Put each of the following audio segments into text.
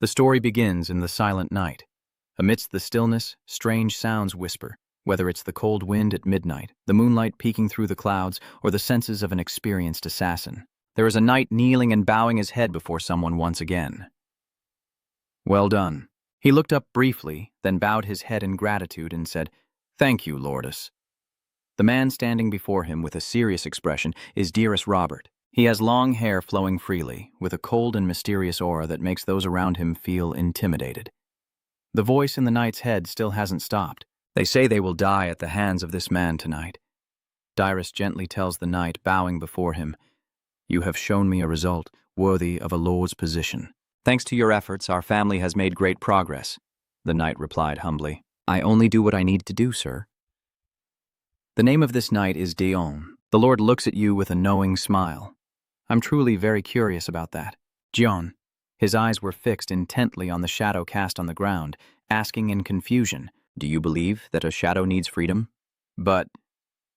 The story begins in the silent night. Amidst the stillness, strange sounds whisper, whether it's the cold wind at midnight, the moonlight peeking through the clouds, or the senses of an experienced assassin. There is a knight kneeling and bowing his head before someone once again. Well done. He looked up briefly, then bowed his head in gratitude and said, "Thank you, Lordess." The man standing before him with a serious expression is dearest Robert. He has long hair flowing freely, with a cold and mysterious aura that makes those around him feel intimidated. The voice in the knight's head still hasn't stopped. They say they will die at the hands of this man tonight. Dyrus gently tells the knight, bowing before him, "You have shown me a result worthy of a lord's position." "Thanks to your efforts, our family has made great progress," the knight replied humbly. "I only do what I need to do, sir." The name of this knight is Dion. The Lord looks at you with a knowing smile. I'm truly very curious about that. Dion. His eyes were fixed intently on the shadow cast on the ground, asking in confusion, "Do you believe that a shadow needs freedom?" But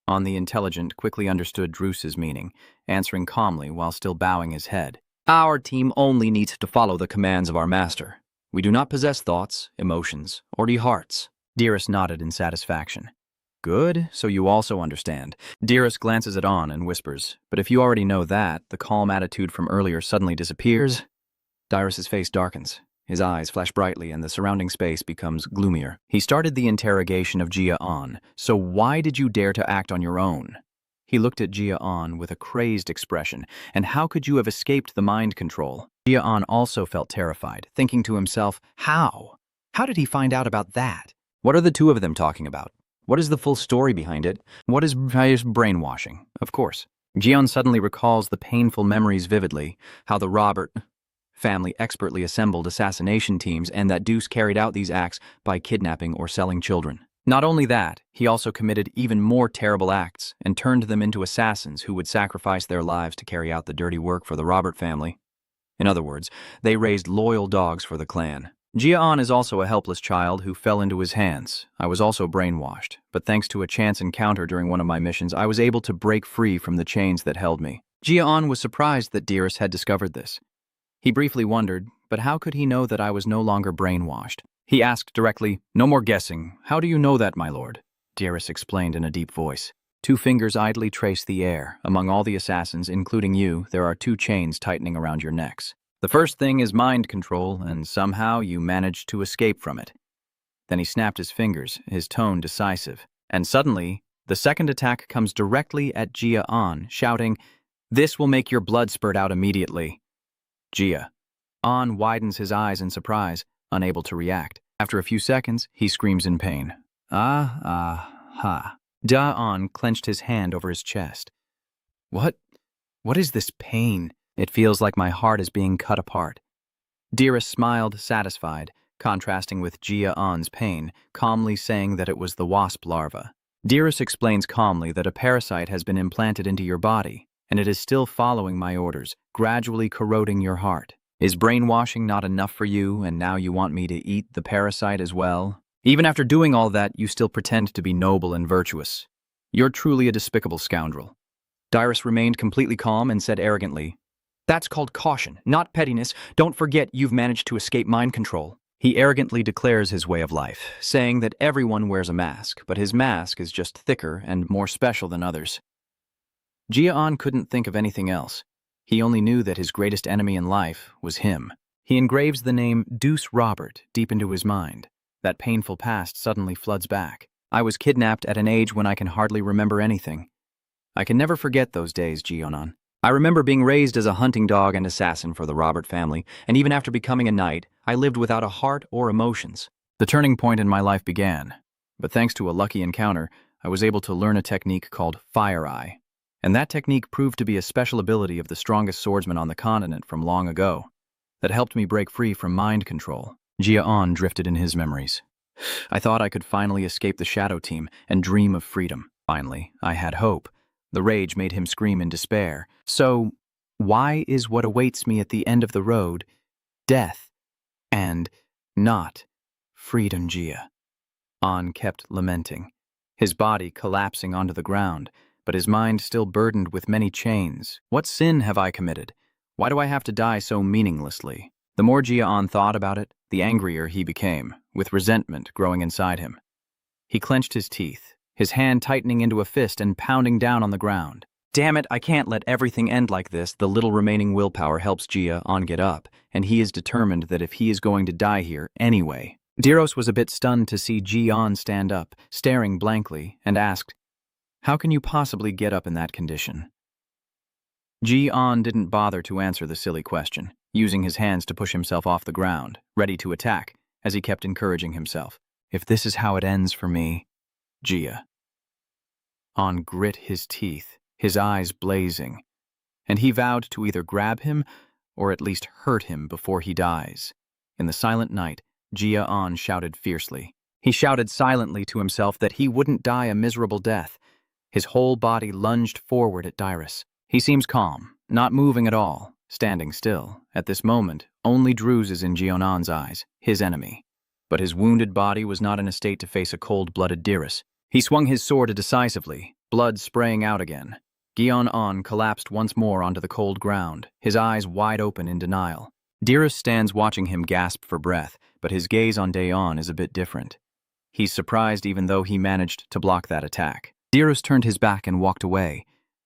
on the intelligent quickly understood Drus's meaning, answering calmly while still bowing his head. "Our team only needs to follow the commands of our master. We do not possess thoughts, emotions, or hearts." Dearest nodded in satisfaction. "Good, so you also understand." Dearest glances at On and whispers, "But if you already know that, the calm attitude from earlier suddenly disappears." Dyrus's face darkens. His eyes flash brightly and the surrounding space becomes gloomier. "He started the interrogation of Gia Anon, so why did you dare to act on your own?" He looked at Gia Anon with a crazed expression, "And how could you have escaped the mind control?" Gia Anon also felt terrified, thinking to himself, how? How did he find out about that? What are the two of them talking about? What is the full story behind it? What is brainwashing? Of course. Gion suddenly recalls the painful memories vividly, how the Robert family expertly assembled assassination teams and that Deuce carried out these acts by kidnapping or selling children. Not only that, he also committed even more terrible acts and turned them into assassins who would sacrifice their lives to carry out the dirty work for the Robert family. In other words, they raised loyal dogs for the clan. Gia Anon is also a helpless child who fell into his hands. I was also brainwashed, but thanks to a chance encounter during one of my missions, I was able to break free from the chains that held me. Gia Anon was surprised that Dearest had discovered this. He briefly wondered, but how could he know that I was no longer brainwashed? He asked directly, "No more guessing. How do you know that, my lord?" Dearest explained in a deep voice. Two fingers idly traced the air. Among all the assassins, including you, there are two chains tightening around your necks. The first thing is mind control, and somehow you managed to escape from it. Then he snapped his fingers, his tone decisive. And suddenly, the second attack comes directly at Gia Anon, shouting, "This will make your blood spurt out immediately." Gia. Anon widens his eyes in surprise, unable to react. After a few seconds, he screams in pain. Ha. Gia Anon clenched his hand over his chest. What is this pain? It feels like my heart is being cut apart. Dearest smiled, satisfied, contrasting with Gia Anon's pain, calmly saying that it was the wasp larva. Dearest explains calmly that a parasite has been implanted into your body, and it is still following my orders, gradually corroding your heart. Is brainwashing not enough for you, and now you want me to eat the parasite as well? Even after doing all that, you still pretend to be noble and virtuous. You're truly a despicable scoundrel. Dyrus remained completely calm and said arrogantly, "That's called caution, not pettiness. Don't forget you've managed to escape mind control." He arrogantly declares his way of life, saying that everyone wears a mask, but his mask is just thicker and more special than others. Gia Anon couldn't think of anything else. He only knew that his greatest enemy in life was him. He engraves the name Deuce Robert deep into his mind. That painful past suddenly floods back. I was kidnapped at an age when I can hardly remember anything. I can never forget those days, Gia Anon. I remember being raised as a hunting dog and assassin for the Robert family, and even after becoming a knight, I lived without a heart or emotions. The turning point in my life began, but thanks to a lucky encounter, I was able to learn a technique called Fire Eye, and that technique proved to be a special ability of the strongest swordsman on the continent from long ago, that helped me break free from mind control. Gia Anon drifted in his memories. I thought I could finally escape the shadow team and dream of freedom. Finally, I had hope. The rage made him scream in despair. So, why is what awaits me at the end of the road death and not freedom, Gia? Anon kept lamenting, his body collapsing onto the ground, but his mind still burdened with many chains. What sin have I committed? Why do I have to die so meaninglessly? The more Gia Anon thought about it, the angrier he became, with resentment growing inside him. He clenched his teeth, his hand tightening into a fist and pounding down on the ground. Damn it, I can't let everything end like this. The little remaining willpower helps Gia Anon get up, and he is determined that if he is going to die here anyway. Diros was a bit stunned to see Gia Anon stand up, staring blankly, and asked, "How can you possibly get up in that condition?" Gia Anon didn't bother to answer the silly question, using his hands to push himself off the ground, ready to attack, as he kept encouraging himself. If this is how it ends for me, Gia. Anon grit his teeth, his eyes blazing, and he vowed to either grab him or at least hurt him before he dies. In the silent night, Gia Anon shouted fiercely. He shouted silently to himself that he wouldn't die a miserable death. His whole body lunged forward at Diros. He seems calm, not moving at all, standing still. At this moment, only Druz is in Gia Anon's eyes, his enemy. But his wounded body was not in a state to face a cold-blooded Diros. He swung his sword decisively, blood spraying out again. Gia Anon collapsed once more onto the cold ground, his eyes wide open in denial. Diros stands watching him gasp for breath, but his gaze on Dion is a bit different. He's surprised even though he managed to block that attack. Diros turned his back and walked away,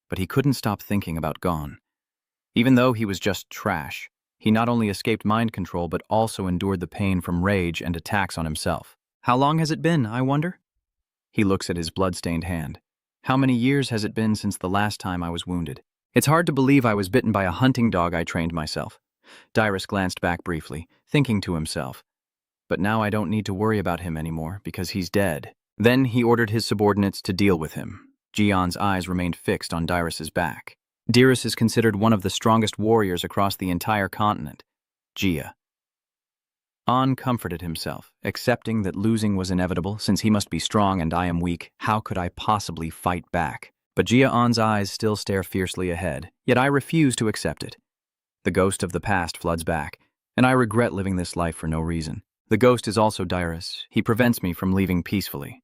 but he couldn't stop thinking about Gon. Even though he was just trash, he not only escaped mind control but also endured the pain from rage and attacks on himself. How long has it been, I wonder? He looks at his blood-stained hand. How many years has it been since the last time I was wounded? It's hard to believe I was bitten by a hunting dog I trained myself. Diros glanced back briefly, thinking to himself. But now I don't need to worry about him anymore because he's dead. Then he ordered his subordinates to deal with him. Gia Anon's eyes remained fixed on Diros's back. Diros is considered one of the strongest warriors across the entire continent. Gia Anon comforted himself, accepting that losing was inevitable since he must be strong and I am weak. How could I possibly fight back? But Gia Anon's eyes still stare fiercely ahead, yet I refuse to accept it. The ghost of the past floods back, and I regret living this life for no reason. The ghost is also Diros. He prevents me from leaving peacefully.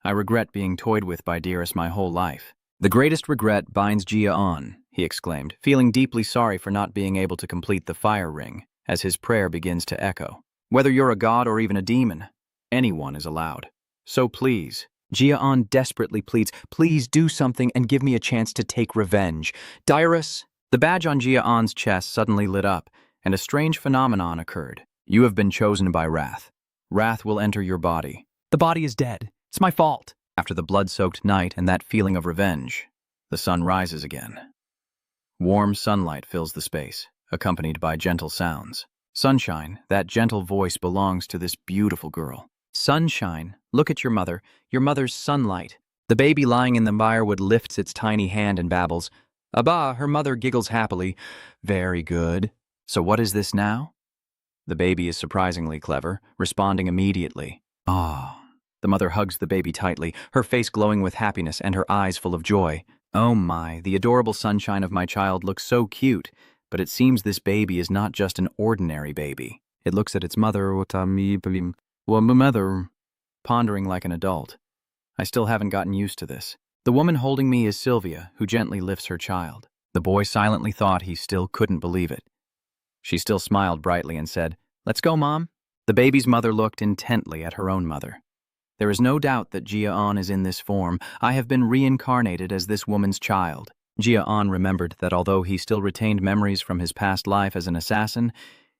I regret being toyed with by Diros my whole life. The greatest regret binds Gia Anon, he exclaimed, feeling deeply sorry for not being able to complete the fire ring, as his prayer begins to echo. Whether you're a god or even a demon, anyone is allowed. So please, Gia Anon desperately pleads, please do something and give me a chance to take revenge. Diros, the badge on Gia Anon's chest suddenly lit up, and a strange phenomenon occurred. You have been chosen by Wrath. Wrath will enter your body. The body is dead. It's my fault. After the blood-soaked night and that feeling of revenge, the sun rises again. Warm sunlight fills the space, accompanied by gentle sounds. Sunshine, that gentle voice belongs to this beautiful girl. Sunshine, look at your mother's sunlight. The baby lying in the firewood lifts its tiny hand and babbles. Abba, her mother giggles happily. Very good. So what is this now? The baby is surprisingly clever, responding immediately. Ah. The mother hugs the baby tightly, her face glowing with happiness and her eyes full of joy. Oh my, the adorable sunshine of my child looks so cute, but it seems this baby is not just an ordinary baby. It looks at its mother, pondering like an adult. I still haven't gotten used to this. The woman holding me is Sylvia, who gently lifts her child. The boy silently thought he still couldn't believe it. She still smiled brightly and said, "Let's go, Mom." The baby's mother looked intently at her own mother. There is no doubt that Gia Anon is in this form. I have been reincarnated as this woman's child. Gia Anon remembered that although he still retained memories from his past life as an assassin,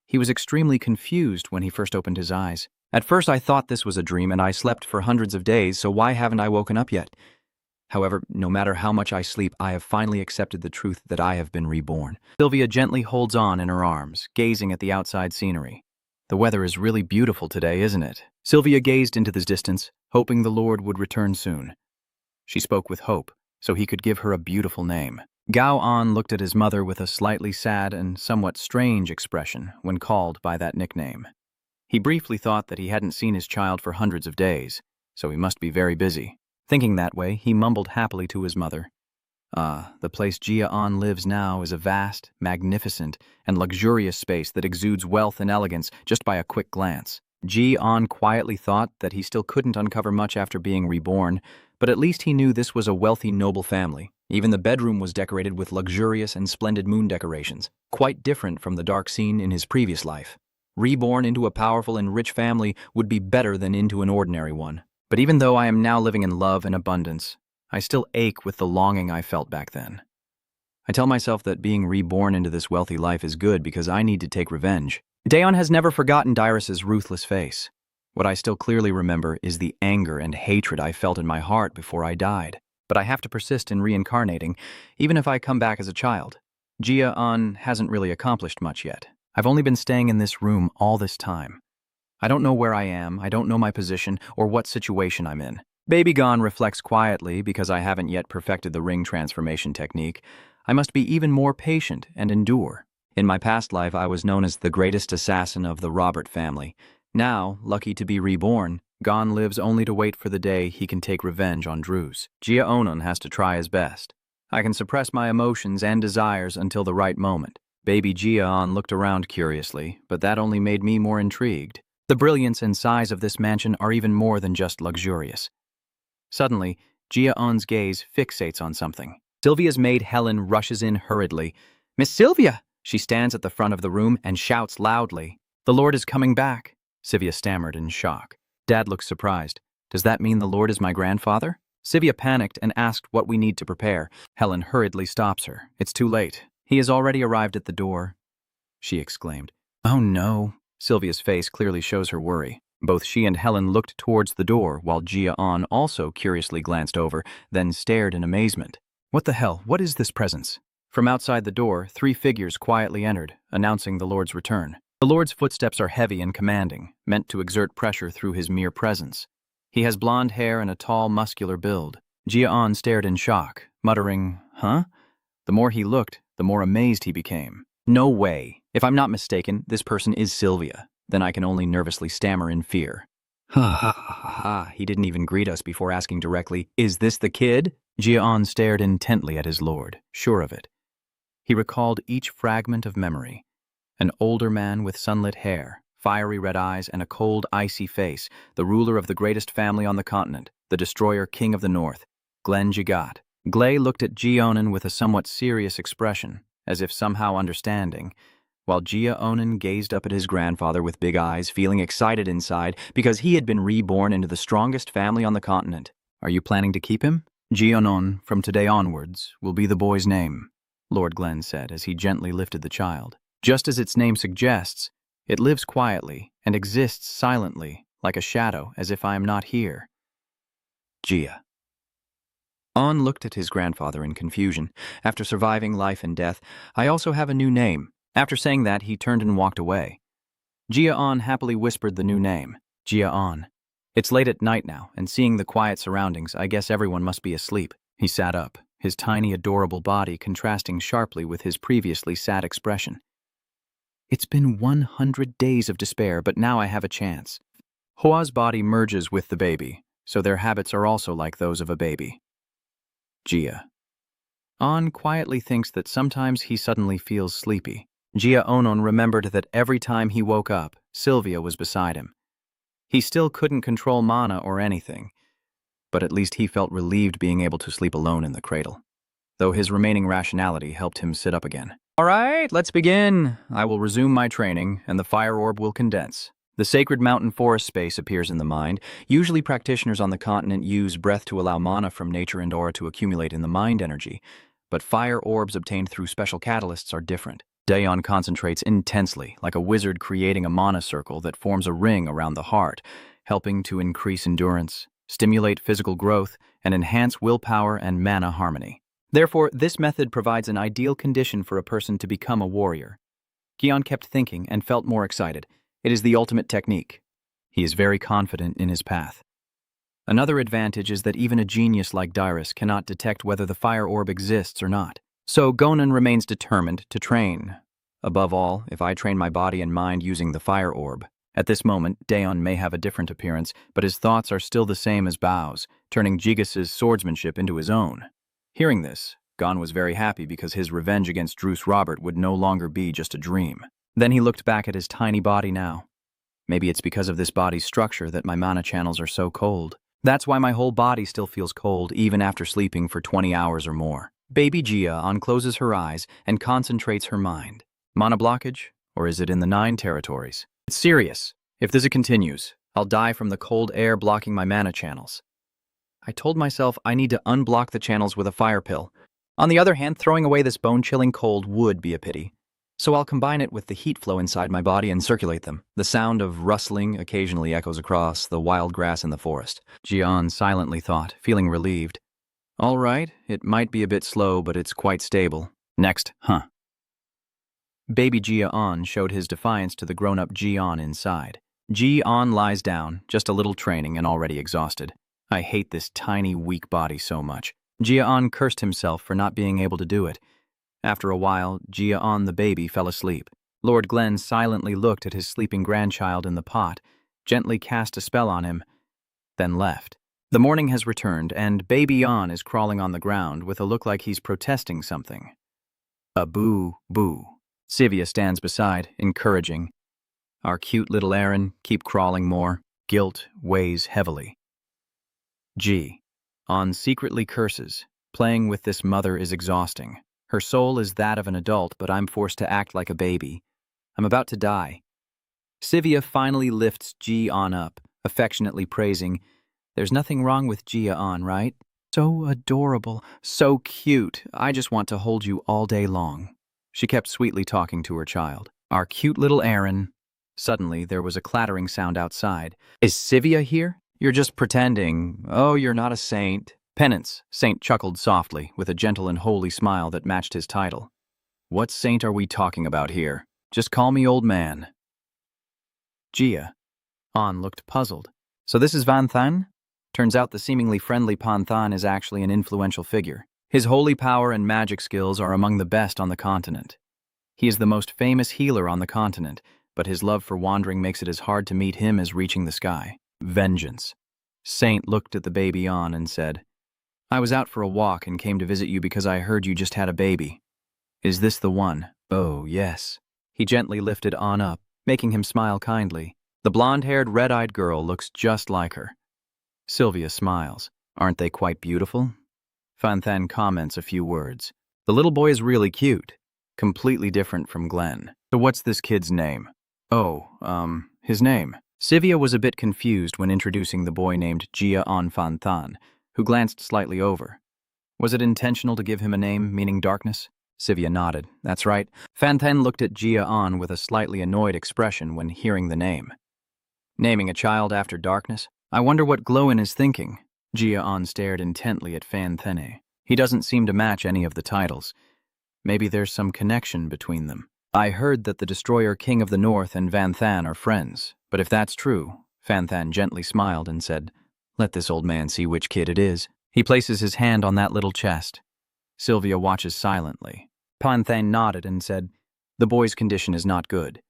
he was extremely confused when he first opened his eyes. At first I thought this was a dream and I slept for hundreds of days, so why haven't I woken up yet? However, no matter how much I sleep, I have finally accepted the truth that I have been reborn. Sylvia gently holds on in her arms, gazing at the outside scenery. The weather is really beautiful today, isn't it? Sylvia gazed into the distance, hoping the Lord would return soon. She spoke with hope, so he could give her a beautiful name. Gia Anon looked at his mother with a slightly sad and somewhat strange expression when called by that nickname. He briefly thought that he hadn't seen his child for hundreds of days, so he must be very busy. Thinking that way, he mumbled happily to his mother. The place Gia Anon lives now is a vast, magnificent, and luxurious space that exudes wealth and elegance just by a quick glance. Gia Anon quietly thought that he still couldn't uncover much after being reborn, but at least he knew this was a wealthy, noble family. Even the bedroom was decorated with luxurious and splendid moon decorations, quite different from the dark scene in his previous life. Reborn into a powerful and rich family would be better than into an ordinary one. But even though I am now living in love and abundance, I still ache with the longing I felt back then. I tell myself that being reborn into this wealthy life is good because I need to take revenge. Dion has never forgotten Dyrus's ruthless face. What I still clearly remember is the anger and hatred I felt in my heart before I died. But I have to persist in reincarnating, even if I come back as a child. Gia Anon hasn't really accomplished much yet. I've only been staying in this room all this time. I don't know where I am, I don't know my position, or what situation I'm in. Baby Gon reflects quietly because I haven't yet perfected the ring transformation technique. I must be even more patient and endure. In my past life, I was known as the greatest assassin of the Robert family. Now, lucky to be reborn, Gon lives only to wait for the day he can take revenge on Drus. Gia Anon has to try his best. I can suppress my emotions and desires until the right moment. Baby Gia Anon looked around curiously, but that only made me more intrigued. The brilliance and size of this mansion are even more than just luxurious. Suddenly, Gia Anon's gaze fixates on something. Sylvia's maid Helen rushes in hurriedly. "Miss Sylvia!" She stands at the front of the room and shouts loudly. "The Lord is coming back," Sylvia stammered in shock. Dad looks surprised. "Does that mean the Lord is my grandfather?" Sylvia panicked and asked what we need to prepare. Helen hurriedly stops her. "It's too late. He has already arrived at the door," she exclaimed. "Oh no." Sylvia's face clearly shows her worry. Both she and Helen looked towards the door, while Gia Anon also curiously glanced over, then stared in amazement. "What the hell? What is this presence?" From outside the door, 3 figures quietly entered, announcing the Lord's return. The Lord's footsteps are heavy and commanding, meant to exert pressure through his mere presence. He has blonde hair and a tall, muscular build. Gia Anon stared in shock, muttering, "Huh?" The more he looked, the more amazed he became. "No way. If I'm not mistaken, this person is Sylvia." Then I can only nervously stammer in fear. "Ha ha ha ha." He didn't even greet us before asking directly, "Is this the kid?" Gia Anon stared intently at his lord, sure of it. He recalled each fragment of memory. An older man with sunlit hair, fiery red eyes, and a cold, icy face, the ruler of the greatest family on the continent, the destroyer king of the north, Glenn Jigat. Glay looked at Gia Anon with a somewhat serious expression, as if somehow understanding, while Gia Anon gazed up at his grandfather with big eyes, feeling excited inside because he had been reborn into the strongest family on the continent. "Are you planning to keep him?" "Gia Anon, from today onwards, will be the boy's name," Lord Glenn said as he gently lifted the child. "Just as its name suggests, it lives quietly and exists silently, like a shadow, as if I am not here." Gia. Anon looked at his grandfather in confusion. "After surviving life and death, I also have a new name." After saying that, he turned and walked away. Gia Anon happily whispered the new name, Gia Anon. "It's late at night now, and seeing the quiet surroundings, I guess everyone must be asleep." He sat up, his tiny, adorable body contrasting sharply with his previously sad expression. "It's been 100 days of despair, but now I have a chance." Hua's body merges with the baby, so their habits are also like those of a baby. Gia. Anon quietly thinks that sometimes he suddenly feels sleepy. Gia Anon remembered that every time he woke up, Sylvia was beside him. He still couldn't control mana or anything, but at least he felt relieved being able to sleep alone in the cradle, though his remaining rationality helped him sit up again. "All right, let's begin. I will resume my training, and the fire orb will condense." The sacred mountain forest space appears in the mind. Usually practitioners on the continent use breath to allow mana from nature and aura to accumulate in the mind energy, but fire orbs obtained through special catalysts are different. Dion concentrates intensely, like a wizard creating a mana circle that forms a ring around the heart, helping to increase endurance, stimulate physical growth, and enhance willpower and mana harmony. Therefore, this method provides an ideal condition for a person to become a warrior. Dion kept thinking and felt more excited. It is the ultimate technique. He is very confident in his path. Another advantage is that even a genius like Dyrus cannot detect whether the fire orb exists or not. So Gonan remains determined to train. Above all, if I train my body and mind using the fire orb. At this moment, Dion may have a different appearance, but his thoughts are still the same as Bao's, turning Gigas's swordsmanship into his own. Hearing this, Gon was very happy because his revenge against Drus Robert would no longer be just a dream. Then he looked back at his tiny body now. Maybe it's because of this body's structure that my mana channels are so cold. That's why my whole body still feels cold even after sleeping for 20 hours or more. Baby Gia Anon closes her eyes and concentrates her mind. Mana blockage? Or is it in the 9 territories? It's serious. If this continues, I'll die from the cold air blocking my mana channels. I told myself I need to unblock the channels with a fire pill. On the other hand, throwing away this bone-chilling cold would be a pity. So I'll combine it with the heat flow inside my body and circulate them. The sound of rustling occasionally echoes across the wild grass in the forest. Gia Anon silently thought, feeling relieved. All right, it might be a bit slow, but it's quite stable. Next, huh? Baby Gia Anon showed his defiance to the grown-up Gia Anon inside. Gia Anon lies down, just a little training and already exhausted. I hate this tiny, weak body so much. Gia Anon cursed himself for not being able to do it. After a while, Gia Anon the baby fell asleep. Lord Glenn silently looked at his sleeping grandchild in the pot, gently cast a spell on him, then left. The morning has returned, and baby Anon is crawling on the ground with a look like he's protesting something. A boo, boo. Sivia stands beside, encouraging. Our cute little Aaron, keep crawling more. Guilt weighs heavily. G. Anon secretly curses. Playing with this mother is exhausting. Her soul is that of an adult, but I'm forced to act like a baby. I'm about to die. Sivia finally lifts Gia Anon up, affectionately praising, "There's nothing wrong with Gia Anon, right? So adorable, so cute. I just want to hold you all day long." She kept sweetly talking to her child. Our cute little Aaron. Suddenly, there was a clattering sound outside. Is Sivia here? You're just pretending. Oh, you're not a saint. Penance, Saint chuckled softly, with a gentle and holy smile that matched his title. What saint are we talking about here? Just call me old man. Gia Anon looked puzzled. So this is Van Than? Turns out the seemingly friendly Pan Than is actually an influential figure. His holy power and magic skills are among the best on the continent. He is the most famous healer on the continent, but his love for wandering makes it as hard to meet him as reaching the sky. Vengeance. Saint looked at the baby Anon and said, I was out for a walk and came to visit you because I heard you just had a baby. Is this the one? Oh, yes. He gently lifted Anon up, making him smile kindly. The blonde-haired, red-eyed girl looks just like her. Sylvia smiles. Aren't they quite beautiful? Van Than comments a few words. The little boy is really cute. Completely different from Glenn. So what's this kid's name? Oh, his name. Sylvia was a bit confused when introducing the boy named Gia Anon Van Than, who glanced slightly over. Was it intentional to give him a name meaning darkness? Sylvia nodded. That's right. Van Than looked at Gia Anon with a slightly annoyed expression when hearing the name. Naming a child after darkness? I wonder what Glowin is thinking. Gia Anon stared intently at Van Than. He doesn't seem to match any of the titles. Maybe there's some connection between them. I heard that the Destroyer King of the North and Van Than are friends, but if that's true, Van Than gently smiled and said, let this old man see which kid it is. He places his hand on that little chest. Sylvia watches silently. Van Than nodded and said, the boy's condition is not good.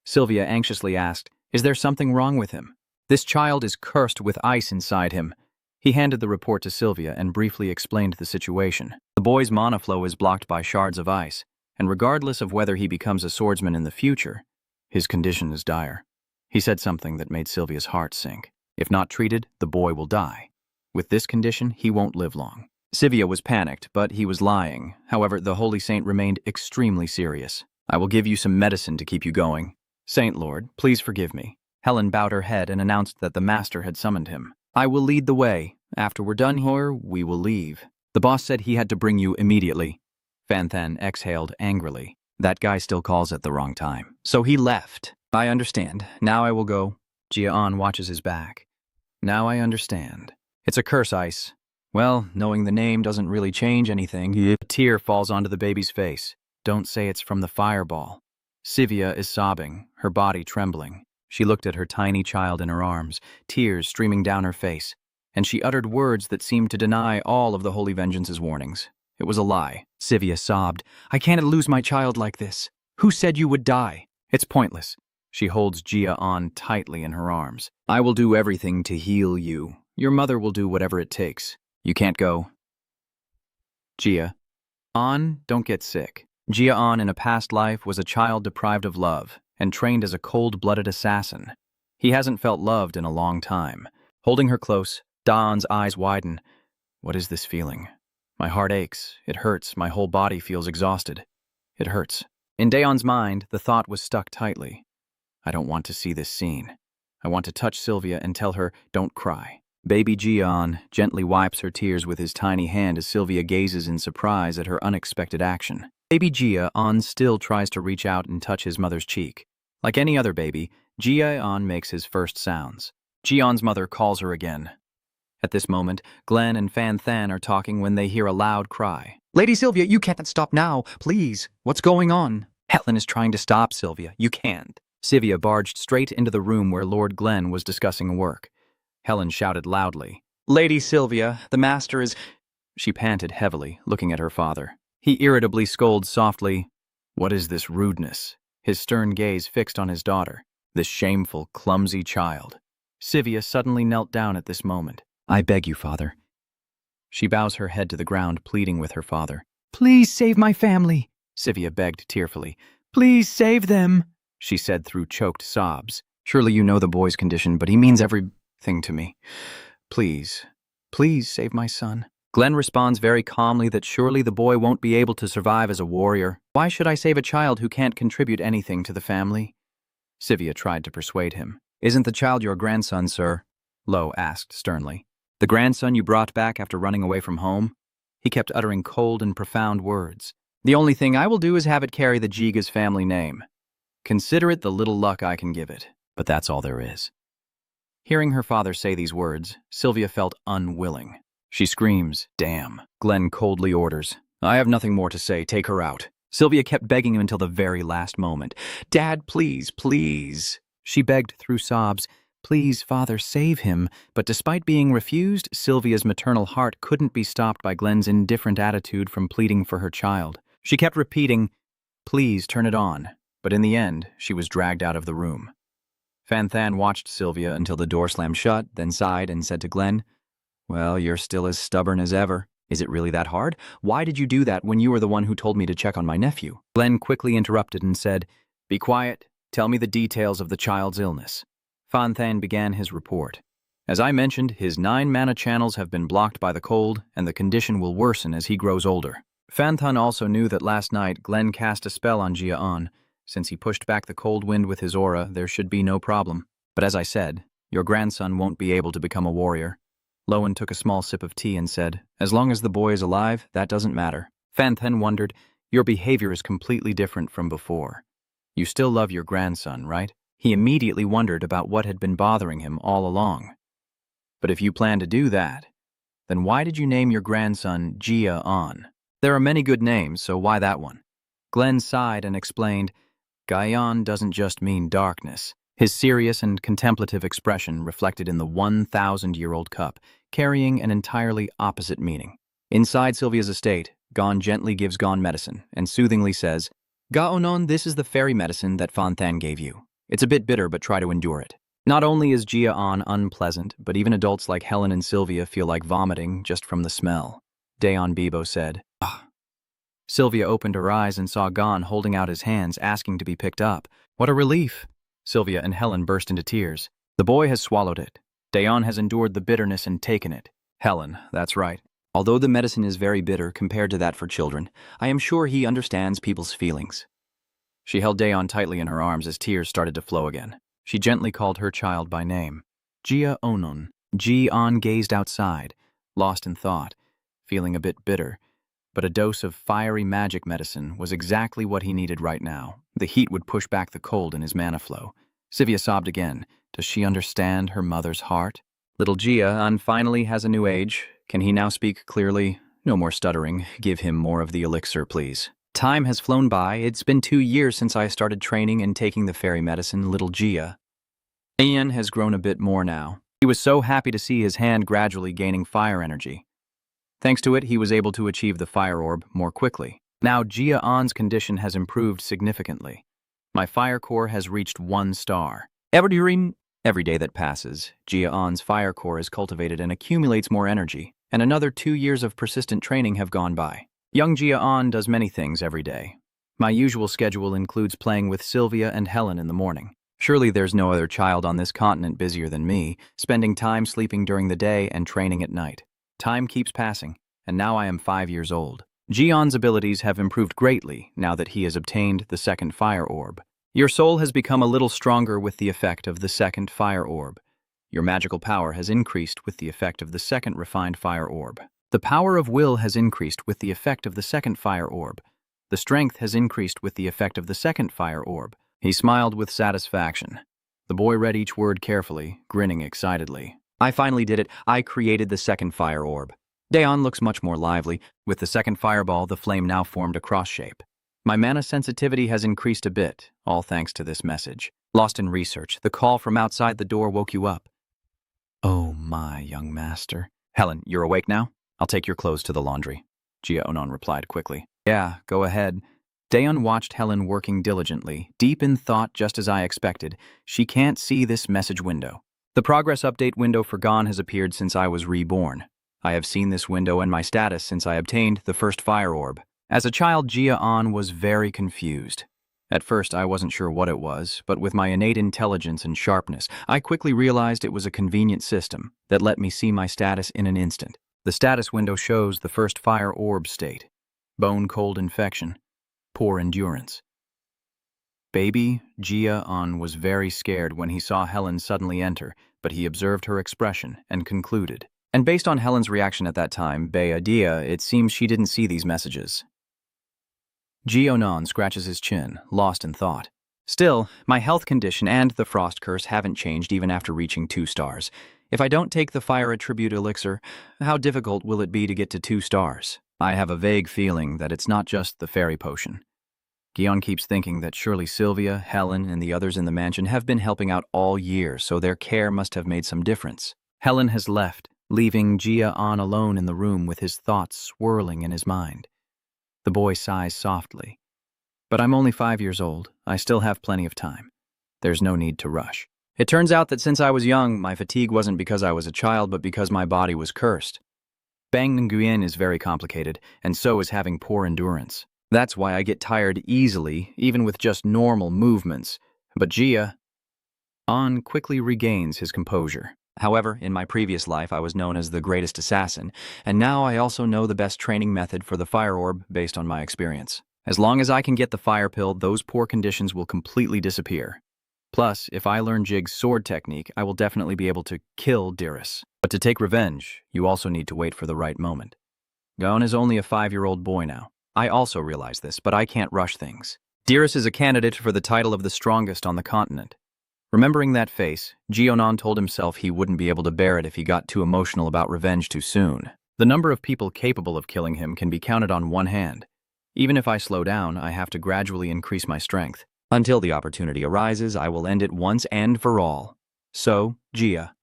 Sylvia anxiously asked, is there something wrong with him? This child is cursed with ice inside him. He handed the report to Sylvia and briefly explained the situation. The boy's mana flow is blocked by shards of ice, and regardless of whether he becomes a swordsman in the future, his condition is dire. He said something that made Sylvia's heart sink. If not treated, the boy will die. With this condition, he won't live long. Sylvia was panicked, but he was lying. However, the holy saint remained extremely serious. I will give you some medicine to keep you going. Saint Lord, please forgive me. Helen bowed her head and announced that the master had summoned him. I will lead the way. After we're done here, we will leave. The boss said he had to bring you immediately. Van Than exhaled angrily. That guy still calls at the wrong time. So he left. I understand. Now I will go. Gia Anon watches his back. Now I understand. It's a curse ice. Well, knowing the name doesn't really change anything. A tear falls onto the baby's face. Don't say it's from the fireball. Sylvia is sobbing, her body trembling. She looked at her tiny child in her arms, tears streaming down her face, and she uttered words that seemed to deny all of the Holy Vengeance's warnings. It was a lie. Sylvia sobbed. I can't lose my child like this. Who said you would die? It's pointless. She holds Gia Anon tightly in her arms. I will do everything to heal you. Your mother will do whatever it takes. You can't go. Gia Anon, don't get sick. Gia Anon in a past life was a child deprived of love and trained as a cold-blooded assassin. He hasn't felt loved in a long time. Holding her close, Dawn's eyes widen. What is this feeling? My heart aches. It hurts. My whole body feels exhausted. It hurts. In Daon's mind, the thought was stuck tightly. I don't want to see this scene. I want to touch Sylvia and tell her, don't cry. Baby Gia Anon gently wipes her tears with his tiny hand as Sylvia gazes in surprise at her unexpected action. Baby Gia Anon still tries to reach out and touch his mother's cheek. Like any other baby, Gia Anon makes his first sounds. Gia Anon's mother calls her again. At this moment, Glenn and Fan Than are talking when they hear a loud cry. Lady Sylvia, you can't stop now. Please, what's going on? Helen is trying to stop Sylvia. You can't. Sylvia barged straight into the room where Lord Glenn was discussing work. Helen shouted loudly. Lady Sylvia, the master is... She panted heavily, looking at her father. He irritably scolds softly. What is this rudeness? His stern gaze fixed on his daughter. This shameful, clumsy child. Sylvia suddenly knelt down at this moment. I beg you, father. She bows her head to the ground, pleading with her father. Please save my family, Sylvia begged tearfully. Please save them, she said through choked sobs. Surely you know the boy's condition, but he means everything to me. Please, please save my son. Glenn responds very calmly that surely the boy won't be able to survive as a warrior. Why should I save a child who can't contribute anything to the family? Sylvia tried to persuade him. Isn't the child your grandson, sir? Lo asked sternly. The grandson you brought back after running away from home? He kept uttering cold and profound words. The only thing I will do is have it carry the Jiga's family name. Consider it the little luck I can give it, but that's all there is. Hearing her father say these words, Sylvia felt unwilling. She screams, damn. Glenn coldly orders, I have nothing more to say, take her out. Sylvia kept begging him until the very last moment. Dad, please, please. She begged through sobs, please, father, save him. But despite being refused, Sylvia's maternal heart couldn't be stopped by Glenn's indifferent attitude from pleading for her child. She kept repeating, please turn it on. But in the end, she was dragged out of the room. Fan Than watched Sylvia until the door slammed shut, then sighed and said to Glenn, well, you're still as stubborn as ever. Is it really that hard? Why did you do that when you were the one who told me to check on my nephew? Glenn quickly interrupted and said, be quiet. Tell me the details of the child's illness. Fan Than began his report. As I mentioned, his 9 mana channels have been blocked by the cold, and the condition will worsen as he grows older. Fan Than also knew that last night Glenn cast a spell on Gia Anon. Since he pushed back the cold wind with his aura, there should be no problem. But as I said, your grandson won't be able to become a warrior. Lowen took a small sip of tea and said, as long as the boy is alive, that doesn't matter. Fan Than wondered, your behavior is completely different from before. You still love your grandson, right? He immediately wondered about what had been bothering him all along. But if you plan to do that, then why did you name your grandson Gia Anon? There are many good names, so why that one? Glenn sighed and explained, Gaion doesn't just mean darkness. His serious and contemplative expression reflected in the 1,000-year-old cup, carrying an entirely opposite meaning. Inside Sylvia's estate, Gon gently gives Gon medicine and soothingly says, Ga Onon, this is the fairy medicine that Fan Than gave you. It's a bit bitter, but try to endure it. Not only is Gia Anon unpleasant, but even adults like Helen and Sylvia feel like vomiting just from the smell. Dayon Bibo said, ah. Sylvia opened her eyes and saw Gon holding out his hands, asking to be picked up. What a relief! Sylvia and Helen burst into tears. The boy has swallowed it. Dayon has endured the bitterness and taken it. Helen, that's right. Although the medicine is very bitter compared to that for children, I am sure he understands people's feelings. She held Dayon tightly in her arms as tears started to flow again. She gently called her child by name. Gia Anon. Gia Anon gazed outside, lost in thought, feeling a bit bitter. But a dose of fiery magic medicine was exactly what he needed right now. The heat would push back the cold in his mana flow. Sylvia sobbed again. Does she understand her mother's heart? Little Gia Anon finally has a new age. Can he now speak clearly? No more stuttering. Give him more of the elixir, please. Time has flown by. It's been 2 years since I started training and taking the fairy medicine, little Gia. Ian has grown a bit more now. He was so happy to see his hand gradually gaining fire energy. Thanks to it, he was able to achieve the fire orb more quickly. Now Gia Anon's condition has improved significantly. My fire core has reached 1 star. Every day that passes, Gia Anon's fire core is cultivated and accumulates more energy, and another 2 years of persistent training have gone by. Young Gia Anon does many things every day. My usual schedule includes playing with Sylvia and Helen in the morning. Surely there's no other child on this continent busier than me, spending time sleeping during the day and training at night. Time keeps passing, and now I am 5 years old. Gia Anon's abilities have improved greatly now that he has obtained the second fire orb. Your soul has become a little stronger with the effect of the second fire orb. Your magical power has increased with the effect of the second refined fire orb. The power of will has increased with the effect of the second fire orb. The strength has increased with the effect of the second fire orb. He smiled with satisfaction. The boy read each word carefully, grinning excitedly. I finally did it. I created the second fire orb. Dion looks much more lively. With the second fireball, the flame now formed a cross shape. My mana sensitivity has increased a bit, all thanks to this message. Lost in research, the call from outside the door woke you up. Oh my, young master. Helen, you're awake now? I'll take your clothes to the laundry. Gia Anon replied quickly. Yeah, go ahead. Dion watched Helen working diligently, deep in thought just as I expected. She can't see this message window. The progress update window for Gone has appeared since I was reborn. I have seen this window and my status since I obtained the first fire orb. As a child, Gia Anon was very confused. At first, I wasn't sure what it was, but with my innate intelligence and sharpness, I quickly realized it was a convenient system that let me see my status in an instant. The status window shows the first fire orb state: bone cold infection, poor endurance. Baby Gia Anon was very scared when he saw Helen suddenly enter, but he observed her expression and concluded. And based on Helen's reaction at that time, Dia, it seems she didn't see these messages. Gia Anon scratches his chin, lost in thought. Still, my health condition and the frost curse haven't changed even after reaching 2 stars. If I don't take the fire attribute elixir, how difficult will it be to get to 2 stars? I have a vague feeling that it's not just the fairy potion. Dion keeps thinking that surely Sylvia, Helen, and the others in the mansion have been helping out all year, so their care must have made some difference. Helen has left, leaving Gia Anon alone in the room with his thoughts swirling in his mind. The boy sighs softly. But I'm only 5 years old. I still have plenty of time. There's no need to rush. It turns out that since I was young, my fatigue wasn't because I was a child, but because my body was cursed. Bang Nguyen is very complicated, and so is having poor endurance. That's why I get tired easily, even with just normal movements. But Gia Anon quickly regains his composure. However, in my previous life, I was known as the greatest assassin, and now I also know the best training method for the fire orb based on my experience. As long as I can get the fire pill, those poor conditions will completely disappear. Plus, if I learn Jig's sword technique, I will definitely be able to kill Dirus. But to take revenge, you also need to wait for the right moment. Gon is only a 5-year-old boy now. I also realize this, but I can't rush things. Dirus is a candidate for the title of the strongest on the continent. Remembering that face, Gia Anon told himself he wouldn't be able to bear it if he got too emotional about revenge too soon. The number of people capable of killing him can be counted on one hand. Even if I slow down, I have to gradually increase my strength. Until the opportunity arises, I will end it once and for all. So, Gia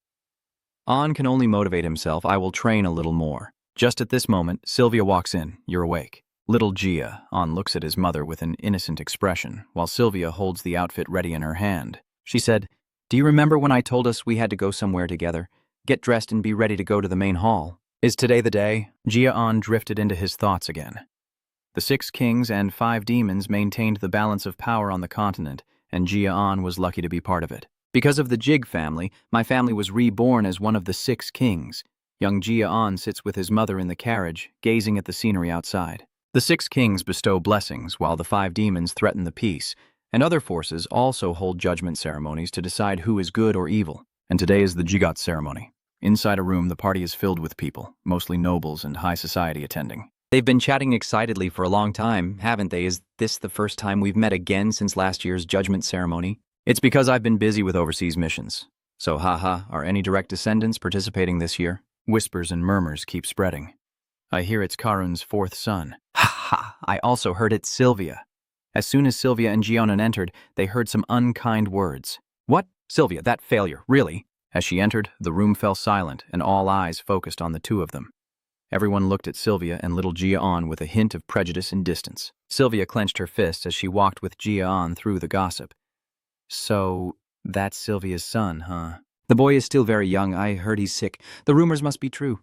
Anon can only motivate himself. I will train a little more. Just at this moment, Sylvia walks in. You're awake. Little Gia Anon looks at his mother with an innocent expression, while Sylvia holds the outfit ready in her hand. She said, "Do you remember when I told us we had to go somewhere together? Get dressed and be ready to go to the main hall. Is today the day?" Gia Anon drifted into his thoughts again. The 6 kings and 5 demons maintained the balance of power on the continent, and Gia Anon was lucky to be part of it. Because of the Jig family, my family was reborn as one of the 6 kings. Young Gia Anon sits with his mother in the carriage, gazing at the scenery outside. The 6 kings bestow blessings, while the 5 demons threaten the peace, and other forces also hold judgment ceremonies to decide who is good or evil. And today is the Jigot ceremony. Inside a room, the party is filled with people, mostly nobles and high society attending. They've been chatting excitedly for a long time, haven't they? Is this the first time we've met again since last year's judgment ceremony? It's because I've been busy with overseas missions. So haha, are any direct descendants participating this year? Whispers and murmurs keep spreading. I hear it's Karun's 4th son. Ha ha, I also heard it's Sylvia. As soon as Sylvia and Gia Anon entered, they heard some unkind words. What? Sylvia, that failure, really? As she entered, the room fell silent and all eyes focused on the 2 of them. Everyone looked at Sylvia and little Gia Anon with a hint of prejudice and distance. Sylvia clenched her fists as she walked with Gia Anon through the gossip. So, that's Sylvia's son, huh? The boy is still very young. I heard he's sick. The rumors must be true.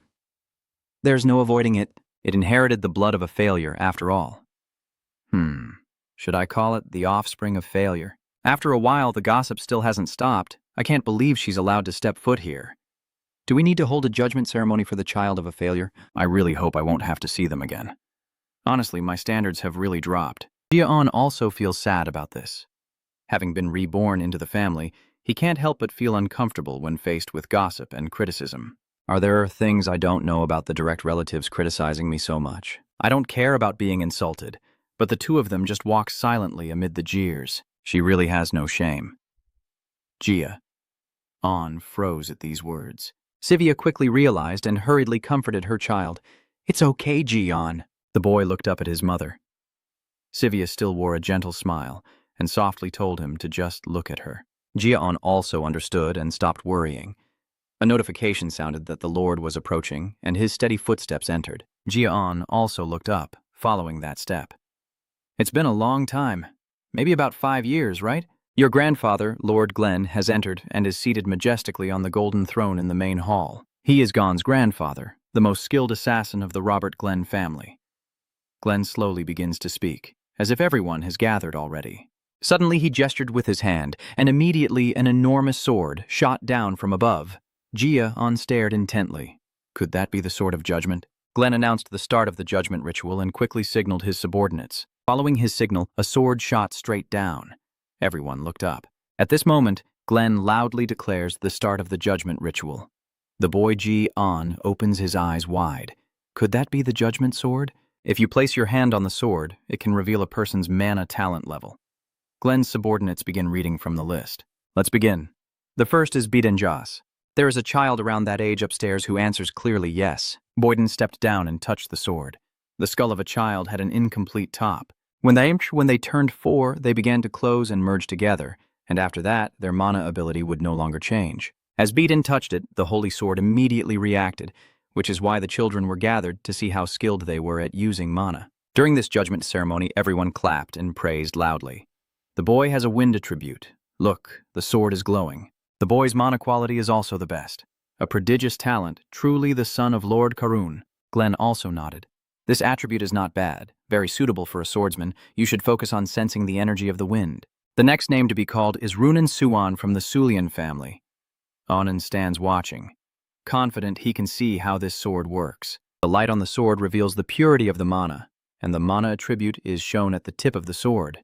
There's no avoiding it. It inherited the blood of a failure, after all. Should I call it the offspring of failure? After a while, the gossip still hasn't stopped. I can't believe she's allowed to step foot here. Do we need to hold a judgment ceremony for the child of a failure? I really hope I won't have to see them again. Honestly, my standards have really dropped. Gia Anon also feels sad about this. Having been reborn into the family, he can't help but feel uncomfortable when faced with gossip and criticism. Are there things I don't know about the direct relatives criticizing me so much? I don't care about being insulted, but the two of them just walk silently amid the jeers. She really has no shame. Gia Anon froze at these words. Sivia quickly realized and hurriedly comforted her child. It's okay, Gia Anon. The boy looked up at his mother. Sivia still wore a gentle smile and softly told him to just look at her. Gia Anon also understood and stopped worrying. A notification sounded that the Lord was approaching, and his steady footsteps entered. Gia Anon also looked up, following that step. It's been a long time. Maybe about 5 years, right? Your grandfather, Lord Glenn, has entered and is seated majestically on the golden throne in the main hall. He is Gon's grandfather, the most skilled assassin of the Robert Glenn family. Glenn slowly begins to speak, as if everyone has gathered already. Suddenly he gestured with his hand, and immediately an enormous sword shot down from above. Gia Anon stared intently. Could that be the Sword of Judgment? Glenn announced the start of the judgment ritual and quickly signaled his subordinates. Following his signal, a sword shot straight down. Everyone looked up. At this moment, Glenn loudly declares the start of the judgment ritual. The boy Gia Anon opens his eyes wide. Could that be the judgment sword? If you place your hand on the sword, it can reveal a person's mana talent level. Glenn's subordinates begin reading from the list. Let's begin. The first is Boyden. There is a child around that age upstairs who answers clearly yes. Boyden stepped down and touched the sword. The skull of a child had an incomplete top. When they turned 4, they began to close and merge together, and after that, their mana ability would no longer change. As Boyden touched it, the holy sword immediately reacted, which is why the children were gathered to see how skilled they were at using mana. During this judgment ceremony, everyone clapped and praised loudly. The boy has a wind attribute. Look, the sword is glowing. The boy's mana quality is also the best. A prodigious talent, truly the son of Lord Karun. Glenn also nodded. This attribute is not bad, very suitable for a swordsman. You should focus on sensing the energy of the wind. The next name to be called is Runan Suan from the Sulian family. Anon stands watching. Confident he can see how this sword works. The light on the sword reveals the purity of the mana, and the mana attribute is shown at the tip of the sword.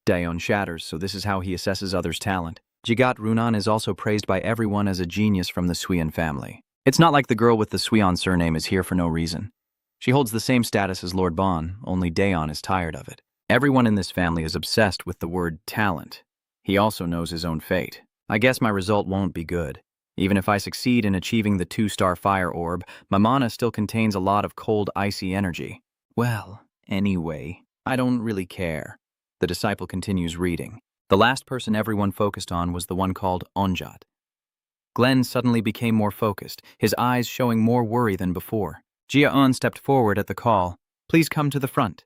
Dion shatters, so this is how he assesses others' talent. Jigat Runan is also praised by everyone as a genius from the Suian family. It's not like the girl with the Suian surname is here for no reason. She holds the same status as Lord Bon, only Dion is tired of it. Everyone in this family is obsessed with the word talent. He also knows his own fate. I guess my result won't be good. Even if I succeed in achieving the 2-star fire orb, my mana still contains a lot of cold, icy energy. Well, anyway, I don't really care. The disciple continues reading. The last person everyone focused on was the one called Onjat. Glenn suddenly became more focused, his eyes showing more worry than before. Gia Anon stepped forward at the call. Please come to the front.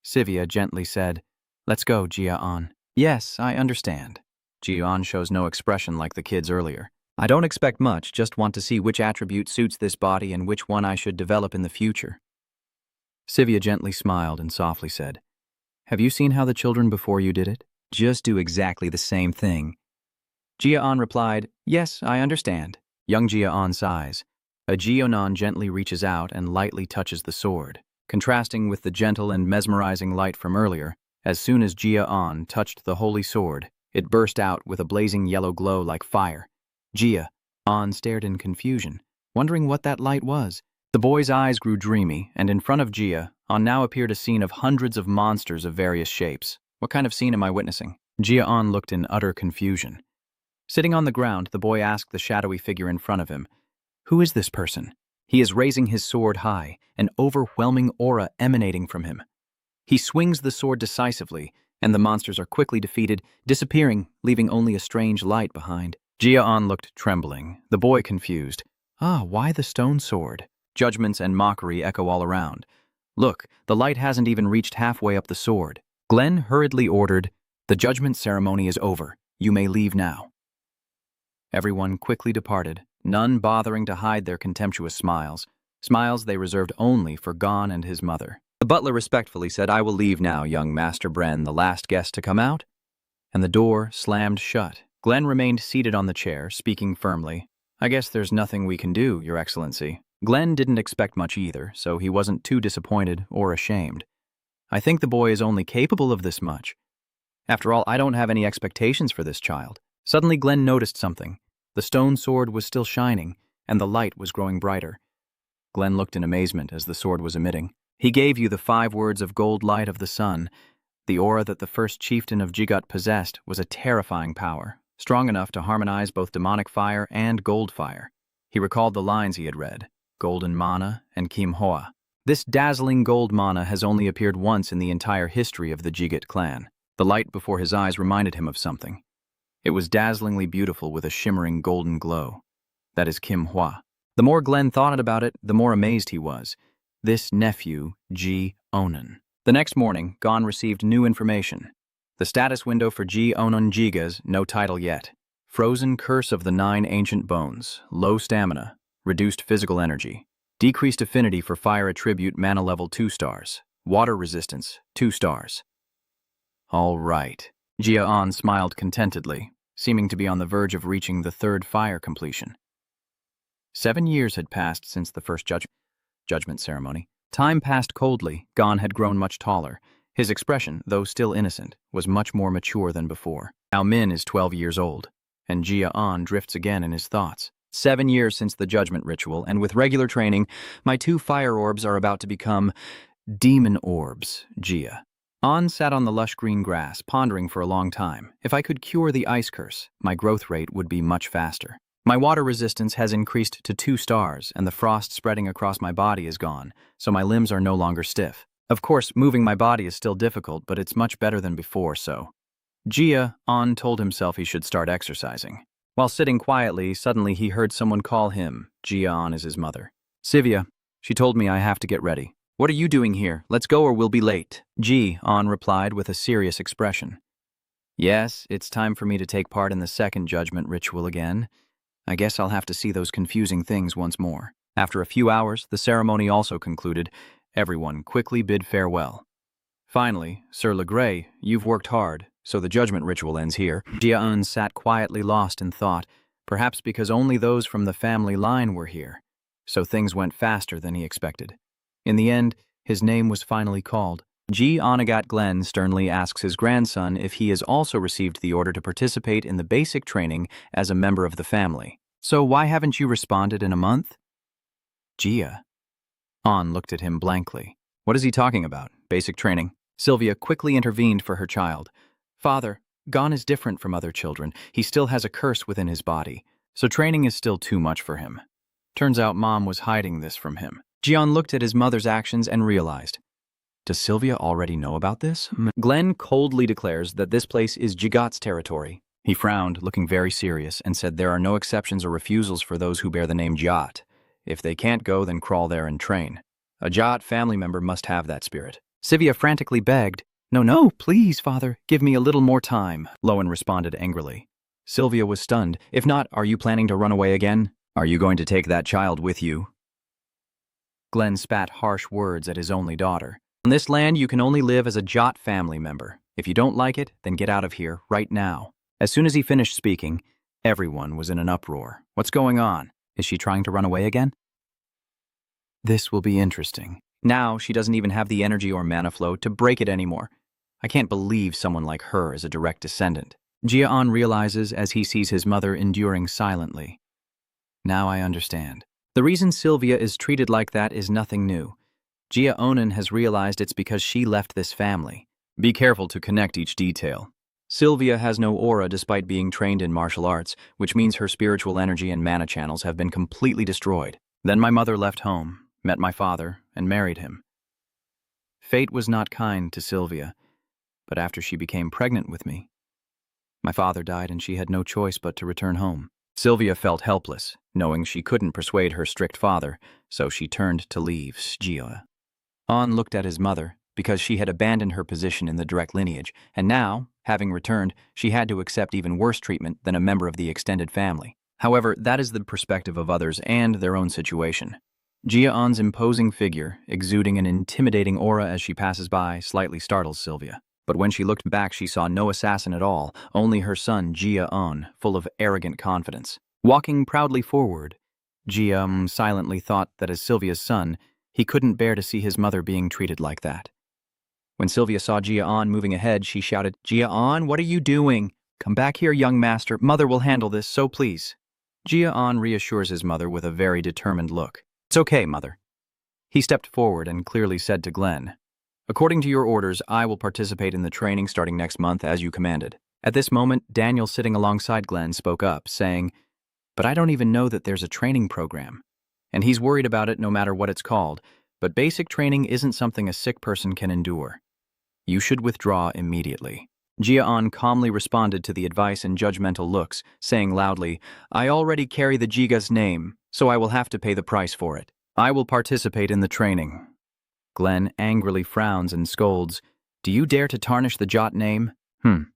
Sivia gently said, Let's go, Gia Anon. Yes, I understand. Gia Anon shows no expression like the kids earlier. I don't expect much, just want to see which attribute suits this body and which one I should develop in the future. Sivia gently smiled and softly said, Have you seen how the children before you did it? Just do exactly the same thing. Gia Anon replied, Yes, I understand. Young Gia Anon sighs. A Gia Anon gently reaches out and lightly touches the sword. Contrasting with the gentle and mesmerizing light from earlier, as soon as Gia Anon touched the holy sword, it burst out with a blazing yellow glow like fire. Gia Anon stared in confusion, wondering what that light was. The boy's eyes grew dreamy, and in front of Gia Anon now appeared a scene of hundreds of monsters of various shapes. What kind of scene am I witnessing? Gia Anon looked in utter confusion. Sitting on the ground, the boy asked the shadowy figure in front of him, Who is this person? He is raising his sword high, an overwhelming aura emanating from him. He swings the sword decisively, and the monsters are quickly defeated, disappearing, leaving only a strange light behind. Gia Anon looked trembling, the boy confused. Why the stone sword? Judgments and mockery echo all around. Look, the light hasn't even reached halfway up the sword. Glenn hurriedly ordered, The judgment ceremony is over. You may leave now. Everyone quickly departed, none bothering to hide their contemptuous smiles they reserved only for Gon and his mother. The butler respectfully said, I will leave now, young Master Bren, the last guest to come out. And the door slammed shut. Glenn remained seated on the chair, speaking firmly. I guess there's nothing we can do, Your Excellency. Glenn didn't expect much either, so he wasn't too disappointed or ashamed. I think the boy is only capable of this much. After all, I don't have any expectations for this child. Suddenly Glenn noticed something. The stone sword was still shining, and the light was growing brighter. Glenn looked in amazement as the sword was emitting. He gave you the 5 words of gold light of the sun. The aura that the first chieftain of Jigat possessed was a terrifying power, strong enough to harmonize both demonic fire and gold fire. He recalled the lines he had read, golden mana and Kim Hoa. This dazzling gold mana has only appeared once in the entire history of the Jigat clan. The light before his eyes reminded him of something. It was dazzlingly beautiful with a shimmering golden glow. That is Kim Hoa. The more Glenn thought about it, the more amazed he was. This nephew, Gia Anon. The next morning, Gon received new information. The status window for Gia Anon Gigas, no title yet. Frozen Curse of the 9 Ancient Bones, low stamina, reduced physical energy, decreased affinity for fire attribute mana level 2 stars, water resistance 2 stars. All right. Gia Anon smiled contentedly, seeming to be on the verge of reaching the 3rd fire completion. 7 years had passed since the first judgment ceremony. Time passed coldly. Gon had grown much taller. His expression, though still innocent, was much more mature than before. Now Min is 12 years old, and Gia Anon drifts again in his thoughts. 7 years since the judgment ritual, and with regular training, my 2 fire orbs are about to become demon orbs, Gia. Anon sat on the lush green grass, pondering for a long time. If I could cure the ice curse, my growth rate would be much faster. My water resistance has increased to 2 stars, and the frost spreading across my body is gone, so my limbs are no longer stiff. Of course, moving my body is still difficult, but it's much better than before, so. Gia Anon told himself he should start exercising. While sitting quietly, suddenly he heard someone call him. Gia Anon is his mother. Sivya, she told me I have to get ready. What are you doing here? Let's go or we'll be late. Gia Anon replied with a serious expression. Yes, it's time for me to take part in the 2nd judgment ritual again. I guess I'll have to see those confusing things once more. After a few hours, the ceremony also concluded. Everyone quickly bid farewell. Finally, Sir Legray, you've worked hard, so the judgment ritual ends here. Gia Anon sat quietly lost in thought, perhaps because only those from the family line were here, so things went faster than he expected. In the end, his name was finally called. Gia Onagat Glenn sternly asks his grandson if he has also received the order to participate in the basic training as a member of the family. So why haven't you responded in a month? Gia. Anon looked at him blankly. What is he talking about? Basic training? Sylvia quickly intervened for her child. Father, Gon is different from other children. He still has a curse within his body, so training is still too much for him. Turns out Mom was hiding this from him. Jion looked at his mother's actions and realized. Does Sylvia already know about this? Glenn coldly declares that this place is Jigat's territory. He frowned, looking very serious, and said there are no exceptions or refusals for those who bear the name Jat. If they can't go, then crawl there and train. A Jat family member must have that spirit. Sylvia frantically begged, No, please, Father, give me a little more time, Lowen responded angrily. Sylvia was stunned. If not, are you planning to run away again? Are you going to take that child with you? Glenn spat harsh words at his only daughter. On this land, you can only live as a Jat family member. If you don't like it, then get out of here, right now. As soon as he finished speaking, everyone was in an uproar. What's going on? Is she trying to run away again? This will be interesting. Now, she doesn't even have the energy or mana flow to break it anymore. I can't believe someone like her is a direct descendant. Gia Anon realizes as he sees his mother enduring silently. Now I understand. The reason Sylvia is treated like that is nothing new. Gia Anon has realized it's because she left this family. Be careful to connect each detail. Sylvia has no aura despite being trained in martial arts, which means her spiritual energy and mana channels have been completely destroyed. Then my mother left home, met my father, and married him. Fate was not kind to Sylvia, but after she became pregnant with me, my father died and she had no choice but to return home. Sylvia felt helpless, knowing she couldn't persuade her strict father, so she turned to leave Gia. Anon looked at his mother, because she had abandoned her position in the direct lineage, and now, having returned, she had to accept even worse treatment than a member of the extended family. However, that is the perspective of others and their own situation. Gia Anon's imposing figure, exuding an intimidating aura as she passes by, slightly startles Sylvia. But when she looked back, she saw no assassin at all, only her son, Gia Anon, full of arrogant confidence. Walking proudly forward, Gia silently thought that as Sylvia's son, he couldn't bear to see his mother being treated like that. When Sylvia saw Gia Anon moving ahead, she shouted, "Gia Anon, what are you doing? Come back here, young master. Mother will handle this, so please." Gia Anon reassures his mother with a very determined look. "It's okay, mother." He stepped forward and clearly said to Glenn, "According to your orders, I will participate in the training starting next month as you commanded." At this moment, Daniel sitting alongside Glenn spoke up, saying, "But I don't even know that there's a training program. And he's worried about it no matter what it's called, but basic training isn't something a sick person can endure. You should withdraw immediately." Gia Anon calmly responded to the advice and judgmental looks, saying loudly, "I already carry the Jiga's name, so I will have to pay the price for it. I will participate in the training." Glenn angrily frowns and scolds, "Do you dare to tarnish the Jot name? Do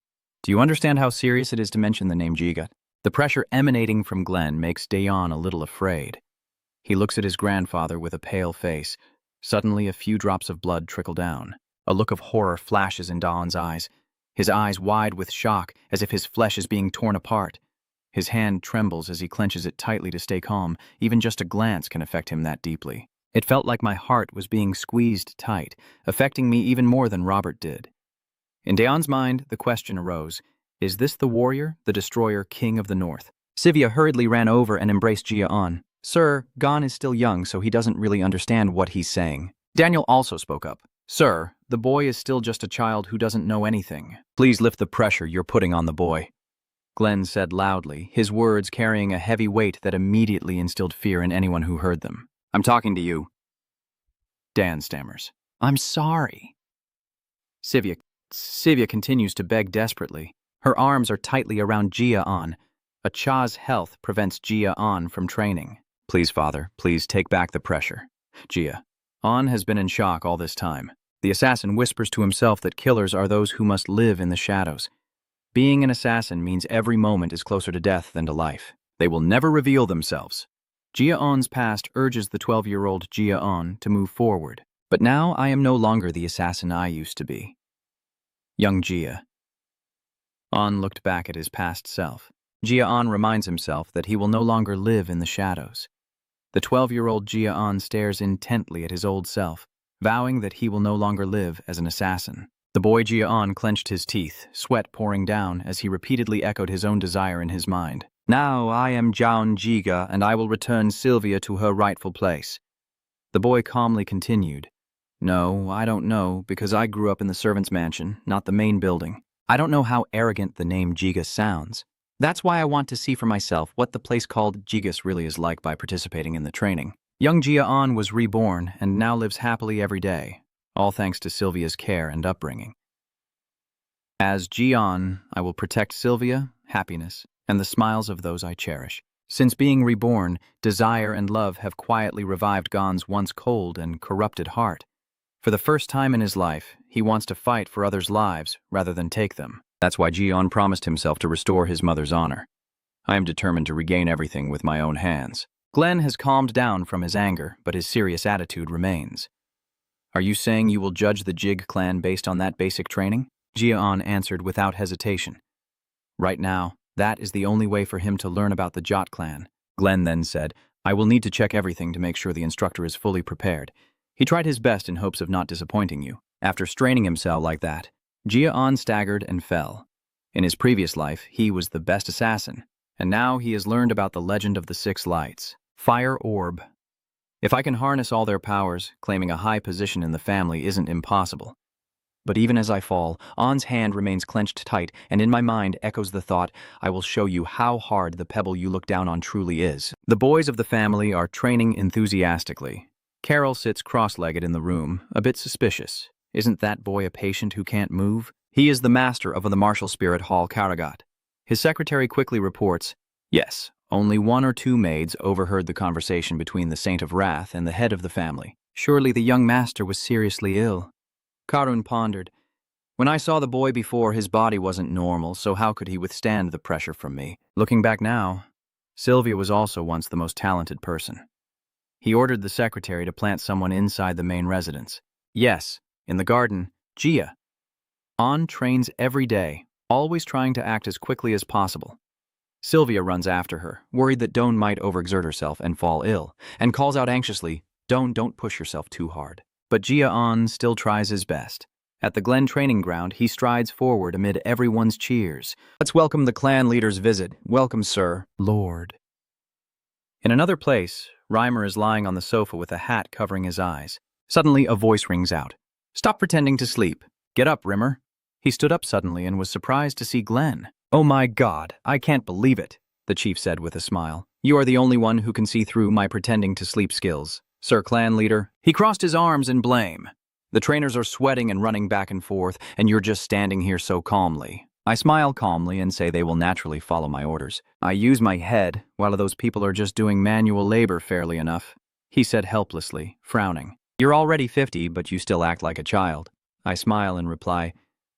you understand how serious it is to mention the name Jiga?" The pressure emanating from Glenn makes Dion a little afraid. He looks at his grandfather with a pale face. Suddenly, a few drops of blood trickle down. A look of horror flashes in Dion's eyes, his eyes wide with shock, as if his flesh is being torn apart. His hand trembles as he clenches it tightly to stay calm. Even just a glance can affect him that deeply. It felt like my heart was being squeezed tight, affecting me even more than Robert did. In Dion's mind, the question arose, is this the warrior, the destroyer, king of the North? Sylvia hurriedly ran over and embraced Gia Anon. "Sir, Gon is still young, so he doesn't really understand what he's saying." Daniel also spoke up. "Sir, the boy is still just a child who doesn't know anything. Please lift the pressure you're putting on the boy," Glenn said loudly, his words carrying a heavy weight that immediately instilled fear in anyone who heard them. "I'm talking to you." Dan stammers, "I'm sorry." Sylvia continues to beg desperately. Her arms are tightly around Gia Anon. A Cha's health prevents Gia Anon from training. "Please, father, please take back the pressure." Gia Anon has been in shock all this time. The assassin whispers to himself that killers are those who must live in the shadows. Being an assassin means every moment is closer to death than to life. They will never reveal themselves. Gia Aon's past urges the 12-year-old Gia Anon to move forward. But now I am no longer the assassin I used to be. Young Gia Anon looked back at his past self. Gia Anon reminds himself that he will no longer live in the shadows. The 12-year-old Gia Anon stares intently at his old self, vowing that he will no longer live as an assassin. The boy Gia Anon clenched his teeth, sweat pouring down as he repeatedly echoed his own desire in his mind. "Now I am Jaun Jiga, and I will return Sylvia to her rightful place." The boy calmly continued, "No, I don't know, because I grew up in the servants' mansion, not the main building. I don't know how arrogant the name Jiga sounds. That's why I want to see for myself what the place called Jigas really is like by participating in the training." Young Gia Anon was reborn and now lives happily every day, all thanks to Sylvia's care and upbringing. As Gia Anon, I will protect Sylvia, happiness, and the smiles of those I cherish. Since being reborn, desire and love have quietly revived Gon's once cold and corrupted heart. For the first time in his life, he wants to fight for others' lives rather than take them. That's why Gia Anon promised himself to restore his mother's honor. I am determined to regain everything with my own hands. Glenn has calmed down from his anger, but his serious attitude remains. "Are you saying you will judge the Jig clan based on that basic training?" Gia Anon answered without hesitation. "Right now, that is the only way for him to learn about the Jot clan." Glenn then said, "I will need to check everything to make sure the instructor is fully prepared. He tried his best in hopes of not disappointing you." After straining himself like that, Gia Anon staggered and fell. In his previous life, he was the best assassin, and now he has learned about the legend of the 6 lights. Fire Orb. If I can harness all their powers, claiming a high position in the family isn't impossible. But even as I fall, On's hand remains clenched tight, and in my mind echoes the thought, I will show you how hard the pebble you look down on truly is. The boys of the family are training enthusiastically. Carol sits cross-legged in the room, a bit suspicious. Isn't that boy a patient who can't move? He is the master of the martial spirit Hall Karagat. His secretary quickly reports, yes, only 1 or 2 maids overheard the conversation between the Saint of Wrath and the head of the family. Surely the young master was seriously ill. Karun pondered. When I saw the boy before, his body wasn't normal, so how could he withstand the pressure from me? Looking back now, Sylvia was also once the most talented person. He ordered the secretary to plant someone inside the main residence. Yes, in the garden, Gia Anon trains every day, always trying to act as quickly as possible. Sylvia runs after her, worried that Doan might overexert herself and fall ill, and calls out anxiously, Doan, don't push yourself too hard. But Gia Anon still tries his best. At the Glen training ground, he strides forward amid everyone's cheers. Let's welcome the clan leader's visit. Welcome, sir. Lord. In another place, Reimer is lying on the sofa with a hat covering his eyes. Suddenly, a voice rings out. Stop pretending to sleep. Get up, Rimmer. He stood up suddenly and was surprised to see Glen. Oh my God, I can't believe it, the chief said with a smile. You are the only one who can see through my pretending to sleep skills, Sir Clan Leader. He crossed his arms in blame. The trainers are sweating and running back and forth, and you're just standing here so calmly. I smile calmly and say they will naturally follow my orders. I use my head, while those people are just doing manual labor fairly enough, he said helplessly, frowning. You're already 50, but you still act like a child. I smile and reply,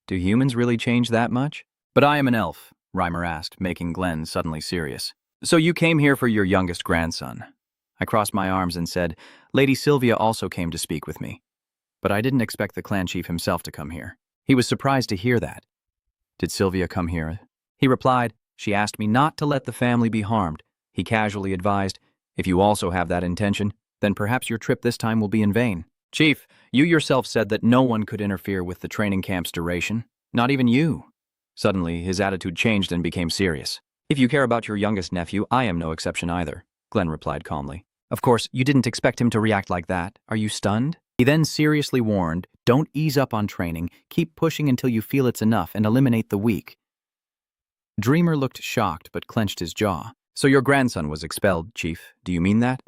do humans really change that much? But I am an elf, Reimer asked, making Glen suddenly serious. So you came here for your youngest grandson. I crossed my arms and said, Lady Sylvia also came to speak with me. But I didn't expect the clan chief himself to come here. He was surprised to hear that. Did Sylvia come here? He replied, she asked me not to let the family be harmed. He casually advised, if you also have that intention, then perhaps your trip this time will be in vain. Chief, you yourself said that no one could interfere with the training camp's duration. Not even you. Suddenly, his attitude changed and became serious. If you care about your youngest nephew, I am no exception either, Glen replied calmly. Of course, you didn't expect him to react like that. Are you stunned? He then seriously warned, don't ease up on training, keep pushing until you feel it's enough and eliminate the weak. Dreamer looked shocked but clenched his jaw. So your grandson was expelled, Chief. Do you mean that?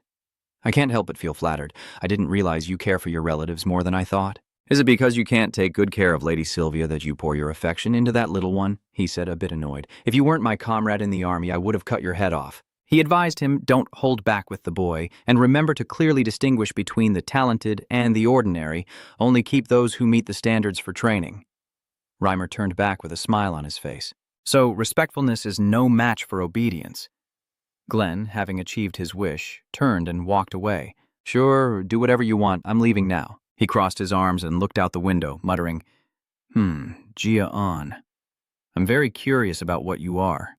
I can't help but feel flattered. I didn't realize you care for your relatives more than I thought. Is it because you can't take good care of Lady Sylvia that you pour your affection into that little one? He said, a bit annoyed. If you weren't my comrade in the army, I would have cut your head off. He advised him, don't hold back with the boy, and remember to clearly distinguish between the talented and the ordinary, only keep those who meet the standards for training. Reimer turned back with a smile on his face. So, respectfulness is no match for obedience. Glen, having achieved his wish, turned and walked away. Sure, do whatever you want, I'm leaving now. He crossed his arms and looked out the window, muttering, Gia Anon. I'm very curious about what you are.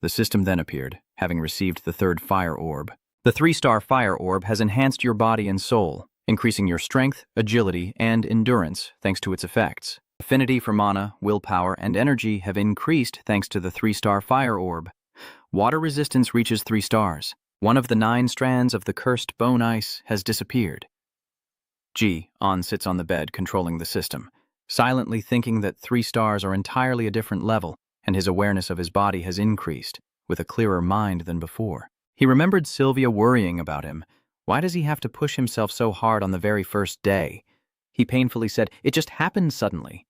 The system then appeared, having received the third fire orb. The 3-star fire orb has enhanced your body and soul, increasing your strength, agility, and endurance thanks to its effects. Affinity for mana, willpower, and energy have increased thanks to the 3-star fire orb. Water resistance reaches 3 stars. One of the 9 strands of the cursed bone ice has disappeared. Gia Anon sits on the bed controlling the system, silently thinking that 3 stars are entirely a different level, and his awareness of his body has increased, with a clearer mind than before. He remembered Sylvia worrying about him. Why does he have to push himself so hard on the very first day? He painfully said, it just happened suddenly.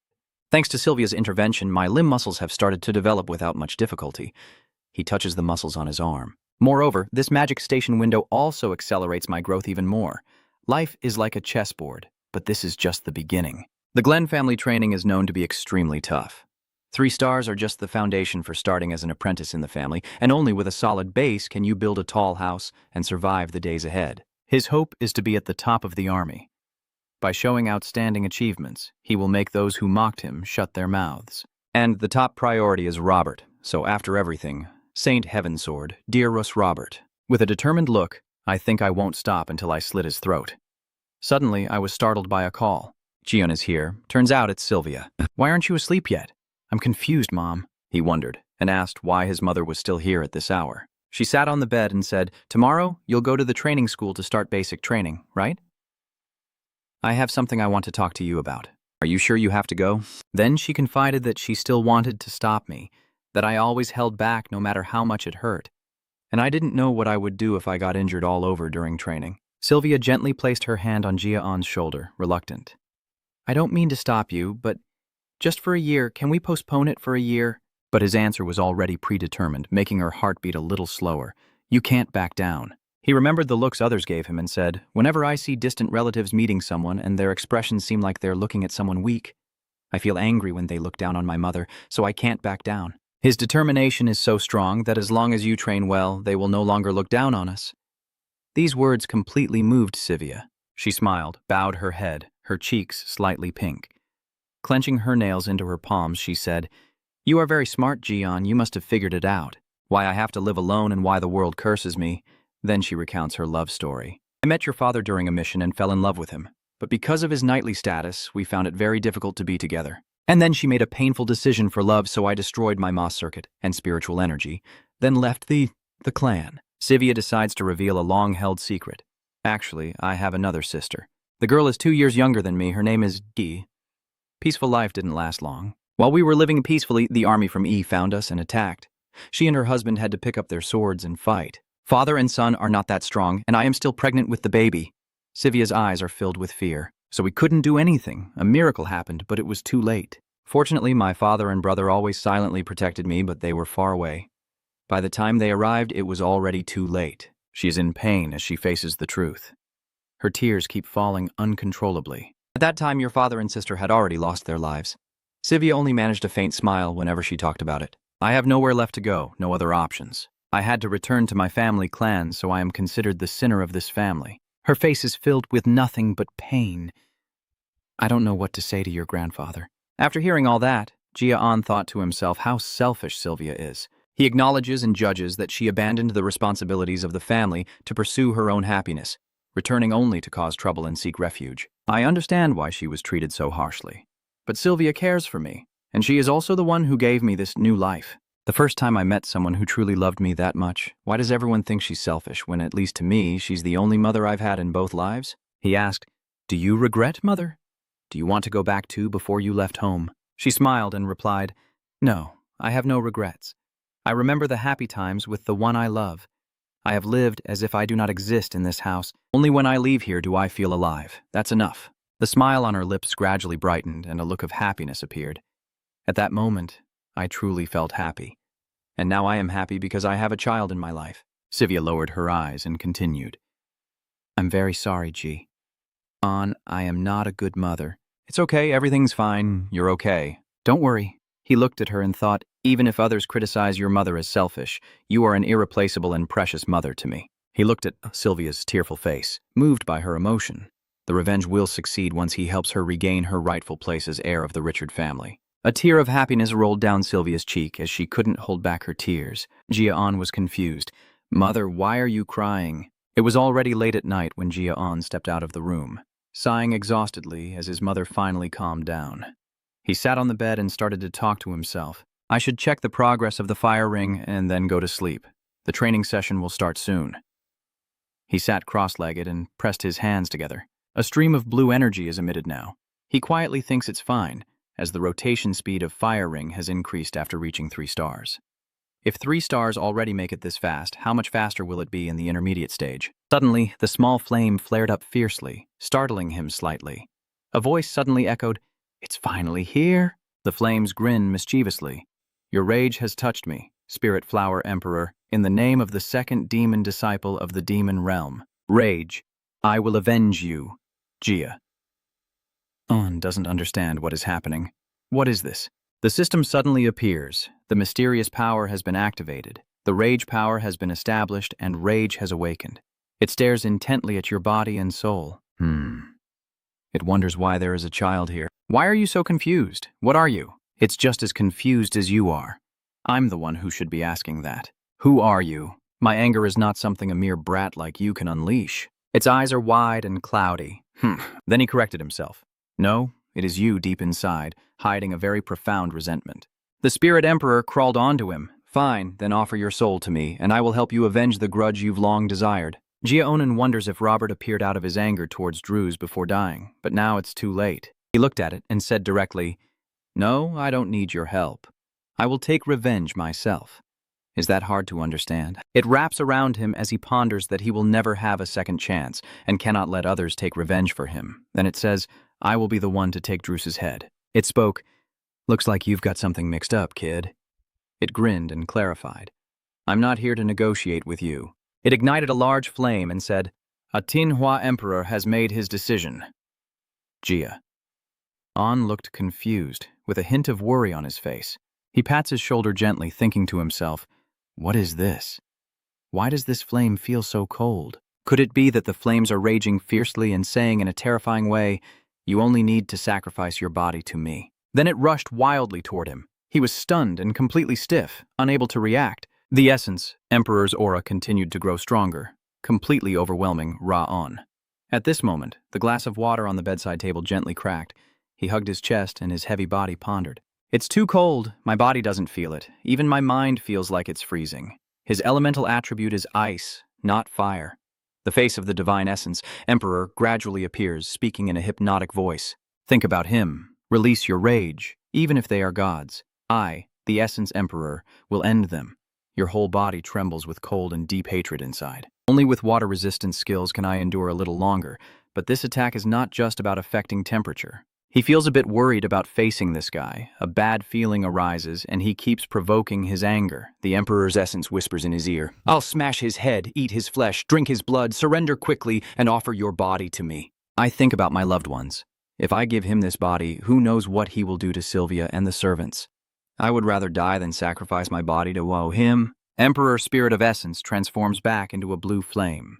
Thanks to Sylvia's intervention, my limb muscles have started to develop without much difficulty. He touches the muscles on his arm. Moreover, this magic station window also accelerates my growth even more. Life is like a chessboard, but this is just the beginning. The Glen family training is known to be extremely tough. 3 stars are just the foundation for starting as an apprentice in the family, and only with a solid base can you build a tall house and survive the days ahead. His hope is to be at the top of the army. By showing outstanding achievements, he will make those who mocked him shut their mouths. And the top priority is Robert, so after everything, Saint Heavensword, dear Russ Robert. With a determined look, I think I won't stop until I slit his throat. Suddenly, I was startled by a call. Dion is here. Turns out it's Sylvia. Why aren't you asleep yet? I'm confused, Mom, he wondered, and asked why his mother was still here at this hour. She sat on the bed and said, tomorrow, you'll go to the training school to start basic training, right? I have something I want to talk to you about. Are you sure you have to go? Then she confided that she still wanted to stop me, that I always held back no matter how much it hurt. And I didn't know what I would do if I got injured all over during training. Sylvia gently placed her hand on Gia Anon's shoulder, reluctant. I don't mean to stop you, but just for a year, can we postpone it for a year? But his answer was already predetermined, making her heart beat a little slower. You can't back down. He remembered the looks others gave him and said, whenever I see distant relatives meeting someone and their expressions seem like they're looking at someone weak, I feel angry when they look down on my mother, so I can't back down. His determination is so strong that as long as you train well, they will no longer look down on us. These words completely moved Sylvia. She smiled, bowed her head, her cheeks slightly pink. Clenching her nails into her palms, she said, You are very smart, Gian. You must have figured it out. Why I have to live alone and why the world curses me. Then she recounts her love story. I met your father during a mission and fell in love with him. but because of his knightly status, we found it very difficult to be together. And then she made a painful decision for love, so I destroyed my Moss circuit and spiritual energy, then left the clan. Sivia decides to reveal a long-held secret. Actually, I have another sister. The girl is 2 years younger than me. Her name is Gia. Peaceful life didn't last long. While we were living peacefully, the army from E found us and attacked. She and her husband had to pick up their swords and fight. Father and son are not that strong, and I am still pregnant with the baby. Sivia's eyes are filled with fear. So we couldn't do anything. A miracle happened, but it was too late. Fortunately, my father and brother always silently protected me, but they were far away. By the time they arrived, it was already too late. She is in pain as she faces the truth. Her tears keep falling uncontrollably. At that time, your father and sister had already lost their lives. Sivia only managed a faint smile whenever she talked about it. I have nowhere left to go, no other options. I had to return to my family clan, so I am considered the sinner of this family. Her face is filled with nothing but pain. I don't know what to say to your grandfather. After hearing all that, Gia Anon thought to himself how selfish Sylvia is. He acknowledges and judges that she abandoned the responsibilities of the family to pursue her own happiness, returning only to cause trouble and seek refuge. I understand why she was treated so harshly. But Sylvia cares for me, and she is also the one who gave me this new life. The first time I met someone who truly loved me that much, why does everyone think she's selfish when, at least to me, she's the only mother I've had in both lives? He asked, "Do you regret, mother? Do you want to go back too before you left home?" She smiled and replied, "No, I have no regrets. I remember the happy times with the one I love. I have lived as if I do not exist in this house. Only when I leave here do I feel alive. That's enough." The smile on her lips gradually brightened and a look of happiness appeared. At that moment, I truly felt happy. And now I am happy because I have a child in my life. Sivia lowered her eyes and continued, "I'm very sorry, G. I am not a good mother." "It's okay, everything's fine, you're okay. Don't worry." He looked at her and thought, even if others criticize your mother as selfish, you are an irreplaceable and precious mother to me. He looked at Sylvia's tearful face, moved by her emotion. The revenge will succeed once he helps her regain her rightful place as heir of the Richard family. A tear of happiness rolled down Sylvia's cheek as she couldn't hold back her tears. Gia Anon was confused. "Mother, why are you crying?" It was already late at night when Gia Anon stepped out of the room, sighing exhaustedly as his mother finally calmed down. He sat on the bed and started to talk to himself. "I should check the progress of the fire ring and then go to sleep. The training session will start soon." He sat cross-legged and pressed his hands together. A stream of blue energy is emitted now. He quietly thinks it's fine, as the rotation speed of fire ring has increased after reaching 3 stars. If 3 stars already make it this fast, how much faster will it be in the intermediate stage? Suddenly, the small flame flared up fiercely, startling him slightly. A voice suddenly echoed, "It's finally here." The flames grinned mischievously. "Your rage has touched me, Spirit Flower Emperor, in the name of the second demon disciple of the demon realm. Rage, I will avenge you, Gia." Anon doesn't understand what is happening. What is this? The system suddenly appears. The mysterious power has been activated. The rage power has been established and rage has awakened. It stares intently at your body and soul. It wonders why there is a child here. Why are you so confused? What are you? It's just as confused as you are. I'm the one who should be asking that. Who are you? My anger is not something a mere brat like you can unleash. Its eyes are wide and cloudy. Then he corrected himself. No, it is you deep inside, hiding a very profound resentment. The Spirit Emperor crawled onto him. "Fine, then offer your soul to me, and I will help you avenge the grudge you've long desired." Gia Anon wonders if Robert appeared out of his anger towards Drews before dying, but now it's too late. He looked at it and said directly, "No, I don't need your help. I will take revenge myself." Is that hard to understand? It wraps around him as he ponders that he will never have a second chance and cannot let others take revenge for him. Then it says, "I will be the one to take Drew's head." It spoke, "Looks like you've got something mixed up, kid." It grinned and clarified, "I'm not here to negotiate with you." It ignited a large flame and said, "A Tinhua Emperor has made his decision. Gia." Anon looked confused, with a hint of worry on his face. He pats his shoulder gently, thinking to himself, "What is this? Why does this flame feel so cold? Could it be that the flames are raging fiercely and saying in a terrifying way, 'You only need to sacrifice your body to me'?" Then it rushed wildly toward him. He was stunned and completely stiff, unable to react. The essence, Emperor's aura, continued to grow stronger, completely overwhelming Ra-On. At this moment, the glass of water on the bedside table gently cracked. He hugged his chest and his heavy body pondered. It's too cold. My body doesn't feel it. Even my mind feels like it's freezing. His elemental attribute is ice, not fire. The face of the divine essence, Emperor, gradually appears, speaking in a hypnotic voice. Think about him. Release your rage, even if they are gods. I, the Essence Emperor, will end them. Your whole body trembles with cold and deep hatred inside. Only with water-resistant skills can I endure a little longer, but this attack is not just about affecting temperature. He feels a bit worried about facing this guy. A bad feeling arises, and he keeps provoking his anger. The Emperor's essence whispers in his ear, I'll smash his head, eat his flesh, drink his blood, surrender quickly, and offer your body to me. I think about my loved ones. If I give him this body, who knows what he will do to Sylvia and the servants. I would rather die than sacrifice my body to woe him. Emperor Spirit of Essence transforms back into a blue flame.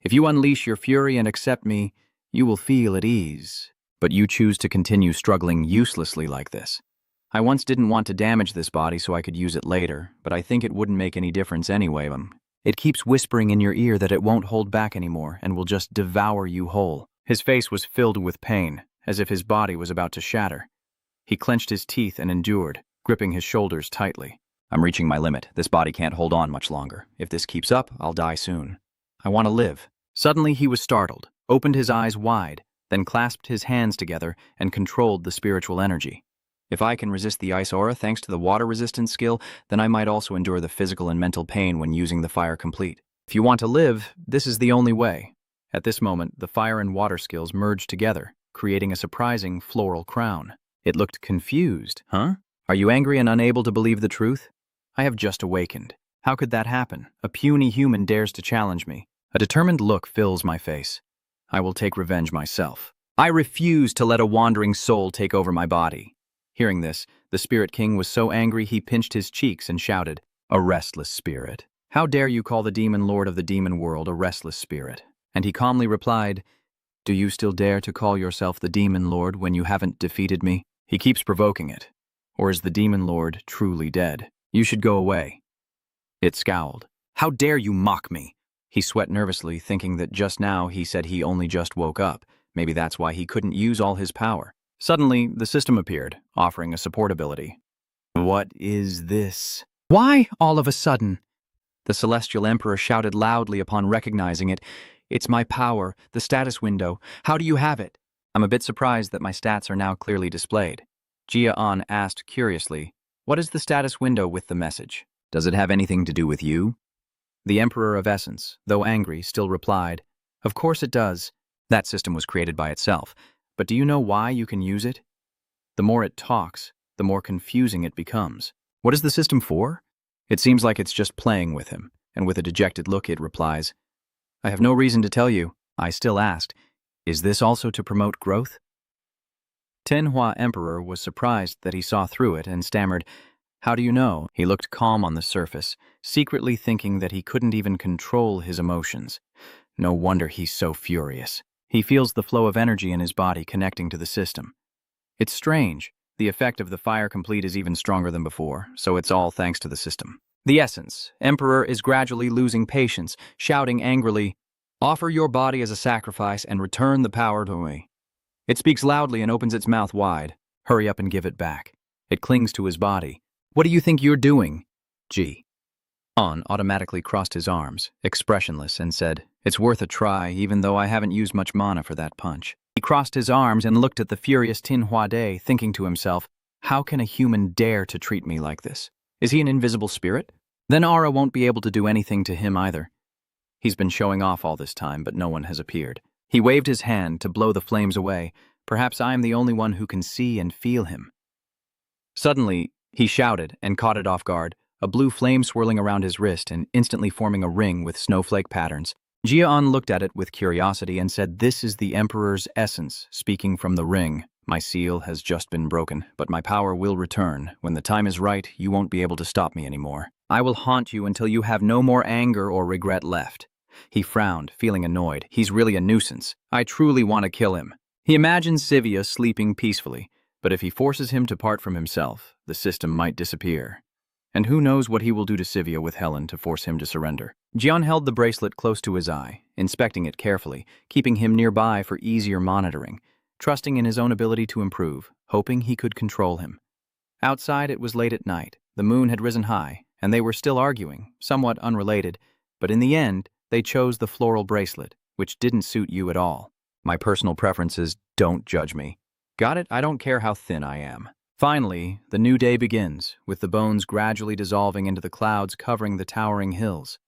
If you unleash your fury and accept me, you will feel at ease. But you choose to continue struggling uselessly like this. I once didn't want to damage this body so I could use it later, but I think it wouldn't make any difference anyway. It keeps whispering in your ear that it won't hold back anymore and will just devour you whole. His face was filled with pain, as if his body was about to shatter. He clenched his teeth and endured, gripping his shoulders tightly. I'm reaching my limit. This body can't hold on much longer. If this keeps up, I'll die soon. I want to live. Suddenly he was startled, opened his eyes wide, then clasped his hands together and controlled the spiritual energy. If I can resist the ice aura thanks to the water resistance skill, then I might also endure the physical and mental pain when using the fire complete. If you want to live, this is the only way. At this moment, the fire and water skills merged together, creating a surprising floral crown. It looked confused. Huh? Are you angry and unable to believe the truth? I have just awakened. How could that happen? A puny human dares to challenge me. A determined look fills my face. I will take revenge myself. I refuse to let a wandering soul take over my body. Hearing this, the Spirit King was so angry he pinched his cheeks and shouted, A restless spirit. How dare you call the demon lord of the demon world a restless spirit? And he calmly replied, Do you still dare to call yourself the demon lord when you haven't defeated me? He keeps provoking it. Or is the demon lord truly dead? You should go away. It scowled. How dare you mock me? He sweat nervously, thinking that just now he said he only just woke up. Maybe that's why he couldn't use all his power. Suddenly, the system appeared, offering a support ability. What is this? Why all of a sudden? The Celestial Emperor shouted loudly upon recognizing it. It's my power, the status window. How do you have it? I'm a bit surprised that my stats are now clearly displayed. Gia Anon asked curiously, What is the status window with the message? Does it have anything to do with you? The Emperor of Essence, though angry, still replied, Of course it does. That system was created by itself. But do you know why you can use it? The more it talks, the more confusing it becomes. What is the system for? It seems like it's just playing with him, and with a dejected look it replies, I have no reason to tell you. I still asked, Is this also to promote growth? Tenhua Emperor was surprised that he saw through it and stammered, How do you know? He looked calm on the surface, secretly thinking that he couldn't even control his emotions. No wonder he's so furious. He feels the flow of energy in his body connecting to the system. It's strange. The effect of the fire complete is even stronger than before, so it's all thanks to the system. The Essence, Emperor is gradually losing patience, shouting angrily, Offer your body as a sacrifice and return the power to me. It speaks loudly and opens its mouth wide. Hurry up and give it back. It clings to his body. What do you think you're doing? Gia Anon automatically crossed his arms, expressionless, and said, It's worth a try, even though I haven't used much mana for that punch. He crossed his arms and looked at the furious Tinhua De, thinking to himself, How can a human dare to treat me like this? Is he an invisible spirit? Then Aura won't be able to do anything to him either. He's been showing off all this time, but no one has appeared. He waved his hand to blow the flames away. Perhaps I am the only one who can see and feel him. Suddenly, he shouted and caught it off guard, a blue flame swirling around his wrist and instantly forming a ring with snowflake patterns. Gia Anon looked at it with curiosity and said, This is the Emperor's essence, speaking from the ring. My seal has just been broken, but my power will return. When the time is right, you won't be able to stop me anymore. I will haunt you until you have no more anger or regret left. He frowned, feeling annoyed. He's really a nuisance. I truly want to kill him. He imagines Sylvia sleeping peacefully, but if he forces him to part from himself, the system might disappear. And who knows what he will do to Sivia with Helen to force him to surrender. Dion held the bracelet close to his eye, inspecting it carefully, keeping him nearby for easier monitoring, trusting in his own ability to improve, hoping he could control him. Outside, it was late at night. The moon had risen high, and they were still arguing, somewhat unrelated, but in the end, they chose the floral bracelet, which didn't suit you at all. My personal preferences don't judge me. Got it? I don't care how thin I am. Finally, the new day begins, with the bones gradually dissolving into the clouds covering the towering hills.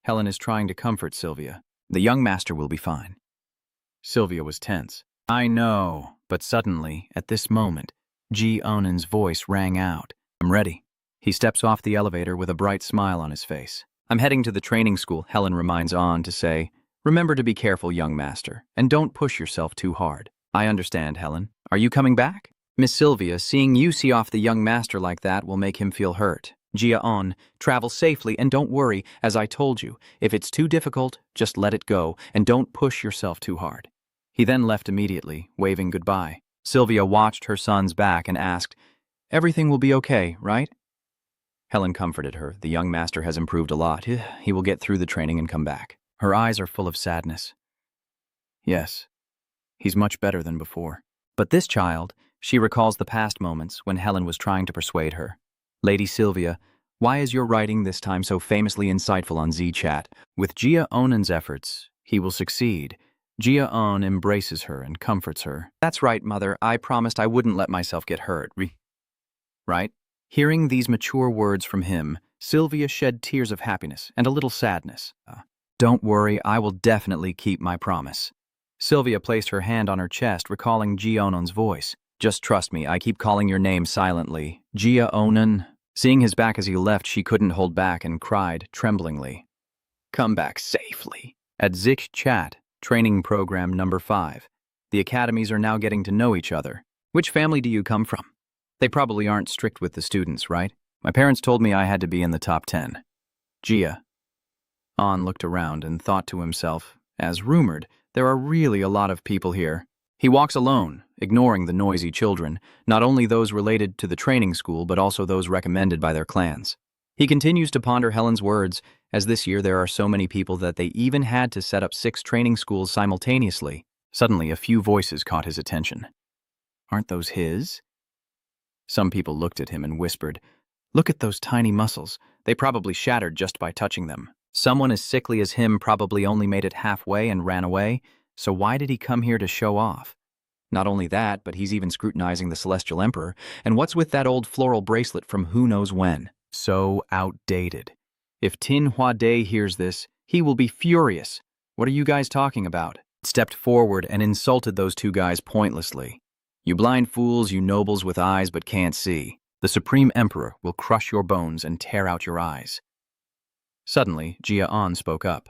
Helen is trying to comfort Sylvia. The young master will be fine. Sylvia was tense. I know, but suddenly, at this moment, Gia Anon's voice rang out. I'm ready. He steps off the elevator with a bright smile on his face. I'm heading to the training school, Helen reminds On to say, remember to be careful, young master, and don't push yourself too hard. I understand, Helen. Are you coming back? Miss Sylvia, seeing you see off the young master like that will make him feel hurt. Gia Anon, travel safely and don't worry, as I told you. If it's too difficult, just let it go and don't push yourself too hard. He then left immediately, waving goodbye. Sylvia watched her son's back and asked, everything will be okay, right? Helen comforted her. The young master has improved a lot. He will get through the training and come back. Her eyes are full of sadness. Yes, he's much better than before. But this child, she recalls the past moments when Helen was trying to persuade her. Lady Sylvia, why is your writing this time so famously insightful on Z-Chat? With Gia Anon's efforts, he will succeed. Gia Anon embraces her and comforts her. That's right, Mother. I promised I wouldn't let myself get hurt. Right? Hearing these mature words from him, Sylvia shed tears of happiness and a little sadness. Don't worry, I will definitely keep my promise. Sylvia placed her hand on her chest, recalling Gia Anon's voice. Just trust me, I keep calling your name silently. Gia Anon. Seeing his back as he left, she couldn't hold back and cried, tremblingly. Come back safely. At Zik Chat, training program number 5. The academies are now getting to know each other. Which family do you come from? They probably aren't strict with the students, right? My parents told me I had to be in the top 10. Gia. Anon looked around and thought to himself, as rumored, there are really a lot of people here. He walks alone, ignoring the noisy children, not only those related to the training school but also those recommended by their clans. He continues to ponder Helen's words, as this year there are so many people that they even had to set up 6 training schools simultaneously. Suddenly, a few voices caught his attention. Aren't those his? Some people looked at him and whispered, look at those tiny muscles. They probably shattered just by touching them. Someone as sickly as him probably only made it halfway and ran away, so why did he come here to show off? Not only that, but he's even scrutinizing the Celestial Emperor, and what's with that old floral bracelet from who knows when? So outdated. If Tin Hua Day hears this, he will be furious. What are you guys talking about? Stepped forward and insulted those 2 guys pointlessly. You blind fools, you nobles with eyes but can't see. The Supreme Emperor will crush your bones and tear out your eyes. Suddenly, Gia Anon spoke up.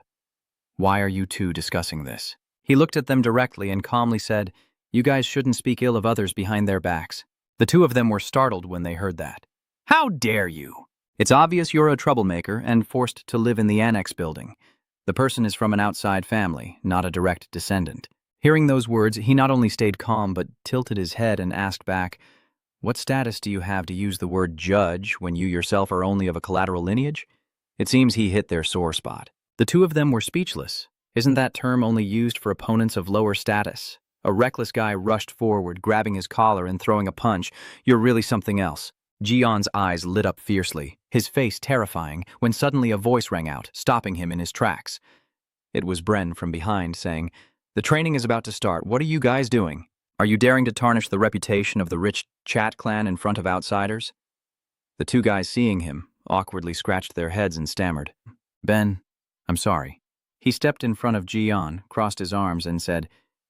Why are you 2 discussing this? He looked at them directly and calmly said, you guys shouldn't speak ill of others behind their backs. The 2 of them were startled when they heard that. How dare you? It's obvious you're a troublemaker and forced to live in the annex building. The person is from an outside family, not a direct descendant. Hearing those words, he not only stayed calm but tilted his head and asked back, what status do you have to use the word judge when you yourself are only of a collateral lineage? It seems he hit their sore spot. The 2 of them were speechless. Isn't that term only used for opponents of lower status? A reckless guy rushed forward, grabbing his collar and throwing a punch. You're really something else. Gion's eyes lit up fiercely, his face terrifying, when suddenly a voice rang out, stopping him in his tracks. It was Bren from behind, saying, the training is about to start. What are you guys doing? Are you daring to tarnish the reputation of the rich Chat clan in front of outsiders? The 2 guys, seeing him, awkwardly scratched their heads and stammered. Ben, I'm sorry. He stepped in front of Gian, crossed his arms, and said,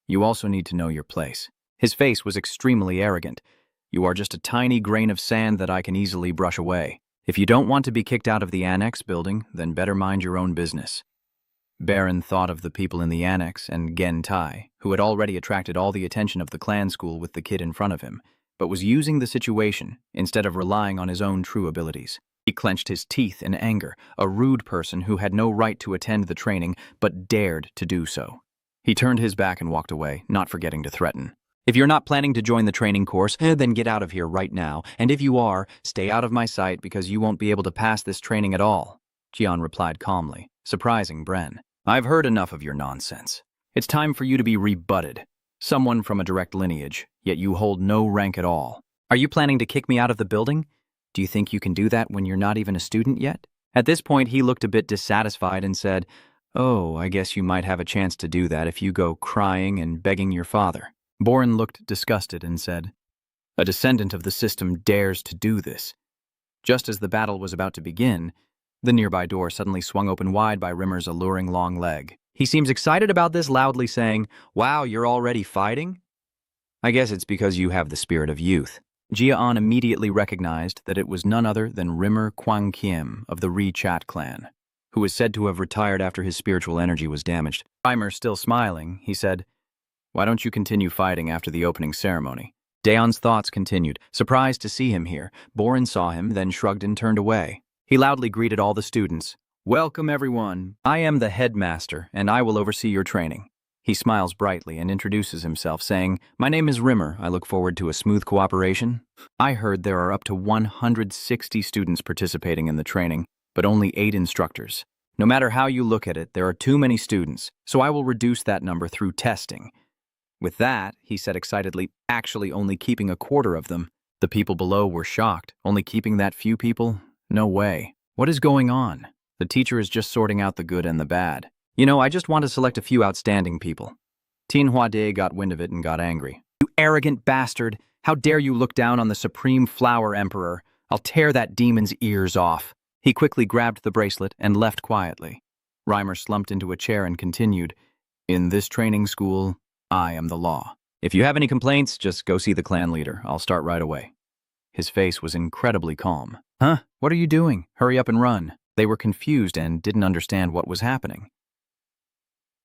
you also need to know your place. His face was extremely arrogant. You are just a tiny grain of sand that I can easily brush away. If you don't want to be kicked out of the annex building, then better mind your own business. Baron thought of the people in the annex and Gen Tai, who had already attracted all the attention of the clan school with the kid in front of him, but was using the situation instead of relying on his own true abilities. He clenched his teeth in anger, a rude person who had no right to attend the training but dared to do so. He turned his back and walked away, not forgetting to threaten. If you're not planning to join the training course, then get out of here right now. And if you are, stay out of my sight because you won't be able to pass this training at all, Dion replied calmly, surprising Bren. I've heard enough of your nonsense. It's time for you to be rebutted. Someone from a direct lineage, yet you hold no rank at all. Are you planning to kick me out of the building? Do you think you can do that when you're not even a student yet? At this point, he looked a bit dissatisfied and said, Oh, I guess you might have a chance to do that if you go crying and begging your father. Boren looked disgusted and said, A descendant of the system dares to do this. Just as the battle was about to begin, the nearby door suddenly swung open wide by Rimmer's alluring long leg. He seems excited about this, loudly saying, Wow, you're already fighting? I guess it's because you have the spirit of youth. Gia Anon immediately recognized that it was none other than Rimmer Kwang Kiem of the Re-Chat clan, who was said to have retired after his spiritual energy was damaged. Reimer still smiling, he said, Why don't you continue fighting after the opening ceremony? Daeon's thoughts continued. Surprised to see him here, Boren saw him, then shrugged and turned away. He loudly greeted all the students. Welcome, everyone. I am the headmaster, and I will oversee your training. He smiles brightly and introduces himself, saying, My name is Rimmer. I look forward to a smooth cooperation. I heard there are up to 160 students participating in the training, but only 8 instructors. No matter how you look at it, there are too many students, so I will reduce that number through testing. With that, he said excitedly, actually only keeping a quarter of them. The people below were shocked. Only keeping that few people? No way. What is going on? The teacher is just sorting out the good and the bad. I just want to select a few outstanding people. Tin Huade got wind of it and got angry. You arrogant bastard! How dare you look down on the Supreme Flower Emperor? I'll tear that demon's ears off. He quickly grabbed the bracelet and left quietly. Reimer slumped into a chair and continued, In this training school, I am the law. If you have any complaints, just go see the clan leader. I'll start right away. His face was incredibly calm. Huh? What are you doing? Hurry up and run. They were confused and didn't understand what was happening.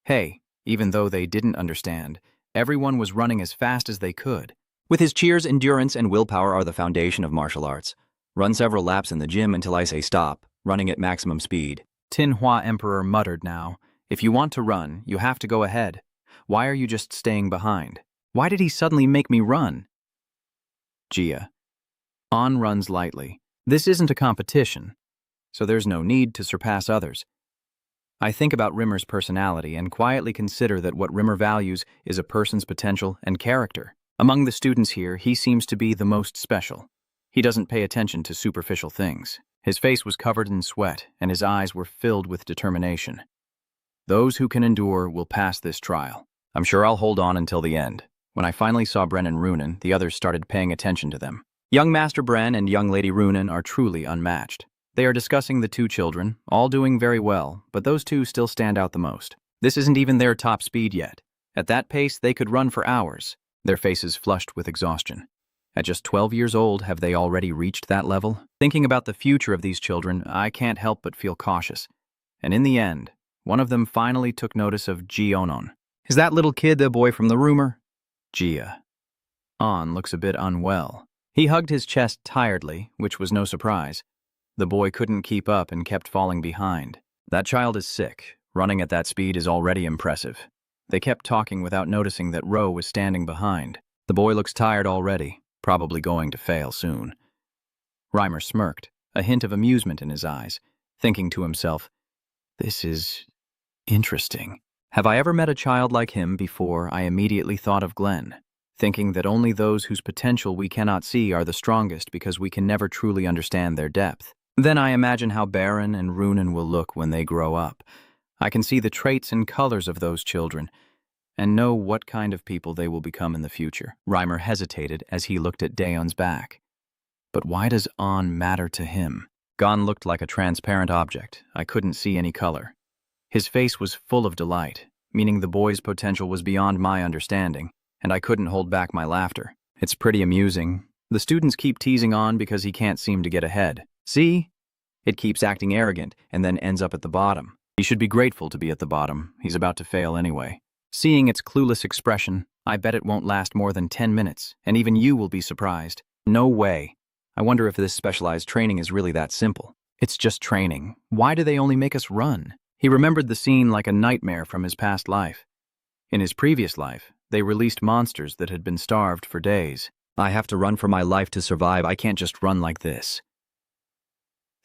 Hey, even though they didn't understand, everyone was running as fast as they could. With his cheers, endurance and willpower are the foundation of martial arts. Run several laps in the gym until I say stop, running at maximum speed. Tin Hua Emperor muttered now. If you want to run, you have to go ahead. Why are you just staying behind? Why did he suddenly make me run? Gia. On runs lightly. This isn't a competition, so there's no need to surpass others. I think about Rimmer's personality and quietly consider that what Rimmer values is a person's potential and character. Among the students here, he seems to be the most special. He doesn't pay attention to superficial things. His face was covered in sweat, and his eyes were filled with determination. Those who can endure will pass this trial. I'm sure I'll hold on until the end. When I finally saw Bren and Runen, the others started paying attention to them. Young Master Bren and young Lady Runen are truly unmatched. They are discussing the 2 children, all doing very well, but those 2 still stand out the most. This isn't even their top speed yet. At that pace, they could run for hours, their faces flushed with exhaustion. At just 12 years old, have they already reached that level? Thinking about the future of these children, I can't help but feel cautious. And in the end, one of them finally took notice of Gia Anon. Is that little kid the boy from the rumor? Gia. On looks a bit unwell. He hugged his chest tiredly, which was no surprise. The boy couldn't keep up and kept falling behind. That child is sick. Running at that speed is already impressive. They kept talking without noticing that Ro was standing behind. The boy looks tired already, probably going to fail soon. Reimer smirked, a hint of amusement in his eyes, thinking to himself, This is interesting. Have I ever met a child like him before? I immediately thought of Glenn, thinking that only those whose potential we cannot see are the strongest because we can never truly understand their depth. Then I imagine how Baron and Runen will look when they grow up. I can see the traits and colors of those children, and know what kind of people they will become in the future. Reimer hesitated as he looked at Daeon's back. But why does On matter to him? Gon looked like a transparent object. I couldn't see any color. His face was full of delight, meaning the boy's potential was beyond my understanding, and I couldn't hold back my laughter. It's pretty amusing. The students keep teasing On because he can't seem to get ahead. See? It keeps acting arrogant and then ends up at the bottom. He should be grateful to be at the bottom. He's about to fail anyway. Seeing its clueless expression, I bet it won't last more than 10 minutes, and even you will be surprised. No way. I wonder if this specialized training is really that simple. It's just training. Why do they only make us run? He remembered the scene like a nightmare from his past life. In his previous life, They released monsters that had been starved for days. I have to run for my life to survive. I can't just run like this.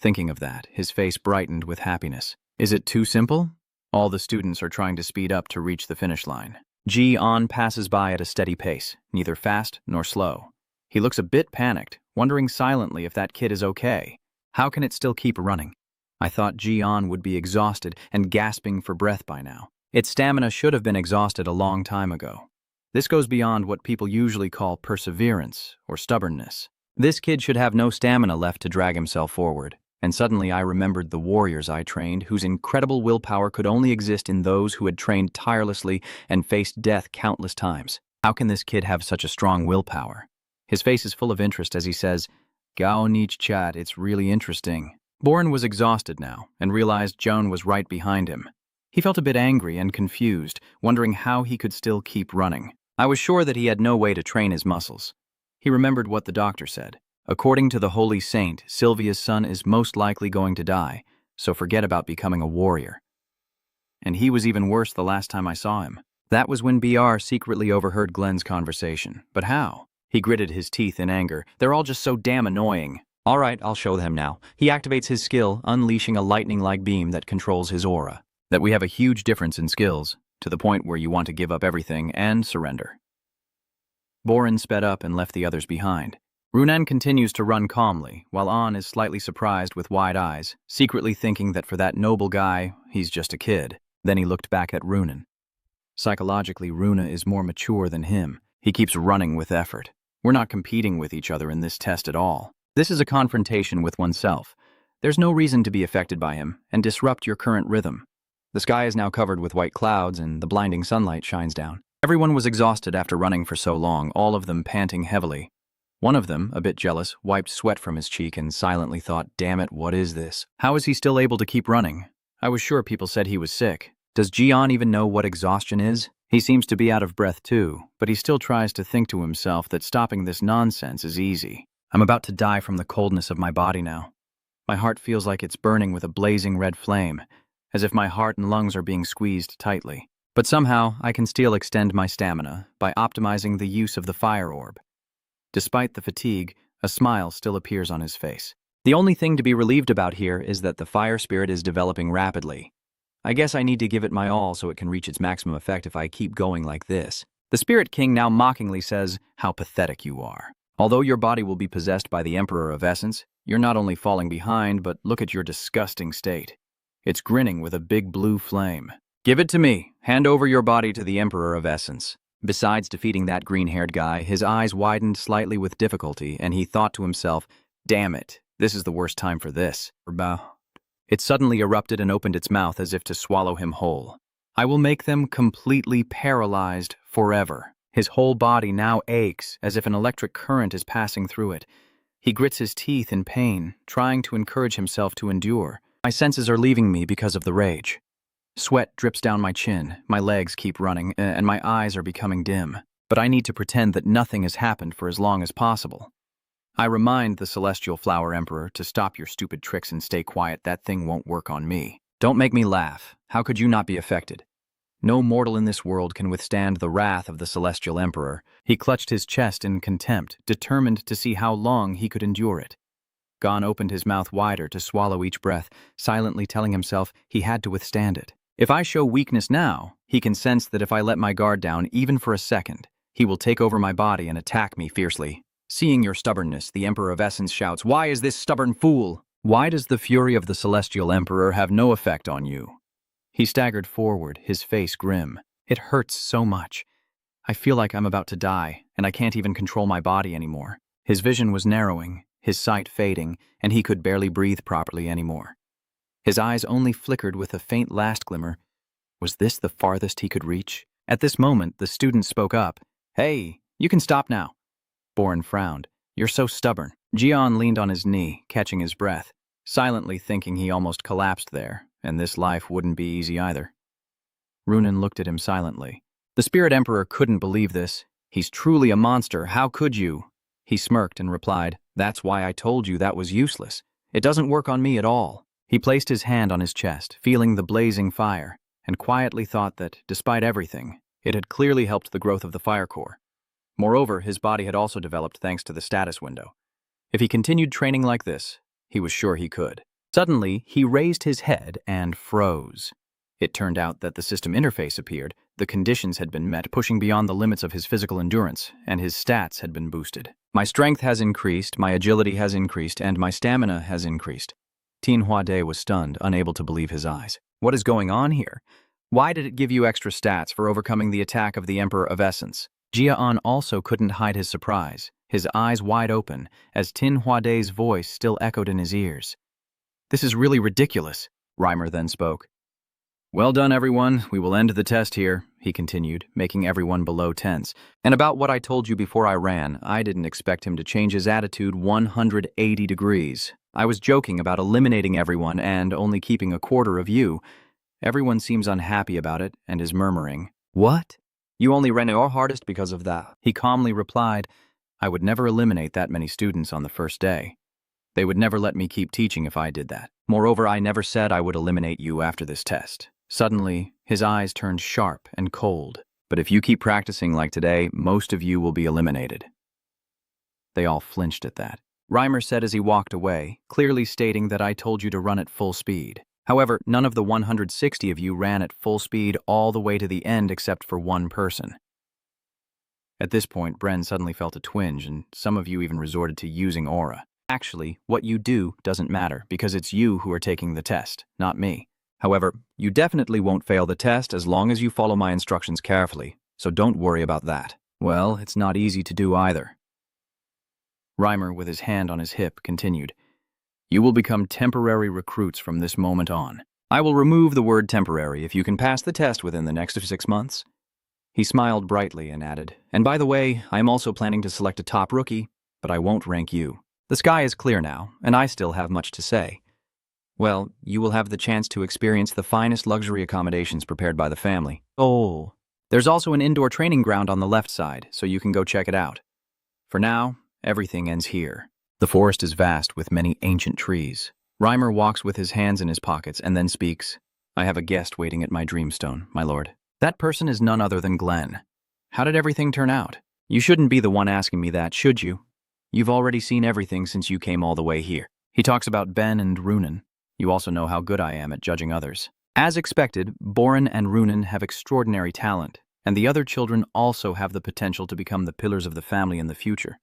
Thinking of that, his face brightened with happiness. Is it too simple? All the students are trying to speed up to reach the finish line. Gia Anon passes by at a steady pace, neither fast nor slow. He looks a bit panicked, wondering silently if that kid is okay. How can it still keep running? I thought Gia Anon would be exhausted and gasping for breath by now. Its stamina should have been exhausted a long time ago. This goes beyond what people usually call perseverance or stubbornness. This kid should have no stamina left to drag himself forward. And suddenly I remembered the warriors I trained, whose incredible willpower could only exist in those who had trained tirelessly and faced death countless times. How can this kid have such a strong willpower? His face is full of interest as he says, "Gao Nich chat, it's really interesting." Boren was exhausted now and realized Joan was right behind him. He felt a bit angry and confused, wondering how he could still keep running. I was sure that he had no way to train his muscles. He remembered what the doctor said. According to the holy saint, Sylvia's son is most likely going to die, so forget about becoming a warrior. And he was even worse the last time I saw him. That was when BR secretly overheard Glenn's conversation. But how? He gritted his teeth in anger. They're all just so damn annoying. All right, I'll show them now. He activates his skill, unleashing a lightning-like beam that controls his aura. That we have a huge difference in skills, to the point where you want to give up everything and surrender. Boren sped up and left the others behind. Runan continues to run calmly, while An is slightly surprised with wide eyes, secretly thinking that for that noble guy, he's just a kid. Then he looked back at Runan. Psychologically, Runa is more mature than him. He keeps running with effort. We're not competing with each other in this test at all. This is a confrontation with oneself. There's no reason to be affected by him and disrupt your current rhythm. The sky is now covered with white clouds and the blinding sunlight shines down. Everyone was exhausted after running for so long, all of them panting heavily. One of them, a bit jealous, wiped sweat from his cheek and silently thought, "Damn it, what is this? How is he still able to keep running? I was sure people said he was sick. Does Dion even know what exhaustion is? He seems to be out of breath too, but he still tries to think to himself that stopping this nonsense is easy. I'm about to die from the coldness of my body now. My heart feels like it's burning with a blazing red flame, as if my heart and lungs are being squeezed tightly. But somehow, I can still extend my stamina by optimizing the use of the fire orb. Despite the fatigue, a smile still appears on his face. The only thing to be relieved about here is that the fire spirit is developing rapidly. I guess I need to give it my all so it can reach its maximum effect if I keep going like this. The Spirit King now mockingly says, "How pathetic you are. Although your body will be possessed by the Emperor of Essence, you're not only falling behind, but look at your disgusting state. It's grinning with a big blue flame. Give it to me. Hand over your body to the Emperor of Essence." Besides defeating that green-haired guy, his eyes widened slightly with difficulty, and he thought to himself, "Damn it, this is the worst time for this." It suddenly erupted and opened its mouth as if to swallow him whole. I will make them completely paralyzed forever. His whole body now aches as if an electric current is passing through it. He grits his teeth in pain, trying to encourage himself to endure. My senses are leaving me because of the rage. Sweat drips down my chin, my legs keep running, and my eyes are becoming dim. But I need to pretend that nothing has happened for as long as possible. I remind the Celestial Flower Emperor to stop your stupid tricks and stay quiet. That thing won't work on me. Don't make me laugh. How could you not be affected? No mortal in this world can withstand the wrath of the Celestial Emperor. He clutched his chest in contempt, determined to see how long he could endure it. Gon opened his mouth wider to swallow each breath, silently telling himself he had to withstand it. If I show weakness now, he can sense that if I let my guard down even for a second, he will take over my body and attack me fiercely. Seeing your stubbornness, the Emperor of Essence shouts, "Why is this stubborn fool? Why does the fury of the Celestial Emperor have no effect on you?" He staggered forward, his face grim. It hurts so much. I feel like I'm about to die, and I can't even control my body anymore. His vision was narrowing, his sight fading, and he could barely breathe properly anymore. His eyes only flickered with a faint last glimmer. Was this the farthest he could reach? At this moment, the student spoke up. "Hey, you can stop now." Boren frowned. "You're so stubborn." Jian leaned on his knee, catching his breath, silently thinking he almost collapsed there, and this life wouldn't be easy either. Runan looked at him silently. The Spirit Emperor couldn't believe this. "He's truly a monster. How could you?" He smirked and replied, "That's why I told you that was useless. It doesn't work on me at all." He placed his hand on his chest, feeling the blazing fire, and quietly thought that, despite everything, It had clearly helped the growth of the fire core. Moreover, his body had also developed thanks to the status window. If he continued training like this, he was sure he could. Suddenly, he raised his head and froze. It turned out that the system interface appeared, the conditions had been met, pushing beyond the limits of his physical endurance, and his stats had been boosted. My strength has increased, my agility has increased, and my stamina has increased. Tin Huade was stunned, unable to believe his eyes. What is going on here? Why did it give you extra stats for overcoming the attack of the Emperor of Essence? Gia Anon also couldn't hide his surprise, his eyes wide open, as Tin Huade's voice still echoed in his ears. This is really ridiculous, Reimer then spoke. Well done, everyone. We will end the test here, he continued, making everyone below tense. And about what I told you before I ran, I didn't expect him to change his attitude 180 degrees. I was joking about eliminating everyone and only keeping a quarter of you. Everyone seems unhappy about it and is murmuring. What? You only ran your hardest because of that. He calmly replied, I would never eliminate that many students on the first day. They would never let me keep teaching if I did that. Moreover, I never said I would eliminate you after this test. Suddenly, his eyes turned sharp and cold. But if you keep practicing like today, most of you will be eliminated. They all flinched at that. Reimer said as he walked away, clearly stating that I told you to run at full speed. However, none of the 160 of you ran at full speed all the way to the end except for one person. At this point, Bren suddenly felt a twinge, and some of you even resorted to using aura. Actually, what you do doesn't matter, because it's you who are taking the test, not me. However, you definitely won't fail the test as long as you follow my instructions carefully, so don't worry about that. Well, it's not easy to do either. Reimer, with his hand on his hip, continued, You will become temporary recruits from this moment on. I will remove the word temporary if you can pass the test within the next 6 months. He smiled brightly and added, And by the way, I am also planning to select a top rookie, but I won't rank you. The sky is clear now, and I still have much to say. Well, you will have the chance to experience the finest luxury accommodations prepared by the family. Oh. There's also an indoor training ground on the left side, so you can go check it out. For now, everything ends here. The forest is vast with many ancient trees. Reimer walks with his hands in his pockets and then speaks. I have a guest waiting at my dreamstone, my lord. That person is none other than Glenn. How did everything turn out? You shouldn't be the one asking me that, should you? You've already seen everything since you came all the way here. He talks about Ben and Runen. You also know how good I am at judging others. As expected, Boren and Runen have extraordinary talent, and the other children also have the potential to become the pillars of the family in the future.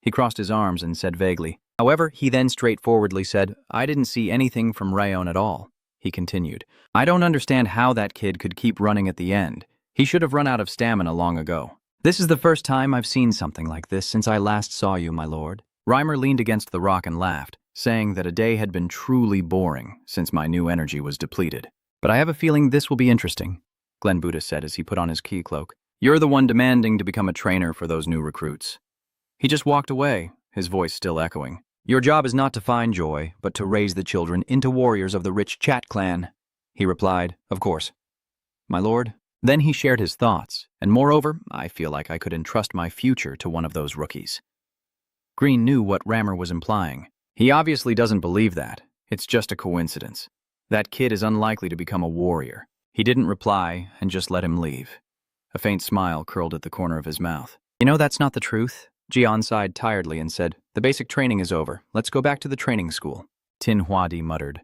He crossed his arms and said vaguely. However, he then straightforwardly said, I didn't see anything from Rayon at all. He continued, I don't understand how that kid could keep running at the end. He should have run out of stamina long ago. This is the first time I've seen something like this since I last saw you, my lord. Reimer leaned against the rock and laughed, saying that a day had been truly boring since my new energy was depleted. But I have a feeling this will be interesting, Glenn Buddha said as he put on his key cloak. You're the one demanding to become a trainer for those new recruits. He just walked away, his voice still echoing. Your job is not to find joy, but to raise the children into warriors of the rich Chat clan. He replied, Of course. My lord. Then he shared his thoughts, and moreover, I feel like I could entrust my future to one of those rookies. Green knew what Reimer was implying. He obviously doesn't believe that. It's just a coincidence. That kid is unlikely to become a warrior. He didn't reply and just let him leave. A faint smile curled at the corner of his mouth. You know that's not the truth. Jian sighed tiredly and said, The basic training is over. Let's go back to the training school. Tin Huadi muttered,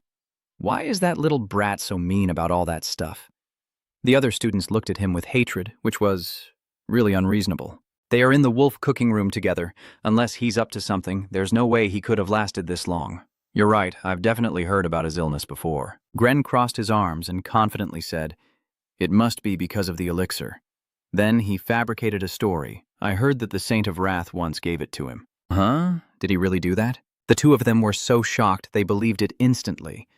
Why is that little brat so mean about all that stuff? The other students looked at him with hatred, which was really unreasonable. They are in the wolf cooking room together. Unless he's up to something, there's no way he could have lasted this long. You're right, I've definitely heard about his illness before. Gren crossed his arms and confidently said, It must be because of the elixir. Then he fabricated a story. I heard that the Saint of Wrath once gave it to him. Huh? Did he really do that? The two of them were so shocked they believed it instantly.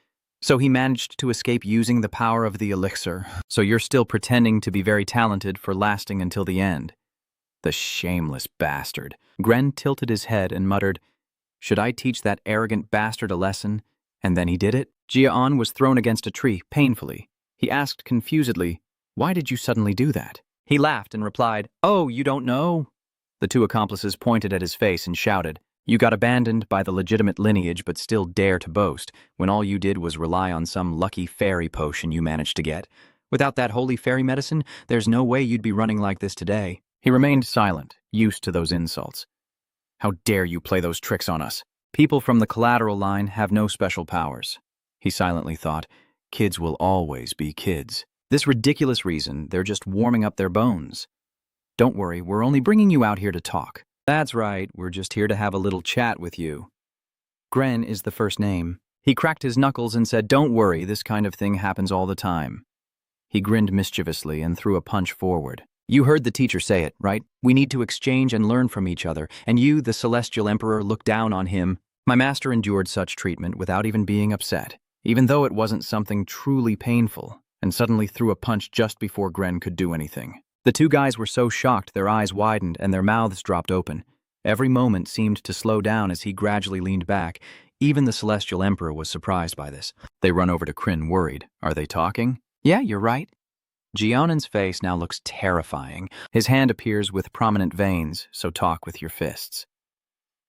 So he managed to escape using the power of the elixir. So you're still pretending to be very talented for lasting until the end. The shameless bastard. Gren tilted his head and muttered, Should I teach that arrogant bastard a lesson? And then he did it. Gia Anon was thrown against a tree, painfully. He asked confusedly, Why did you suddenly do that? He laughed and replied, Oh, you don't know? The two accomplices pointed at his face and shouted, You got abandoned by the legitimate lineage but still dare to boast, when all you did was rely on some lucky fairy potion you managed to get. Without that holy fairy medicine, there's no way you'd be running like this today. He remained silent, used to those insults. How dare you play those tricks on us? People from the collateral line have no special powers. He silently thought, kids will always be kids. This ridiculous reason, they're just warming up their bones. Don't worry, we're only bringing you out here to talk. That's right, we're just here to have a little chat with you. Gren is the first name. He cracked his knuckles and said, don't worry, this kind of thing happens all the time. He grinned mischievously and threw a punch forward. You heard the teacher say it, right? We need to exchange and learn from each other, and you, the Celestial Emperor, look down on him. My master endured such treatment without even being upset, even though it wasn't something truly painful, and suddenly threw a punch just before Gren could do anything. The two guys were so shocked their eyes widened and their mouths dropped open. Every moment seemed to slow down as he gradually leaned back. Even the Celestial Emperor was surprised by this. They run over to Kryn, worried. Are they talking? Yeah, you're right. Gia Anon's face now looks terrifying. His hand appears with prominent veins, so talk with your fists.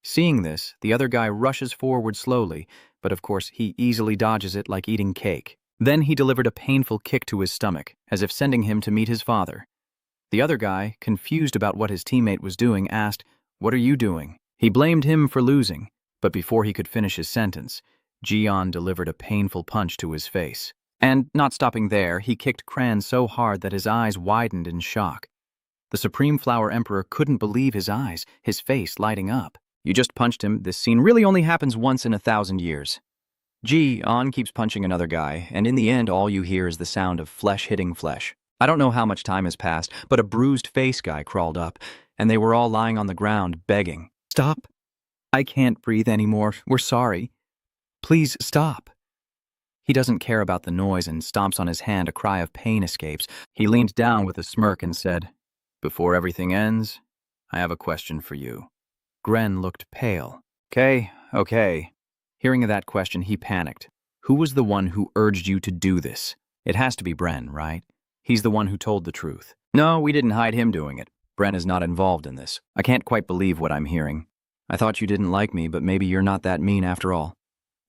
Seeing this, the other guy rushes forward slowly, but of course he easily dodges it like eating cake. Then he delivered a painful kick to his stomach, as if sending him to meet his father. The other guy, confused about what his teammate was doing, asked, "What are you doing?" He blamed him for losing, but before he could finish his sentence, Dion delivered a painful punch to his face. And, not stopping there, he kicked Kran so hard that his eyes widened in shock. The Supreme Flower Emperor couldn't believe his eyes, his face lighting up. You just punched him. This scene really only happens once in 1,000 years. Gia Anon keeps punching another guy, and in the end all you hear is the sound of flesh hitting flesh. I don't know how much time has passed, but a bruised face guy crawled up, and they were all lying on the ground, begging. Stop. I can't breathe anymore. We're sorry. Please stop. He doesn't care about the noise and stomps on his hand. A cry of pain escapes. He leaned down with a smirk and said, "Before everything ends, I have a question for you." Gren looked pale. Okay. Hearing of that question, he panicked. Who was the one who urged you to do this? It has to be Bren, right? He's the one who told the truth. No, we didn't hide him doing it. Bren is not involved in this. I can't quite believe what I'm hearing. I thought you didn't like me, but maybe you're not that mean after all.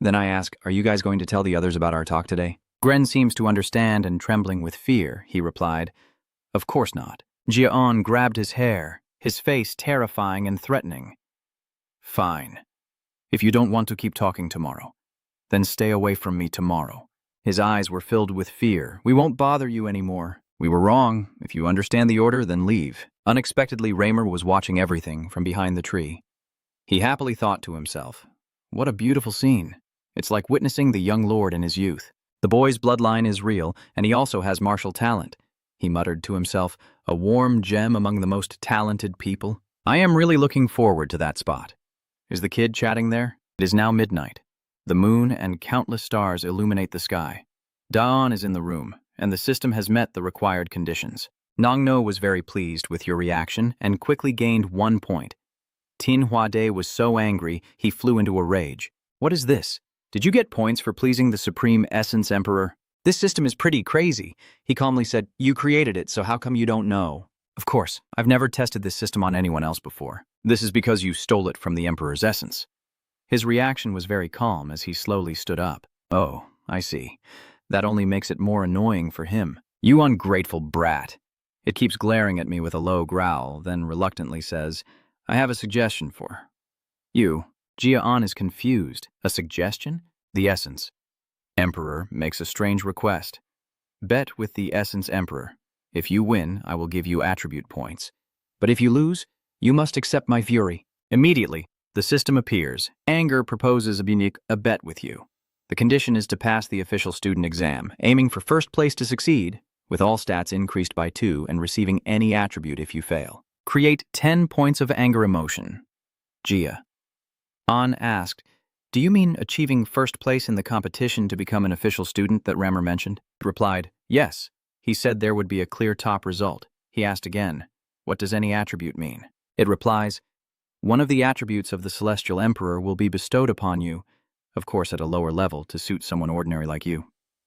Then I ask, are you guys going to tell the others about our talk today? Gren seems to understand, and trembling with fear, he replied, Of course not. Gia Anon grabbed his hair, his face terrifying and threatening. Fine. If you don't want to keep talking tomorrow, then stay away from me tomorrow. His eyes were filled with fear. We won't bother you anymore. We were wrong. If you understand the order, then leave. Unexpectedly, Raymer was watching everything from behind the tree. He happily thought to himself, what a beautiful scene. It's like witnessing the young lord in his youth. The boy's bloodline is real, and he also has martial talent. He muttered to himself, a warm gem among the most talented people. I am really looking forward to that spot. Is the kid chatting there? It is now midnight. The moon and countless stars illuminate the sky. Dawn is in the room, and the system has met the required conditions. Nongno was very pleased with your reaction and quickly gained 1 point. Tin Huade was so angry, he flew into a rage. What is this? Did you get points for pleasing the Supreme Essence Emperor? This system is pretty crazy. He calmly said, you created it, so how come you don't know? Of course, I've never tested this system on anyone else before. This is because you stole it from the Emperor's essence. His reaction was very calm as he slowly stood up. Oh, I see. That only makes it more annoying for him. You ungrateful brat. It keeps glaring at me with a low growl, then reluctantly says, I have a suggestion for you. Gia Anon is confused. A suggestion? The essence. Emperor makes a strange request. Bet with the Essence Emperor. If you win, I will give you attribute points. But if you lose, you must accept my fury. Immediately, the system appears. Anger proposes a bet with you. The condition is to pass the official student exam, aiming for first place to succeed, with all stats increased by 2 and receiving any attribute if you fail. Create 10 points of anger emotion. Gia Anon asked, do you mean achieving first place in the competition to become an official student that Raymer mentioned? It replied, yes. He said there would be a clear top result. He asked again, what does any attribute mean? It replies, one of the attributes of the Celestial Emperor will be bestowed upon you, of course at a lower level to suit someone ordinary like you.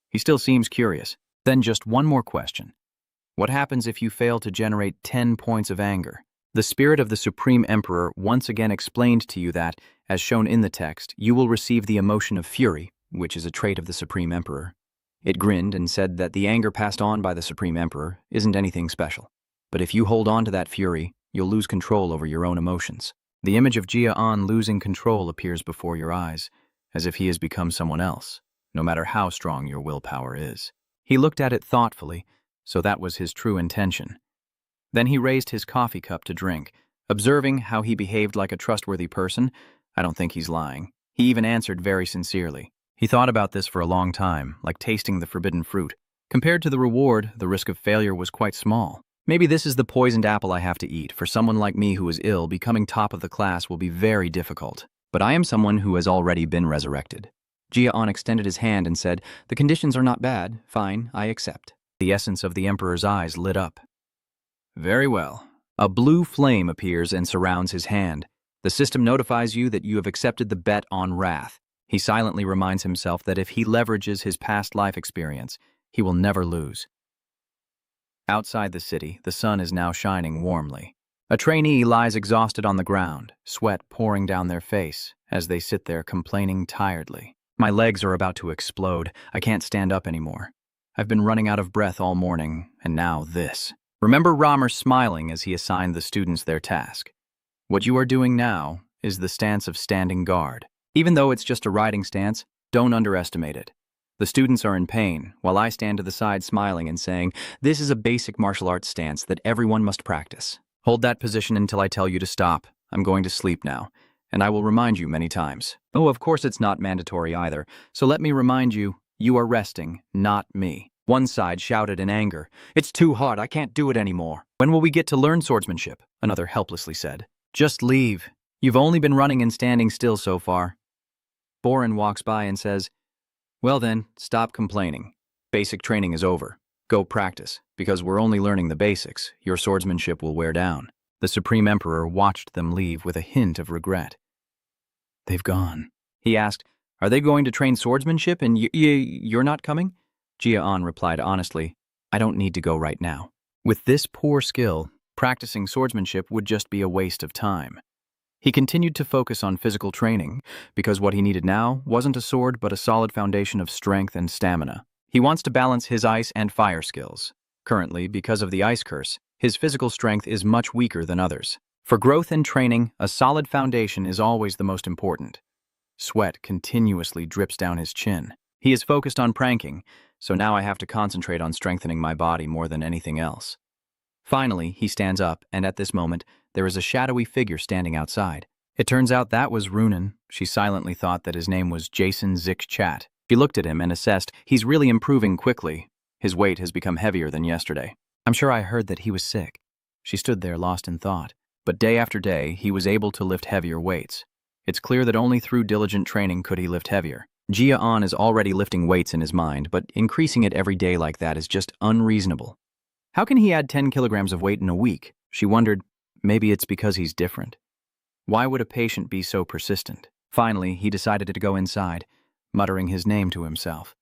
He still seems curious. Then just one more question. What happens if you fail to generate 10 points of anger? The spirit of the Supreme Emperor once again explained to you that, as shown in the text, you will receive the emotion of fury, which is a trait of the Supreme Emperor. It grinned and said that the anger passed on by the Supreme Emperor isn't anything special. But if you hold on to that fury, you'll lose control over your own emotions. The image of Gia Anon losing control appears before your eyes, as if he has become someone else, no matter how strong your willpower is. He looked at it thoughtfully, so that was his true intention. Then he raised his coffee cup to drink, observing how he behaved like a trustworthy person. I don't think he's lying. He even answered very sincerely. He thought about this for a long time, like tasting the forbidden fruit. Compared to the reward, the risk of failure was quite small. Maybe this is the poisoned apple I have to eat. For someone like me who is ill, becoming top of the class will be very difficult. But I am someone who has already been resurrected. Gia Anon extended his hand and said, "The conditions are not bad. Fine, I accept." The essence of the Emperor's eyes lit up. Very well. A blue flame appears and surrounds his hand. The system notifies you that you have accepted the bet on wrath. He silently reminds himself that if he leverages his past life experience, he will never lose. Outside the city, the sun is now shining warmly. A trainee lies exhausted on the ground, sweat pouring down their face as they sit there complaining tiredly. My legs are about to explode. I can't stand up anymore. I've been running out of breath all morning, and now this. Remember Romer smiling as he assigned the students their task. What you are doing now is the stance of standing guard. Even though it's just a riding stance, don't underestimate it. The students are in pain, while I stand to the side smiling and saying, "This is a basic martial arts stance that everyone must practice. Hold that position until I tell you to stop. I'm going to sleep now, and I will remind you many times. Oh, of course it's not mandatory either, so let me remind you, you are resting, not me." One side shouted in anger, "It's too hard, I can't do it anymore." "When will we get to learn swordsmanship?" another helplessly said. "Just leave. You've only been running and standing still so far." Boren walks by and says, "Well then, stop complaining. Basic training is over. Go practice, because we're only learning the basics. Your swordsmanship will wear down." The Supreme Emperor watched them leave with a hint of regret. "They've gone." He asked, "Are they going to train swordsmanship and you're not coming?" Gia Anon replied honestly, "I don't need to go right now." With this poor skill, practicing swordsmanship would just be a waste of time. He continued to focus on physical training, because what he needed now wasn't a sword but a solid foundation of strength and stamina. He wants to balance his ice and fire skills. Currently, because of the ice curse, his physical strength is much weaker than others. For growth and training, a solid foundation is always the most important. Sweat continuously drips down his chin. He is focused on pranking, so now I have to concentrate on strengthening my body more than anything else. Finally, he stands up, and at this moment, there is a shadowy figure standing outside. It turns out that was Runan. She silently thought that his name was Jason Zik Chat. She looked at him and assessed, he's really improving quickly. His weight has become heavier than yesterday. I'm sure I heard that he was sick. She stood there lost in thought. But day after day, he was able to lift heavier weights. It's clear that only through diligent training could he lift heavier. Gia Anon is already lifting weights in his mind, but increasing it every day like that is just unreasonable. How can he add 10 kilograms of weight in a week? She wondered, maybe it's because he's different. Why would a patient be so persistent? Finally, he decided to go inside, muttering his name to himself.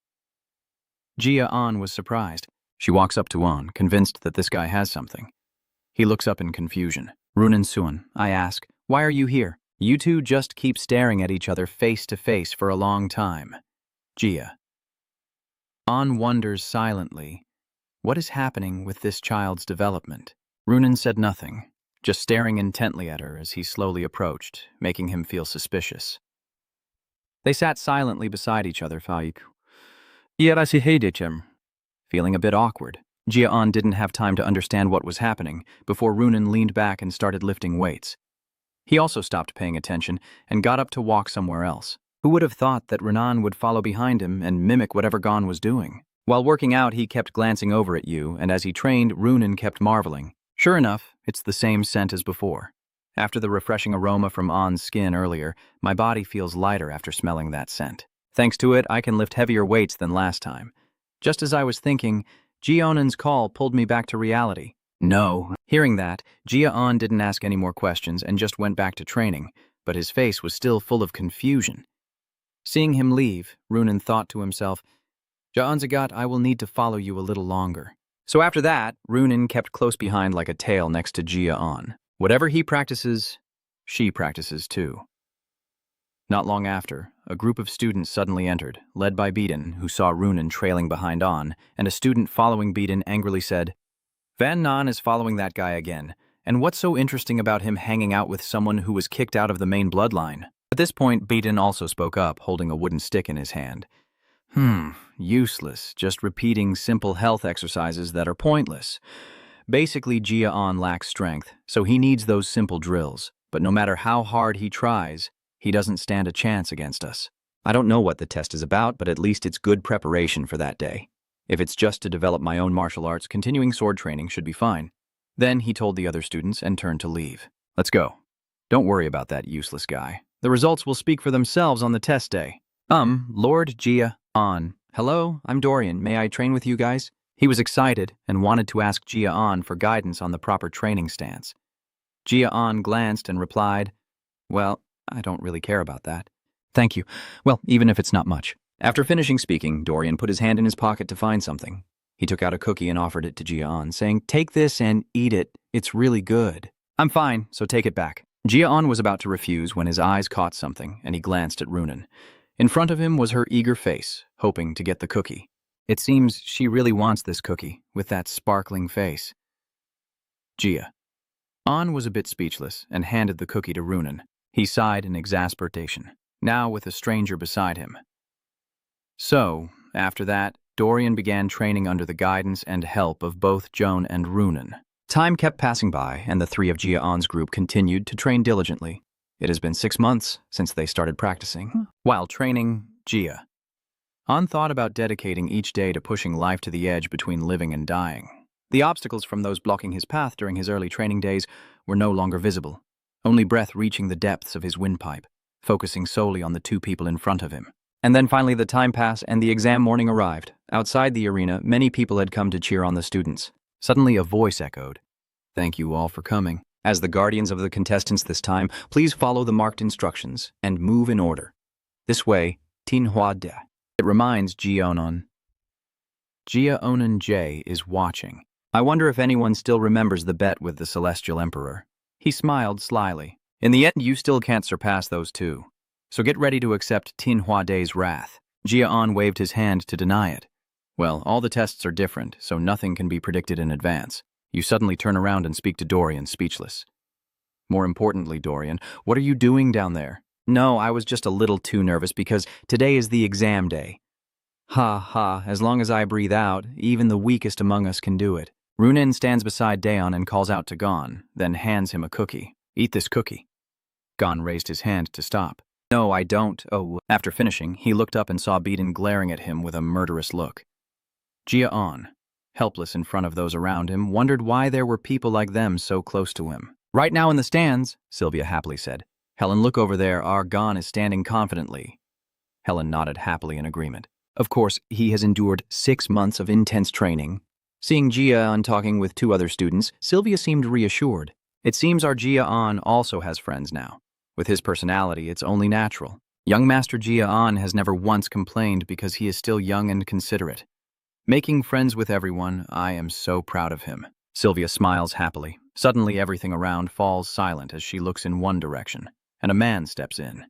Gia Anon was surprised. She walks up to An, convinced that this guy has something. He looks up in confusion. "Runan Suan," I ask, "why are you here?" You two just keep staring at each other face to face for a long time. Gia. An wonders silently, what is happening with this child's development? Runan said nothing, just staring intently at her as he slowly approached, making him feel suspicious. They sat silently beside each other, feeling a bit awkward. Gia Anon didn't have time to understand what was happening before Runan leaned back and started lifting weights. He also stopped paying attention and got up to walk somewhere else. Who would have thought that Runan would follow behind him and mimic whatever Gon was doing? While working out, he kept glancing over at you, and as he trained, Runan kept marveling. Sure enough, it's the same scent as before. After the refreshing aroma from An's skin earlier, my body feels lighter after smelling that scent. Thanks to it, I can lift heavier weights than last time. Just as I was thinking, Gia Anon's call pulled me back to reality. No. Hearing that, Gia Anon didn't ask any more questions and just went back to training, but his face was still full of confusion. Seeing him leave, Runan thought to himself, "Ja'an Zagat, I will need to follow you a little longer." So after that, Runan kept close behind like a tail next to Gia Anon. Whatever he practices, she practices too. Not long after, a group of students suddenly entered, led by Beaton, who saw Runen trailing behind On, and a student following Beaton angrily said, "Van Nan is following that guy again, and what's so interesting about him hanging out with someone who was kicked out of the main bloodline?" At this point, Beaton also spoke up, holding a wooden stick in his hand. Useless, just repeating simple health exercises that are pointless. Basically, Gia Anon lacks strength, so he needs those simple drills, but no matter how hard he tries, he doesn't stand a chance against us. I don't know what the test is about, but at least it's good preparation for that day. If it's just to develop my own martial arts, continuing sword training should be fine. Then he told the other students and turned to leave. "Let's go. Don't worry about that useless guy. The results will speak for themselves on the test day." Lord Gia Anon. "Hello, I'm Dorian. May I train with you guys?" He was excited and wanted to ask Gia Anon for guidance on the proper training stance. Gia Anon glanced and replied, "Well, I don't really care about that." "Thank you. Well, even if it's not much." After finishing speaking, Dorian put his hand in his pocket to find something. He took out a cookie and offered it to Gia Anon, saying, "Take this and eat it. It's really good." "I'm fine, so take it back." Gia Anon was about to refuse when his eyes caught something, and he glanced at Runen. In front of him was her eager face, hoping to get the cookie. It seems she really wants this cookie, with that sparkling face. Gia Anon was a bit speechless and handed the cookie to Runen. He sighed in exasperation, now with a stranger beside him. So, after that, Dorian began training under the guidance and help of both Joan and Runen. Time kept passing by, and the three of Gia Anon's group continued to train diligently. It has been 6 months since they started practicing. While training, Gia Anon thought about dedicating each day to pushing life to the edge between living and dying. The obstacles from those blocking his path during his early training days were no longer visible, only breath reaching the depths of his windpipe, focusing solely on the two people in front of him. And then finally the time passed and the exam morning arrived. Outside the arena, many people had come to cheer on the students. Suddenly a voice echoed, "Thank you all for coming. As the guardians of the contestants this time, please follow the marked instructions and move in order. This way, Tin Hua De." It reminds Gia Anon. Gia Anon J is watching. I wonder if anyone still remembers the bet with the Celestial Emperor. He smiled slyly. "In the end, you still can't surpass those two. So get ready to accept Tin Hua De's wrath." Gia Anon waved his hand to deny it. "Well, all the tests are different, so nothing can be predicted in advance." You suddenly turn around and speak to Dorian, speechless. "More importantly, Dorian, what are you doing down there?" "No, I was just a little too nervous because today is the exam day." "Ha ha, as long as I breathe out, even the weakest among us can do it." Runen stands beside Dion and calls out to Gon, then hands him a cookie. "Eat this cookie." Gon raised his hand to stop. "No, I don't. Oh." After finishing, he looked up and saw Beaton glaring at him with a murderous look. Gia Anon, helpless in front of those around him, wondered why there were people like them so close to him. "Right now in the stands," Sylvia happily said. "Helen, look over there. Our Gon is standing confidently." Helen nodded happily in agreement. Of course, he has endured 6 months of intense training. Seeing Gia Anon talking with 2 other students, Sylvia seemed reassured. It seems our Gia Anon also has friends now. With his personality, it's only natural. Young Master Gia Anon has never once complained because he is still young and considerate. Making friends with everyone, I am so proud of him. Sylvia smiles happily. Suddenly everything around falls silent as she looks in one direction, and a man steps in.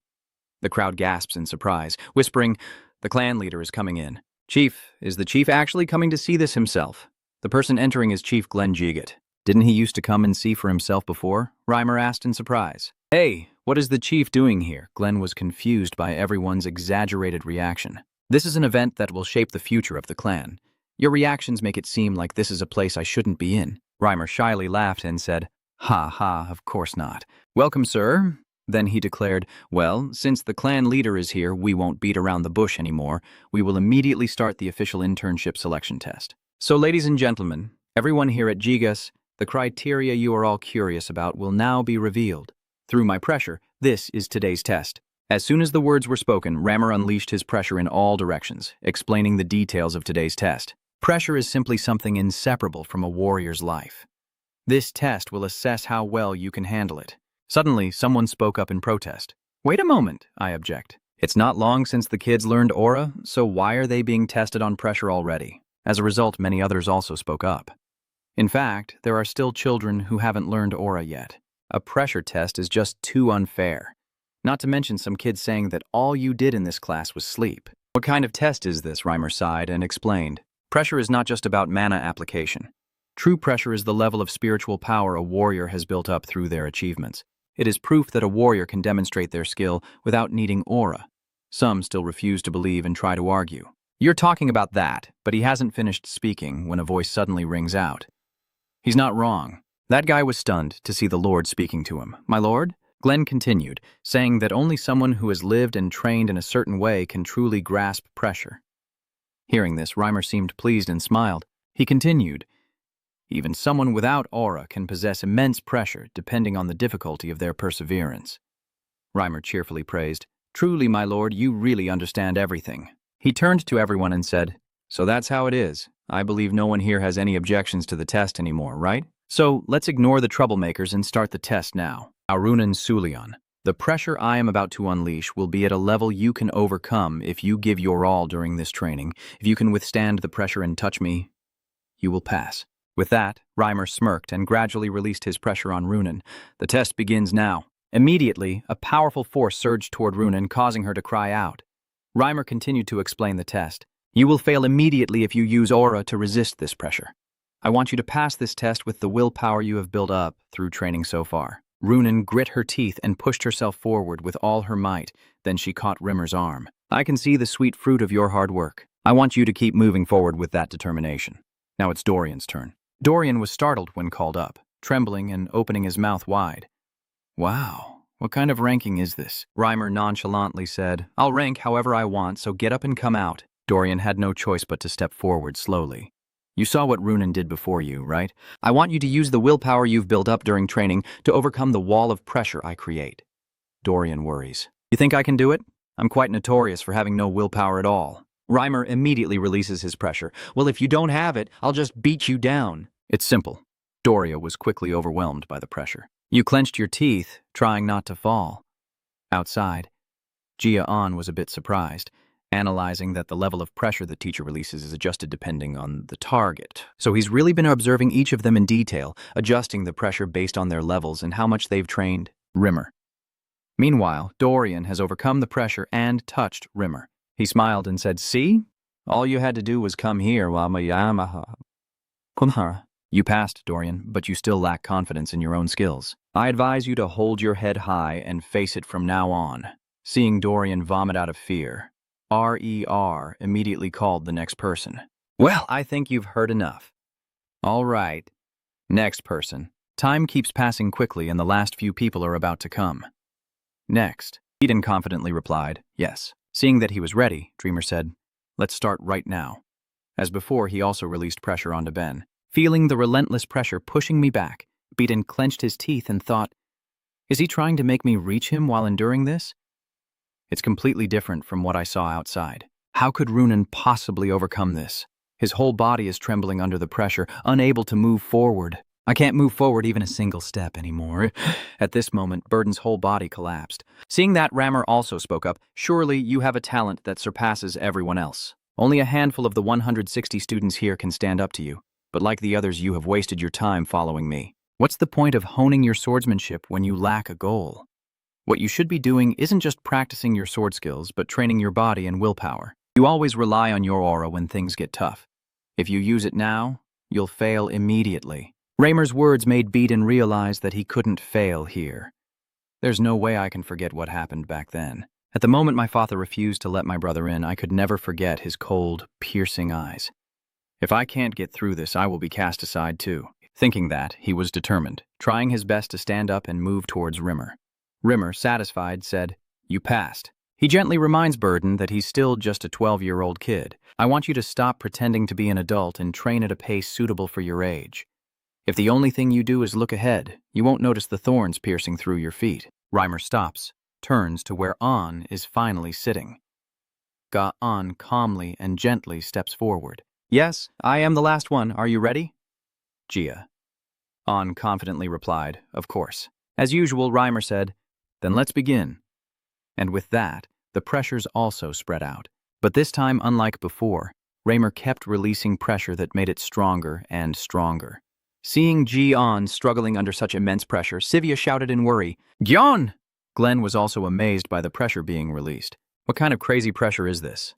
The crowd gasps in surprise, whispering, "The clan leader is coming in." "Chief, is the chief actually coming to see this himself?" The person entering is Chief Glenn Jigat. "Didn't he used to come and see for himself before?" Reimer asked in surprise. "Hey, what is the chief doing here?" Glenn was confused by everyone's exaggerated reaction. "This is an event that will shape the future of the clan. Your reactions make it seem like this is a place I shouldn't be in." Reimer shyly laughed and said, "Ha ha, of course not. Welcome, sir." Then he declared, "Well, since the clan leader is here, we won't beat around the bush anymore. We will immediately start the official internship selection test. So, ladies and gentlemen, everyone here at Gigas, the criteria you are all curious about will now be revealed. Through my pressure, this is today's test." As soon as the words were spoken, Reimer unleashed his pressure in all directions, explaining the details of today's test. Pressure is simply something inseparable from a warrior's life. This test will assess how well you can handle it. Suddenly, someone spoke up in protest. "Wait a moment," I object. "It's not long since the kids learned aura, so why are they being tested on pressure already?" As a result, many others also spoke up. In fact, there are still children who haven't learned aura yet. A pressure test is just too unfair. Not to mention some kids saying that all you did in this class was sleep. What kind of test is this? Reimer sighed and explained. Pressure is not just about mana application. True pressure is the level of spiritual power a warrior has built up through their achievements. It is proof that a warrior can demonstrate their skill without needing aura. Some still refuse to believe and try to argue. You're talking about that, but he hasn't finished speaking when a voice suddenly rings out. He's not wrong. That guy was stunned to see the Lord speaking to him. My lord? Glenn continued, saying that only someone who has lived and trained in a certain way can truly grasp pressure. Hearing this, Reimer seemed pleased and smiled. He continued, even someone without aura can possess immense pressure depending on the difficulty of their perseverance. Reimer cheerfully praised, truly, my lord, you really understand everything. He turned to everyone and said, so that's how it is. I believe no one here has any objections to the test anymore, right? So let's ignore the troublemakers and start the test now. Arunan Sulion. The pressure I am about to unleash will be at a level you can overcome if you give your all during this training. If you can withstand the pressure and touch me, you will pass. With that, Reimer smirked and gradually released his pressure on Runan. The test begins now. Immediately, a powerful force surged toward Runan, causing her to cry out. Reimer continued to explain the test. You will fail immediately if you use aura to resist this pressure. I want you to pass this test with the willpower you have built up through training so far. Runan grit her teeth and pushed herself forward with all her might. Then she caught Rimmer's arm. I can see the sweet fruit of your hard work. I want you to keep moving forward with that determination. Now it's Dorian's turn. Dorian was startled when called up, trembling and opening his mouth wide. Wow, what kind of ranking is this? Reimer nonchalantly said, I'll rank however I want, so get up and come out. Dorian had no choice but to step forward slowly. You saw what Runan did before you, right? I want you to use the willpower you've built up during training to overcome the wall of pressure I create. Dorian worries. You think I can do it? I'm quite notorious for having no willpower at all. Reimer immediately releases his pressure. Well, if you don't have it, I'll just beat you down. It's simple. Doria was quickly overwhelmed by the pressure. You clenched your teeth, trying not to fall. Outside, Gia Anon was a bit surprised, analyzing that the level of pressure the teacher releases is adjusted depending on the target. So he's really been observing each of them in detail, adjusting the pressure based on their levels and how much they've trained. Rimmer. Meanwhile, Dorian has overcome the pressure and touched Rimmer. He smiled and said, see? All you had to do was come here while You passed, Dorian, but you still lack confidence in your own skills. I advise you to hold your head high and face it from now on. Seeing Dorian vomit out of fear, RER immediately called the next person. Well, I think you've heard enough. All right. Next person. Time keeps passing quickly and the last few people are about to come. Next. Eden confidently replied, yes. Seeing that he was ready, Dreamer said, let's start right now. As before, he also released pressure onto Ben. Feeling the relentless pressure pushing me back, Beaton clenched his teeth and thought, is he trying to make me reach him while enduring this? It's completely different from what I saw outside. How could Runan possibly overcome this? His whole body is trembling under the pressure, unable to move forward. I can't move forward even a single step anymore. At this moment, Burden's whole body collapsed. Seeing that, Rammer also spoke up, surely you have a talent that surpasses everyone else. Only a handful of the 160 students here can stand up to you. But like the others, you have wasted your time following me. What's the point of honing your swordsmanship when you lack a goal? What you should be doing isn't just practicing your sword skills, but training your body and willpower. You always rely on your aura when things get tough. If you use it now, you'll fail immediately. Raymer's words made Beaton realize that he couldn't fail here. There's no way I can forget what happened back then. At the moment my father refused to let my brother in, I could never forget his cold, piercing eyes. If I can't get through this, I will be cast aside too. Thinking that, he was determined, trying his best to stand up and move towards Rimmer. Rimmer, satisfied, said, you passed. He gently reminds Burden that he's still just a 12-year-old kid. I want you to stop pretending to be an adult and train at a pace suitable for your age. If the only thing you do is look ahead, you won't notice the thorns piercing through your feet. Reimer stops, turns to where An is finally sitting. Gia Anon calmly and gently steps forward. Yes, I am the last one. Are you ready? Gia. Anon confidently replied, of course. As usual, Reimer said, then let's begin. And with that, the pressures also spread out. But this time, unlike before, Reimer kept releasing pressure that made it stronger and stronger. Seeing Gia Anon struggling under such immense pressure, Sivia shouted in worry, Dion! Glenn was also amazed by the pressure being released. What kind of crazy pressure is this?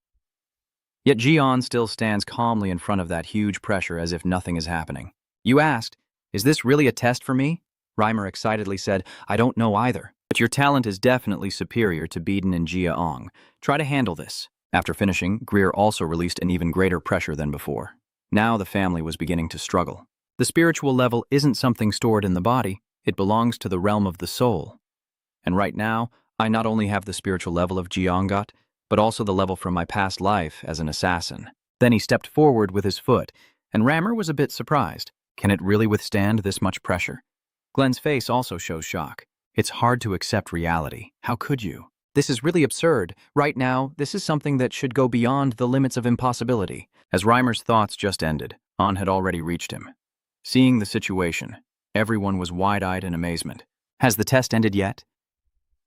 Yet Dion still stands calmly in front of that huge pressure as if nothing is happening. You asked, "Is this really a test for me?" Reimer excitedly said, "I don't know either. But your talent is definitely superior to Beaton and Gia Anon. Try to handle this." After finishing, Greer also released an even greater pressure than before. Now the family was beginning to struggle. The spiritual level isn't something stored in the body, it belongs to the realm of the soul. And right now, I not only have the spiritual level of Gyeongot, but also the level from my past life as an assassin. Then he stepped forward with his foot, and Rammer was a bit surprised. Can it really withstand this much pressure? Glenn's face also shows shock. It's hard to accept reality. How could you? This is really absurd. Right now, this is something that should go beyond the limits of impossibility. As Reimer's thoughts just ended, On had already reached him. Seeing the situation, everyone was wide-eyed in amazement. Has the test ended yet?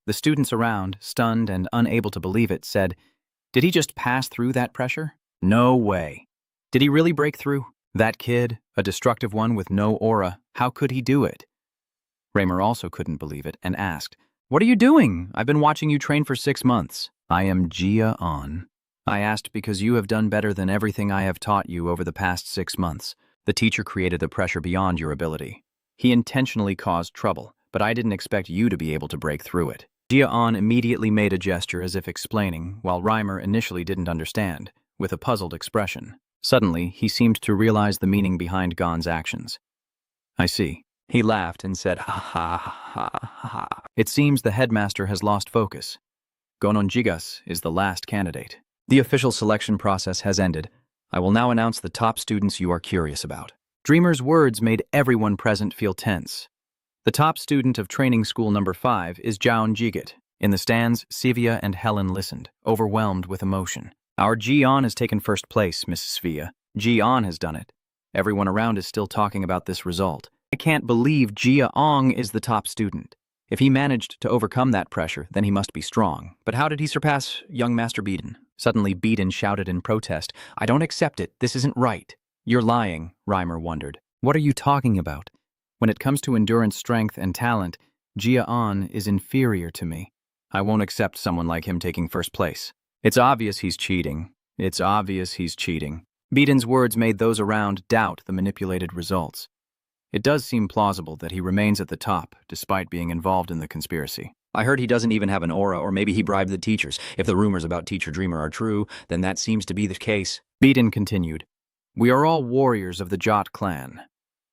The students around, stunned and unable to believe it, said, "Did he just pass through that pressure? No way. Did he really break through? That kid, a destructive one with no aura, how could he do it?" Reimer also couldn't believe it and asked, "What are you doing? I've been watching you train for 6 months. I am Gia Anon. I asked because you have done better than everything I have taught you over the past 6 months. The teacher created the pressure beyond your ability. He intentionally caused trouble, but I didn't expect you to be able to break through it." Gia Anon immediately made a gesture as if explaining, while Reimer initially didn't understand, with a puzzled expression. Suddenly, he seemed to realize the meaning behind Gon's actions. "I see." He laughed and said, "Ha ha ha ha ha." It seems the headmaster has lost focus. Gonon Jigas is the last candidate. The official selection process has ended. I will now announce the top students you are curious about. Dreamer's words made everyone present feel tense. The top student of training school number 5 is Jaon Jigit. In the stands, Sivia and Helen listened, overwhelmed with emotion. "Our Jion has taken first place, Mrs. Svia. Jion has done it. Everyone around is still talking about this result. I can't believe Gia Ong is the top student. If he managed to overcome that pressure, then he must be strong. But how did he surpass young Master Beaton?" Suddenly Beaton shouted in protest, "I don't accept it. This isn't right." "You're lying," Reimer wondered. "What are you talking about? When it comes to endurance, strength, and talent, Gia Anon is inferior to me. I won't accept someone like him taking first place. It's obvious he's cheating. It's obvious he's cheating." Beaton's words made those around doubt the manipulated results. It does seem plausible that he remains at the top, despite being involved in the conspiracy. "I heard he doesn't even have an aura, or maybe he bribed the teachers. If the rumors about Teacher Dreamer are true, then that seems to be the case." Beaton continued, "We are all warriors of the Jot clan.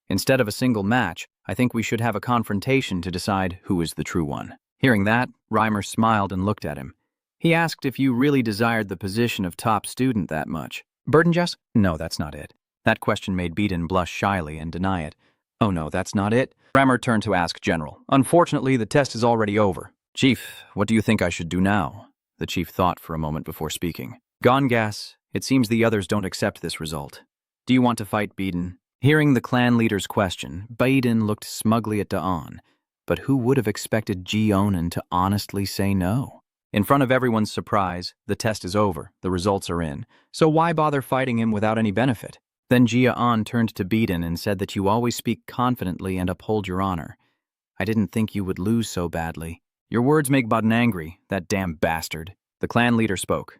Instead of a single match, I think we should have a confrontation to decide who is the true one." Hearing that, Reimer smiled and looked at him. He asked if you really desired the position of top student that much. "Burden-just? No, that's not it." That question made Beaton blush shyly and deny it. "Oh no, that's not it." Reimer turned to ask General, "Unfortunately, the test is already over." "Chief, what do you think I should do now?" The chief thought for a moment before speaking. "Gongas, it seems the others don't accept this result. Do you want to fight Beaton?" Hearing the clan leader's question, Beaton looked smugly at Daon. But who would have expected Gyeonan to honestly say no? In front of everyone's surprise, the test is over, the results are in. So why bother fighting him without any benefit? Then Gia Anon turned to Beaton and said that you always speak confidently and uphold your honor. I didn't think you would lose so badly. Your words make Beaton angry, that damn bastard. The clan leader spoke.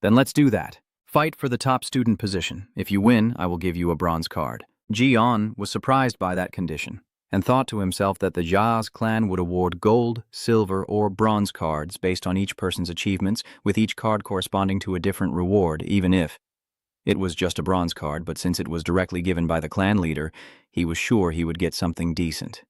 Then let's do that. Fight for the top student position. If you win, I will give you a bronze card. Jion was surprised by that condition, and thought to himself that the Jaz clan would award gold, silver, or bronze cards based on each person's achievements, with each card corresponding to a different reward, even if it was just a bronze card, but since it was directly given by the clan leader, he was sure he would get something decent.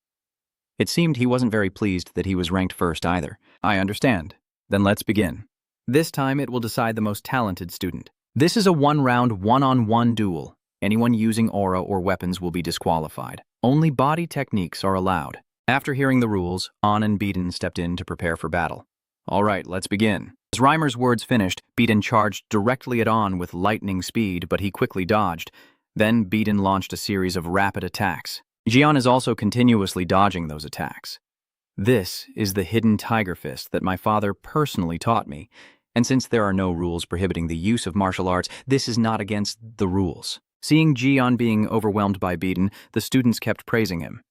It seemed he wasn't very pleased that he was ranked first either. "I understand. Then let's begin. This time it will decide the most talented student. This is a one-round, one-on-one duel. Anyone using aura or weapons will be disqualified. Only body techniques are allowed." After hearing the rules, On and Beaton stepped in to prepare for battle. "All right, let's begin." As Reimer's words finished, Beaton charged directly at On with lightning speed, but he quickly dodged. Then Beaton launched a series of rapid attacks. Jion is also continuously dodging those attacks. This is the hidden tiger fist that my father personally taught me, and since there are no rules prohibiting the use of martial arts, this is not against the rules. Seeing Jion being overwhelmed by Beaton, the students kept praising him.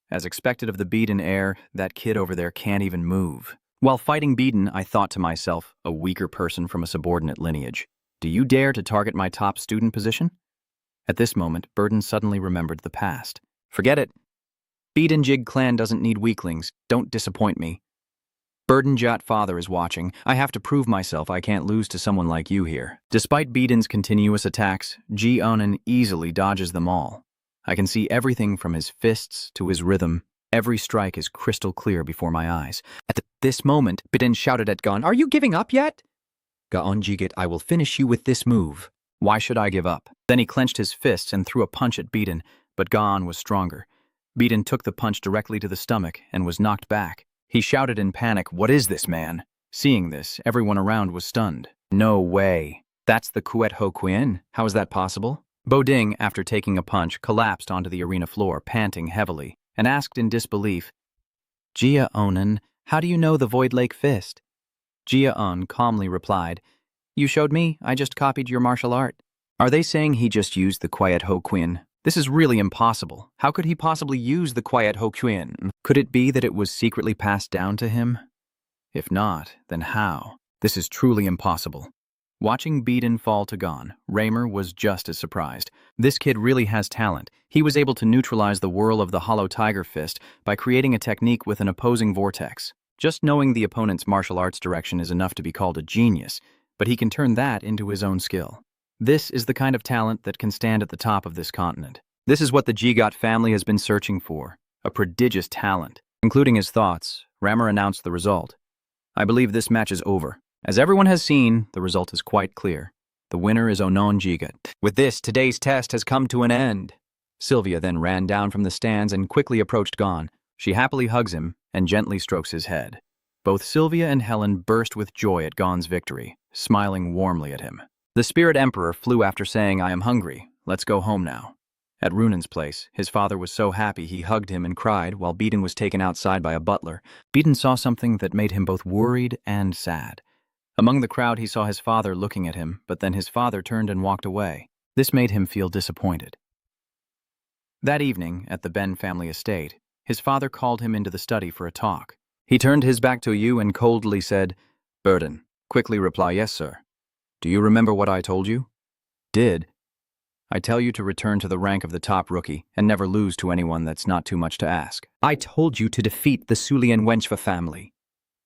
As expected of the Beaton heir, that kid over there can't even move. While fighting Beaten, I thought to myself, a weaker person from a subordinate lineage. Do you dare to target my top student position? At this moment, Burden suddenly remembered the past. Forget it. Beaten Jig clan doesn't need weaklings. Don't disappoint me. Burden Jat father is watching. I have to prove myself. I can't lose to someone like you here. Despite Beaten's continuous attacks, Gia Anon easily dodges them all. I can see everything from his fists to his rhythm. Every strike is crystal clear before my eyes. At this moment, Beaten shouted at Gon, "Are you giving up yet?" "Gaon Jigit, I will finish you with this move." Why should I give up? Then he clenched his fists and threw a punch at Beaten, but Gon was stronger. Beaten took the punch directly to the stomach and was knocked back. He shouted in panic, "What is this, man?" Seeing this, everyone around was stunned. No way. That's the Kuet Ho Quien? How is that possible? Boding, after taking a punch, collapsed onto the arena floor, panting heavily, and asked in disbelief, "Gia Anon, how do you know the Void Lake Fist?" Gia Anon calmly replied, "You showed me, I just copied your martial art." Are they saying he just used the Quiet Ho Quien? This is really impossible. How could he possibly use the Quiet Ho Quien? Could it be that it was secretly passed down to him? If not, then how? This is truly impossible. Watching Beaten fall to Gon, Raymer was just as surprised. This kid really has talent. He was able to neutralize the whirl of the Hollow Tiger Fist by creating a technique with an opposing vortex. Just knowing the opponent's martial arts direction is enough to be called a genius, but he can turn that into his own skill. This is the kind of talent that can stand at the top of this continent. This is what the Jigot family has been searching for, a prodigious talent. Including his thoughts, Raymer announced the result. "I believe this match is over. As everyone has seen, the result is quite clear. The winner is Onon Jigot. With this, today's test has come to an end." Sylvia then ran down from the stands and quickly approached Gon. She happily hugs him and gently strokes his head. Both Sylvia and Helen burst with joy at Gon's victory, smiling warmly at him. The Spirit Emperor flew after saying, "I am hungry. Let's go home now." At Runan's place, his father was so happy he hugged him and cried while Beaten was taken outside by a butler. Beaten saw something that made him both worried and sad. Among the crowd, he saw his father looking at him, but then his father turned and walked away. This made him feel disappointed. That evening, at the Ben family estate, his father called him into the study for a talk. He turned his back to you and coldly said, "Burden, quickly reply, 'Yes, sir.' Do you remember what I told you?" "Did." "I tell you to return to the rank of the top rookie and never lose to anyone that's not too much to ask." "I told you to defeat the Sulian Wenchva family.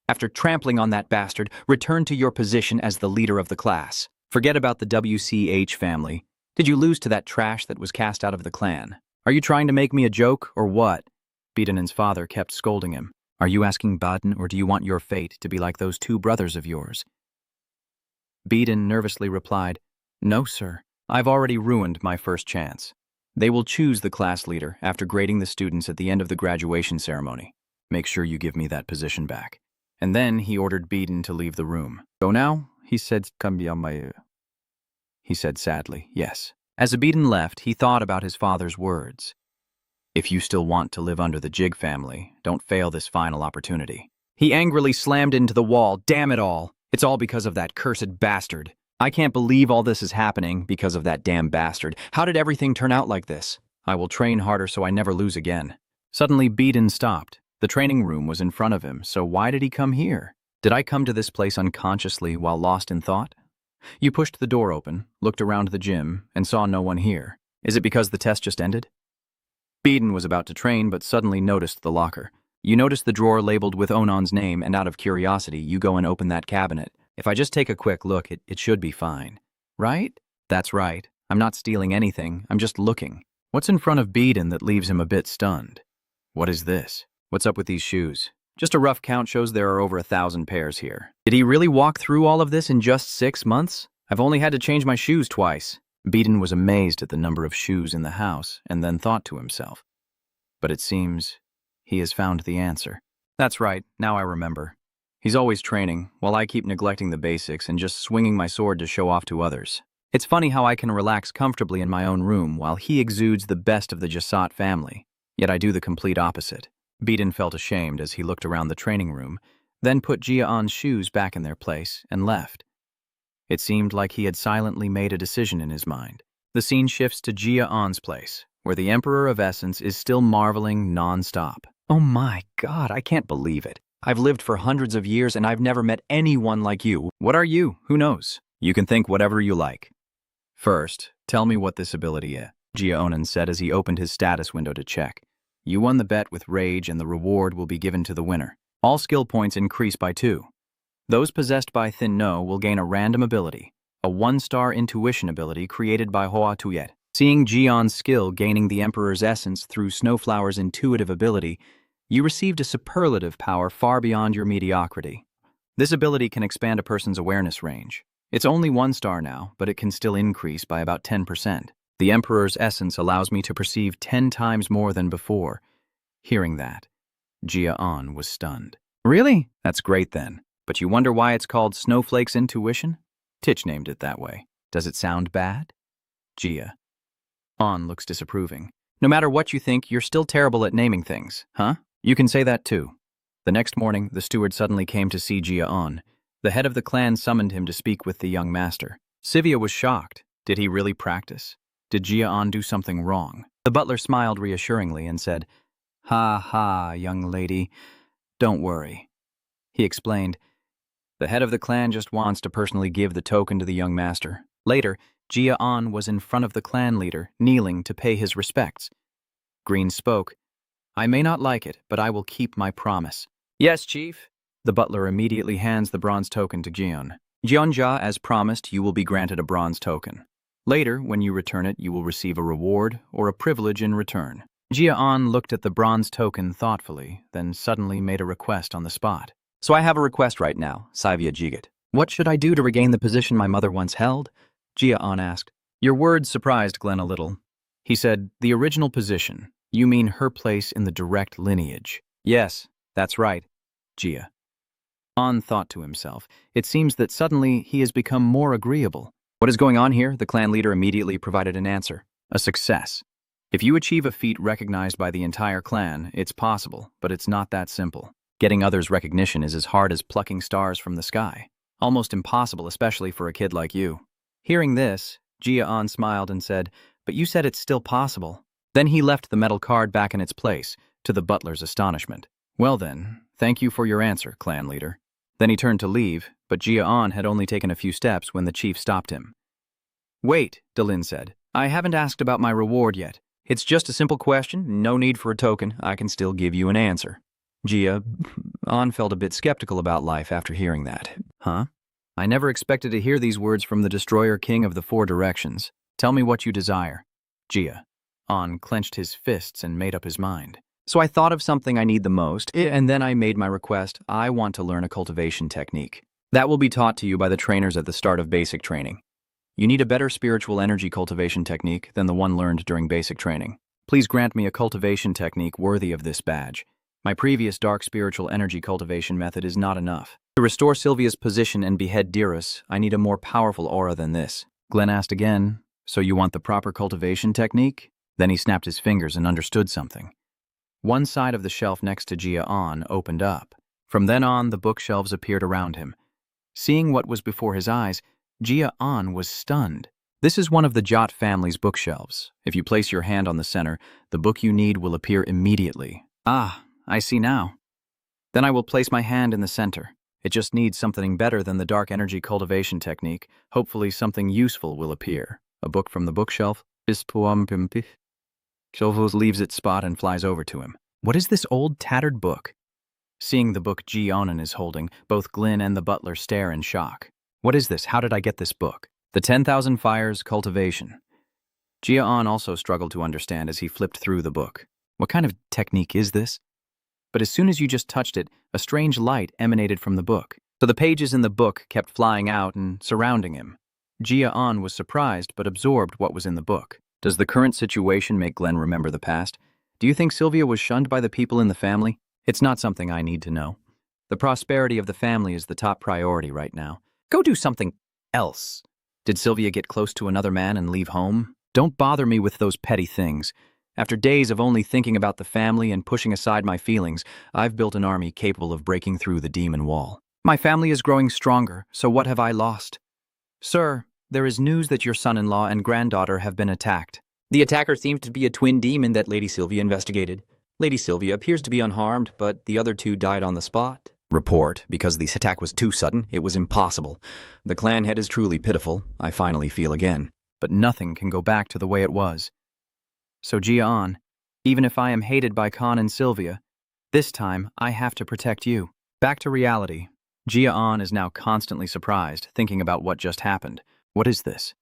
After trampling on that bastard, return to your position as the leader of the class. Forget about the WCH family. Did you lose to that trash that was cast out of the clan? Are you trying to make me a joke, or what?" Beaten's father kept scolding him. "Are you asking Baden, or do you want your fate to be like those two brothers of yours?" Beaten nervously replied, "No, sir. I've already ruined my first chance. They will choose the class leader after grading the students at the end of the graduation ceremony. Make sure you give me that position back." And then he ordered Beaten to leave the room. "Go now?" he said. He said sadly, "Yes." As Beaten left, he thought about his father's words. If you still want to live under the Jig family, don't fail this final opportunity. He angrily slammed into the wall. Damn it all. It's all because of that cursed bastard. I can't believe all this is happening because of that damn bastard. How did everything turn out like this? I will train harder so I never lose again. Suddenly, Beaten stopped. The training room was in front of him, so why did he come here? Did I come to this place unconsciously while lost in thought? You pushed the door open, looked around the gym, and saw no one here. Is it because the test just ended? Beaten was about to train, but suddenly noticed the locker. You notice the drawer labeled with Onon's name, and out of curiosity, you go and open that cabinet. If I just take a quick look, it should be fine. Right? That's right. I'm not stealing anything, I'm just looking. What's in front of Beaten that leaves him a bit stunned? What is this? What's up with these shoes? Just a rough count shows there are over 1,000 pairs here. Did he really walk through all of this in just 6 months? I've only had to change my shoes twice. Beaten was amazed at the number of shoes in the house and then thought to himself. But it seems he has found the answer. That's right, now I remember. He's always training, while I keep neglecting the basics and just swinging my sword to show off to others. It's funny how I can relax comfortably in my own room while he exudes the best of the Jasat family. Yet I do the complete opposite. Beaten felt ashamed as he looked around the training room, then put Gia Anon's shoes back in their place and left. It seemed like he had silently made a decision in his mind. The scene shifts to Gia Anon's place, where the Emperor of Essence is still marveling non-stop. Oh my God, I can't believe it. I've lived for hundreds of years and I've never met anyone like you. What are you? Who knows? You can think whatever you like. First, tell me what this ability is, Gia Anon said as he opened his status window to check. You won the bet with rage and the reward will be given to the winner. All skill points increase by 2. Those possessed by Thin No will gain a random ability, a 1-star intuition ability created by Hoa Tuyet. Seeing Jion's skill gaining the Emperor's essence through Snowflower's intuitive ability, you received a superlative power far beyond your mediocrity. This ability can expand a person's awareness range. It's only 1 star now, but it can still increase by about 10%. The Emperor's essence allows me to perceive 10 times more than before. Hearing that, Gia Anon was stunned. Really? That's great then. But you wonder why it's called Snowflake's Intuition? Titch named it that way. Does it sound bad? Gia Anon looks disapproving. No matter what you think, you're still terrible at naming things, huh? You can say that too. The next morning, the steward suddenly came to see Gia Anon. The head of the clan summoned him to speak with the young master. Sivia was shocked. Did he really practice? Did Gia Anon do something wrong? The butler smiled reassuringly and said, "Ha ha, young lady, don't worry." He explained, "The head of the clan just wants to personally give the token to the young master." Later, Gia Anon was in front of the clan leader, kneeling to pay his respects. Green spoke, "I may not like it, but I will keep my promise." "Yes, chief." The butler immediately hands the bronze token to Gion. Gionja, as promised, you will be granted a bronze token. Later, when you return it, you will receive a reward or a privilege in return. Gia Anon looked at the bronze token thoughtfully, then suddenly made a request on the spot. "So I have a request right now, Sivia Jigat. What should I do to regain the position my mother once held?" Gia Anon asked. Your words surprised Glenn a little. He said, "The original position. You mean her place in the direct lineage?" "Yes, that's right." Gia Anon thought to himself. It seems that suddenly he has become more agreeable. "What is going on here?" The clan leader immediately provided an answer. "A success. If you achieve a feat recognized by the entire clan, it's possible, but it's not that simple. Getting others' recognition is as hard as plucking stars from the sky. Almost impossible, especially for a kid like you." Hearing this, Gia Anon smiled and said, "But you said it's still possible." Then he left the metal card back in its place, to the butler's astonishment. "Well then, thank you for your answer, clan leader." Then he turned to leave, but Gia Anon had only taken a few steps when the chief stopped him. "Wait," Delin said. "I haven't asked about my reward yet. It's just a simple question, no need for a token. I can still give you an answer." Gia Anon felt a bit skeptical about life after hearing that. "Huh? I never expected to hear these words from the Destroyer King of the Four Directions. Tell me what you desire." Gia Anon clenched his fists and made up his mind. "So I thought of something I need the most, and then I made my request. I want to learn a cultivation technique. That will be taught to you by the trainers at the start of basic training. You need a better spiritual energy cultivation technique than the one learned during basic training. Please grant me a cultivation technique worthy of this badge. My previous dark spiritual energy cultivation method is not enough. To restore Sylvia's position and behead Dirus, I need a more powerful aura than this." Glenn asked again, "So you want the proper cultivation technique?" Then he snapped his fingers and understood something. One side of the shelf next to Gia Anon opened up. From then on, the bookshelves appeared around him. Seeing what was before his eyes, Gia Anon was stunned. This is one of the Jot family's bookshelves. If you place your hand on the center, the book you need will appear immediately. "Ah, I see now. Then I will place my hand in the center. It just needs something better than the dark energy cultivation technique. Hopefully something useful will appear." A book from the bookshelf. Shovos leaves its spot and flies over to him. What is this old, tattered book? Seeing the book Gia Anon is holding, both Glyn and the butler stare in shock. What is this? How did I get this book? The 10,000 Fires Cultivation. Gia Anon also struggled to understand as he flipped through the book. What kind of technique is this? But as soon as you just touched it, a strange light emanated from the book. So the pages in the book kept flying out and surrounding him. Gia Anon was surprised but absorbed what was in the book. Does the current situation make Glenn remember the past? Do you think Sylvia was shunned by the people in the family? It's not something I need to know. The prosperity of the family is the top priority right now. Go do something else. Did Sylvia get close to another man and leave home? Don't bother me with those petty things. After days of only thinking about the family and pushing aside my feelings, I've built an army capable of breaking through the demon wall. My family is growing stronger, so what have I lost? Sir, there is news that your son-in-law and granddaughter have been attacked. The attacker seems to be a twin demon that Lady Sylvia investigated. Lady Sylvia appears to be unharmed, but the other two died on the spot. Report, because this attack was too sudden, it was impossible. The clan head is truly pitiful, I finally feel again. But nothing can go back to the way it was. So Gia Anon, even if I am hated by Khan and Sylvia, this time I have to protect you. Back to reality. Gia Anon is now constantly surprised, thinking about what just happened. What is this?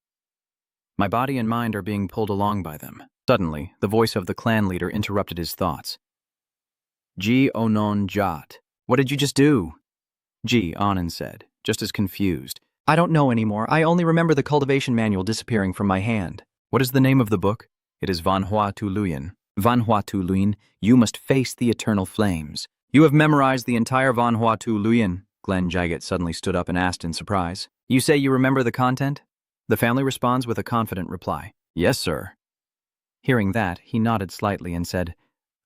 My body and mind are being pulled along by them. Suddenly, the voice of the clan leader interrupted his thoughts. Gia Anon Jat. What did you just do? Gia Anon said, just as confused. I don't know anymore. I only remember the cultivation manual disappearing from my hand. What is the name of the book? It is Manhwa tu Luyin. Manhwa tu Luyin, you must face the eternal flames. You have memorized the entire Manhwa tu Luyin. Glenn Jaggett suddenly stood up and asked in surprise. You say you remember the content? The family responds with a confident reply. Yes, sir. Hearing that, he nodded slightly and said,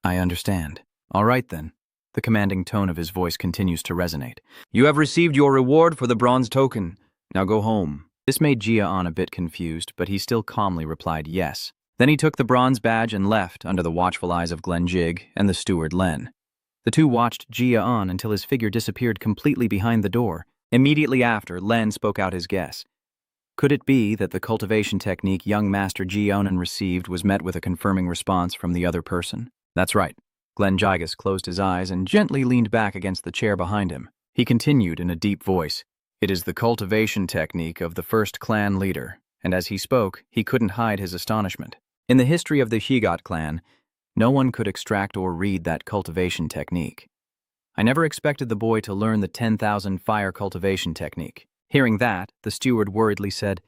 I understand. All right then. The commanding tone of his voice continues to resonate. You have received your reward for the bronze token. Now go home. This made Gia Anon a bit confused, but he still calmly replied yes. Then he took the bronze badge and left under the watchful eyes of Glenn Jig and the steward Len. The two watched Gia Anon until his figure disappeared completely behind the door. Immediately after, Len spoke out his guess. Could it be that the cultivation technique young Master Gia Anon received was met with a confirming response from the other person? That's right. Glenn Jigas closed his eyes and gently leaned back against the chair behind him. He continued in a deep voice. It is the cultivation technique of the first clan leader, and as he spoke, he couldn't hide his astonishment. In the history of the Higat clan, no one could extract or read that cultivation technique. I never expected the boy to learn the 10,000 fire cultivation technique. Hearing that, the steward worriedly said,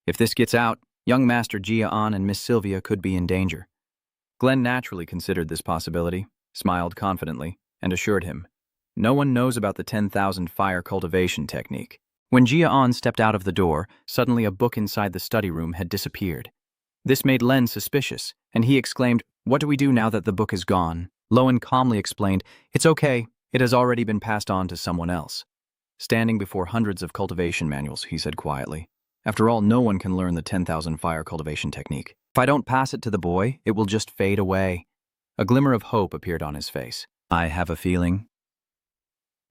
If this gets out, young Master Gia Anon and Miss Sylvia could be in danger. Glenn naturally considered this possibility, smiled confidently, and assured him, No one knows about the 10,000 fire cultivation technique. When Gia Anon stepped out of the door, suddenly a book inside the study room had disappeared. This made Len suspicious, and he exclaimed, What do we do now that the book is gone? Lowen calmly explained, It's okay, it has already been passed on to someone else. Standing before hundreds of cultivation manuals, he said quietly, After all, no one can learn the 10,000 fire cultivation technique. If I don't pass it to the boy, it will just fade away. A glimmer of hope appeared on his face. I have a feeling.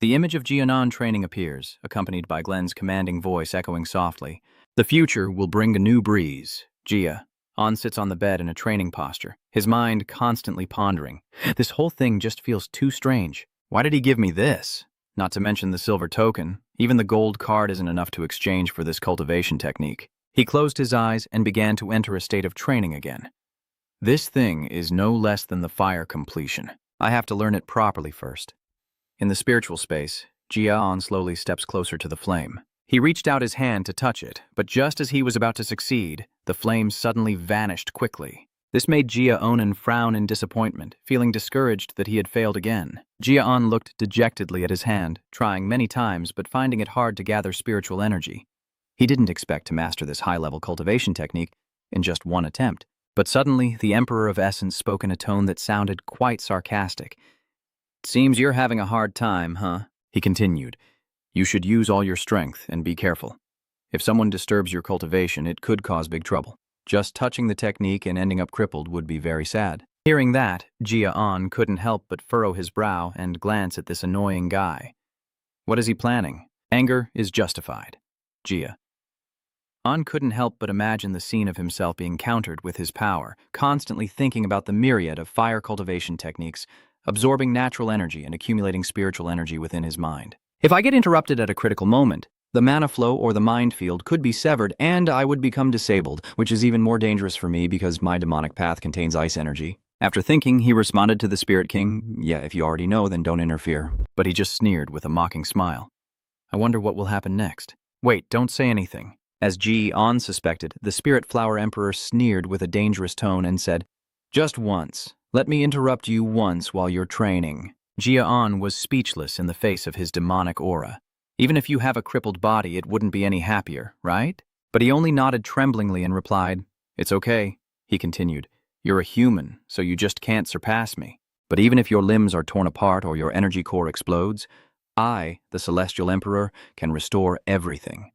The image of Gia Anon training appears, accompanied by Glenn's commanding voice echoing softly. The future will bring a new breeze. Gia Anon sits on the bed in a training posture, his mind constantly pondering. This whole thing just feels too strange. Why did he give me this? Not to mention the silver token. Even the gold card isn't enough to exchange for this cultivation technique. He closed his eyes and began to enter a state of training again. This thing is no less than the fire completion. I have to learn it properly first. In the spiritual space, Gia Anon slowly steps closer to the flame. He reached out his hand to touch it, but just as he was about to succeed, the flame suddenly vanished quickly. This made Gia Anon frown in disappointment, feeling discouraged that he had failed again. Gia Anon looked dejectedly at his hand, trying many times but finding it hard to gather spiritual energy. He didn't expect to master this high-level cultivation technique in just one attempt. But suddenly, the Emperor of Essence spoke in a tone that sounded quite sarcastic. It seems you're having a hard time, huh? He continued. You should use all your strength and be careful. If someone disturbs your cultivation, it could cause big trouble. Just touching the technique and ending up crippled would be very sad. Hearing that, Gia Anon couldn't help but furrow his brow and glance at this annoying guy. What is he planning? Anger is justified. Gia Anon couldn't help but imagine the scene of himself being countered with his power, constantly thinking about the myriad of fire cultivation techniques, absorbing natural energy and accumulating spiritual energy within his mind. If I get interrupted at a critical moment, the mana flow or the mind field could be severed and I would become disabled, which is even more dangerous for me because my demonic path contains ice energy. After thinking, he responded to the Spirit King, Yeah, if you already know, then don't interfere. But he just sneered with a mocking smile. I wonder what will happen next. Wait, don't say anything. As Gia Anon suspected, the Spirit Flower Emperor sneered with a dangerous tone and said, Just once. Let me interrupt you once while you're training. Gia Anon was speechless in the face of his demonic aura. Even if you have a crippled body, it wouldn't be any happier, right? But he only nodded tremblingly and replied, It's okay. He continued, You're a human, so you just can't surpass me. But even if your limbs are torn apart or your energy core explodes, I, the Celestial Emperor, can restore everything.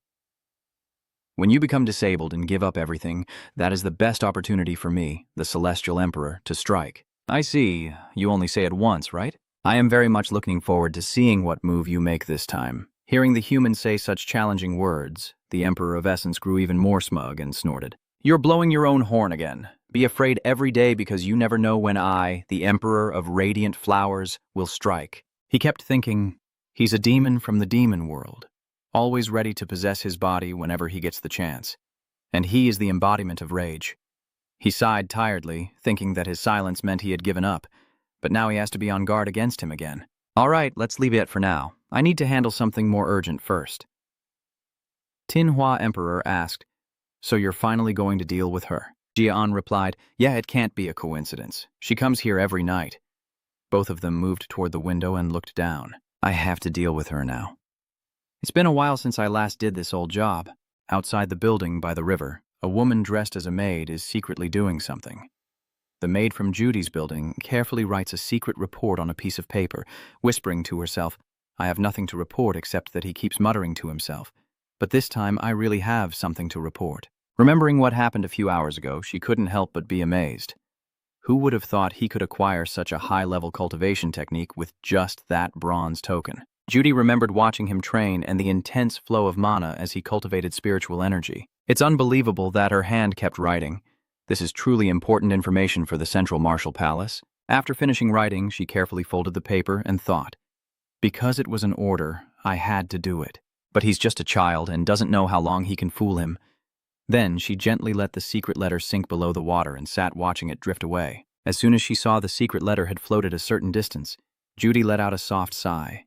When you become disabled and give up everything, that is the best opportunity for me, the Celestial Emperor, to strike. I see. You only say it once, right? I am very much looking forward to seeing what move you make this time. Hearing the human say such challenging words, the Emperor of Essence grew even more smug and snorted. You're blowing your own horn again. Be afraid every day because you never know when I, the Emperor of Radiant Flowers, will strike. He kept thinking, he's a demon from the demon world, always ready to possess his body whenever he gets the chance. And he is the embodiment of rage. He sighed tiredly, thinking that his silence meant he had given up, but now he has to be on guard against him again. All right, let's leave it for now. I need to handle something more urgent first. Tinhua Emperor asked, So you're finally going to deal with her? Gia Anon replied, Yeah, it can't be a coincidence. She comes here every night. Both of them moved toward the window and looked down. I have to deal with her now. It's been a while since I last did this old job. Outside the building by the river, a woman dressed as a maid is secretly doing something. The maid from Judy's building carefully writes a secret report on a piece of paper, whispering to herself, I have nothing to report except that he keeps muttering to himself. But this time I really have something to report. Remembering what happened a few hours ago, she couldn't help but be amazed. Who would have thought he could acquire such a high-level cultivation technique with just that bronze token? Judy remembered watching him train and the intense flow of mana as he cultivated spiritual energy. It's unbelievable that her hand kept writing. This is truly important information for the Central Martial Palace. After finishing writing, she carefully folded the paper and thought, because it was an order, I had to do it. But he's just a child and doesn't know how long he can fool him. Then she gently let the secret letter sink below the water and sat watching it drift away. As soon as she saw the secret letter had floated a certain distance, Judy let out a soft sigh.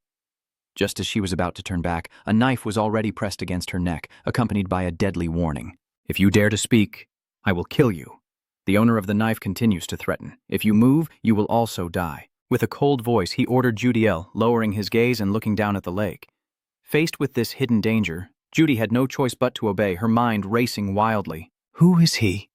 Just as she was about to turn back, a knife was already pressed against her neck, accompanied by a deadly warning. If you dare to speak, I will kill you. The owner of the knife continues to threaten. If you move, you will also die. With a cold voice, he ordered Judiel, lowering his gaze and looking down at the lake. Faced with this hidden danger, Judy had no choice but to obey, her mind racing wildly. Who is he?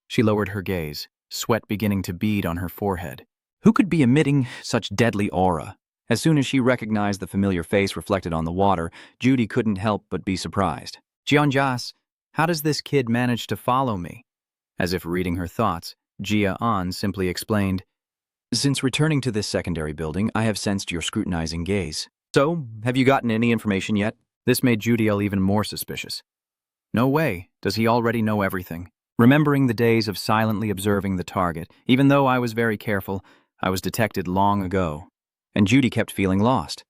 She lowered her gaze, sweat beginning to bead on her forehead. Who could be emitting such deadly aura? As soon as she recognized the familiar face reflected on the water, Judy couldn't help but be surprised. Jianjas, how does this kid manage to follow me? As if reading her thoughts, Gia Anon simply explained, Since returning to this secondary building, I have sensed your scrutinizing gaze. So, have you gotten any information yet? This made Judiel even more suspicious. No way. Does he already know everything? Remembering the days of silently observing the target, even though I was very careful, I was detected long ago. And Judy kept feeling lost.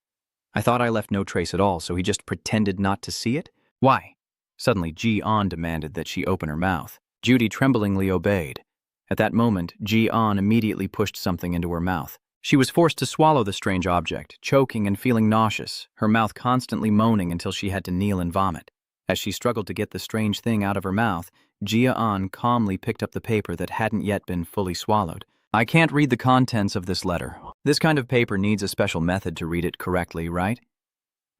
I thought I left no trace at all, so he just pretended not to see it? Why? Suddenly, Gia Anon demanded that she open her mouth. Judy tremblingly obeyed. At that moment, Gia Anon immediately pushed something into her mouth. She was forced to swallow the strange object, choking and feeling nauseous, her mouth constantly moaning until she had to kneel and vomit. As she struggled to get the strange thing out of her mouth, Gia Anon calmly picked up the paper that hadn't yet been fully swallowed. I can't read the contents of this letter. This kind of paper needs a special method to read it correctly, right?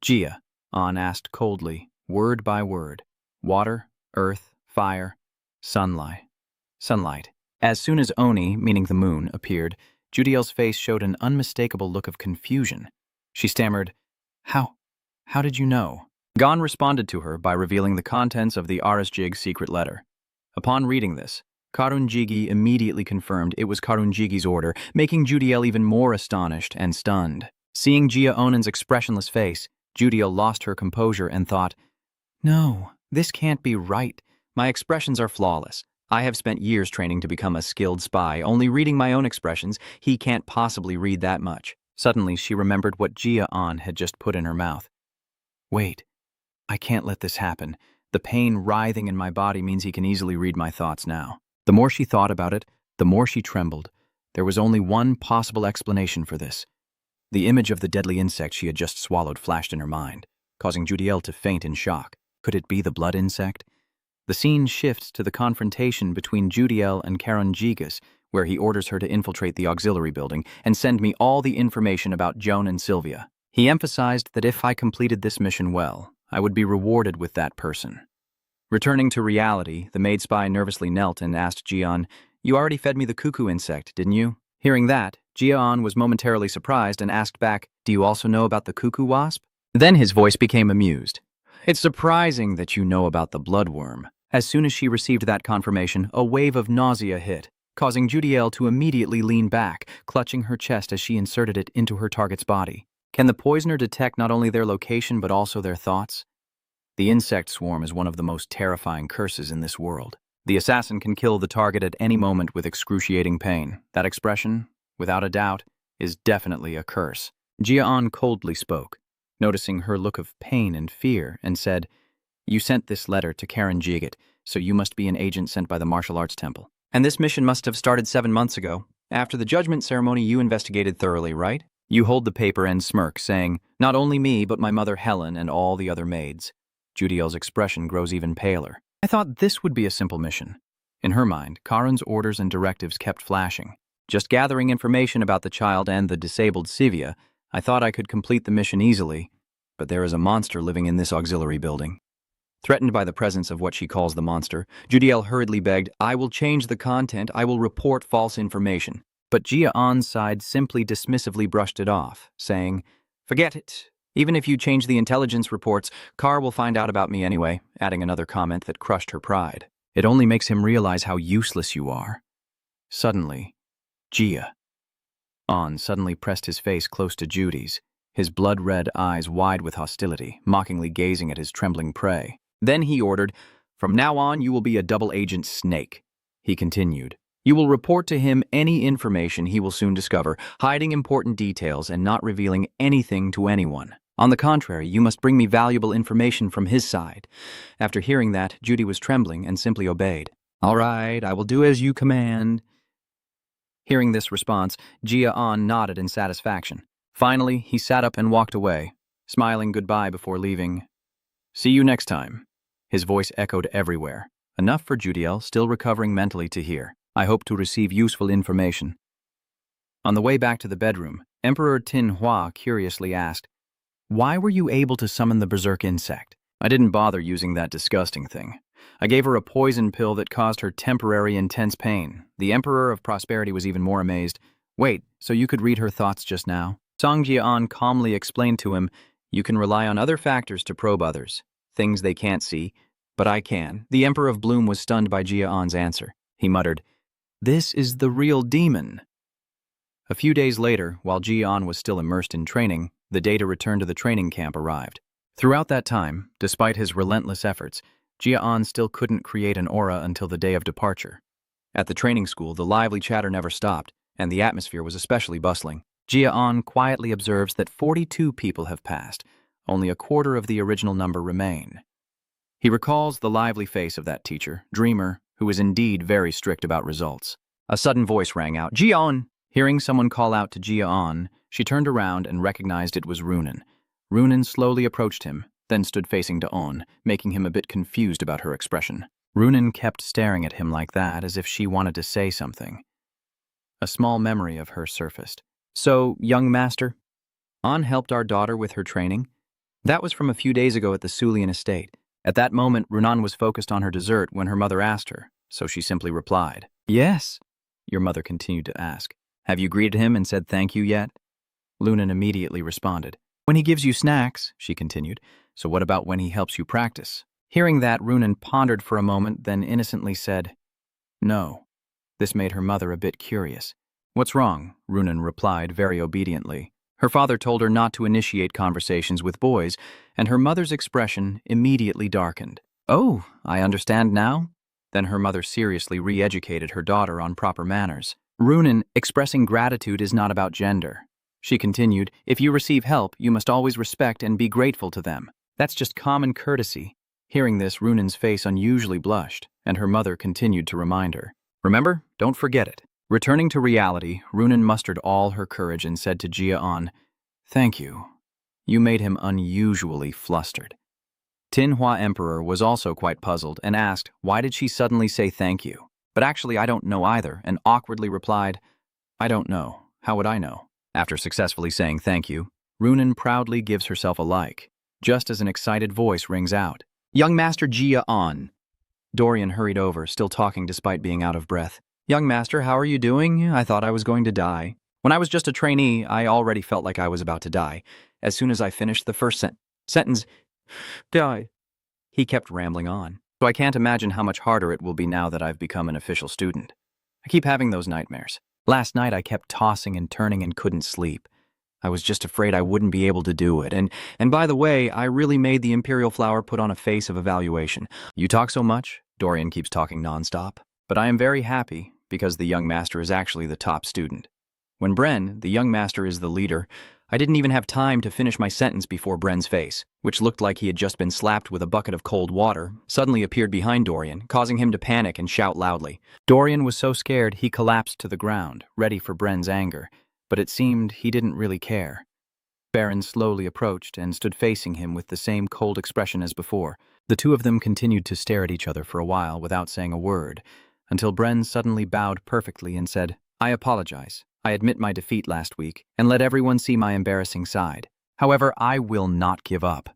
Gia Anon asked coldly, word by word. Water, earth, fire, sunlight. As soon as Oni, meaning the moon, appeared, Judiel's face showed an unmistakable look of confusion. She stammered, How did you know? Gon responded to her by revealing the contents of the Arisjig secret letter. Upon reading this, Karunjigi immediately confirmed it was Karunjigi's order, making Judiel even more astonished and stunned. Seeing Gia Onon's expressionless face, Judiel lost her composure and thought, No, this can't be right. My expressions are flawless. I have spent years training to become a skilled spy. Only reading my own expressions, he can't possibly read that much. Suddenly, she remembered what Gia Anon had just put in her mouth. Wait, I can't let this happen. The pain writhing in my body means he can easily read my thoughts now. The more she thought about it, the more she trembled. There was only one possible explanation for this. The image of the deadly insect she had just swallowed flashed in her mind, causing Judiel to faint in shock. Could it be the blood insect? The scene shifts to the confrontation between Judiel and Karunjigas, where he orders her to infiltrate the auxiliary building and send me all the information about Joan and Sylvia. He emphasized that if I completed this mission well, I would be rewarded with that person. Returning to reality, the maid spy nervously knelt and asked Jian, You already fed me the cuckoo insect, didn't you? Hearing that, Jian was momentarily surprised and asked back, Do you also know about the cuckoo wasp? Then his voice became amused. It's surprising that you know about the bloodworm. As soon as she received that confirmation, a wave of nausea hit. causing Judiel to immediately lean back, clutching her chest as she inserted it into her target's body. Can the poisoner detect not only their location but also their thoughts? The insect swarm is one of the most terrifying curses in this world. The assassin can kill the target at any moment with excruciating pain. That expression, without a doubt, is definitely a curse. Gia Anon coldly spoke, noticing her look of pain and fear, and said, "You sent this letter to Karen Jigat, so you must be an agent sent by the martial arts temple. And this mission must have started 7 months ago. After the judgment ceremony, you investigated thoroughly, right?" You hold the paper and smirk, saying, "Not only me, but my mother Helen and all the other maids." Judiel's expression grows even paler. I thought this would be a simple mission. In her mind, Karen's orders and directives kept flashing. Just gathering information about the child and the disabled Sivia, I thought I could complete the mission easily, but there is a monster living in this auxiliary building. Threatened by the presence of what she calls the monster, Judiel hurriedly begged, "I will change the content, I will report false information." But Gia Anon's side simply dismissively brushed it off, saying, "Forget it. Even if you change the intelligence reports, Carr will find out about me anyway," adding another comment that crushed her pride. "It only makes him realize how useless you are." Suddenly, Gia Anon suddenly pressed his face close to Judy's, his blood-red eyes wide with hostility, mockingly gazing at his trembling prey. Then he ordered, "From now on, you will be a double-agent snake." He continued, "You will report to him any information he will soon discover, hiding important details and not revealing anything to anyone. On the contrary, you must bring me valuable information from his side." After hearing that, Judy was trembling and simply obeyed. "All right, I will do as you command." Hearing this response, Gia Anon nodded in satisfaction. Finally, he sat up and walked away, smiling goodbye before leaving. "See you next time." His voice echoed everywhere, enough for Judiel, still recovering mentally, to hear. "I hope to receive useful information." On the way back to the bedroom, Emperor Tinhua curiously asked, "Why were you able to summon the berserk insect?" "I didn't bother using that disgusting thing. I gave her a poison pill that caused her temporary intense pain." The Emperor of Prosperity was even more amazed. "Wait, so you could read her thoughts just now?" Song Gia Anon calmly explained to him, "You can rely on other factors to probe others, things they can't see, but I can." The Emperor of Bloom was stunned by Gia Anon's answer. He muttered, "This is the real demon." A few days later, while Gia Anon was still immersed in training, the day to return to the training camp arrived. Throughout that time, despite his relentless efforts, Gia Anon still couldn't create an aura until the day of departure. At the training school, the lively chatter never stopped, and the atmosphere was especially bustling. Gia Anon quietly observes that 42 people have passed. Only a quarter of the original number remain. He recalls the lively face of that teacher, Dreamer, who is indeed very strict about results. A sudden voice rang out, "Gia Anon!" Hearing someone call out to Gia Anon, she turned around and recognized it was Runan. Runan slowly approached him, then stood facing to Anon, making him a bit confused about her expression. Runan kept staring at him like that, as if she wanted to say something. A small memory of her surfaced. "So, young master, Anon helped our daughter with her training?" That was from a few days ago at the Sulian estate. At that moment, Runan was focused on her dessert when her mother asked her, so she simply replied. "Yes." Your mother continued to ask, "Have you greeted him and said thank you yet?" Lunan immediately responded. "When he gives you snacks," she continued. "So what about when he helps you practice?" Hearing that, Runan pondered for a moment, then innocently said, "No." This made her mother a bit curious. "What's wrong?" Runan replied very obediently. Her father told her not to initiate conversations with boys, and her mother's expression immediately darkened. "Oh, I understand now?" Then her mother seriously re-educated her daughter on proper manners. Runan, expressing gratitude is not about gender. She continued, "If you receive help, you must always respect and be grateful to them. That's just common courtesy." Hearing this, Runan's face unusually blushed, and her mother continued to remind her. "Remember, don't forget it." Returning to reality, Runan mustered all her courage and said to Gia Anon, "Thank you." You made him unusually flustered. Tinhua Emperor was also quite puzzled and asked, why did she suddenly say thank you? But actually, I don't know either, and awkwardly replied, "I don't know. How would I know?" After successfully saying thank you, Runan proudly gives herself a like, just as an excited voice rings out. "Young Master Gia Anon." Dorian hurried over, still talking despite being out of breath. "Young Master, how are you doing? I thought I was going to die. When I was just a trainee, I already felt like I was about to die. As soon as I finished the first sentence, die." He kept rambling on. "So I can't imagine how much harder it will be now that I've become an official student. I keep having those nightmares. Last night I kept tossing and turning and couldn't sleep. I was just afraid I wouldn't be able to do it. And by the way, I really made the Imperial Flower put on a face of evaluation. You talk so much, Dorian keeps talking nonstop. But I am very happy, because the young master is actually the top student. When Bren, the young master, is the leader, I didn't even have time to finish my sentence before Bren's face, which looked like he had just been slapped with a bucket of cold water, suddenly appeared behind Dorian, causing him to panic and shout loudly. Dorian was so scared he collapsed to the ground, ready for Bren's anger, but it seemed he didn't really care. Baron slowly approached and stood facing him with the same cold expression as before. The two of them continued to stare at each other for a while without saying a word, until Bren suddenly bowed perfectly and said, "I apologize. I admit my defeat last week, and let everyone see my embarrassing side. However, I will not give up.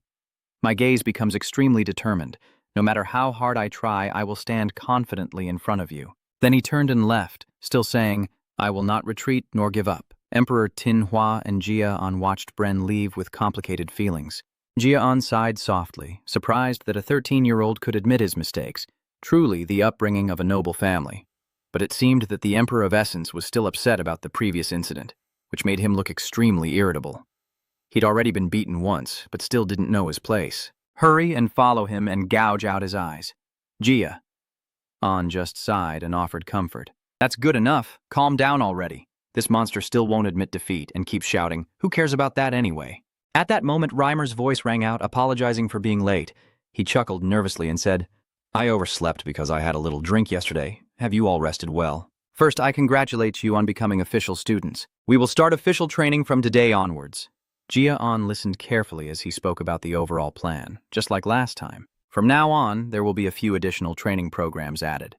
My gaze becomes extremely determined. No matter how hard I try, I will stand confidently in front of you." Then he turned and left, still saying, "I will not retreat nor give up." Emperor Tinhua and Gia Anon watched Bren leave with complicated feelings. Gia Anon sighed softly, surprised that a 13-year-old could admit his mistakes, truly the upbringing of a noble family. But it seemed that the Emperor of Essence was still upset about the previous incident, which made him look extremely irritable. He'd already been beaten once, but still didn't know his place. Hurry and follow him and gouge out his eyes. Gia Anon just sighed and offered comfort. "That's good enough. Calm down already. This monster still won't admit defeat and keeps shouting, 'Who cares about that anyway?'" At that moment, Reimer's voice rang out, apologizing for being late. He chuckled nervously and said, "I overslept because I had a little drink yesterday. Have you all rested well? First, I congratulate you on becoming official students. We will start official training from today onwards." Gia Anon listened carefully as he spoke about the overall plan, just like last time. From now on, there will be a few additional training programs added.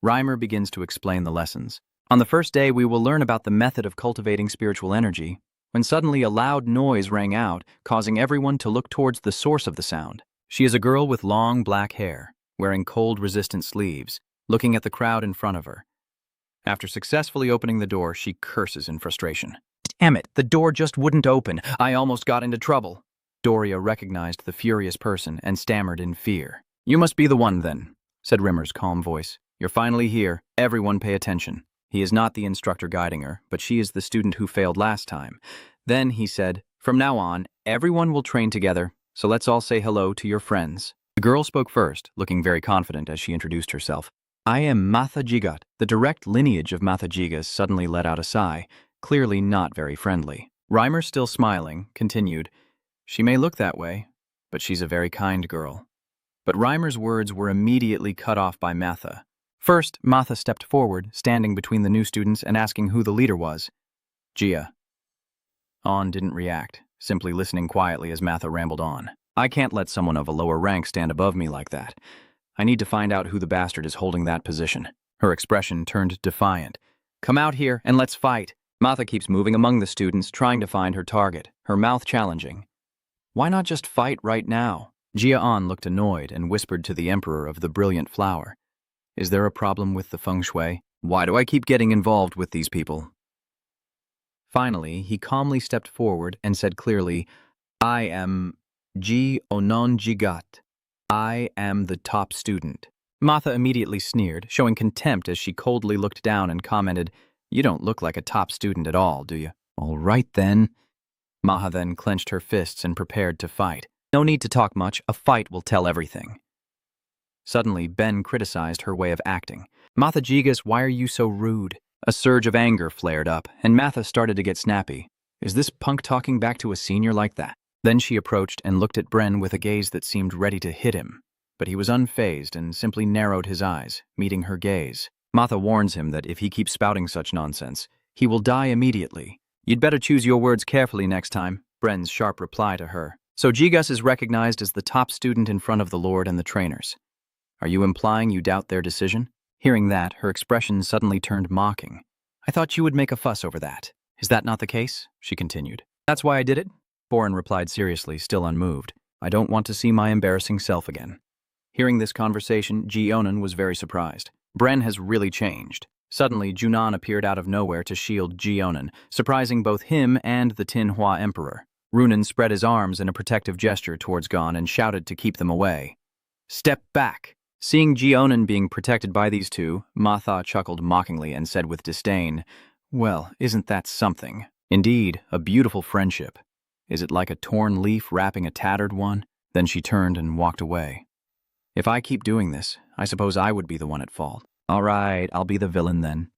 Reimer begins to explain the lessons. On the first day, we will learn about the method of cultivating spiritual energy, when suddenly a loud noise rang out, causing everyone to look towards the source of the sound. She is a girl with long black hair, wearing cold-resistant sleeves, looking at the crowd in front of her. After successfully opening the door, she curses in frustration. "Damn it, the door just wouldn't open. I almost got into trouble." Doria recognized the furious person and stammered in fear. "You must be the one then," said Rimmer's calm voice. "You're finally here. Everyone pay attention." He is not the instructor guiding her, but she is the student who failed last time. Then he said, "From now on, everyone will train together, so let's all say hello to your friends." The girl spoke first, looking very confident as she introduced herself. "I am Matha Jigat." The direct lineage of Matha Jigas suddenly let out a sigh, clearly not very friendly. Reimer, still smiling, continued, "She may look that way, but she's a very kind girl." But Reimer's words were immediately cut off by Matha. First, Matha stepped forward, standing between the new students and asking who the leader was. Gia Anon didn't react, simply listening quietly as Matha rambled on. "I can't let someone of a lower rank stand above me like that. I need to find out who the bastard is holding that position." Her expression turned defiant. "Come out here and let's fight." Matha keeps moving among the students, trying to find her target, her mouth challenging. "Why not just fight right now?" Gia Anon looked annoyed and whispered to the Emperor of the Brilliant Flower, "Is there a problem with the feng shui? Why do I keep getting involved with these people?" Finally, he calmly stepped forward and said clearly, "I am Gia Anon Jigat. I am the top student." Matha immediately sneered, showing contempt as she coldly looked down and commented, "You don't look like a top student at all, do you?" "All right, then." Matha then clenched her fists and prepared to fight. "No need to talk much. A fight will tell everything." Suddenly, Ben criticized her way of acting. "Matha Jigas, why are you so rude?" A surge of anger flared up, and Matha started to get snappy. Is this punk talking back to a senior like that? Then she approached and looked at Bren with a gaze that seemed ready to hit him. But he was unfazed and simply narrowed his eyes, meeting her gaze. Matha warns him that if he keeps spouting such nonsense, he will die immediately. "You'd better choose your words carefully next time," Bren's sharp reply to her. "So Jigas is recognized as the top student in front of the Lord and the trainers. Are you implying you doubt their decision?" Hearing that, her expression suddenly turned mocking. "I thought you would make a fuss over that. Is that not the case?" she continued. "That's why I did it?" Boren replied seriously, still unmoved. "I don't want to see my embarrassing self again." Hearing this conversation, Gia Anon was very surprised. Bren has really changed. Suddenly, Junon appeared out of nowhere to shield Gia Anon, surprising both him and the Tinhua Emperor. Runan spread his arms in a protective gesture towards Gon and shouted to keep them away. "Step back!" Seeing Gia Anon being protected by these two, Matha chuckled mockingly and said with disdain, "Well, isn't that something? Indeed, a beautiful friendship. Is it like a torn leaf wrapping a tattered one?" Then she turned and walked away. If I keep doing this, I suppose I would be the one at fault. All right, I'll be the villain then.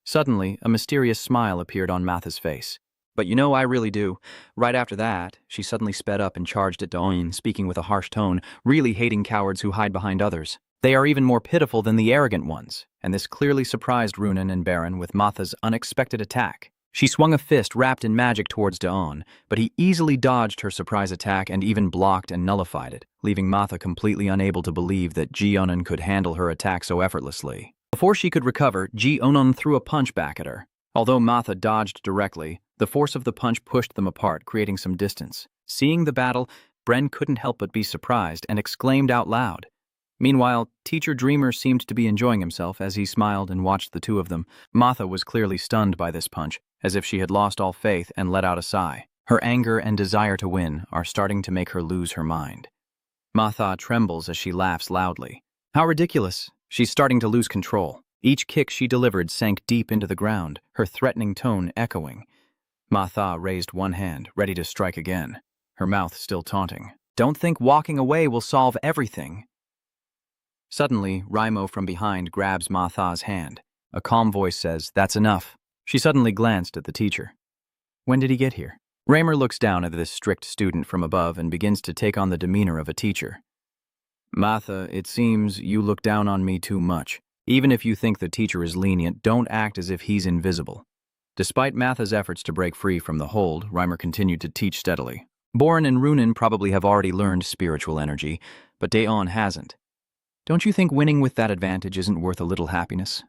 Suddenly, a mysterious smile appeared on Matha's face. "But you know I really do." Right after that, she suddenly sped up and charged at Dion, speaking with a harsh tone, really hating cowards who hide behind others. They are even more pitiful than the arrogant ones, and this clearly surprised Runen and Baron with Matha's unexpected attack. She swung a fist wrapped in magic towards Dion, but he easily dodged her surprise attack and even blocked and nullified it, leaving Matha completely unable to believe that Gia Anon could handle her attack so effortlessly. Before she could recover, Gia Anon threw a punch back at her. Although Matha dodged directly, the force of the punch pushed them apart, creating some distance. Seeing the battle, Bren couldn't help but be surprised and exclaimed out loud. Meanwhile, Teacher Dreamer seemed to be enjoying himself as he smiled and watched the two of them. Matha was clearly stunned by this punch, as if she had lost all faith and let out a sigh. Her anger and desire to win are starting to make her lose her mind. Matha trembles as she laughs loudly. How ridiculous! She's starting to lose control. Each kick she delivered sank deep into the ground, her threatening tone echoing. Matha raised one hand, ready to strike again, her mouth still taunting. "Don't think walking away will solve everything." Suddenly, Raimo from behind grabs Matha's hand. A calm voice says, "That's enough." She suddenly glanced at the teacher. "When did he get here?" Raymer looks down at this strict student from above and begins to take on the demeanor of a teacher. "Matha, it seems you look down on me too much. Even if you think the teacher is lenient, don't act as if he's invisible." Despite Matha's efforts to break free from the hold, Raymer continued to teach steadily. Boren and Runen probably have already learned spiritual energy, but Dion hasn't. Don't you think winning with that advantage isn't worth a little happiness?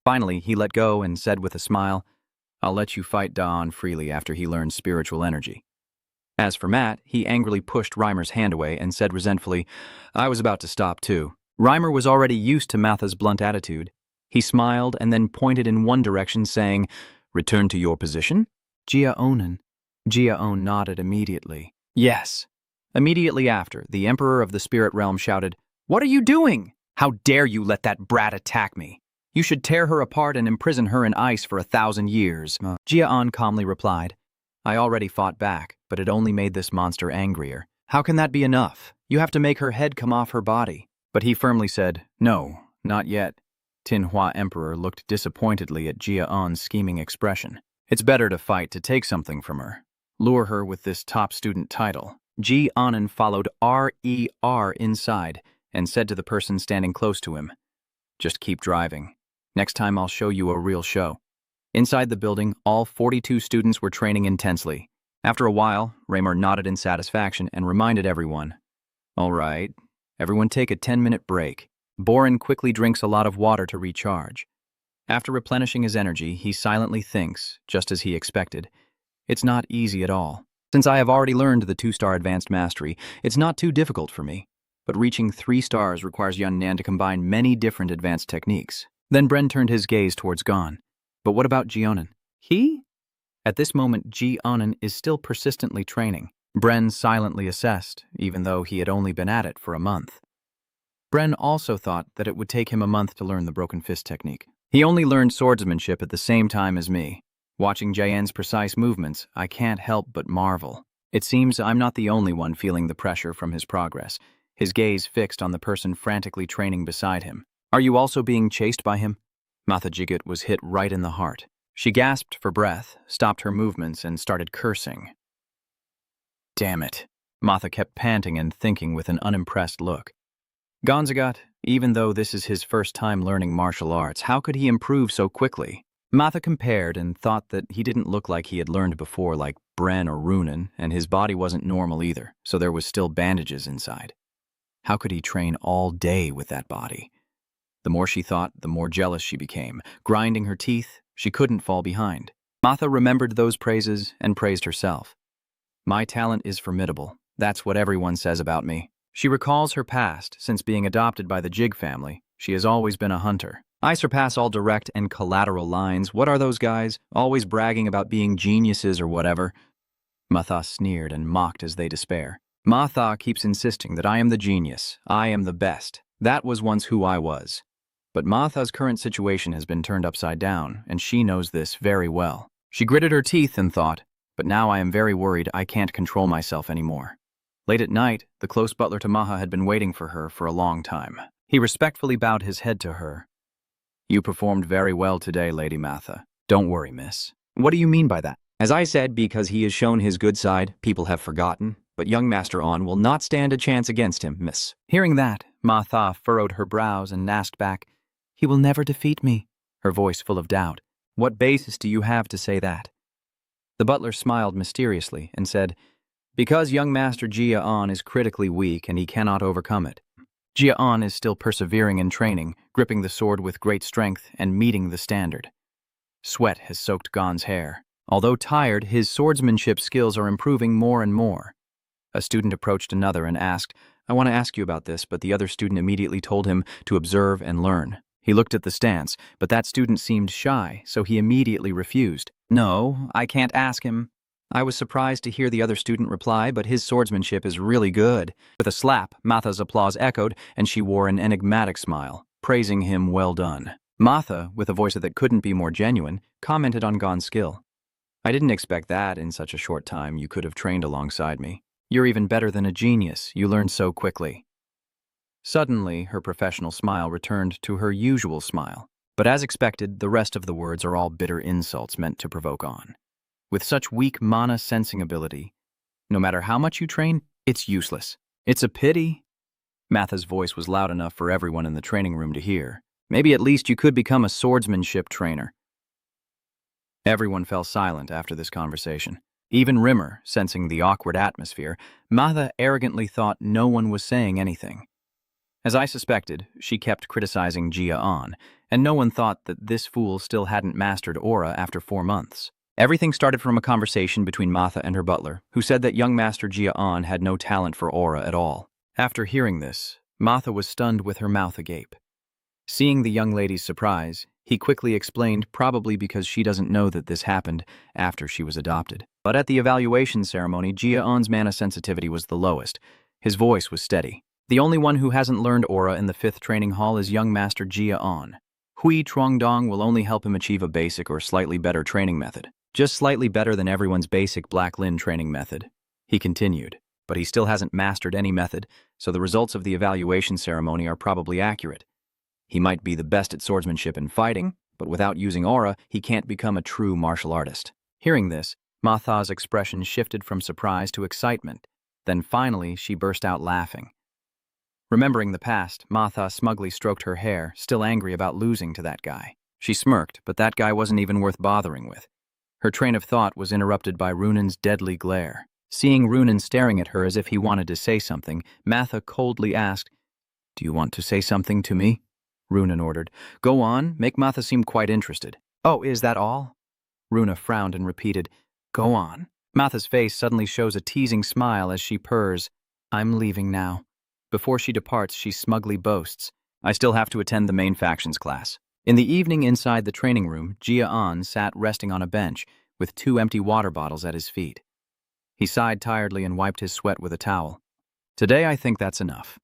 Finally, he let go and said with a smile, "I'll let you fight Dion freely after he learns spiritual energy." As for Matt, he angrily pushed Reimer's hand away and said resentfully, "I was about to stop too." Reimer was already used to Matha's blunt attitude. He smiled and then pointed in one direction, saying, "Return to your position?" "Gia Anon." Gia Anon nodded immediately. "Yes." Immediately after, the Emperor of the Spirit Realm shouted, "What are you doing? How dare you let that brat attack me? You should tear her apart and imprison her in ice for 1,000 years. Gia Anon calmly replied, "I already fought back, but it only made this monster angrier. How can that be enough? You have to make her head come off her body." But he firmly said, "No, not yet." Tinhua Emperor looked disappointedly at Gia Anon's scheming expression. It's better to fight to take something from her. Lure her with this top student title. Gia Anon followed RER inside and said to the person standing close to him, "Just keep driving. Next time I'll show you a real show." Inside the building, all 42 students were training intensely. After a while, Raymer nodded in satisfaction and reminded everyone, "All right, everyone take a 10-minute break." Boren quickly drinks a lot of water to recharge. After replenishing his energy, he silently thinks, just as he expected, "It's not easy at all. Since I have already learned the 2-star advanced mastery, it's not too difficult for me. But reaching 3 stars requires Yun Nan to combine many different advanced techniques." Then Bren turned his gaze towards Gon. "But what about Gia Anon?" "He?" At this moment, Gia Anon is still persistently training. Bren silently assessed, even though he had only been at it for a month. Bren also thought that it would take him a month to learn the broken fist technique. He only learned swordsmanship at the same time as me. Watching Jayen's precise movements, I can't help but marvel. It seems I'm not the only one feeling the pressure from his progress, his gaze fixed on the person frantically training beside him. "Are you also being chased by him?" Matha Jigat was hit right in the heart. She gasped for breath, stopped her movements, and started cursing. "Damn it." Matha kept panting and thinking with an unimpressed look. Gonzagat, even though this is his first time learning martial arts, how could he improve so quickly? Matha compared and thought that he didn't look like he had learned before like Bren or Runen, and his body wasn't normal either, so there was still bandages inside. How could he train all day with that body? The more she thought, the more jealous she became. Grinding her teeth, she couldn't fall behind. Matha remembered those praises and praised herself. "My talent is formidable. That's what everyone says about me." She recalls her past. Since being adopted by the Jig family, she has always been a hunter. "I surpass all direct and collateral lines. What are those guys? Always bragging about being geniuses or whatever." Matha sneered and mocked as they despair. Matha keeps insisting that I am the genius, I am the best. That was once who I was. But Matha's current situation has been turned upside down, and she knows this very well. She gritted her teeth and thought, but now I am very worried I can't control myself anymore. Late at night, the close butler to Maha had been waiting for her for a long time. He respectfully bowed his head to her. You performed very well today, Lady Matha. Don't worry, miss. What do you mean by that? As I said, because he has shown his good side, people have forgotten, but young Master On will not stand a chance against him, miss. Hearing that, Matha furrowed her brows and asked back, He will never defeat me, her voice full of doubt. What basis do you have to say that? The butler smiled mysteriously and said, Because young Master Gia Anon is critically weak and he cannot overcome it. Gia Anon is still persevering in training, gripping the sword with great strength and meeting the standard. Sweat has soaked Gon's hair. Although tired, his swordsmanship skills are improving more and more. A student approached another and asked, I want to ask you about this, but the other student immediately told him to observe and learn. He looked at the stance, but that student seemed shy, so he immediately refused. No, I can't ask him. I was surprised to hear the other student reply, but his swordsmanship is really good. With a slap, Matha's applause echoed, and she wore an enigmatic smile, praising him well done. Matha, with a voice that couldn't be more genuine, commented on Gon's skill. I didn't expect that in such a short time you could have trained alongside me. You're even better than a genius, you learned so quickly. Suddenly, her professional smile returned to her usual smile. But as expected, the rest of the words are all bitter insults meant to provoke on. With such weak mana sensing ability, no matter how much you train, it's useless. It's a pity. Matha's voice was loud enough for everyone in the training room to hear. Maybe at least you could become a swordsmanship trainer. Everyone fell silent after this conversation. Even Rimmer, sensing the awkward atmosphere, Matha arrogantly thought no one was saying anything. As I suspected, she kept criticizing Gia Anon, and no one thought that this fool still hadn't mastered aura after 4 months. Everything started from a conversation between Matha and her butler, who said that young Master Gia Anon had no talent for aura at all. After hearing this, Matha was stunned with her mouth agape. Seeing the young lady's surprise, he quickly explained probably because she doesn't know that this happened after she was adopted. But at the evaluation ceremony, Gia On's mana sensitivity was the lowest. His voice was steady. The only one who hasn't learned aura in the 5th training hall is young Master Gia Anon. Hui Truongdong will only help him achieve a basic or slightly better training method. Just slightly better than everyone's basic Black Lin training method. He continued, but he still hasn't mastered any method, so the results of the evaluation ceremony are probably accurate. He might be the best at swordsmanship and fighting, but without using aura, he can't become a true martial artist. Hearing this, Matha's expression shifted from surprise to excitement. Then finally, she burst out laughing. Remembering the past, Matha smugly stroked her hair, still angry about losing to that guy. She smirked, but that guy wasn't even worth bothering with. Her train of thought was interrupted by Runan's deadly glare. Seeing Runan staring at her as if he wanted to say something, Matha coldly asked, Do you want to say something to me? Runan ordered. Go on, make Matha seem quite interested. Oh, is that all? Runa frowned and repeated, Go on. Matha's face suddenly shows a teasing smile as she purrs, I'm leaving now. Before she departs, she smugly boasts, I still have to attend the main factions class. In the evening inside the training room, Gia Anon sat resting on a bench with 2 empty water bottles at his feet. He sighed tiredly and wiped his sweat with a towel. Today I think that's enough.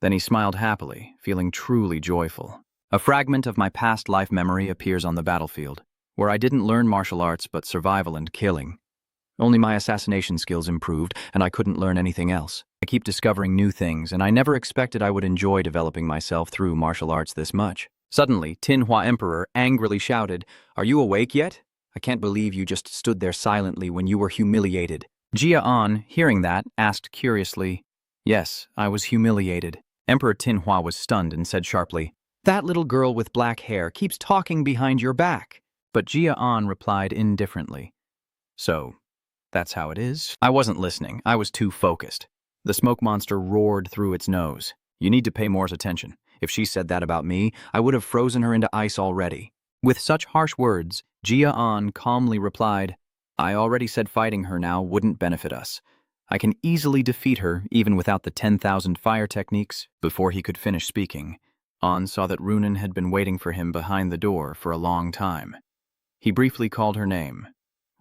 Then he smiled happily, feeling truly joyful. A fragment of my past life memory appears on the battlefield, where I didn't learn martial arts but survival and killing. Only my assassination skills improved, and I couldn't learn anything else. I keep discovering new things, and I never expected I would enjoy developing myself through martial arts this much. Suddenly, Tinhua Emperor angrily shouted, Are you awake yet? I can't believe you just stood there silently when you were humiliated. Gia Anon, hearing that, asked curiously, Yes, I was humiliated. Emperor Tinhua was stunned and said sharply, That little girl with black hair keeps talking behind your back. But Gia Anon replied indifferently, So, that's how it is? I wasn't listening. I was too focused. The smoke monster roared through its nose. You need to pay more attention. If she said that about me, I would have frozen her into ice already. With such harsh words, Gia Anon calmly replied, I already said fighting her now wouldn't benefit us. I can easily defeat her even without the 10,000 fire techniques. Before he could finish speaking, An saw that Runan had been waiting for him behind the door for a long time. He briefly called her name,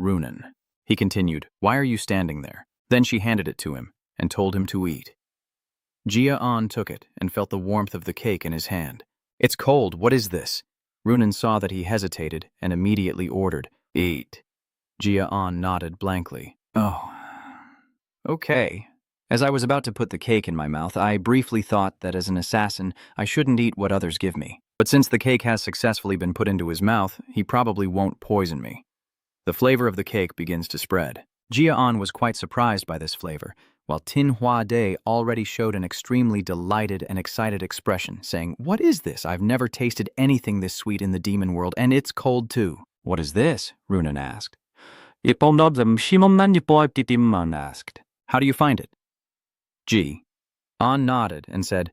Runan. He continued, Why are you standing there? Then she handed it to him. and told him to eat. Gia Anon took it and felt the warmth of the cake in his hand. "It's cold, what is this?" Runan saw that he hesitated and immediately ordered, "Eat." Gia Anon nodded blankly. "Oh, okay." As I was about to put the cake in my mouth, I briefly thought that as an assassin, I shouldn't eat what others give me. But since the cake has successfully been put into his mouth, he probably won't poison me. The flavor of the cake begins to spread. Gia Anon was quite surprised by this flavor, while Tin Hua Day already showed an extremely delighted and excited expression, saying, "What is this? I've never tasted anything this sweet in the demon world, and it's cold too." "What is this?" Runan asked. asked. "How do you find it?" Gia Anon nodded and said,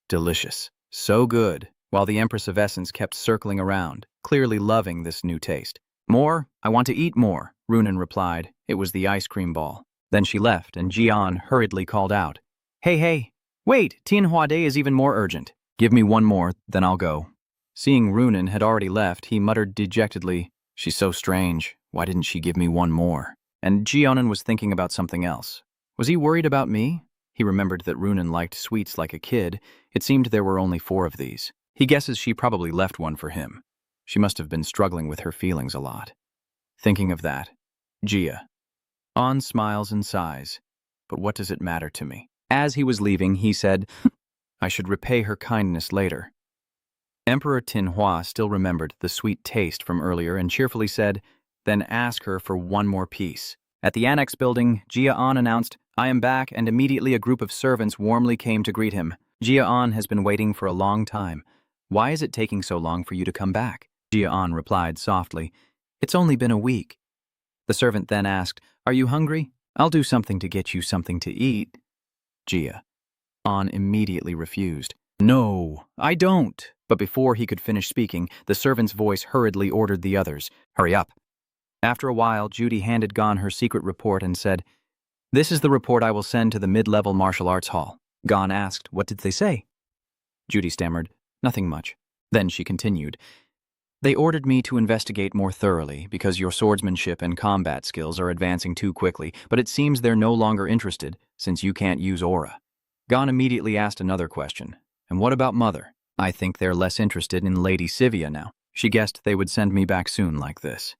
"Delicious. So good," while the Empress of Essence kept circling around, clearly loving this new taste. "More? I want to eat more," Runan replied. It was the ice cream ball. Then she left, and Gia Anon hurriedly called out, Hey, wait, Tin Hua Day is even more urgent. Give me one more, then I'll go." Seeing Runan had already left, he muttered dejectedly, "She's so strange. Why didn't she give me one more?" And Gia Anon was thinking about something else. Was he worried about me? He remembered that Runan liked sweets like a kid. It seemed there were only 4 of these. He guesses she probably left one for him. She must have been struggling with her feelings a lot. Thinking of that, Gia Anon smiles and sighs. But what does it matter to me? As he was leaving, he said, I should repay her kindness later. Emperor Tin Hua still remembered the sweet taste from earlier and cheerfully said, "Then ask her for one more piece." At the annex building, Gia Anon announced, "I am back," and immediately a group of servants warmly came to greet him. "Gia Anon has been waiting for a long time. Why is it taking so long for you to come back?" Gia Anon replied softly, "It's only been a week." The servant then asked, "Are you hungry? I'll do something to get you something to eat." Gia Anon immediately refused. "No, I don't." But before he could finish speaking, the servant's voice hurriedly ordered the others, "Hurry up." After a while, Judy handed Gon her secret report and said, "This is the report I will send to the mid-level martial arts hall." Gon asked, "What did they say?" Judy stammered, "Nothing much." Then she continued, "They ordered me to investigate more thoroughly because your swordsmanship and combat skills are advancing too quickly, but it seems they're no longer interested since you can't use aura." Gon immediately asked another question, "And what about Mother?" "I think they're less interested in Lady Sivia now. She guessed they would send me back soon like this."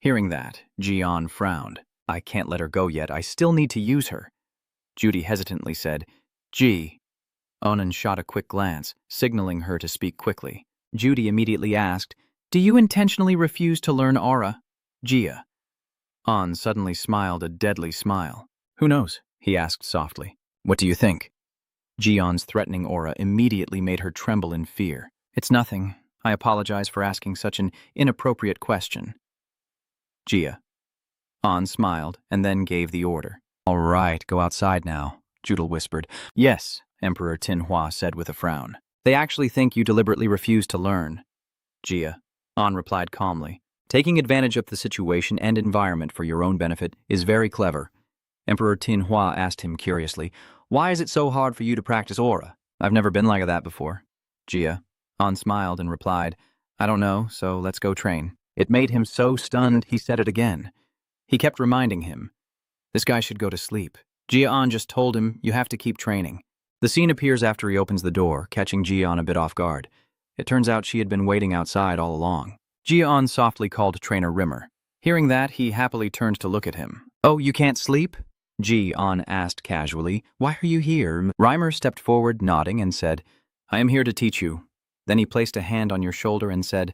Hearing that, Gia Anon frowned. "I can't let her go yet. I still need to use her." Judy hesitantly said, Gia Anon shot a quick glance, signaling her to speak quickly. Judy immediately asked, "Do you intentionally refuse to learn aura?" Gia Anon suddenly smiled a deadly smile. "Who knows?" he asked softly. "What do you think?" Gia Anon's threatening aura immediately made her tremble in fear. "It's nothing. I apologize for asking such an inappropriate question." Gia Anon smiled and then gave the order. "All right, go outside now," Judel whispered. "Yes," Emperor Tin Hua said with a frown. "They actually think you deliberately refuse to learn." Gia Anon replied calmly, "Taking advantage of the situation and environment for your own benefit is very clever." Emperor Tin Hua asked him curiously, "Why is it so hard for you to practice aura? I've never been like that before." Gia Anon smiled and replied, "I don't know, so let's go train." It made him so stunned he said it again. He kept reminding him, "This guy should go to sleep." Gia Anon just told him, "You have to keep training." The scene appears after he opens the door, catching Gia Anon a bit off guard. It turns out she had been waiting outside all along. Gia Anon softly called Trainer Rimmer. Hearing that, he happily turned to look at him. "Oh, you can't sleep?" Gia Anon asked casually. "Why are you here?" Reimer stepped forward, nodding, and said, "I am here to teach you." Then he placed a hand on your shoulder and said,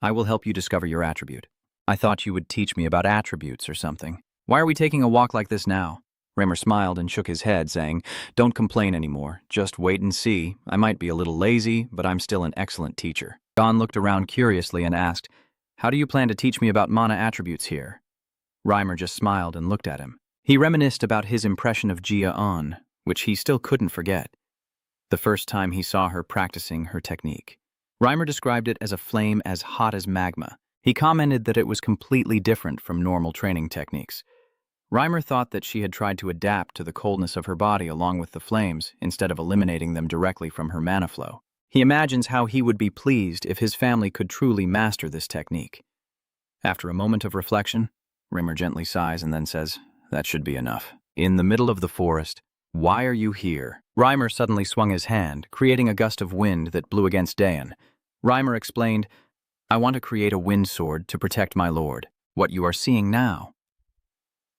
"I will help you discover your attribute." "I thought you would teach me about attributes or something. Why are we taking a walk like this now?" Reimer smiled and shook his head, saying, "Don't complain anymore. Just wait and see. I might be a little lazy, but I'm still an excellent teacher." Gon looked around curiously and asked, "How do you plan to teach me about mana attributes here?" Reimer just smiled and looked at him. He reminisced about his impression of Gia Anon, which he still couldn't forget. The first time he saw her practicing her technique. Reimer described it as a flame as hot as magma. He commented that it was completely different from normal training techniques. Reimer thought that she had tried to adapt to the coldness of her body along with the flames instead of eliminating them directly from her mana flow. He imagines how he would be pleased if his family could truly master this technique. After a moment of reflection, Reimer gently sighs and then says, "That should be enough." In the middle of the forest. Why are you here? Reimer suddenly swung his hand, creating a gust of wind that blew against Dion. Reimer explained, I want to create a wind sword to protect my lord. What you are seeing now.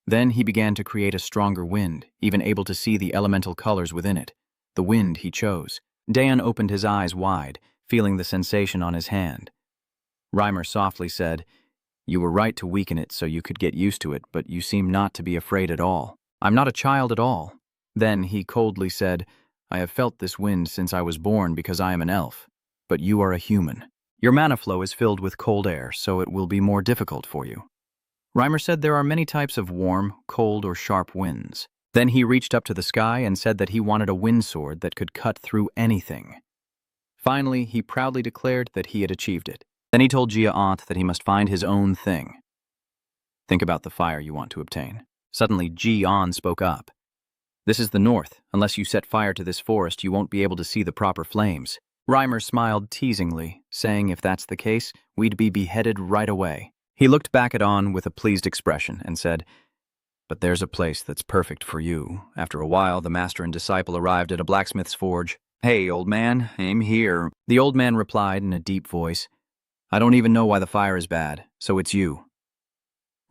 Then he began to create a stronger wind, even able to see the elemental colors within it. The wind he chose. Dion opened his eyes wide, feeling the sensation on his hand. Reimer softly said, You were right to weaken it so you could get used to it, but you seem not to be afraid at all. I'm not a child at all. Then he coldly said, I have felt this wind since I was born because I am an elf. But you are a human. Your mana flow is filled with cold air, so it will be more difficult for you. Reimer said there are many types of warm, cold, or sharp winds. Then he reached up to the sky and said that he wanted a wind sword that could cut through anything. Finally, he proudly declared that he had achieved it. Then he told Gia Anon that he must find his own thing. Think about the fire you want to obtain. Suddenly, Gia Anon spoke up. This is the north. Unless you set fire to this forest, you won't be able to see the proper flames. Reimer smiled teasingly, saying if that's the case, we'd be beheaded right away. He looked back at Anon with a pleased expression and said, But there's a place that's perfect for you. After a while, the master and disciple arrived at a blacksmith's forge. Hey, old man, I'm here. The old man replied in a deep voice, I don't even know why the fire is bad, so it's you.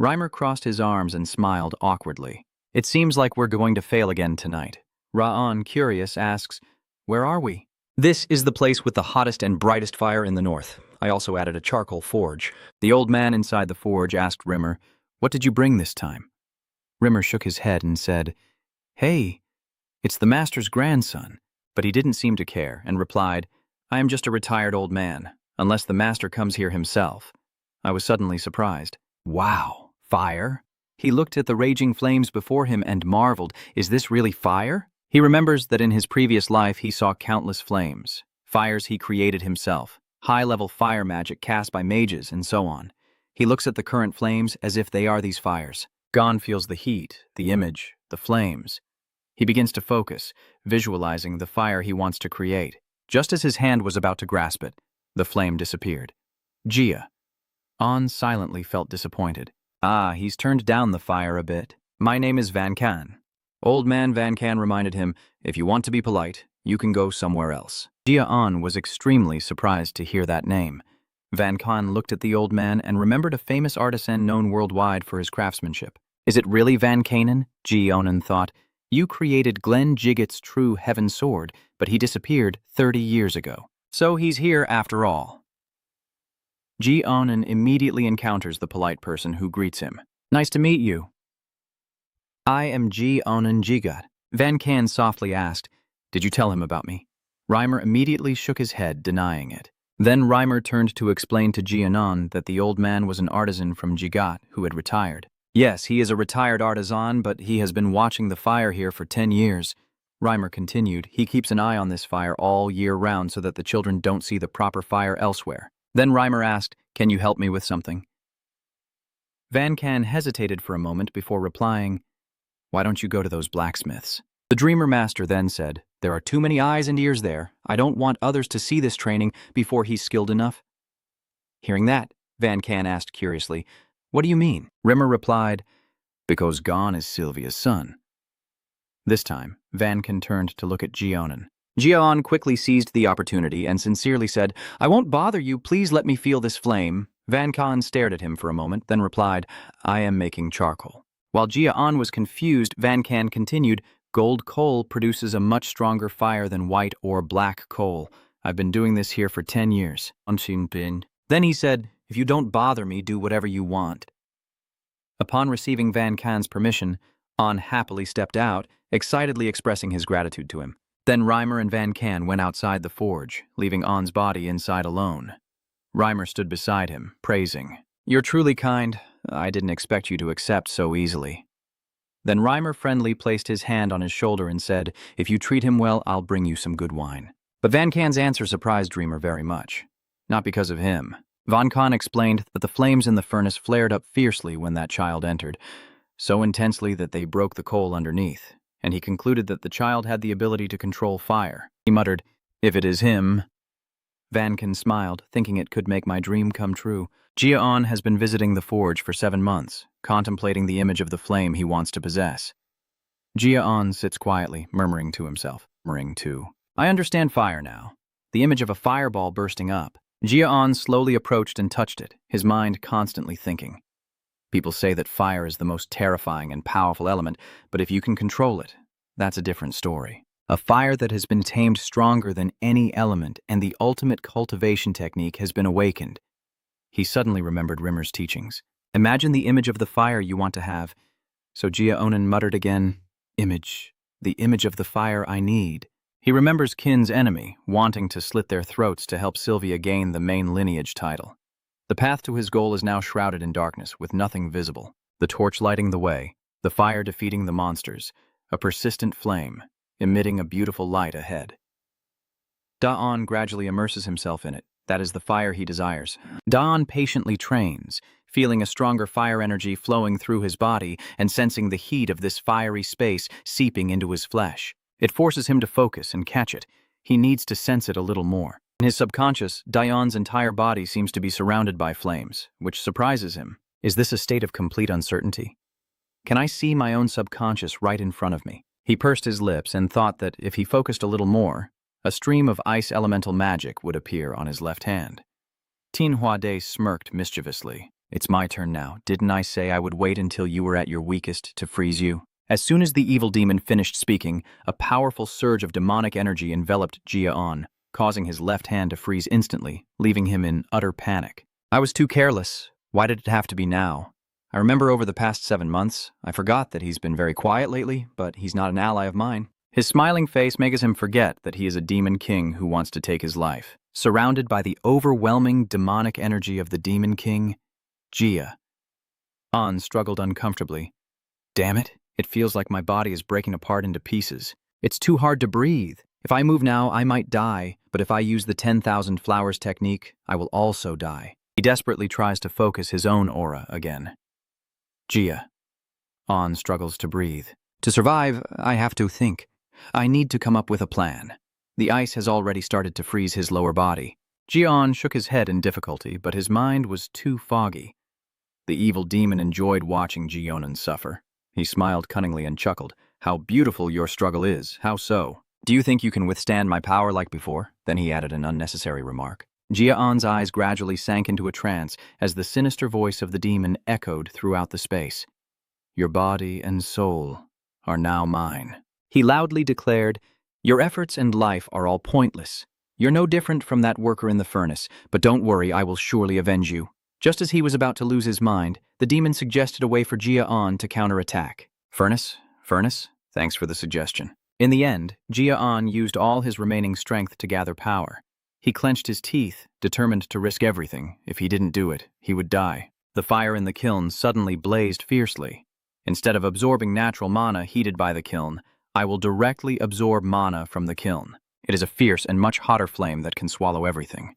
Reimer crossed his arms and smiled awkwardly. It seems like we're going to fail again tonight. Ra'an, curious, asks, Where are we? This is the place with the hottest and brightest fire in the north. I also added a charcoal forge. The old man inside the forge asked Rimmer, What did you bring this time? Rimmer shook his head and said, Hey, it's the master's grandson. But he didn't seem to care and replied, I am just a retired old man, unless the master comes here himself. I was suddenly surprised. Wow, fire? He looked at the raging flames before him and marveled, is this really fire? He remembers that in his previous life he saw countless flames, fires he created himself, high-level fire magic cast by mages, and so on. He looks at the current flames as if they are these fires. Gon feels the heat, the image, the flames. He begins to focus, visualizing the fire he wants to create. Just as his hand was about to grasp it, the flame disappeared. Gia. Anon silently felt disappointed. He's turned down the fire a bit. My name is Van Can. Old man Van Can reminded him, if you want to be polite, you can go somewhere else. Gia Anon was extremely surprised to hear that name. Van Can looked at the old man and remembered a famous artisan known worldwide for his craftsmanship. Is it really Van Canaan? Gia Anon thought. You created Glenn Jiggett's true heaven sword, but he disappeared 30 years ago. So he's here after all. Gia Anon immediately encounters the polite person who greets him. Nice to meet you. I am Gia Anon Jiggat. Van Can softly asked, Did you tell him about me? Reimer immediately shook his head, denying it. Then Reimer turned to explain to Gia Anon that the old man was an artisan from Jiggat who had retired. Yes, he is a retired artisan, but he has been watching the fire here for 10 years. Reimer continued, he keeps an eye on this fire all year round so that the children don't see the proper fire elsewhere. Then Reimer asked, Can you help me with something? Van Can hesitated for a moment before replying, Why don't you go to those blacksmiths? The Dreamer Master then said, There are too many eyes and ears there. I don't want others to see this training before he's skilled enough. Hearing that, Van Can asked curiously, What do you mean? Rimmer replied, Because Gon is Sylvia's son. This time, Van Can turned to look at Gia Anon. Gia Anon quickly seized the opportunity and sincerely said, I won't bother you, please let me feel this flame. Van Can stared at him for a moment, then replied, I am making charcoal. While Gia Anon was confused, Van Can continued, Gold coal produces a much stronger fire than white or black coal. I've been doing this here for 10 years. Then he said, If you don't bother me, do whatever you want. Upon receiving Van Can's permission, Anon happily stepped out, excitedly expressing his gratitude to him. Then Reimer and Van Can went outside the forge, leaving On's body inside alone. Reimer stood beside him, praising, You're truly kind. I didn't expect you to accept so easily. Then Reimer friendly placed his hand on his shoulder and said, If you treat him well, I'll bring you some good wine. But Van Can's answer surprised Dreamer very much. Not because of him. Van Can explained that the flames in the furnace flared up fiercely when that child entered, so intensely that they broke the coal underneath, and he concluded that the child had the ability to control fire. He muttered, If it is him. Van Can smiled, thinking it could make my dream come true. Gia Anon has been visiting the forge for 7 months, contemplating the image of the flame he wants to possess. Gia Anon sits quietly, murmuring to himself. I understand fire now. The image of a fireball bursting up. Gia Anon slowly approached and touched it, his mind constantly thinking. People say that fire is the most terrifying and powerful element, but if you can control it, that's a different story. A fire that has been tamed stronger than any element, and the ultimate cultivation technique has been awakened. He suddenly remembered Rimmer's teachings. Imagine the image of the fire you want to have. So Gia Anon muttered again, image, the image of the fire I need. He remembers Kin's enemy, wanting to slit their throats to help Sylvia gain the main lineage title. The path to his goal is now shrouded in darkness, with nothing visible. The torch lighting the way, the fire defeating the monsters, a persistent flame, emitting a beautiful light ahead. Dion gradually immerses himself in it. That is the fire he desires. Dion patiently trains, feeling a stronger fire energy flowing through his body and sensing the heat of this fiery space seeping into his flesh. It forces him to focus and catch it. He needs to sense it a little more. In his subconscious, Dion's entire body seems to be surrounded by flames, which surprises him. Is this a state of complete uncertainty? Can I see my own subconscious right in front of me? He pursed his lips and thought that if he focused a little more, a stream of ice elemental magic would appear on his left hand. Tin Huade smirked mischievously. It's my turn now. Didn't I say I would wait until you were at your weakest to freeze you? As soon as the evil demon finished speaking, a powerful surge of demonic energy enveloped Gia Anon, causing his left hand to freeze instantly, leaving him in utter panic. I was too careless. Why did it have to be now? I remember over the past 7 months, I forgot that he's been very quiet lately, but he's not an ally of mine. His smiling face makes him forget that he is a demon king who wants to take his life. Surrounded by the overwhelming demonic energy of the demon king, Gia Anon struggled uncomfortably. Damn it, it feels like my body is breaking apart into pieces. It's too hard to breathe. If I move now, I might die, but if I use the 10,000 flowers technique, I will also die. He desperately tries to focus his own aura again. Gia Anon struggles to breathe. To survive, I have to think. I need to come up with a plan. The ice has already started to freeze his lower body. Gia Anon shook his head in difficulty, but his mind was too foggy. The evil demon enjoyed watching Gia Anon suffer. He smiled cunningly and chuckled. How beautiful your struggle is. How so? Do you think you can withstand my power like before? Then he added an unnecessary remark. Gia Anon's eyes gradually sank into a trance as the sinister voice of the demon echoed throughout the space. Your body and soul are now mine. He loudly declared, your efforts and life are all pointless. You're no different from that worker in the furnace, but don't worry, I will surely avenge you. Just as he was about to lose his mind, the demon suggested a way for Gia Anon to counterattack. Furnace? Thanks for the suggestion. In the end, Gia Anon used all his remaining strength to gather power. He clenched his teeth, determined to risk everything. If he didn't do it, he would die. The fire in the kiln suddenly blazed fiercely. Instead of absorbing natural mana heated by the kiln, I will directly absorb mana from the kiln. It is a fierce and much hotter flame that can swallow everything.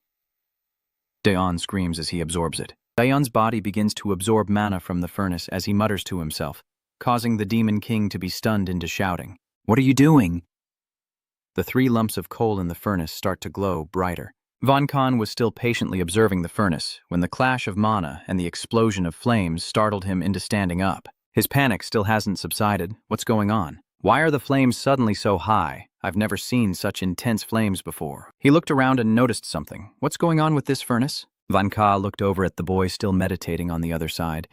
Dion screams as he absorbs it. Dion's body begins to absorb mana from the furnace as he mutters to himself, causing the demon king to be stunned into shouting. What are you doing? The 3 lumps of coal in the furnace start to glow brighter. Von Kahn was still patiently observing the furnace when the clash of mana and the explosion of flames startled him into standing up. His panic still hasn't subsided. What's going on? Why are the flames suddenly so high? I've never seen such intense flames before. He looked around and noticed something. What's going on with this furnace? Van Ka looked over at the boy still meditating on the other side.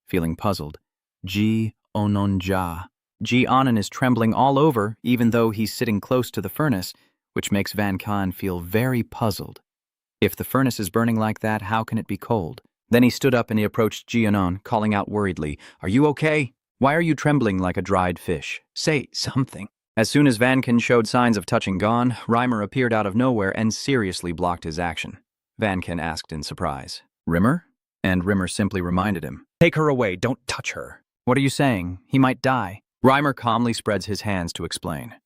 Feeling puzzled. Gia Anon. Gia Anon is trembling all over, even though he's sitting close to the furnace, which makes Van Kahn feel very puzzled. If the furnace is burning like that, how can it be cold? Then he stood up and he approached Gia Anon, calling out worriedly, Are you okay? Why are you trembling like a dried fish? Say something. As soon as Van Kahn showed signs of touching gone, Reimer appeared out of nowhere and seriously blocked his action. Van Kahn asked in surprise, Rimmer? And Rimmer simply reminded him, Take her away, don't touch her. What are you saying? He might die. Reimer calmly spreads his hands to explain.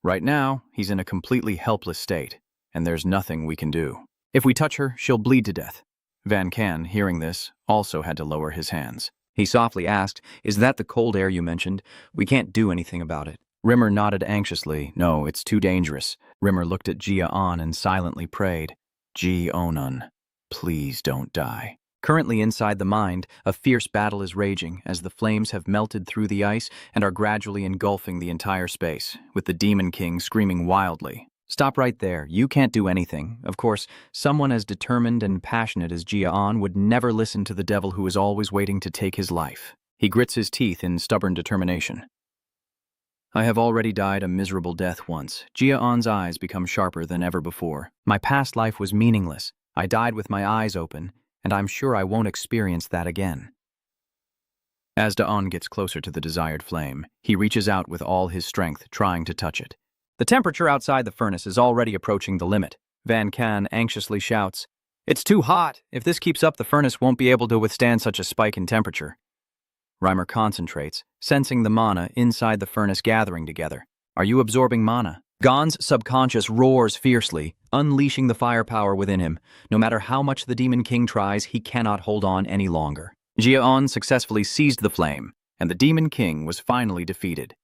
Right now, he's in a completely helpless state, and there's nothing we can do. If we touch her, she'll bleed to death. Van Kahn, hearing this, also had to lower his hands. He softly asked, Is that the cold air you mentioned? We can't do anything about it. Rimmer nodded anxiously. No, it's too dangerous. Rimmer looked at Gia Anon and silently prayed, Gia Anon, please don't die. Currently inside the mind, a fierce battle is raging as the flames have melted through the ice and are gradually engulfing the entire space, with the Demon King screaming wildly. Stop right there. You can't do anything. Of course, someone as determined and passionate as Gia Anon would never listen to the devil who is always waiting to take his life. He grits his teeth in stubborn determination. I have already died a miserable death once. Gia Anon's eyes become sharper than ever before. My past life was meaningless. I died with my eyes open, and I'm sure I won't experience that again. As Dion gets closer to the desired flame, he reaches out with all his strength, trying to touch it. The temperature outside the furnace is already approaching the limit. Van Can anxiously shouts, "It's too hot! If this keeps up, the furnace won't be able to withstand such a spike in temperature." Reimer concentrates, sensing the mana inside the furnace gathering together. Are you absorbing mana? Gon's subconscious roars fiercely, unleashing the firepower within him. No matter how much the Demon King tries, he cannot hold on any longer. Gia Anon successfully seized the flame, and the Demon King was finally defeated.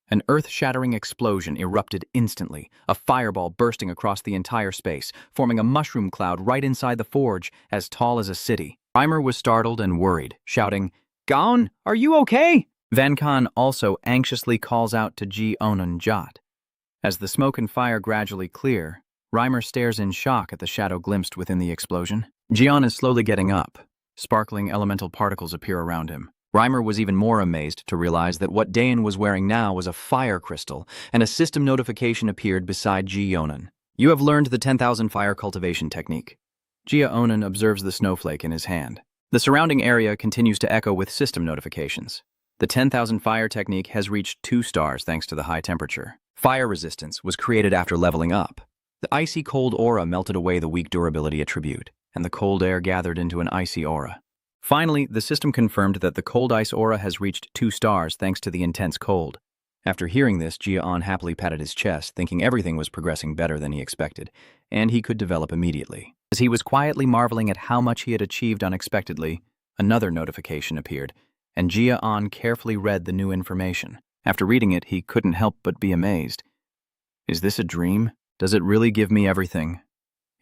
An earth-shattering explosion erupted instantly, a fireball bursting across the entire space, forming a mushroom cloud right inside the forge, as tall as a city. Reimer was startled and worried, shouting, "Gon, are you okay?" Van Can also anxiously calls out to Gia Anon Jot. As the smoke and fire gradually clear, Reimer stares in shock at the shadow glimpsed within the explosion. Gian is slowly getting up. Sparkling elemental particles appear around him. Reimer was even more amazed to realize that what Dion was wearing now was a fire crystal, and a system notification appeared beside Gia Anon. You have learned the 10,000 fire cultivation technique. Gia Anon observes the snowflake in his hand. The surrounding area continues to echo with system notifications. The 10,000 fire technique has reached 2 stars thanks to the high temperature. Fire resistance was created after leveling up. The icy cold aura melted away the weak durability attribute, and the cold air gathered into an icy aura. Finally, the system confirmed that the cold ice aura has reached 2 stars thanks to the intense cold. After hearing this, Gia Anon happily patted his chest, thinking everything was progressing better than he expected, and he could develop immediately. As he was quietly marveling at how much he had achieved unexpectedly, another notification appeared, and Gia Anon carefully read the new information. After reading it, he couldn't help but be amazed. Is this a dream? Does it really give me everything?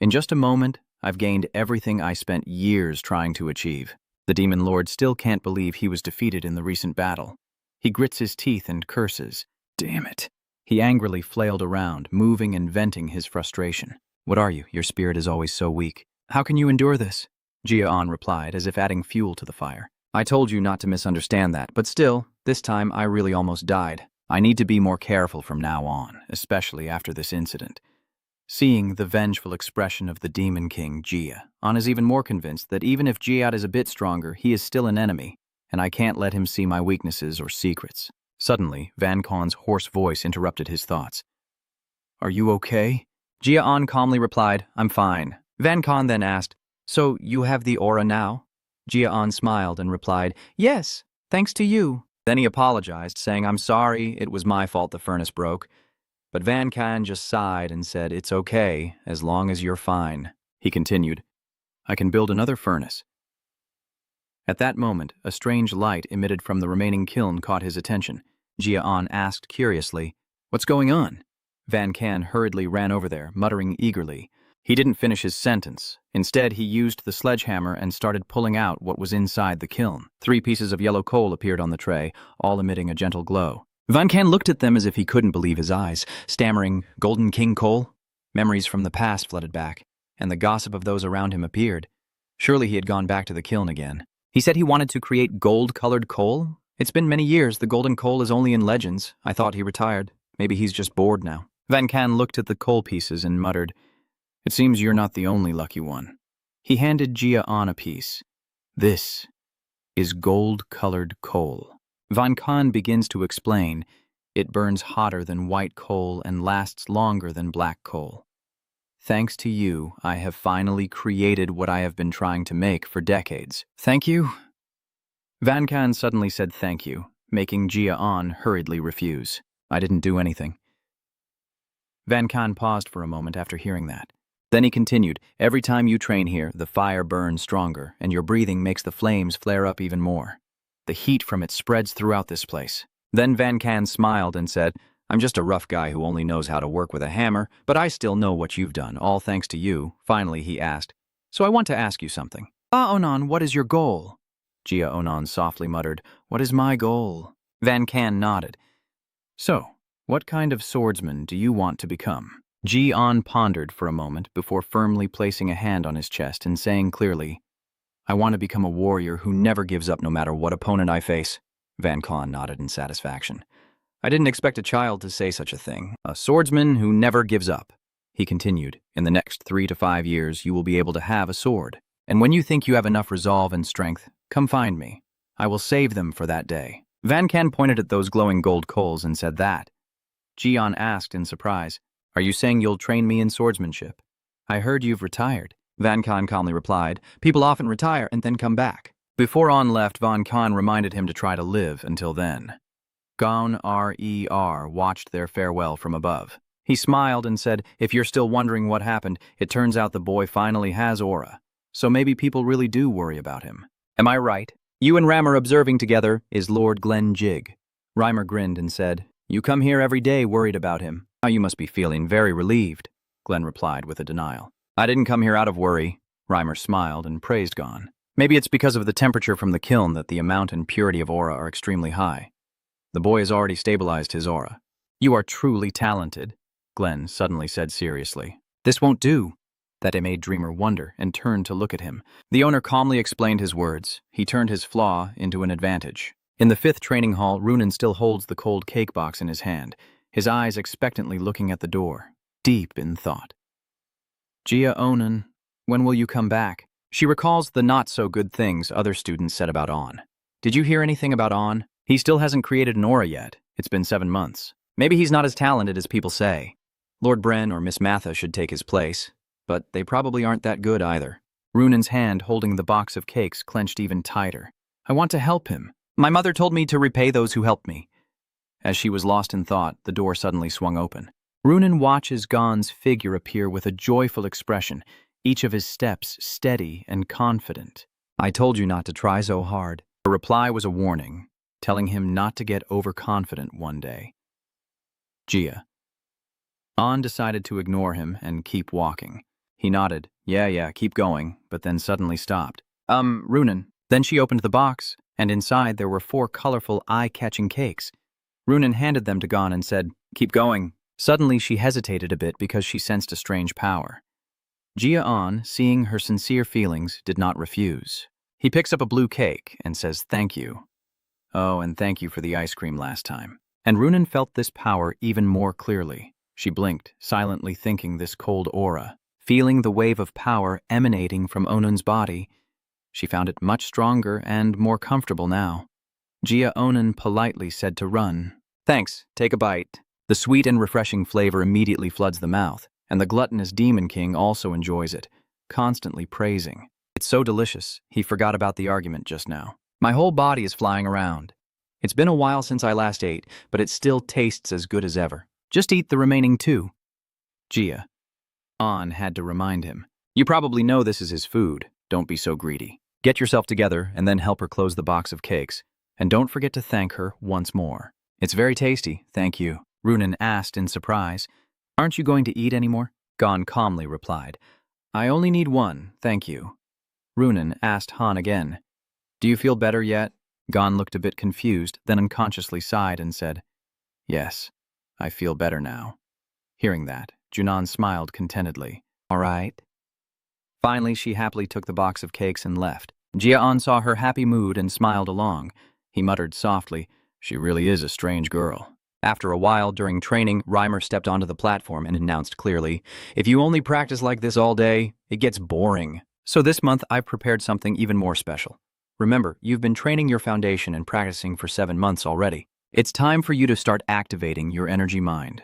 In just a moment, I've gained everything I spent years trying to achieve. The Demon Lord still can't believe he was defeated in the recent battle. He grits his teeth and curses. Damn it. He angrily flailed around, moving and venting his frustration. What are you? Your spirit is always so weak. How can you endure this? Gia Anon replied, as if adding fuel to the fire. I told you not to misunderstand that, but still, this time I really almost died. I need to be more careful from now on, especially after this incident. Seeing the vengeful expression of the Demon King, Gia Anon is even more convinced that even if Giat is a bit stronger, he is still an enemy, and I can't let him see my weaknesses or secrets. Suddenly, Van Can's hoarse voice interrupted his thoughts. Are you okay? Gia Anon calmly replied, I'm fine. Van Can then asked, So you have the aura now? Gia Anon smiled and replied, Yes, thanks to you. Then he apologized, saying, I'm sorry, it was my fault the furnace broke. But Van Can just sighed and said, It's okay, as long as you're fine. He continued, I can build another furnace. At that moment, a strange light emitted from the remaining kiln caught his attention. Gia Anon asked curiously, What's going on? Van Can hurriedly ran over there, muttering eagerly. He didn't finish his sentence. Instead, he used the sledgehammer and started pulling out what was inside the kiln. 3 pieces of yellow coal appeared on the tray, all emitting a gentle glow. Van Can looked at them as if he couldn't believe his eyes, stammering, Golden King coal? Memories from the past flooded back, and the gossip of those around him appeared. Surely he had gone back to the kiln again. He said he wanted to create gold-colored coal? It's been many years, the golden coal is only in legends. I thought he retired. Maybe he's just bored now. Van Can looked at the coal pieces and muttered, It seems you're not the only lucky one. He handed Gia Anon a piece. This is gold-colored coal. Van Can begins to explain, It burns hotter than white coal and lasts longer than black coal. Thanks to you, I have finally created what I have been trying to make for decades. Thank you? Van Can suddenly said thank you, making Gia Anon hurriedly refuse. I didn't do anything. Van Can paused for a moment after hearing that. Then he continued, Every time you train here, the fire burns stronger, and your breathing makes the flames flare up even more. The heat from it spreads throughout this place. Then Van Can smiled and said, I'm just a rough guy who only knows how to work with a hammer, but I still know what you've done, all thanks to you. Finally, he asked, So I want to ask you something. Gia Anon, what is your goal? Gia Anon softly muttered, What is my goal? Van Can nodded. So, what kind of swordsman do you want to become? Ji-on pondered for a moment before firmly placing a hand on his chest and saying clearly, I want to become a warrior who never gives up no matter what opponent I face. Van Can nodded in satisfaction. I didn't expect a child to say such a thing. A swordsman who never gives up. He continued, in the next 3 to 5 years you will be able to have a sword. And when you think you have enough resolve and strength, come find me. I will save them for that day. Van Can pointed at those glowing gold coals and said that. Ji-on asked in surprise, Are you saying you'll train me in swordsmanship? I heard you've retired. Van Can calmly replied, People often retire and then come back. Before On left, Van Can reminded him to try to live until then. Gon R.E.R. watched their farewell from above. He smiled and said, If you're still wondering what happened, it turns out the boy finally has aura. So maybe people really do worry about him. Am I right? You and Ram are observing together is Lord Glen Jig. Reimer grinned and said, You come here every day worried about him. Now you must be feeling very relieved, Glen replied with a denial. I didn't come here out of worry. Reimer smiled and praised Gon. Maybe it's because of the temperature from the kiln that the amount and purity of aura are extremely high. The boy has already stabilized his aura. You are truly talented, Glen suddenly said seriously. This won't do. That made Dreamer wonder and turned to look at him. The owner calmly explained his words. He turned his flaw into an advantage. In the 5th training hall, Runan still holds the cold cake box in his hand, his eyes expectantly looking at the door, deep in thought. Gia Anon, when will you come back? She recalls the not-so-good things other students said about On. Did you hear anything about On? He still hasn't created an aura yet. It's been 7 months. Maybe he's not as talented as people say. Lord Bren or Miss Matha should take his place. But they probably aren't that good either. Runan's hand holding the box of cakes clenched even tighter. I want to help him. My mother told me to repay those who helped me. As she was lost in thought, the door suddenly swung open. Runan watches Gon's figure appear with a joyful expression, each of his steps steady and confident. I told you not to try so hard. Her reply was a warning, telling him not to get overconfident one day. Gia. On decided to ignore him and keep walking. He nodded, yeah, keep going, but then suddenly stopped. Runan. Then she opened the box, and inside there were 4 colorful, eye-catching cakes. Runan handed them to Gon and said, Keep going. Suddenly she hesitated a bit because she sensed a strange power. Gia On, seeing her sincere feelings, did not refuse. He picks up a blue cake and says, Thank you. Oh, and thank you for the ice cream last time. And Runan felt this power even more clearly. She blinked, silently thinking this cold aura. Feeling the wave of power emanating from Onun's body, she found it much stronger and more comfortable now. Gia Anon politely said to Run, Thanks, take a bite. The sweet and refreshing flavor immediately floods the mouth, and the gluttonous Demon King also enjoys it, constantly praising. It's so delicious, he forgot about the argument just now. My whole body is flying around. It's been a while since I last ate, but it still tastes as good as ever. Just eat the remaining 2. Gia. On had to remind him. You probably know this is his food. Don't be so greedy. Get yourself together and then help her close the box of cakes. And don't forget to thank her once more. It's very tasty, thank you. Runan asked in surprise. Aren't you going to eat anymore? Gon calmly replied. I only need 1, thank you. Runan asked Han again. Do you feel better yet? Gon looked a bit confused, then unconsciously sighed and said, Yes, I feel better now. Hearing that, Junon smiled contentedly. All right. Finally, she happily took the box of cakes and left. Gia On saw her happy mood and smiled along. He muttered softly, She really is a strange girl. After a while, during training, Reimer stepped onto the platform and announced clearly, If you only practice like this all day, it gets boring. So this month, I've prepared something even more special. Remember, you've been training your foundation and practicing for 7 months already. It's time for you to start activating your energy mind.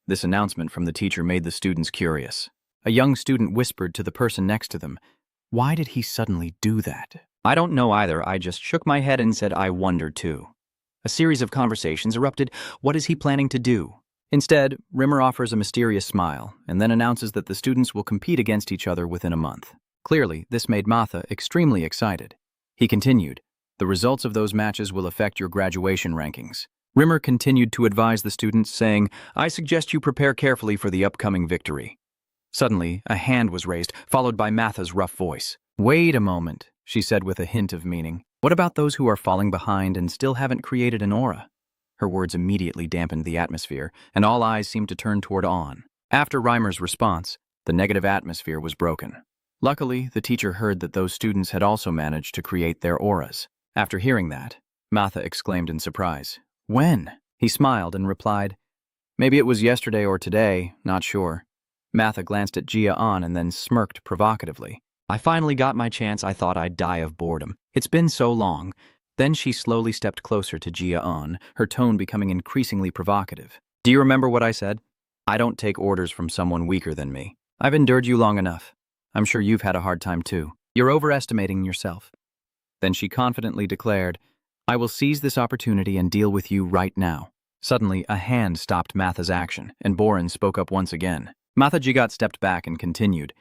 This announcement from the teacher made the students curious. A young student whispered to the person next to them, Why did he suddenly do that? I don't know either. I just shook my head and said I wondered too. A series of conversations erupted. What is he planning to do? Instead, Rimmer offers a mysterious smile and then announces that the students will compete against each other within a month. Clearly, this made Matha extremely excited. He continued, The results of those matches will affect your graduation rankings. Rimmer continued to advise the students, saying, I suggest you prepare carefully for the upcoming victory. Suddenly, a hand was raised, followed by Matha's rough voice. Wait a moment. she said with a hint of meaning. What about those who are falling behind and still haven't created an aura? Her words immediately dampened the atmosphere, and all eyes seemed to turn toward On. After Reimer's response, the negative atmosphere was broken. Luckily, the teacher heard that those students had also managed to create their auras. After hearing that, Matha exclaimed in surprise. When? He smiled and replied, Maybe it was yesterday or today, not sure. Matha glanced at Gia Anon and then smirked provocatively. I finally got my chance. I thought I'd die of boredom. It's been so long. Then she slowly stepped closer to Gia Anon, her tone becoming increasingly provocative. Do you remember what I said? I don't take orders from someone weaker than me. I've endured you long enough. I'm sure you've had a hard time too. You're overestimating yourself. Then she confidently declared, I will seize this opportunity and deal with you right now. Suddenly, a hand stopped Matha's action, and Boren spoke up once again. Matha Jigat stepped back and continued,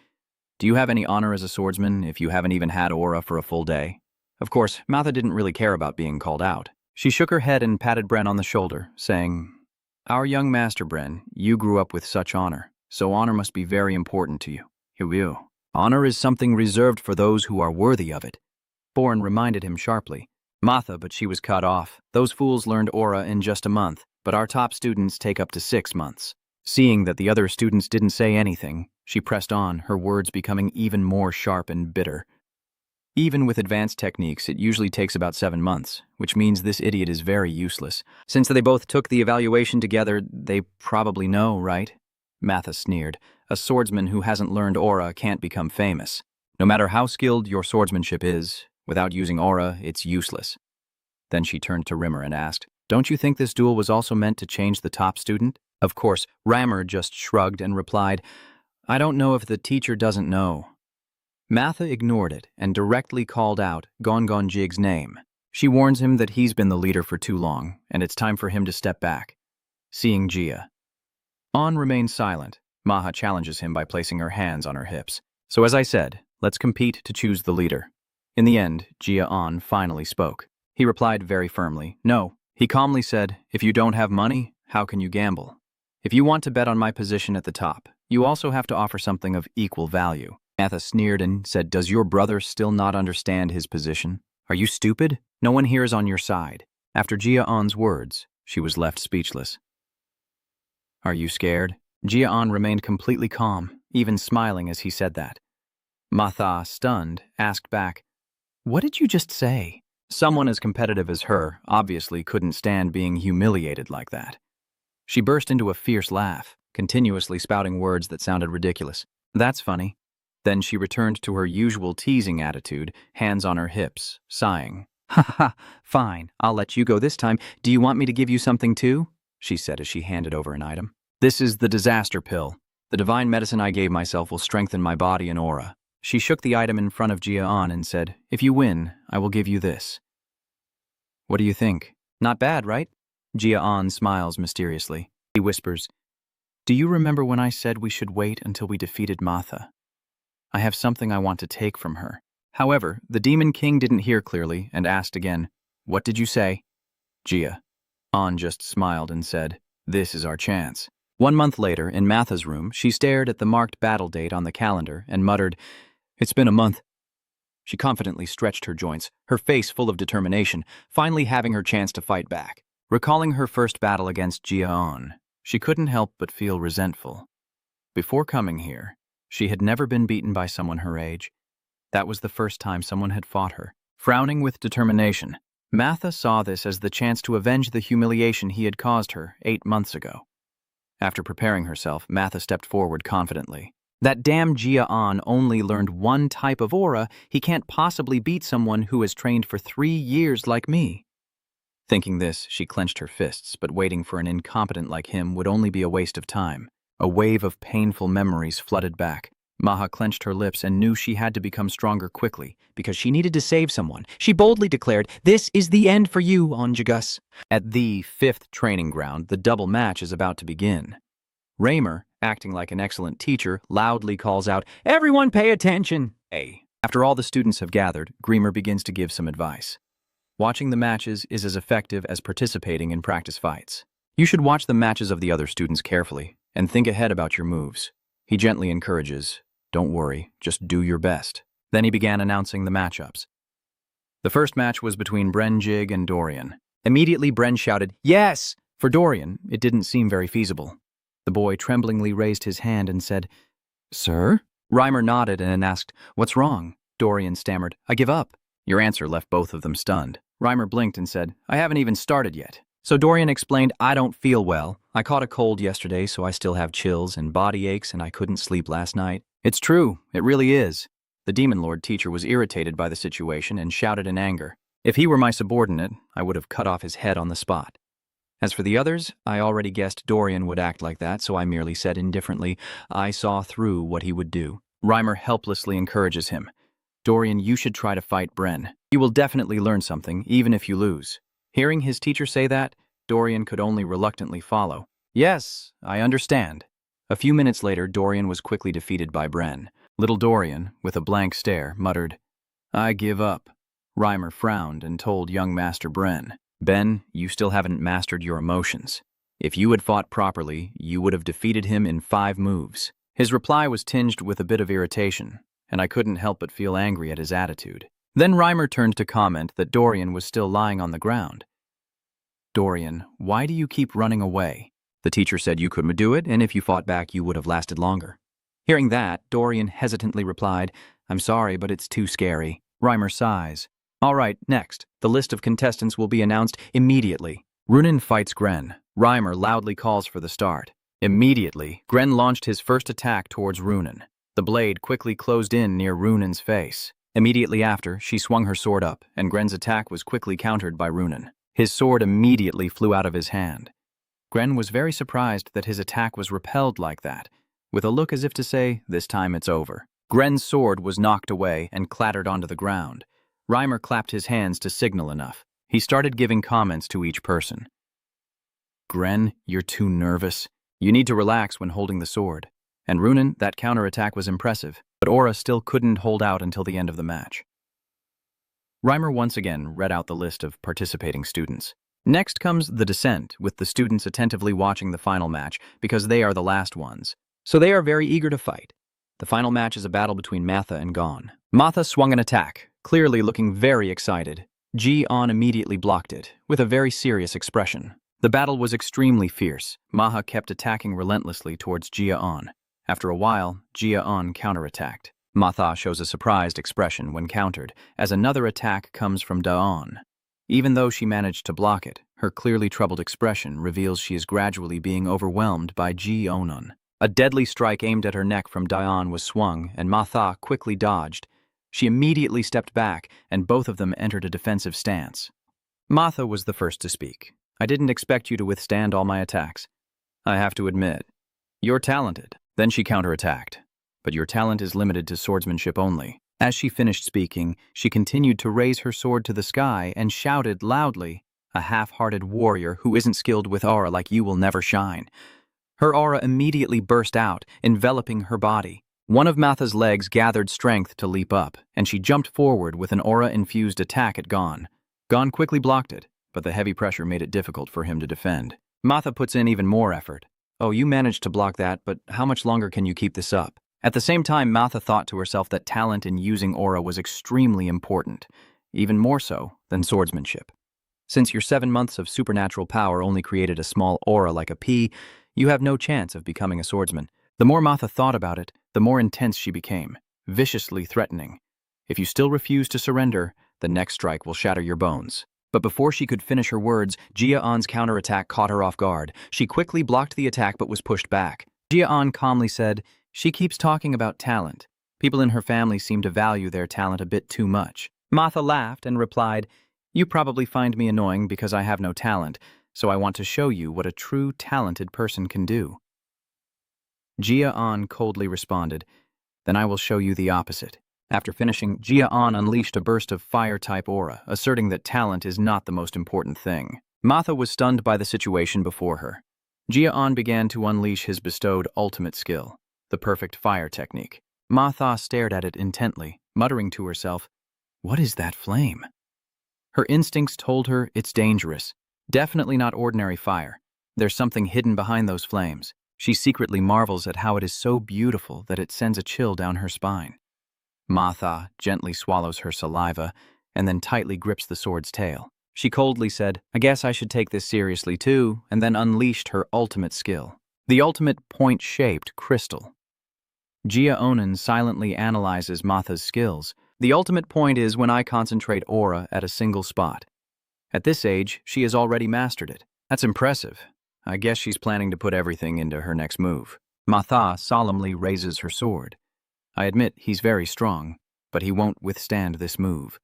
Do you have any honor as a swordsman if you haven't even had aura for a full day? Of course, Matha didn't really care about being called out. She shook her head and patted Bren on the shoulder, saying, Our young master, Bren, you grew up with such honor, so honor must be very important to you. Hiwiu. Honor is something reserved for those who are worthy of it. Boren reminded him sharply. Matha, but she was cut off. Those fools learned aura in just a month, but our top students take up to 6 months. Seeing that the other students didn't say anything, she pressed on, her words becoming even more sharp and bitter. Even with advanced techniques, it usually takes about 7 months, which means this idiot is very useless. Since they both took the evaluation together, they probably know, right? Matha sneered. A swordsman who hasn't learned aura can't become famous. No matter how skilled your swordsmanship is, without using aura, it's useless. Then she turned to Rimmer and asked, Don't you think this duel was also meant to change the top student? Of course, Rimmer just shrugged and replied, I don't know if the teacher doesn't know. Matha ignored it and directly called out Gongon Jig's name. She warns him that he's been the leader for too long, and it's time for him to step back. Seeing Gia. On remains silent. Maha challenges him by placing her hands on her hips. So as I said, let's compete to choose the leader. In the end, Gia Anon finally spoke. He replied very firmly, No. He calmly said, If you don't have money, how can you gamble? If you want to bet on my position at the top, you also have to offer something of equal value. Matha sneered and said, Does your brother still not understand his position? Are you stupid? No one here is on your side. After Gia On's words, she was left speechless. Are you scared? Gia On remained completely calm, even smiling as he said that. Matha, stunned, asked back, What did you just say? Someone as competitive as her obviously couldn't stand being humiliated like that. She burst into a fierce laugh, continuously spouting words that sounded ridiculous. That's funny. Then she returned to her usual teasing attitude, hands on her hips, sighing. Ha ha, fine, I'll let you go this time. Do you want me to give you something too? She said as she handed over an item. This is the disaster pill. The divine medicine I gave myself will strengthen my body and aura. She shook the item in front of Gia On and said, If you win, I will give you this. What do you think? Not bad, right? Gia On smiles mysteriously. He whispers, Do you remember when I said we should wait until we defeated Matha? I have something I want to take from her. However, the Demon King didn't hear clearly and asked again, What did you say? Gia On just smiled and said, This is our chance. 1 month later, in Matha's room, she stared at the marked battle date on the calendar and muttered, It's been a month. She confidently stretched her joints, her face full of determination, finally having her chance to fight back. Recalling her first battle against Gia On, she couldn't help but feel resentful. Before coming here, she had never been beaten by someone her age. That was the first time someone had fought her. Frowning with determination, Matha saw this as the chance to avenge the humiliation he had caused her 8 months ago. After preparing herself, Matha stepped forward confidently. That damn Gia On only learned one type of aura. He can't possibly beat someone who has trained for 3 years like me. Thinking this, she clenched her fists, but waiting for an incompetent like him would only be a waste of time. A wave of painful memories flooded back. Maha clenched her lips and knew she had to become stronger quickly, because she needed to save someone. She boldly declared, This is the end for you, Onjagus. At the 5th training ground, the double match is about to begin. Raymer, acting like an excellent teacher, loudly calls out, Everyone pay attention! After all the students have gathered, Greamer begins to give some advice. Watching the matches is as effective as participating in practice fights. You should watch the matches of the other students carefully and think ahead about your moves. He gently encourages, Don't worry, just do your best. Then he began announcing the matchups. The first match was between Bren Jig and Dorian. Immediately, Bren shouted, "Yes!" For Dorian, it didn't seem very feasible. The boy tremblingly raised his hand and said, "Sir?" Reimer nodded and asked, "What's wrong?" Dorian stammered, "I give up." Your answer left both of them stunned. Reimer blinked and said, "I haven't even started yet." So Dorian explained, "I don't feel well. I caught a cold yesterday, so I still have chills and body aches, and I couldn't sleep last night." "It's true, it really is." The Demon Lord teacher was irritated by the situation and shouted in anger. If he were my subordinate, I would have cut off his head on the spot. As for the others, I already guessed Dorian would act like that, so I merely said indifferently, I saw through what he would do. Reimer helplessly encourages him. "Dorian, you should try to fight Bren. You will definitely learn something, even if you lose." Hearing his teacher say that, Dorian could only reluctantly follow. "Yes, I understand." A few minutes later, Dorian was quickly defeated by Bren. Little Dorian, with a blank stare, muttered, "I give up." Reimer frowned and told young Master Bren, "Ben, you still haven't mastered your emotions. If you had fought properly, you would have defeated him in 5 moves. His reply was tinged with a bit of irritation, and I couldn't help but feel angry at his attitude. Then Reimer turned to comment that Dorian was still lying on the ground. "Dorian, why do you keep running away?" The teacher said you couldn't do it, and if you fought back, you would have lasted longer. Hearing that, Dorian hesitantly replied, "I'm sorry, but it's too scary." Reimer sighs. "All right, next. The list of contestants will be announced immediately." Runen fights Gren. Reimer loudly calls for the start. Immediately, Gren launched his first attack towards Runen. The blade quickly closed in near Runen's face. Immediately after, she swung her sword up, and Gren's attack was quickly countered by Runen. His sword immediately flew out of his hand. Gren was very surprised that his attack was repelled like that, with a look as if to say, "This time it's over." Gren's sword was knocked away and clattered onto the ground. Reimer clapped his hands to signal enough. He started giving comments to each person. "Gren, you're too nervous. You need to relax when holding the sword." And Runen, that counterattack was impressive, but Aura still couldn't hold out until the end of the match. Reimer once again read out the list of participating students. Next comes the descent, with the students attentively watching the final match because they are the last ones. So they are very eager to fight. The final match is a battle between Matha and Gon. Matha swung an attack, clearly looking very excited. Gia Anon immediately blocked it, with a very serious expression. The battle was extremely fierce. Maha kept attacking relentlessly towards Gia Anon. After a while, Gia Anon counterattacked. Matha shows a surprised expression when countered, as another attack comes from Dion. Even though she managed to block it, her clearly troubled expression reveals she is gradually being overwhelmed by Gia Anon. A deadly strike aimed at her neck from Dion was swung, and Matha quickly dodged. She immediately stepped back, and both of them entered a defensive stance. Matha was the first to speak. "I didn't expect you to withstand all my attacks. I have to admit, you're talented." Then she counterattacked. "But your talent is limited to swordsmanship only." As she finished speaking, she continued to raise her sword to the sky and shouted loudly, "A half-hearted warrior who isn't skilled with aura like you will never shine." Her aura immediately burst out, enveloping her body. One of Matha's legs gathered strength to leap up, and she jumped forward with an aura-infused attack at Gon. Gon quickly blocked it, but the heavy pressure made it difficult for him to defend. Matha puts in even more effort. "Oh, you managed to block that, but how much longer can you keep this up?" At the same time, Matha thought to herself that talent in using aura was extremely important, even more so than swordsmanship. Since your 7 months of supernatural power only created a small aura like a pea, you have no chance of becoming a swordsman. The more Matha thought about it, the more intense she became, viciously threatening. "If you still refuse to surrender, the next strike will shatter your bones." But before she could finish her words, Gia Anon's counterattack caught her off guard. She quickly blocked the attack but was pushed back. Gia Anon calmly said, "She keeps talking about talent. People in her family seem to value their talent a bit too much." Matha laughed and replied, "You probably find me annoying because I have no talent, so I want to show you what a true talented person can do." Gia Anon coldly responded, "Then I will show you the opposite." After finishing, Gia Anon unleashed a burst of fire-type aura, asserting that talent is not the most important thing. Matha was stunned by the situation before her. Gia Anon began to unleash his bestowed ultimate skill, the perfect fire technique. Matha stared at it intently, muttering to herself, "What is that flame?" Her instincts told her it's dangerous. Definitely not ordinary fire. There's something hidden behind those flames. She secretly marvels at how it is so beautiful that it sends a chill down her spine. Matha gently swallows her saliva and then tightly grips the sword's tail. She coldly said, "I guess I should take this seriously too," and then unleashed her ultimate skill. The ultimate point-shaped crystal. Gia Anon silently analyzes Matha's skills. The ultimate point is when I concentrate aura at a single spot. At this age, she has already mastered it. That's impressive. I guess she's planning to put everything into her next move. Matha solemnly raises her sword. I admit he's very strong, but he won't withstand this move.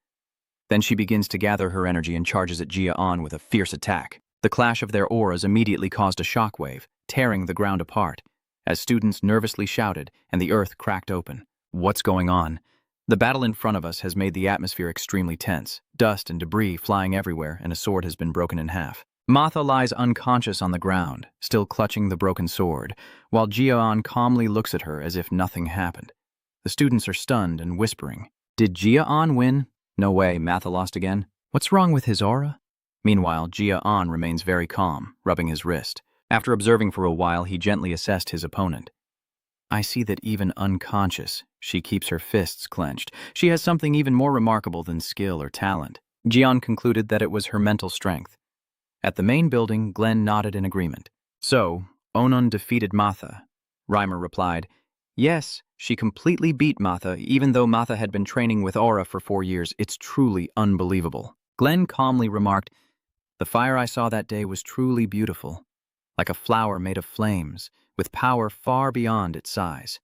Then she begins to gather her energy and charges at Gia Anon with a fierce attack. The clash of their auras immediately caused a shockwave, tearing the ground apart, as students nervously shouted and the earth cracked open. What's going on? The battle in front of us has made the atmosphere extremely tense, dust and debris flying everywhere, and a sword has been broken in half. Matha lies unconscious on the ground, still clutching the broken sword, while Gia Anon calmly looks at her as if nothing happened. The students are stunned and whispering, "Did Gia Anon win? No way, Matha lost again. What's wrong with his aura?" Meanwhile, Gia Anon remains very calm, rubbing his wrist. After observing for a while, he gently assessed his opponent. I see that even unconscious, she keeps her fists clenched. She has something even more remarkable than skill or talent. Dion concluded that it was her mental strength. At the main building, Glenn nodded in agreement. So, Anon defeated Matha. Reimer replied, "Yes, she completely beat Matha, even though Matha had been training with aura for 4 years. It's truly unbelievable." Glenn calmly remarked, "The fire I saw that day was truly beautiful, like a flower made of flames, with power far beyond its size.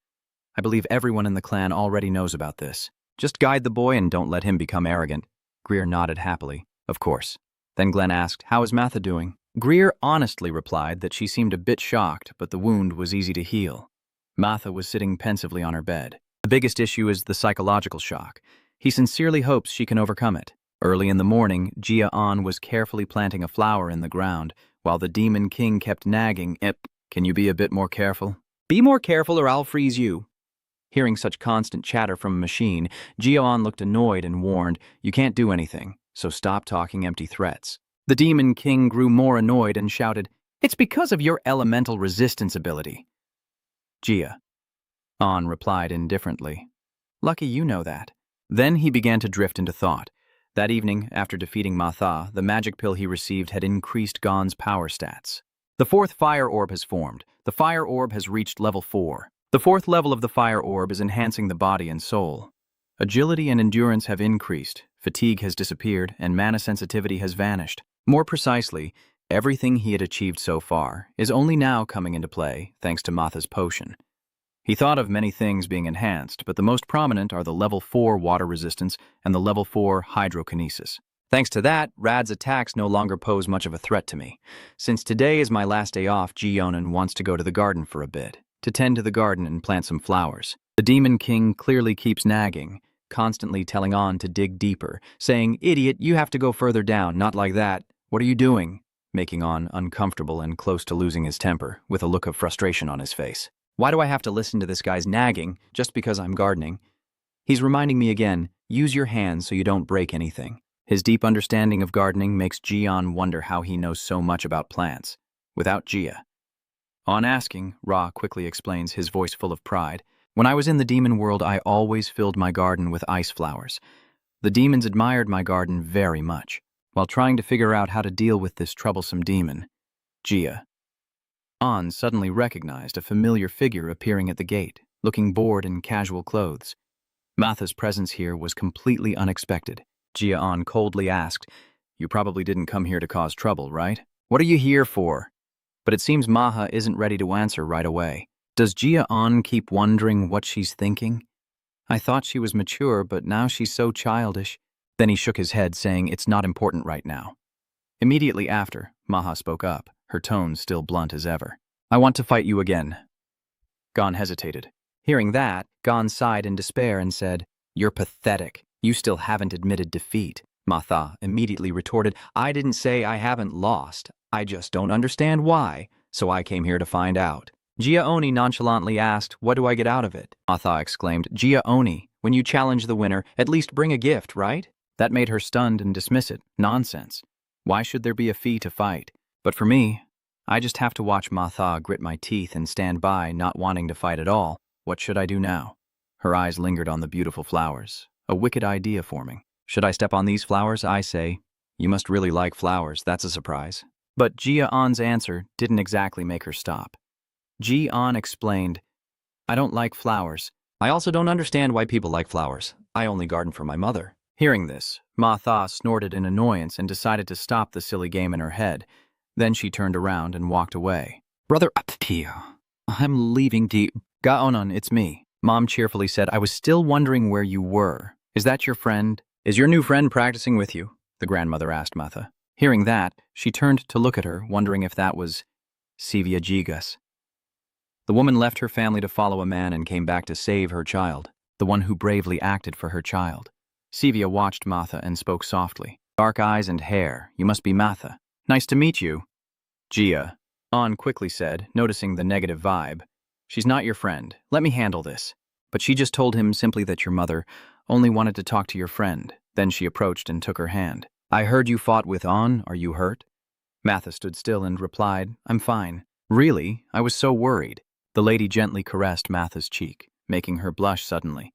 I believe everyone in the clan already knows about this. Just guide the boy and don't let him become arrogant." Greer nodded happily. "Of course." Then Glenn asked, "How is Matha doing?" Greer honestly replied that she seemed a bit shocked, but the wound was easy to heal. Matha was sitting pensively on her bed. The biggest issue is the psychological shock. He sincerely hopes she can overcome it. Early in the morning, Gia Anon was carefully planting a flower in the ground, while the Demon King kept nagging, "Can you be a bit more careful?" "Be more careful or I'll freeze you." Hearing such constant chatter from a machine, Gia Anon looked annoyed and warned, "You can't do anything, so stop talking empty threats." The Demon King grew more annoyed and shouted, "It's because of your elemental resistance ability." Gia Anon replied indifferently, "Lucky you know that." Then he began to drift into thought. That evening, after defeating Matha, the magic pill he received had increased Gon's power stats. The 4th fire orb has formed. The fire orb has reached level 4. The 4th level of the fire orb is enhancing the body and soul. Agility and endurance have increased, fatigue has disappeared, and mana sensitivity has vanished. More precisely, everything he had achieved so far is only now coming into play thanks to Matha's potion. He thought of many things being enhanced, but the most prominent are the level 4 water resistance and the level 4 hydrokinesis. Thanks to that, Rad's attacks no longer pose much of a threat to me. Since today is my last day off, Gia Anon wants to go to the garden for a bit, to tend to the garden and plant some flowers. The Demon King clearly keeps nagging, constantly telling Anon to dig deeper, saying, "Idiot, you have to go further down, not like that. What are you doing?" Making Anon uncomfortable and close to losing his temper, with a look of frustration on his face. Why do I have to listen to this guy's nagging just because I'm gardening? He's reminding me again, use your hands so you don't break anything. His deep understanding of gardening makes Gia Anon wonder how he knows so much about plants, without Gia. On asking, Ra quickly explains, his voice full of pride, "When I was in the demon world, I always filled my garden with ice flowers. The demons admired my garden very much. While trying to figure out how to deal with this troublesome demon, Gia Anon suddenly recognized a familiar figure appearing at the gate, looking bored in casual clothes. Matha's presence here was completely unexpected. Gia Anon coldly asked, "You probably didn't come here to cause trouble, right? What are you here for?" But it seems Maha isn't ready to answer right away. Does Gia Anon keep wondering what she's thinking? I thought she was mature, but now she's so childish. Then he shook his head, saying it's not important right now. Immediately after, Maha spoke up, her tone still blunt as ever. "I want to fight you again." Gon hesitated. Hearing that, Gon sighed in despair and said, "You're pathetic. You still haven't admitted defeat." Matha immediately retorted, "I didn't say I haven't lost. I just don't understand why, so I came here to find out." Gia Oni nonchalantly asked, "What do I get out of it?" Matha exclaimed, "Gia Oni, when you challenge the winner, at least bring a gift, right?" That made her stunned and dismiss it. Nonsense. Why should there be a fee to fight? But for me, I just have to watch Matha grit my teeth and stand by, not wanting to fight at all. What should I do now? Her eyes lingered on the beautiful flowers, a wicked idea forming. Should I step on these flowers? I say. You must really like flowers, that's a surprise. But Gia Anon's answer didn't exactly make her stop. Gia Anon explained, I don't like flowers. I also don't understand why people like flowers. I only garden for my mother. Hearing this, Ma Tha snorted in annoyance and decided to stop the silly game in her head. Then she turned around and walked away. Brother Pia, I'm leaving Gia Anon, it's me. Mom cheerfully said, I was still wondering where you were. Is that your friend? Is your new friend practicing with you? The grandmother asked Matha. Hearing that, she turned to look at her, wondering if that was Sivya Jigas. The woman left her family to follow a man and came back to save her child, the one who bravely acted for her child. Sivya watched Matha and spoke softly. Dark eyes and hair, you must be Matha. Nice to meet you. Gia Anon quickly said, noticing the negative vibe. She's not your friend. Let me handle this. But she just told him simply that your mother only wanted to talk to your friend. Then she approached and took her hand. I heard you fought with Anon. Are you hurt? Matha stood still and replied, I'm fine. Really? I was so worried. The lady gently caressed Matha's cheek, making her blush suddenly.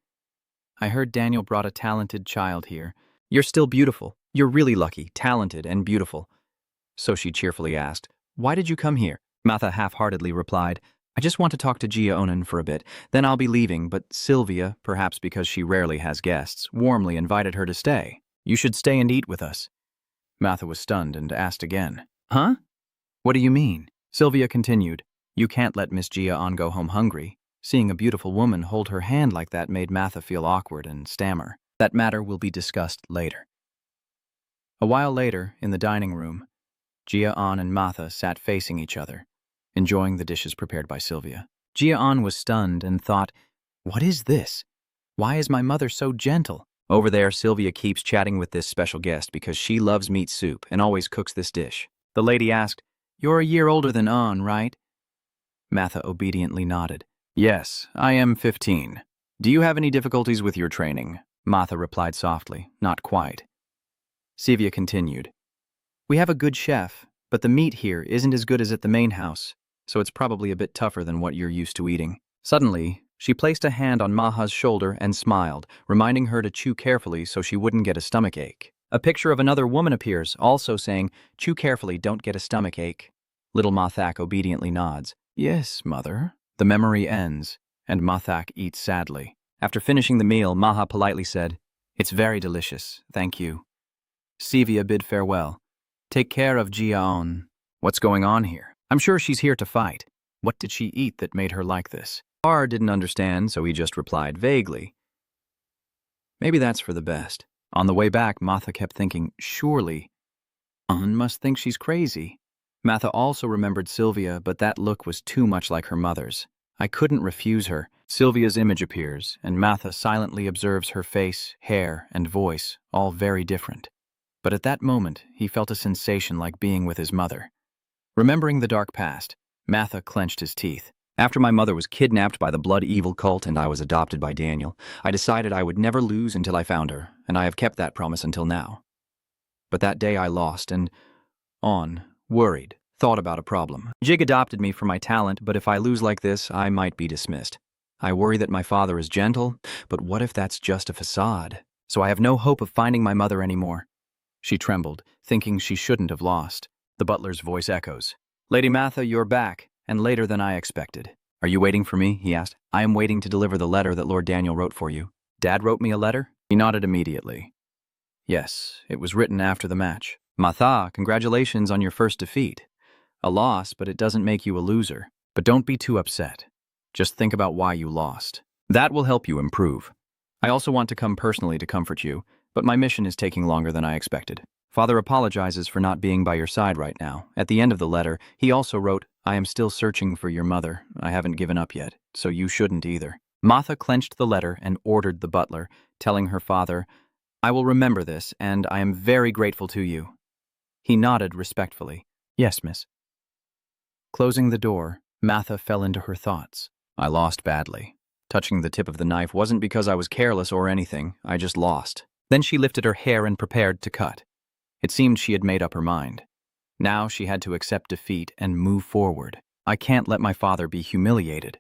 I heard Daniel brought a talented child here. You're still beautiful. You're really lucky, talented, and beautiful. So she cheerfully asked, why did you come here? Matha half-heartedly replied, I just want to talk to Gia Anon for a bit, then I'll be leaving, but Sylvia, perhaps because she rarely has guests, warmly invited her to stay. You should stay and eat with us. Matha was stunned and asked again. Huh? What do you mean? Sylvia continued. You can't let Miss Gia Anon go home hungry. Seeing a beautiful woman hold her hand like that made Matha feel awkward and stammer. That matter will be discussed later. A while later, in the dining room, Gia Anon and Matha sat facing each other, enjoying the dishes prepared by Sylvia. Gia Anon was stunned and thought, what is this? Why is my mother so gentle? Over there, Sylvia keeps chatting with this special guest because she loves meat soup and always cooks this dish. The lady asked, you're a year older than Anon, right? Matha obediently nodded. Yes, I am 15. Do you have any difficulties with your training? Matha replied softly, not quite. Sylvia continued. We have a good chef, but the meat here isn't as good as at the main house, so it's probably a bit tougher than what you're used to eating. Suddenly, she placed a hand on Maha's shoulder and smiled, reminding her to chew carefully so she wouldn't get a stomachache. A picture of another woman appears, also saying, chew carefully, don't get a stomachache. Little Mathak obediently nods. Yes, mother. The memory ends, and Mathak eats sadly. After finishing the meal, Maha politely said, it's very delicious, thank you. Sylvia bid farewell. Take care of Gia Anon. What's going on here? I'm sure she's here to fight. What did she eat that made her like this? R didn't understand, so he just replied vaguely. Maybe that's for the best. On the way back, Matha kept thinking, surely Anon must think she's crazy. Matha also remembered Sylvia, but that look was too much like her mother's. I couldn't refuse her. Sylvia's image appears, and Matha silently observes her face, hair, and voice, all very different. But at that moment, he felt a sensation like being with his mother. Remembering the dark past, Matha clenched his teeth. After my mother was kidnapped by the blood evil cult and I was adopted by Daniel, I decided I would never lose until I found her, and I have kept that promise until now. But that day I lost and, worried, thought about a problem. Jig adopted me for my talent, but if I lose like this, I might be dismissed. I worry that my father is gentle, but what if that's just a facade? So I have no hope of finding my mother anymore. She trembled, thinking she shouldn't have lost. The butler's voice echoes. Lady Matha, you're back, and later than I expected. Are you waiting for me? He asked. I am waiting to deliver the letter that Lord Daniel wrote for you. Dad wrote me a letter? He nodded immediately. Yes, it was written after the match. Matha, congratulations on your first defeat. A loss, but it doesn't make you a loser. But don't be too upset. Just think about why you lost. That will help you improve. I also want to come personally to comfort you, but my mission is taking longer than I expected. Father apologizes for not being by your side right now. At the end of the letter, he also wrote, I am still searching for your mother. I haven't given up yet, so you shouldn't either. Matha clenched the letter and ordered the butler, telling her father, I will remember this, and I am very grateful to you. He nodded respectfully. Yes, miss. Closing the door, Matha fell into her thoughts. I lost badly. Touching the tip of the knife wasn't because I was careless or anything. I just lost. Then she lifted her hair and prepared to cut. It seemed she had made up her mind. Now she had to accept defeat and move forward. I can't let my father be humiliated.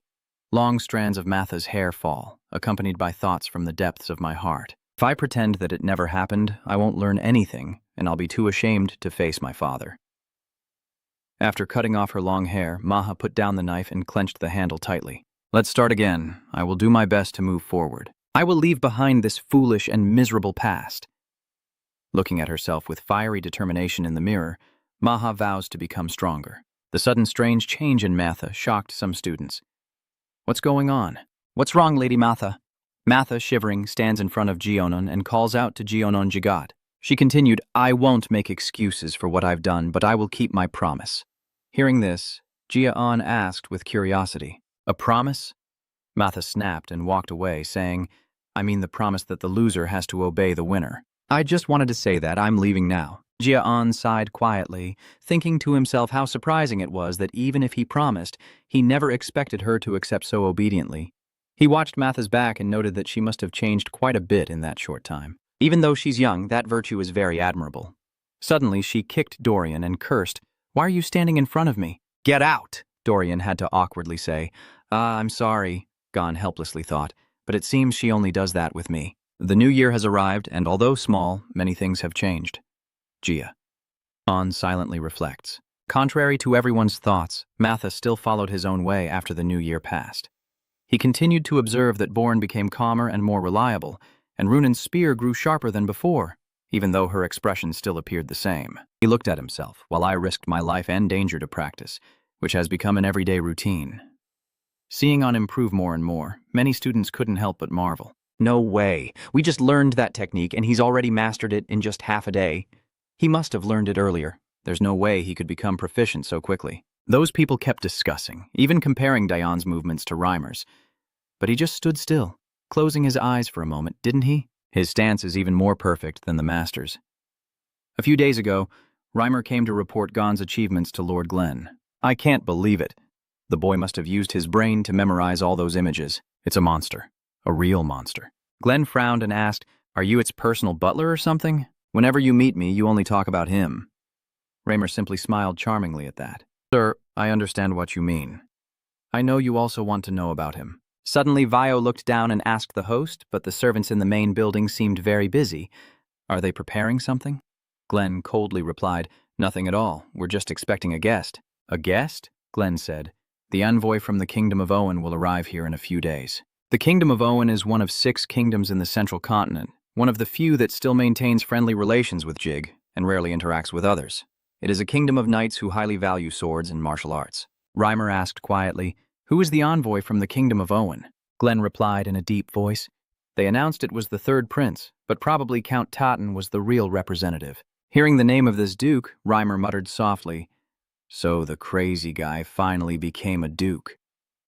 Long strands of Matha's hair fall, accompanied by thoughts from the depths of my heart. If I pretend that it never happened, I won't learn anything, and I'll be too ashamed to face my father. After cutting off her long hair, Maha put down the knife and clenched the handle tightly. Let's start again. I will do my best to move forward. I will leave behind this foolish and miserable past. Looking at herself with fiery determination in the mirror, Maha vows to become stronger. The sudden strange change in Matha shocked some students. What's going on? What's wrong, Lady Matha? Matha, shivering, stands in front of Gia Anon and calls out to Gia Anon Jagat. She continued, I won't make excuses for what I've done, but I will keep my promise. Hearing this, Gia Anon asked with curiosity, a promise? Matha snapped and walked away, saying, I mean the promise that the loser has to obey the winner. I just wanted to say that. I'm leaving now. Gia Anon sighed quietly, thinking to himself how surprising it was that even if he promised, he never expected her to accept so obediently. He watched Matha's back and noted that she must have changed quite a bit in that short time. Even though she's young, that virtue is very admirable. Suddenly, she kicked Dorian and cursed, Why are you standing in front of me? Get out, Dorian had to awkwardly say. I'm sorry, Gon helplessly thought, but it seems she only does that with me. The new year has arrived, and although small, many things have changed. Gia Anon silently reflects. Contrary to everyone's thoughts, Matha still followed his own way after the new year passed. He continued to observe that Born became calmer and more reliable, and Runan's spear grew sharper than before, even though her expression still appeared the same. He looked at himself, while I risked my life and danger to practice, which has become an everyday routine. Seeing On improve more and more, many students couldn't help but marvel. No way. We just learned that technique, and he's already mastered it in just half a day. He must have learned it earlier. There's no way he could become proficient so quickly. Those people kept discussing, even comparing Dion's movements to Reimer's. But he just stood still, closing his eyes for a moment, didn't he? His stance is even more perfect than the master's. A few days ago, Reimer came to report Gon's achievements to Lord Glenn. I can't believe it. The boy must have used his brain to memorize all those images. It's a monster. A real monster. Glenn frowned and asked, Are you its personal butler or something? Whenever you meet me, you only talk about him. Reimer simply smiled charmingly at that. Sir, I understand what you mean. I know you also want to know about him. Suddenly, Vio looked down and asked the host, but the servants in the main building seemed very busy. Are they preparing something? Glenn coldly replied, Nothing at all. We're just expecting a guest. A guest? Glenn said. The envoy from the Kingdom of Owen will arrive here in a few days. The Kingdom of Owen is one of 6 kingdoms in the central continent, one of the few that still maintains friendly relations with Jig and rarely interacts with others. It is a kingdom of knights who highly value swords and martial arts. Reimer asked quietly, Who is the envoy from the Kingdom of Owen? Glenn replied in a deep voice. They announced it was the 3rd prince, but probably Count Totten was the real representative. Hearing the name of this duke, Reimer muttered softly, So the crazy guy finally became a duke.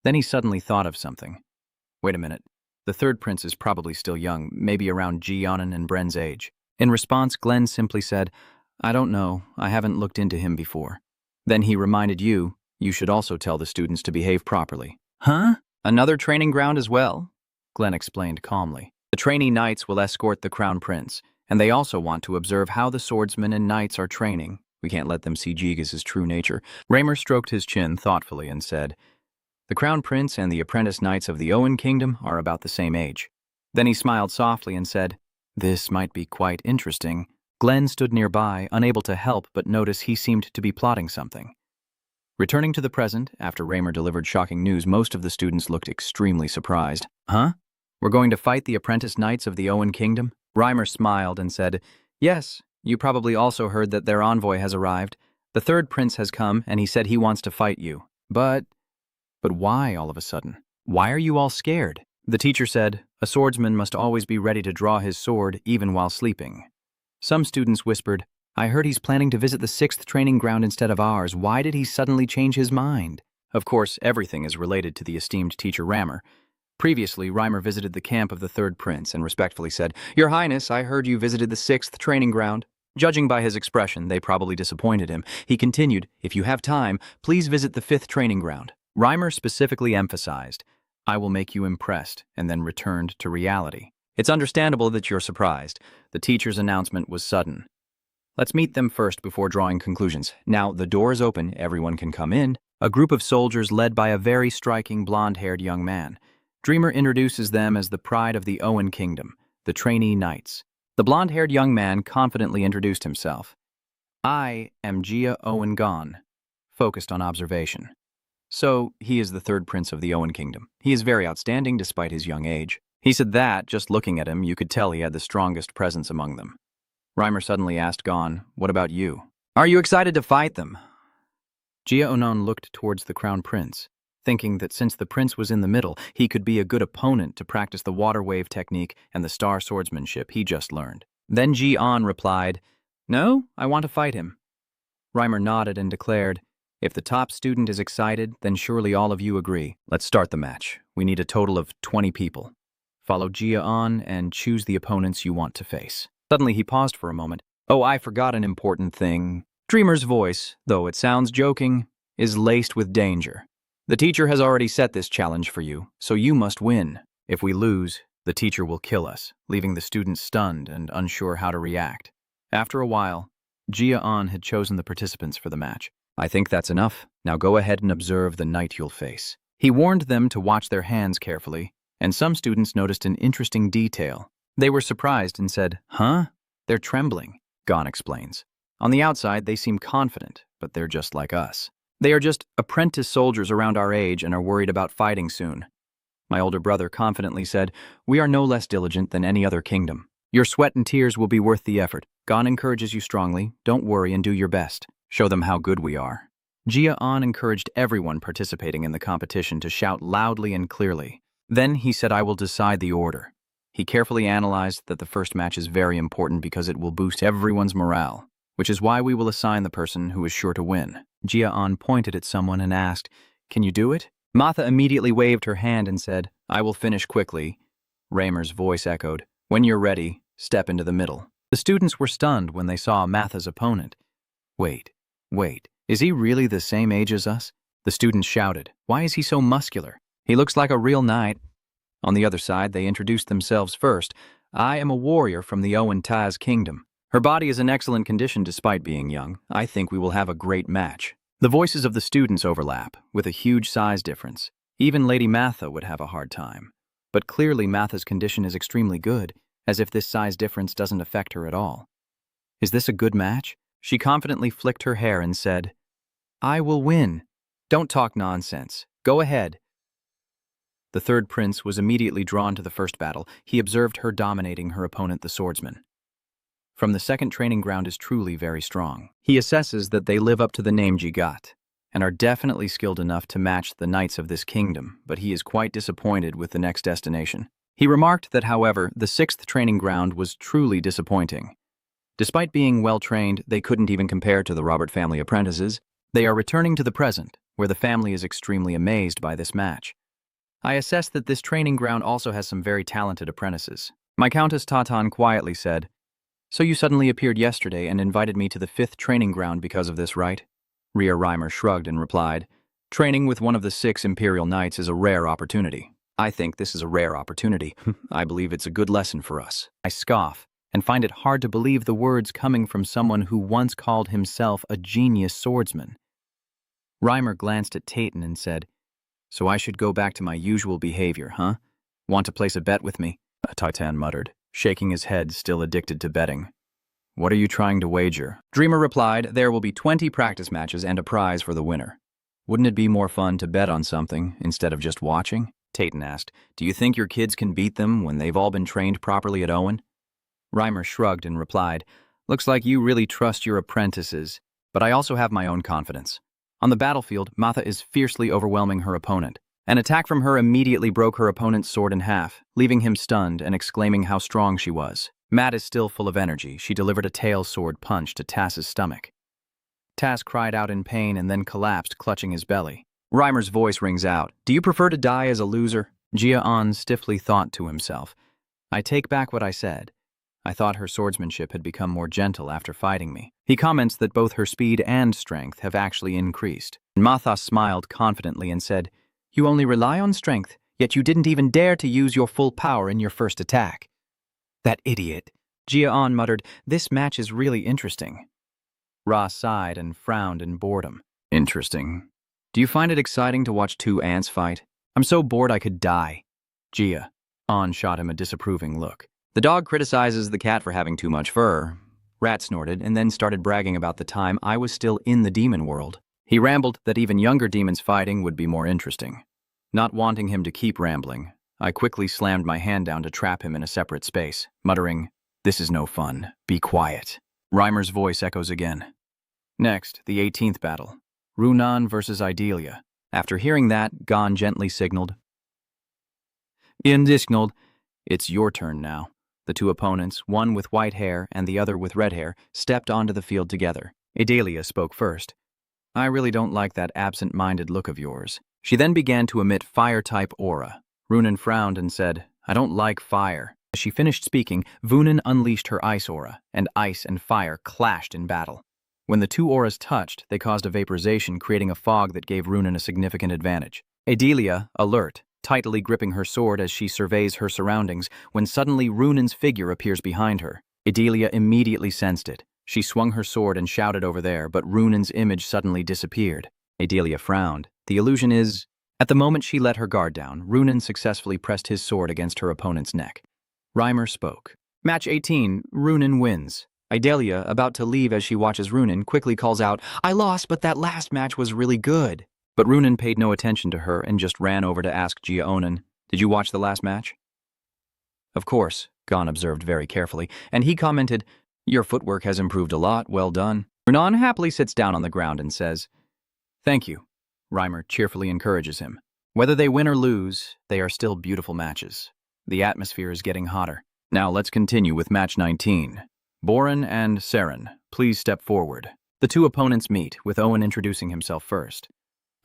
Then he suddenly thought of something. Wait a minute. The 3rd prince is probably still young, maybe around Gia Anon and Bren's age. In response, Glenn simply said, I don't know. I haven't looked into him before. Then he reminded you should also tell the students to behave properly. Huh? Another training ground as well? Glenn explained calmly. The trainee knights will escort the crown prince, and they also want to observe how the swordsmen and knights are training. We can't let them see Jiga's true nature. Reimer stroked his chin thoughtfully and said, The crown prince and the apprentice knights of the Owen kingdom are about the same age. Then he smiled softly and said, This might be quite interesting. Glenn stood nearby, unable to help but notice he seemed to be plotting something. Returning to the present, after Reimer delivered shocking news, most of the students looked extremely surprised. Huh? We're going to fight the apprentice knights of the Owen kingdom? Reimer smiled and said, Yes, you probably also heard that their envoy has arrived. The 3rd prince has come, and he said he wants to fight you. But why all of a sudden? Why are you all scared? The teacher said, A swordsman must always be ready to draw his sword even while sleeping. Some students whispered, I heard he's planning to visit the 6th training ground instead of ours. Why did he suddenly change his mind? Of course, everything is related to the esteemed teacher Reimer. Previously, Reimer visited the camp of the 3rd prince and respectfully said, Your Highness, I heard you visited the 6th training ground. Judging by his expression, they probably disappointed him. He continued, If you have time, please visit the 5th training ground. Reimer specifically emphasized, I will make you impressed, and then returned to reality. It's understandable that you're surprised. The teacher's announcement was sudden. Let's meet them first before drawing conclusions. Now, the door is open, everyone can come in. A group of soldiers led by a very striking blonde-haired young man. Dreamer introduces them as the pride of the Owen kingdom. the trainee knights. The blonde-haired young man confidently introduced himself. I am Gia Anon, focused on observation. So, he is the third prince of the Owen kingdom. He is very outstanding despite his young age. He said that, just looking at him, you could tell he had the strongest presence among them. Reimer suddenly asked Gon, what about you? Are you excited to fight them? Gia Anon looked towards the crown prince, thinking that since the prince was in the middle, he could be a good opponent to practice the water wave technique and the star swordsmanship he just learned. Then Ji An replied, No, I want to fight him. Reimer nodded and declared, If the top student is excited, then surely all of you agree. Let's start the match. We need a total of 20 people. Follow Gia An and choose the opponents you want to face. Suddenly he paused for a moment. Oh, I forgot an important thing. Dreamer's voice, though it sounds joking, is laced with danger. The teacher has already set this challenge for you, so you must win. If we lose, the teacher will kill us, leaving the students stunned and unsure how to react. After a while, Gia An had chosen the participants for the match. I think that's enough. Now go ahead and observe the knight you'll face. He warned them to watch their hands carefully, and some students noticed an interesting detail. They were surprised and said, Huh? They're trembling, Gon explains. On the outside, they seem confident, but they're just like us. They are just apprentice soldiers around our age and are worried about fighting soon. My older brother confidently said, We are no less diligent than any other kingdom. Your sweat and tears will be worth the effort. Gon encourages you strongly. Don't worry and do your best. Show them how good we are. Gia An encouraged everyone participating in the competition to shout loudly and clearly. Then he said, I will decide the order. He carefully analyzed that the first match is very important because it will boost everyone's morale, which is why we will assign the person who is sure to win. Gia An pointed at someone and asked, Can you do it? Matha immediately waved her hand and said, I will finish quickly. Reimer's voice echoed, When you're ready, step into the middle. The students were stunned when they saw Matha's opponent. Wait, is he really the same age as us? The students shouted, Why is he so muscular? He looks like a real knight. On the other side, they introduced themselves first. I am a warrior from the Owen Taz kingdom. Her body is in excellent condition despite being young. I think we will have a great match. The voices of the students overlap, with a huge size difference. Even Lady Matha would have a hard time. But clearly Matha's condition is extremely good, as if this size difference doesn't affect her at all. Is this a good match? She confidently flicked her hair and said, I will win. Don't talk nonsense. Go ahead. The third prince was immediately drawn to the first battle. He observed her dominating her opponent, the swordsman. From the second training ground is truly very strong. He assesses that they live up to the name Jigat, and are definitely skilled enough to match the knights of this kingdom, but he is quite disappointed with the next destination. He remarked that, however, the sixth training ground was truly disappointing. Despite being well-trained, they couldn't even compare to the Robert family apprentices. They are returning to the present, where the family is extremely amazed by this match. I assess that this training ground also has some very talented apprentices. My Countess Tatan quietly said, So you suddenly appeared yesterday and invited me to the fifth training ground because of this, right? Rhea Reimer shrugged and replied, Training with one of the 6 Imperial Knights is a rare opportunity. I think this is a rare opportunity. I believe it's a good lesson for us. I scoff and find it hard to believe the words coming from someone who once called himself a genius swordsman. Reimer glanced at Tayton and said, So I should go back to my usual behavior, huh? Want to place a bet with me? Titan muttered, shaking his head, still addicted to betting. What are you trying to wager? Dreamer replied, There will be 20 practice matches and a prize for the winner. Wouldn't it be more fun to bet on something instead of just watching? Tayton asked, Do you think your kids can beat them when they've all been trained properly at Owen? Reimer shrugged and replied, Looks like you really trust your apprentices, but I also have my own confidence. On the battlefield, Matha is fiercely overwhelming her opponent. An attack from her immediately broke her opponent's sword in half, leaving him stunned and exclaiming how strong she was. Matt is still full of energy. She delivered a tail sword punch to Taz's stomach. Taz cried out in pain and then collapsed, clutching his belly. Reimer's voice rings out, Do you prefer to die as a loser? Gia An stiffly thought to himself, I take back what I said. I thought her swordsmanship had become more gentle after fighting me. He comments that both her speed and strength have actually increased. Matha smiled confidently and said, You only rely on strength, yet you didn't even dare to use your full power in your first attack. That idiot. Gia An muttered, This match is really interesting. Ra sighed and frowned in boredom. Interesting. Do you find it exciting to watch 2 ants fight? I'm so bored I could die. Gia An shot him a disapproving look. The dog criticizes the cat for having too much fur. Rat snorted and then started bragging about the time I was still in the demon world. He rambled that even younger demons fighting would be more interesting. Not wanting him to keep rambling, I quickly slammed my hand down to trap him in a separate space, muttering, "This is no fun. Be quiet." Reimer's voice echoes again. Next, the 18th battle. Runan versus Idelia. After hearing that, Gon gently signaled, "It's your turn now." The two opponents, one with white hair and the other with red hair, stepped onto the field together. Idelia spoke first. "I really don't like that absent-minded look of yours." She then began to emit fire-type aura. Runan frowned and said, "I don't like fire." As she finished speaking, Vunan unleashed her ice aura, and ice and fire clashed in battle. When the two auras touched, they caused a vaporization, creating a fog that gave Runan a significant advantage. Idelia, alert, tightly gripping her sword as she surveys her surroundings, when suddenly Runan's figure appears behind her. Idelia immediately sensed it. She swung her sword and shouted over there, but Runan's image suddenly disappeared. Idelia frowned. The illusion is... At the moment she let her guard down, Runan successfully pressed his sword against her opponent's neck. Reimer spoke. Match 18, Runan wins. Idelia, about to leave as she watches Runan, quickly calls out, "I lost, but that last match was really good." But Runan paid no attention to her and just ran over to ask Gia Anon, "Did you watch the last match?" "Of course," Gon observed very carefully, and he commented, "Your footwork has improved a lot, well done." Runan happily sits down on the ground and says, "Thank you." Reimer cheerfully encourages him. Whether they win or lose, they are still beautiful matches. The atmosphere is getting hotter. Now let's continue with match 19. Boren and Seren, please step forward. The two opponents meet, with Owen introducing himself first.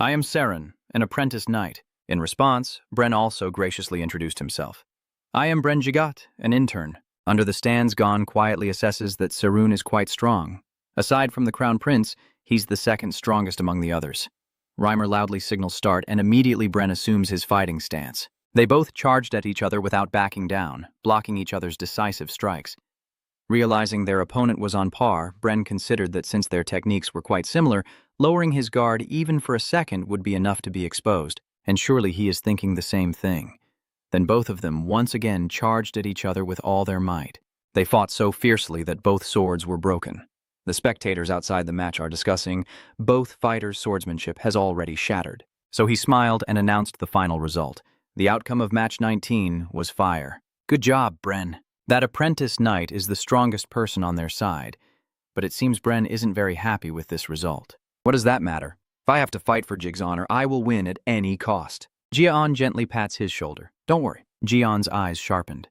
"I am Seren, an apprentice knight." In response, Bren also graciously introduced himself. "I am Bren Jigat, an intern." Under the stands, Gon quietly assesses that Serun is quite strong. Aside from the Crown Prince, he's the second strongest among the others. Reimer loudly signals start, and immediately Bren assumes his fighting stance. They both charged at each other without backing down, blocking each other's decisive strikes. Realizing their opponent was on par, Bren considered that since their techniques were quite similar, lowering his guard even for a second would be enough to be exposed, and surely he is thinking the same thing. Then both of them once again charged at each other with all their might. They fought so fiercely that both swords were broken. The spectators outside the match are discussing, both fighters' swordsmanship has already shattered. So he smiled and announced the final result. The outcome of match 19 was fire. "Good job, Bren." That apprentice knight is the strongest person on their side, but it seems Bren isn't very happy with this result. "What does that matter? If I have to fight for Jig's honor, I will win at any cost." Gia Anon gently pats his shoulder. "Don't worry." Gion's eyes sharpened.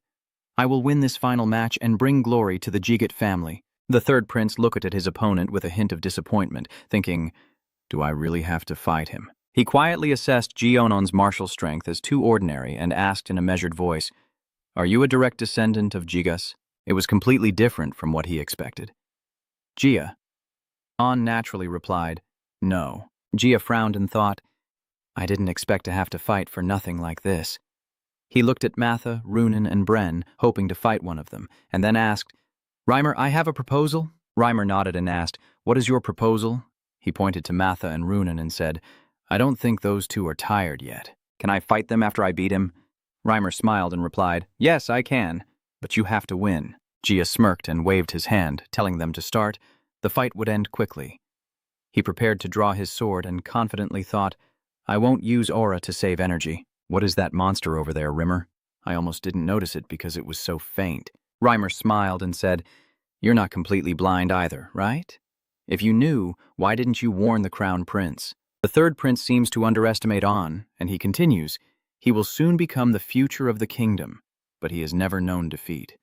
"I will win this final match and bring glory to the Jigat family." The third prince looked at his opponent with a hint of disappointment, thinking, "Do I really have to fight him?" He quietly assessed Gia Anon's martial strength as too ordinary and asked in a measured voice, "Are you a direct descendant of Jigas?" It was completely different from what he expected. Gia Anon naturally replied, "No." Gia frowned and thought, "I didn't expect to have to fight for nothing like this." He looked at Matha, Runan, and Bren, hoping to fight one of them, and then asked, "Reimer, I have a proposal?" Reimer nodded and asked, "What is your proposal?" He pointed to Matha and Runan and said, "I don't think those two are tired yet. Can I fight them after I beat him?" Reimer smiled and replied, "Yes, I can, but you have to win." Gia smirked and waved his hand, telling them to start. The fight would end quickly. He prepared to draw his sword and confidently thought, "I won't use aura to save energy." "What is that monster over there, Rimmer?" "I almost didn't notice it because it was so faint." Reimer smiled and said, "You're not completely blind either, right? If you knew, why didn't you warn the Crown Prince?" The third prince seems to underestimate On, and he continues, "He will soon become the future of the kingdom, but he has never known defeat.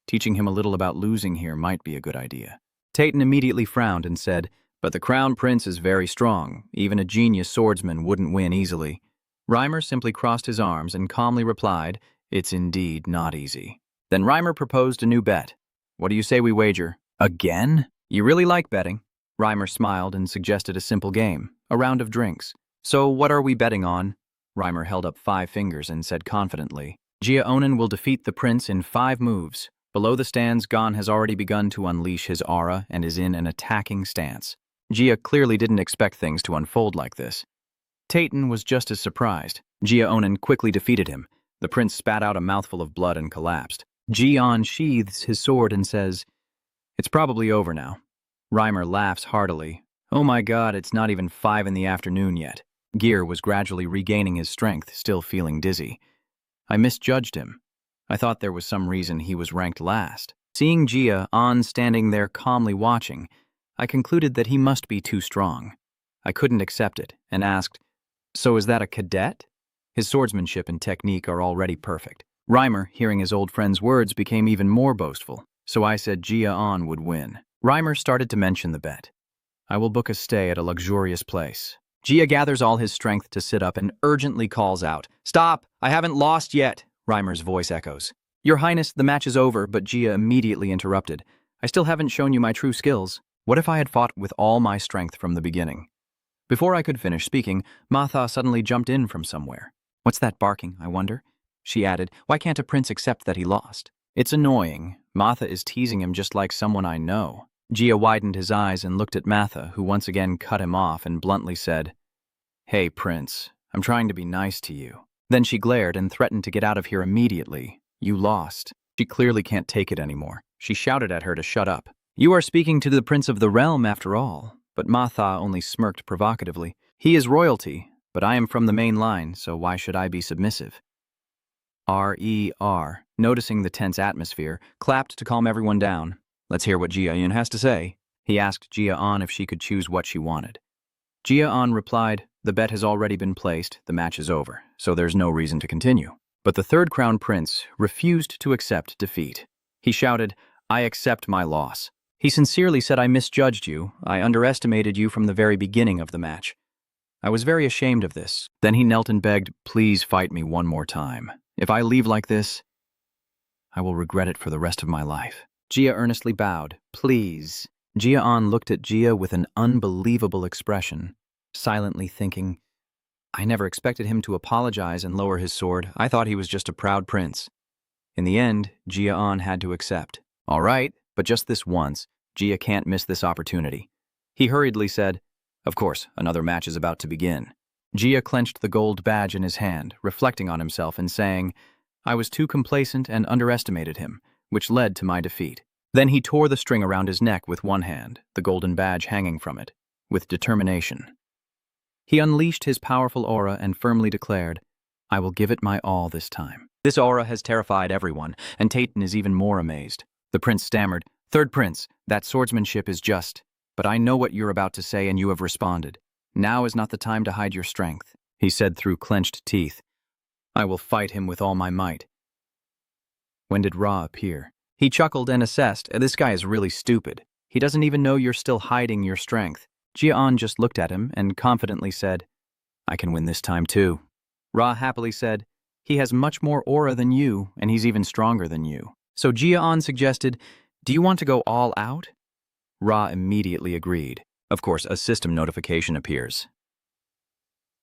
Teaching him a little about losing here might be a good idea." Tayton immediately frowned and said, "But the Crown Prince is very strong. Even a genius swordsman wouldn't win easily." Reimer simply crossed his arms and calmly replied, "It's indeed not easy." Then Reimer proposed a new bet. "What do you say we wager?" "Again? You really like betting?" Reimer smiled and suggested a simple game, a round of drinks. "So what are we betting on?" Reimer held up 5 fingers and said confidently, "Gia Anon will defeat the prince in 5 moves. Below the stands, Gon has already begun to unleash his aura and is in an attacking stance." Gia clearly didn't expect things to unfold like this. Tayton was just as surprised. Gia Anon quickly defeated him. The prince spat out a mouthful of blood and collapsed. Dion sheathes his sword and says, "It's probably over now." Reimer laughs heartily. "Oh my god, it's not even 5 in the afternoon yet." Gear was gradually regaining his strength, still feeling dizzy. I misjudged him. I thought there was some reason he was ranked last. Seeing Gia Anon standing there calmly watching, I concluded that he must be too strong. I couldn't accept it, and asked, "So is that a cadet?" His swordsmanship and technique are already perfect. Reimer, hearing his old friend's words, became even more boastful, so I said Gia Anon would win. Reimer started to mention the bet. "I will book a stay at a luxurious place." Gia gathers all his strength to sit up and urgently calls out, "Stop! I haven't lost yet!" Reimer's voice echoes. "Your Highness, the match is over," but Gia immediately interrupted. "I still haven't shown you my true skills. What if I had fought with all my strength from the beginning?" Before I could finish speaking, Matha suddenly jumped in from somewhere. "What's that barking, I wonder?" She added, "Why can't a prince accept that he lost?" "It's annoying. Matha is teasing him just like someone I know." Gia widened his eyes and looked at Matha, who once again cut him off and bluntly said, "Hey, Prince, I'm trying to be nice to you." Then she glared and threatened to get out of here immediately. "You lost." She clearly can't take it anymore. She shouted at her to shut up. "You are speaking to the Prince of the Realm, after all." But Matha only smirked provocatively. "He is royalty, but I am from the main line, so why should I be submissive?" R.E.R., noticing the tense atmosphere, clapped to calm everyone down. "Let's hear what Gia Anon has to say." He asked Gia Anon if she could choose what she wanted. Gia Anon replied, "The bet has already been placed, the match is over, so there's no reason to continue." But the third crown prince refused to accept defeat. He shouted, "I accept my loss." He sincerely said, "I misjudged you. I underestimated you from the very beginning of the match. I was very ashamed of this." Then he knelt and begged, "Please fight me one more time. If I leave like this, I will regret it for the rest of my life." Gia earnestly bowed. "Please." Gia Anon looked at Gia with an unbelievable expression, silently thinking, I never expected him to apologize and lower his sword. I thought he was just a proud prince. In the end, Gia Anon had to accept. "All right, but just this once. Gia can't miss this opportunity." He hurriedly said, "Of course, another match is about to begin." Gia clenched the gold badge in his hand, reflecting on himself and saying, "I was too complacent and underestimated him, which led to my defeat." Then he tore the string around his neck with one hand, the golden badge hanging from it, with determination. He unleashed his powerful aura and firmly declared, "I will give it my all this time." This aura has terrified everyone, and Tayton is even more amazed. The prince stammered, "Third prince, that swordsmanship is just, but I know what you're about to say and you have responded. Now is not the time to hide your strength," he said through clenched teeth. "I will fight him with all my might." When did Ra appear? He chuckled and assessed, "This guy is really stupid. He doesn't even know you're still hiding your strength." Gia Anon just looked at him and confidently said, "I can win this time too." Ra happily said, "He has much more aura than you, and he's even stronger than you." So Gia Anon suggested, "Do you want to go all out?" Ra immediately agreed. Of course, a system notification appears.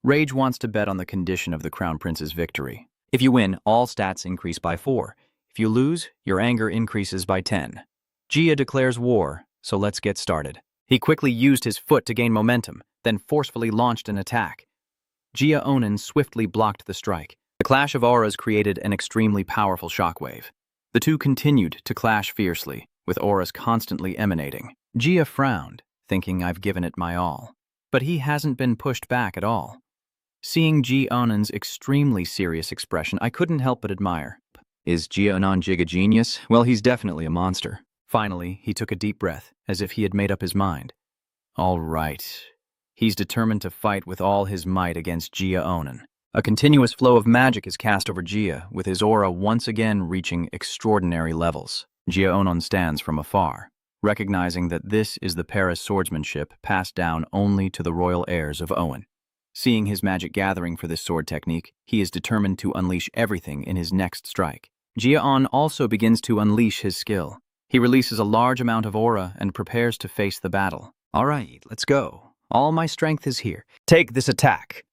Rage wants to bet on the condition of the Crown Prince's victory. If you win, all stats increase by 4. If you lose, your anger increases by 10. Gia declares war, so let's get started. He quickly used his foot to gain momentum, then forcefully launched an attack. Gia Anon swiftly blocked the strike. The clash of auras created an extremely powerful shockwave. The two continued to clash fiercely, with auras constantly emanating. Gia frowned, thinking I've given it my all. But he hasn't been pushed back at all. Seeing Gia Anon's extremely serious expression, I couldn't help but admire. Is Gia Anon Giga Genius? Well, he's definitely a monster. Finally, he took a deep breath, as if he had made up his mind. All right. He's determined to fight with all his might against Gia Anon. A continuous flow of magic is cast over Gia, with his aura once again reaching extraordinary levels. Gia Anon stands from afar, recognizing that this is the Paris swordsmanship passed down only to the royal heirs of Owen. Seeing his magic gathering for this sword technique, he is determined to unleash everything in his next strike. Gia Anon also begins to unleash his skill. He releases a large amount of aura and prepares to face the battle. All right, let's go. All my strength is here. Take this attack.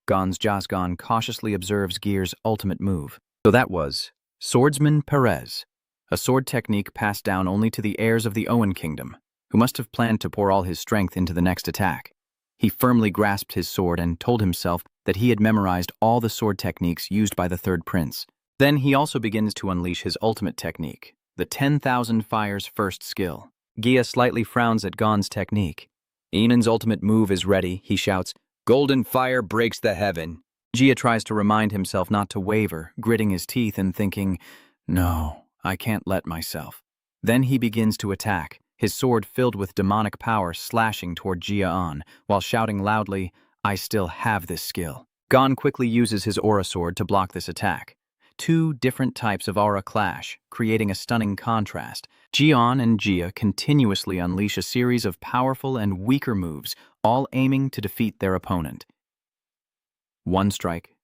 Gon's Jasgon cautiously observes Gear's ultimate move. So that was Swordsman Perez, a sword technique passed down only to the heirs of the Owen kingdom, who must have planned to pour all his strength into the next attack. He firmly grasped his sword and told himself that he had memorized all the sword techniques used by the third prince. Then he also begins to unleash his ultimate technique, the 10,000 Fires first skill. Gia slightly frowns at Gon's technique. Enon's ultimate move is ready, he shouts, "Golden fire breaks the heaven." Gia tries to remind himself not to waver, gritting his teeth and thinking, "No, I can't let myself." Then he begins to attack, his sword filled with demonic power slashing toward Gia Anon, while shouting loudly, "I still have this skill." Gon quickly uses his aura sword to block this attack. Two different types of aura clash, creating a stunning contrast. Dion and Gia continuously unleash a series of powerful and weaker moves, all aiming to defeat their opponent. One strike.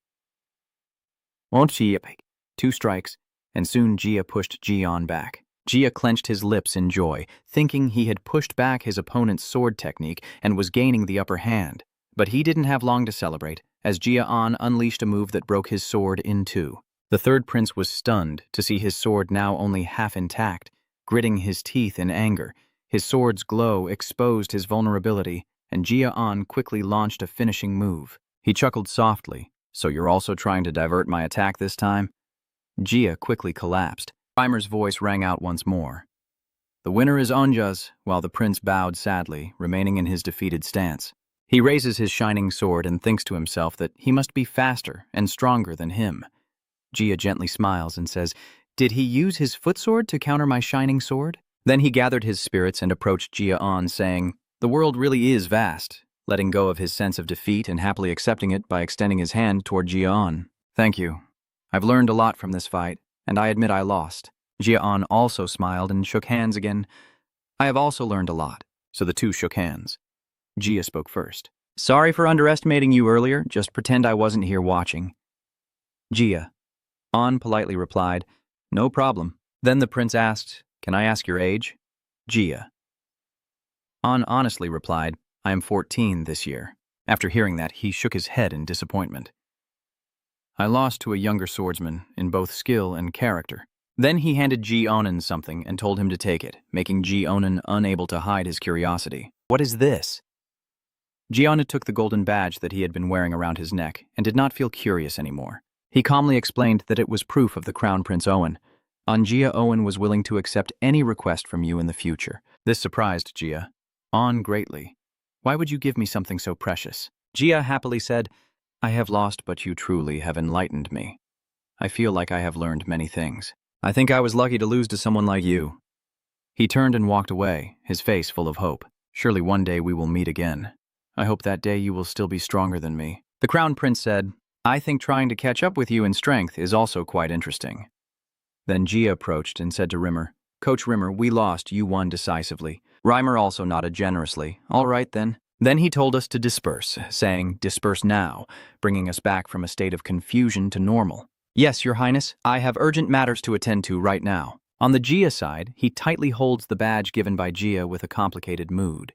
Two strikes, and soon Gia pushed Dion back. Gia clenched his lips in joy, thinking he had pushed back his opponent's sword technique and was gaining the upper hand. But he didn't have long to celebrate, as Gia Anon unleashed a move that broke his sword in two. The third prince was stunned to see his sword now only half intact, gritting his teeth in anger. His sword's glow exposed his vulnerability, and Gia Anon quickly launched a finishing move. He chuckled softly. "So you're also trying to divert my attack this time?" Gia quickly collapsed. Reimer's voice rang out once more. "The winner is Onja's," while the prince bowed sadly, remaining in his defeated stance. He raises his shining sword and thinks to himself that he must be faster and stronger than him. Gia gently smiles and says, "Did he use his footsword to counter my shining sword?" Then he gathered his spirits and approached Gia Anon, saying, "The world really is vast," letting go of his sense of defeat and happily accepting it by extending his hand toward Gia Anon. "Thank you. I've learned a lot from this fight, and I admit I lost." Gia Anon also smiled and shook hands again. "I have also learned a lot." So the two shook hands. Gia spoke first. "Sorry for underestimating you earlier. Just pretend I wasn't here watching." Gia. Anon politely replied, "No problem." Then the prince asked, "Can I ask your age?" Gia. Anon honestly replied, "I am 14 this year." After hearing that, he shook his head in disappointment. "I lost to a younger swordsman in both skill and character." Then he handed Gia Anon something and told him to take it, making Gia Anon unable to hide his curiosity. "What is this?" Gia Anon took the golden badge that he had been wearing around his neck and did not feel curious anymore. He calmly explained that it was proof of the Crown Prince Owen. Gia Owen was willing to accept any request from you in the future. This surprised Gia Anon greatly. "Why would you give me something so precious?" Gia happily said, "I have lost, but you truly have enlightened me. I feel like I have learned many things. I think I was lucky to lose to someone like you." He turned and walked away, his face full of hope. "Surely one day we will meet again. I hope that day you will still be stronger than me." The Crown Prince said, "I think trying to catch up with you in strength is also quite interesting." Then Gia approached and said to Rimmer, "Coach Rimmer, we lost, you won decisively." Reimer also nodded generously. "All right then." Then he told us to disperse, saying, "Disperse now," bringing us back from a state of confusion to normal. "Yes, Your Highness, I have urgent matters to attend to right now." On the Gia side, he tightly holds the badge given by Gia with a complicated mood.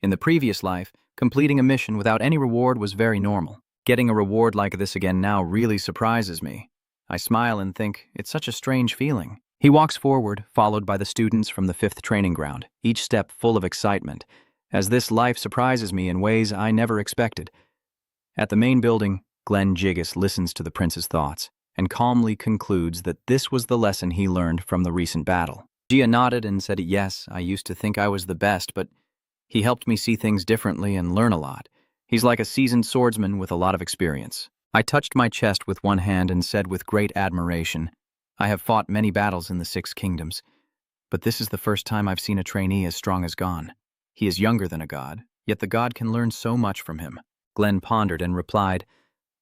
In the previous life, completing a mission without any reward was very normal. Getting a reward like this again now really surprises me. I smile and think, it's such a strange feeling. He walks forward, followed by the students from the 5th training ground, each step full of excitement, as this life surprises me in ways I never expected. At the main building, Glenn Jiggis listens to the prince's thoughts and calmly concludes that this was the lesson he learned from the recent battle. Gia nodded and said, "Yes, I used to think I was the best, but he helped me see things differently and learn a lot. He's like a seasoned swordsman with a lot of experience." I touched my chest with one hand and said with great admiration, "I have fought many battles in the 6 kingdoms, but this is the first time I've seen a trainee as strong as Gon. He is younger than a god, yet the god can learn so much from him." Glenn pondered and replied,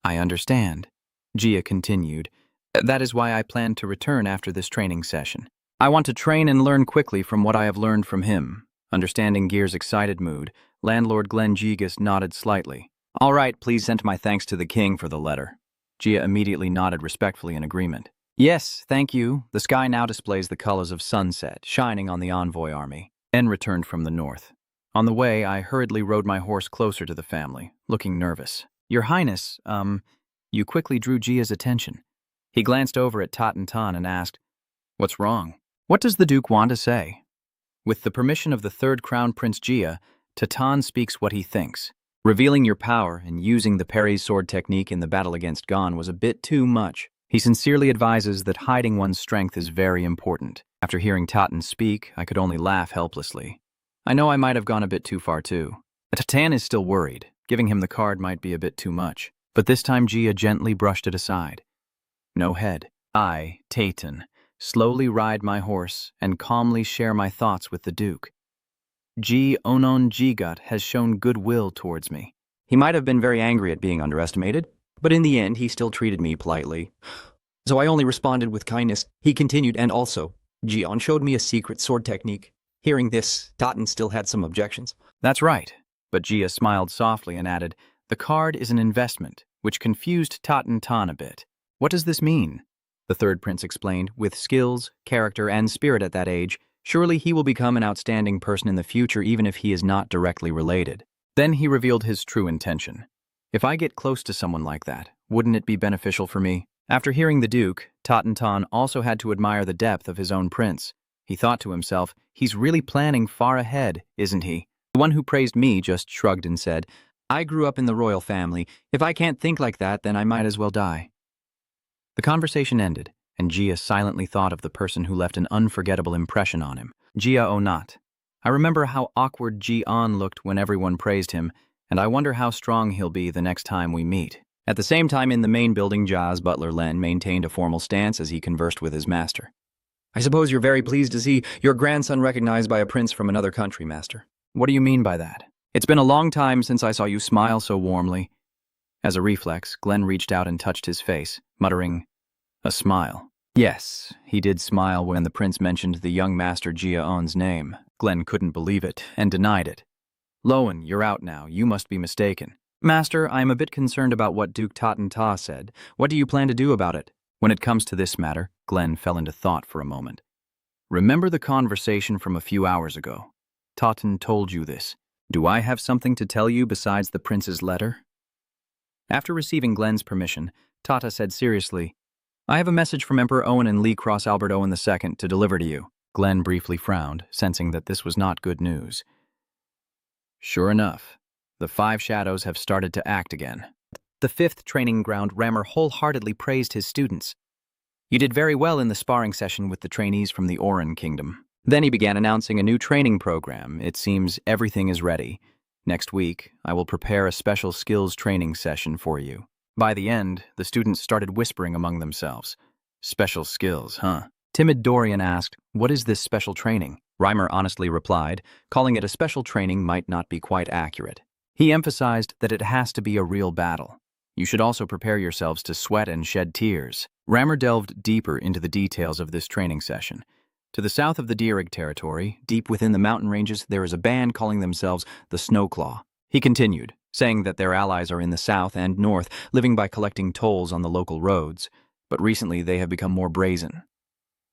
"I understand." Gia continued, "That is why I plan to return after this training session. I want to train and learn quickly from what I have learned from him." Understanding Gear's excited mood, Landlord Glenn Jiggis nodded slightly. "All right, please send my thanks to the king for the letter." Gia immediately nodded respectfully in agreement. "Yes, thank you." The sky now displays the colors of sunset, shining on the envoy army. En returned from the north. On the way, I hurriedly rode my horse closer to the family, looking nervous. "Your Highness, You quickly drew Gia's attention. He glanced over at Tan and asked, "What's wrong?" "What does the Duke want to say?" With the permission of the 3rd Crown Prince Gia, Tan speaks what he thinks. Revealing your power and using the parry sword technique in the battle against Gon was a bit too much. He sincerely advises that hiding one's strength is very important. After hearing Tatan speak, I could only laugh helplessly. I know I might have gone a bit too far too. Tatan is still worried. Giving him the card might be a bit too much. But this time Gia gently brushed it aside. No head. I, Tatan, slowly ride my horse and calmly share my thoughts with the Duke. Gia Anon Jigut has shown goodwill towards me. He might have been very angry at being underestimated, but in the end he still treated me politely. So I only responded with kindness. He continued, and also, Dion showed me a secret sword technique. Hearing this, Tatan still had some objections. That's right. But Gia smiled softly and added, the card is an investment, which confused Tatan a bit. What does this mean? The third prince explained, with skills, character, and spirit at that age, surely he will become an outstanding person in the future even if he is not directly related. Then he revealed his true intention. If I get close to someone like that, wouldn't it be beneficial for me? After hearing the Duke, Tatan also had to admire the depth of his own prince. He thought to himself, he's really planning far ahead, isn't he? The one who praised me just shrugged and said, I grew up in the royal family. If I can't think like that, then I might as well die. The conversation ended, and Gia silently thought of the person who left an unforgettable impression on him, Gia Anon. I remember how awkward Dion looked when everyone praised him, and I wonder how strong he'll be the next time we meet. At the same time, in the main building, Jia's butler Len maintained a formal stance as he conversed with his master. I suppose you're very pleased to see your grandson recognized by a prince from another country, master. What do you mean by that? It's been a long time since I saw you smile so warmly. As a reflex, Glenn reached out and touched his face, muttering, a smile. Yes, he did smile when the prince mentioned the young master Gia On's name. Glenn couldn't believe it and denied it. Lowen, you're out now. You must be mistaken. Master, I am a bit concerned about what Duke Tatan said. What do you plan to do about it? When it comes to this matter, Glenn fell into thought for a moment. Remember the conversation from a few hours ago. Tatan told you this. Do I have something to tell you besides the prince's letter? After receiving Glenn's permission, Tata said seriously, I have a message from Emperor Owen and Lee Cross Albert Owen II to deliver to you. Glenn briefly frowned, sensing that this was not good news. Sure enough, the five shadows have started to act again. The fifth training ground Rammer wholeheartedly praised his students. You did very well in the sparring session with the trainees from the Oran Kingdom. Then he began announcing a new training program. It seems everything is ready. Next week, I will prepare a special skills training session for you. By the end, the students started whispering among themselves. Special skills, huh? Timid Dorian asked, what is this special training? Reimer honestly replied, calling it a special training might not be quite accurate. He emphasized that it has to be a real battle. You should also prepare yourselves to sweat and shed tears. Rammer delved deeper into the details of this training session. To the south of the Dierig territory, deep within the mountain ranges, there is a band calling themselves the Snowclaw. He continued, saying that their allies are in the south and north, living by collecting tolls on the local roads, but recently they have become more brazen.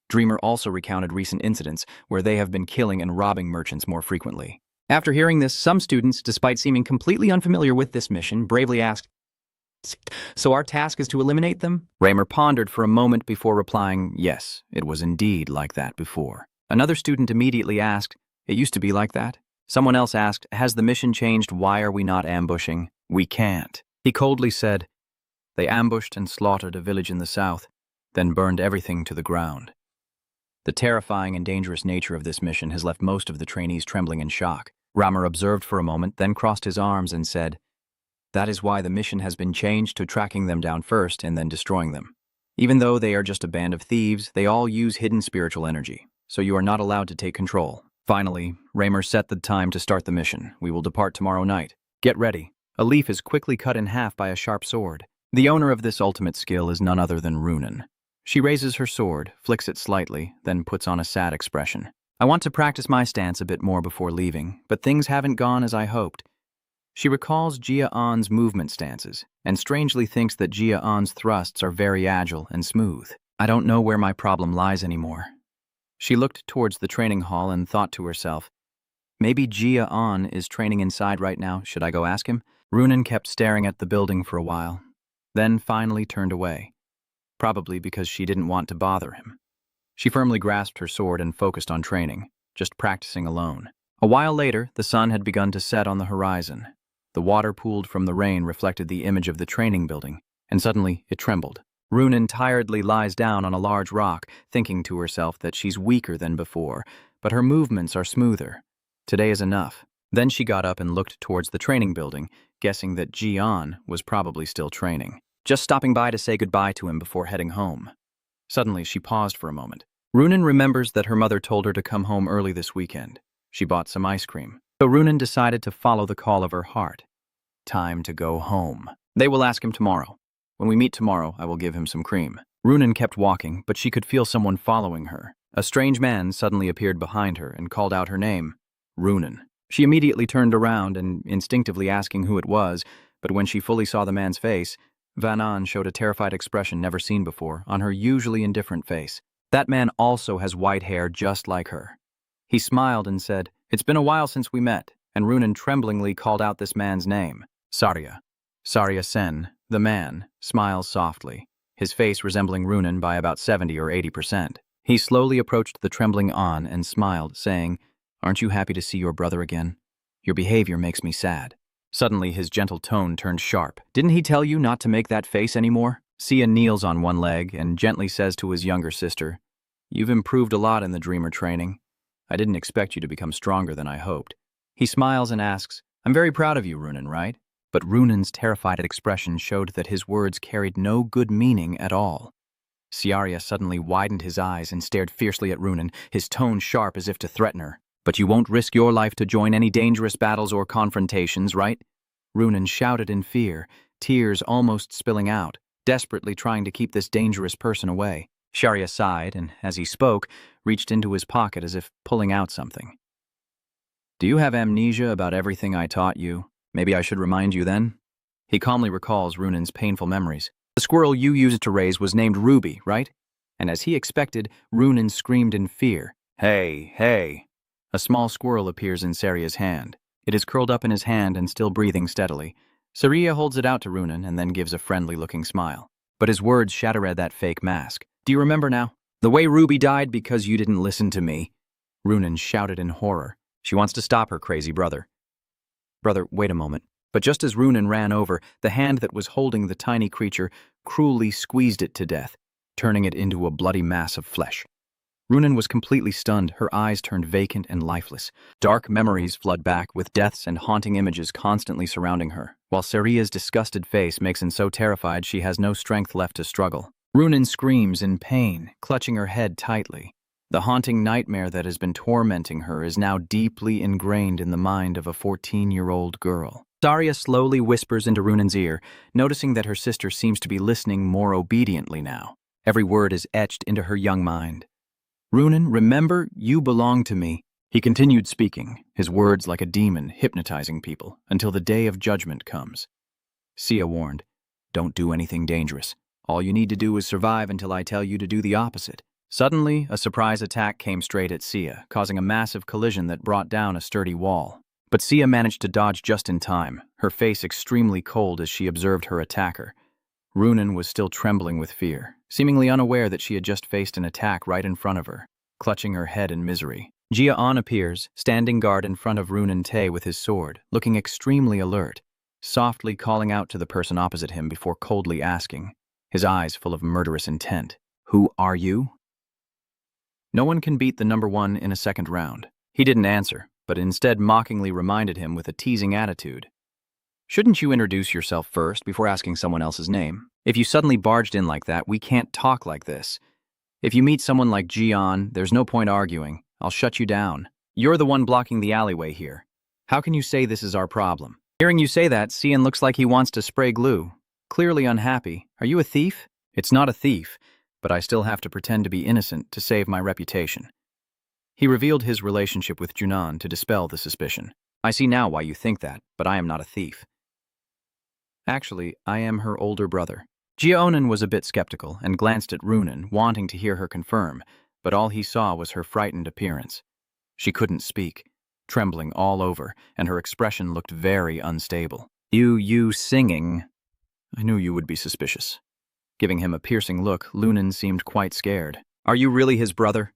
Dreamer also recounted recent incidents where they have been killing and robbing merchants more frequently. After hearing this, some students, despite seeming completely unfamiliar with this mission, bravely asked, so our task is to eliminate them? Raymer pondered for a moment before replying, yes, it was indeed like that before. Another student immediately asked, it used to be like that? Someone else asked, has the mission changed? Why are we not ambushing? We can't. He coldly said, they ambushed and slaughtered a village in the south, then burned everything to the ground. The terrifying and dangerous nature of this mission has left most of the trainees trembling in shock. Rammer observed for a moment, then crossed his arms and said, that is why the mission has been changed to tracking them down first and then destroying them. Even though they are just a band of thieves, they all use hidden spiritual energy, so you are not allowed to take control. Finally, Raymer set the time to start the mission. We will depart tomorrow night. Get ready. A leaf is quickly cut in half by a sharp sword. The owner of this ultimate skill is none other than Runan. She raises her sword, flicks it slightly, then puts on a sad expression. I want to practice my stance a bit more before leaving, but things haven't gone as I hoped. She recalls Gia On's movement stances, and strangely thinks that Gia On's thrusts are very agile and smooth. I don't know where my problem lies anymore. She looked towards the training hall and thought to herself, maybe Gia On is training inside right now. Should I go ask him? Runan kept staring at the building for a while, then finally turned away, probably because she didn't want to bother him. She firmly grasped her sword and focused on training, just practicing alone. A while later, the sun had begun to set on the horizon. The water pooled from the rain reflected the image of the training building, and suddenly it trembled. Runan tiredly lies down on a large rock, thinking to herself that she's weaker than before, but her movements are smoother. Today is enough. Then she got up and looked towards the training building, guessing that Gia Anon was probably still training, just stopping by to say goodbye to him before heading home. Suddenly, she paused for a moment. Runan remembers that her mother told her to come home early this weekend. She bought some ice cream. So Runan decided to follow the call of her heart. Time to go home. They will ask him tomorrow. When we meet tomorrow, I will give him some cream. Runan kept walking, but she could feel someone following her. A strange man suddenly appeared behind her and called out her name, Runan. She immediately turned around and instinctively asking who it was, but when she fully saw the man's face, Vanan showed a terrified expression never seen before on her usually indifferent face. That man also has white hair just like her. He smiled and said, "It's been a while since we met," and Runan tremblingly called out this man's name, Sarya. Sarya Sen, the man, smiles softly, his face resembling Runan by about 70 or 80%. He slowly approached the trembling An and smiled, saying, "Aren't you happy to see your brother again? Your behavior makes me sad." Suddenly, his gentle tone turned sharp. "Didn't he tell you not to make that face anymore?" Sia kneels on one leg and gently says to his younger sister, "You've improved a lot in the dreamer training. I didn't expect you to become stronger than I hoped." He smiles and asks, "I'm very proud of you, Runan, right?" But Runan's terrified expression showed that his words carried no good meaning at all. Siarya suddenly widened his eyes and stared fiercely at Runan, his tone sharp as if to threaten her. "But you won't risk your life to join any dangerous battles or confrontations, right?" Runan shouted in fear, tears almost spilling out, desperately trying to keep this dangerous person away. Sharia sighed and, as he spoke, reached into his pocket as if pulling out something. "Do you have amnesia about everything I taught you? Maybe I should remind you then?" He calmly recalls Runan's painful memories. "The squirrel you used to raise was named Ruby, right?" And as he expected, Runan screamed in fear, "Hey, hey!" A small squirrel appears in Saria's hand. It is curled up in his hand and still breathing steadily. Saria holds it out to Runan and then gives a friendly-looking smile. But his words shatter at that fake mask. "Do you remember now? The way Ruby died because you didn't listen to me?" Runan shouted in horror. She wants to stop her crazy brother. "Brother, wait a moment." But just as Runan ran over, the hand that was holding the tiny creature cruelly squeezed it to death, turning it into a bloody mass of flesh. Runan was completely stunned, her eyes turned vacant and lifeless. Dark memories flood back, with deaths and haunting images constantly surrounding her, while Saria's disgusted face makes her so terrified she has no strength left to struggle. Runan screams in pain, clutching her head tightly. The haunting nightmare that has been tormenting her is now deeply ingrained in the mind of a 14-year-old girl. Saria slowly whispers into Runan's ear, noticing that her sister seems to be listening more obediently now. Every word is etched into her young mind. "Runan, remember, you belong to me." He continued speaking, his words like a demon hypnotizing people, until the day of judgment comes. Sia warned, "Don't do anything dangerous. All you need to do is survive until I tell you to do the opposite." Suddenly, a surprise attack came straight at Sia, causing a massive collision that brought down a sturdy wall. But Sia managed to dodge just in time, her face extremely cold as she observed her attacker. Runan was still trembling with fear, seemingly unaware that she had just faced an attack right in front of her, clutching her head in misery. Gia Anon appears, standing guard in front of Runan Tay with his sword, looking extremely alert, softly calling out to the person opposite him before coldly asking, his eyes full of murderous intent, "Who are you?" No one can beat the number one in a second round. He didn't answer, but instead mockingly reminded him with a teasing attitude. "Shouldn't you introduce yourself first before asking someone else's name? If you suddenly barged in like that, we can't talk like this. If you meet someone like Dion, there's no point arguing. I'll shut you down. You're the one blocking the alleyway here. How can you say this is our problem?" Hearing you say that, Cian looks like he wants to spray glue. Clearly unhappy. "Are you a thief?" "It's not a thief, but I still have to pretend to be innocent to save my reputation." He revealed his relationship with Junan to dispel the suspicion. "I see now why you think that, but I am not a thief. Actually, I am her older brother." Gia Anon was a bit skeptical and glanced at Runan, wanting to hear her confirm, but all he saw was her frightened appearance. She couldn't speak, trembling all over, and her expression looked very unstable. You singing? I knew you would be suspicious." Giving him a piercing look, Runan seemed quite scared. "Are you really his brother?"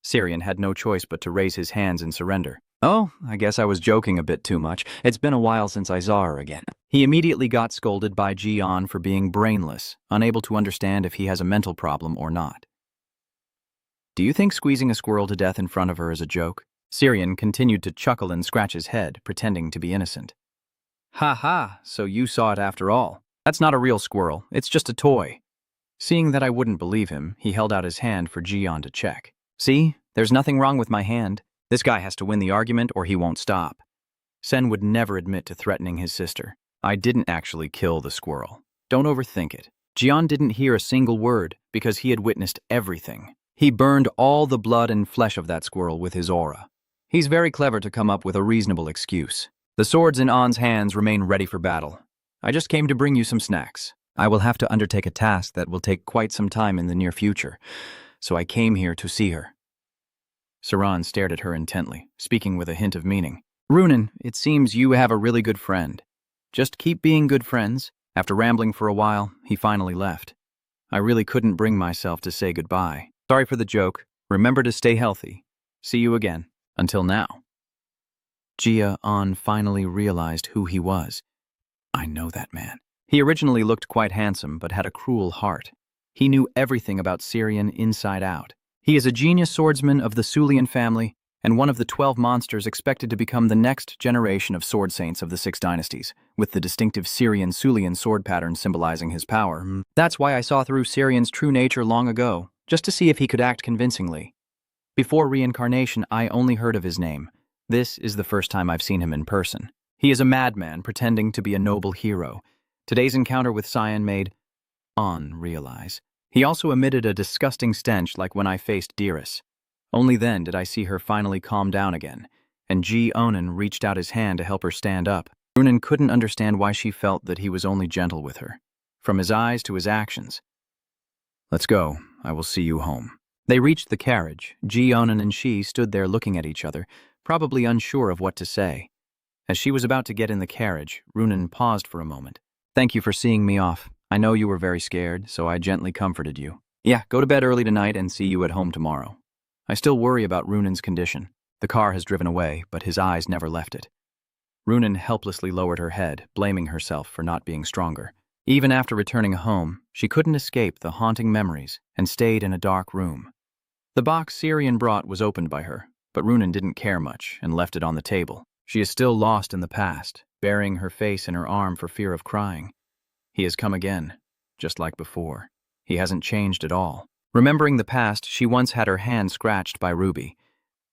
Syrian had no choice but to raise his hands in surrender. Oh, I guess I was joking a bit too much. It's been a while since I saw her again. He immediately got scolded by Dion for being brainless, unable to understand if he has a mental problem or not. Do you think squeezing a squirrel to death in front of her is a joke? Syrian continued to chuckle and scratch his head, pretending to be innocent. Ha ha, so you saw it after all. That's not a real squirrel, it's just a toy. Seeing that I wouldn't believe him, he held out his hand for Dion to check. See, there's nothing wrong with my hand. This guy has to win the argument or he won't stop. Sen would never admit to threatening his sister. I didn't actually kill the squirrel. Don't overthink it. Dion didn't hear a single word because he had witnessed everything. He burned all the blood and flesh of that squirrel with his aura. He's very clever to come up with a reasonable excuse. The swords in On's hands remain ready for battle. I just came to bring you some snacks. I will have to undertake a task that will take quite some time in the near future, so I came here to see her. Saran stared at her intently, speaking with a hint of meaning. Runan, it seems you have a really good friend. Just keep being good friends. After rambling for a while, he finally left. I really couldn't bring myself to say goodbye. Sorry for the joke. Remember to stay healthy. See you again. Until now. Gia Anon finally realized who he was. I know that man. He originally looked quite handsome, but had a cruel heart. He knew everything about Syrian inside out. He is a genius swordsman of the Sulian family, and one of the 12 monsters expected to become the next generation of sword saints of the 6 dynasties, with the distinctive Syrian-Sulian sword pattern symbolizing his power. That's why I saw through Syrian's true nature long ago, just to see if he could act convincingly. Before Reincarnation, I only heard of his name. This is the first time I've seen him in person. He is a madman pretending to be a noble hero. Today's encounter with Cyan made On realize. He also emitted a disgusting stench like when I faced Dearest. Only then did I see her finally calm down again, and Gia Anon reached out his hand to help her stand up. Runan couldn't understand why she felt that he was only gentle with her. From his eyes to his actions. Let's go. I will see you home. They reached the carriage. Gia Anon and she stood there looking at each other, probably unsure of what to say. As she was about to get in the carriage, Runan paused for a moment. Thank you for seeing me off. I know you were very scared, so I gently comforted you. Yeah, go to bed early tonight and see you at home tomorrow. I still worry about Runan's condition. The car has driven away, but his eyes never left it. Runan helplessly lowered her head, blaming herself for not being stronger. Even after returning home, she couldn't escape the haunting memories and stayed in a dark room. The box Syrian brought was opened by her, but Runan didn't care much and left it on the table. She is still lost in the past, burying her face in her arm for fear of crying. He has come again, just like before. He hasn't changed at all. Remembering the past, she once had her hand scratched by Ruby.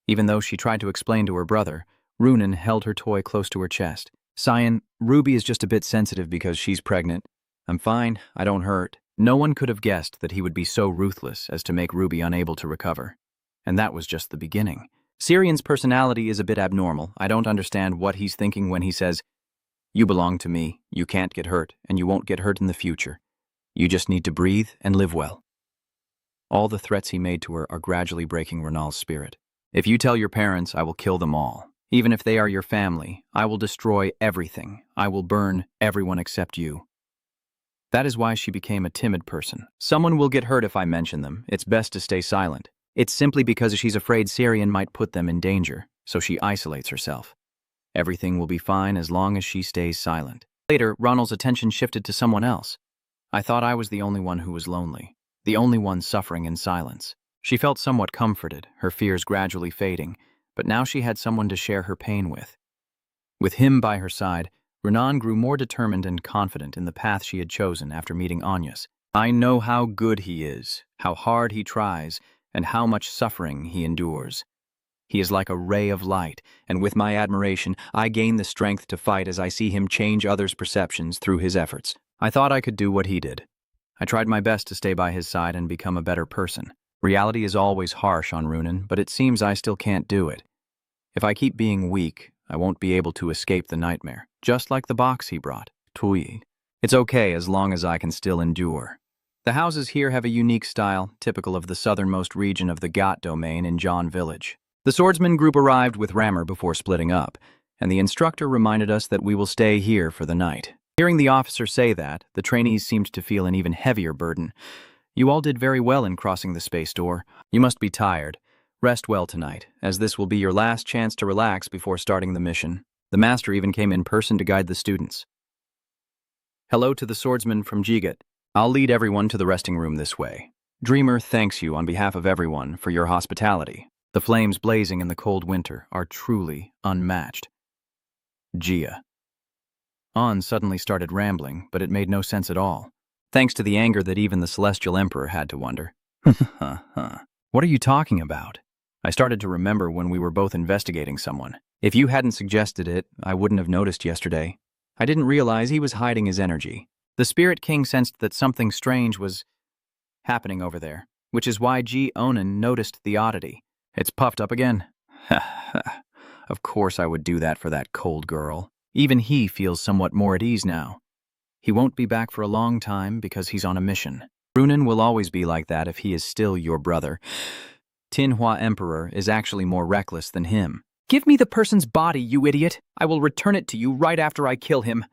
Even though she tried to explain to her brother, Runan held her toy close to her chest. Cyan, Ruby is just a bit sensitive because she's pregnant. I'm fine, I don't hurt. No one could have guessed that he would be so ruthless as to make Ruby unable to recover. And that was just the beginning. Syrian's personality is a bit abnormal. I don't understand what he's thinking when he says, "You belong to me, you can't get hurt, and you won't get hurt in the future. You just need to breathe and live well." All the threats he made to her are gradually breaking Renal's spirit. If you tell your parents, I will kill them all. Even if they are your family, I will destroy everything. I will burn everyone except you. That is why she became a timid person. Someone will get hurt if I mention them. It's best to stay silent. It's simply because she's afraid Syrian might put them in danger, so she isolates herself. Everything will be fine as long as she stays silent. Later, Ronald's attention shifted to someone else. I thought I was the only one who was lonely, the only one suffering in silence. She felt somewhat comforted, her fears gradually fading, but now she had someone to share her pain with. With him by her side, Renan grew more determined and confident in the path she had chosen after meeting Agnes. I know how good he is, how hard he tries, and how much suffering he endures. He is like a ray of light, and with my admiration, I gain the strength to fight as I see him change others' perceptions through his efforts. I thought I could do what he did. I tried my best to stay by his side and become a better person. Reality is always harsh on Runan, but it seems I still can't do it. If I keep being weak, I won't be able to escape the nightmare, just like the box he brought, Tui. It's okay as long as I can still endure. The houses here have a unique style, typical of the southernmost region of the Ghat domain in John Village. The swordsman group arrived with Rammer before splitting up, and the instructor reminded us that we will stay here for the night. Hearing the officer say that, the trainees seemed to feel an even heavier burden. You all did very well in crossing the space door. You must be tired. Rest well tonight, as this will be your last chance to relax before starting the mission. The master even came in person to guide the students. Hello to the swordsman from Gia. I'll lead everyone to the resting room this way. Dreamer thanks you on behalf of everyone for your hospitality. The flames blazing in the cold winter are truly unmatched. Gia Anon suddenly started rambling, but it made no sense at all, thanks to the anger that even the Celestial Emperor had to wonder. What are you talking about? I started to remember when we were both investigating someone. If you hadn't suggested it, I wouldn't have noticed yesterday. I didn't realize he was hiding his energy. The Spirit King sensed that something strange was happening over there, which is why Gia Anon noticed the oddity. It's puffed up again. Of course I would do that for that cold girl. Even he feels somewhat more at ease now. He won't be back for a long time because he's on a mission. Runen will always be like that if he is still your brother. Manhwa Emperor is actually more reckless than him. Give me the person's body, you idiot! I will return it to you right after I kill him.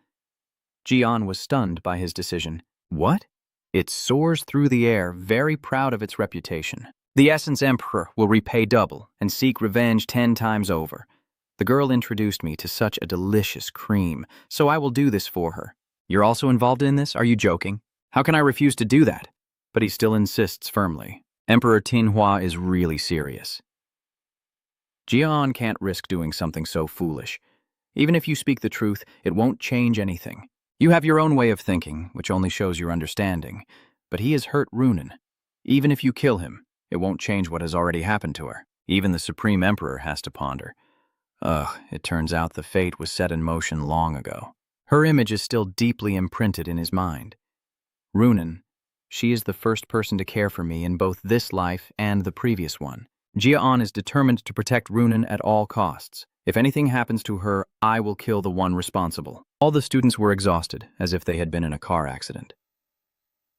Gia Anon was stunned by his decision. What? It soars through the air, very proud of its reputation. The Essence Emperor will repay double and seek revenge 10 times over. The girl introduced me to such a delicious cream, so I will do this for her. You're also involved in this? Are you joking? How can I refuse to do that? But he still insists firmly. Emperor Manhwa is really serious. Gia Anon can't risk doing something so foolish. Even if you speak the truth, it won't change anything. You have your own way of thinking, which only shows your understanding. But he has hurt Runen. Even if you kill him, it won't change what has already happened to her. Even the Supreme Emperor has to ponder. It turns out the fate was set in motion long ago. Her image is still deeply imprinted in his mind. Runen, she is the first person to care for me in both this life and the previous one. Gia Anon is determined to protect Runen at all costs. If anything happens to her, I will kill the one responsible. All the students were exhausted, as if they had been in a car accident.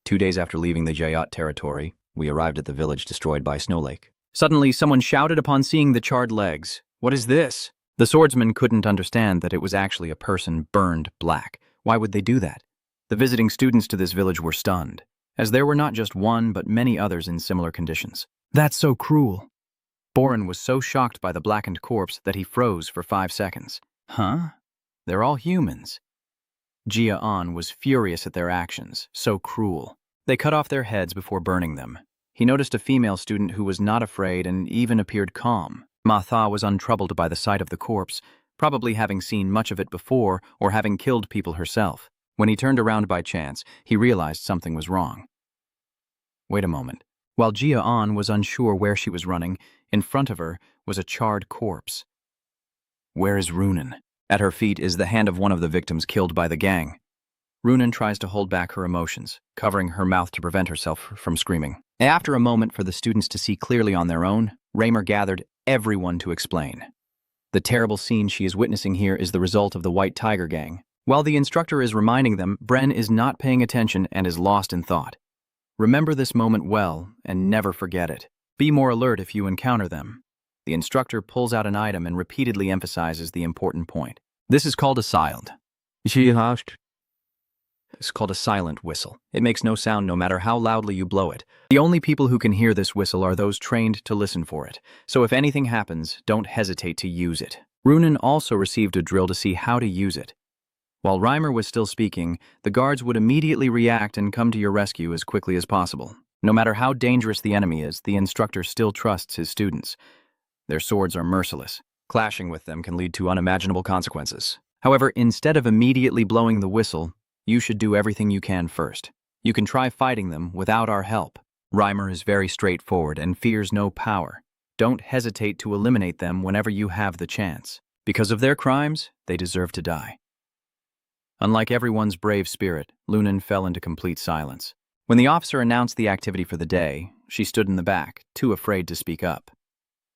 2 days after leaving the Jayat territory, we arrived at the village destroyed by Snow Lake. Suddenly, someone shouted upon seeing the charred legs. What is this? The swordsman couldn't understand that it was actually a person burned black. Why would they do that? The visiting students to this village were stunned, as there were not just one but many others in similar conditions. That's so cruel. Boren was so shocked by the blackened corpse that he froze for 5 seconds. Huh? They're all humans. Gia Anon was furious at their actions, so cruel. They cut off their heads before burning them. He noticed a female student who was not afraid and even appeared calm. Matha was untroubled by the sight of the corpse, probably having seen much of it before or having killed people herself. When he turned around by chance, he realized something was wrong. Wait a moment. While Gia Anon was unsure where she was running, in front of her was a charred corpse. Where is Runen? At her feet is the hand of one of the victims killed by the gang. Runen tries to hold back her emotions, covering her mouth to prevent herself from screaming. After a moment for the students to see clearly on their own, Raymer gathered everyone to explain. The terrible scene she is witnessing here is the result of the White Tiger gang. While the instructor is reminding them, Bren is not paying attention and is lost in thought. Remember this moment well and never forget it. Be more alert if you encounter them. The instructor pulls out an item and repeatedly emphasizes the important point. This is called a silent. It's called a silent whistle. It makes no sound no matter how loudly you blow it. The only people who can hear this whistle are those trained to listen for it. So if anything happens, don't hesitate to use it. Runen also received a drill to see how to use it. While Raymer was still speaking, the guards would immediately react and come to your rescue as quickly as possible. No matter how dangerous the enemy is, the instructor still trusts his students. Their swords are merciless. Clashing with them can lead to unimaginable consequences. However, instead of immediately blowing the whistle, you should do everything you can first. You can try fighting them without our help. Raymer is very straightforward and fears no power. Don't hesitate to eliminate them whenever you have the chance. Because of their crimes, they deserve to die. Unlike everyone's brave spirit, Lunan fell into complete silence. When the officer announced the activity for the day, she stood in the back, too afraid to speak up.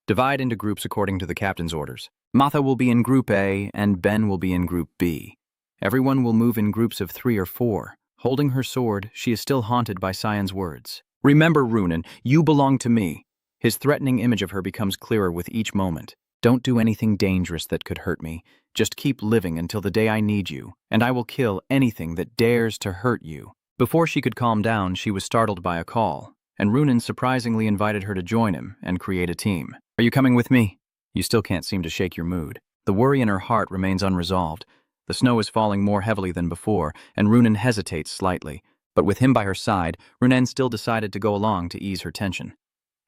Divide into groups according to the captain's orders. Matha will be in Group A and Ben will be in Group B. Everyone will move in groups of 3 or 4. Holding her sword, she is still haunted by Cyan's words. Remember, Runen, you belong to me. His threatening image of her becomes clearer with each moment. Don't do anything dangerous that could hurt me. Just keep living until the day I need you, and I will kill anything that dares to hurt you. Before she could calm down, she was startled by a call, and Runen surprisingly invited her to join him and create a team. Are you coming with me? You still can't seem to shake your mood. The worry in her heart remains unresolved. The snow is falling more heavily than before, and Runen hesitates slightly. But with him by her side, Runen still decided to go along to ease her tension.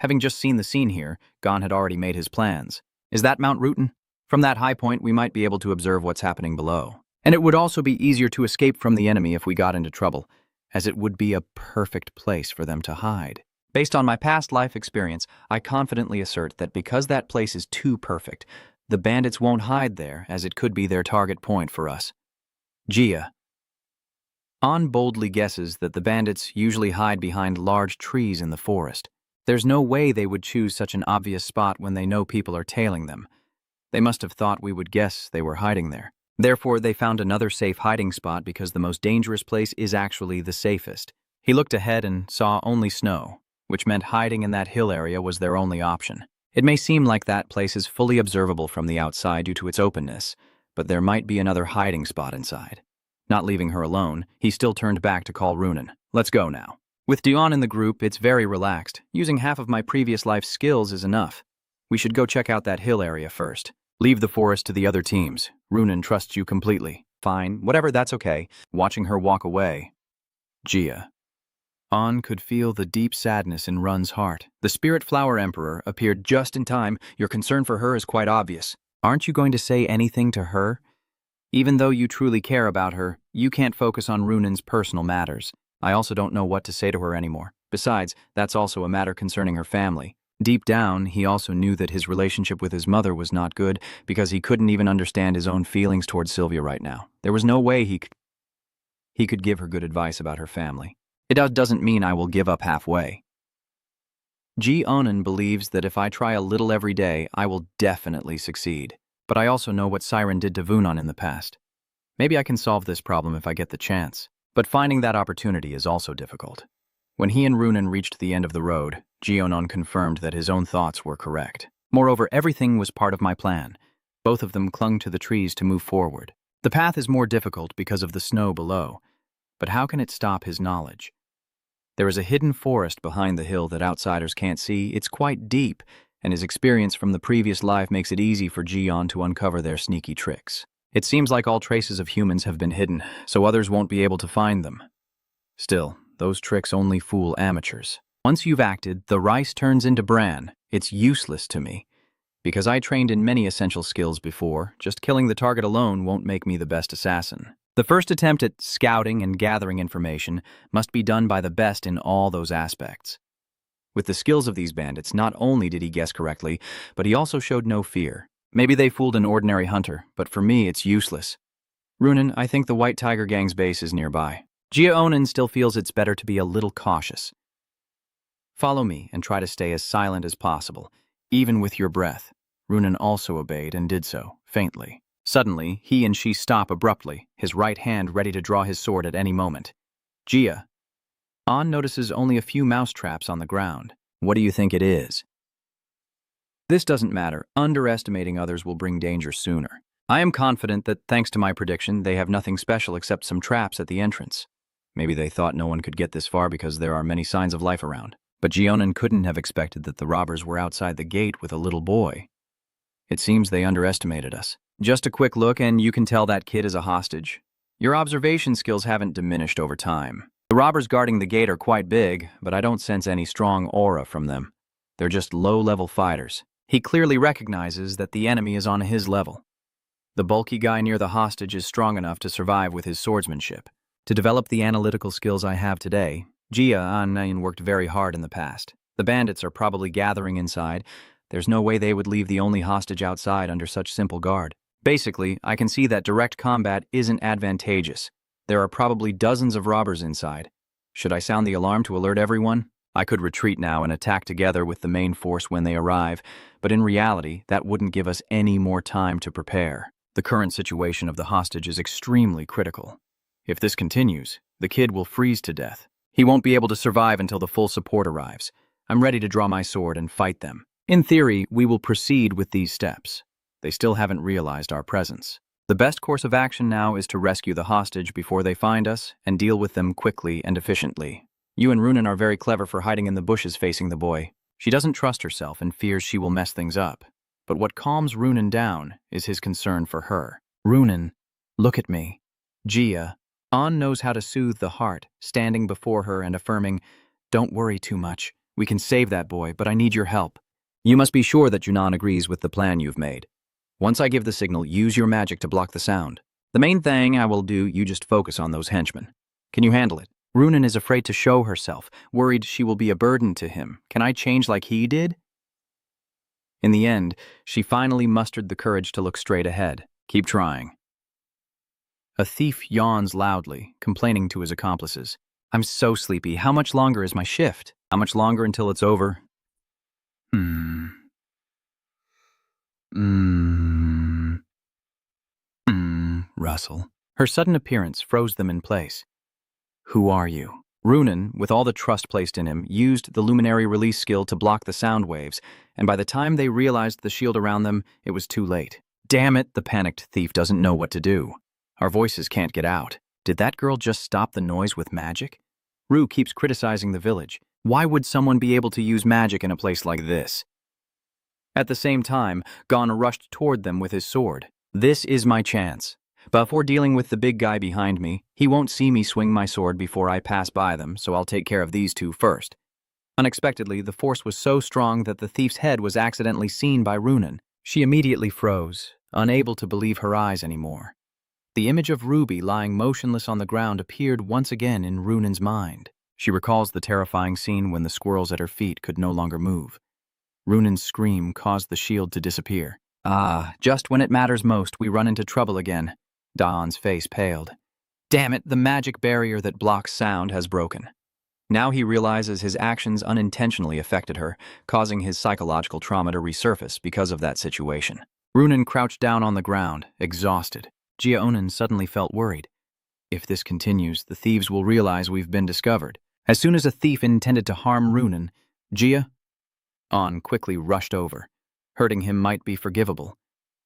Having just seen the scene here, Gon had already made his plans. Is that Mount Ruten? From that high point, we might be able to observe what's happening below. And it would also be easier to escape from the enemy if we got into trouble, as it would be a perfect place for them to hide. Based on my past life experience, I confidently assert that because that place is too perfect, the bandits won't hide there, As it could be their target point for us. Gia Anon boldly guesses that the bandits usually hide behind large trees in the forest. There's no way they would choose such an obvious spot when they know people are tailing them. They must have thought we would guess they were hiding there. Therefore, they found another safe hiding spot because the most dangerous place is actually the safest. He looked ahead and saw only snow, which meant hiding in that hill area was their only option. It may seem like that place is fully observable from the outside due to its openness, but there might be another hiding spot inside. Not leaving her alone, he still turned back to call Runen. Let's go now. With Dion in the group, it's very relaxed. Using half of my previous life skills is enough. We should go check out that hill area first. Leave the forest to the other teams. Runen trusts you completely. Fine, whatever, that's okay. Watching her walk away. Gia Anon could feel the deep sadness in Run's heart. The Spirit Flower Emperor appeared Just in time, your concern for her is quite obvious. Aren't you going to say anything to her? Even though you truly care about her, you can't focus on Runen's personal matters. I also don't know what to say to her anymore. Besides, that's also a matter concerning her family. Deep down, he also knew that his relationship with his mother was not good because he couldn't even understand his own feelings towards Sylvia right now. There was no way he could give her good advice about her family. It doesn't mean I will give up halfway. Gia Anon believes that if I try a little every day, I will definitely succeed. But I also know what Siren did to Vunon in the past. Maybe I can solve this problem if I get the chance. But finding that opportunity is also difficult. When he and Runen reached the end of the road, Gia Anon confirmed that his own thoughts were correct. Moreover, everything was part of my plan. Both of them clung to the trees to move forward. The path is more difficult because of the snow below, but how can it stop his knowledge? There is a hidden forest behind the hill that outsiders can't see. It's quite deep, and his experience from the previous life makes it easy for Gia Anon to uncover their sneaky tricks. It seems like all traces of humans have been hidden, so others won't be able to find them. Still, those tricks only fool amateurs. Once you've acted, the rice turns into bran. It's useless to me. Because I trained in many essential skills before, just killing the target alone won't make me the best assassin. The first attempt at scouting and gathering information must be done by the best in all those aspects. With the skills of these bandits, not only did he guess correctly, but he also showed no fear. Maybe they fooled an ordinary hunter, but for me it's useless. Runen, I think the White Tiger Gang's base is nearby. Gia Anon still feels it's better to be a little cautious. Follow me and try to stay as silent as possible, even with your breath. Runen also obeyed and did so, faintly. Suddenly, he and she stop abruptly, his right hand ready to draw his sword at any moment. Gia Anon notices only a few mousetraps on the ground. What do you think it is? This doesn't matter. Underestimating others will bring danger sooner. I am confident that, thanks to my prediction, they have nothing special except some traps at the entrance. Maybe they thought no one could get this far because there are many signs of life around. But Gia Anon couldn't have expected that the robbers were outside the gate with a little boy. It seems they underestimated us. Just a quick look and you can tell that kid is a hostage. Your observation skills haven't diminished over time. The robbers guarding the gate are quite big, but I don't sense any strong aura from them. They're just low-level fighters. He clearly recognizes that the enemy is on his level. The bulky guy near the hostage is strong enough to survive with his swordsmanship. To develop the analytical skills I have today, Gia Anon worked very hard in the past. The bandits are probably gathering inside. There's no way they would leave the only hostage outside under such simple guard. Basically, I can see that direct combat isn't advantageous. There are probably dozens of robbers inside. Should I sound the alarm to alert everyone? I could retreat now and attack together with the main force when they arrive, but in reality, that wouldn't give us any more time to prepare. The current situation of the hostage is extremely critical. If this continues, the kid will freeze to death. He won't be able to survive until the full support arrives. I'm ready to draw my sword and fight them. In theory, we will proceed with these steps. They still haven't realized our presence. The best course of action now is to rescue the hostage before they find us and deal with them quickly and efficiently. You and Runen are very clever for hiding in the bushes facing the boy. She doesn't trust herself and fears she will mess things up. But what calms Runen down is his concern for her. Runen, look at me. Gia Anon knows how to soothe the heart, standing before her and affirming, "Don't worry too much. We can save that boy, but I need your help." You must be sure that Junon agrees with the plan you've made. Once I give the signal, use your magic to block the sound. The main thing I will do, you just focus on those henchmen. Can you handle it? Runen is afraid to show herself, worried she will be a burden to him. Can I change like he did? In the end, she finally mustered the courage to look straight ahead. Keep trying. A thief yawns loudly, complaining to his accomplices. I'm so sleepy. How much longer is my shift? How much longer until it's over? Russell. Her sudden appearance froze them in place. Who are you? Runen, with all the trust placed in him, used the luminary release skill to block the sound waves, and by the time they realized the shield around them, it was too late. Damn it, the panicked thief doesn't know what to do. Our voices can't get out. Did that girl just stop the noise with magic? Rue keeps criticizing the village. Why would someone be able to use magic in a place like this? At the same time, Gon rushed toward them with his sword. This is my chance. Before dealing with the big guy behind me, he won't see me swing my sword before I pass by them, so I'll take care of these two first. Unexpectedly, the force was so strong that the thief's head was accidentally seen by Runen. She immediately froze, unable to believe her eyes anymore. The image of Ruby lying motionless on the ground appeared once again in Runen's mind. She recalls the terrifying scene when the squirrels at her feet could no longer move. Runen's scream caused the shield to disappear. Just when it matters most, we run into trouble again. Dion's face paled. Damn it, the magic barrier that blocks sound has broken. Now he realizes his actions unintentionally affected her, causing his psychological trauma to resurface because of that situation. Runen crouched down on the ground, exhausted. Gia Anon suddenly felt worried. If this continues, the thieves will realize we've been discovered. As soon as a thief intended to harm Runen, Gia Anon quickly rushed over. Hurting him might be forgivable,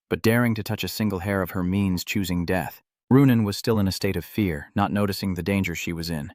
but daring to touch a single hair of her means choosing death. Runen was still in a state of fear, not noticing the danger she was in.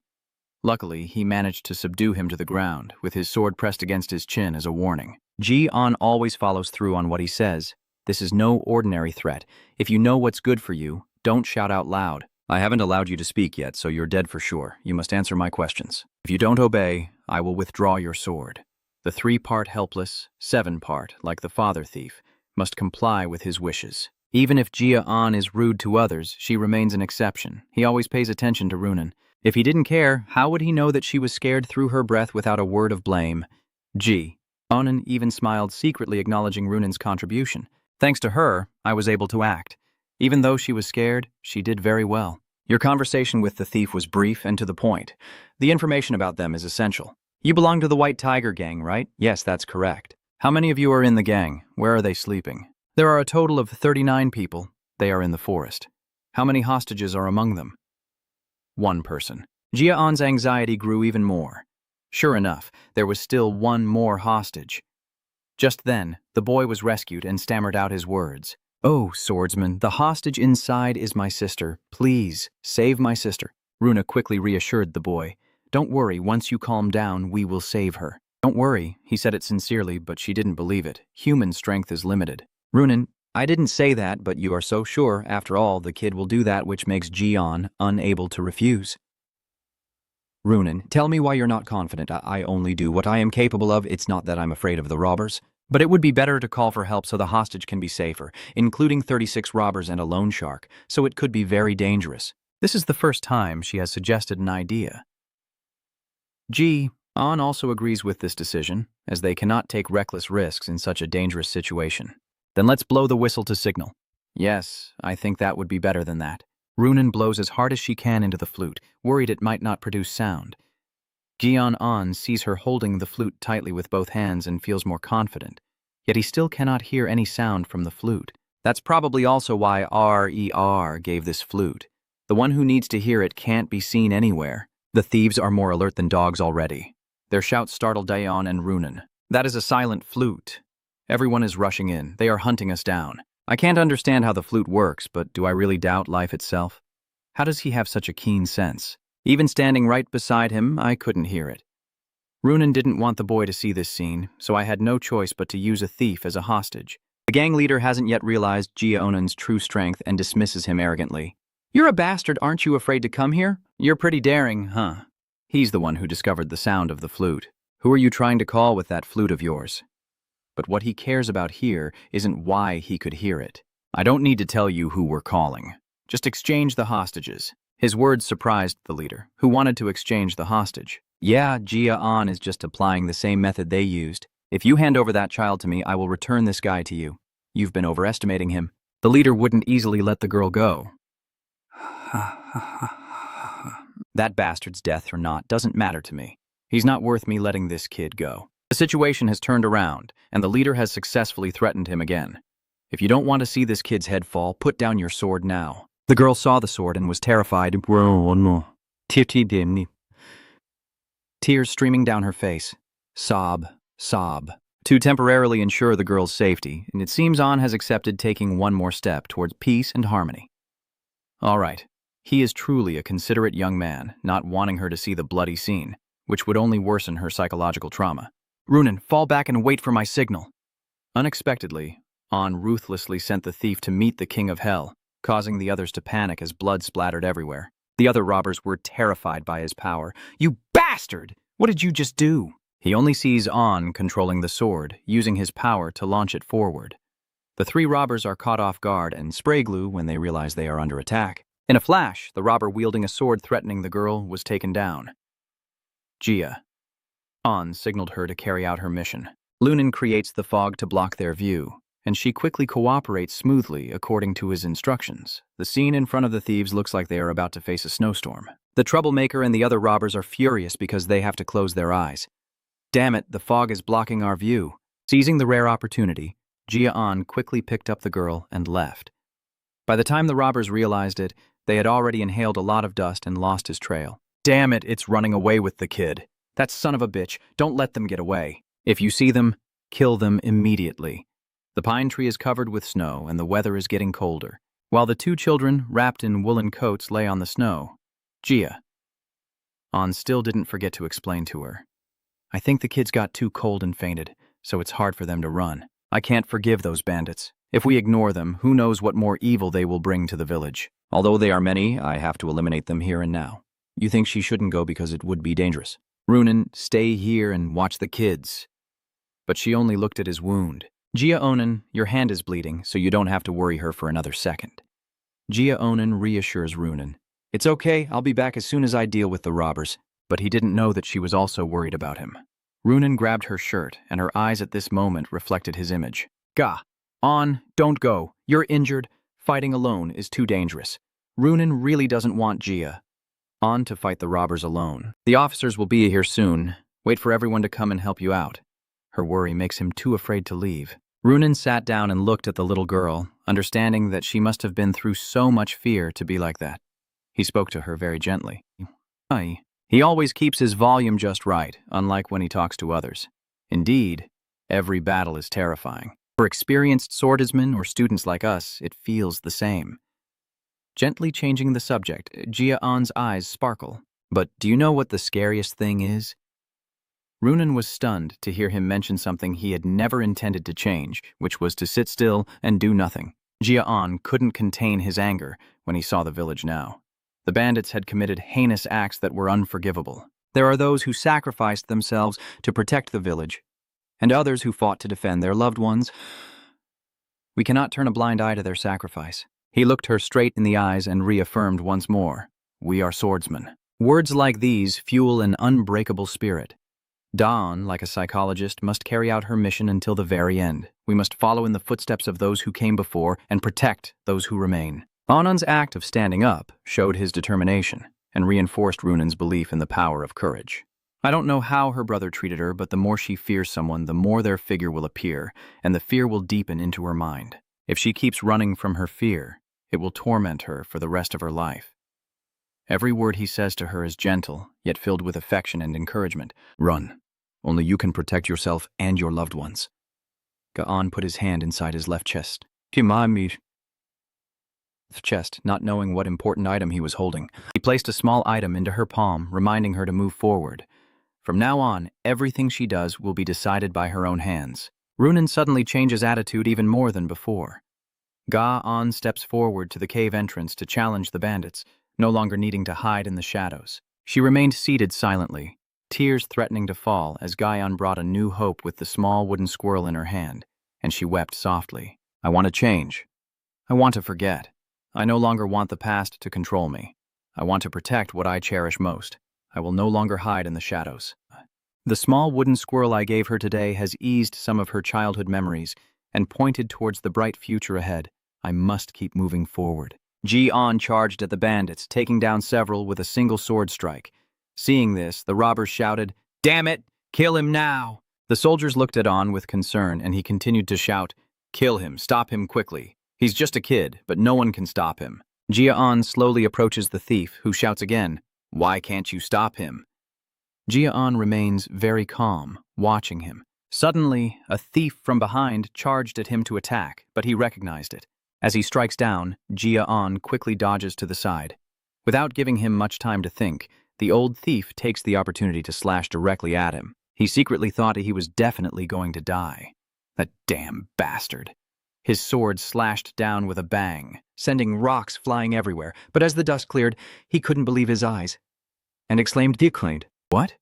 Luckily, he managed to subdue him to the ground, with his sword pressed against his chin as a warning. Gia Anon always follows through on what he says. This is no ordinary threat. If you know what's good for you, don't shout out loud. I haven't allowed you to speak yet, so you're dead for sure. You must answer my questions. If you don't obey, I will withdraw your sword. The 3-part helpless, 7-part, like the father thief, must comply with his wishes. Even if Gia Anon is rude to others, she remains an exception. He always pays attention to Runen. If he didn't care, how would he know that she was scared through her breath without a word of blame? Gia Anon even smiled, secretly acknowledging Runen's contribution. Thanks to her, I was able to act. Even though she was scared, she did very well. Your conversation with the thief was brief and to the point. The information about them is essential. You belong to the White Tiger gang, right? Yes, that's correct. How many of you are in the gang? Where are they sleeping? There are a total of 39 people. They are in the forest. How many hostages are among them? 1 person. Gia Anon's anxiety grew even more. Sure enough, there was still 1 more hostage. Just then, the boy was rescued and stammered out his words. Oh, Swordsman, the hostage inside is my sister. Please, save my sister. Runa quickly reassured the boy. Don't worry, once you calm down, we will save her. Don't worry, he said it sincerely, but she didn't believe it. Human strength is limited. Runen, I didn't say that, but you are so sure. After all, the kid will do that which makes Gia Anon unable to refuse. Runen, tell me why you're not confident. I only do what I am capable of. It's not that I'm afraid of the robbers. But it would be better to call for help so the hostage can be safer, including 36 robbers and a loan shark, so it could be very dangerous. This is the first time she has suggested an idea. Gia Anon also agrees with this decision, as they cannot take reckless risks in such a dangerous situation. Then let's blow the whistle to signal. Yes, I think that would be better than that. Runen blows as hard as she can into the flute, worried it might not produce sound. Gia Anon sees her holding the flute tightly with both hands and feels more confident, yet he still cannot hear any sound from the flute. That's probably also why RER gave this flute. The one who needs to hear it can't be seen anywhere. The thieves are more alert than dogs already. Their shouts startle Dion and Runen. That is a silent flute. Everyone is rushing in. They are hunting us down. I can't understand how the flute works, but do I really doubt life itself? How does he have such a keen sense? Even standing right beside him, I couldn't hear it. Runan didn't want the boy to see this scene, so I had no choice but to use a thief as a hostage. The gang leader hasn't yet realized Gia Anon's true strength and dismisses him arrogantly. "You're a bastard, aren't you afraid to come here? You're pretty daring, huh?" He's the one who discovered the sound of the flute. "Who are you trying to call with that flute of yours?" But what he cares about here isn't why he could hear it. "I don't need to tell you who we're calling. Just exchange the hostages." His words surprised the leader, who wanted to exchange the hostage. "Yeah, Gia Anon is just applying the same method they used. If you hand over that child to me, I will return this guy to you. You've been overestimating him." The leader wouldn't easily let the girl go. "That bastard's death or not doesn't matter to me. He's not worth me letting this kid go." The situation has turned around, and the leader has successfully threatened him again. "If you don't want to see this kid's head fall, put down your sword now." The girl saw the sword and was terrified. Tears streaming down her face. Sob, sob. To temporarily ensure the girl's safety, and it seems An has accepted taking one more step towards peace and harmony. All right. He is truly a considerate young man, not wanting her to see the bloody scene, which would only worsen her psychological trauma. "Runan, fall back and wait for my signal." Unexpectedly, An ruthlessly sent the thief to meet the King of Hell, causing the others to panic as blood splattered everywhere. The other robbers were terrified by his power. "You bastard! What did you just do?" He only sees An controlling the sword, using his power to launch it forward. The three robbers are caught off guard and spray glue when they realize they are under attack. In a flash, the robber wielding a sword threatening the girl was taken down. Gia. An signaled her to carry out her mission. Lunan creates the fog to block their view, and she quickly cooperates smoothly according to his instructions. The scene in front of the thieves looks like they are about to face a snowstorm. The troublemaker and the other robbers are furious because they have to close their eyes. "Damn it, the fog is blocking our view." Seizing the rare opportunity, Gia Anon quickly picked up the girl and left. By the time the robbers realized it, they had already inhaled a lot of dust and lost his trail. "Damn it, it's running away with the kid. That son of a bitch, don't let them get away. If you see them, kill them immediately." The pine tree is covered with snow and the weather is getting colder. While the two children, wrapped in woolen coats, lay on the snow, Gia Anon still didn't forget to explain to her. "I think the kids got too cold and fainted, so it's hard for them to run. I can't forgive those bandits. If we ignore them, who knows what more evil they will bring to the village. Although they are many, I have to eliminate them here and now. You think she shouldn't go because it would be dangerous?" "Runan, stay here and watch the kids." But she only looked at his wound. "Gia Anon, your hand is bleeding, so you don't have to worry her for another second." Gia Anon reassures Runan. "It's okay, I'll be back as soon as I deal with the robbers." But he didn't know that she was also worried about him. Runan grabbed her shirt, and her eyes at this moment reflected his image. "Ga, Anon, don't go. You're injured. Fighting alone is too dangerous." Runan really doesn't want Gia Anon to fight the robbers alone. "The officers will be here soon. Wait for everyone to come and help you out." Her worry makes him too afraid to leave. Runan sat down and looked at the little girl, understanding that she must have been through so much fear to be like that. He spoke to her very gently. "Hi." He always keeps his volume just right, unlike when he talks to others. Indeed, every battle is terrifying. For experienced swordsmen or students like us, it feels the same. Gently changing the subject, Gia Anon's eyes sparkle. "But do you know what the scariest thing is?" Runan was stunned to hear him mention something he had never intended to change, which was to sit still and do nothing. Gia Anon couldn't contain his anger when he saw the village now. The bandits had committed heinous acts that were unforgivable. There are those who sacrificed themselves to protect the village, and others who fought to defend their loved ones. We cannot turn a blind eye to their sacrifice. He looked her straight in the eyes and reaffirmed once more, "We are swordsmen." Words like these fuel an unbreakable spirit. Dion, like a psychologist, must carry out her mission until the very end. We must follow in the footsteps of those who came before and protect those who remain. Anon's act of standing up showed his determination and reinforced Runan's belief in the power of courage. I don't know how her brother treated her, but the more she fears someone, the more their figure will appear, and the fear will deepen into her mind. If she keeps running from her fear, it will torment her for the rest of her life. Every word he says to her is gentle, yet filled with affection and encouragement. "Run. Only you can protect yourself and your loved ones." Ga-an put his hand inside his left chest. Chest, not knowing what important item he was holding. He placed a small item into her palm, reminding her to move forward. From now on, everything she does will be decided by her own hands. Runan suddenly changes attitude even more than before. Gia Anon steps forward to the cave entrance to challenge the bandits, no longer needing to hide in the shadows. She remained seated silently, tears threatening to fall as Gia Anon brought a new hope with the small wooden squirrel in her hand, and she wept softly. I want to change. I want to forget. I no longer want the past to control me. I want to protect what I cherish most. I will no longer hide in the shadows. The small wooden squirrel I gave her today has eased some of her childhood memories and pointed towards the bright future ahead. I must keep moving forward. Gia Anon charged at the bandits, taking down several with a single sword strike. Seeing this, the robbers shouted, "Damn it! Kill him now!" The soldiers looked at Anon with concern, and he continued to shout, "Kill him, stop him quickly. He's just a kid, but no one can stop him." Gia Anon slowly approaches the thief, who shouts again, "Why can't you stop him?" Gia Anon remains very calm, watching him. Suddenly, a thief from behind charged at him to attack, but he recognized it. As he strikes down, Gia Anon quickly dodges to the side. Without giving him much time to think, the old thief takes the opportunity to slash directly at him. He secretly thought he was definitely going to die. That damn bastard. His sword slashed down with a bang, sending rocks flying everywhere, but as the dust cleared, he couldn't believe his eyes, and exclaimed, "Declaimed." What?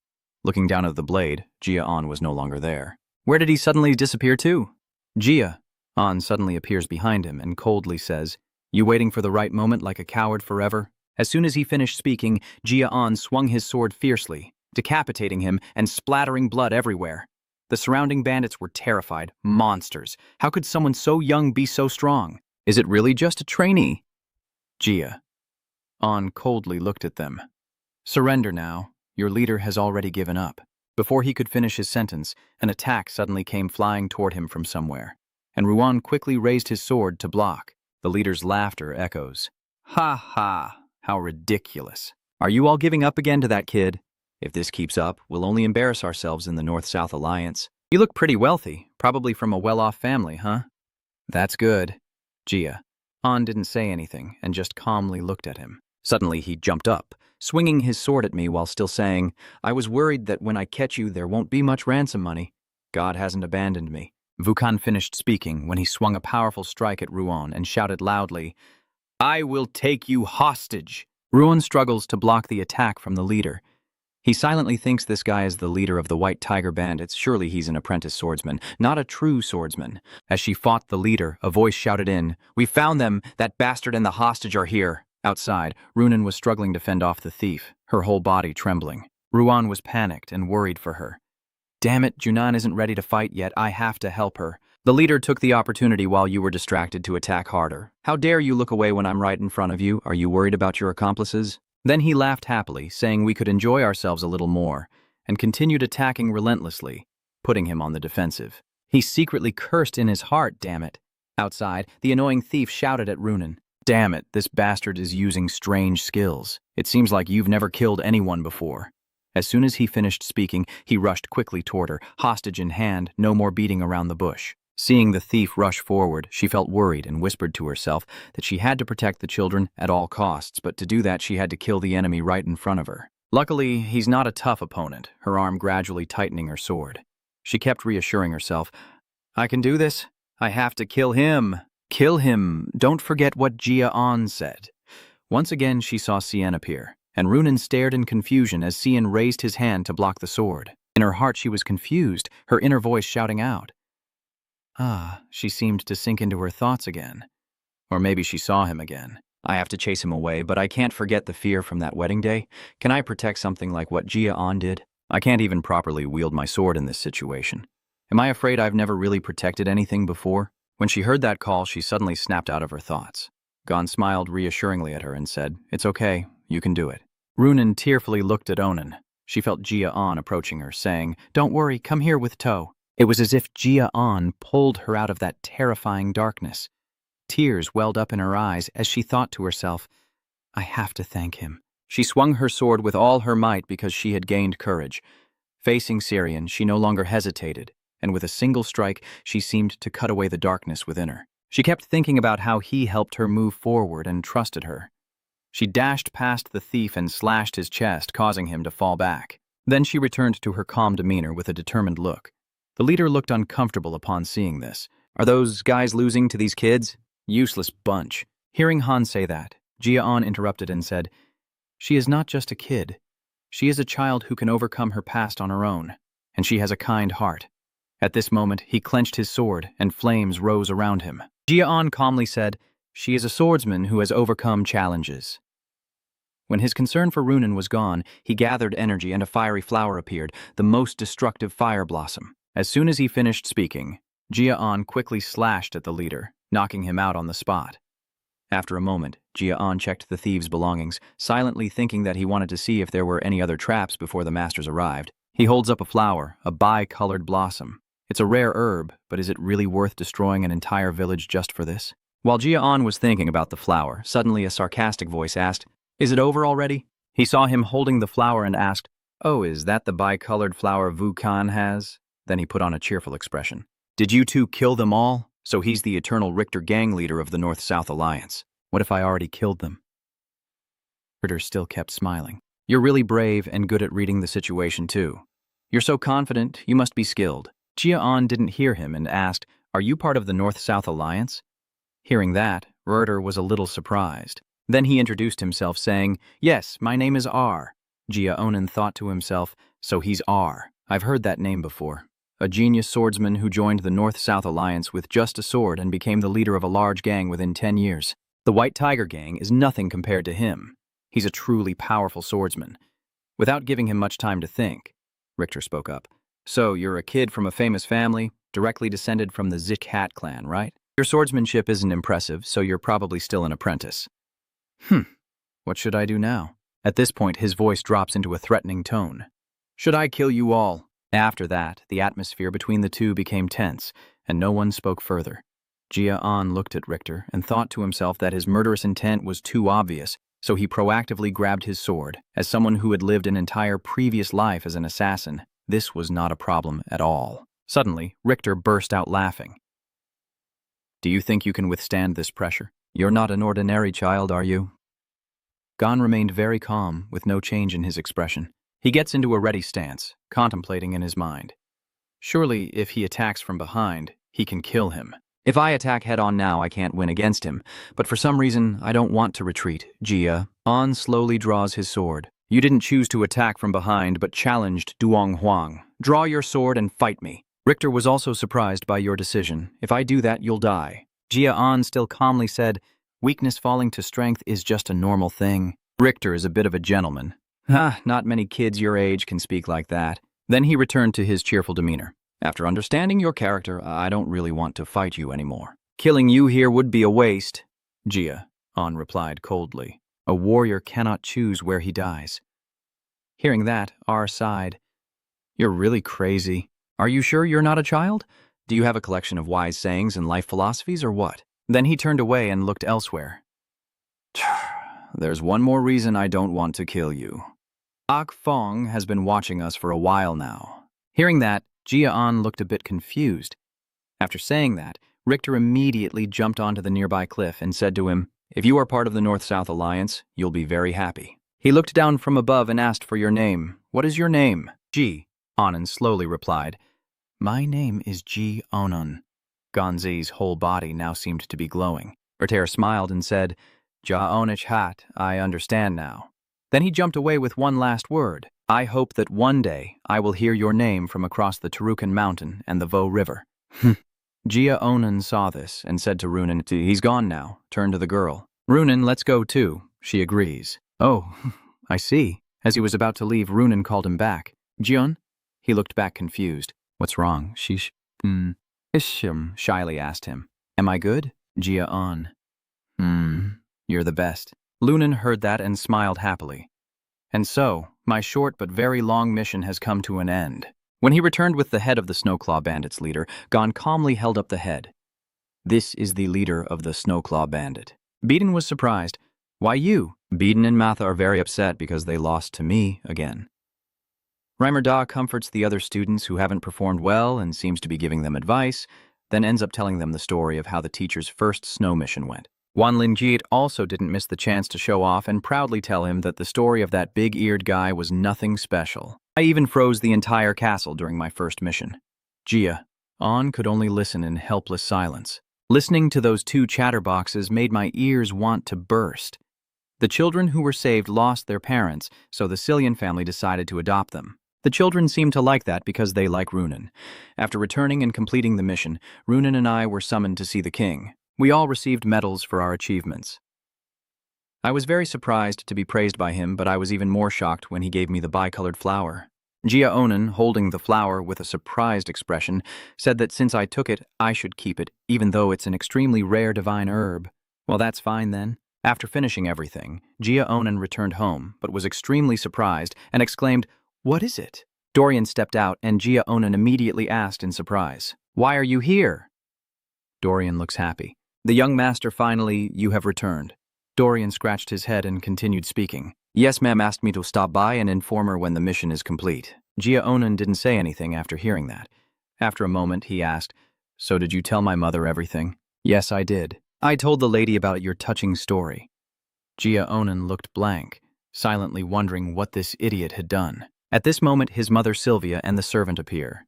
Looking down at the blade, Gia Anon was no longer there. Where did he suddenly disappear to? Gia Anon suddenly appears behind him and coldly says, "You waiting for the right moment like a coward forever?" As soon as he finished speaking, Gia Anon swung his sword fiercely, decapitating him and splattering blood everywhere. The surrounding bandits were terrified. Monsters. How could someone so young be so strong? Is it really just a trainee? Gia Anon coldly looked at them. Surrender now. Your leader has already given up. Before he could finish his sentence, an attack suddenly came flying toward him from somewhere, and Ruan quickly raised his sword to block. The leader's laughter echoes. Ha ha, how ridiculous. Are you all giving up again to that kid? If this keeps up, we'll only embarrass ourselves in the North-South Alliance. You look pretty wealthy, probably from a well-off family, huh? That's good. Gia Anon didn't say anything and just calmly looked at him. Suddenly he jumped up, swinging his sword at me while still saying, "I was worried that when I catch you there won't be much ransom money. God hasn't abandoned me." Vukan finished speaking when he swung a powerful strike at Ruan and shouted loudly, "I will take you hostage." Ruan struggles to block the attack from the leader. He silently thinks this guy is the leader of the White Tiger Bandits. Surely he's an apprentice swordsman, not a true swordsman. As she fought the leader, a voice shouted in, "We found them! That bastard and the hostage are here!" Outside, Runan was struggling to fend off the thief, her whole body trembling. Ruan was panicked and worried for her. "Damn it, Junan isn't ready to fight yet. I have to help her." The leader took the opportunity while you were distracted to attack harder. "How dare you look away when I'm right in front of you? Are you worried about your accomplices?" Then he laughed happily, saying we could enjoy ourselves a little more, and continued attacking relentlessly, putting him on the defensive. He secretly cursed in his heart, damn it. Outside, the annoying thief shouted at Runan, "Damn it, this bastard is using strange skills. It seems like you've never killed anyone before." As soon as he finished speaking, he rushed quickly toward her, hostage in hand, no more beating around the bush. Seeing the thief rush forward, she felt worried and whispered to herself that she had to protect the children at all costs, but to do that she had to kill the enemy right in front of her. Luckily, he's not a tough opponent, her arm gradually tightening her sword. She kept reassuring herself, "I can do this. I have to kill him. Kill him. Don't forget what Gia Anon said." Once again she saw Cien appear, and Runan stared in confusion as Cien raised his hand to block the sword. In her heart she was confused, her inner voice shouting out. She seemed to sink into her thoughts again. Or maybe she saw him again. "I have to chase him away, but I can't forget the fear from that wedding day. Can I protect something like what Gia Anon did? I can't even properly wield my sword in this situation. Am I afraid I've never really protected anything before?" When she heard that call, she suddenly snapped out of her thoughts. Gon smiled reassuringly at her and said, "It's okay, you can do it." Runan tearfully looked at Onan. She felt Gia Anon approaching her, saying, "Don't worry, come here with Toe." It was as if Gia Anon pulled her out of that terrifying darkness. Tears welled up in her eyes as she thought to herself, "I have to thank him." She swung her sword with all her might because she had gained courage. Facing Syrian, she no longer hesitated, and with a single strike, she seemed to cut away the darkness within her. She kept thinking about how he helped her move forward and trusted her. She dashed past the thief and slashed his chest, causing him to fall back. Then she returned to her calm demeanor with a determined look. The leader looked uncomfortable upon seeing this. Are those guys losing to these kids? Useless bunch. Hearing Han say that, Gia Anon interrupted and said, "She is not just a kid. She is a child who can overcome her past on her own, and she has a kind heart." At this moment, he clenched his sword, and flames rose around him. Gia Anon calmly said, "She is a swordsman who has overcome challenges." When his concern for Runen was gone, he gathered energy and a fiery flower appeared, the most destructive fire blossom. As soon as he finished speaking, Gia Anon quickly slashed at the leader, knocking him out on the spot. After a moment, Gia Anon checked the thieves' belongings, silently thinking that he wanted to see if there were any other traps before the masters arrived. He holds up a flower, a bi-colored blossom. It's a rare herb, but is it really worth destroying an entire village just for this? While Gia Anon was thinking about the flower, suddenly a sarcastic voice asked, "Is it over already?" He saw him holding the flower and asked, "Oh, is that the bi-colored flower Vu Kan has?" Then he put on a cheerful expression. "Did you two kill them all? So he's the eternal Richter gang leader of the North-South Alliance. What if I already killed them?" Ritter still kept smiling. "You're really brave and good at reading the situation too. You're so confident, you must be skilled." Gia Anon didn't hear him and asked, "Are you part of the North-South Alliance?" Hearing that, Ritter was a little surprised. Then he introduced himself, saying, "Yes, my name is R." Gia Anon thought to himself, "So he's R. I've heard that name before. A genius swordsman who joined the North-South Alliance with just a sword and became the leader of a large gang within 10 years. The White Tiger Gang is nothing compared to him. He's a truly powerful swordsman." Without giving him much time to think, Richter spoke up. "So you're a kid from a famous family, directly descended from the Zikhat clan, right? Your swordsmanship isn't impressive, so you're probably still an apprentice." What should I do now?" At this point, his voice drops into a threatening tone. "Should I kill you all?" After that, the atmosphere between the two became tense, and no one spoke further. Gia Anon looked at Richter and thought to himself that his murderous intent was too obvious, so he proactively grabbed his sword. As someone who had lived an entire previous life as an assassin, this was not a problem at all. Suddenly, Richter burst out laughing. "Do you think you can withstand this pressure? You're not an ordinary child, are you?" Gon remained very calm, with no change in his expression. He gets into a ready stance, contemplating in his mind. Surely, if he attacks from behind, he can kill him. If I attack head-on now, I can't win against him, but for some reason, I don't want to retreat. Gia Anon slowly draws his sword. "You didn't choose to attack from behind, but challenged Duong Huang. Draw your sword and fight me." Richter was also surprised by your decision. "If I do that, you'll die." Gia Anon still calmly said, "Weakness falling to strength is just a normal thing. Richter is a bit of a gentleman." Not many kids your age can speak like that. Then he returned to his cheerful demeanor. "After understanding your character, I don't really want to fight you anymore." "Killing you here would be a waste," Gia Anon replied coldly. "A warrior cannot choose where he dies." Hearing that, R sighed. "You're really crazy. Are you sure you're not a child? Do you have a collection of wise sayings and life philosophies or what?" Then he turned away and looked elsewhere. "There's one more reason I don't want to kill you. Ak Fong has been watching us for a while now." Hearing that, Gia Anon looked a bit confused. After saying that, Richter immediately jumped onto the nearby cliff and said to him, "If you are part of the North-South Alliance, you'll be very happy." He looked down from above and asked for your name. "What is your name?" Gia Anon slowly replied, "My name is Gia Anon." Gonzi's whole body now seemed to be glowing. Richter smiled and said, "Ja Onich Hat, I understand now." Then he jumped away with one last word. "I hope that one day I will hear your name from across the Tarukan Mountain and the Vo River." Gia Anon saw this and said to Runen, "He's gone now." Turned to the girl. "Runen, let's go too." She agrees. "Oh, I see." As he was about to leave, Runen called him back. "Jion?" He looked back confused. "What's wrong?" Ishim shyly asked him. "Am I good?" Gia Anon. You're the best." Lunan heard that and smiled happily. "And so, my short but very long mission has come to an end." When he returned with the head of the Snowclaw Bandits leader, Gon calmly held up the head. "This is the leader of the Snowclaw Bandit." Beaton was surprised. "Why you?" "Beaton and Matha are very upset because they lost to me again." Reimer Da comforts the other students who haven't performed well and seems to be giving them advice, then ends up telling them the story of how the teacher's first snow mission went. Wan Linjiet also didn't miss the chance to show off and proudly tell him that the story of that big-eared guy was nothing special. I even froze the entire castle during my first mission. Gia Anon could only listen in helpless silence. Listening to those two chatterboxes made my ears want to burst. The children who were saved lost their parents, so the Cillian family decided to adopt them. The children seemed to like that because they like Runan. After returning and completing the mission, Runan and I were summoned to see the king. We all received medals for our achievements. I was very surprised to be praised by him, but I was even more shocked when he gave me the bicolored flower. Gia Anon, holding the flower with a surprised expression, said that since I took it, I should keep it, even though it's an extremely rare divine herb. Well, that's fine then. After finishing everything, Gia Anon returned home, but was extremely surprised and exclaimed, "What is it?" Dorian stepped out, and Gia Anon immediately asked in surprise, "Why are you here?" Dorian looks happy. "The young master finally, you have returned." Dorian scratched his head and continued speaking. "Yes, ma'am asked me to stop by and inform her when the mission is complete." Gia Anon didn't say anything after hearing that. After a moment, he asked, "So did you tell my mother everything?" "Yes, I did. I told the lady about your touching story." Gia Anon looked blank, silently wondering what this idiot had done. At this moment, his mother Sylvia and the servant appear.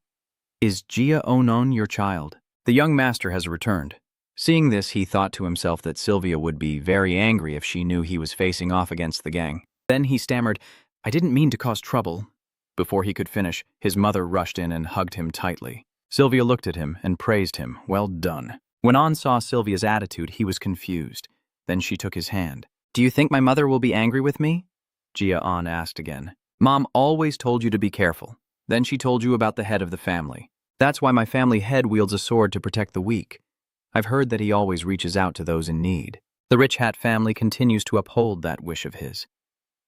"Is Gia Anon your child? The young master has returned." Seeing this, he thought to himself that Sylvia would be very angry if she knew he was facing off against the gang. Then he stammered, "I didn't mean to cause trouble." Before he could finish, his mother rushed in and hugged him tightly. Sylvia looked at him and praised him. Well done. When Anon saw Sylvia's attitude, he was confused. Then she took his hand. "Do you think my mother will be angry with me?" Gia Anon asked again. "Mom always told you to be careful. Then she told you about the head of the family. That's why my family head wields a sword to protect the weak. I've heard that he always reaches out to those in need. The Rich Hat family continues to uphold that wish of his."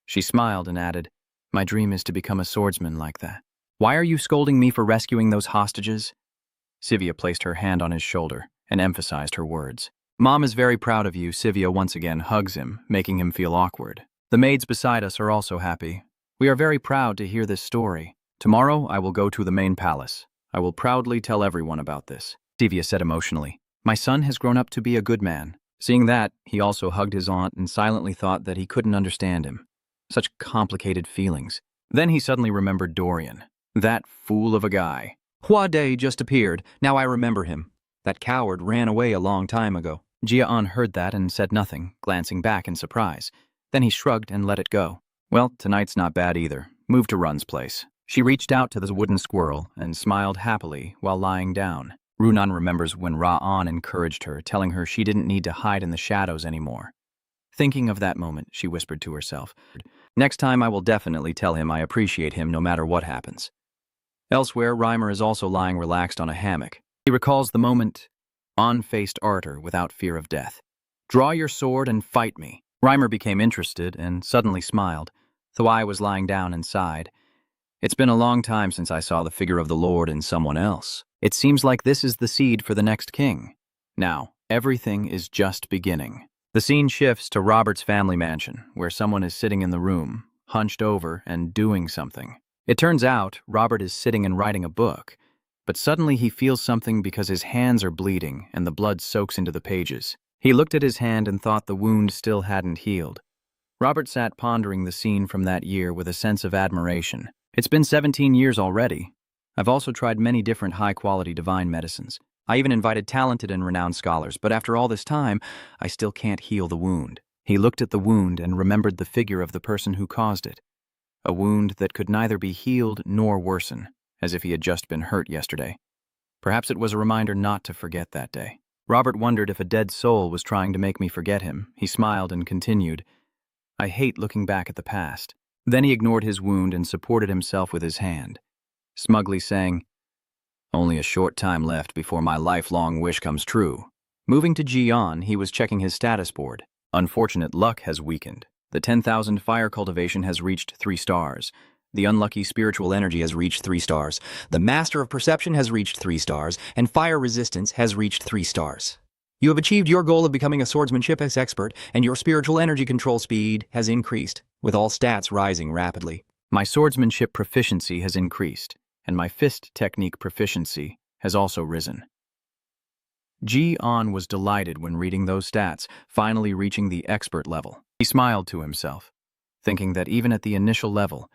She smiled and added, "My dream is to become a swordsman like that." "Why are you scolding me for rescuing those hostages?" Sylvia placed her hand on his shoulder and emphasized her words. "Mom is very proud of you." Sylvia once again hugs him, making him feel awkward. "The maids beside us are also happy. We are very proud to hear this story. Tomorrow I will go to the main palace. I will proudly tell everyone about this." Sylvia said emotionally, "My son has grown up to be a good man." Seeing that, he also hugged his aunt and silently thought that he couldn't understand him. Such complicated feelings. Then he suddenly remembered Dorian. That fool of a guy. Huade just appeared. Now I remember him. That coward ran away a long time ago. Gia Anon heard that and said nothing, glancing back in surprise. Then he shrugged and let it go. "Well, tonight's not bad either. Move to Run's place." She reached out to the wooden squirrel and smiled happily while lying down. Runan remembers when Ra-On encouraged her, telling her she didn't need to hide in the shadows anymore. Thinking of that moment, she whispered to herself, "Next time I will definitely tell him I appreciate him no matter what happens." Elsewhere, Reimer is also lying relaxed on a hammock. He recalls the moment Anon faced Arthur without fear of death. "Draw your sword and fight me." Reimer became interested and suddenly smiled. Thawai was lying down and sighed. "It's been a long time since I saw the figure of the Lord in someone else. It seems like this is the seed for the next king. Now, everything is just beginning." The scene shifts to Robert's family mansion, where someone is sitting in the room, hunched over and doing something. It turns out Robert is sitting and writing a book, but suddenly he feels something because his hands are bleeding and the blood soaks into the pages. He looked at his hand and thought the wound still hadn't healed. Robert sat pondering the scene from that year with a sense of admiration. It's been 17 years already. I've also tried many different high-quality divine medicines. I even invited talented and renowned scholars, but after all this time, I still can't heal the wound. He looked at the wound and remembered the figure of the person who caused it. A wound that could neither be healed nor worsen, as if he had just been hurt yesterday. Perhaps it was a reminder not to forget that day. Robert wondered if a dead soul was trying to make me forget him. He smiled and continued, "I hate looking back at the past." Then he ignored his wound and supported himself with his hand, smugly saying, "Only a short time left before my lifelong wish comes true." Moving to Dion, he was checking his status board. Unfortunate luck has weakened. The 10,000 fire cultivation has reached 3 stars. The unlucky spiritual energy has reached 3 stars. The master of perception has reached 3 stars, and fire resistance has reached 3 stars. You have achieved your goal of becoming a swordsmanship expert, and your spiritual energy control speed has increased, with all stats rising rapidly. My swordsmanship proficiency has increased, and my fist technique proficiency has also risen. Gia Anon was delighted when reading those stats, finally reaching the expert level. He smiled to himself, thinking that even at the initial level,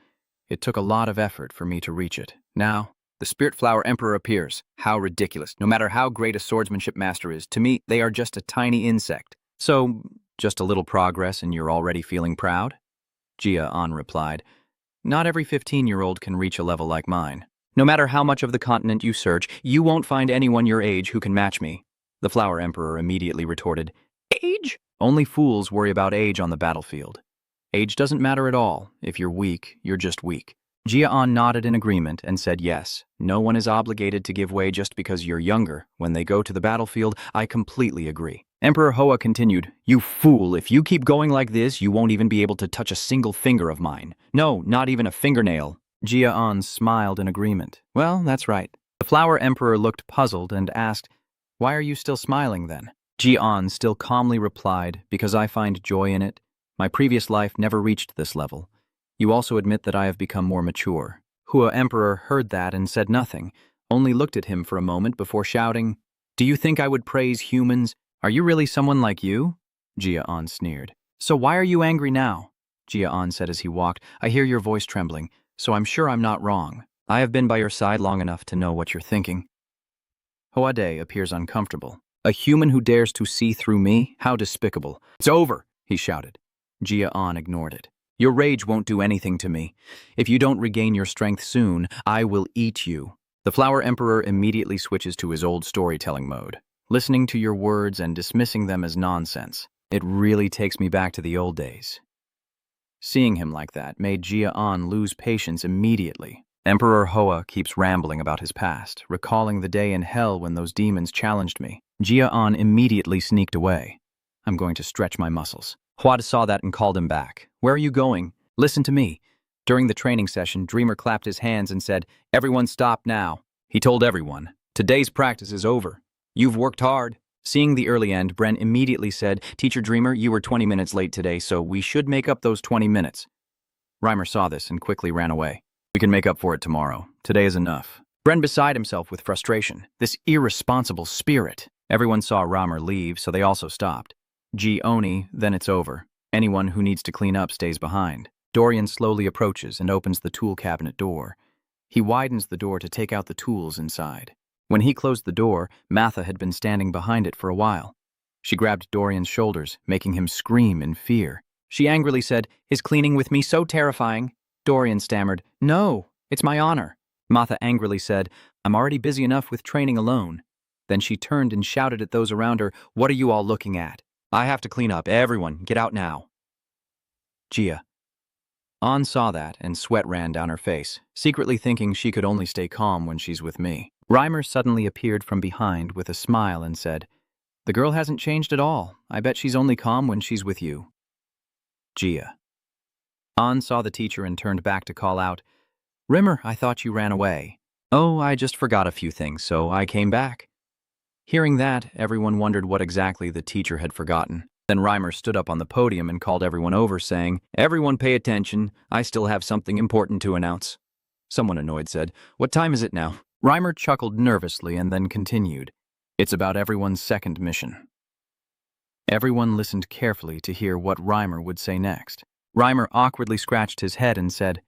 It took a lot of effort for me to reach it. Now, the Spirit Flower Emperor appears. How ridiculous. No matter how great a swordsmanship master is, to me, they are just a tiny insect. So, just a little progress and you're already feeling proud? Gia Anon replied, not every 15-year-old can reach a level like mine. No matter how much of the continent you search, you won't find anyone your age who can match me. The Flower Emperor immediately retorted, Age? Only fools worry about age on the battlefield. Age doesn't matter at all. If you're weak, you're just weak. Gia Anon nodded in agreement and said yes. No one is obligated to give way just because you're younger. When they go to the battlefield, I completely agree. Emperor Hoa continued, You fool, if you keep going like this, you won't even be able to touch a single finger of mine. No, not even a fingernail. Gia Anon smiled in agreement. Well, that's right. The Flower Emperor looked puzzled and asked, Why are you still smiling then? Gia Anon still calmly replied, Because I find joy in it. My previous life never reached this level. You also admit that I have become more mature. Hua Emperor heard that and said nothing, only looked at him for a moment before shouting, Do you think I would praise humans? Are you really someone like you? Gia Anon sneered. So why are you angry now? Gia Anon said as he walked, I hear your voice trembling, so I'm sure I'm not wrong. I have been by your side long enough to know what you're thinking. Hoade appears uncomfortable. A human who dares to see through me? How despicable. It's over, he shouted. Gia Anon ignored it. Your rage won't do anything to me. If you don't regain your strength soon, I will eat you. The Flower Emperor immediately switches to his old storytelling mode, listening to your words and dismissing them as nonsense. It really takes me back to the old days. Seeing him like that made Gia Anon lose patience immediately. Emperor Hoa keeps rambling about his past, recalling the day in hell when those demons challenged me. Gia Anon immediately sneaked away. I'm going to stretch my muscles. Hua saw that and called him back. Where are you going? Listen to me. During the training session, Dreamer clapped his hands and said, Everyone stop now. He told everyone, Today's practice is over. You've worked hard. Seeing the early end, Bren immediately said, Teacher Dreamer, you were 20 minutes late today, so we should make up those 20 minutes. Reimer saw this and quickly ran away. We can make up for it tomorrow. Today is enough. Bren beside himself with frustration. This irresponsible spirit. Everyone saw Reimer leave, so they also stopped. Oni, then it's over. Anyone who needs to clean up stays behind. Dorian slowly approaches and opens the tool cabinet door. He widens the door to take out the tools inside. When he closed the door, Matha had been standing behind it for a while. She grabbed Dorian's shoulders, making him scream in fear. She angrily said, Is cleaning with me so terrifying? Dorian stammered, No, it's my honor. Matha angrily said, I'm already busy enough with training alone. Then she turned and shouted at those around her, What are you all looking at? I have to clean up. Everyone, get out now. Gia Anon saw that and sweat ran down her face, secretly thinking she could only stay calm when she's with me. Reimer suddenly appeared from behind with a smile and said, The girl hasn't changed at all. I bet she's only calm when she's with you. Gia Anon saw the teacher and turned back to call out, Rimmer, I thought you ran away. Oh, I just forgot a few things, so I came back. Hearing that, everyone wondered what exactly the teacher had forgotten. Then Reimer stood up on the podium and called everyone over, saying, Everyone pay attention. I still have something important to announce. Someone annoyed said, What time is it now? Reimer chuckled nervously and then continued, It's about everyone's second mission. Everyone listened carefully to hear what Reimer would say next. Reimer awkwardly scratched his head and said,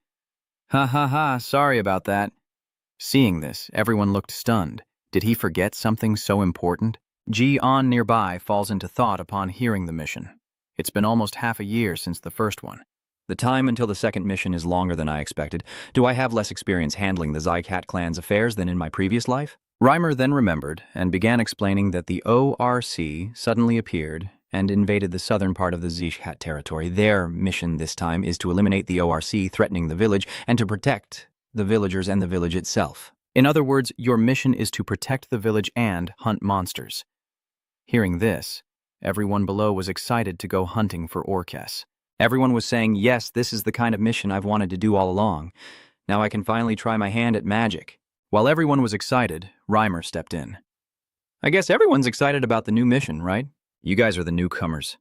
Ha ha ha, sorry about that. Seeing this, everyone looked stunned. Did he forget something so important? Gia Anon nearby falls into thought upon hearing the mission. It's been almost half a year since the first one. The time until the second mission is longer than I expected. Do I have less experience handling the Zycat clan's affairs than in my previous life? Reimer then remembered and began explaining that the ORC suddenly appeared and invaded the southern part of the Zycat territory. Their mission this time is to eliminate the ORC threatening the village and to protect the villagers and the village itself. In other words, your mission is to protect the village and hunt monsters. Hearing this, everyone below was excited to go hunting for Orcas. Everyone was saying, Yes, this is the kind of mission I've wanted to do all along. Now I can finally try my hand at magic. While everyone was excited, Reimer stepped in. I guess everyone's excited about the new mission, right? You guys are the newcomers.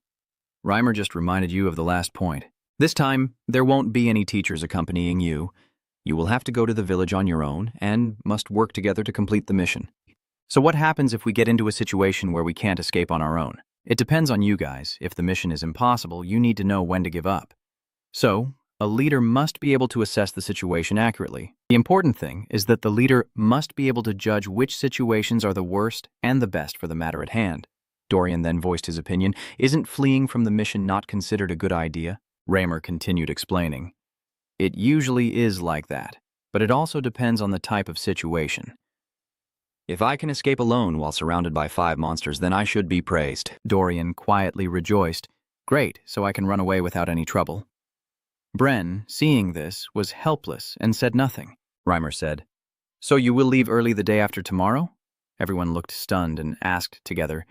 Reimer just reminded you of the last point. This time, there won't be any teachers accompanying you. You will have to go to the village on your own and must work together to complete the mission. So what happens if we get into a situation where we can't escape on our own? It depends on you guys. If the mission is impossible, you need to know when to give up. So, A leader must be able to assess the situation accurately. The important thing is that the leader must be able to judge which situations are the worst and the best for the matter at hand. Dorian then voiced his opinion. Isn't fleeing from the mission not considered a good idea? Raymer continued explaining. It usually is like that, but it also depends on the type of situation. If I can escape alone while surrounded by 5 monsters, then I should be praised. Dorian quietly rejoiced. Great, so I can run away without any trouble. Bren, seeing this, was helpless and said nothing. Raymer said, So you will leave early the day after tomorrow? Everyone looked stunned and asked together,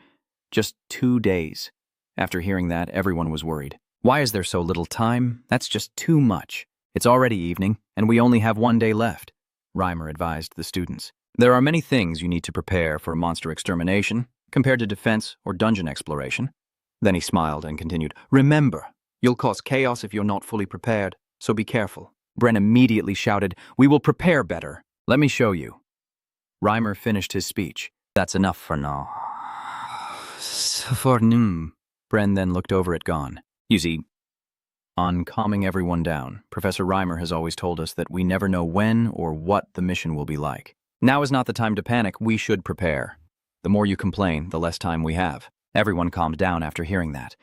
Just 2 days. After hearing that, everyone was worried. Why is there so little time? That's just too much. It's already evening, and we only have 1 day left, Raymer advised the students. There are many things you need to prepare for monster extermination, compared to defense or dungeon exploration. Then he smiled and continued, Remember, you'll cause chaos if you're not fully prepared, so be careful. Bren immediately shouted, We will prepare better. Let me show you. Raymer finished his speech. That's enough for now. For Bren then looked over at Gon. You see, on calming everyone down, Professor Raymer has always told us that we never know when or what the mission will be like. Now is not the time to panic, we should prepare. The more you complain, the less time we have. Everyone calmed down after hearing that.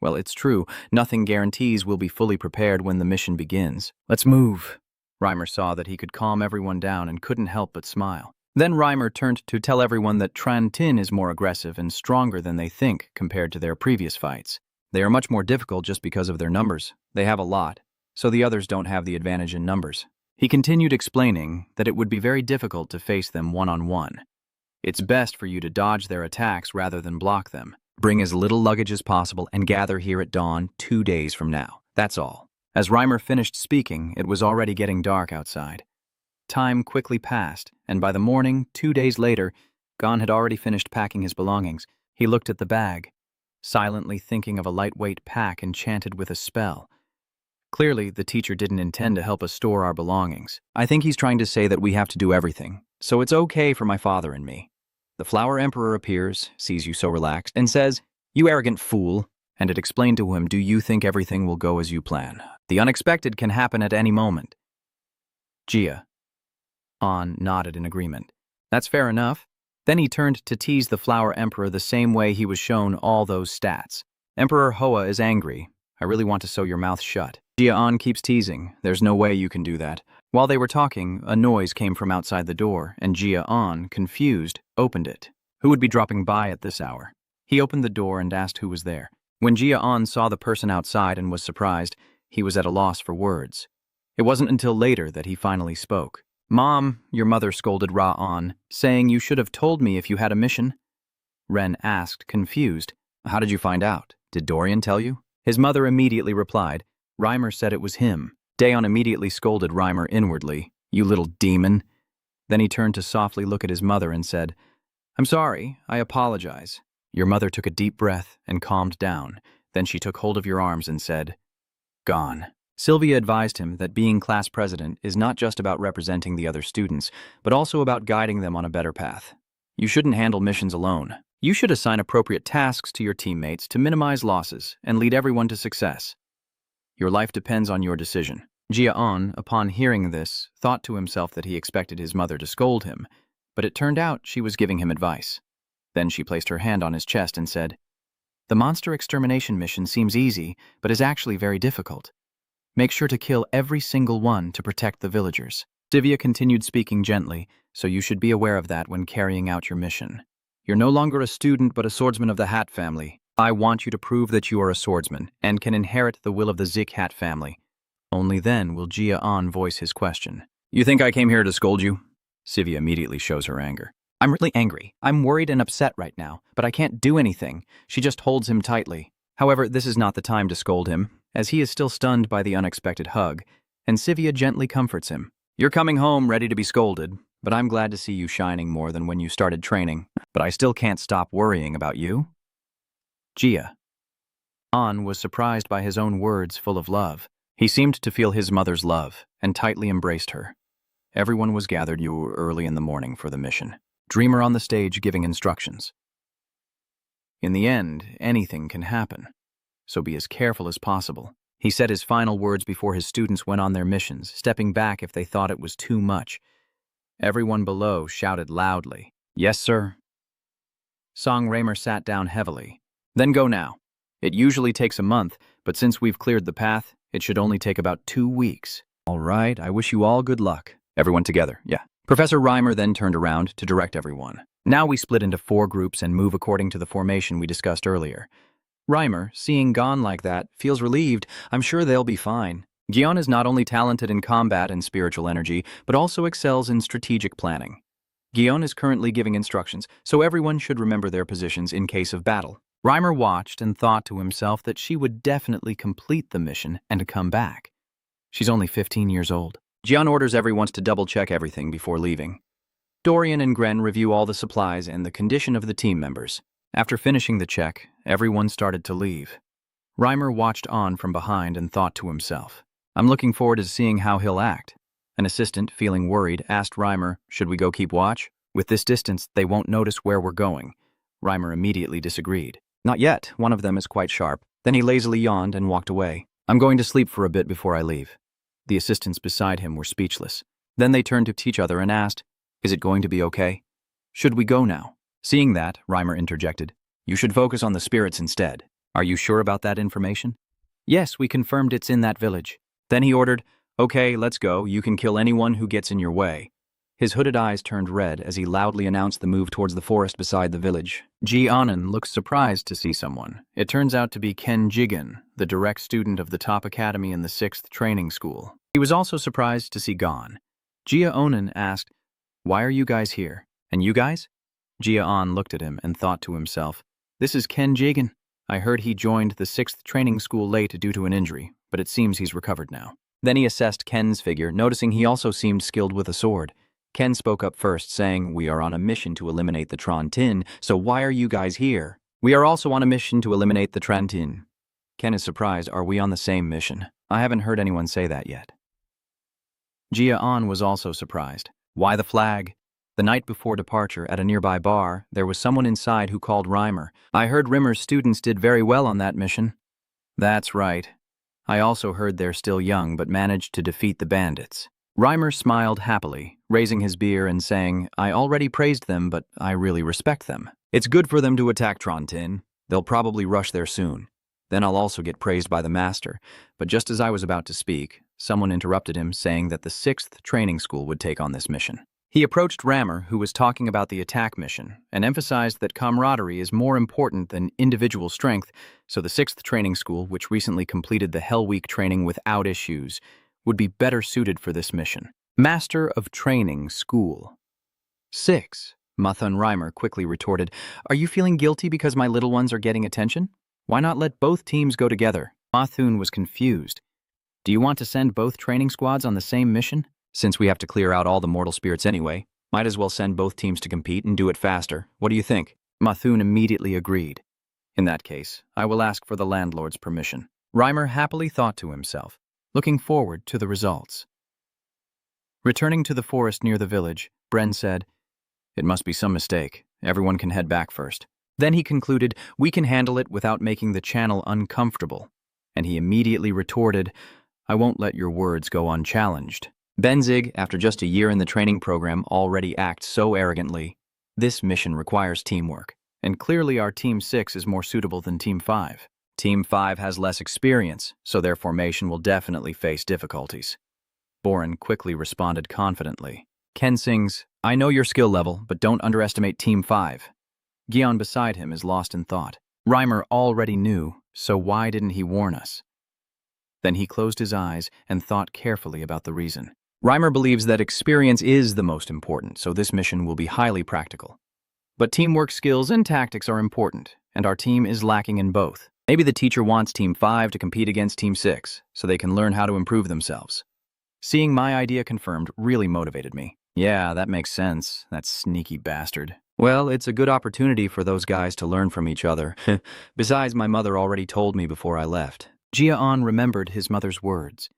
Well, it's true, nothing guarantees we'll be fully prepared when the mission begins. Let's move. Raymer saw that he could calm everyone down and couldn't help but smile. Then Raymer turned to tell everyone that Tran Tin is more aggressive and stronger than they think compared to their previous fights. They are much more difficult just because of their numbers. They have a lot, so the others don't have the advantage in numbers. He continued explaining that it would be very difficult to face them one-on-one. It's best for you to dodge their attacks rather than block them. Bring as little luggage as possible and gather here at dawn 2 days from now. That's all. As Raymer finished speaking, it was already getting dark outside. Time quickly passed, and by the morning, 2 days later, Gon had already finished packing his belongings. He looked at the bag, silently thinking of a lightweight pack enchanted with a spell. Clearly, the teacher didn't intend to help us store our belongings. I think he's trying to say that we have to do everything, so it's okay for my father and me. The Flower Emperor appears, sees you so relaxed, and says, You arrogant fool. And it explained to him, Do you think everything will go as you plan? The unexpected can happen at any moment. Gia Anon nodded in agreement. That's fair enough. Then he turned to tease the Flower Emperor the same way he was shown all those stats. Emperor Hoa is angry. I really want to sew your mouth shut. Gia Anon keeps teasing. There's no way you can do that. While they were talking, a noise came from outside the door, and Gia Anon, confused, opened it. Who would be dropping by at this hour? He opened the door and asked who was there. When Gia Anon saw the person outside and was surprised, he was at a loss for words. It wasn't until later that he finally spoke. Mom, your mother scolded Ra-On, saying you should have told me if you had a mission. Ren asked, confused. How did you find out? Did Dorian tell you? His mother immediately replied. Raymer said it was him. Dion immediately scolded Raymer inwardly. You little demon. Then he turned to softly look at his mother and said, I'm sorry, I apologize. Your mother took a deep breath and calmed down. Then she took hold of your arms and said, Gone. Sylvia advised him that being class president is not just about representing the other students, but also about guiding them on a better path. You shouldn't handle missions alone. You should assign appropriate tasks to your teammates to minimize losses and lead everyone to success. Your life depends on your decision. Gia Anon, upon hearing this, thought to himself that he expected his mother to scold him, but it turned out she was giving him advice. Then she placed her hand on his chest and said, The monster extermination mission seems easy, but is actually very difficult. Make sure to kill every single one to protect the villagers. Sylvia continued speaking gently, so you should be aware of that when carrying out your mission. You're no longer a student but a swordsman of the Hat family. I want you to prove that you are a swordsman and can inherit the will of the Zik Hat family. Only then will Gia Anon voice his question. You think I came here to scold you? Sylvia immediately shows her anger. I'm really angry. I'm worried and upset right now, but I can't do anything. She just holds him tightly. However, this is not the time to scold him, as he is still stunned by the unexpected hug, and Sylvia gently comforts him. You're coming home ready to be scolded, but I'm glad to see you shining more than when you started training. But I still can't stop worrying about you. Gia Anon was surprised by his own words full of love. He seemed to feel his mother's love and tightly embraced her. Everyone was gathered early in the morning for the mission. Dreamer on the stage giving instructions. In the end, anything can happen, so be as careful as possible. He said his final words before his students went on their missions, stepping back if they thought it was too much. Everyone below shouted loudly, "Yes, sir." Song Raymer sat down heavily. "Then go now. It usually takes a month, but since we've cleared the path, it should only take about 2 weeks. All right, I wish you all good luck. Everyone together, yeah." Professor Reimer then turned around to direct everyone. Now we split into 4 groups and move according to the formation we discussed earlier. Reimer, seeing Gon like that, feels relieved. I'm sure they'll be fine. Dion is not only talented in combat and spiritual energy, but also excels in strategic planning. Dion is currently giving instructions, so everyone should remember their positions in case of battle. Reimer watched and thought to himself that she would definitely complete the mission and come back. She's only 15 years old. Dion orders everyone to double-check everything before leaving. Dorian and Gren review all the supplies and the condition of the team members. After finishing the check, everyone started to leave. Reimer watched on from behind and thought to himself, "I'm looking forward to seeing how he'll act." An assistant, feeling worried, asked Reimer, "Should we go keep watch? With this distance, they won't notice where we're going." Reimer immediately disagreed. Not yet, one of them is quite sharp. Then he lazily yawned and walked away. "I'm going to sleep for a bit before I leave." The assistants beside him were speechless. Then they turned to each other and asked, "Is it going to be okay? Should we go now?" Seeing that, Reimer interjected, "You should focus on the spirits instead." "Are you sure about that information?" "Yes, we confirmed it's in that village." Then he ordered, "Okay, let's go. You can kill anyone who gets in your way." His hooded eyes turned red as he loudly announced the move towards the forest beside the village. Gia Anon looks surprised to see someone. It turns out to be Ken Jigen, the direct student of the top academy in the 6th training school. He was also surprised to see Gon. Gia Anon asked, "Why are you guys here? And you guys?" Gia Anon looked at him and thought to himself, "This is Ken Jigen. I heard he joined the 6th training school late due to an injury, but it seems he's recovered now." Then he assessed Ken's figure, noticing he also seemed skilled with a sword. Ken spoke up first, saying, "We are on a mission to eliminate the Trontin, so why are you guys here?" "We are also on a mission to eliminate the Trontin." Ken is surprised. "Are we on the same mission?" "I haven't heard anyone say that yet." Gia Anon was also surprised. "Why the flag?" The night before departure, at a nearby bar, there was someone inside who called Reimer. "I heard Rimmer's students did very well on that mission." "That's right. I also heard they're still young but managed to defeat the bandits." Reimer smiled happily, raising his beer and saying, "I already praised them, but I really respect them. It's good for them to attack Trontin. They'll probably rush there soon. Then I'll also get praised by the master." But just as I was about to speak, someone interrupted him, saying that the 6th training school would take on this mission. He approached Reimer, who was talking about the attack mission, and emphasized that camaraderie is more important than individual strength, so the 6th training school, which recently completed the Hell Week training without issues, would be better suited for this mission. Master of Training School. 6. Mathun Reimer quickly retorted, "Are you feeling guilty because my little ones are getting attention? Why not let both teams go together?" Mathun was confused. "Do you want to send both training squads on the same mission?" "Since we have to clear out all the mortal spirits anyway, might as well send both teams to compete and do it faster. What do you think?" Mathun immediately agreed. "In that case, I will ask for the landlord's permission." Reimer happily thought to himself, looking forward to the results. Returning to the forest near the village, Bren said, "It must be some mistake. Everyone can head back first." Then he concluded, "We can handle it without making the channel uncomfortable." And he immediately retorted, "I won't let your words go unchallenged." Benzig, after just a year in the training program, already acts so arrogantly. This mission requires teamwork. And clearly our Team 6 is more suitable than Team 5. Team 5 has less experience, so their formation will definitely face difficulties. Boren quickly responded confidently. Ken sings, "I know your skill level, but don't underestimate Team 5. Gion beside him is lost in thought. Reimer already knew, so why didn't he warn us? Then he closed his eyes and thought carefully about the reason. Reimer believes that experience is the most important, so this mission will be highly practical. But teamwork skills and tactics are important, and our team is lacking in both. Maybe the teacher wants Team 5 to compete against Team 6, so they can learn how to improve themselves. Seeing my idea confirmed really motivated me. Yeah, that makes sense, that sneaky bastard. Well, it's a good opportunity for those guys to learn from each other. Besides, my mother already told me before I left. Gia Anon remembered his mother's words.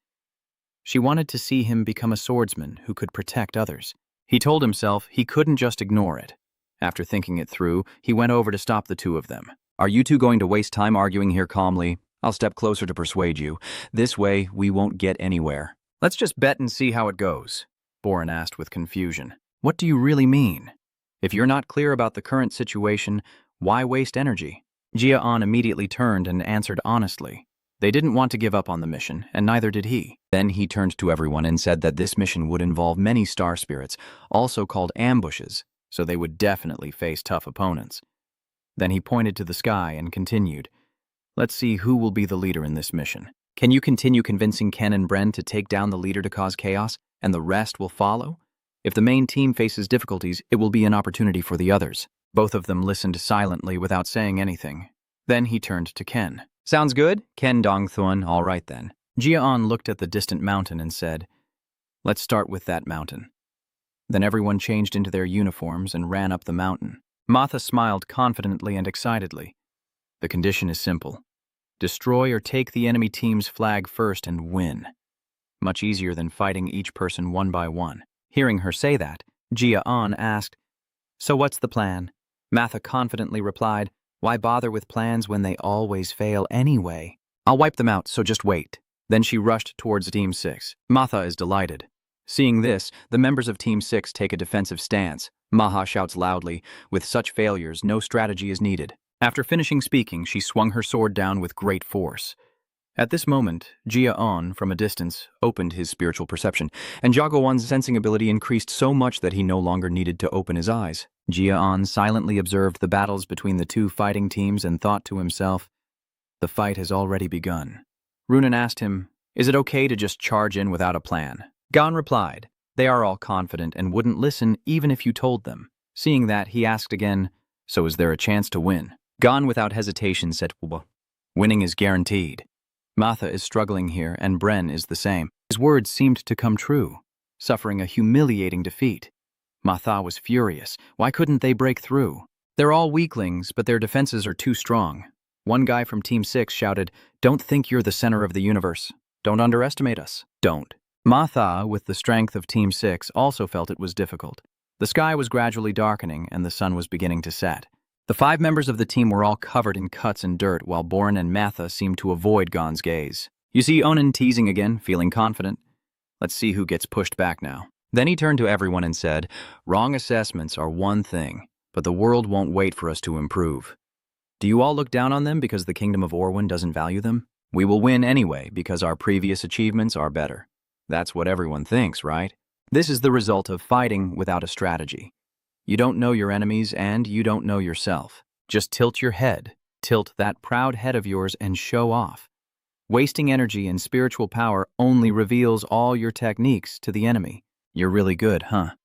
She wanted to see him become a swordsman who could protect others. He told himself he couldn't just ignore it. After thinking it through, he went over to stop the two of them. "Are you two going to waste time arguing here calmly? I'll step closer to persuade you. This way, we won't get anywhere. Let's just bet and see how it goes, Boren asked with confusion. What do you really mean? If you're not clear about the current situation, why waste energy? Gia Anon immediately turned and answered honestly. They didn't want to give up on the mission, and neither did he. Then he turned to everyone and said that this mission would involve many star spirits, also called ambushes, so they would definitely face tough opponents. Then he pointed to the sky and continued, let's see who will be the leader in this mission. Can you continue convincing Ken and Bren to take down the leader to cause chaos, and the rest will follow? If the main team faces difficulties, it will be an opportunity for the others. Both of them listened silently without saying anything. Then he turned to Ken. Sounds good? Ken Dongthun, all right then. Gia Anon looked at the distant mountain and said, let's start with that mountain. Then everyone changed into their uniforms and ran up the mountain. Matha smiled confidently and excitedly. The condition is simple. Destroy or take the enemy team's flag first and win. Much easier than fighting each person one by one. Hearing her say that, Gia Anon asked, so what's the plan? Matha confidently replied, why bother with plans when they always fail anyway? I'll wipe them out, so just wait. Then she rushed towards Team 6. Matha is delighted. Seeing this, the members of Team 6 take a defensive stance. Maha shouts loudly, with such failures, no strategy is needed. After finishing speaking, she swung her sword down with great force. At this moment, Gia Anon, from a distance, opened his spiritual perception, and Jagowan's sensing ability increased so much that he no longer needed to open his eyes. Gia Anon silently observed the battles between the two fighting teams and thought to himself, the fight has already begun. Runan asked him, is it okay to just charge in without a plan? Gon replied, they are all confident and wouldn't listen even if you told them. Seeing that, he asked again, so is there a chance to win? Gon without hesitation said, winning is guaranteed. Matha is struggling here, and Bren is the same. His words seemed to come true, suffering a humiliating defeat. Matha was furious. Why couldn't they break through? They're all weaklings, but their defenses are too strong. One guy from Team 6 shouted, don't think you're the center of the universe. Don't underestimate us. Don't. Matha, with the strength of Team 6, also felt it was difficult. The sky was gradually darkening, and the sun was beginning to set. The 5 members of the team were all covered in cuts and dirt, while Boren and Matha seemed to avoid Gon's gaze. You see Onan teasing again, feeling confident. Let's see who gets pushed back now. Then he turned to everyone and said, wrong assessments are one thing, but the world won't wait for us to improve. Do you all look down on them because the Kingdom of Orwyn doesn't value them? We will win anyway because our previous achievements are better. That's what everyone thinks, right? This is the result of fighting without a strategy. You don't know your enemies and you don't know yourself. Just tilt your head, tilt that proud head of yours and show off. Wasting energy and spiritual power only reveals all your techniques to the enemy. You're really good, huh?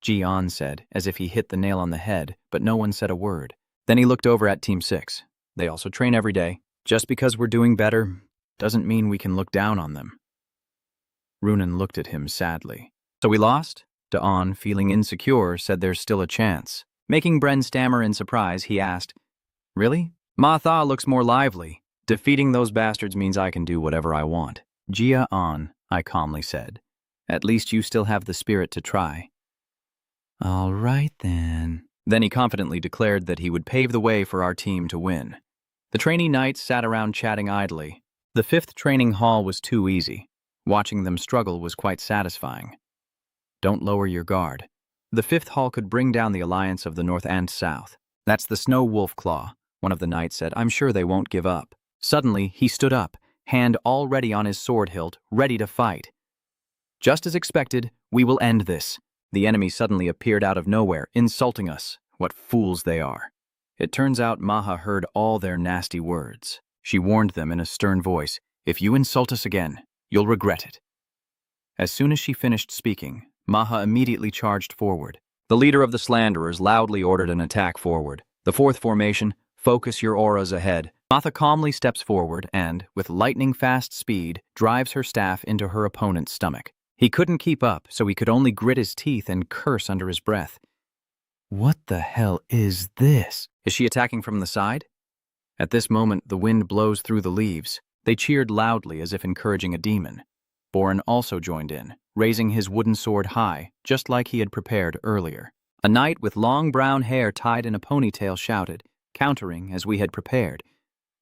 Gia Anon said, as if he hit the nail on the head, but no one said a word. Then he looked over at Team 6. They also train every day. Just because we're doing better doesn't mean we can look down on them. Runan looked at him sadly. So we lost? Dion, feeling insecure, said there's still a chance. Making Bren stammer in surprise, he asked, really? Matha looks more lively. Defeating those bastards means I can do whatever I want. Gia Anon, I calmly said. At least you still have the spirit to try. All right, then. Then he confidently declared that he would pave the way for our team to win. The trainee knights sat around chatting idly. The 5th training hall was too easy. Watching them struggle was quite satisfying. Don't lower your guard. The 5th hall could bring down the alliance of the North and South. That's the Snow Wolf Claw, one of the knights said. I'm sure they won't give up. Suddenly, he stood up, hand already on his sword hilt, ready to fight. Just as expected, we will end this. The enemy suddenly appeared out of nowhere, insulting us. What fools they are. It turns out Maha heard all their nasty words. She warned them in a stern voice, if you insult us again, you'll regret it. As soon as she finished speaking, Maha immediately charged forward. The leader of the slanderers loudly ordered an attack forward. The 4th formation, focus your auras ahead. Maha calmly steps forward and, with lightning-fast speed, drives her staff into her opponent's stomach. He couldn't keep up, so he could only grit his teeth and curse under his breath. What the hell is this? Is she attacking from the side? At this moment, the wind blows through the leaves. They cheered loudly as if encouraging a demon. Boren also joined in, raising his wooden sword high, just like he had prepared earlier. A knight with long brown hair tied in a ponytail shouted, countering as we had prepared.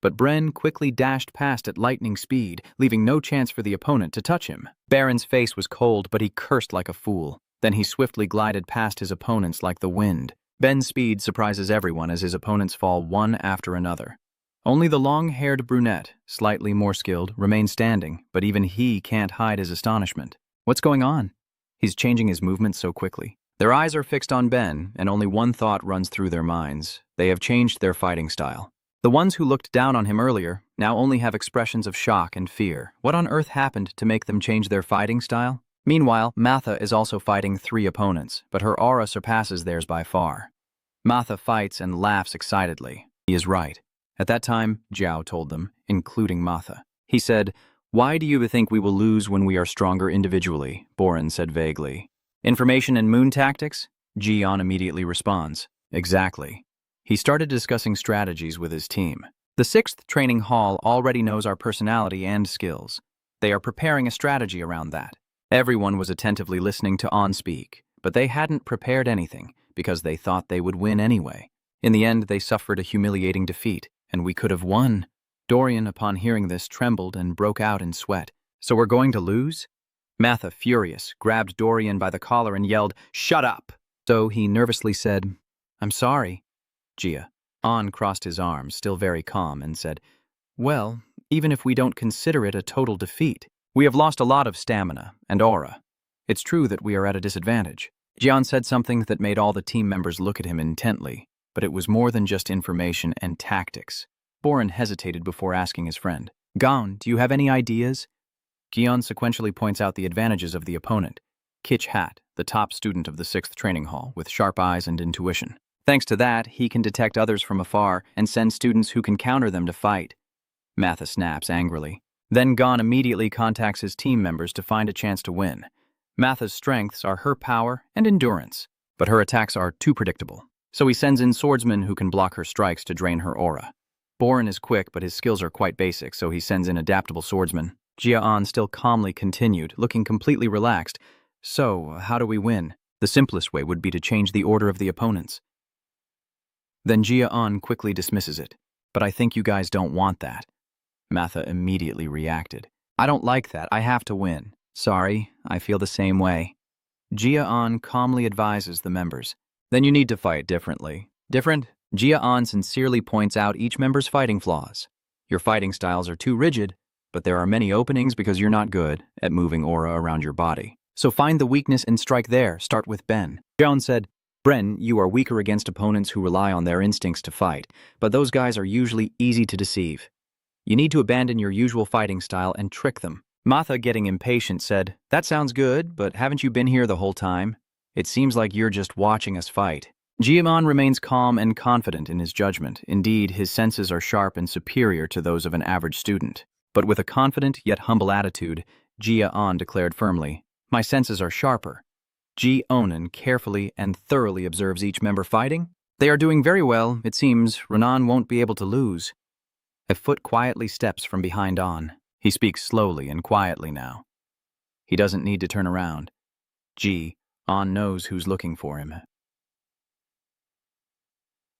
But Bren quickly dashed past at lightning speed, leaving no chance for the opponent to touch him. Baron's face was cold, but he cursed like a fool. Then he swiftly glided past his opponents like the wind. Ben's speed surprises everyone as his opponents fall one after another. Only the long-haired brunette, slightly more skilled, remains standing, but even he can't hide his astonishment. What's going on? He's changing his movements so quickly. Their eyes are fixed on Ben, and only one thought runs through their minds. They have changed their fighting style. The ones who looked down on him earlier now only have expressions of shock and fear. What on earth happened to make them change their fighting style? Meanwhile, Matha is also fighting 3 opponents, but her aura surpasses theirs by far. Matha fights and laughs excitedly. He is right. At that time, Jiao told them, including Matha. He said, "Why do you think we will lose when we are stronger individually?" Boren said vaguely. "Information and moon tactics?" Dion immediately responds. Exactly. He started discussing strategies with his team. The 6th training hall already knows our personality and skills. They are preparing a strategy around that. Everyone was attentively listening to On speak, but they hadn't prepared anything because they thought they would win anyway. In the end, they suffered a humiliating defeat, and we could have won. Dorian, upon hearing this, trembled and broke out in sweat. "So we're going to lose?" Matha, furious, grabbed Dorian by the collar and yelled, "Shut up!" So he nervously said, "I'm sorry." Gia On crossed his arms, still very calm, and said, "Well, even if we don't consider it a total defeat, we have lost a lot of stamina and aura. It's true that we are at a disadvantage." Jian said something that made all the team members look at him intently, but it was more than just information and tactics. Boren hesitated before asking his friend, "Gaon, do you have any ideas?" Gian sequentially points out the advantages of the opponent. Kitch Hat, the top student of the 6th training hall, with sharp eyes and intuition. Thanks to that, he can detect others from afar and send students who can counter them to fight. Matha snaps angrily. Then Gon immediately contacts his team members to find a chance to win. Matha's strengths are her power and endurance, but her attacks are too predictable. So he sends in Swordsman who can block her strikes to drain her aura. Boren is quick, but his skills are quite basic, so he sends in adaptable swordsman. Gia Anon still calmly continued, looking completely relaxed. "So, how do we win? The simplest way would be to change the order of the opponents." Then Gia Anon quickly dismisses it. "But I think you guys don't want that." Matha immediately reacted. "I don't like that. I have to win." "Sorry, I feel the same way." Gia Anon calmly advises the members. "Then you need to fight differently." "Different?" Gia Anon sincerely points out each member's fighting flaws. "Your fighting styles are too rigid, but there are many openings because you're not good at moving aura around your body. So find the weakness and strike there. Start with Ben." Joan said, "Bren, you are weaker against opponents who rely on their instincts to fight, but those guys are usually easy to deceive. You need to abandon your usual fighting style and trick them." Matha, getting impatient, said, "That sounds good, but haven't you been here the whole time? It seems like you're just watching us fight." Gia Anon remains calm and confident in his judgment. Indeed, his senses are sharp and superior to those of an average student. But with a confident yet humble attitude, Gia Anon declared firmly, "My senses are sharper." Ji Onan carefully and thoroughly observes each member fighting. "They are doing very well. It seems Renan won't be able to lose." A foot quietly steps from behind On. He speaks slowly and quietly now. He doesn't need to turn around. On knows who's looking for him.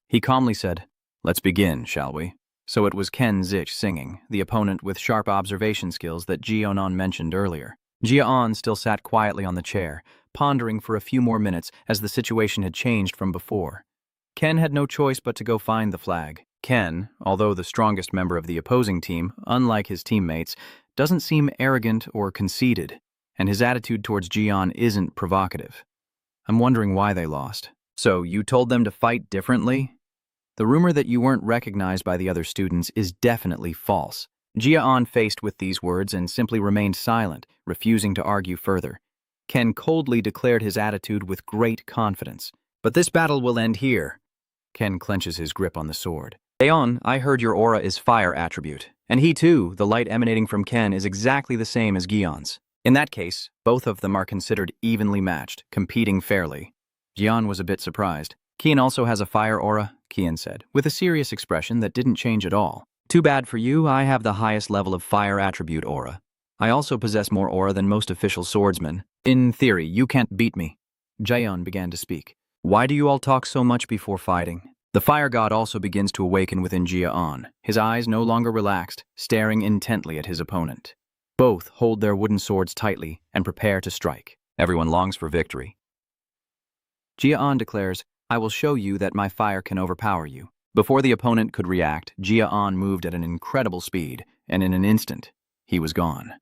He calmly said, "Let's begin, shall we?" So it was Ken Zich singing, the opponent with sharp observation skills that Gia Anon mentioned earlier. Gia Anon still sat quietly on the chair, pondering for a few more minutes as the situation had changed from before. Ken had no choice but to go find the flag. Ken, although the strongest member of the opposing team, unlike his teammates, doesn't seem arrogant or conceited, and his attitude towards Jian isn't provocative. "I'm wondering why they lost." "So you told them to fight differently?" "The rumor that you weren't recognized by the other students is definitely false." Gia Anon faced with these words and simply remained silent, refusing to argue further. Ken coldly declared his attitude with great confidence. "But this battle will end here." Ken clenches his grip on the sword. "Dion, I heard your aura is fire attribute. And he too, the light emanating from Ken, is exactly the same as Gion's. In that case, both of them are considered evenly matched, competing fairly." Gian was a bit surprised. "Kian also has a fire aura," Kian said, with a serious expression that didn't change at all. "Too bad for you, I have the highest level of fire attribute aura. I also possess more aura than most official swordsmen. In theory, you can't beat me." Jaeon began to speak. "Why do you all talk so much before fighting? The fire god also begins to awaken within Gia Anon, his eyes no longer relaxed, staring intently at his opponent. Both hold their wooden swords tightly and prepare to strike. Everyone longs for victory. Gia Anon declares, "I will show you that my fire can overpower you." Before the opponent could react, Gia Anon moved at an incredible speed, and in an instant, he was gone.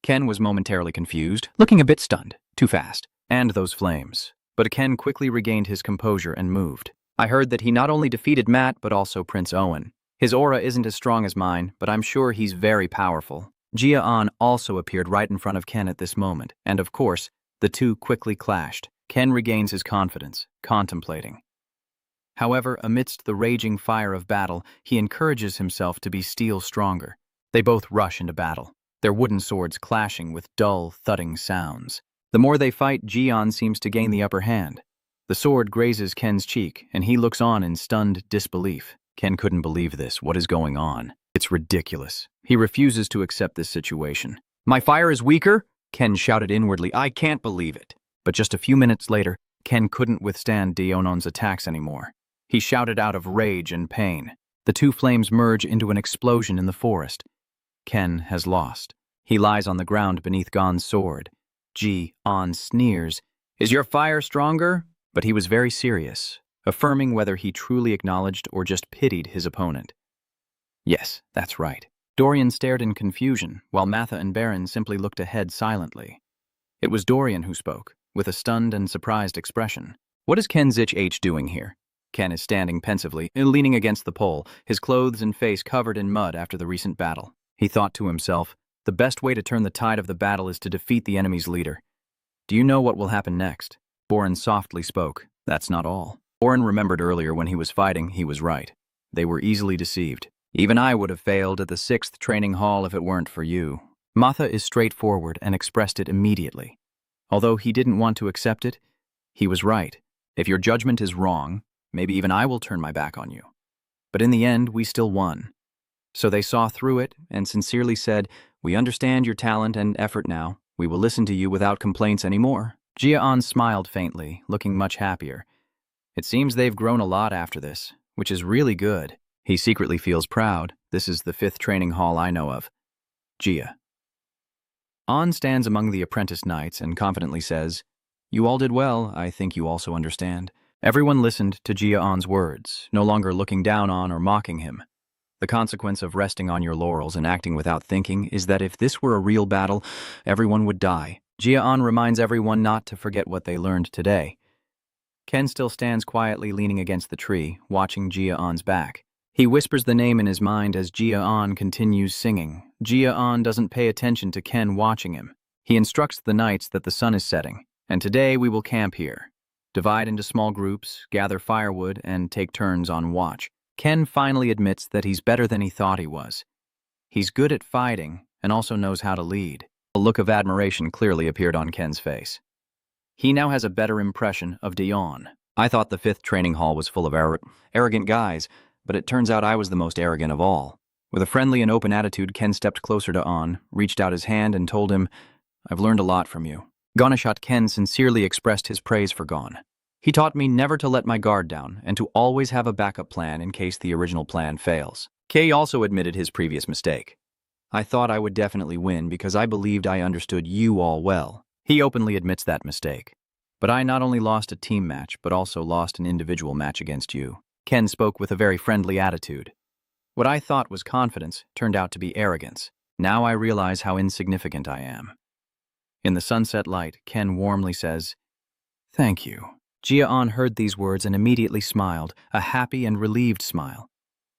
Ken was momentarily confused, looking a bit stunned. Too fast. And those flames. But Ken quickly regained his composure and moved. I heard that he not only defeated Matt, but also Prince Owen. His aura isn't as strong as mine, but I'm sure he's very powerful. Gia Anon also appeared right in front of Ken at this moment, and of course, the two quickly clashed. Ken regains his confidence, contemplating. However, amidst the raging fire of battle, he encourages himself to be still stronger. They both rush into battle, their wooden swords clashing with dull, thudding sounds. The more they fight, Gia Anon seems to gain the upper hand. The sword grazes Ken's cheek, and he looks on in stunned disbelief. Ken couldn't believe this. What is going on? It's ridiculous. He refuses to accept this situation. My fire is weaker? Ken shouted inwardly. I can't believe it. But just a few minutes later, Ken couldn't withstand Dion's attacks anymore. He shouted out of rage and pain. The two flames merge into an explosion in the forest. Ken has lost. He lies on the ground beneath Gon's sword. Gia Anon sneers. Is your fire stronger? But he was very serious, affirming whether he truly acknowledged or just pitied his opponent. Yes, that's right. Dorian stared in confusion, while Matha and Baron simply looked ahead silently. It was Dorian who spoke, with a stunned and surprised expression. What is Ken Zich H doing here? Ken is standing pensively, leaning against the pole, his clothes and face covered in mud after the recent battle. He thought to himself, the best way to turn the tide of the battle is to defeat the enemy's leader. Do you know what will happen next? Boren softly spoke. That's not all. Boren remembered earlier when he was fighting, he was right. They were easily deceived. Even I would have failed at the 6th training hall if it weren't for you. Matha is straightforward and expressed it immediately. Although he didn't want to accept it, he was right. If your judgment is wrong, maybe even I will turn my back on you. But in the end, we still won. So they saw through it and sincerely said, we understand your talent and effort now. We will listen to you without complaints anymore. Gia Anon smiled faintly, looking much happier. It seems they've grown a lot after this, which is really good. He secretly feels proud. This is the 5th training hall I know of. Gia Anon stands among the apprentice knights and confidently says, you all did well. I think you also understand. Everyone listened to Gia Anon's words, no longer looking down on or mocking him. The consequence of resting on your laurels and acting without thinking is that if this were a real battle, everyone would die. Gia Anon reminds everyone not to forget what they learned today. Ken still stands quietly leaning against the tree, watching Gia Anon's back. He whispers the name in his mind as Gia Anon continues singing. Gia Anon doesn't pay attention to Ken watching him. He instructs the knights that the sun is setting, and today we will camp here. Divide into small groups, gather firewood, and take turns on watch. Ken finally admits that he's better than he thought he was. He's good at fighting and also knows how to lead. A look of admiration clearly appeared on Ken's face. He now has a better impression of Dion. I thought the 5th training hall was full of arrogant guys, but it turns out I was the most arrogant of all. With a friendly and open attitude, Ken stepped closer to Anon, reached out his hand, and told him, I've learned a lot from you. Ganeshat Ken sincerely expressed his praise for Gon. He taught me never to let my guard down and to always have a backup plan in case the original plan fails. Kay also admitted his previous mistake. I thought I would definitely win because I believed I understood you all well. He openly admits that mistake. But I not only lost a team match, but also lost an individual match against you. Ken spoke with a very friendly attitude. What I thought was confidence turned out to be arrogance. Now I realize how insignificant I am. In the sunset light, Ken warmly says, Thank you. Gia Anon heard these words and immediately smiled, a happy and relieved smile.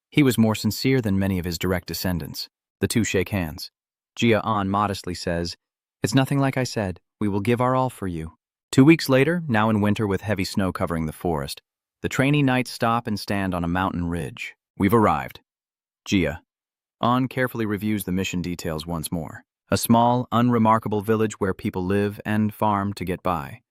He was more sincere than many of his direct descendants. The two shake hands. Gia Anon modestly says, It's nothing like I said. We will give our all for you. 2 weeks later, now in winter with heavy snow covering the forest, the trainee knights stop and stand on a mountain ridge. We've arrived. Gia Anon carefully reviews the mission details once more. A small, unremarkable village where people live and farm to get by.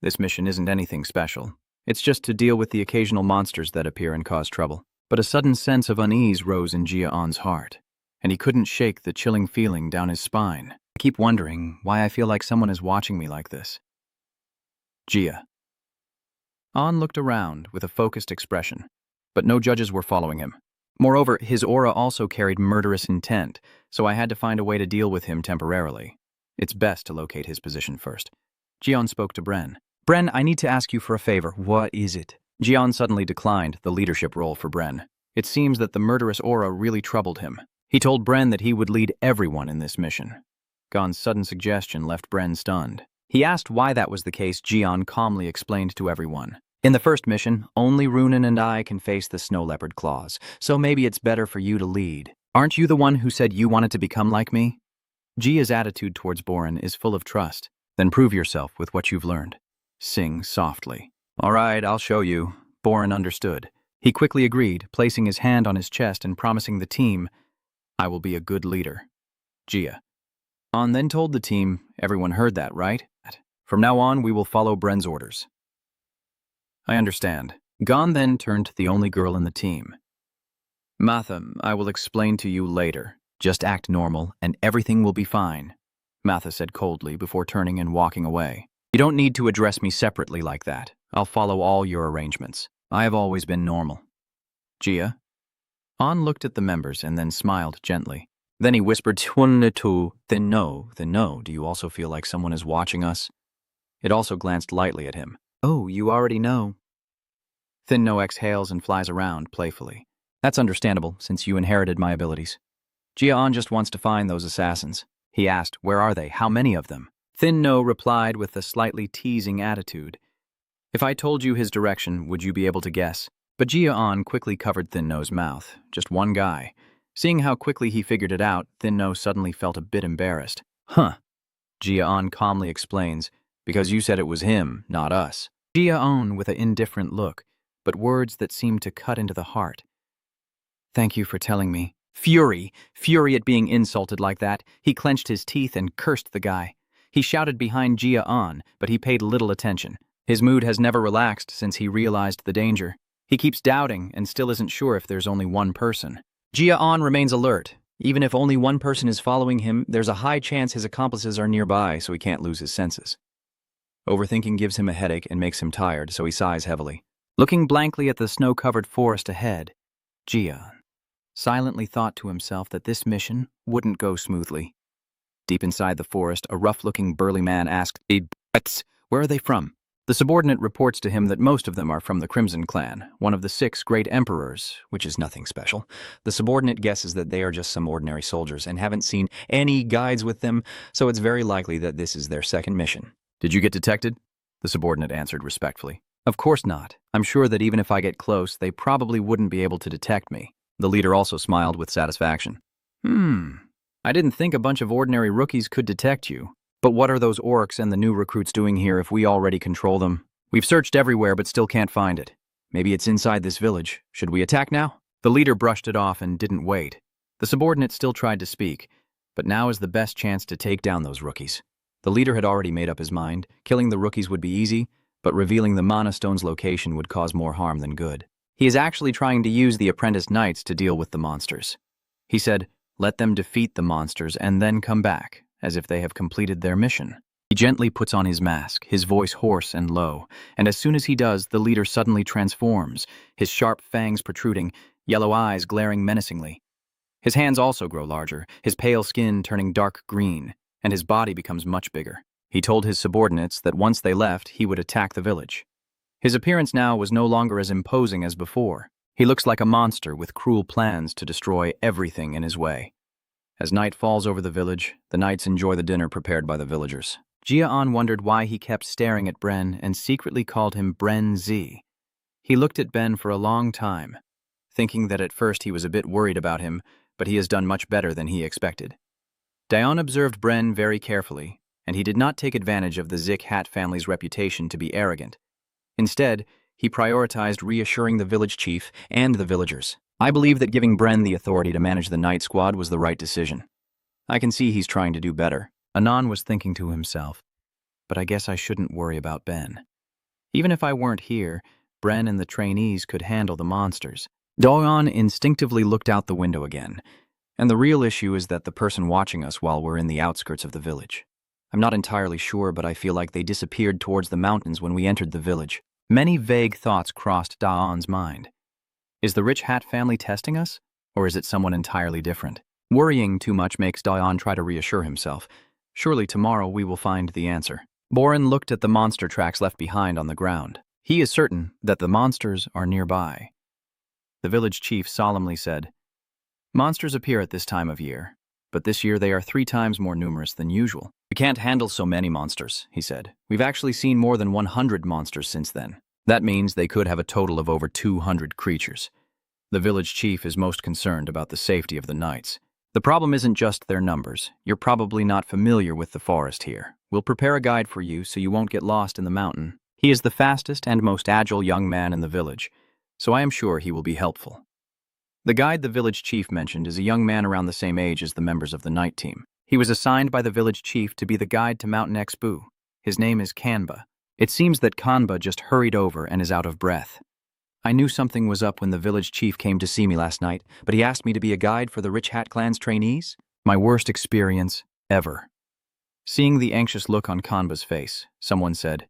This mission isn't anything special. It's just to deal with the occasional monsters that appear and cause trouble. But a sudden sense of unease rose in Gia Anon's heart, and he couldn't shake the chilling feeling down his spine. I keep wondering why I feel like someone is watching me like this. Gia An looked around with a focused expression, but no judges were following him. Moreover, his aura also carried murderous intent, so I had to find a way to deal with him temporarily. It's best to locate his position first. Dion spoke to Bren. Bren, I need to ask you for a favor. What is it? Dion suddenly declined the leadership role for Bren. It seems that the murderous aura really troubled him. He told Bren that he would lead everyone in this mission. Gon's sudden suggestion left Bren stunned. He asked why that was the case. Dion calmly explained to everyone. In the first mission, only Runan and I can face the snow leopard claws, so maybe it's better for you to lead. Aren't you the one who said you wanted to become like me? Gia's attitude towards Boren is full of trust. Then prove yourself with what you've learned. Sing softly. All right, I'll show you. Boren understood. He quickly agreed, placing his hand on his chest and promising the team, I will be a good leader. Gia. An then told the team, everyone heard that, right? From now on, we will follow Bren's orders. I understand. Gon then turned to the only girl in the team. Matha, I will explain to you later. Just act normal, and everything will be fine, Matha said coldly before turning and walking away. You don't need to address me separately like that. I'll follow all your arrangements. I have always been normal. Gia? An looked at the members and then smiled gently. Then he whispered, then no. Do you also feel like someone is watching us? It also glanced lightly at him. Oh, you already know. Thin No exhales and flies around playfully. That's understandable, since you inherited my abilities. Gia Anon just wants to find those assassins. He asked, where are they? How many of them? Thin No replied with a slightly teasing attitude. If I told you his direction, would you be able to guess? But Gia Anon quickly covered Thin No's mouth. Just one guy. Seeing how quickly he figured it out, Thin No suddenly felt a bit embarrassed. Huh. Gia Anon calmly explains, because you said it was him, not us. Gia Anon with an indifferent look, but words that seemed to cut into the heart. Thank you for telling me. Fury at being insulted like that. He clenched his teeth and cursed the guy. He shouted behind Gia Anon, but he paid little attention. His mood has never relaxed since he realized the danger. He keeps doubting and still isn't sure if there's only one person. Gia Anon remains alert. Even if only one person is following him, there's a high chance his accomplices are nearby, so he can't lose his senses. Overthinking gives him a headache and makes him tired, so he sighs heavily. Looking blankly at the snow-covered forest ahead, Gia silently thought to himself that this mission wouldn't go smoothly. Deep inside the forest, a rough-looking burly man asked, where are they from? The subordinate reports to him that most of them are from the Crimson Clan, one of the 6 great emperors, which is nothing special. The subordinate guesses that they are just some ordinary soldiers and haven't seen any guides with them, so it's very likely that this is their second mission. Did you get detected? The subordinate answered respectfully. Of course not. I'm sure that even if I get close, they probably wouldn't be able to detect me. The leader also smiled with satisfaction. I didn't think a bunch of ordinary rookies could detect you. But what are those orcs and the new recruits doing here if we already control them? We've searched everywhere but still can't find it. Maybe it's inside this village. Should we attack now? The leader brushed it off and didn't wait. The subordinate still tried to speak, but now is the best chance to take down those rookies. The leader had already made up his mind. Killing the rookies would be easy, but revealing the Mana Stone's location would cause more harm than good. He is actually trying to use the apprentice knights to deal with the monsters. He said, let them defeat the monsters and then come back, as if they have completed their mission. He gently puts on his mask, his voice hoarse and low, and as soon as he does, the leader suddenly transforms, his sharp fangs protruding, yellow eyes glaring menacingly. His hands also grow larger, his pale skin turning dark green, and his body becomes much bigger. He told his subordinates that once they left, he would attack the village. His appearance now was no longer as imposing as before. He looks like a monster with cruel plans to destroy everything in his way. As night falls over the village, the knights enjoy the dinner prepared by the villagers. Gia Anon wondered why he kept staring at Bren and secretly called him Bren Z. He looked at Ben for a long time, thinking that at first he was a bit worried about him, but he has done much better than he expected. Dion observed Bren very carefully, and he did not take advantage of the Zik Hat family's reputation to be arrogant. Instead, he prioritized reassuring the village chief and the villagers. I believe that giving Bren the authority to manage the night squad was the right decision. I can see he's trying to do better. Anon was thinking to himself, but I guess I shouldn't worry about Ben. Even if I weren't here, Bren and the trainees could handle the monsters. Dion instinctively looked out the window again, and the real issue is that the person watching us while we're in the outskirts of the village. I'm not entirely sure, but I feel like they disappeared towards the mountains when we entered the village. Many vague thoughts crossed Dion's mind. Is the rich hat family testing us? Or is it someone entirely different? Worrying too much makes Dion try to reassure himself. Surely tomorrow we will find the answer. Boren looked at the monster tracks left behind on the ground. He is certain that the monsters are nearby. The village chief solemnly said, "Monsters appear at this time of year, but this year they are 3 times more numerous than usual. We can't handle so many monsters," he said. "We've actually seen more than 100 monsters since then. That means they could have a total of over 200 creatures. The village chief is most concerned about the safety of the knights. The problem isn't just their numbers. You're probably not familiar with the forest here. We'll prepare a guide for you so you won't get lost in the mountain. He is the fastest and most agile young man in the village, so I am sure he will be helpful." The guide the village chief mentioned is a young man around the same age as the members of the night team. He was assigned by the village chief to be the guide to Mountain Exbu. His name is Kanba. It seems that Kanba just hurried over and is out of breath. "I knew something was up when the village chief came to see me last night, but he asked me to be a guide for the Rich Hat Clan's trainees? My worst experience ever." Seeing the anxious look on Kanba's face, someone said,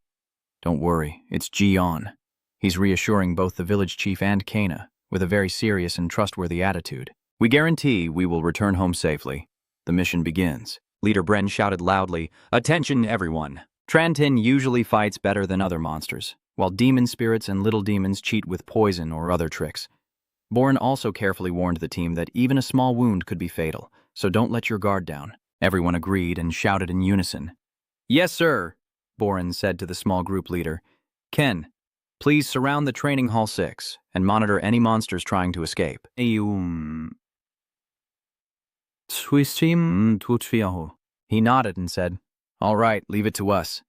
"Don't worry, it's Dion." He's reassuring both the village chief and Kana, with a very serious and trustworthy attitude. "We guarantee we will return home safely. The mission begins." Leader Bren shouted loudly, "Attention, everyone. Trantin usually fights better than other monsters, while demon spirits and little demons cheat with poison or other tricks. Boren also carefully warned the team that even a small wound could be fatal, so don't let your guard down. Everyone agreed and shouted in unison. "Yes, sir," Boren said to the small group leader. "Ken, please surround the training hall 6 and monitor any monsters trying to escape." He nodded and said, "All right, leave it to us."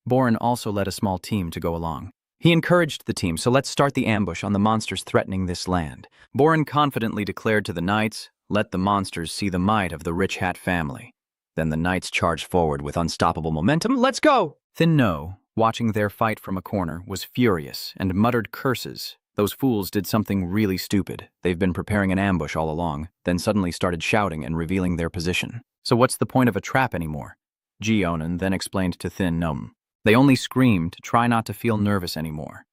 Boren also led a small team to go along. He encouraged the team, "So let's start the ambush on the monsters threatening this land." Boren confidently declared to the knights, "Let the monsters see the might of the Rich Hat family." Then the knights charged forward with unstoppable momentum. "Let's go!" Thin No, watching their fight from a corner, was furious and muttered curses. Those fools did something really stupid. They've been preparing an ambush all along, then suddenly started shouting and revealing their position. So what's the point of a trap anymore? Gia Anon then explained to Thin No. They only screamed to try not to feel nervous anymore.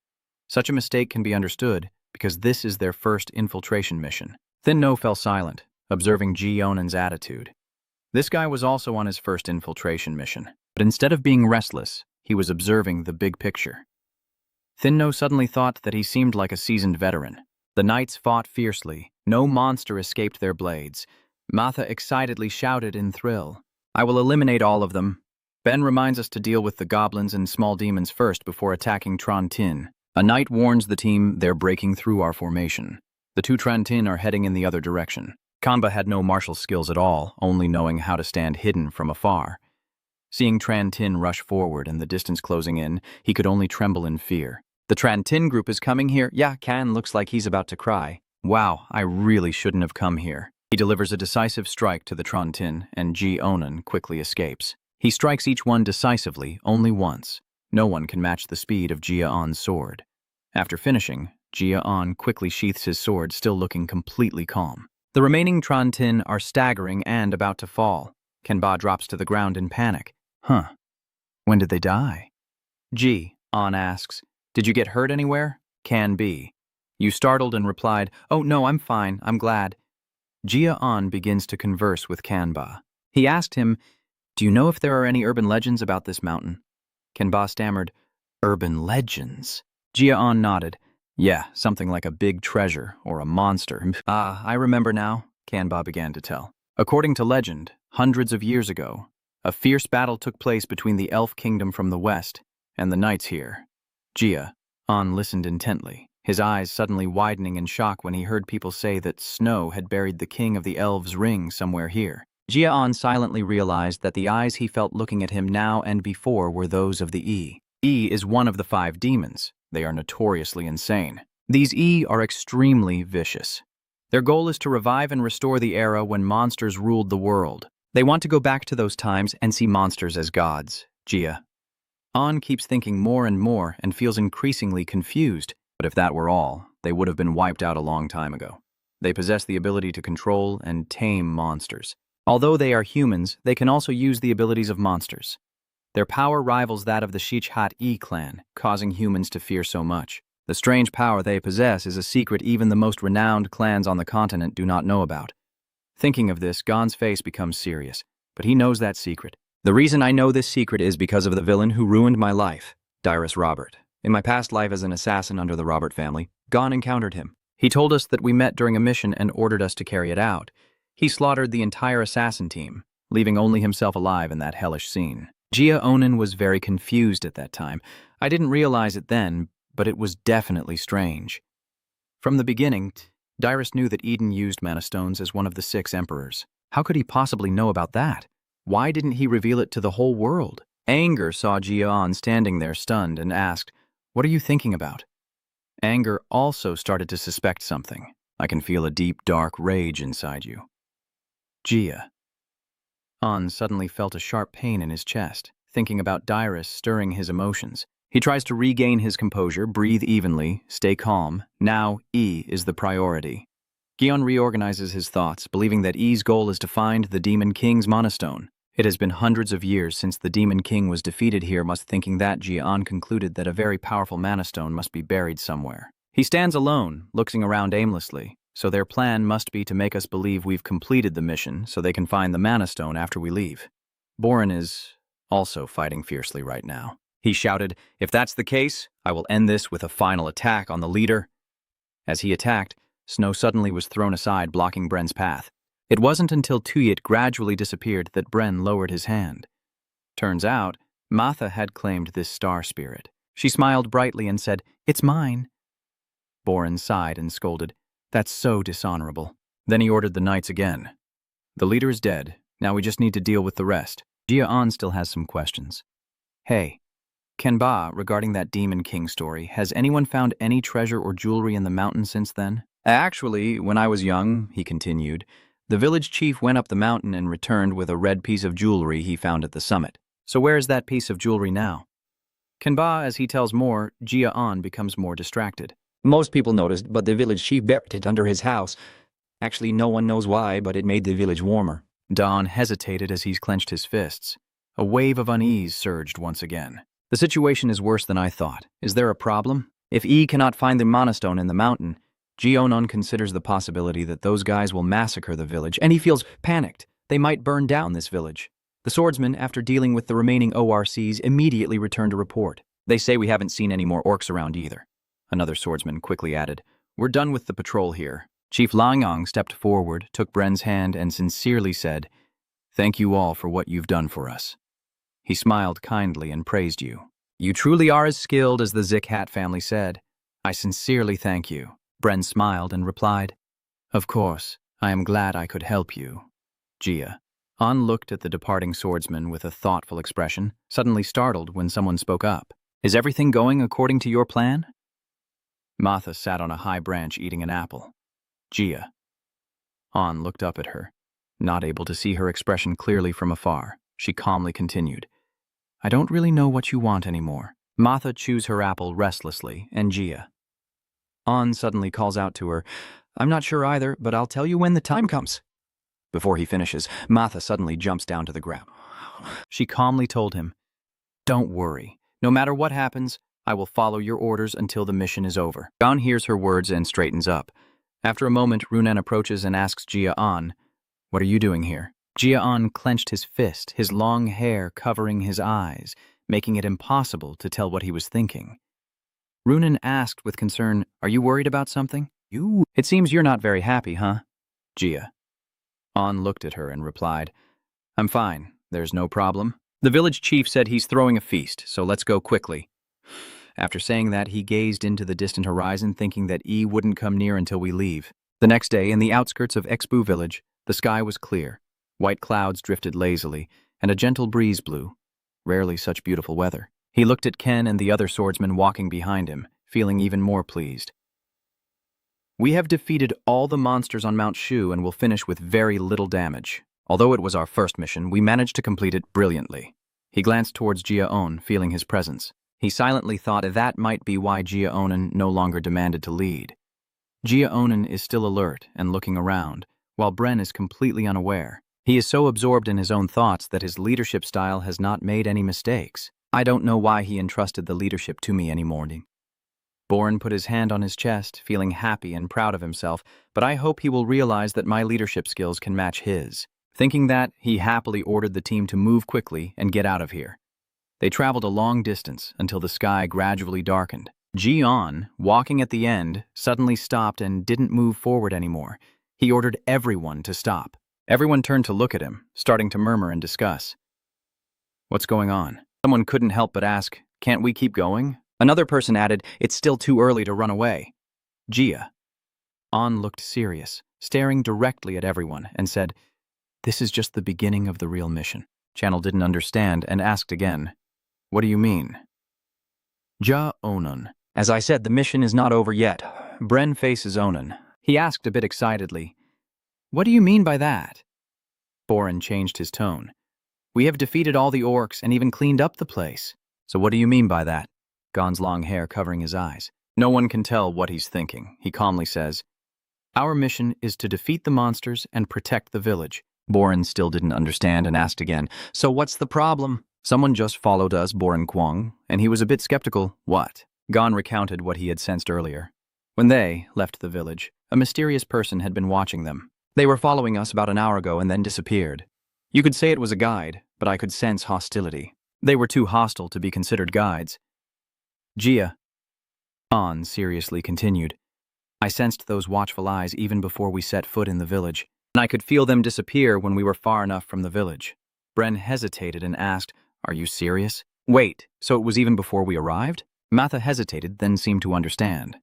Such a mistake can be understood because this is their first infiltration mission. Thin No fell silent, observing Gia Anon's attitude. This guy was also on his first infiltration mission, but instead of being restless, he was observing the big picture. Thin No suddenly thought that he seemed like a seasoned veteran. The knights fought fiercely. No monster escaped their blades. Matha excitedly shouted in thrill, "I will eliminate all of them." Ben reminds us to deal with the goblins and small demons first before attacking Trantin. A knight warns the team they're breaking through our formation. The 2 Trantin are heading in the other direction. Kanba had no martial skills at all, only knowing how to stand hidden from afar. Seeing Trantin rush forward and the distance closing in, he could only tremble in fear. "The Trantin group is coming here." "Yeah, Kan looks like he's about to cry." "Wow, I really shouldn't have come here." He delivers a decisive strike to the Trantin, and Gia Anon quickly escapes. He strikes each one decisively, only once. No one can match the speed of Gia Anon's sword. After finishing, Gia Anon quickly sheaths his sword, still looking completely calm. The remaining Trantin are staggering and about to fall. Kanba drops to the ground in panic. When did they die? Gia Anon asks, "Did you get hurt anywhere?" Can be. You startled and replied, "Oh no, I'm fine, I'm glad." Gia Anon begins to converse with Kanba. He asked him, "Do you know if there are any urban legends about this mountain?" Kanba stammered, "Urban legends?" Gia Anon nodded. "Yeah, something like a big treasure or a monster." "Ah, I remember now," Kanba began to tell. "According to legend, hundreds of years ago, a fierce battle took place between the elf kingdom from the west and the knights here." Gia Anon listened intently, his eyes suddenly widening in shock when he heard people say that snow had buried the king of the elves' ring somewhere here. Gia Anon silently realized that the eyes he felt looking at him now and before were those of the E. E is one of the 5 demons. They are notoriously insane. These E are extremely vicious. Their goal is to revive and restore the era when monsters ruled the world. They want to go back to those times and see monsters as gods. Gia Anon keeps thinking more and more and feels increasingly confused. But if that were all, they would have been wiped out a long time ago. They possess the ability to control and tame monsters. Although they are humans, they can also use the abilities of monsters. Their power rivals that of the Shichhat-E clan, causing humans to fear so much. The strange power they possess is a secret even the most renowned clans on the continent do not know about. Thinking of this, Gon's face becomes serious, but he knows that secret. The reason I know this secret is because of the villain who ruined my life, Dyrus Robert. In my past life as an assassin under the Robert family, Gon encountered him. He told us that we met during a mission and ordered us to carry it out. He slaughtered the entire assassin team, leaving only himself alive in that hellish scene. Gia Anon was very confused at that time. I didn't realize it then, but it was definitely strange. From the beginning, Dyrus knew that Eden used mana stones as one of the 6 emperors. How could he possibly know about that? Why didn't he reveal it to the whole world? Anger saw Gia Anon standing there stunned and asked, "What are you thinking about?" Anger also started to suspect something. "I can feel a deep, dark rage inside you." Gia. Anon suddenly felt a sharp pain in his chest, thinking about Dyrus stirring his emotions. He tries to regain his composure, breathe evenly, stay calm. Now, E is the priority. Dion reorganizes his thoughts, believing that E's goal is to find the Demon King's Monostone. It has been hundreds of years since the Demon King was defeated here, thinking that Gia Anon concluded that a very powerful mana stone must be buried somewhere. He stands alone, looking around aimlessly, so their plan must be to make us believe we've completed the mission so they can find the mana stone after we leave. Boren is also fighting fiercely right now. He shouted, "If that's the case, I will end this with a final attack on the leader." As he attacked, snow suddenly was thrown aside, blocking Bren's path. It wasn't until Tuyet gradually disappeared that Bren lowered his hand. Turns out, Matha had claimed this star spirit. She smiled brightly and said, "It's mine." Boren sighed and scolded, "That's so dishonorable." Then he ordered the knights again. "The leader is dead. Now we just need to deal with the rest." Gia Anon still has some questions. "Hey, Kenba, regarding that Demon King story, has anyone found any treasure or jewelry in the mountain since then?" "Actually, when I was young," he continued, "the village chief went up the mountain and returned with a red piece of jewelry he found at the summit." "So where is that piece of jewelry now?" Kenba, as he tells more, Gia Anon becomes more distracted. "Most people noticed, but the village chief buried it under his house. Actually, no one knows why, but it made the village warmer." Don hesitated as he clenched his fists. A wave of unease surged once again. "The situation is worse than I thought. Is there a problem? If E cannot find the monostone in the mountain, Gia Anon considers the possibility that those guys will massacre the village, and he feels panicked. They might burn down this village." The swordsman, after dealing with the remaining ORCs, immediately returned a report. "They say we haven't seen any more orcs around either." Another swordsman quickly added, "We're done with the patrol here." Chief Langyong stepped forward, took Bren's hand, and sincerely said, "Thank you all for what you've done for us." He smiled kindly and praised you. "You truly are as skilled as the Zikhat family said. I sincerely thank you." Bren smiled and replied, "Of course, I am glad I could help you." Gia Anon looked at the departing swordsman with a thoughtful expression, suddenly startled when someone spoke up. "Is everything going according to your plan?" Matha sat on a high branch eating an apple. Gia Anon looked up at her, not able to see her expression clearly from afar. She calmly continued, "I don't really know what you want anymore." Matha chews her apple restlessly, and Gia Anon suddenly calls out to her, "I'm not sure either, but I'll tell you when the time comes." Before he finishes, Matha suddenly jumps down to the ground. She calmly told him, "Don't worry. No matter what happens, I will follow your orders until the mission is over." Gon hears her words and straightens up. After a moment, Runen approaches and asks Gia Anon, "What are you doing here?" Gia Anon clenched his fist, his long hair covering his eyes, making it impossible to tell what he was thinking. Runen asked with concern, "Are you worried about something?" "It seems you're not very happy, huh?" Gia Anon looked at her and replied, "I'm fine. There's no problem. The village chief said he's throwing a feast, so let's go quickly." After saying that, he gazed into the distant horizon, thinking that E wouldn't come near until we leave. The next day, in the outskirts of Exbu village, the sky was clear. White clouds drifted lazily, and a gentle breeze blew. Rarely such beautiful weather. He looked at Ken and the other swordsmen walking behind him, feeling even more pleased. "We have defeated all the monsters on Mount Shu and will finish with very little damage. Although it was our first mission, we managed to complete it brilliantly." He glanced towards Gia Anon, feeling his presence. He silently thought that might be why Gia Anon no longer demanded to lead. Gia Anon is still alert and looking around, while Bren is completely unaware. He is so absorbed in his own thoughts that his leadership style has not made any mistakes. I don't know why he entrusted the leadership to me anymore. Boren put his hand on his chest, feeling happy and proud of himself, but I hope he will realize that my leadership skills can match his. Thinking that, he happily ordered the team to move quickly and get out of here. They traveled a long distance until the sky gradually darkened. Dion, walking at the end, suddenly stopped and didn't move forward anymore. He ordered everyone to stop. Everyone turned to look at him, starting to murmur and discuss. What's going on? Someone couldn't help but ask, can't we keep going? Another person added, it's still too early to run away. Gia Anon looked serious, staring directly at everyone, and said, this is just the beginning of the real mission. Channel didn't understand and asked again, what do you mean? Gia Anon. As I said, the mission is not over yet. Bren faces Anon. He asked a bit excitedly, what do you mean by that? Boren changed his tone. We have defeated all the orcs and even cleaned up the place. So what do you mean by that? Gon's long hair covering his eyes. No one can tell what he's thinking. He calmly says, our mission is to defeat the monsters and protect the village. Boren still didn't understand and asked again, so what's the problem? Someone just followed us, Boren Kwong, and he was a bit skeptical. What? Gon recounted what he had sensed earlier. When they left the village, a mysterious person had been watching them. They were following us about an hour ago and then disappeared. You could say it was a guide, but I could sense hostility. They were too hostile to be considered guides. Gia Anon seriously continued. I sensed those watchful eyes even before we set foot in the village, and I could feel them disappear when we were far enough from the village. Bren hesitated and asked, are you serious? Wait, so it was even before we arrived? Matha hesitated, then seemed to understand.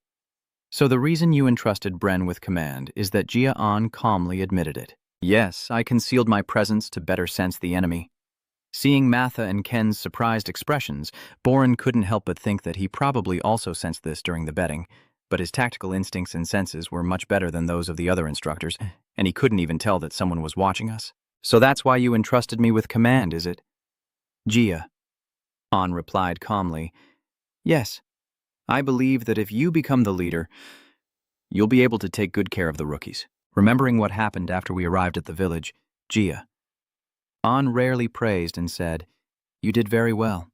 So the reason you entrusted Bren with command is that Gia Anon calmly admitted it. Yes, I concealed my presence to better sense the enemy. Seeing Matha and Ken's surprised expressions, Boren couldn't help but think that he probably also sensed this during the betting, but his tactical instincts and senses were much better than those of the other instructors, and he couldn't even tell that someone was watching us. So that's why you entrusted me with command, is it? Gia Anon replied calmly, yes. I believe that if you become the leader, you'll be able to take good care of the rookies. Remembering what happened after we arrived at the village, Gia Anon rarely praised and said, you did very well.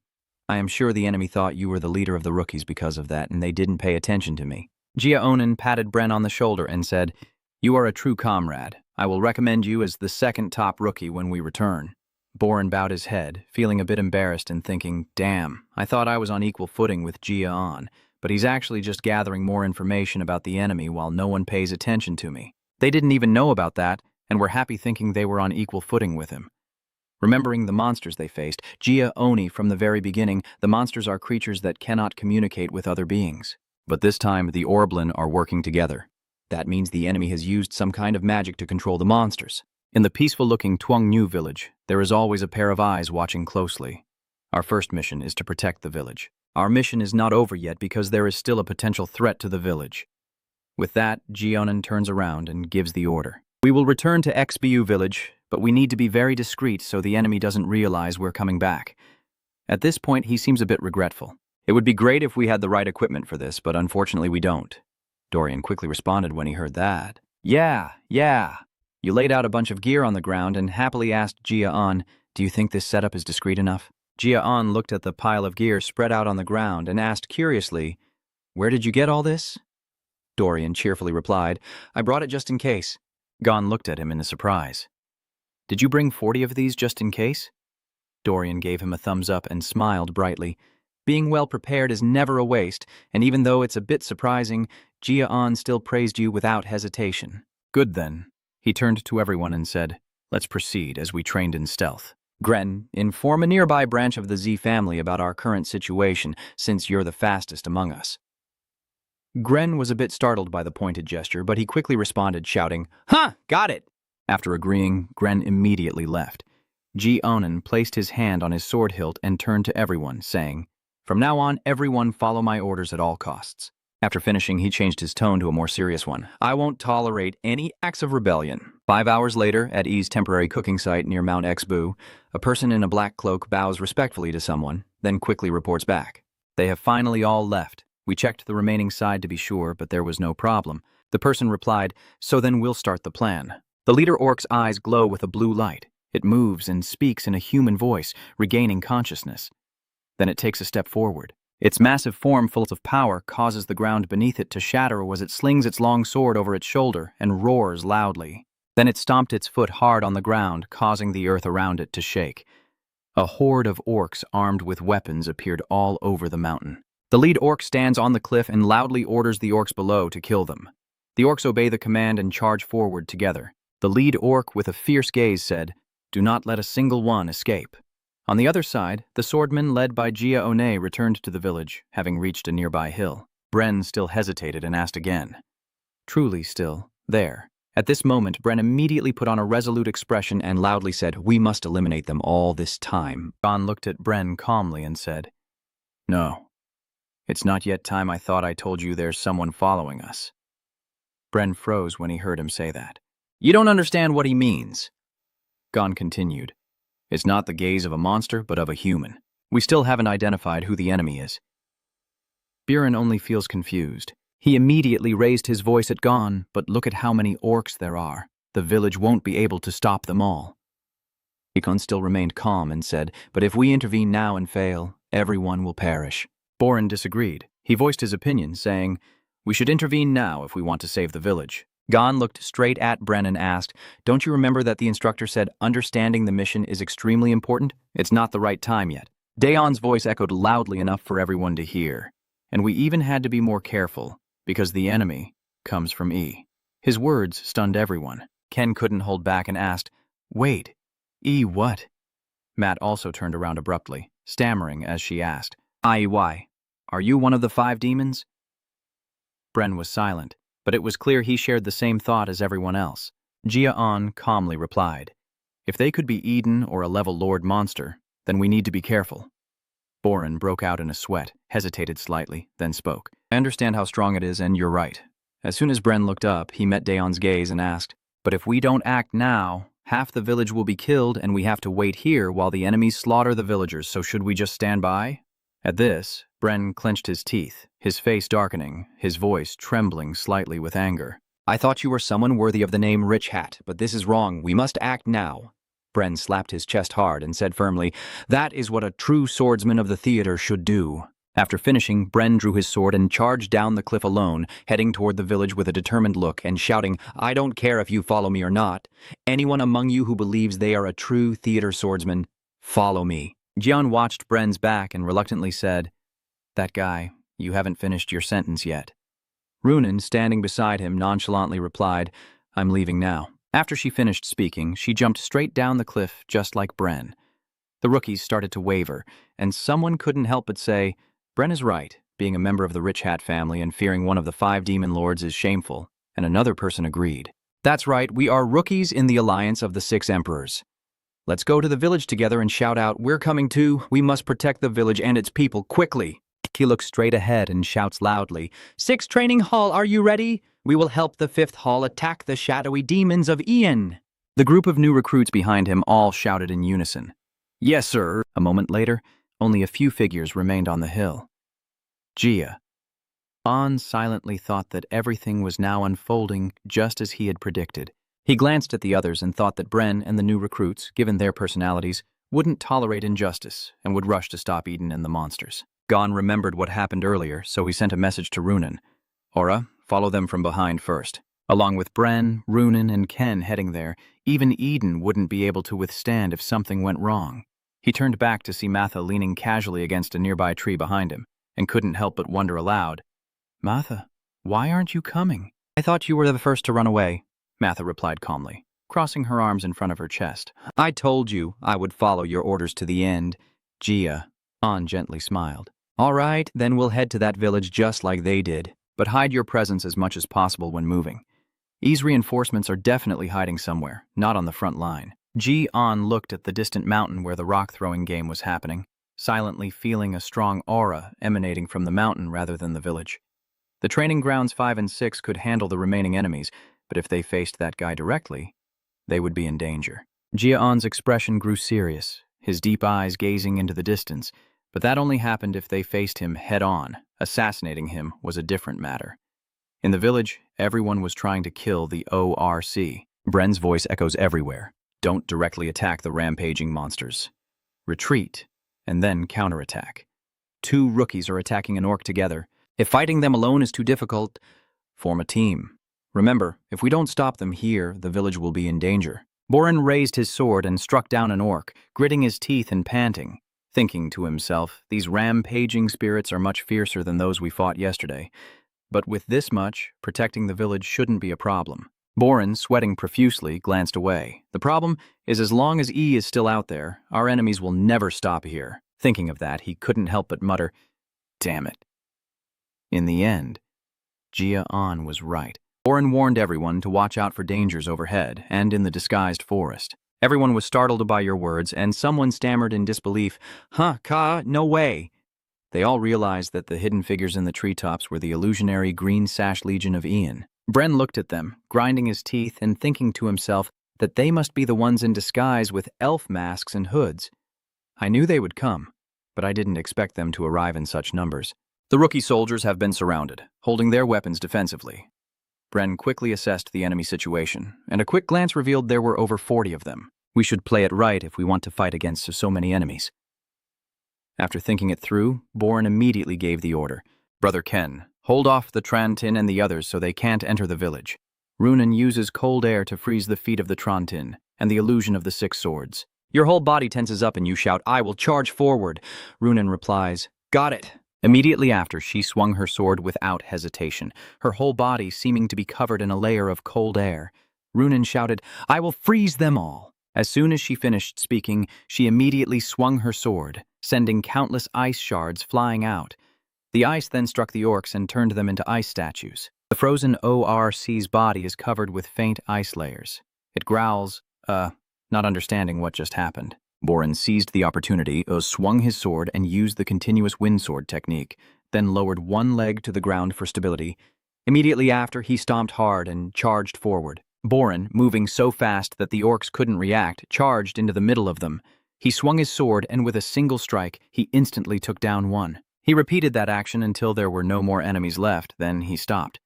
I am sure the enemy thought you were the leader of the rookies because of that, and they didn't pay attention to me. Gia Anon patted Bren on the shoulder and said, you are a true comrade. I will recommend you as the second top rookie when we return. Boren bowed his head, feeling a bit embarrassed and thinking, damn, I thought I was on equal footing with Gia Anon, but he's actually just gathering more information about the enemy while no one pays attention to me. They didn't even know about that, and were happy thinking they were on equal footing with him. Remembering the monsters they faced, Gia Anon from the very beginning, the monsters are creatures that cannot communicate with other beings. But this time, the Orblin are working together. That means the enemy has used some kind of magic to control the monsters. In the peaceful-looking Tuong Nhu village, there is always a pair of eyes watching closely. Our first mission is to protect the village. Our mission is not over yet because there is still a potential threat to the village. With that, Gia Anon turns around and gives the order. We will return to XBU village, but we need to be very discreet so the enemy doesn't realize we're coming back. At this point, he seems a bit regretful. It would be great if we had the right equipment for this, but unfortunately we don't. Dorian quickly responded when he heard that. Yeah. You laid out a bunch of gear on the ground and happily asked Gia Anon, do you think this setup is discreet enough? Gia Anon looked at the pile of gear spread out on the ground and asked curiously, where did you get all this? Dorian cheerfully replied, I brought it just in case. Gon looked at him in surprise. Did you bring 40 of these just in case? Dorian gave him a thumbs up and smiled brightly. Being well prepared is never a waste, and even though it's a bit surprising, Gia Anon still praised you without hesitation. Good then. He turned to everyone and said, let's proceed as we trained in stealth. Gren, inform a nearby branch of the Z family about our current situation, since you're the fastest among us. Gren was a bit startled by the pointed gesture, but he quickly responded, shouting, huh, got it! After agreeing, Gren immediately left. Gia Anon placed his hand on his sword hilt and turned to everyone, saying, from now on, everyone follow my orders at all costs. After finishing, he changed his tone to a more serious one. I won't tolerate any acts of rebellion. 5 hours later, at E's temporary cooking site near Mount Xbu, a person in a black cloak bows respectfully to someone, then quickly reports back. They have finally all left. We checked the remaining side to be sure, but there was no problem. The person replied, so then we'll start the plan. The leader orc's eyes glow with a blue light. It moves and speaks in a human voice, regaining consciousness. Then it takes a step forward. Its massive form full of power causes the ground beneath it to shatter as it slings its long sword over its shoulder and roars loudly. Then it stomped its foot hard on the ground, causing the earth around it to shake. A horde of orcs armed with weapons appeared all over the mountain. The lead orc stands on the cliff and loudly orders the orcs below to kill them. The orcs obey the command and charge forward together. The lead orc with a fierce gaze said, "Do not let a single one escape." On the other side, the swordsman led by Gia Anon returned to the village, having reached a nearby hill. Bren still hesitated and asked again. Truly still, there. At this moment, Bren immediately put on a resolute expression and loudly said, "We must eliminate them all this time." Gon looked at Bren calmly and said, "No. It's not yet time. I thought I told you there's someone following us." Bren froze when he heard him say that. "You don't understand what he means." Gon continued, "It's not the gaze of a monster, but of a human. We still haven't identified who the enemy is." Buren only feels confused. He immediately raised his voice at Gon, but look at how many orcs there are. The village won't be able to stop them all. Gon still remained calm and said, "But if we intervene now and fail, everyone will perish." Boren disagreed. He voiced his opinion, saying, "We should intervene now if we want to save the village." Gon looked straight at Bren and asked, "Don't you remember that the instructor said understanding the mission is extremely important? It's not the right time yet." Dion's voice echoed loudly enough for everyone to hear. "And we even had to be more careful, because the enemy comes from E." His words stunned everyone. Ken couldn't hold back and asked, "Wait, E what?" Matt also turned around abruptly, stammering as she asked, "Why? Are you one of the 5 demons?" Bren was silent, but it was clear he shared the same thought as everyone else. Gia Anon calmly replied, "If they could be Eden or a level Lord monster, then we need to be careful." Boren broke out in a sweat, hesitated slightly, then spoke. "I understand how strong it is, and you're right." As soon as Bren looked up, he met Dion's gaze and asked, "But if we don't act now, half the village will be killed and we have to wait here while the enemies slaughter the villagers, so should we just stand by?" At this, Bren clenched his teeth, his face darkening, his voice trembling slightly with anger. "I thought you were someone worthy of the name Rich Hat, but this is wrong. We must act now." Bren slapped his chest hard and said firmly, "That is what a true swordsman of the theater should do." After finishing, Bren drew his sword and charged down the cliff alone, heading toward the village with a determined look and shouting, "I don't care if you follow me or not. Anyone among you who believes they are a true theater swordsman, follow me." Dion watched Bren's back and reluctantly said, "That guy, you haven't finished your sentence yet." Runan, standing beside him, nonchalantly replied, "I'm leaving now." After she finished speaking, she jumped straight down the cliff just like Bren. The rookies started to waver, and someone couldn't help but say, "Bren is right. Being a member of the Rich Hat family and fearing one of the 5 demon lords is shameful." And another person agreed. "That's right, we are rookies in the alliance of the 6 emperors. Let's go to the village together and shout out, 'We're coming too. We must protect the village and its people quickly.'" He looks straight ahead and shouts loudly, "6 Training Hall, are you ready? We will help the 5th Hall attack the shadowy demons of Ian." The group of new recruits behind him all shouted in unison, "Yes, sir." A moment later, only a few figures remained on the hill. Gia Anon silently thought that everything was now unfolding just as he had predicted. He glanced at the others and thought that Bren and the new recruits, given their personalities, wouldn't tolerate injustice and would rush to stop Eden and the monsters. Gon remembered what happened earlier, so he sent a message to Runan. "Aura, follow them from behind first." Along with Bren, Runan, and Ken heading there, even Eden wouldn't be able to withstand if something went wrong. He turned back to see Matha leaning casually against a nearby tree behind him, and couldn't help but wonder aloud, "Matha, why aren't you coming?" "I thought you were the first to run away," Matha replied calmly, crossing her arms in front of her chest. "I told you I would follow your orders to the end." Gia Anon gently smiled. "All right, then we'll head to that village just like they did. But hide your presence as much as possible when moving. E's reinforcements are definitely hiding somewhere, not on the front line." Gia Anon looked at the distant mountain where the rock-throwing game was happening, silently feeling a strong aura emanating from the mountain rather than the village. The training grounds 5 and 6 could handle the remaining enemies, but if they faced that guy directly, they would be in danger. Gia Anon's expression grew serious, his deep eyes gazing into the distance, but that only happened if they faced him head-on. Assassinating him was a different matter. In the village, everyone was trying to kill the ORC. Bren's voice echoes everywhere. Don't directly attack the rampaging monsters. Retreat, and then counterattack. 2 rookies are attacking an orc together. If fighting them alone is too difficult, form a team. Remember, if we don't stop them here, the village will be in danger. Boren raised his sword and struck down an orc, gritting his teeth and panting, thinking to himself, these rampaging spirits are much fiercer than those we fought yesterday. But with this much, protecting the village shouldn't be a problem. Boren, sweating profusely, glanced away. The problem is as long as E is still out there, our enemies will never stop here. Thinking of that, he couldn't help but mutter, damn it. In the end, Gia Anon was right. Boren warned everyone to watch out for dangers overhead and in the disguised forest. Everyone was startled by your words, and someone stammered in disbelief, no way. They all realized that the hidden figures in the treetops were the illusionary Green Sash Legion of Ian. Bren looked at them, grinding his teeth and thinking to himself that they must be the ones in disguise with elf masks and hoods. I knew they would come, but I didn't expect them to arrive in such numbers. The rookie soldiers have been surrounded, holding their weapons defensively. Bren quickly assessed the enemy situation, and a quick glance revealed there were over 40 of them. We should play it right if we want to fight against so many enemies. After thinking it through, Boren immediately gave the order. Brother Ken, hold off the Trantin and the others so they can't enter the village. Runan uses cold air to freeze the feet of the Trantin and the illusion of the 6 swords. Your whole body tenses up and you shout, I will charge forward. Runan replies, got it. Immediately after, she swung her sword without hesitation, her whole body seeming to be covered in a layer of cold air. Runan shouted, I will freeze them all. As soon as she finished speaking, she immediately swung her sword, sending countless ice shards flying out. The ice then struck the orcs and turned them into ice statues. The frozen ORC's body is covered with faint ice layers. It growls, not understanding what just happened. Boren seized the opportunity, swung his sword, and used the continuous windsword technique, then lowered one leg to the ground for stability. Immediately after, he stomped hard and charged forward. Boren, moving so fast that the orcs couldn't react, charged into the middle of them. He swung his sword, and with a single strike, he instantly took down one. He repeated that action until there were no more enemies left, then he stopped.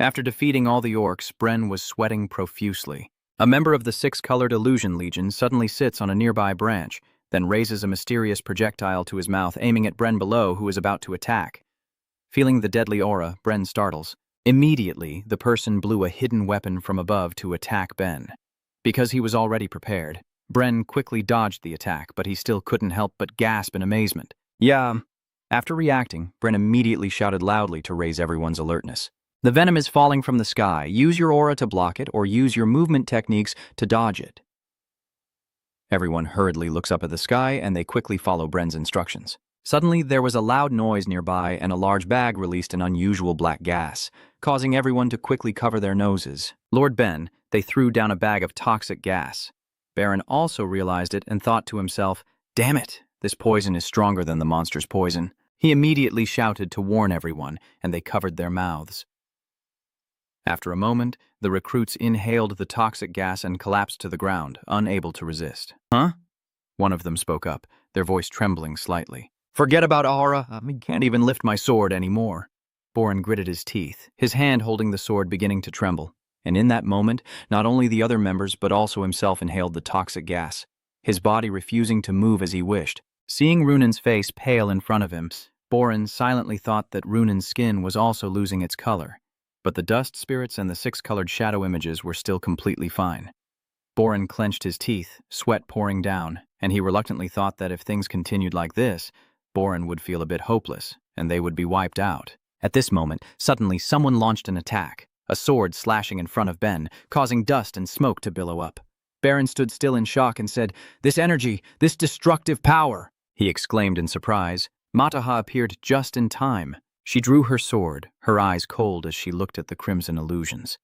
After defeating all the orcs, Bren was sweating profusely. A member of the 6-colored Illusion Legion suddenly sits on a nearby branch, then raises a mysterious projectile to his mouth, aiming at Bren below, who is about to attack. Feeling the deadly aura, Bren startles. Immediately, the person blew a hidden weapon from above to attack Ben. Because he was already prepared, Bren quickly dodged the attack, but he still couldn't help but gasp in amazement. Yeah. After reacting, Bren immediately shouted loudly to raise everyone's alertness. The venom is falling from the sky. Use your aura to block it, or use your movement techniques to dodge it. Everyone hurriedly looks up at the sky, and they quickly follow Bren's instructions. Suddenly, there was a loud noise nearby, and a large bag released an unusual black gas, causing everyone to quickly cover their noses. Lord Ben, they threw down a bag of toxic gas. Baron also realized it and thought to himself, damn it, this poison is stronger than the monster's poison. He immediately shouted to warn everyone, and they covered their mouths. After a moment, the recruits inhaled the toxic gas and collapsed to the ground, unable to resist. Huh? One of them spoke up, their voice trembling slightly. Forget about aura. I can't even lift my sword anymore. Boren gritted his teeth, his hand holding the sword beginning to tremble. And in that moment, not only the other members but also himself inhaled the toxic gas, his body refusing to move as he wished. Seeing Runan's face pale in front of him, Boren silently thought that Runan's skin was also losing its color. But the dust spirits and the 6-colored shadow images were still completely fine. Boren clenched his teeth, sweat pouring down, and he reluctantly thought that if things continued like this, Boren would feel a bit hopeless, and they would be wiped out. At this moment, suddenly someone launched an attack, a sword slashing in front of Ben, causing dust and smoke to billow up. Baron stood still in shock and said, "This energy, this destructive power!" he exclaimed in surprise. Mataha appeared just in time. She drew her sword, her eyes cold as she looked at the crimson illusions.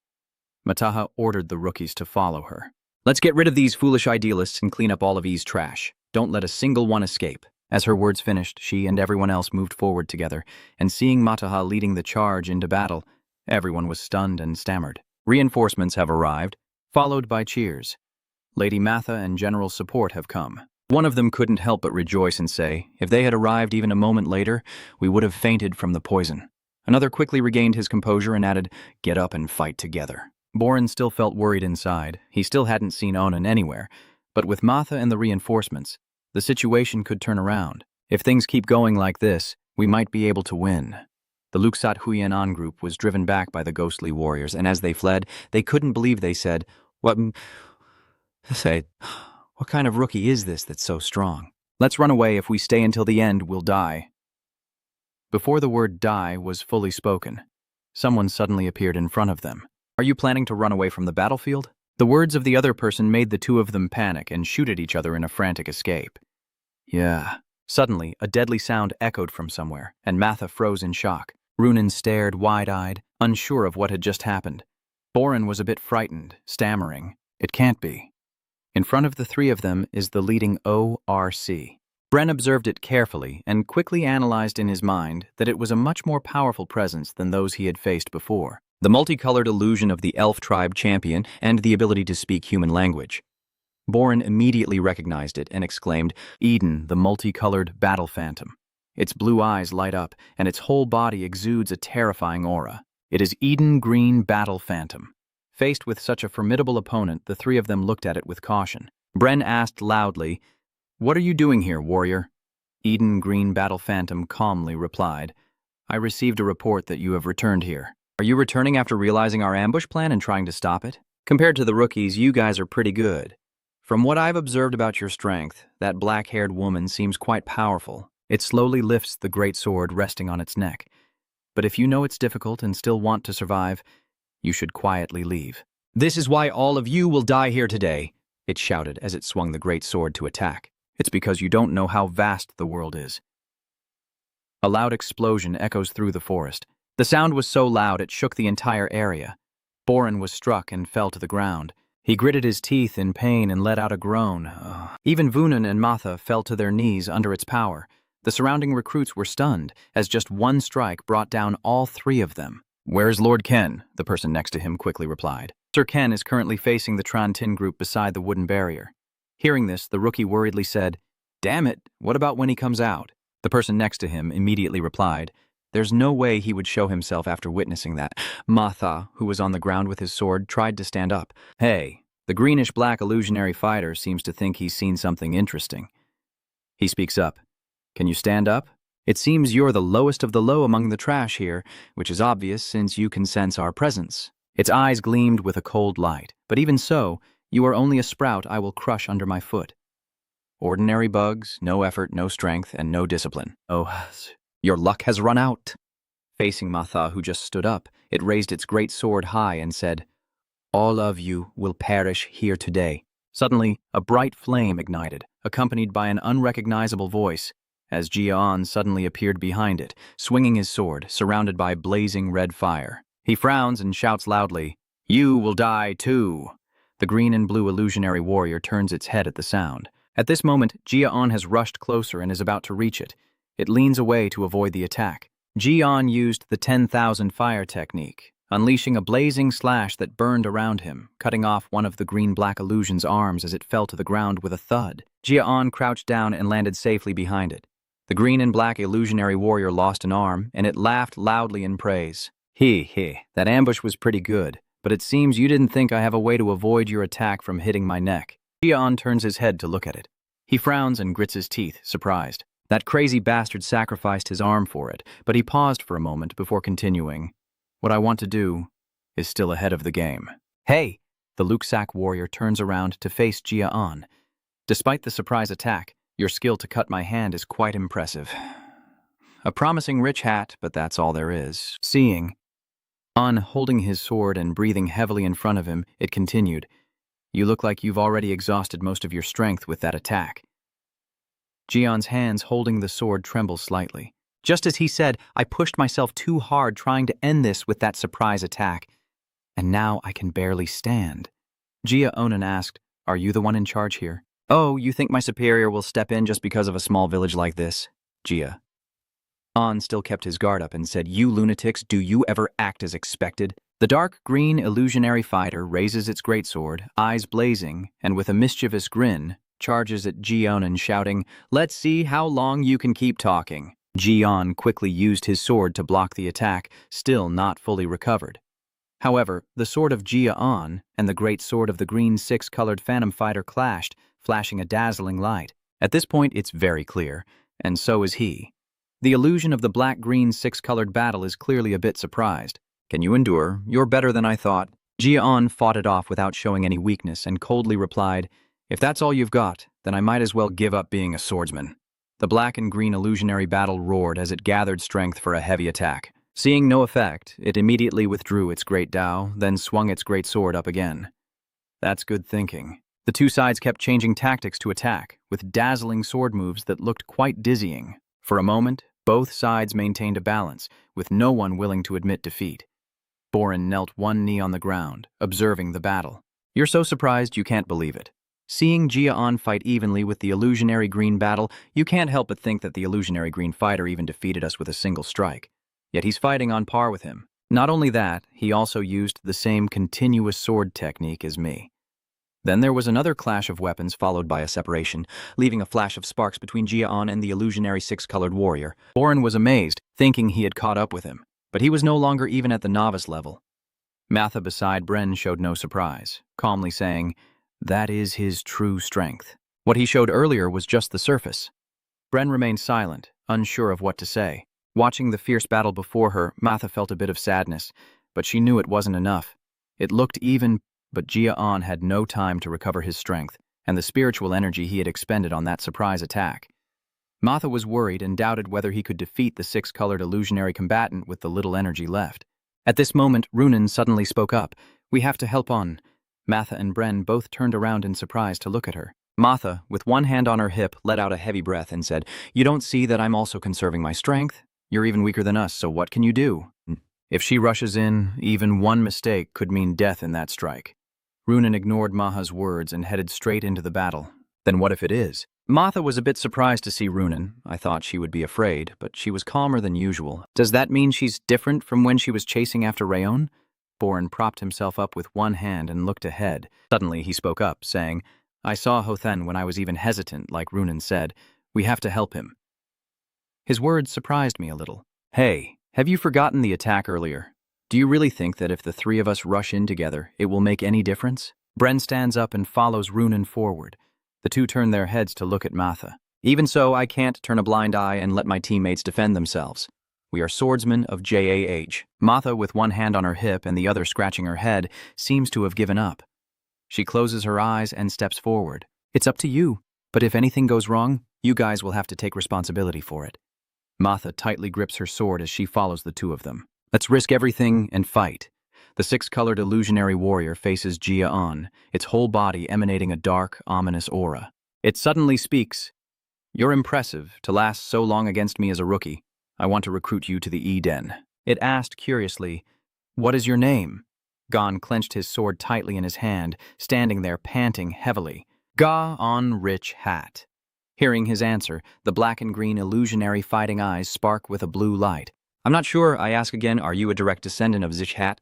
Mataha ordered the rookies to follow her. "Let's get rid of these foolish idealists and clean up all of E's trash. Don't let a single one escape." As her words finished, she and everyone else moved forward together, and seeing Mataha leading the charge into battle, everyone was stunned and stammered. Reinforcements have arrived, followed by cheers. Lady Matha and general support have come. One of them couldn't help but rejoice and say, if they had arrived even a moment later, we would have fainted from the poison. Another quickly regained his composure and added, "Get up and fight together." Boren still felt worried inside. He still hadn't seen Onan anywhere, but with Matha and the reinforcements, the situation could turn around. If things keep going like this, we might be able to win. The Luxat Huyanan group was driven back by the ghostly warriors, and as they fled, they couldn't believe they said, What kind of rookie is this that's so strong? Let's run away. If we stay until the end, we'll die. Before the word die was fully spoken, someone suddenly appeared in front of them. Are you planning to run away from the battlefield? The words of the other person made the two of them panic and shoot at each other in a frantic escape. Yeah. Suddenly, a deadly sound echoed from somewhere, and Matha froze in shock. Runan stared wide-eyed, unsure of what had just happened. Boren was a bit frightened, stammering, "It can't be." In front of the three of them is the leading ORC. Bren observed it carefully and quickly analyzed in his mind that it was a much more powerful presence than those he had faced before. The multicolored illusion of the elf tribe champion and the ability to speak human language. Boren immediately recognized it and exclaimed, "Eden, the multicolored battle phantom." Its blue eyes light up, and its whole body exudes a terrifying aura. It is Eden Green Battle Phantom. Faced with such a formidable opponent, the three of them looked at it with caution. Bren asked loudly, "What are you doing here, warrior?" Eden Green Battle Phantom calmly replied, "I received a report that you have returned here." "Are you returning after realizing our ambush plan and trying to stop it? Compared to the rookies, you guys are pretty good. From what I've observed about your strength, that black-haired woman seems quite powerful." It slowly lifts the great sword resting on its neck. "But if you know it's difficult and still want to survive, you should quietly leave." "This is why all of you will die here today," it shouted as it swung the great sword to attack. "It's because you don't know how vast the world is." A loud explosion echoes through the forest. The sound was so loud it shook the entire area. Boren was struck and fell to the ground. He gritted his teeth in pain and let out a groan. Even Vunan and Matha fell to their knees under its power. The surrounding recruits were stunned, as just one strike brought down all three of them. "Where's Lord Ken?" the person next to him quickly replied. Sir Ken is currently facing the Tran Tin group beside the wooden barrier. Hearing this, the rookie worriedly said, "Damn it, what about when he comes out?" The person next to him immediately replied, "There's no way he would show himself after witnessing that." Matha, who was on the ground with his sword, tried to stand up. "Hey, the greenish-black illusionary fighter seems to think he's seen something interesting." He speaks up. "Can you stand up? It seems you're the lowest of the low among the trash here, which is obvious since you can sense our presence." Its eyes gleamed with a cold light, but even so, you are only a sprout I will crush under my foot. Ordinary bugs, no effort, no strength, and no discipline. Oh, your luck has run out. Facing Matha, who just stood up, it raised its great sword high and said, "All of you will perish here today." Suddenly, a bright flame ignited, accompanied by an unrecognizable voice, as Gia Anon suddenly appeared behind it, swinging his sword, surrounded by blazing red fire. He frowns and shouts loudly, "You will die too." The green and blue illusionary warrior turns its head at the sound. At this moment, Gia Anon has rushed closer and is about to reach it. It leans away to avoid the attack. Gia Anon used the 10,000 fire technique, unleashing a blazing slash that burned around him, cutting off one of the green-black illusion's arms as it fell to the ground with a thud. Gia Anon crouched down and landed safely behind it. The green and black illusionary warrior lost an arm, and it laughed loudly in praise. That ambush was pretty good, but it seems you didn't think I have a way to avoid your attack from hitting my neck." Gia Anon turns his head to look at it. He frowns and grits his teeth, surprised. That crazy bastard sacrificed his arm for it, but he paused for a moment before continuing. "What I want to do is still ahead of the game." "Hey!" The Luxak warrior turns around to face Gia Anon. "Despite the surprise attack, your skill to cut my hand is quite impressive. A promising rich hat, but that's all there is." Seeing Anon holding his sword and breathing heavily in front of him, it continued, "You look like you've already exhausted most of your strength with that attack." Gion's hands holding the sword tremble slightly. Just as he said, I pushed myself too hard trying to end this with that surprise attack, and now I can barely stand. Gia Anon asked, "Are you the one in charge here?" "Oh, you think my superior will step in just because of a small village like this?" Gia Anon still kept his guard up and said, "You lunatics, do you ever act as expected?" The dark green illusionary fighter raises its greatsword, eyes blazing, and with a mischievous grin, charges at Gia Anon shouting, "Let's see how long you can keep talking." Gia Anon quickly used his sword to block the attack, still not fully recovered. However, the sword of Gia Anon and the great sword of the green six-colored phantom fighter clashed, flashing a dazzling light. At this point, it's very clear, and so is he. The illusion of the black-green six-colored battle is clearly a bit surprised. Can you endure? You're better than I thought. Gia Anon fought it off without showing any weakness and coldly replied, "If that's all you've got, then I might as well give up being a swordsman." The black and green illusionary battle roared as it gathered strength for a heavy attack. Seeing no effect, it immediately withdrew its great dao, then swung its great sword up again. That's good thinking. The two sides kept changing tactics to attack, with dazzling sword moves that looked quite dizzying. For a moment, both sides maintained a balance, with no one willing to admit defeat. Boren knelt one knee on the ground, observing the battle. You're so surprised you can't believe it. Seeing Gia Anon fight evenly with the illusionary green battle, you can't help but think that the illusionary green fighter even defeated us with a single strike. Yet he's fighting on par with him. Not only that, he also used the same continuous sword technique as me. Then there was another clash of weapons followed by a separation, leaving a flash of sparks between Gia Anon and the illusionary six-colored warrior. Boren was amazed, thinking he had caught up with him, but he was no longer even at the novice level. Matha beside Bren showed no surprise, calmly saying, "That is his true strength. What he showed earlier was just the surface." Bren remained silent, unsure of what to say. Watching the fierce battle before her, Matha felt a bit of sadness, but she knew it wasn't enough. It looked even, but Gia Anon had no time to recover his strength and the spiritual energy he had expended on that surprise attack. Matha was worried and doubted whether he could defeat the six-colored illusionary combatant with the little energy left. At this moment, Runen suddenly spoke up. "We have to help on." Matha and Bren both turned around in surprise to look at her. Matha, with one hand on her hip, let out a heavy breath and said, "You don't see that I'm also conserving my strength? You're even weaker than us, so what can you do?" If she rushes in, even one mistake could mean death in that strike. Runen ignored Maha's words and headed straight into the battle. Then what if it is? Matha was a bit surprised to see Runen. I thought she would be afraid, but she was calmer than usual. Does that mean she's different from when she was chasing after Rayon? Boren propped himself up with one hand and looked ahead. Suddenly he spoke up, saying, "I saw Hothen when I was even hesitant, like Runen said. We have to help him." His words surprised me a little. "Hey, have you forgotten the attack earlier? Do you really think that if the three of us rush in together, it will make any difference?" Bren stands up and follows Runen forward. The two turn their heads to look at Matha. "Even so, I can't turn a blind eye and let my teammates defend themselves. We are swordsmen of JAH. Matha, with one hand on her hip and the other scratching her head, seems to have given up. She closes her eyes and steps forward. "It's up to you, but if anything goes wrong, you guys will have to take responsibility for it." Matha tightly grips her sword as she follows the two of them. "Let's risk everything and fight." The six-colored illusionary warrior faces Gia Anon, its whole body emanating a dark, ominous aura. It suddenly speaks. "You're impressive to last so long against me as a rookie. I want to recruit you to the Eden." It asked curiously, "What is your name?" Gon clenched his sword tightly in his hand, standing there panting heavily. "Ga on Rich Hat." Hearing his answer, the black and green illusionary fighting eyes spark with a blue light. "I'm not sure, I ask again, are you a direct descendant of Zich Hat?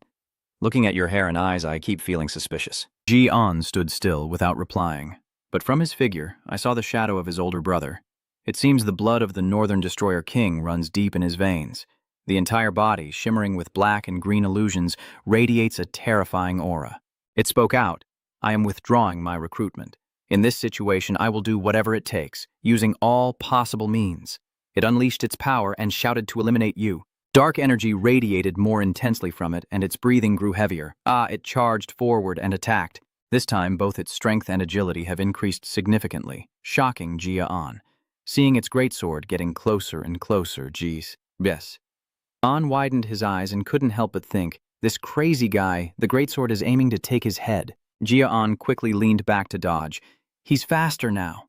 Looking at your hair and eyes, I keep feeling suspicious." Gia Anon stood still without replying, but from his figure, I saw the shadow of his older brother. It seems the blood of the Northern Destroyer King runs deep in his veins. The entire body, shimmering with black and green illusions, radiates a terrifying aura. It spoke out, "I am withdrawing my recruitment. In this situation, I will do whatever it takes, using all possible means." It unleashed its power and shouted to eliminate you. Dark energy radiated more intensely from it, and its breathing grew heavier. It charged forward and attacked. This time, both its strength and agility have increased significantly, shocking Gia Anon. Seeing its greatsword getting closer and closer, geez. Yes. Anon widened his eyes and couldn't help but think, this crazy guy, the greatsword is aiming to take his head. Gia Anon quickly leaned back to dodge. He's faster now.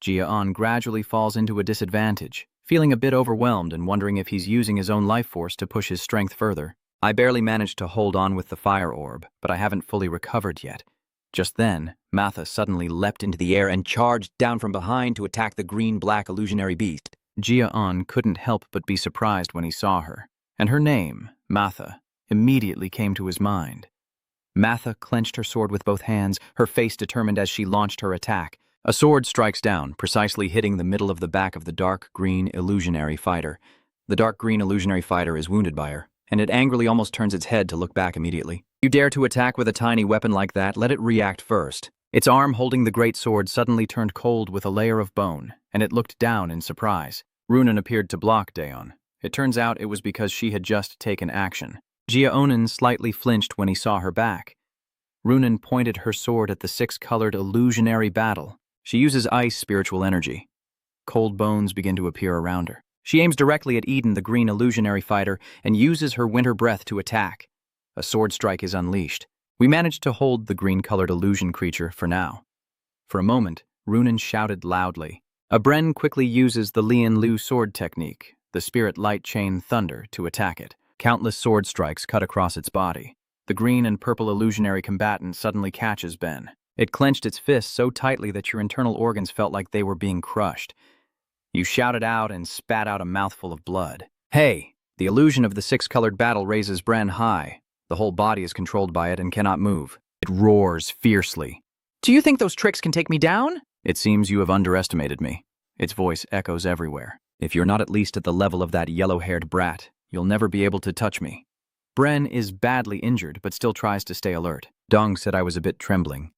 Gia Anon gradually falls into a disadvantage, feeling a bit overwhelmed and wondering if he's using his own life force to push his strength further. I barely managed to hold on with the fire orb, but I haven't fully recovered yet. Just then, Matha suddenly leapt into the air and charged down from behind to attack the green-black illusionary beast. Gia Anon couldn't help but be surprised when he saw her, and her name, Matha, immediately came to his mind. Matha clenched her sword with both hands, her face determined as she launched her attack. A sword strikes down, precisely hitting the middle of the back of the dark green illusionary fighter. The dark green illusionary fighter is wounded by her. and it angrily almost turns its head to look back immediately. You dare to attack with a tiny weapon like that, let it react first. Its arm holding the great sword suddenly turned cold with a layer of bone, and it looked down in surprise. Runan appeared to block Dion. It turns out it was because she had just taken action. Gia Anon slightly flinched when he saw her back. Runan pointed her sword at the six-colored illusionary battle. She uses ice spiritual energy. Cold bones begin to appear around her. She aims directly at Eden, the green illusionary fighter, and uses her winter breath to attack. A sword strike is unleashed. We managed to hold the green-colored illusion creature for now. For a moment, Runan shouted loudly. Bren quickly uses the Lian Lu sword technique, the spirit light chain thunder, to attack it. Countless sword strikes cut across its body. The green and purple illusionary combatant suddenly catches Ben. It clenched its fists so tightly that your internal organs felt like they were being crushed. You shouted out and spat out a mouthful of blood. Hey! The illusion of the six-colored battle raises Bren high. The whole body is controlled by it and cannot move. It roars fiercely. Do you think those tricks can take me down? It seems you have underestimated me. Its voice echoes everywhere. If you're not at least at the level of that yellow-haired brat, you'll never be able to touch me. Bren is badly injured, but still tries to stay alert. Dong said I was a bit trembling.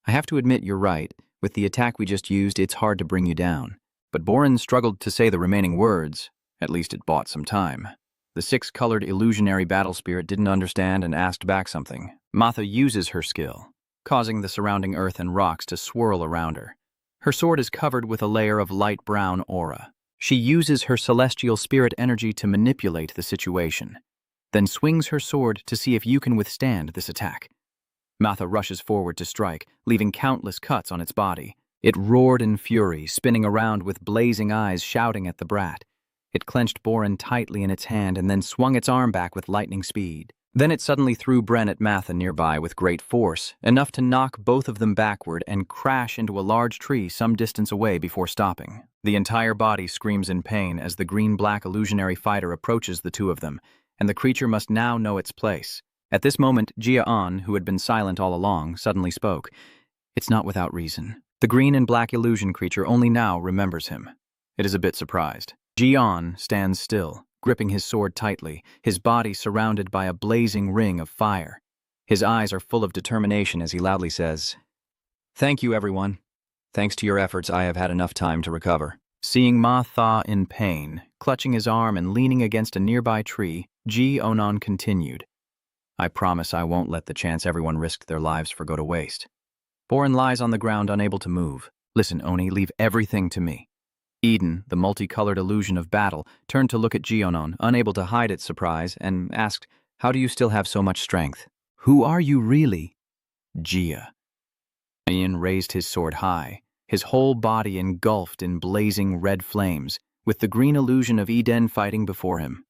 I have to admit you're right. With the attack we just used, it's hard to bring you down. But Boren struggled to say the remaining words. At least it bought some time. The six-colored illusionary battle spirit didn't understand and asked back something. Matha uses her skill, causing the surrounding earth and rocks to swirl around her. Her sword is covered with a layer of light brown aura. She uses her celestial spirit energy to manipulate the situation, then swings her sword to see if you can withstand this attack. Matha rushes forward to strike, leaving countless cuts on its body. It roared in fury, spinning around with blazing eyes, shouting at the brat. It clenched Boren tightly in its hand and then swung its arm back with lightning speed. Then it suddenly threw Bren at Matha nearby with great force, enough to knock both of them backward and crash into a large tree some distance away before stopping. The entire body screams in pain as the green-black illusionary fighter approaches the two of them, and the creature must now know its place. At this moment, Gia Anon, who had been silent all along, suddenly spoke. It's not without reason. The green and black illusion creature only now remembers him. It is a bit surprised. Gia Anon stands still, gripping his sword tightly, his body surrounded by a blazing ring of fire. His eyes are full of determination as he loudly says, "Thank you, everyone. Thanks to your efforts, I have had enough time to recover." Seeing Ma Tha in pain, clutching his arm and leaning against a nearby tree, Gia Anon continued, "I promise I won't let the chance everyone risked their lives for go to waste." Boren lies on the ground, unable to move. "Listen, Oni, leave everything to me." Eden, the multicolored illusion of battle, turned to look at Gia Anon, unable to hide its surprise, and asked, "How do you still have so much strength?" "Who are you really?" "Gia." Ian raised his sword high, his whole body engulfed in blazing red flames, with the green illusion of Eden fighting before him.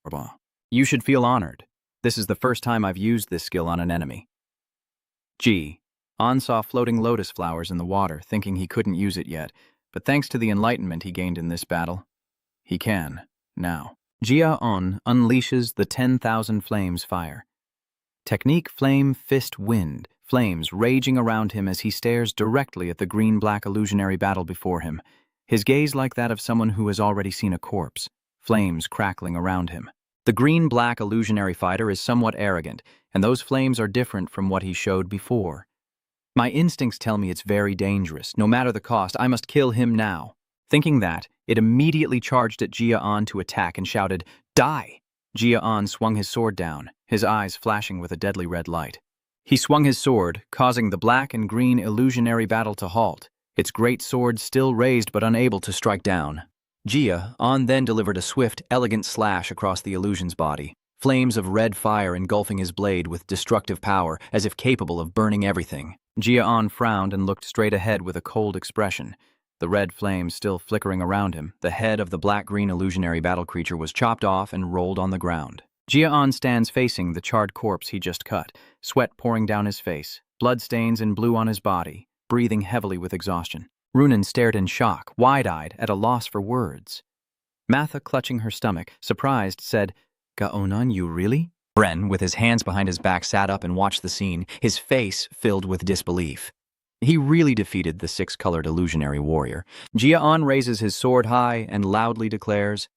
"You should feel honored. This is the first time I've used this skill on an enemy." An saw floating lotus flowers in the water, thinking he couldn't use it yet, but thanks to the enlightenment he gained in this battle, he can, now. Gia Anon unleashes the 10,000 flames fire. Technique Flame Fist Wind, flames raging around him as he stares directly at the green-black illusionary battle before him, his gaze like that of someone who has already seen a corpse, flames crackling around him. The green-black illusionary fighter is somewhat arrogant, and those flames are different from what he showed before. My instincts tell me it's very dangerous. No matter the cost, I must kill him now. Thinking that, it immediately charged at Gia Anon to attack and shouted, "Die!" Gia Anon swung his sword down, his eyes flashing with a deadly red light. He swung his sword, causing the black and green illusionary battle to halt, its great sword still raised but unable to strike down. Gia Anon then delivered a swift, elegant slash across the illusion's body, flames of red fire engulfing his blade with destructive power, as if capable of burning everything. Gia Anon frowned and looked straight ahead with a cold expression. The red flames still flickering around him, the head of the black-green illusionary battle creature was chopped off and rolled on the ground. Gia Anon stands facing the charred corpse he just cut, sweat pouring down his face, blood stains and blue on his body, breathing heavily with exhaustion. Runan stared in shock, wide-eyed, at a loss for words. Matha, clutching her stomach, surprised, said, "Gia Anon, you really?" Bren, with his hands behind his back, sat up and watched the scene, his face filled with disbelief. He really defeated the six-colored illusionary warrior. Gia Anon raises his sword high and loudly declares,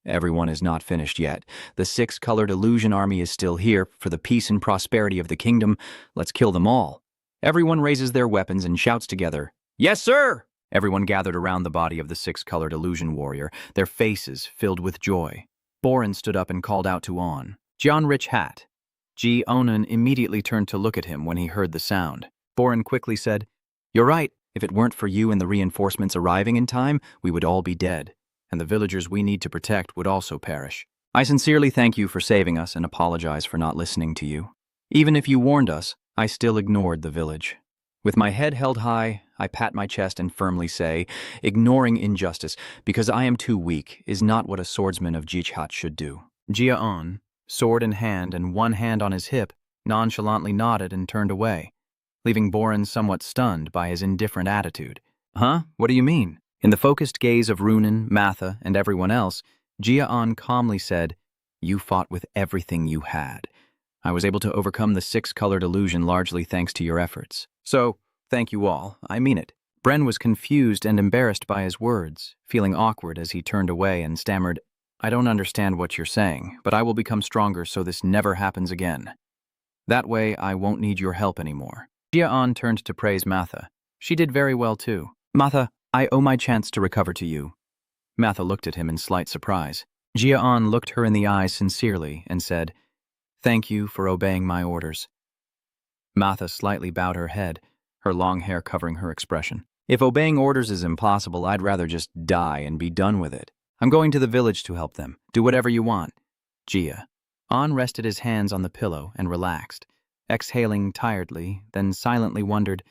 Everyone is not finished yet. The six-colored illusion army is still here for the peace and prosperity of the kingdom. Let's kill them all. Everyone raises their weapons and shouts together, "Yes, sir!" Everyone gathered around the body of the six-colored illusion warrior, their faces filled with joy. Boren stood up and called out to On, "John Rich Hat." Gia Anon immediately turned to look at him when he heard the sound. Boren quickly said, "You're right. If it weren't for you and the reinforcements arriving in time, we would all be dead. And the villagers we need to protect would also perish. I sincerely thank you for saving us and apologize for not listening to you. Even if you warned us, I still ignored the village." With my head held high, I pat my chest and firmly say, ignoring injustice, because I am too weak, is not what a swordsman of Jichat should do. Gia Anon, sword in hand and one hand on his hip, nonchalantly nodded and turned away, leaving Boren somewhat stunned by his indifferent attitude. "Huh? What do you mean?" In the focused gaze of Runen, Matha, and everyone else, Gia Anon calmly said, "You fought with everything you had. I was able to overcome the six-colored illusion largely thanks to your efforts. So, thank you all. I mean it." Bren was confused and embarrassed by his words, feeling awkward as he turned away and stammered, "I don't understand what you're saying, but I will become stronger so this never happens again. That way, I won't need your help anymore." Gia Anon turned to praise Matha. She did very well too. "Matha, I owe my chance to recover to you." Matha looked at him in slight surprise. Gia Anon looked her in the eyes sincerely and said, "Thank you for obeying my orders." Matha slightly bowed her head, her long hair covering her expression. "If obeying orders is impossible, I'd rather just die and be done with it." "I'm going to the village to help them. Do whatever you want." Gia Anon rested his hands on the pillow and relaxed, exhaling tiredly, then silently wondered,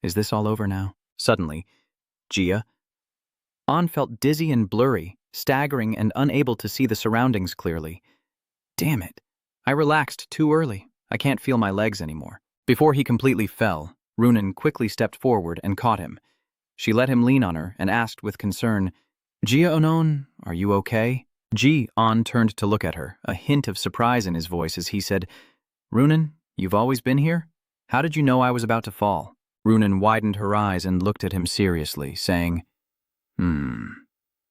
"Is this all over now?" Suddenly, Gia Anon felt dizzy and blurry, staggering and unable to see the surroundings clearly. "Damn it. I relaxed too early. I can't feel my legs anymore." Before he completely fell, Runen quickly stepped forward and caught him. She let him lean on her and asked with concern, "Gia Anon, are you okay?" Gia Anon turned to look at her, a hint of surprise in his voice as he said, "Runen, you've always been here? How did you know I was about to fall?" Runen widened her eyes and looked at him seriously, saying,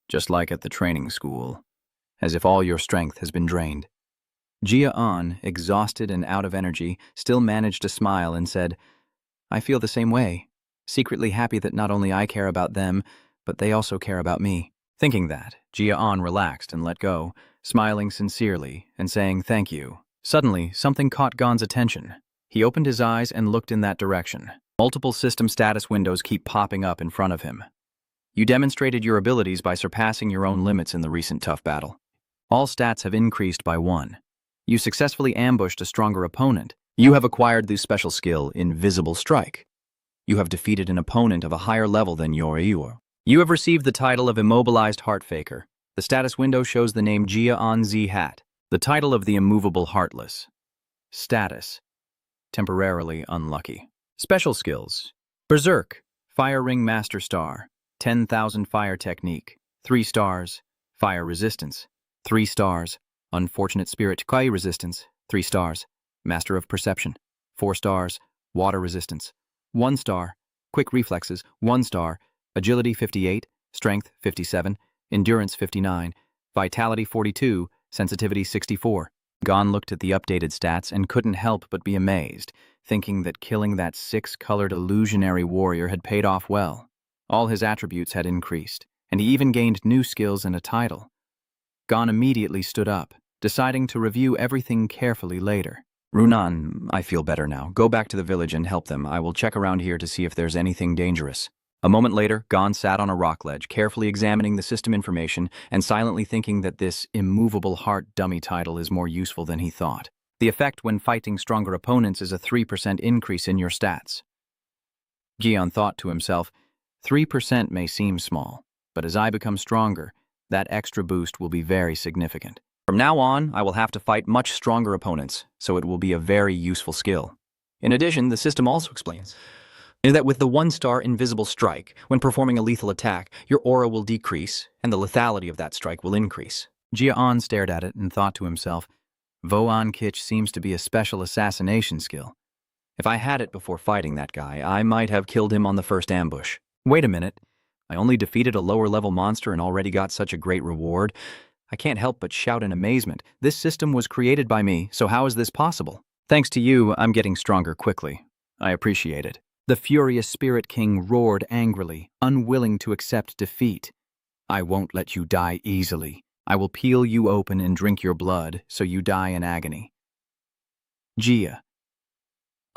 Just like at the training school, as if all your strength has been drained." Gia Anon, exhausted and out of energy, still managed to smile and said, "I feel the same way, secretly happy that not only I care about them, but they also care about me." Thinking that, Gia Anon relaxed and let go, smiling sincerely and saying thank you. Suddenly, something caught Gon's attention. He opened his eyes and looked in that direction. Multiple system status windows keep popping up in front of him. "You demonstrated your abilities by surpassing your own limits in the recent tough battle. All stats have increased by 1. You successfully ambushed a stronger opponent. You have acquired the special skill, Invisible Strike. You have defeated an opponent of a higher level than your. You have received the title of Immobilized Heart Faker. The status window shows the name Gia Anon Z Hat, the title of the Immovable Heartless. Status: temporarily unlucky. Special skills: Berserk, Fire Ring Master Star, 10,000 Fire Technique, 3 stars, Fire Resistance, 3 stars, Unfortunate Spirit Kai Resistance, 3 stars, Master of Perception, 4 stars, Water Resistance, 1 star, Quick Reflexes, 1 star, Agility 58, Strength 57, Endurance 59, Vitality 42, Sensitivity 64. Gon looked at the updated stats and couldn't help but be amazed, thinking that killing that 6-colored illusionary warrior had paid off well. All his attributes had increased, and he even gained new skills and a title. Gon immediately stood up, deciding to review everything carefully later. "Runan, I feel better now. Go back to the village and help them. I will check around here to see if there's anything dangerous." A moment later, Gon sat on a rock ledge, carefully examining the system information and silently thinking that this immovable heart dummy title is more useful than he thought. The effect when fighting stronger opponents is a 3% increase in your stats. Gion thought to himself, 3% may seem small, but as I become stronger, that extra boost will be very significant. From now on, I will have to fight much stronger opponents, so it will be a very useful skill. In addition, the system also explains that with the 1-star Invisible Strike, when performing a lethal attack, your aura will decrease, and the lethality of that strike will increase. Gia Anon stared at it and thought to himself, Voan Kitch seems to be a special assassination skill. If I had it before fighting that guy, I might have killed him on the first ambush. Wait a minute. I only defeated a lower-level monster and already got such a great reward. I can't help but shout in amazement. This system was created by me, so how is this possible? Thanks to you, I'm getting stronger quickly. I appreciate it. The furious Spirit King roared angrily, unwilling to accept defeat. I won't let you die easily. I will peel you open and drink your blood, so you die in agony. Gia.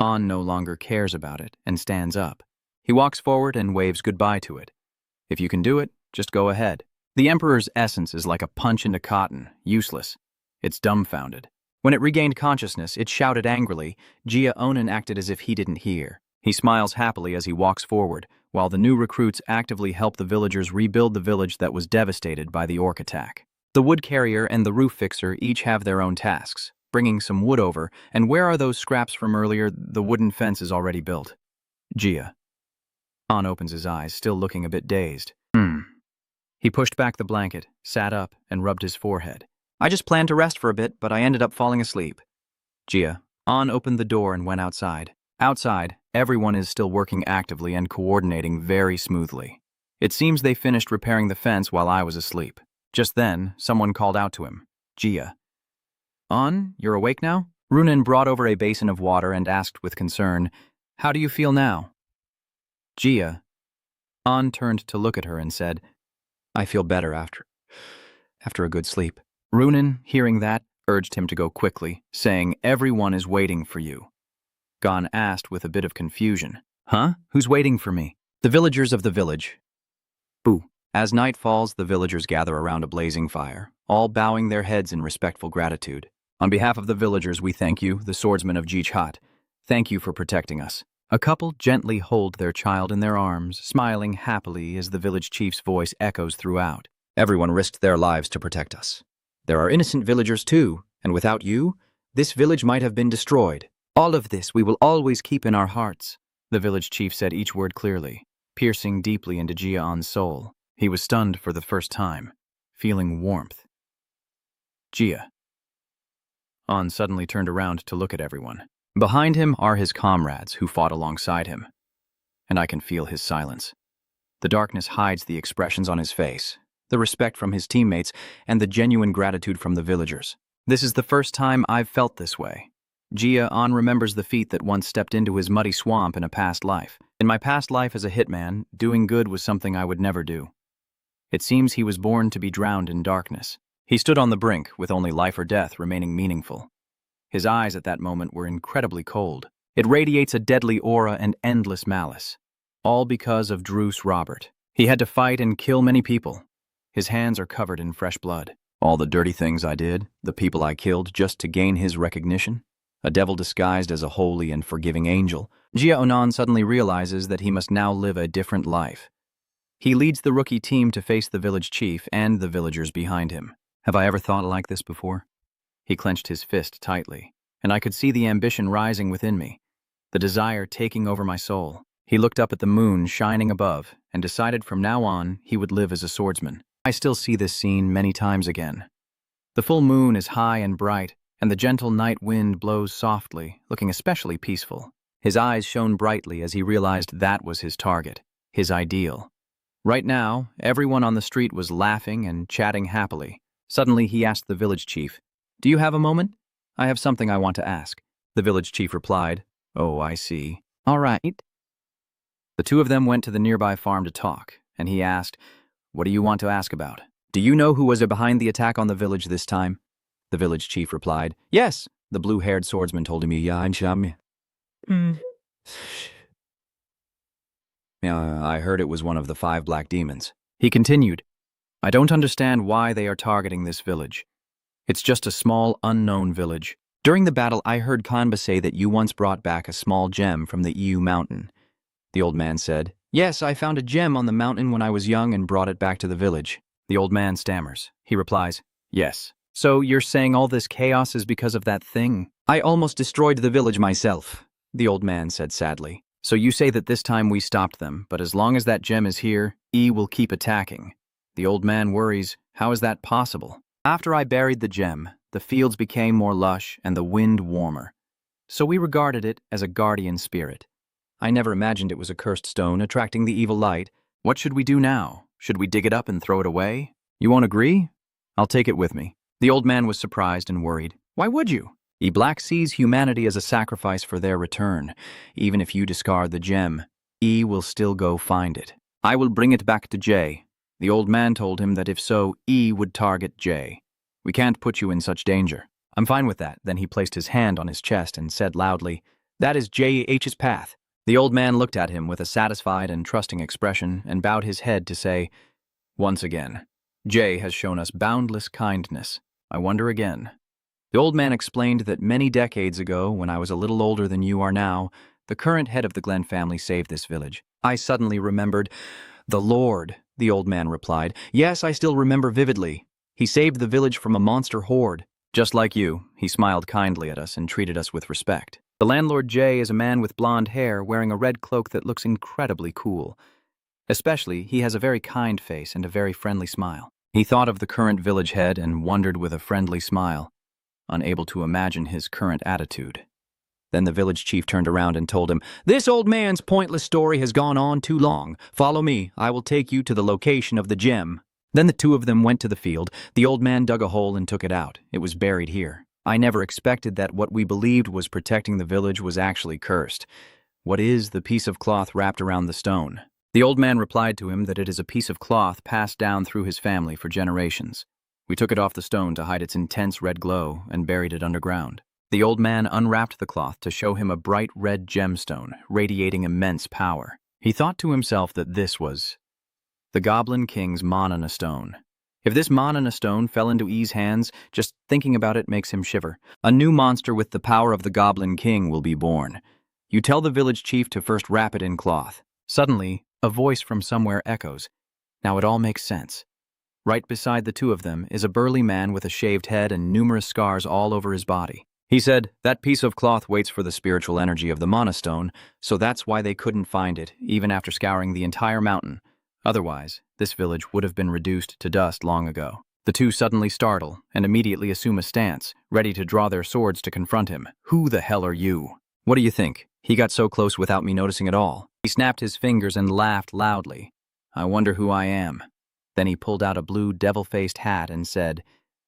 Anon no longer cares about it and stands up. He walks forward and waves goodbye to it. If you can do it, just go ahead. The Emperor's essence is like a punch into cotton, useless. It's dumbfounded. When it regained consciousness, it shouted angrily. Gia Anon acted as if he didn't hear. He smiles happily as he walks forward, while the new recruits actively help the villagers rebuild the village that was devastated by the orc attack. The wood carrier and the roof fixer each have their own tasks, bringing some wood over, and where are those scraps from earlier? The wooden fence is already built. Gia. Anon opens his eyes, still looking a bit dazed. He pushed back the blanket, sat up, and rubbed his forehead. I just planned to rest for a bit, but I ended up falling asleep. Gia. Anon opened the door and went outside. Outside, everyone is still working actively and coordinating very smoothly. It seems they finished repairing the fence while I was asleep. Just then, someone called out to him. Gia. Anon, you're awake now? Runen brought over a basin of water and asked with concern, How do you feel now? Gia. Anon turned to look at her and said, I feel better after a good sleep. Runen, hearing that, urged him to go quickly, saying, Everyone is waiting for you. Gon asked with a bit of confusion. Huh? Who's waiting for me? The villagers of the village. Boo. As night falls, the villagers gather around a blazing fire, all bowing their heads in respectful gratitude. On behalf of the villagers, we thank you, the Swordsman of Jichat. Thank you for protecting us. A couple gently hold their child in their arms, smiling happily as the village chief's voice echoes throughout. Everyone risked their lives to protect us. There are innocent villagers too, and without you, this village might have been destroyed. All of this we will always keep in our hearts. The village chief said each word clearly, piercing deeply into Gia Anon's soul. He was stunned for the first time, feeling warmth. Gia. Anon suddenly turned around to look at everyone. Behind him are his comrades who fought alongside him, and I can feel his silence. The darkness hides the expressions on his face, the respect from his teammates, and the genuine gratitude from the villagers. This is the first time I've felt this way. Gia Anon remembers the feet that once stepped into his muddy swamp in a past life. In my past life as a hitman, doing good was something I would never do. It seems he was born to be drowned in darkness. He stood on the brink, with only life or death remaining meaningful. His eyes at that moment were incredibly cold. It radiates a deadly aura and endless malice. All because of Druce Robert. He had to fight and kill many people. His hands are covered in fresh blood. All the dirty things I did, the people I killed just to gain his recognition. A devil disguised as a holy and forgiving angel. Gia Anon suddenly realizes that he must now live a different life. He leads the rookie team to face the village chief and the villagers behind him. Have I ever thought like this before? He clenched his fist tightly, and I could see the ambition rising within me, the desire taking over my soul. He looked up at the moon shining above and decided from now on he would live as a swordsman. I still see this scene many times again. The full moon is high and bright, and the gentle night wind blows softly, looking especially peaceful. His eyes shone brightly as he realized that was his target, his ideal. Right now, everyone on the street was laughing and chatting happily. Suddenly, he asked the village chief, Do you have a moment? I have something I want to ask. The village chief replied, Oh, I see. All right. The two of them went to the nearby farm to talk, and he asked, What do you want to ask about? Do you know who was behind the attack on the village this time? The village chief replied, Yes. The blue-haired swordsman told me, I heard it was one of the 5 black demons. He continued, I don't understand why they are targeting this village. It's just a small, unknown village. During the battle, I heard Kanba say that you once brought back a small gem from the EU mountain. The old man said, Yes, I found a gem on the mountain when I was young and brought it back to the village. The old man stammers. He replies, Yes. So you're saying all this chaos is because of that thing? I almost destroyed the village myself, the old man said sadly. So you say that this time we stopped them, but as long as that gem is here, E will keep attacking. The old man worries, how is that possible? After I buried the gem, the fields became more lush and the wind warmer. So we regarded it as a guardian spirit. I never imagined it was a cursed stone attracting the evil light. What should we do now? Should we dig it up and throw it away? You won't agree? I'll take it with me. The old man was surprised and worried. Why would you? E Black sees humanity as a sacrifice for their return. Even if you discard the gem, E will still go find it. I will bring it back to J. The old man told him that if so, E would target J. We can't put you in such danger. I'm fine with that. Then he placed his hand on his chest and said loudly, That is J.H.'s path. The old man looked at him with a satisfied and trusting expression and bowed his head to say, Once again, J has shown us boundless kindness. I wonder again. The old man explained that many decades ago, when I was a little older than you are now, the current head of the Glenn family saved this village. I suddenly remembered. The Lord, the old man replied. Yes, I still remember vividly. He saved the village from a monster horde. Just like you, he smiled kindly at us and treated us with respect. The landlord Jay is a man with blonde hair wearing a red cloak that looks incredibly cool. Especially, he has a very kind face and a very friendly smile. He thought of the current village head and wondered with a friendly smile, unable to imagine his current attitude. Then the village chief turned around and told him, This old man's pointless story has gone on too long. Follow me. I will take you to the location of the gem. Then the two of them went to the field. The old man dug a hole and took it out. It was buried here. I never expected that what we believed was protecting the village was actually cursed. What is the piece of cloth wrapped around the stone? The old man replied to him that it is a piece of cloth passed down through his family for generations. We took it off the stone to hide its intense red glow and buried it underground. The old man unwrapped the cloth to show him a bright red gemstone, radiating immense power. He thought to himself that this was the Goblin King's Manhwa stone. If this Manhwa stone fell into E's hands, just thinking about it makes him shiver. A new monster with the power of the Goblin King will be born. You tell the village chief to first wrap it in cloth. Suddenly, a voice from somewhere echoes. Now it all makes sense. Right beside the two of them is a burly man with a shaved head and numerous scars all over his body. He said, That piece of cloth waits for the spiritual energy of the Manhwa stone, so that's why they couldn't find it, even after scouring the entire mountain. Otherwise, this village would have been reduced to dust long ago. The two suddenly startle and immediately assume a stance, ready to draw their swords to confront him. Who the hell are you? What do you think? He got so close without me noticing at all. He snapped his fingers and laughed loudly. I wonder who I am. Then he pulled out a blue devil-faced hat and said,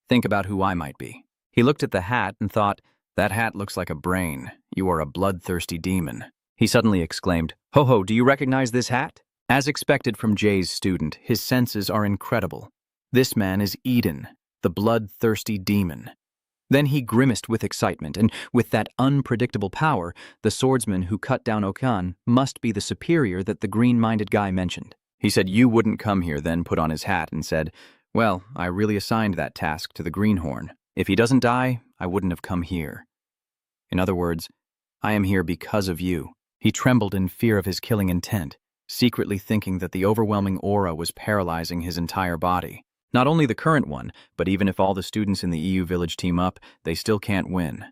Think about who I might be. He looked at the hat and thought, That hat looks like a brain. You are a bloodthirsty demon. He suddenly exclaimed, Ho ho, do you recognize this hat? As expected from Jay's student, his senses are incredible. This man is Eden, the bloodthirsty demon. Then he grimaced with excitement, and with that unpredictable power, the swordsman who cut down Okan must be the superior that the green-minded guy mentioned. He said you wouldn't come here, then put on his hat and said, Well, I really assigned that task to the greenhorn. If he doesn't die, I wouldn't have come here. In other words, I am here because of you. He trembled in fear of his killing intent, secretly thinking that the overwhelming aura was paralyzing his entire body. Not only the current one, but even if all the students in the EU village team up, they still can't win.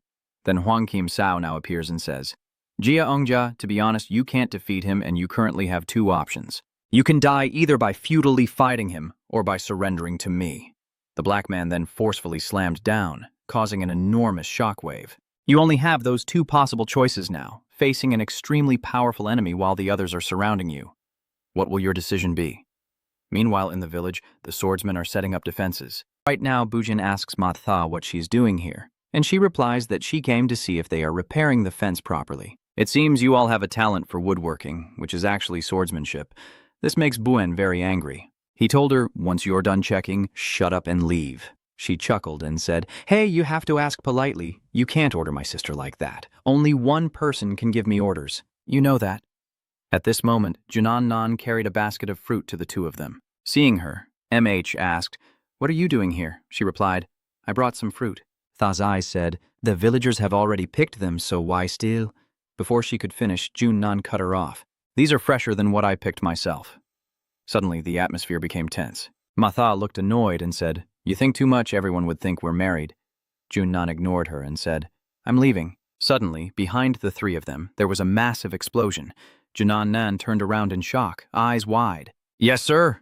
Then Hwang Kim Sao now appears and says, Gia Ongjia, to be honest, you can't defeat him and you currently have two options. You can die either by futilely fighting him or by surrendering to me. The black man then forcefully slammed down, causing an enormous shockwave. You only have those two possible choices now, facing an extremely powerful enemy while the others are surrounding you. What will your decision be? Meanwhile, in the village, the swordsmen are setting up defenses. Right now, Bujin asks Ma Tha what she's doing here, and she replies that she came to see if they are repairing the fence properly. It seems you all have a talent for woodworking, which is actually swordsmanship. This makes Buen very angry. He told her, once you're done checking, shut up and leave. She chuckled and said, Hey, you have to ask politely. You can't order my sister like that. Only one person can give me orders. You know that. At this moment, Junan Nan carried a basket of fruit to the two of them. Seeing her, MH asked, What are you doing here? She replied, I brought some fruit. Tha's eyes said, The villagers have already picked them, so why steal? Before she could finish, Jun Nan cut her off. These are fresher than what I picked myself. Suddenly, the atmosphere became tense. Ma Tha looked annoyed and said, You think too much, everyone would think we're married. Jun Nan ignored her and said, I'm leaving. Suddenly, behind the three of them, there was a massive explosion. Junan Nan turned around in shock, eyes wide. Yes, sir!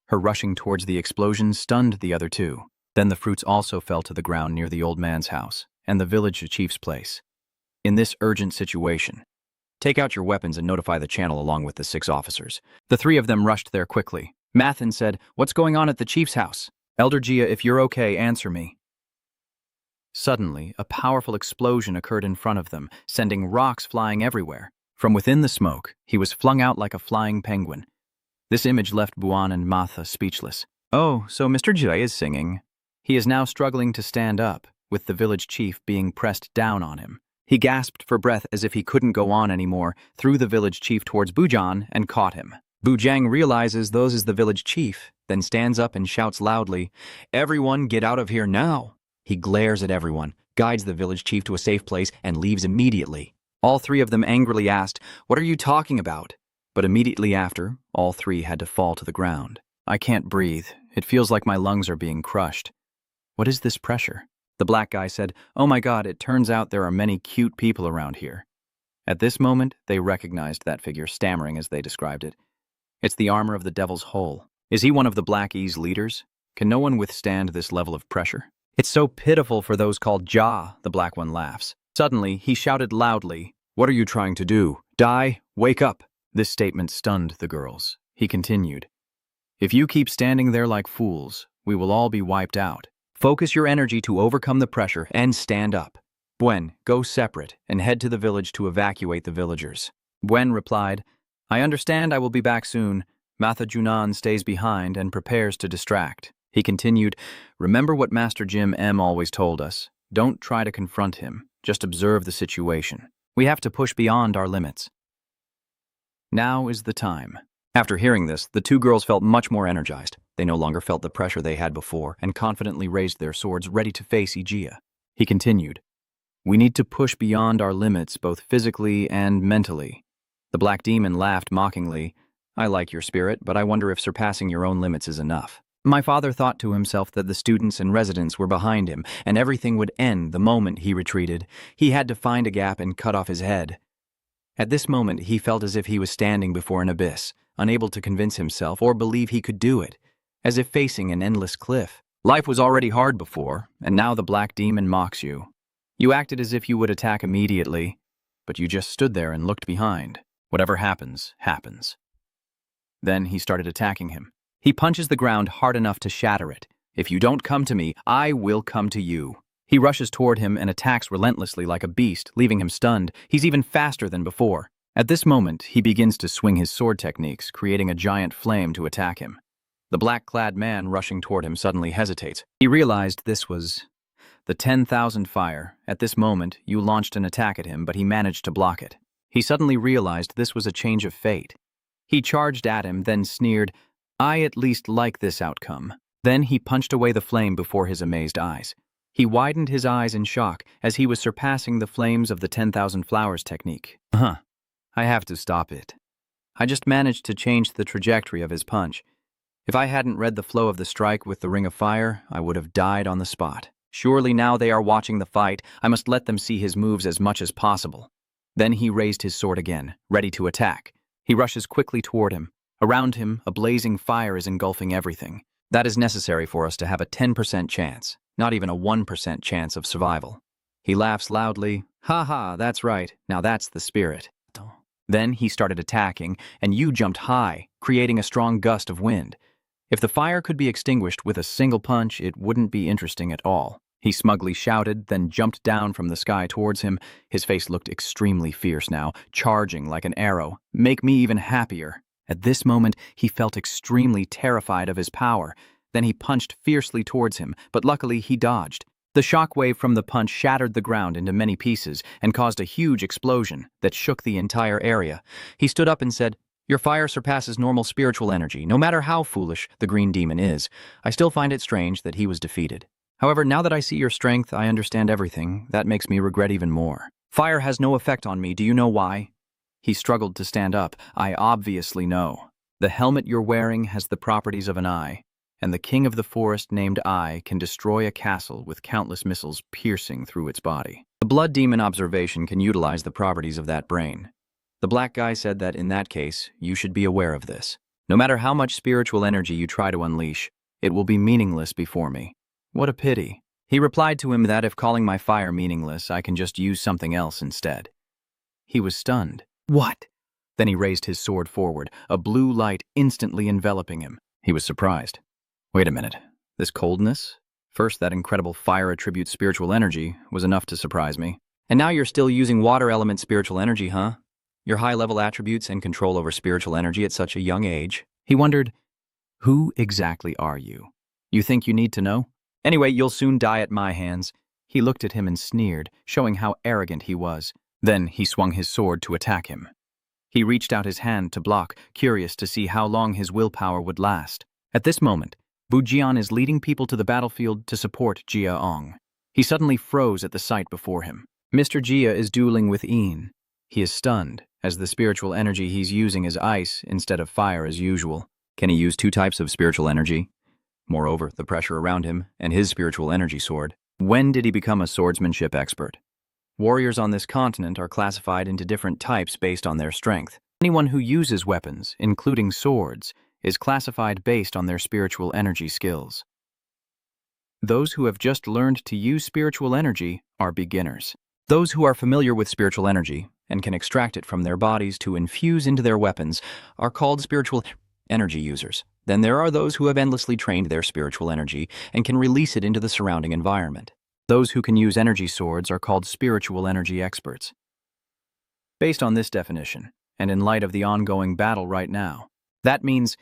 Her rushing towards the explosion stunned the other two. Then the fruits also fell to the ground near the old man's house and the village chief's place. In this urgent situation, take out your weapons and notify the channel along with the 6 officers. The three of them rushed there quickly. Mathen said, What's going on at the chief's house? Elder Gia, if you're okay, answer me. Suddenly, a powerful explosion occurred in front of them, sending rocks flying everywhere. From within the smoke, he was flung out like a flying penguin. This image left Buon and Matha speechless. Oh, so Mr. Gia is singing. He is now struggling to stand up, with the village chief being pressed down on him. He gasped for breath as if he couldn't go on anymore, threw the village chief towards Bujan and caught him. Bujang realizes those is the village chief, then stands up and shouts loudly, "Everyone get out of here now!" He glares at everyone, guides the village chief to a safe place, and leaves immediately. All three of them angrily asked, "What are you talking about?" But immediately after, all three had to fall to the ground. I can't breathe. It feels like my lungs are being crushed. What is this pressure? The black guy said, "Oh my God, it turns out there are many cute people around here." At this moment, they recognized that figure, stammering as they described it. It's the armor of the Devil's Hole. Is he one of the Black E's leaders? Can no one withstand this level of pressure? It's so pitiful for those called Ja, the black one laughs. Suddenly, he shouted loudly, "What are you trying to do? Die? Wake up!" This statement stunned the girls. He continued, "If you keep standing there like fools, we will all be wiped out. Focus your energy to overcome the pressure and stand up. Buen, go separate and head to the village to evacuate the villagers." Buen replied, "I understand, I will be back soon." Matha Junan stays behind and prepares to distract. He continued, "Remember what Master Jim M always told us. Don't try to confront him. Just observe the situation. We have to push beyond our limits. Now is the time." After hearing this, the two girls felt much more energized. They no longer felt the pressure they had before and confidently raised their swords, ready to face Gia. He continued, "We need to push beyond our limits, both physically and mentally." The black demon laughed mockingly. "I like your spirit, but I wonder if surpassing your own limits is enough." My father thought to himself that the students and residents were behind him, and everything would end the moment he retreated. He had to find a gap and cut off his head. At this moment, he felt as if he was standing before an abyss, unable to convince himself or believe he could do it, as if facing an endless cliff. Life was already hard before, and now the black demon mocks you. You acted as if you would attack immediately, but you just stood there and looked behind. Whatever happens, happens. Then he started attacking him. He punches the ground hard enough to shatter it. "If you don't come to me, I will come to you." He rushes toward him and attacks relentlessly like a beast, leaving him stunned. He's even faster than before. At this moment, he begins to swing his sword techniques, creating a giant flame to attack him. The black-clad man rushing toward him suddenly hesitates. He realized this was the 10,000 fire. At this moment, you launched an attack at him, but he managed to block it. He suddenly realized this was a change of fate. He charged at him, then sneered, "I at least like this outcome." Then he punched away the flame before his amazed eyes. He widened his eyes in shock as he was surpassing the flames of the 10,000 flowers technique. I have to stop it. I just managed to change the trajectory of his punch. If I hadn't read the flow of the strike with the ring of fire, I would have died on the spot. Surely now they are watching the fight. I must let them see his moves as much as possible. Then he raised his sword again, ready to attack. He rushes quickly toward him. Around him, a blazing fire is engulfing everything. That is necessary for us to have a 10% chance, not even a 1% chance of survival. He laughs loudly. "Ha ha, that's right. Now that's the spirit." Then he started attacking, and you jumped high, creating a strong gust of wind. If the fire could be extinguished with a single punch, it wouldn't be interesting at all. He smugly shouted, then jumped down from the sky towards him. His face looked extremely fierce now, charging like an arrow. "Make me even happier." At this moment, he felt extremely terrified of his power. Then he punched fiercely towards him, but luckily he dodged. The shockwave from the punch shattered the ground into many pieces and caused a huge explosion that shook the entire area. He stood up and said, "Your fire surpasses normal spiritual energy. No matter how foolish the green demon is, I still find it strange that he was defeated. However, now that I see your strength, I understand everything. That makes me regret even more. Fire has no effect on me. Do you know why?" He struggled to stand up. "I obviously know. The helmet you're wearing has the properties of an eye, and the king of the forest named Eye can destroy a castle with countless missiles piercing through its body. The blood demon observation can utilize the properties of that brain. The black guy said that in that case, you should be aware of this. No matter how much spiritual energy you try to unleash, it will be meaningless before me. What a pity." He replied to him that if calling my fire meaningless, I can just use something else instead. He was stunned. "What?" Then he raised his sword forward, a blue light instantly enveloping him. He was surprised. "Wait a minute. This coldness, first that incredible fire attribute spiritual energy, was enough to surprise me. And now you're still using water element spiritual energy, huh? Your high-level attributes and control over spiritual energy at such a young age. He wondered, "Who exactly are you? You think you need to know? Anyway, you'll soon die at my hands." He looked at him and sneered, showing how arrogant he was. Then he swung his sword to attack him. He reached out his hand to block, curious to see how long his willpower would last. At this moment, Dion is leading people to the battlefield to support Gia Anon. He suddenly froze at the sight before him. Mr. Gia is dueling with Ian. He is stunned, as the spiritual energy he's using is ice instead of fire as usual. Can he use 2 types of spiritual energy? Moreover, the pressure around him and his spiritual energy sword. When did he become a swordsmanship expert? Warriors on this continent are classified into different types based on their strength. Anyone who uses weapons, including swords, is classified based on their spiritual energy skills. Those who have just learned to use spiritual energy are beginners. Those who are familiar with spiritual energy and can extract it from their bodies to infuse into their weapons are called spiritual energy users. Then there are those who have endlessly trained their spiritual energy and can release it into the surrounding environment. Those who can use energy swords are called spiritual energy experts. Based on this definition, and in light of the ongoing battle right now, that means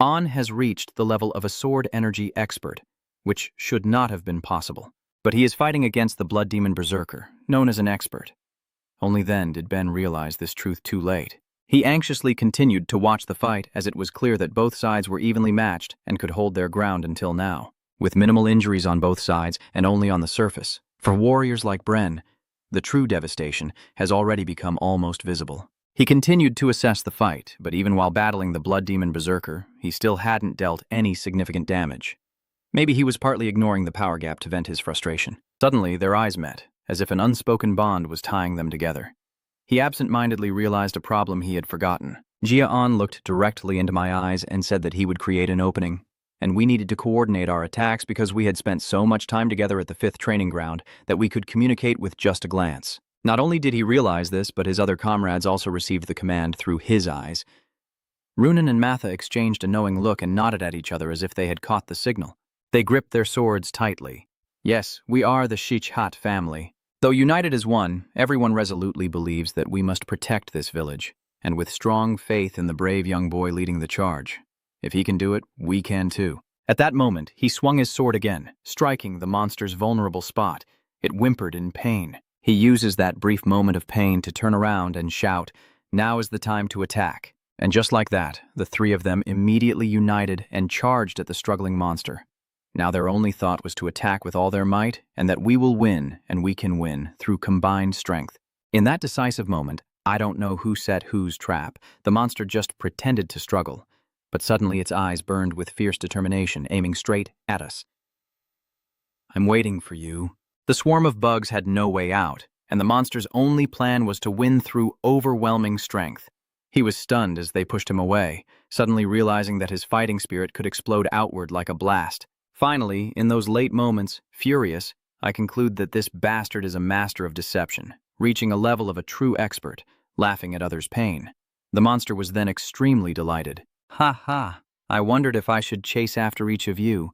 An has reached the level of a sword energy expert, which should not have been possible. But he is fighting against the blood demon berserker, known as an expert. Only then did Ben realize this truth too late. He anxiously continued to watch the fight as it was clear that both sides were evenly matched and could hold their ground until now, with minimal injuries on both sides and only on the surface. For warriors like Bren, the true devastation has already become almost visible. He continued to assess the fight, but even while battling the blood demon berserker, he still hadn't dealt any significant damage. Maybe he was partly ignoring the power gap to vent his frustration. Suddenly, their eyes met, as if an unspoken bond was tying them together. He absent-mindedly realized a problem he had forgotten. Gia Anon looked directly into my eyes and said that he would create an opening, and we needed to coordinate our attacks because we had spent so much time together at the 5th training ground that we could communicate with just a glance. Not only did he realize this, but his other comrades also received the command through his eyes. Runan and Matha exchanged a knowing look and nodded at each other as if they had caught the signal. They gripped their swords tightly. Yes, we are the Shichhat family. Though united as one, everyone resolutely believes that we must protect this village, and with strong faith in the brave young boy leading the charge. If he can do it, we can too. At that moment, he swung his sword again, striking the monster's vulnerable spot. It whimpered in pain. He uses that brief moment of pain to turn around and shout, "Now is the time to attack." And just like that, the 3 of them immediately united and charged at the struggling monster. Now their only thought was to attack with all their might, and that we will win, and we can win, through combined strength. In that decisive moment, I don't know who set whose trap. The monster just pretended to struggle, but suddenly its eyes burned with fierce determination, aiming straight at us. "I'm waiting for you." The swarm of bugs had no way out, and the monster's only plan was to win through overwhelming strength. He was stunned as they pushed him away, suddenly realizing that his fighting spirit could explode outward like a blast. Finally, in those late moments, furious, I conclude that this bastard is a master of deception, reaching a level of a true expert, laughing at others' pain. The monster was then extremely delighted. "Ha ha, I wondered if I should chase after each of you.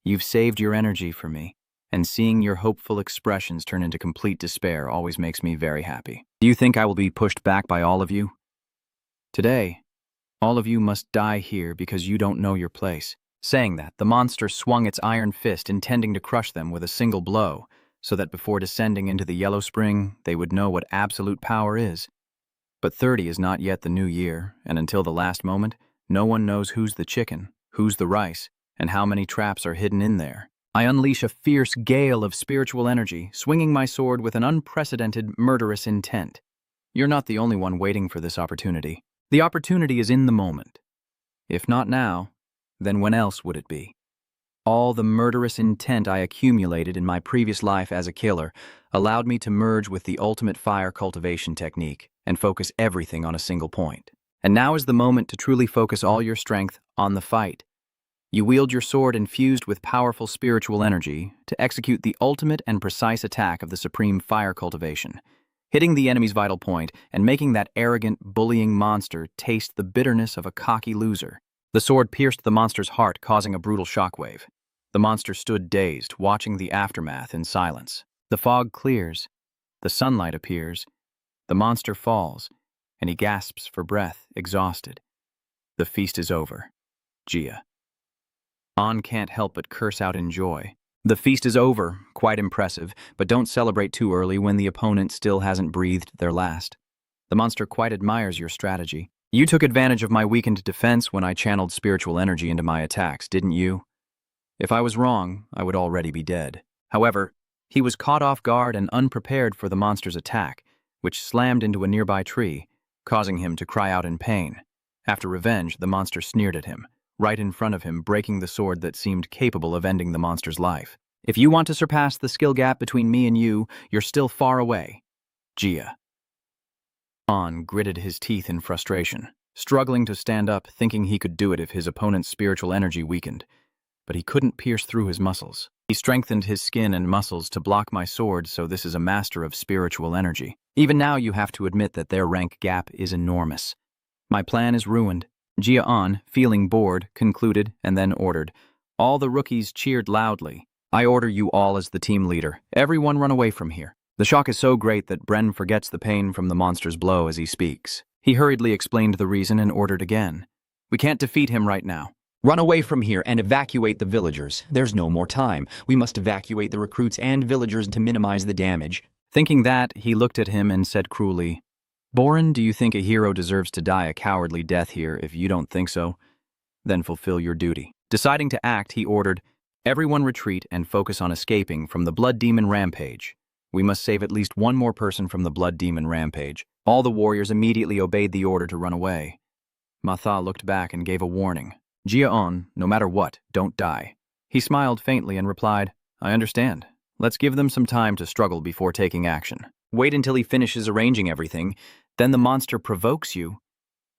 You've saved your energy for me, and seeing your hopeful expressions turn into complete despair always makes me very happy. Do you think I will be pushed back by all of you? Today, all of you must die here because you don't know your place." Saying that, the monster swung its iron fist, intending to crush them with a single blow, so that before descending into the yellow spring, they would know what absolute power is. But 30 is not yet the new year, and until the last moment, no one knows who's the chicken, who's the rice, and how many traps are hidden in there. I unleash a fierce gale of spiritual energy, swinging my sword with an unprecedented, murderous intent. You're not the only one waiting for this opportunity. The opportunity is in the moment. If not now, then when else would it be? All the murderous intent I accumulated in my previous life as a killer allowed me to merge with the ultimate fire cultivation technique and focus everything on a single point. And now is the moment to truly focus all your strength on the fight. You wield your sword infused with powerful spiritual energy to execute the ultimate and precise attack of the supreme fire cultivation, hitting the enemy's vital point and making that arrogant, bullying monster taste the bitterness of a cocky loser. The sword pierced the monster's heart, causing a brutal shockwave. The monster stood dazed, watching the aftermath in silence. The fog clears. The sunlight appears. The monster falls, and he gasps for breath, exhausted. The feast is over. Gia. Anon can't help but curse out in joy. The feast is over, quite impressive, but don't celebrate too early when the opponent still hasn't breathed their last. The monster quite admires your strategy. You took advantage of my weakened defense when I channeled spiritual energy into my attacks, didn't you? If I was wrong, I would already be dead. However, he was caught off guard and unprepared for the monster's attack, which slammed into a nearby tree, causing him to cry out in pain. After revenge, the monster sneered at him, right in front of him, breaking the sword that seemed capable of ending the monster's life. If you want to surpass the skill gap between me and you, you're still far away. Gia. Anon gritted his teeth in frustration, struggling to stand up, thinking he could do it if his opponent's spiritual energy weakened. But he couldn't pierce through his muscles. He strengthened his skin and muscles to block my sword, so this is a master of spiritual energy. Even now you have to admit that their rank gap is enormous. My plan is ruined. Gia Anon, feeling bored, concluded and then ordered. All the rookies cheered loudly. I order you all as the team leader. Everyone run away from here. The shock is so great that Bren forgets the pain from the monster's blow as he speaks. He hurriedly explained the reason and ordered again. We can't defeat him right now. Run away from here and evacuate the villagers. There's no more time. We must evacuate the recruits and villagers to minimize the damage. Thinking that, he looked at him and said cruelly, Boren, do you think a hero deserves to die a cowardly death here? If you don't think so, then fulfill your duty. Deciding to act, he ordered, everyone retreat and focus on escaping from the Blood Demon rampage. We must save at least one more person from the Blood Demon rampage. All the warriors immediately obeyed the order to run away. Matha looked back and gave a warning. Gia Anon, no matter what, don't die. He smiled faintly and replied, I understand. Let's give them some time to struggle before taking action. Wait until he finishes arranging everything. Then the monster provokes you.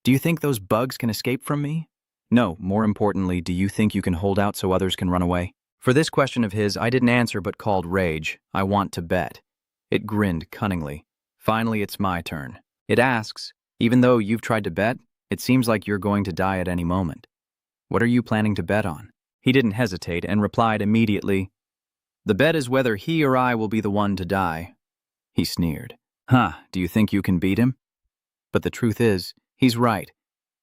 Do you think those bugs can escape from me? No, more importantly, do you think you can hold out so others can run away? For this question of his, I didn't answer but called rage. I want to bet. It grinned cunningly. Finally, it's my turn. It asks, even though you've tried to bet, it seems like you're going to die at any moment. What are you planning to bet on? He didn't hesitate and replied immediately, the bet is whether he or I will be the one to die. He sneered. Do you think you can beat him? But the truth is, he's right.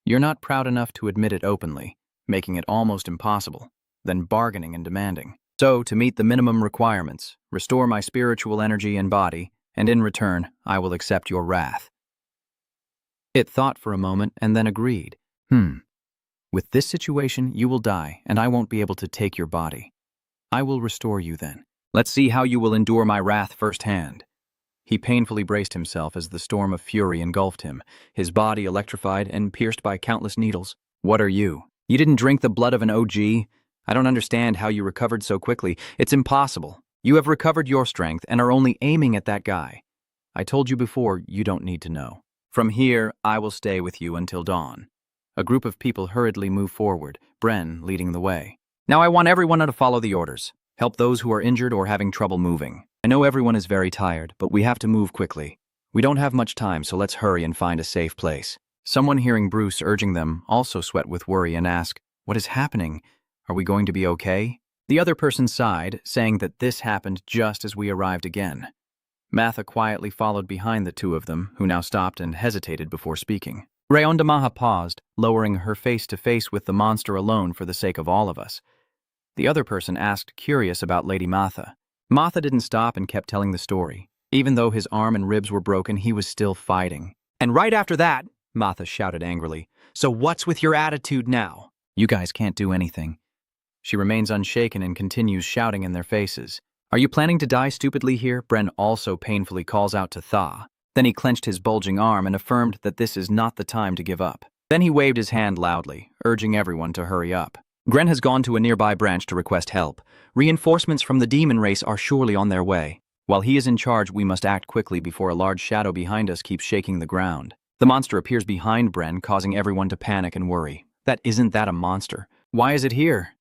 You're not proud enough to admit it openly, making it almost impossible, then bargaining and demanding. So, to meet the minimum requirements, restore my spiritual energy and body, and in return, I will accept your wrath. It thought for a moment and then agreed. With this situation, you will die, and I won't be able to take your body. I will restore you then. Let's see how you will endure my wrath firsthand. He painfully braced himself as the storm of fury engulfed him, his body electrified and pierced by countless needles. What are you? You didn't drink the blood of an OG? I don't understand how you recovered so quickly. It's impossible. You have recovered your strength and are only aiming at that guy. I told you before, you don't need to know. From here, I will stay with you until dawn. A group of people hurriedly moved forward, Bren leading the way. Now I want everyone to follow the orders. Help those who are injured or having trouble moving. I know everyone is very tired, but we have to move quickly. We don't have much time, so let's hurry and find a safe place. Someone hearing Bruce urging them also sweat with worry and asked, what is happening? Are we going to be okay? The other person sighed, saying that this happened just as we arrived again. Matha quietly followed behind the two of them, who now stopped and hesitated before speaking. Rayondamaha paused, lowering her face to face with the monster alone for the sake of all of us. The other person asked, curious about Lady Matha. Matha didn't stop and kept telling the story. Even though his arm and ribs were broken, he was still fighting. And right after that, Matha shouted angrily, so what's with your attitude now? You guys can't do anything. She remains unshaken and continues shouting in their faces. Are you planning to die stupidly here? Bren also painfully calls out to Tha. Then he clenched his bulging arm and affirmed that this is not the time to give up. Then he waved his hand loudly, urging everyone to hurry up. Gren has gone to a nearby branch to request help. Reinforcements from the demon race are surely on their way. While he is in charge, we must act quickly before a large shadow behind us keeps shaking the ground. The monster appears behind Bren, causing everyone to panic and worry. Isn't that a monster? Why is it here?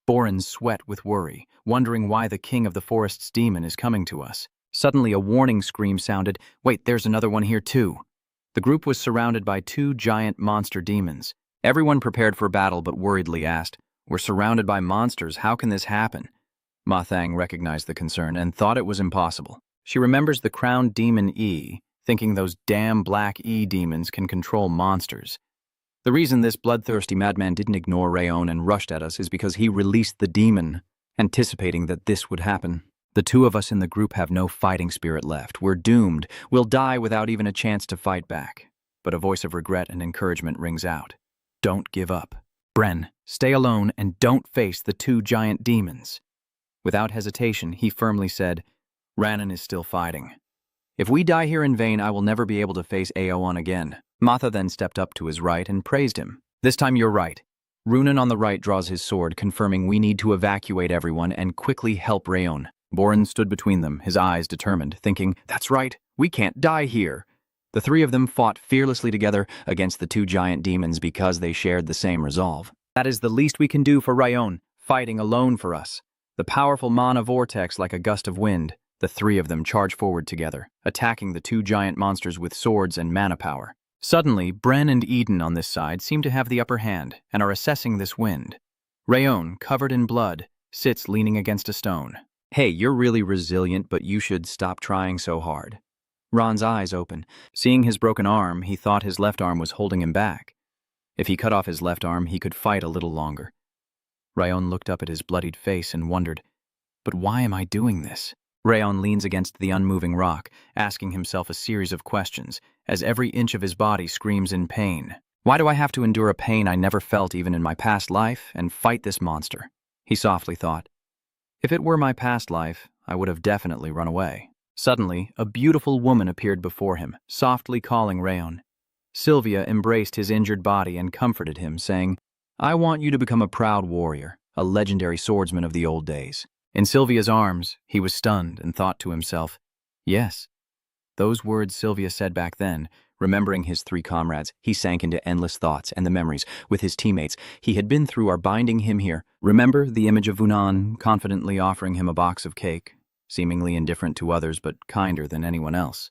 Boren sweat with worry, wondering why the king of the forest's demon is coming to us. Suddenly a warning scream sounded. Wait, there's another one here too. The group was surrounded by two giant monster demons. Everyone prepared for battle but worriedly asked, We're surrounded by monsters. How can this happen? Ma Thang recognized the concern and thought it was impossible. She remembers the crowned demon E, thinking those damn black E demons can control monsters. The reason this bloodthirsty madman didn't ignore Rayon and rushed at us is because he released the demon, anticipating that this would happen. The two of us in the group have no fighting spirit left. We're doomed. We'll die without even a chance to fight back. But a voice of regret and encouragement rings out. Don't give up. Bren, stay alone and don't face the two giant demons. Without hesitation, he firmly said, Ranon is still fighting. If we die here in vain, I will never be able to face Aon again. Matha then stepped up to his right and praised him. This time you're right. Runan on the right draws his sword, confirming we need to evacuate everyone and quickly help Rayon. Boren stood between them, his eyes determined, thinking, that's right, we can't die here. The three of them fought fearlessly together against the two giant demons because they shared the same resolve. That is the least we can do for Rayon, fighting alone for us. The powerful mana vortex like a gust of wind. The three of them charge forward together, attacking the two giant monsters with swords and mana power. Suddenly, Bren and Eden on this side seem to have the upper hand and are assessing this wind. Rayon, covered in blood, sits leaning against a stone. Hey, you're really resilient, but you should stop trying so hard. Ron's eyes open. Seeing his broken arm, he thought his left arm was holding him back. If he cut off his left arm, he could fight a little longer. Rayon looked up at his bloodied face and wondered, but why am I doing this? Rayon leans against the unmoving rock, asking himself a series of questions, as every inch of his body screams in pain. Why do I have to endure a pain I never felt even in my past life and fight this monster? He softly thought. If it were my past life, I would have definitely run away. Suddenly, a beautiful woman appeared before him, softly calling Rayon. Sylvia embraced his injured body and comforted him, saying, I want you to become a proud warrior, a legendary swordsman of the old days. In Sylvia's arms, he was stunned and thought to himself, yes. Those words Sylvia said back then, remembering his three comrades, he sank into endless thoughts and the memories with his teammates he had been through are binding him here. Remember the image of Vunan confidently offering him a box of cake, seemingly indifferent to others but kinder than anyone else.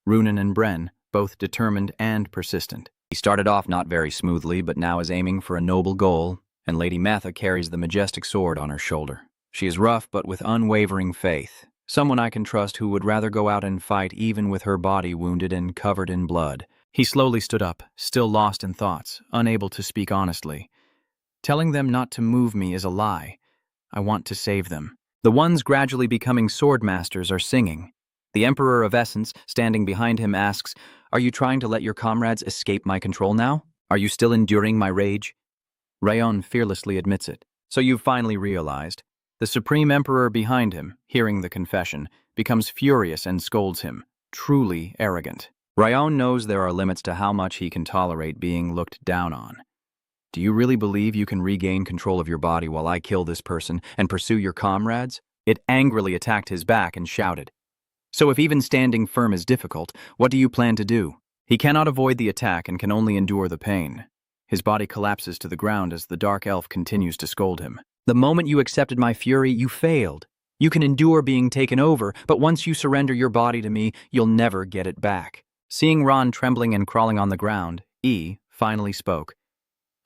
Runan and Bren, both determined and persistent. He started off not very smoothly, but now is aiming for a noble goal, and Lady Matha carries the majestic sword on her shoulder. She is rough but with unwavering faith, someone I can trust who would rather go out and fight even with her body wounded and covered in blood. He slowly stood up, still lost in thoughts, unable to speak honestly. Telling them not to move me is a lie. I want to save them. The ones gradually becoming sword masters are singing. The Emperor of Essence, standing behind him, asks, Are you trying to let your comrades escape my control now? Are you still enduring my rage? Rayon fearlessly admits it. So you've finally realized. The Supreme Emperor behind him, hearing the confession, becomes furious and scolds him, truly arrogant. Rayon knows there are limits to how much he can tolerate being looked down on. Do you really believe you can regain control of your body while I kill this person and pursue your comrades? It angrily attacked his back and shouted. So if even standing firm is difficult, what do you plan to do? He cannot avoid the attack and can only endure the pain. His body collapses to the ground as the dark elf continues to scold him. The moment you accepted my fury, you failed. You can endure being taken over, but once you surrender your body to me, you'll never get it back. Seeing Ron trembling and crawling on the ground, E finally spoke.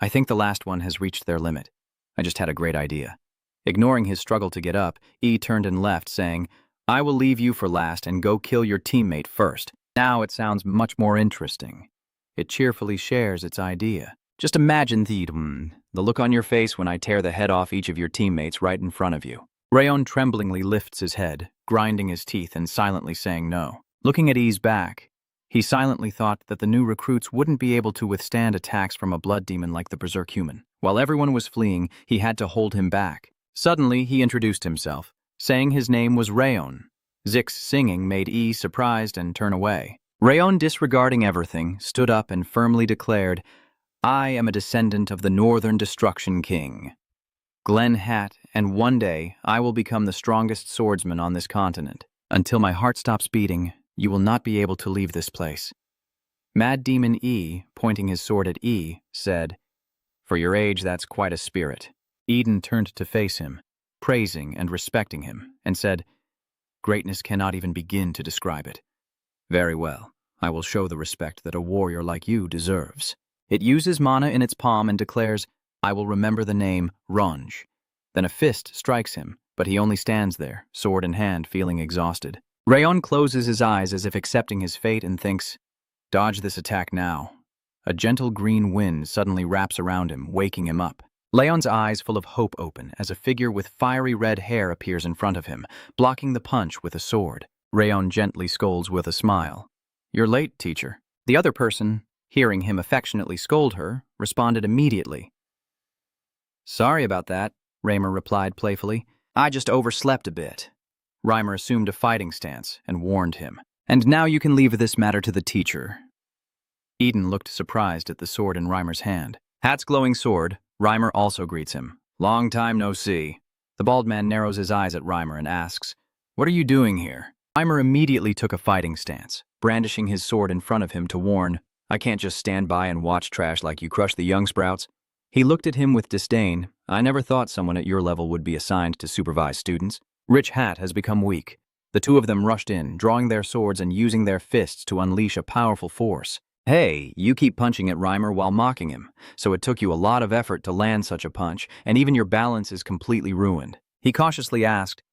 I think the last one has reached their limit. I just had a great idea. Ignoring his struggle to get up, E turned and left, saying, I will leave you for last and go kill your teammate first. Now it sounds much more interesting. It cheerfully shares its idea. Just imagine the look on your face when I tear the head off each of your teammates right in front of you. Rayon tremblingly lifts his head, grinding his teeth and silently saying no. Looking at E's back, he silently thought that the new recruits wouldn't be able to withstand attacks from a blood demon like the Berserk human. While everyone was fleeing, he had to hold him back. Suddenly, he introduced himself, saying his name was Rayon. Zix's singing made E surprised and turn away. Rayon, disregarding everything, stood up and firmly declared, I am a descendant of the Northern Destruction King, Glen Hat, and one day I will become the strongest swordsman on this continent. Until my heart stops beating, you will not be able to leave this place. Mad Demon E, pointing his sword at E, said, For your age, that's quite a spirit. Eden turned to face him, praising and respecting him, and said, Greatness cannot even begin to describe it. Very well, I will show the respect that a warrior like you deserves. It uses mana in its palm and declares, I will remember the name Ronge. Then a fist strikes him, but he only stands there, sword in hand, feeling exhausted. Rayon closes his eyes as if accepting his fate and thinks, dodge this attack now. A gentle green wind suddenly wraps around him, waking him up. Leon's eyes full of hope open as a figure with fiery red hair appears in front of him, blocking the punch with a sword. Rayon gently scolds with a smile. You're late, teacher. The other person, hearing him affectionately scold her, responded immediately. Sorry about that, Reimer replied playfully. I just overslept a bit. Reimer assumed a fighting stance and warned him. And now you can leave this matter to the teacher. Eden looked surprised at the sword in Reimer's hand. Hat's glowing sword, Reimer also greets him. Long time no see. The bald man narrows his eyes at Reimer and asks, What are you doing here? Reimer immediately took a fighting stance, brandishing his sword in front of him to warn, I can't just stand by and watch trash like you crush the young sprouts. He looked at him with disdain. I never thought someone at your level would be assigned to supervise students. Rich Hat has become weak. The two of them rushed in, drawing their swords and using their fists to unleash a powerful force. Hey, you keep punching at Reimer while mocking him, so it took you a lot of effort to land such a punch, and even your balance is completely ruined. He cautiously asked,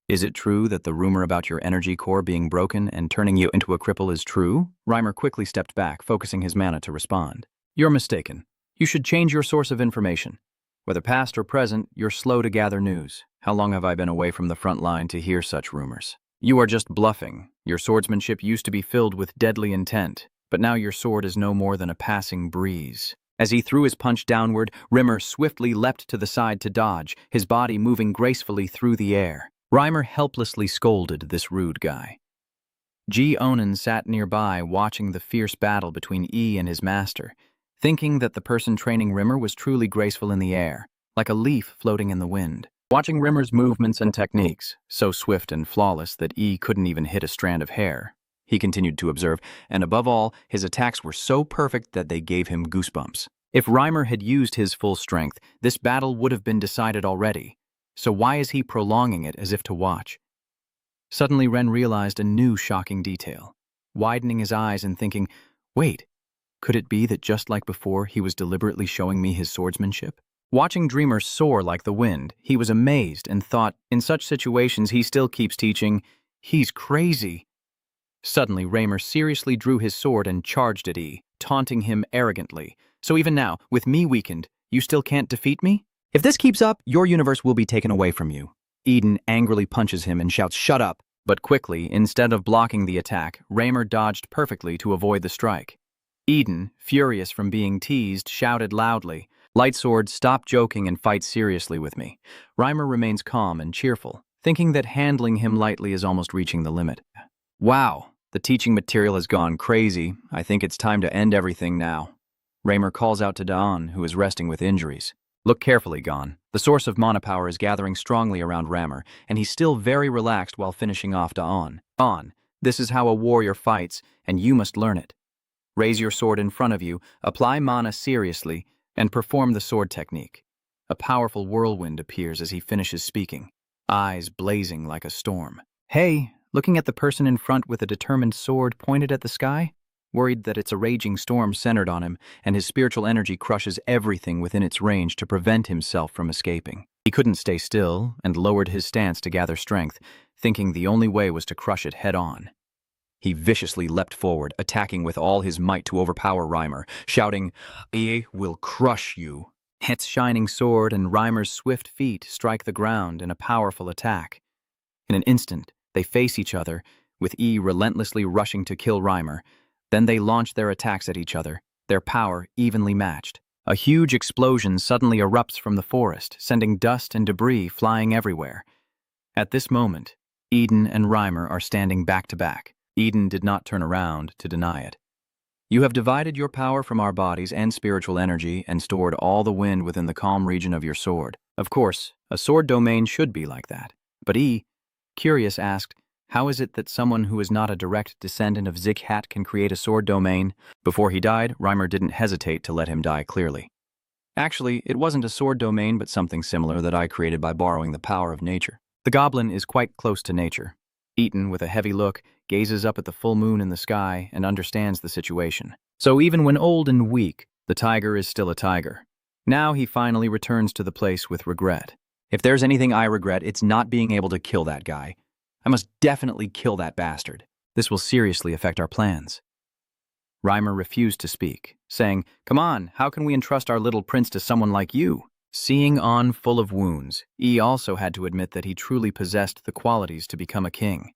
Is it true that the rumor about your energy core being broken and turning you into a cripple is true? Reimer quickly stepped back, focusing his mana to respond. You're mistaken. You should change your source of information. Whether past or present, you're slow to gather news. How long have I been away from the front line to hear such rumors? You are just bluffing. Your swordsmanship used to be filled with deadly intent, but now your sword is no more than a passing breeze. As he threw his punch downward, Reimer swiftly leapt to the side to dodge, his body moving gracefully through the air. Reimer helplessly scolded this rude guy. Gia Anon sat nearby watching the fierce battle between E and his master, thinking that the person training Reimer was truly graceful in the air, like a leaf floating in the wind. Watching Reimer's movements and techniques, so swift and flawless that E couldn't even hit a strand of hair, he continued to observe, and above all, his attacks were so perfect that they gave him goosebumps. If Reimer had used his full strength, this battle would have been decided already. So why is he prolonging it as if to watch? Suddenly Ren realized a new shocking detail, widening his eyes and thinking, wait, could it be that just like before he was deliberately showing me his swordsmanship? Watching Dreamer soar like the wind, he was amazed and thought, in such situations he still keeps teaching, he's crazy. Suddenly Reimer seriously drew his sword and charged at E, taunting him arrogantly. So even now, with me weakened, you still can't defeat me? If this keeps up, your universe will be taken away from you. Eden angrily punches him and shouts, shut up. But quickly, instead of blocking the attack, Reimer dodged perfectly to avoid the strike. Eden, furious from being teased, shouted loudly, Lightsword, stop joking and fight seriously with me. Reimer remains calm and cheerful, thinking that handling him lightly is almost reaching the limit. Wow, the teaching material has gone crazy. I think it's time to end everything now. Reimer calls out to Dion, who is resting with injuries. Look carefully, Gon. The source of mana power is gathering strongly around Reimer, and he's still very relaxed while finishing off Dion. Dion, this is how a warrior fights, and you must learn it. Raise your sword in front of you, apply mana seriously, and perform the sword technique. A powerful whirlwind appears as he finishes speaking, eyes blazing like a storm. Hey, looking at the person in front with a determined sword pointed at the sky? Worried that it's a raging storm centered on him, and his spiritual energy crushes everything within its range to prevent himself from escaping. He couldn't stay still, and lowered his stance to gather strength, thinking the only way was to crush it head-on. He viciously leapt forward, attacking with all his might to overpower Reimer, shouting, I will crush you. Het's shining sword and Reimer's swift feet strike the ground in a powerful attack. In an instant, they face each other, with E relentlessly rushing to kill Reimer. Then they launch their attacks at each other, their power evenly matched. A huge explosion suddenly erupts from the forest, sending dust and debris flying everywhere. At this moment, Eden and Reimer are standing back to back. Eden did not turn around to deny it. You have divided your power from our bodies and spiritual energy and stored all the wind within the calm region of your sword. Of course, a sword domain should be like that. But E, curious, asked, how is it that someone who is not a direct descendant of Zikhat can create a sword domain? Before he died, Reimer didn't hesitate to let him die clearly. Actually, it wasn't a sword domain but something similar that I created by borrowing the power of nature. The goblin is quite close to nature. Eaton, with a heavy look, gazes up at the full moon in the sky and understands the situation. So even when old and weak, the tiger is still a tiger. Now he finally returns to the place with regret. If there's anything I regret, it's not being able to kill that guy. I must definitely kill that bastard. This will seriously affect our plans. Reimer refused to speak, saying, "Come on, how can we entrust our little prince to someone like you?" Seeing On full of wounds, E also had to admit that he truly possessed the qualities to become a king.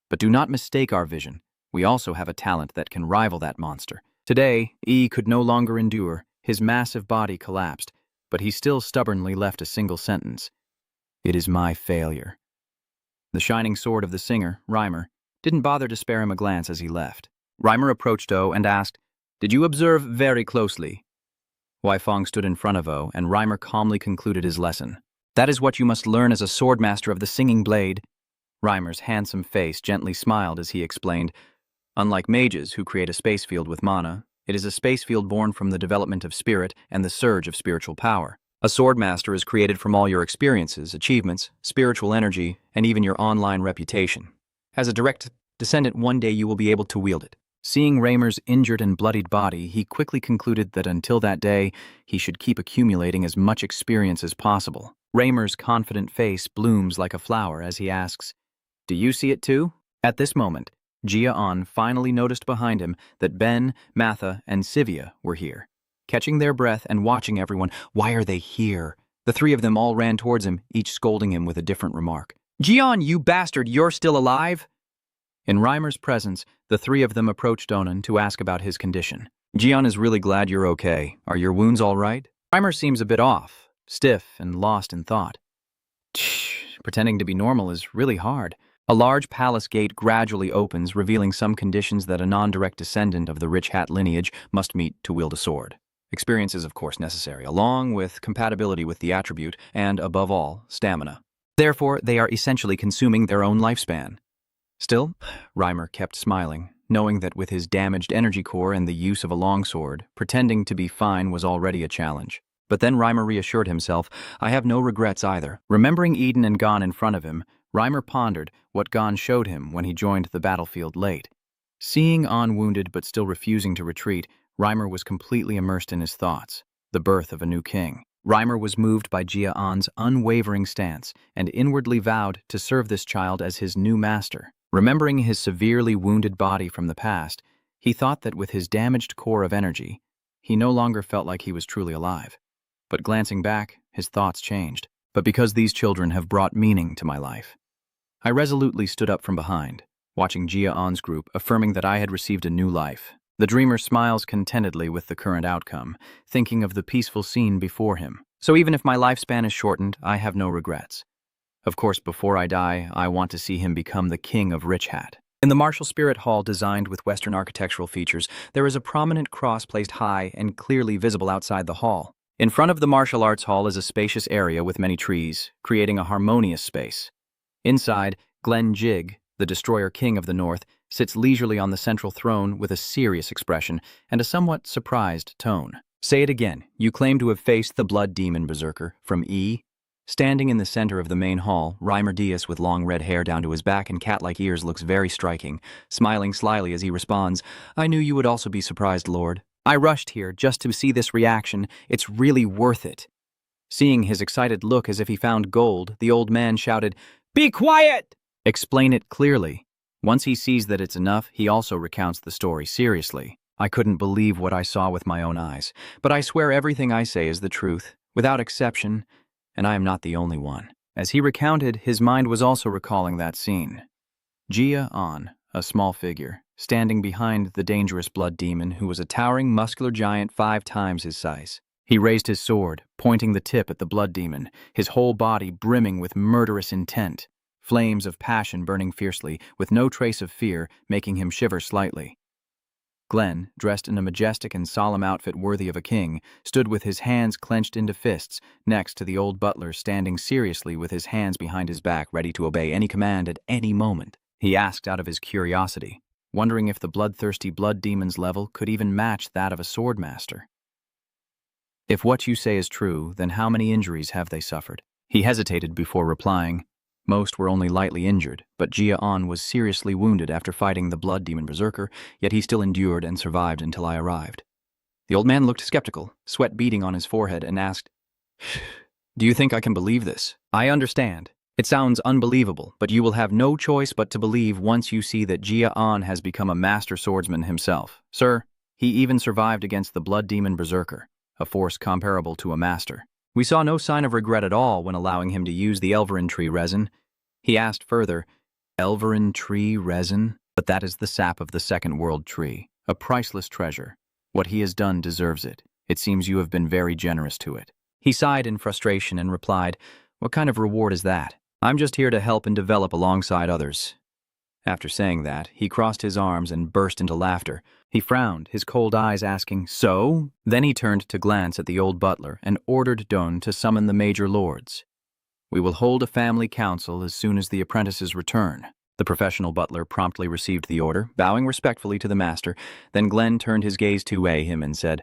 But do not mistake our vision. We also have a talent that can rival that monster. Today, E could no longer endure. His massive body collapsed, but he still stubbornly left a single sentence. "It is my failure." The shining sword of the singer, Reimer, didn't bother to spare him a glance as he left. Reimer approached O and asked, "Did you observe very closely?" Weifong stood in front of O, and Reimer calmly concluded his lesson. "That is what you must learn as a swordmaster of the singing blade." Reimer's handsome face gently smiled as he explained, "Unlike mages who create a space field with mana, it is a space field born from the development of spirit and the surge of spiritual power. A swordmaster is created from all your experiences, achievements, spiritual energy, and even your online reputation. As a direct descendant, one day you will be able to wield it." Seeing Reimer's injured and bloodied body, he quickly concluded that until that day, he should keep accumulating as much experience as possible. Reimer's confident face blooms like a flower as he asks, "Do you see it too?" At this moment, Gia Anon finally noticed behind him that Ben, Matha, and Sivia were here. Catching their breath and watching everyone, "Why are they here?" The three of them all ran towards him, each scolding him with a different remark. "Dion, you bastard, you're still alive?" In Reimer's presence, the three of them approached Onan to ask about his condition. "Dion is really glad you're okay. Are your wounds all right?" Reimer seems a bit off, stiff and lost in thought. Pretending to be normal is really hard. A large palace gate gradually opens, revealing some conditions that a non-direct descendant of the rich hat lineage must meet to wield a sword. Experience is of course necessary, along with compatibility with the attribute and, above all, stamina. Therefore, they are essentially consuming their own lifespan. Still, Reimer kept smiling, knowing that with his damaged energy core and the use of a longsword, pretending to be fine was already a challenge. But then Reimer reassured himself, "I have no regrets either." Remembering Eden and Gon in front of him, Reimer pondered what Gon showed him when he joined the battlefield late. Seeing On wounded but still refusing to retreat, Reimer was completely immersed in his thoughts, the birth of a new king. Reimer was moved by Gia Anon's unwavering stance and inwardly vowed to serve this child as his new master. Remembering his severely wounded body from the past, he thought that with his damaged core of energy, he no longer felt like he was truly alive. But glancing back, his thoughts changed. "But because these children have brought meaning to my life." I resolutely stood up from behind, watching Gia Anon's group affirming that I had received a new life. The dreamer smiles contentedly with the current outcome, thinking of the peaceful scene before him. So even if my lifespan is shortened, I have no regrets. Of course, before I die, I want to see him become the king of Rich Hat. In the martial spirit hall designed with Western architectural features, there is a prominent cross placed high and clearly visible outside the hall. In front of the martial arts hall is a spacious area with many trees, creating a harmonious space. Inside, Glen Jig, the destroyer king of the north, sits leisurely on the central throne with a serious expression and a somewhat surprised tone. "Say it again. You claim to have faced the blood demon berserker from E?" Standing in the center of the main hall, Reimer Diaz with long red hair down to his back and cat-like ears looks very striking, smiling slyly as he responds, "I knew you would also be surprised, Lord. I rushed here just to see this reaction. It's really worth it." Seeing his excited look as if he found gold, the old man shouted, "Be quiet!" "Explain it clearly." Once he sees that it's enough, he also recounts the story seriously. "I couldn't believe what I saw with my own eyes, but I swear everything I say is the truth, without exception, and I am not the only one." As he recounted, his mind was also recalling that scene. Gia Anon, a small figure, standing behind the dangerous blood demon who was a towering muscular giant 5 times his size. He raised his sword, pointing the tip at the blood demon, his whole body brimming with murderous intent, flames of passion burning fiercely, with no trace of fear, making him shiver slightly. Glenn, dressed in a majestic and solemn outfit worthy of a king, stood with his hands clenched into fists, next to the old butler standing seriously with his hands behind his back, ready to obey any command at any moment. He asked out of his curiosity, wondering if the bloodthirsty blood demon's level could even match that of a swordmaster. "If what you say is true, then how many injuries have they suffered?" He hesitated before replying. Most were only lightly injured, but Gia Anon was seriously wounded after fighting the blood demon berserker, yet he still endured and survived until I arrived. The old man looked skeptical, sweat beading on his forehead, and asked, "Do you think I can believe this?" I understand. It sounds unbelievable, but you will have no choice but to believe once you see that Gia Anon has become a master swordsman himself. Sir, he even survived against the blood demon berserker, a force comparable to a master. We saw no sign of regret at all when allowing him to use the Elverin tree resin. He asked further, Elverin tree resin? But that is the sap of the second world tree, a priceless treasure. What he has done deserves it. It seems you have been very generous to it. He sighed in frustration and replied, "What kind of reward is that? I'm just here to help and develop alongside others." After saying that, he crossed his arms and burst into laughter. He frowned, his cold eyes asking, "So?" Then he turned to glance at the old butler and ordered Dion to summon the major lords. "We will hold a family council as soon as the apprentices return." The professional butler promptly received the order, bowing respectfully to the master. Then Glenn turned his gaze to him and said,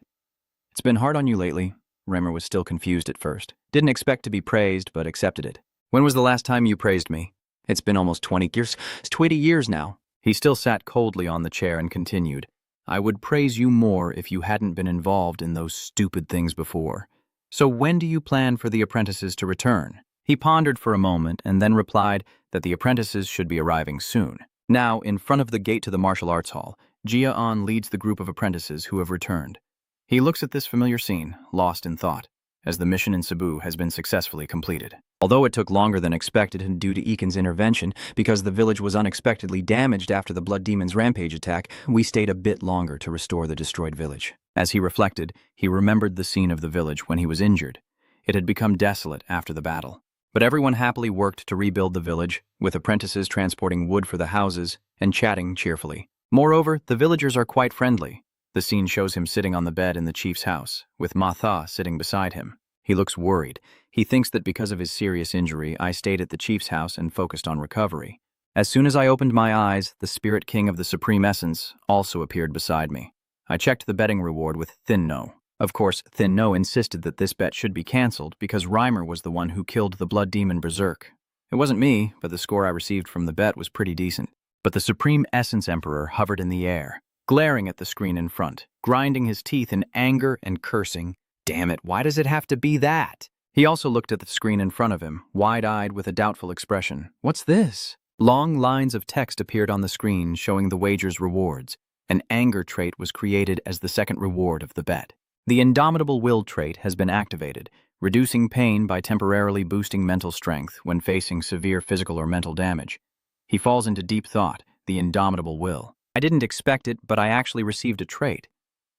"It's been hard on you lately." Reimer was still confused at first. Didn't expect to be praised, but accepted it. "When was the last time you praised me?" "It's been almost 20 years. It's 20 years now." He still sat coldly on the chair and continued, "I would praise you more if you hadn't been involved in those stupid things before. So when do you plan for the apprentices to return?" He pondered for a moment and then replied that the apprentices should be arriving soon. Now, in front of the gate to the martial arts hall, Gia Anon leads the group of apprentices who have returned. He looks at this familiar scene, lost in thought, as the mission in Cebu has been successfully completed. Although it took longer than expected due to Eakin's intervention, because the village was unexpectedly damaged after the Blood Demon's rampage attack, we stayed a bit longer to restore the destroyed village. As he reflected, he remembered the scene of the village when he was injured. It had become desolate after the battle. But everyone happily worked to rebuild the village, with apprentices transporting wood for the houses and chatting cheerfully. Moreover, the villagers are quite friendly. The scene shows him sitting on the bed in the chief's house, with Matha sitting beside him. He looks worried. He thinks that because of his serious injury, I stayed at the chief's house and focused on recovery. As soon as I opened my eyes, the spirit king of the Supreme Essence also appeared beside me. I checked the betting reward with Thin No. Of course, Thin No insisted that this bet should be cancelled because Reimer was the one who killed the blood demon berserk. It wasn't me, but the score I received from the bet was pretty decent. But the Supreme Essence Emperor hovered in the air, glaring at the screen in front, grinding his teeth in anger and cursing. Damn it, why does it have to be that? He also looked at the screen in front of him, wide-eyed with a doubtful expression. What's this? Long lines of text appeared on the screen showing the wager's rewards. An anger trait was created as the second reward of the bet. The indomitable will trait has been activated, reducing pain by temporarily boosting mental strength when facing severe physical or mental damage. He falls into deep thought, the indomitable will. I didn't expect it, but I actually received a trait.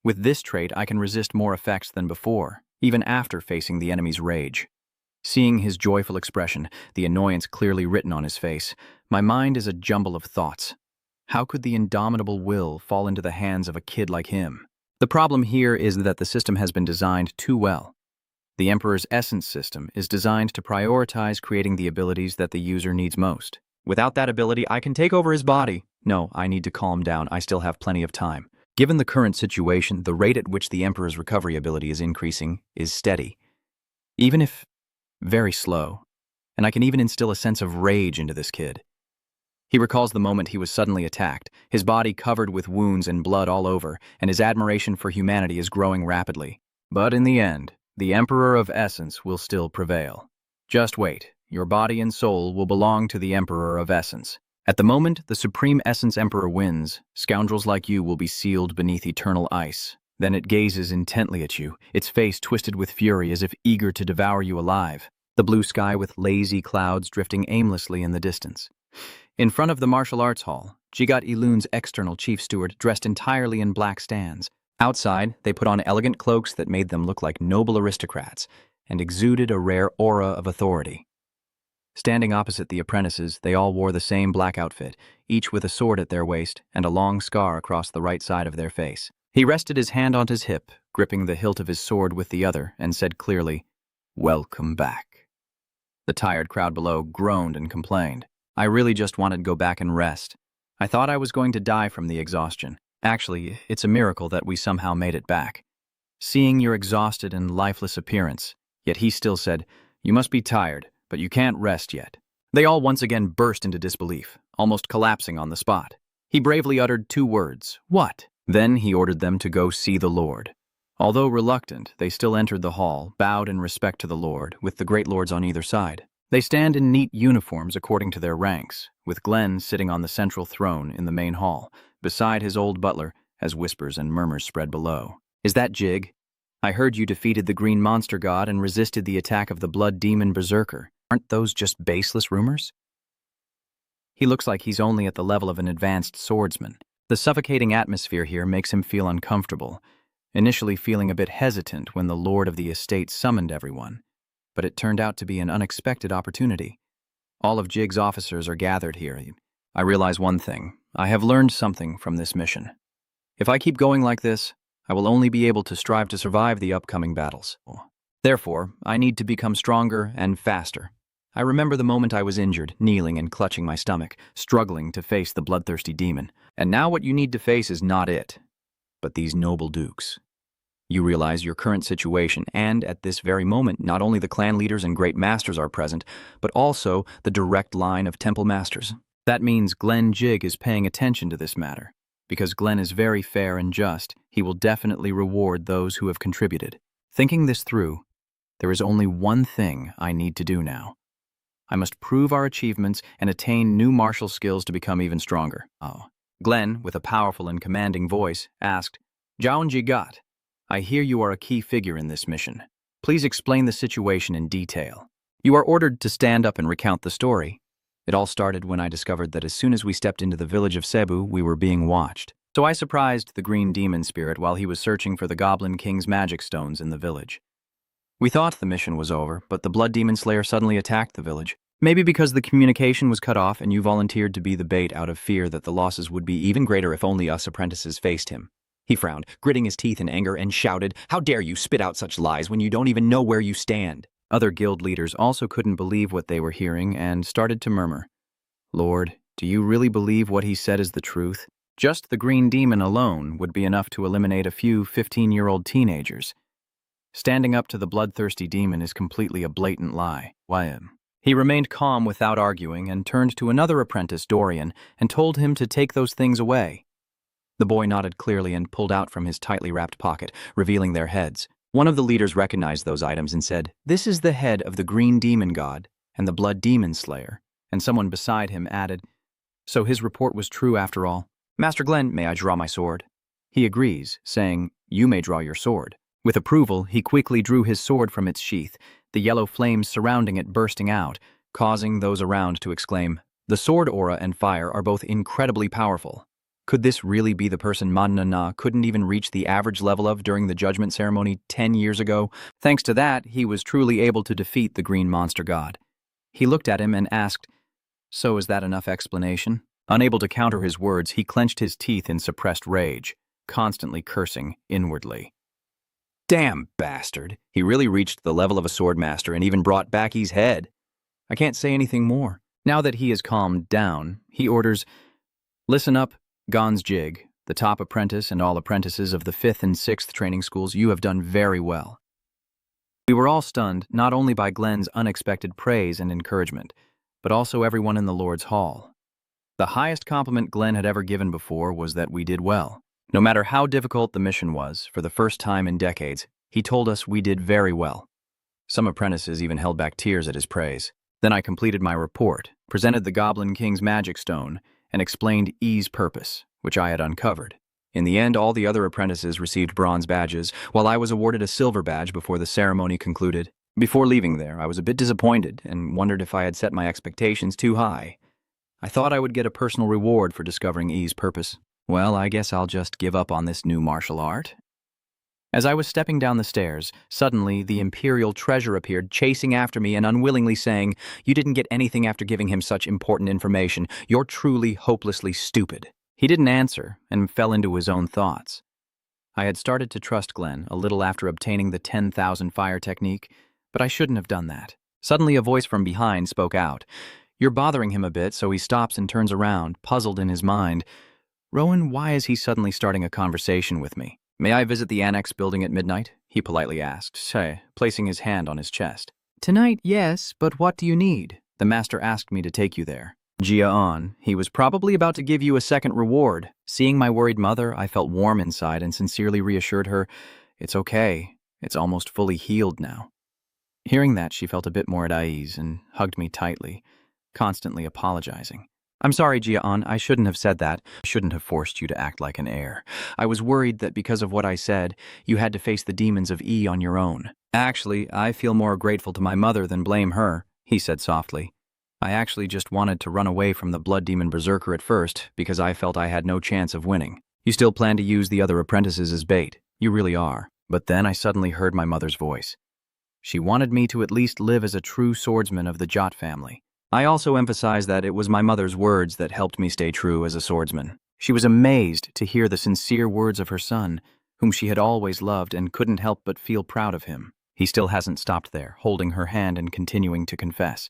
With this trait, I can resist more effects than before, even after facing the enemy's rage. Seeing his joyful expression, the annoyance clearly written on his face, my mind is a jumble of thoughts. How could the indomitable will fall into the hands of a kid like him? The problem here is that the system has been designed too well. The Emperor's Essence system is designed to prioritize creating the abilities that the user needs most. Without that ability, I can take over his body. No, I need to calm down. I still have plenty of time. Given the current situation, the rate at which the Emperor's recovery ability is increasing is steady, even if very slow, and I can even instill a sense of rage into this kid. He recalls the moment he was suddenly attacked, his body covered with wounds and blood all over, and his admiration for humanity is growing rapidly. But in the end, the Emperor of Essence will still prevail. Just wait, your body and soul will belong to the Emperor of Essence. At the moment the Supreme Essence Emperor wins, scoundrels like you will be sealed beneath eternal ice. Then it gazes intently at you, its face twisted with fury as if eager to devour you alive. The blue sky with lazy clouds drifting aimlessly in the distance. In front of the martial arts hall, Jigat Ilun's external chief steward dressed entirely in black stands. Outside, they put on elegant cloaks that made them look like noble aristocrats and exuded a rare aura of authority. Standing opposite the apprentices, they all wore the same black outfit, each with a sword at their waist and a long scar across the right side of their face. He rested his hand on his hip, gripping the hilt of his sword with the other, and said clearly, "Welcome back." The tired crowd below groaned and complained. I really just wanted to go back and rest. I thought I was going to die from the exhaustion. Actually, it's a miracle that we somehow made it back. Seeing your exhausted and lifeless appearance, yet he still said, "You must be tired, but you can't rest yet." They all once again burst into disbelief, almost collapsing on the spot. He bravely uttered 2 words, "What?" Then he ordered them to go see the Lord. Although reluctant, they still entered the hall, bowed in respect to the Lord, with the great lords on either side. They stand in neat uniforms according to their ranks, with Glenn sitting on the central throne in the main hall, beside his old butler, as whispers and murmurs spread below. "Is that Jig? I heard you defeated the green monster god and resisted the attack of the blood demon berserker. Aren't those just baseless rumors?" He looks like he's only at the level of an advanced swordsman. The suffocating atmosphere here makes him feel uncomfortable, initially feeling a bit hesitant when the lord of the estate summoned everyone. But it turned out to be an unexpected opportunity. All of Jig's officers are gathered here. I realize one thing. I have learned something from this mission. If I keep going like this, I will only be able to strive to survive the upcoming battles. Therefore, I need to become stronger and faster. I remember the moment I was injured, kneeling and clutching my stomach, struggling to face the bloodthirsty demon. And now what you need to face is not it, but these noble dukes. You realize your current situation, and at this very moment, not only the clan leaders and great masters are present, but also the direct line of temple masters. That means Glenn Jig is paying attention to this matter. Because Glenn is very fair and just, he will definitely reward those who have contributed. Thinking this through, there is only one thing I need to do now. I must prove our achievements and attain new martial skills to become even stronger. Glenn, with a powerful and commanding voice, asked, "Jaun Jigat, I hear you are a key figure in this mission. Please explain the situation in detail." You are ordered to stand up and recount the story. It all started when I discovered that as soon as we stepped into the village of Cebu, we were being watched. So I surprised the green demon spirit while he was searching for the Goblin King's magic stones in the village. We thought the mission was over, but the Blood Demon Slayer suddenly attacked the village. Maybe because the communication was cut off and you volunteered to be the bait out of fear that the losses would be even greater if only us apprentices faced him. He frowned, gritting his teeth in anger, and shouted, "How dare you spit out such lies when you don't even know where you stand?" Other guild leaders also couldn't believe what they were hearing and started to murmur. "Lord, do you really believe what he said is the truth? Just the green demon alone would be enough to eliminate a few 15-year-old teenagers. Standing up to the bloodthirsty demon is completely a blatant lie." He remained calm without arguing and turned to another apprentice, Dorian, and told him to take those things away. The boy nodded clearly and pulled out from his tightly wrapped pocket, revealing their heads. One of the leaders recognized those items and said, "This is the head of the green demon god and the blood demon slayer," and someone beside him added, "So his report was true after all. Master Glenn, may I draw my sword?" He agrees, saying, "You may draw your sword." With approval, he quickly drew his sword from its sheath, the yellow flames surrounding it bursting out, causing those around to exclaim, "The sword aura and fire are both incredibly powerful. Could this really be the person Manhwa couldn't even reach the average level of during the judgment ceremony 10 years ago? Thanks to that, he was truly able to defeat the green monster god." He looked at him and asked, "So is that enough explanation?" Unable to counter his words, he clenched his teeth in suppressed rage, constantly cursing inwardly. Damn bastard. He really reached the level of a swordmaster and even brought back his head. I can't say anything more. Now that he is calmed down, he orders, "Listen up, Gons Jig, the top apprentice and all apprentices of the 5th and 6th training schools. You have done very well." We were all stunned, not only by Glenn's unexpected praise and encouragement, but also everyone in the Lord's Hall. The highest compliment Glenn had ever given before was that we did well. No matter how difficult the mission was, for the first time in decades, he told us we did very well. Some apprentices even held back tears at his praise. Then I completed my report, presented the Goblin King's magic stone, and explained E's purpose, which I had uncovered. In the end, all the other apprentices received bronze badges, while I was awarded a silver badge before the ceremony concluded. Before leaving there, I was a bit disappointed and wondered if I had set my expectations too high. I thought I would get a personal reward for discovering E's purpose. Well, I guess I'll just give up on this new martial art. As I was stepping down the stairs, suddenly the Imperial Treasure appeared, chasing after me and unwillingly saying, "You didn't get anything after giving him such important information. You're truly hopelessly stupid." He didn't answer and fell into his own thoughts. I had started to trust Glenn a little after obtaining the 10,000 fire technique, but I shouldn't have done that. Suddenly a voice from behind spoke out. You're bothering him a bit, so he stops and turns around, puzzled in his mind. Rowan, why is he suddenly starting a conversation with me? May I visit the annex building at midnight? He politely asked, placing his hand on his chest. Tonight, yes, but what do you need? The master asked me to take you there. Gia Anon, he was probably about to give you a second reward. Seeing my worried mother, I felt warm inside and sincerely reassured her, It's okay. It's almost fully healed now. Hearing that, she felt a bit more at ease and hugged me tightly, constantly apologizing. I'm sorry, Gia Anon, I shouldn't have said that. I shouldn't have forced you to act like an heir. I was worried that because of what I said, you had to face the demons of E on your own. Actually, I feel more grateful to my mother than blame her, he said softly. I actually just wanted to run away from the blood demon berserker at first because I felt I had no chance of winning. You still plan to use the other apprentices as bait. You really are. But then I suddenly heard my mother's voice. She wanted me to at least live as a true swordsman of the Jot family. I also emphasized that it was my mother's words that helped me stay true as a swordsman. She was amazed to hear the sincere words of her son, whom she had always loved and couldn't help but feel proud of him. He still hasn't stopped there, holding her hand and continuing to confess.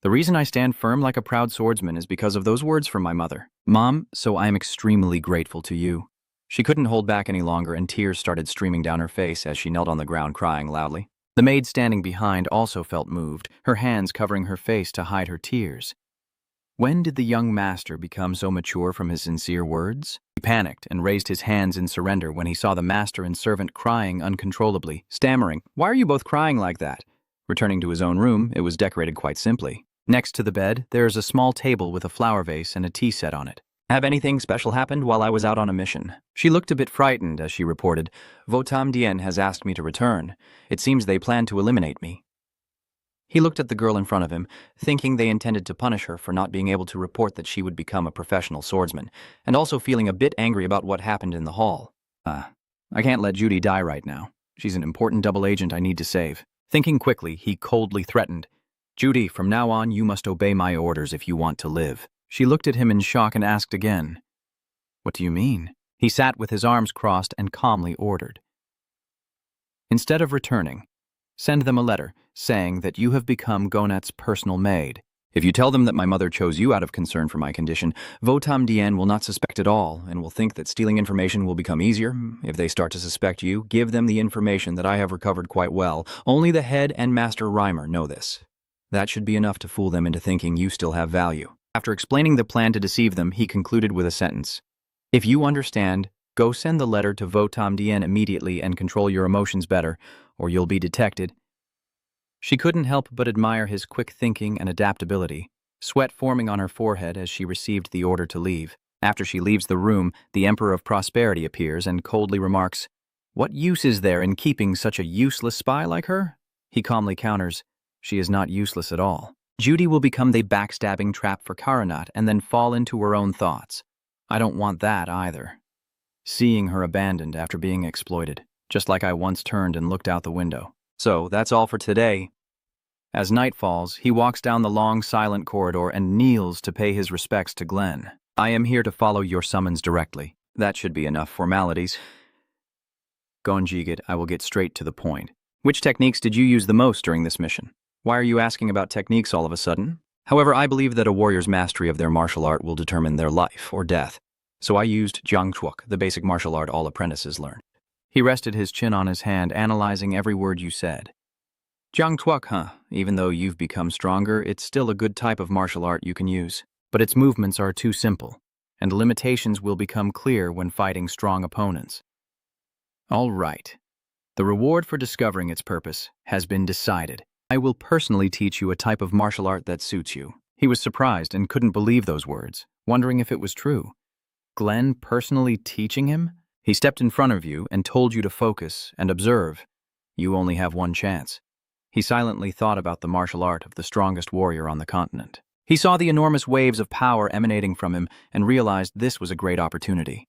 The reason I stand firm like a proud swordsman is because of those words from my mother. Mom, so I am extremely grateful to you. She couldn't hold back any longer and tears started streaming down her face as she knelt on the ground crying loudly. The maid standing behind also felt moved, her hands covering her face to hide her tears. When did the young master become so mature from his sincere words? He panicked and raised his hands in surrender when he saw the master and servant crying uncontrollably, stammering, "Why are you both crying like that?" Returning to his own room, it was decorated quite simply. Next to the bed, there is a small table with a flower vase and a tea set on it. Have anything special happened while I was out on a mission? She looked a bit frightened as she reported, Votam Dion has asked me to return. It seems they plan to eliminate me. He looked at the girl in front of him, thinking they intended to punish her for not being able to report that she would become a professional swordsman, and also feeling a bit angry about what happened in the hall. I can't let Judy die right now. She's an important double agent I need to save. Thinking quickly, he coldly threatened, Judy, from now on you must obey my orders if you want to live. She looked at him in shock and asked again, What do you mean? He sat with his arms crossed and calmly ordered. Instead of returning, send them a letter saying that you have become Gonet's personal maid. If you tell them that my mother chose you out of concern for my condition, Votam Dion will not suspect at all and will think that stealing information will become easier. If they start to suspect you, give them the information that I have recovered quite well. Only the head and master rhymer know this. That should be enough to fool them into thinking you still have value. After explaining the plan to deceive them, he concluded with a sentence. If you understand, go send the letter to Votam Dion immediately and control your emotions better, or you'll be detected. She couldn't help but admire his quick thinking and adaptability, sweat forming on her forehead as she received the order to leave. After she leaves the room, the Emperor of Prosperity appears and coldly remarks, What use is there in keeping such a useless spy like her? He calmly counters, She is not useless at all. Judy will become the backstabbing trap for Karanat and then fall into her own thoughts. I don't want that either. Seeing her abandoned after being exploited, just like I once turned and looked out the window. So, that's all for today. As night falls, he walks down the long, silent corridor and kneels to pay his respects to Glenn. I am here to follow your summons directly. That should be enough formalities. Gonjigit, I will get straight to the point. Which techniques did you use the most during this mission? Why are you asking about techniques all of a sudden? However, I believe that a warrior's mastery of their martial art will determine their life or death. So I used Jiangchuok, the basic martial art all apprentices learn. He rested his chin on his hand, analyzing every word you said. Jiangchuok, huh? Even though you've become stronger, it's still a good type of martial art you can use. But its movements are too simple, and limitations will become clear when fighting strong opponents. All right. The reward for discovering its purpose has been decided. I will personally teach you a type of martial art that suits you. He was surprised and couldn't believe those words, wondering if it was true. Glenn personally teaching him? He stepped in front of you and told you to focus and observe. You only have one chance. He silently thought about the martial art of the strongest warrior on the continent. He saw the enormous waves of power emanating from him and realized this was a great opportunity.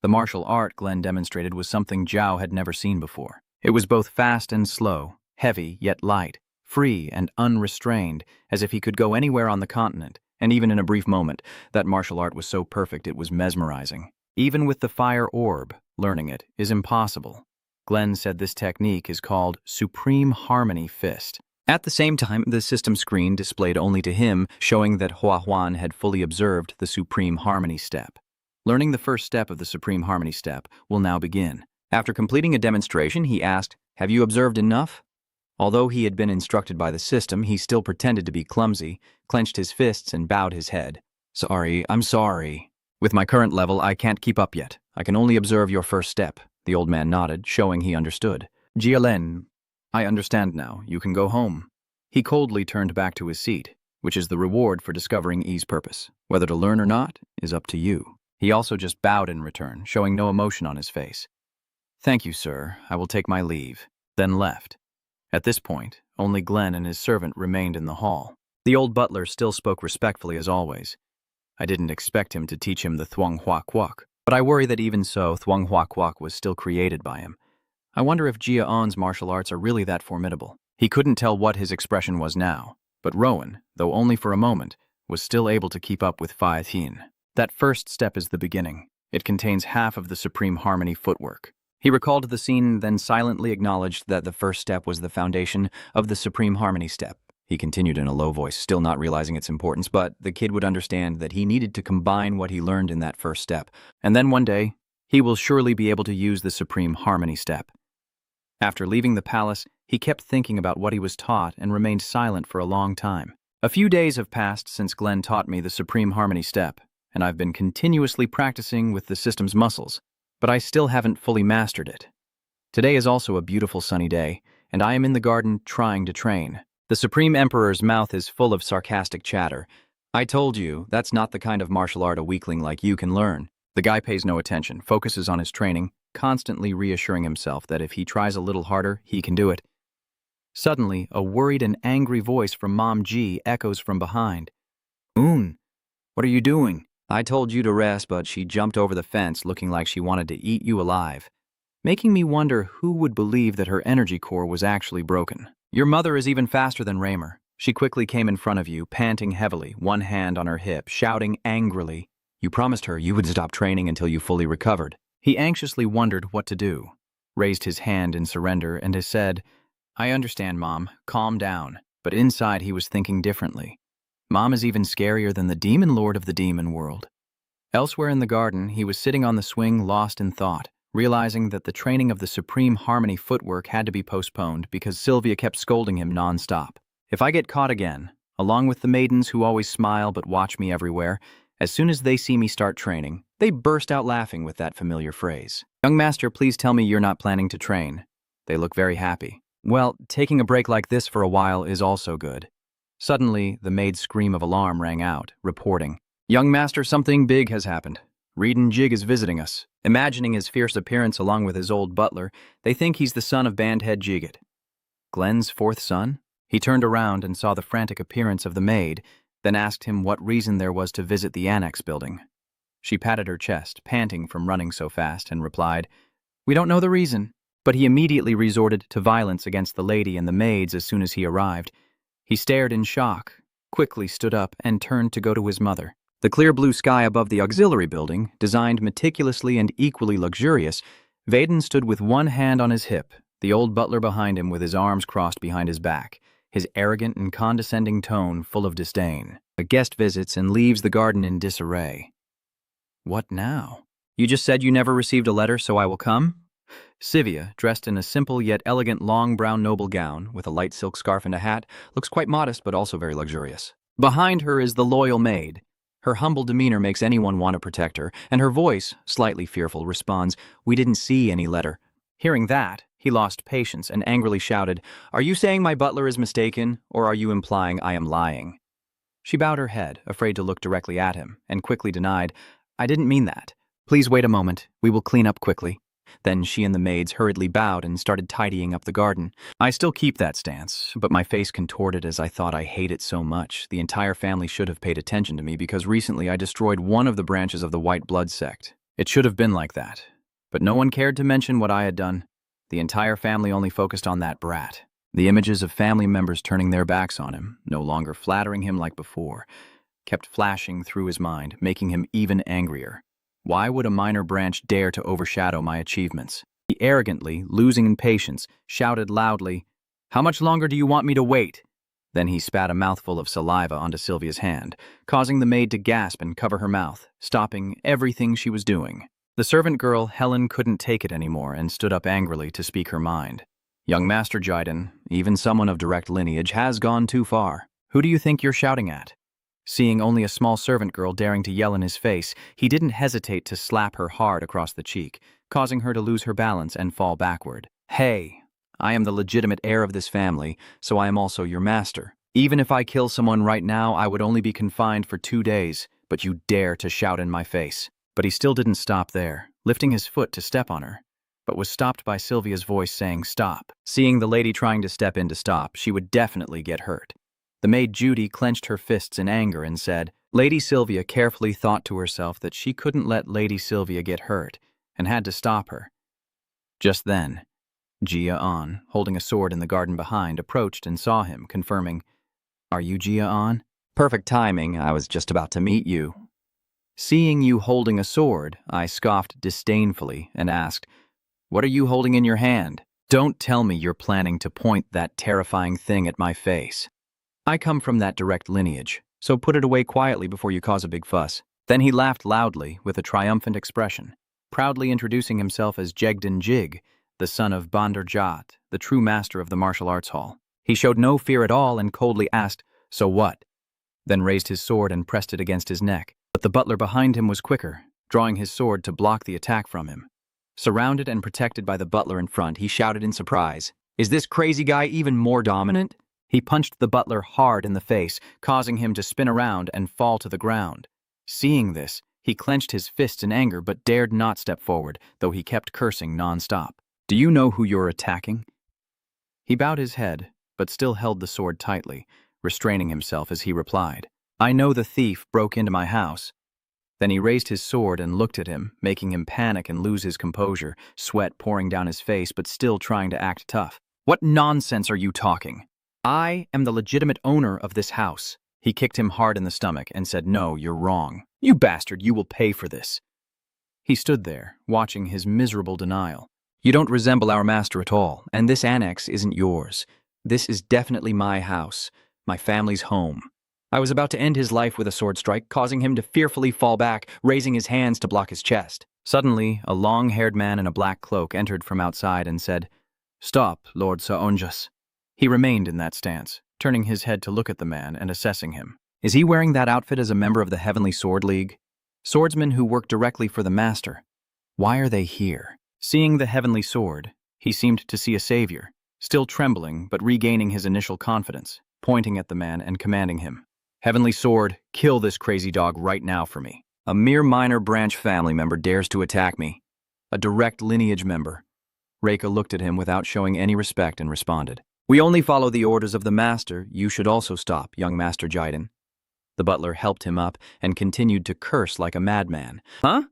The martial art Glenn demonstrated was something Zhao had never seen before. It was both fast and slow, heavy yet light, free and unrestrained, as if he could go anywhere on the continent, and even in a brief moment, that martial art was so perfect it was mesmerizing. Even with the fire orb, learning it is impossible. Glenn said this technique is called Supreme Harmony Fist. At the same time, the system screen displayed only to him, showing that Hua Huan had fully observed the Supreme Harmony step. Learning the first step of the Supreme Harmony step will now begin. After completing a demonstration, he asked, Have you observed enough? Although he had been instructed by the system, he still pretended to be clumsy, clenched his fists and bowed his head. I'm sorry. With my current level, I can't keep up yet. I can only observe your first step. The old man nodded, showing he understood. Gia Anon, I understand now. You can go home. He coldly turned back to his seat, which is the reward for discovering Yi's purpose. Whether to learn or not is up to you. He also just bowed in return, showing no emotion on his face. Thank you, sir. I will take my leave. Then left. At this point, only Glenn and his servant remained in the hall. The old butler still spoke respectfully as always. I didn't expect him to teach him the Thuong Hua Kwok, but I worry that even so, Thuong Hua Kwok was still created by him. I wonder if Gia On's martial arts are really that formidable. He couldn't tell what his expression was now, but Rowan, though only for a moment, was still able to keep up with Phi Thin. That first step is the beginning. It contains half of the Supreme Harmony footwork. He recalled the scene, then silently acknowledged that the first step was the foundation of the Supreme Harmony step. He continued in a low voice, still not realizing its importance, but the kid would understand that he needed to combine what he learned in that first step. And then one day, he will surely be able to use the Supreme Harmony step. After leaving the palace, he kept thinking about what he was taught and remained silent for a long time. A few days have passed since Glenn taught me the Supreme Harmony step, and I've been continuously practicing with the system's muscles, but I still haven't fully mastered it. Today is also a beautiful sunny day, and I am in the garden trying to train. The Supreme Emperor's mouth is full of sarcastic chatter. I told you, that's not the kind of martial art a weakling like you can learn. The guy pays no attention, focuses on his training, constantly reassuring himself that if he tries a little harder, he can do it. Suddenly, a worried and angry voice from Mom G echoes from behind. "Un, what are you doing?" I told you to rest, but she jumped over the fence looking like she wanted to eat you alive, making me wonder who would believe that her energy core was actually broken. Your mother is even faster than Raymer. She quickly came in front of you, panting heavily, one hand on her hip, shouting angrily. You promised her you would stop training until you fully recovered. He anxiously wondered what to do, raised his hand in surrender, and has said, I understand, Mom. Calm down. But inside he was thinking differently. Mom is even scarier than the demon lord of the demon world. Elsewhere in the garden, he was sitting on the swing, lost in thought, realizing that the training of the Supreme Harmony footwork had to be postponed because Sylvia kept scolding him non-stop. If I get caught again, along with the maidens who always smile but watch me everywhere, as soon as they see me start training, they burst out laughing with that familiar phrase. Young master, please tell me you're not planning to train. They look very happy. Well, taking a break like this for a while is also good. Suddenly, the maid's scream of alarm rang out, reporting, Young master, something big has happened. Reedon Jig is visiting us. Imagining his fierce appearance along with his old butler, they think he's the son of Bandhead Jigat. Glenn's fourth son? He turned around and saw the frantic appearance of the maid, then asked him what reason there was to visit the annex building. She patted her chest, panting from running so fast, and replied, We don't know the reason. But he immediately resorted to violence against the lady and the maids as soon as he arrived. He stared in shock, quickly stood up, and turned to go to his mother. The clear blue sky above the auxiliary building, designed meticulously and equally luxurious, Vaden stood with one hand on his hip, the old butler behind him with his arms crossed behind his back, his arrogant and condescending tone full of disdain. A guest visits and leaves the garden in disarray. What now? You just said you never received a letter, so I will come? Sylvia, dressed in a simple yet elegant long brown noble gown with a light silk scarf and a hat, looks quite modest but also very luxurious. Behind her is the loyal maid. Her humble demeanor makes anyone want to protect her, and her voice, slightly fearful, responds, We didn't see any letter. Hearing that, he lost patience and angrily shouted, Are you saying my butler is mistaken, or are you implying I am lying? She bowed her head, afraid to look directly at him, and quickly denied, I didn't mean that. Please wait a moment. We will clean up quickly. Then she and the maids hurriedly bowed and started tidying up the garden. I still keep that stance, but my face contorted as I thought I hate it so much. The entire family should have paid attention to me because recently I destroyed one of the branches of the White Blood sect. It should have been like that. But no one cared to mention what I had done. The entire family only focused on that brat. The images of family members turning their backs on him, no longer flattering him like before, kept flashing through his mind, making him even angrier. Why would a minor branch dare to overshadow my achievements? He arrogantly, losing patience, shouted loudly, How much longer do you want me to wait? Then he spat a mouthful of saliva onto Sylvia's hand, causing the maid to gasp and cover her mouth, stopping everything she was doing. The servant girl, Helen, couldn't take it anymore and stood up angrily to speak her mind. Young Master Jiden, even someone of direct lineage, has gone too far. Who do you think you're shouting at? Seeing only a small servant girl daring to yell in his face, he didn't hesitate to slap her hard across the cheek, causing her to lose her balance and fall backward. Hey, I am the legitimate heir of this family, so I am also your master. Even if I kill someone right now, I would only be confined for 2 days, but you dare to shout in my face. But he still didn't stop there, lifting his foot to step on her, but was stopped by Sylvia's voice saying, "Stop." Seeing the lady trying to step in to stop, she would definitely get hurt. The maid Judy clenched her fists in anger and said, Lady Sylvia carefully thought to herself that she couldn't let Lady Sylvia get hurt and had to stop her. Just then, Gia Anon, holding a sword in the garden behind, approached and saw him, confirming, "Are you Gia Anon?" Perfect timing, I was just about to meet you. Seeing you holding a sword, I scoffed disdainfully and asked, "What are you holding in your hand? Don't tell me you're planning to point that terrifying thing at my face. I come from that direct lineage, so put it away quietly before you cause a big fuss." Then he laughed loudly with a triumphant expression, proudly introducing himself as Jegden Jig, the son of Bandar Jat, the true master of the martial arts hall. He showed no fear at all and coldly asked, "So what?" Then raised his sword and pressed it against his neck. But the butler behind him was quicker, drawing his sword to block the attack from him. Surrounded and protected by the butler in front, he shouted in surprise, "Is this crazy guy even more dominant?" He punched the butler hard in the face, causing him to spin around and fall to the ground. Seeing this, he clenched his fists in anger but dared not step forward, though he kept cursing non-stop. "Do you know who you're attacking?" He bowed his head, but still held the sword tightly, restraining himself as he replied, "I know the thief broke into my house." Then he raised his sword and looked at him, making him panic and lose his composure, sweat pouring down his face but still trying to act tough. "What nonsense are you talking? I am the legitimate owner of this house." He kicked him hard in the stomach and said, "No, you're wrong. You bastard, you will pay for this." He stood there, watching his miserable denial. "You don't resemble our master at all, and this annex isn't yours. This is definitely my house, my family's home." I was about to end his life with a sword strike, causing him to fearfully fall back, raising his hands to block his chest. Suddenly, a long-haired man in a black cloak entered from outside and said, "Stop, Lord Sir Onjas." He remained in that stance, turning his head to look at the man and assessing him. Is he wearing that outfit as a member of the Heavenly Sword League? Swordsmen who work directly for the master. Why are they here? Seeing the Heavenly Sword, he seemed to see a savior, still trembling but regaining his initial confidence, pointing at the man and commanding him, "Heavenly Sword, kill this crazy dog right now for me." A mere minor branch family member dares to attack me. A direct lineage member. Reika looked at him without showing any respect and responded, "We only follow the orders of the master. You should also stop, young Master Jiden." The butler helped him up and continued to curse like a madman. "Huh?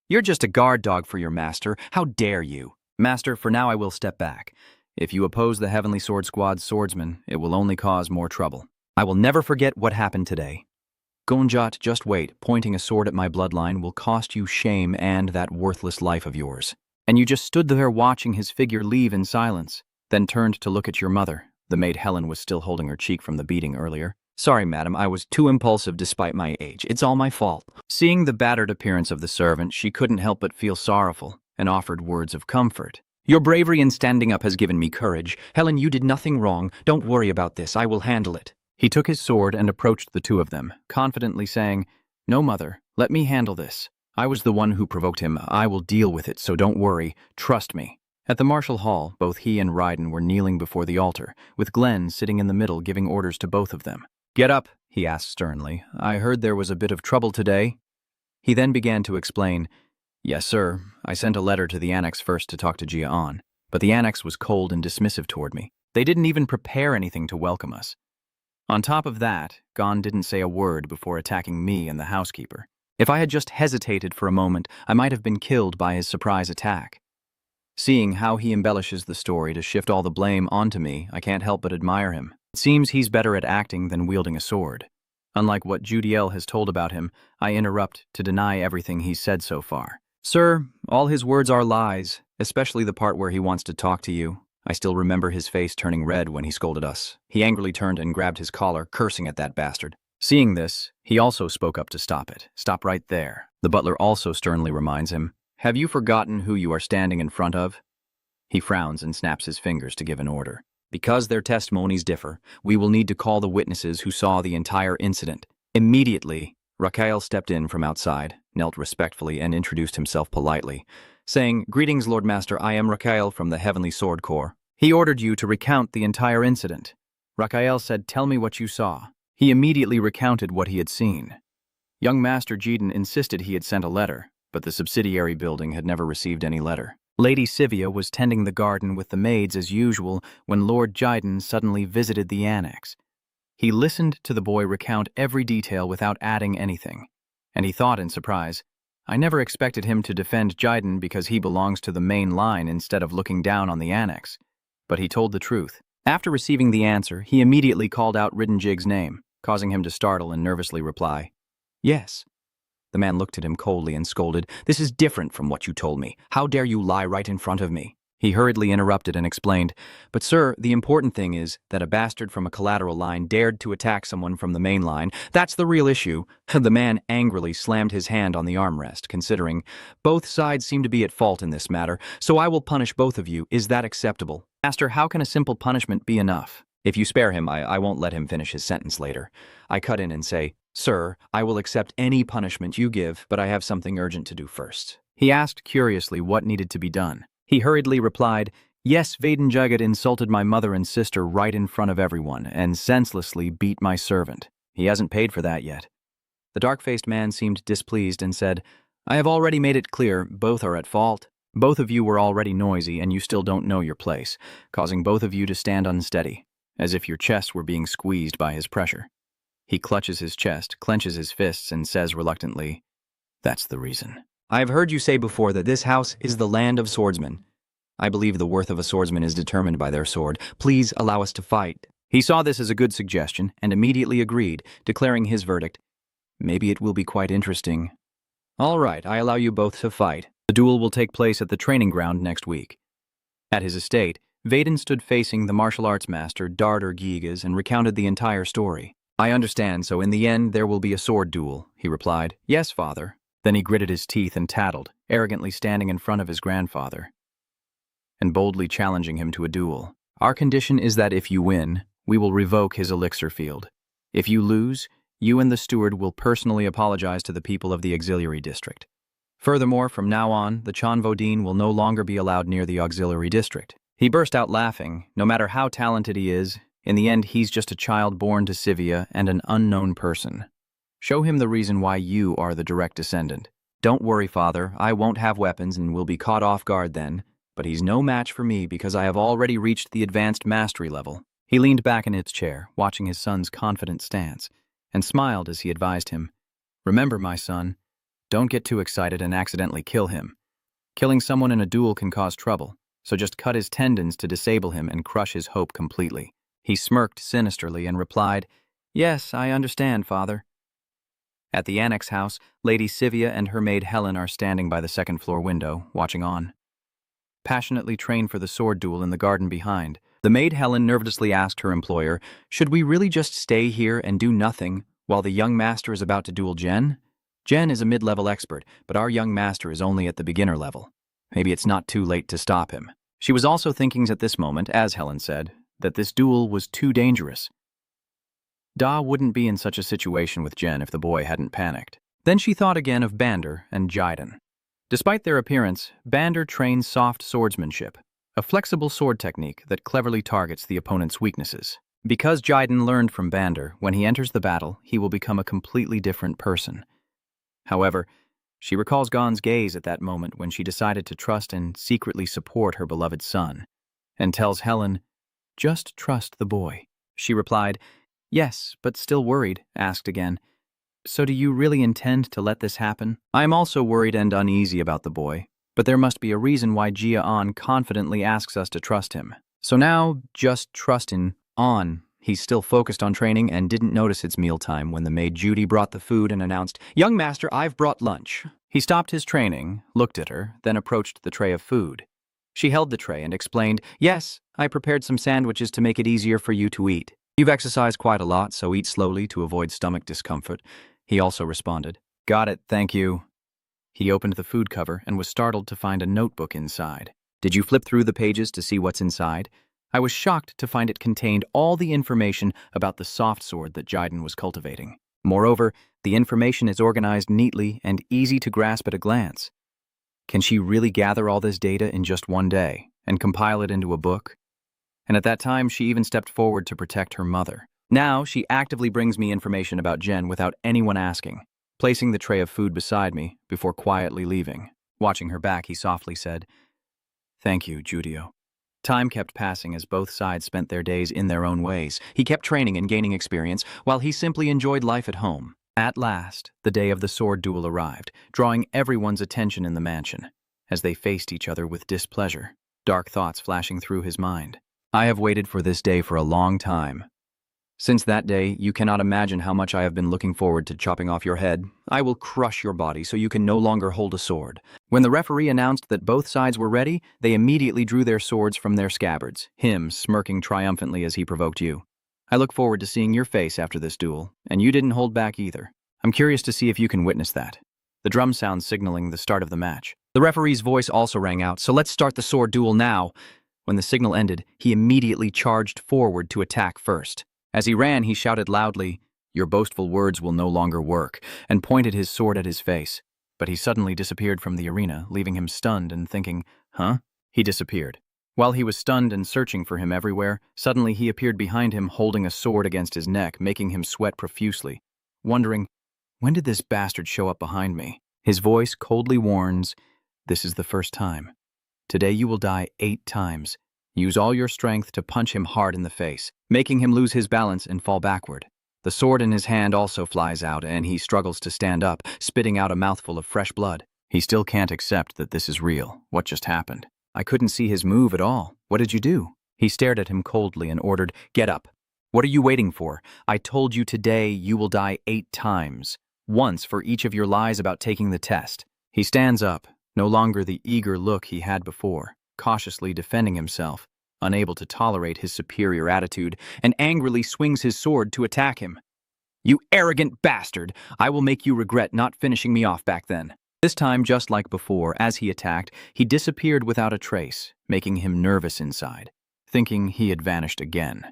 You're just a guard dog for your master. How dare you?" "Master, for now I will step back. If you oppose the Heavenly Sword Squad's swordsman, it will only cause more trouble." "I will never forget what happened today. Gonjat, just wait. Pointing a sword at my bloodline will cost you shame and that worthless life of yours." "And you just stood there watching his figure leave in silence, then turned to look at your mother." The maid Helen was still holding her cheek from the beating earlier. "Sorry, madam, I was too impulsive despite my age. It's all my fault." Seeing the battered appearance of the servant, she couldn't help but feel sorrowful and offered words of comfort. "Your bravery in standing up has given me courage. Helen, you did nothing wrong. Don't worry about this. I will handle it." He took his sword and approached the two of them, confidently saying, "No, mother, let me handle this. I was the one who provoked him. I will deal with it, so don't worry. Trust me." At the martial hall, both he and Ryden were kneeling before the altar, with Glenn sitting in the middle giving orders to both of them. "Get up," he asked sternly. "I heard there was a bit of trouble today." He then began to explain, "Yes, sir. I sent a letter to the annex first to talk to Gia Anon, but the annex was cold and dismissive toward me. They didn't even prepare anything to welcome us. On top of that, Gon didn't say a word before attacking me and the housekeeper. If I had just hesitated for a moment, I might have been killed by his surprise attack." Seeing how he embellishes the story to shift all the blame onto me, I can't help but admire him. It seems he's better at acting than wielding a sword. Unlike what Judiel has told about him, I interrupt to deny everything he's said so far. "Sir, all his words are lies, especially the part where he wants to talk to you. I still remember his face turning red when he scolded us. He angrily turned and grabbed his collar, cursing at that bastard." Seeing this, he also spoke up to stop it. "Stop right there." The butler also sternly reminds him, "Have you forgotten who you are standing in front of?" He frowns and snaps his fingers to give an order. "Because their testimonies differ, we will need to call the witnesses who saw the entire incident." Immediately, Raquel stepped in from outside, knelt respectfully, and introduced himself politely, saying, "Greetings, Lord Master, I am Raquel from the Heavenly Sword Corps." He ordered you to recount the entire incident. Raquel said, "Tell me what you saw." He immediately recounted what he had seen. Young Master Jiden insisted he had sent a letter, but the subsidiary building had never received any letter. Lady Sivia was tending the garden with the maids as usual when Lord Jiden suddenly visited the annex. He listened to the boy recount every detail without adding anything, and he thought in surprise, "I never expected him to defend Jiden because he belongs to the main line instead of looking down on the annex." But he told the truth. After receiving the answer, he immediately called out Riddenjig's name, causing him to startle and nervously reply, "Yes." The man looked at him coldly and scolded, "This is different from what you told me. How dare you lie right in front of me?" He hurriedly interrupted and explained, "But sir, the important thing is that a bastard from a collateral line dared to attack someone from the main line. That's the real issue." The man angrily slammed his hand on the armrest, considering, "Both sides seem to be at fault in this matter, so I will punish both of you. Is that acceptable?" "Master, how can a simple punishment be enough?" "If you spare him, I won't let him finish his sentence later. I cut in and say, 'Sir, I will accept any punishment you give, but I have something urgent to do first.'" He asked curiously what needed to be done. He hurriedly replied, "Yes, Vaden insulted my mother and sister right in front of everyone and senselessly beat my servant. He hasn't paid for that yet." The dark-faced man seemed displeased and said, "I have already made it clear, both are at fault. Both of you were already noisy and you still don't know your place, causing both of you to stand unsteady, as if your chests were being squeezed by his pressure." He clutches his chest, clenches his fists, and says reluctantly, "That's the reason." "I have heard you say before that this house is the land of swordsmen. I believe the worth of a swordsman is determined by their sword. Please allow us to fight." He saw this as a good suggestion and immediately agreed, declaring his verdict, "Maybe it will be quite interesting." "All right, I allow you both to fight." The duel will take place at the training ground next week. At his estate, Vaden stood facing the martial arts master, Darder Gigas, and recounted the entire story. "I understand, so in the end there will be a sword duel," he replied. "Yes, father." Then he gritted his teeth and tattled, arrogantly standing in front of his grandfather and boldly challenging him to a duel. "Our condition is that if you win, we will revoke his elixir field. If you lose, you and the steward will personally apologize to the people of the auxiliary district. Furthermore, from now on, the Chanvodine will no longer be allowed near the auxiliary district." He burst out laughing. No matter how talented he is, in the end he's just a child born to Sivia and an unknown person. Show him the reason why you are the direct descendant. "Don't worry, father. I won't have weapons and will be caught off guard then. But he's no match for me because I have already reached the advanced mastery level." He leaned back in his chair, watching his son's confident stance, and smiled as he advised him, "Remember, my son, don't get too excited and accidentally kill him. Killing someone in a duel can cause trouble, so just cut his tendons to disable him and crush his hope completely." He smirked sinisterly and replied, "Yes, I understand, father." At the annex house, Lady Sivia and her maid Helen are standing by the second-floor window, watching on. Passionately trained for the sword duel in the garden behind, the maid Helen nervously asked her employer, "Should we really just stay here and do nothing while the young master is about to duel Jen? Jen is a mid-level expert, but our young master is only at the beginner level. Maybe it's not too late to stop him." She was also thinking at this moment, as Helen said, that this duel was too dangerous. Da wouldn't be in such a situation with Jen if the boy hadn't panicked. Then she thought again of Bander and Jiden. Despite their appearance, Bander trains soft swordsmanship, a flexible sword technique that cleverly targets the opponent's weaknesses. Because Jiden learned from Bander, when he enters the battle, he will become a completely different person. However, she recalls Gon's gaze at that moment when she decided to trust and secretly support her beloved son, and tells Helen, "Just trust the boy." She replied, "Yes, but still worried," asked again, "So do you really intend to let this happen?" "I am also worried and uneasy about the boy, but there must be a reason why Gia Anon confidently asks us to trust him. So now, just trust in On." He's still focused on training and didn't notice it's mealtime when the maid Judy brought the food and announced, "Young master, I've brought lunch." He stopped his training, looked at her, then approached the tray of food. She held the tray and explained, "Yes, I prepared some sandwiches to make it easier for you to eat. You've exercised quite a lot, so eat slowly to avoid stomach discomfort." He also responded, "Got it, thank you." He opened the food cover and was startled to find a notebook inside. "Did you flip through the pages to see what's inside?" I was shocked to find it contained all the information about the soft sword that Jiden was cultivating. Moreover, the information is organized neatly and easy to grasp at a glance. Can she really gather all this data in just one day and compile it into a book? And at that time, she even stepped forward to protect her mother. Now, she actively brings me information about Jen without anyone asking, placing the tray of food beside me before quietly leaving. Watching her back, he softly said, "Thank you, Judio." Time kept passing as both sides spent their days in their own ways. He kept training and gaining experience, while he simply enjoyed life at home. At last, the day of the sword duel arrived, drawing everyone's attention in the mansion. As they faced each other with displeasure, dark thoughts flashing through his mind. I have waited for this day for a long time. Since that day, you cannot imagine how much I have been looking forward to chopping off your head. I will crush your body so you can no longer hold a sword. When the referee announced that both sides were ready, they immediately drew their swords from their scabbards, him smirking triumphantly as he provoked you. I look forward to seeing your face after this duel, and you didn't hold back either. I'm curious to see if you can witness that. The drum sound signaling the start of the match. The referee's voice also rang out, "So let's start the sword duel now." When the signal ended, he immediately charged forward to attack first. As he ran, he shouted loudly, "Your boastful words will no longer work," and pointed his sword at his face. But he suddenly disappeared from the arena, leaving him stunned and thinking, "Huh?" He disappeared. While he was stunned and searching for him everywhere, suddenly he appeared behind him holding a sword against his neck, making him sweat profusely. Wondering, when did this bastard show up behind me? His voice coldly warns, "This is the first time. Today you will die 8 times. Use all your strength to punch him hard in the face, making him lose his balance and fall backward." The sword in his hand also flies out, and he struggles to stand up, spitting out a mouthful of fresh blood. He still can't accept that this is real. What just happened? I couldn't see his move at all. What did you do? He stared at him coldly and ordered, "Get up. What are you waiting for? I told you today you will die 8 times. Once for each of your lies about taking the test." He stands up, no longer the eager look he had before, cautiously defending himself, unable to tolerate his superior attitude, and angrily swings his sword to attack him. "You arrogant bastard! I will make you regret not finishing me off back then." This time, just like before, as he attacked, he disappeared without a trace, making him nervous inside, thinking he had vanished again.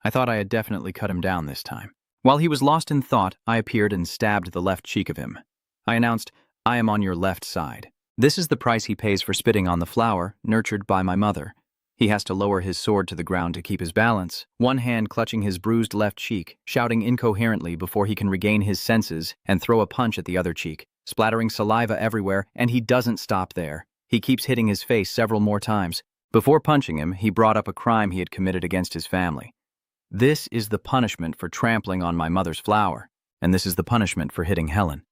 I thought I had definitely cut him down this time. While he was lost in thought, I appeared and stabbed the left cheek of him. I announced, "I am on your left side." This is the price he pays for spitting on the flower, nurtured by my mother. He has to lower his sword to the ground to keep his balance, one hand clutching his bruised left cheek, shouting incoherently before he can regain his senses and throw a punch at the other cheek, splattering saliva everywhere, and he doesn't stop there. He keeps hitting his face several more times. Before punching him, he brought up a crime he had committed against his family. "This is the punishment for trampling on my mother's flower, and this is the punishment for hitting Helen."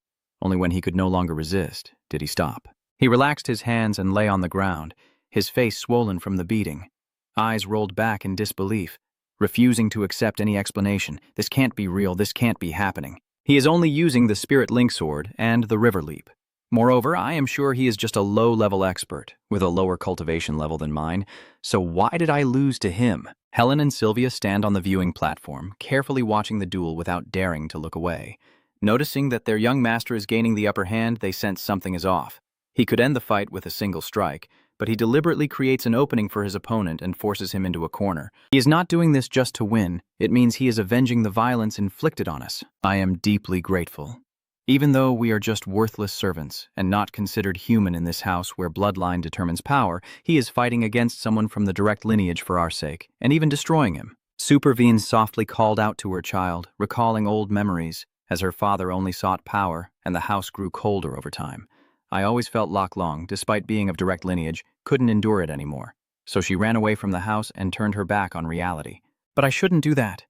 Only when he could no longer resist did he stop. He relaxed his hands and lay on the ground, his face swollen from the beating, eyes rolled back in disbelief, refusing to accept any explanation. This can't be real, this can't be happening. He is only using the Spirit Link Sword and the River Leap. Moreover, I am sure he is just a low-level expert, with a lower cultivation level than mine, so why did I lose to him? Helen and Sylvia stand on the viewing platform, carefully watching the duel without daring to look away. Noticing that their young master is gaining the upper hand, they sense something is off. He could end the fight with a single strike, but he deliberately creates an opening for his opponent and forces him into a corner. He is not doing this just to win. It means he is avenging the violence inflicted on us. I am deeply grateful. Even though we are just worthless servants and not considered human in this house where bloodline determines power, he is fighting against someone from the direct lineage for our sake, and even destroying him. Supervene softly called out to her child, recalling old memories, as her father only sought power and the house grew colder over time. I always felt Lok Long, despite being of direct lineage, couldn't endure it anymore. So she ran away from the house and turned her back on reality. But I shouldn't do that.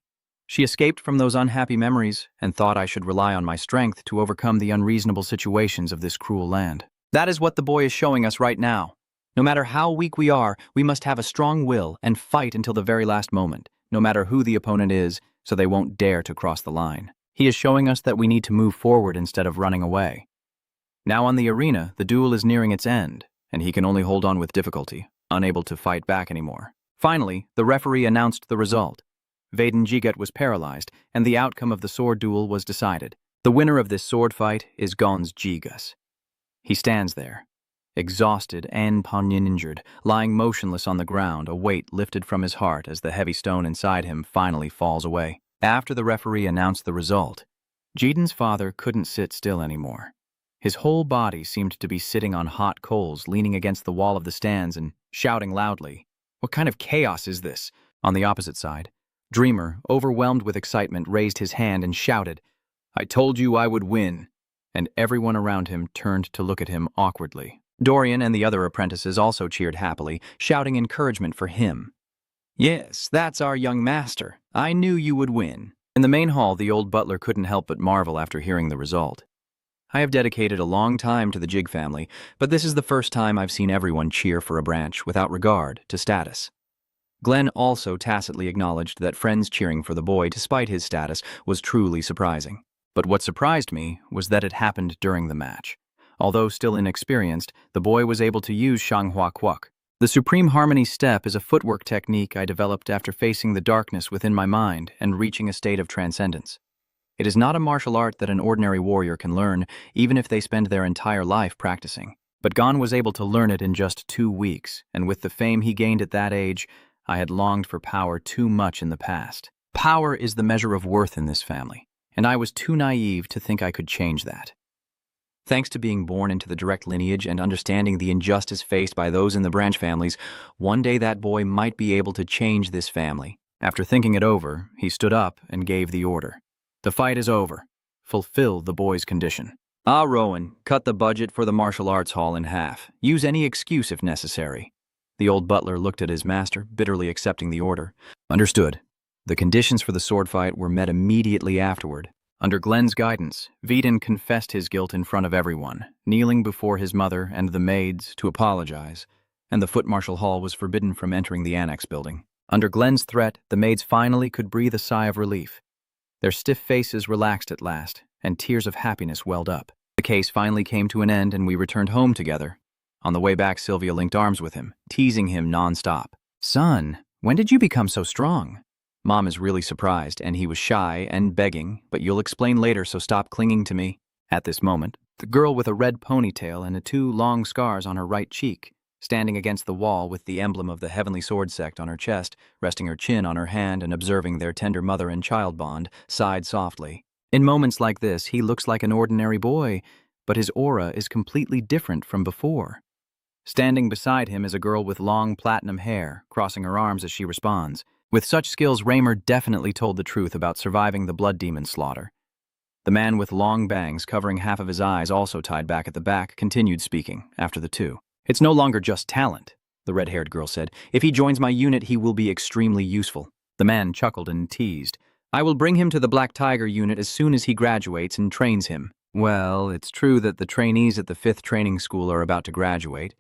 She escaped from those unhappy memories and thought I should rely on my strength to overcome the unreasonable situations of this cruel land. That is what the boy is showing us right now. No matter how weak we are, we must have a strong will and fight until the very last moment, no matter who the opponent is, so they won't dare to cross the line. He is showing us that we need to move forward instead of running away. Now on the arena, the duel is nearing its end, and he can only hold on with difficulty, unable to fight back anymore. Finally, the referee announced the result. Vaden Jigat was paralyzed, and the outcome of the sword duel was decided. The winner of this sword fight is Gons Jigas. He stands there, exhausted and injured, lying motionless on the ground, a weight lifted from his heart as the heavy stone inside him finally falls away. After the referee announced the result, Jiden's father couldn't sit still anymore. His whole body seemed to be sitting on hot coals, leaning against the wall of the stands and shouting loudly. What kind of chaos is this? On the opposite side, Dreamer, overwhelmed with excitement, raised his hand and shouted, "I told you I would win," and everyone around him turned to look at him awkwardly. Dorian and the other apprentices also cheered happily, shouting encouragement for him. Yes, that's our young master. I knew you would win. In the main hall, the old butler couldn't help but marvel after hearing the result. I have dedicated a long time to the Jig family, but this is the first time I've seen everyone cheer for a branch without regard to status. Glenn also tacitly acknowledged that friends cheering for the boy despite his status was truly surprising. But what surprised me was that it happened during the match. Although still inexperienced, the boy was able to use Shanghua Kwuk. The Supreme Harmony Step is a footwork technique I developed after facing the darkness within my mind and reaching a state of transcendence. It is not a martial art that an ordinary warrior can learn, even if they spend their entire life practicing. But Gon was able to learn it in just 2 weeks, and with the fame he gained at that age, I had longed for power too much in the past. Power is the measure of worth in this family, and I was too naive to think I could change that. Thanks to being born into the direct lineage and understanding the injustice faced by those in the branch families, one day that boy might be able to change this family. After thinking it over, he stood up and gave the order. The fight is over. Fulfill the boy's condition. Ah, Rowan, cut the budget for the martial arts hall in half. Use any excuse if necessary. The old butler looked at his master, bitterly accepting the order. Understood. The conditions for the sword fight were met immediately afterward. Under Glenn's guidance, Vidin confessed his guilt in front of everyone, kneeling before his mother and the maids to apologize, and the foot martial hall was forbidden from entering the annex building. Under Glenn's threat, the maids finally could breathe a sigh of relief. Their stiff faces relaxed at last, and tears of happiness welled up. The case finally came to an end and we returned home together. On the way back, Sylvia linked arms with him, teasing him non-stop. "Son, when did you become so strong?" Mom is really surprised, and he was shy and begging, but you'll explain later, so stop clinging to me. At this moment, the girl with a red ponytail and 2 long scars on her right cheek, standing against the wall with the emblem of the Heavenly Sword Sect on her chest, resting her chin on her hand and observing their tender mother and child bond, sighed softly. In moments like this, he looks like an ordinary boy, but his aura is completely different from before. Standing beside him is a girl with long platinum hair, crossing her arms as she responds. With such skills, Raymer definitely told the truth about surviving the blood demon slaughter. The man with long bangs covering half of his eyes, also tied back at the back, continued speaking after the two. "It's no longer just talent," the red-haired girl said. "If he joins my unit, he will be extremely useful." The man chuckled and teased. "I will bring him to the Black Tiger unit as soon as he graduates and trains him." Well, it's true that the trainees at the 5th training school are about to graduate.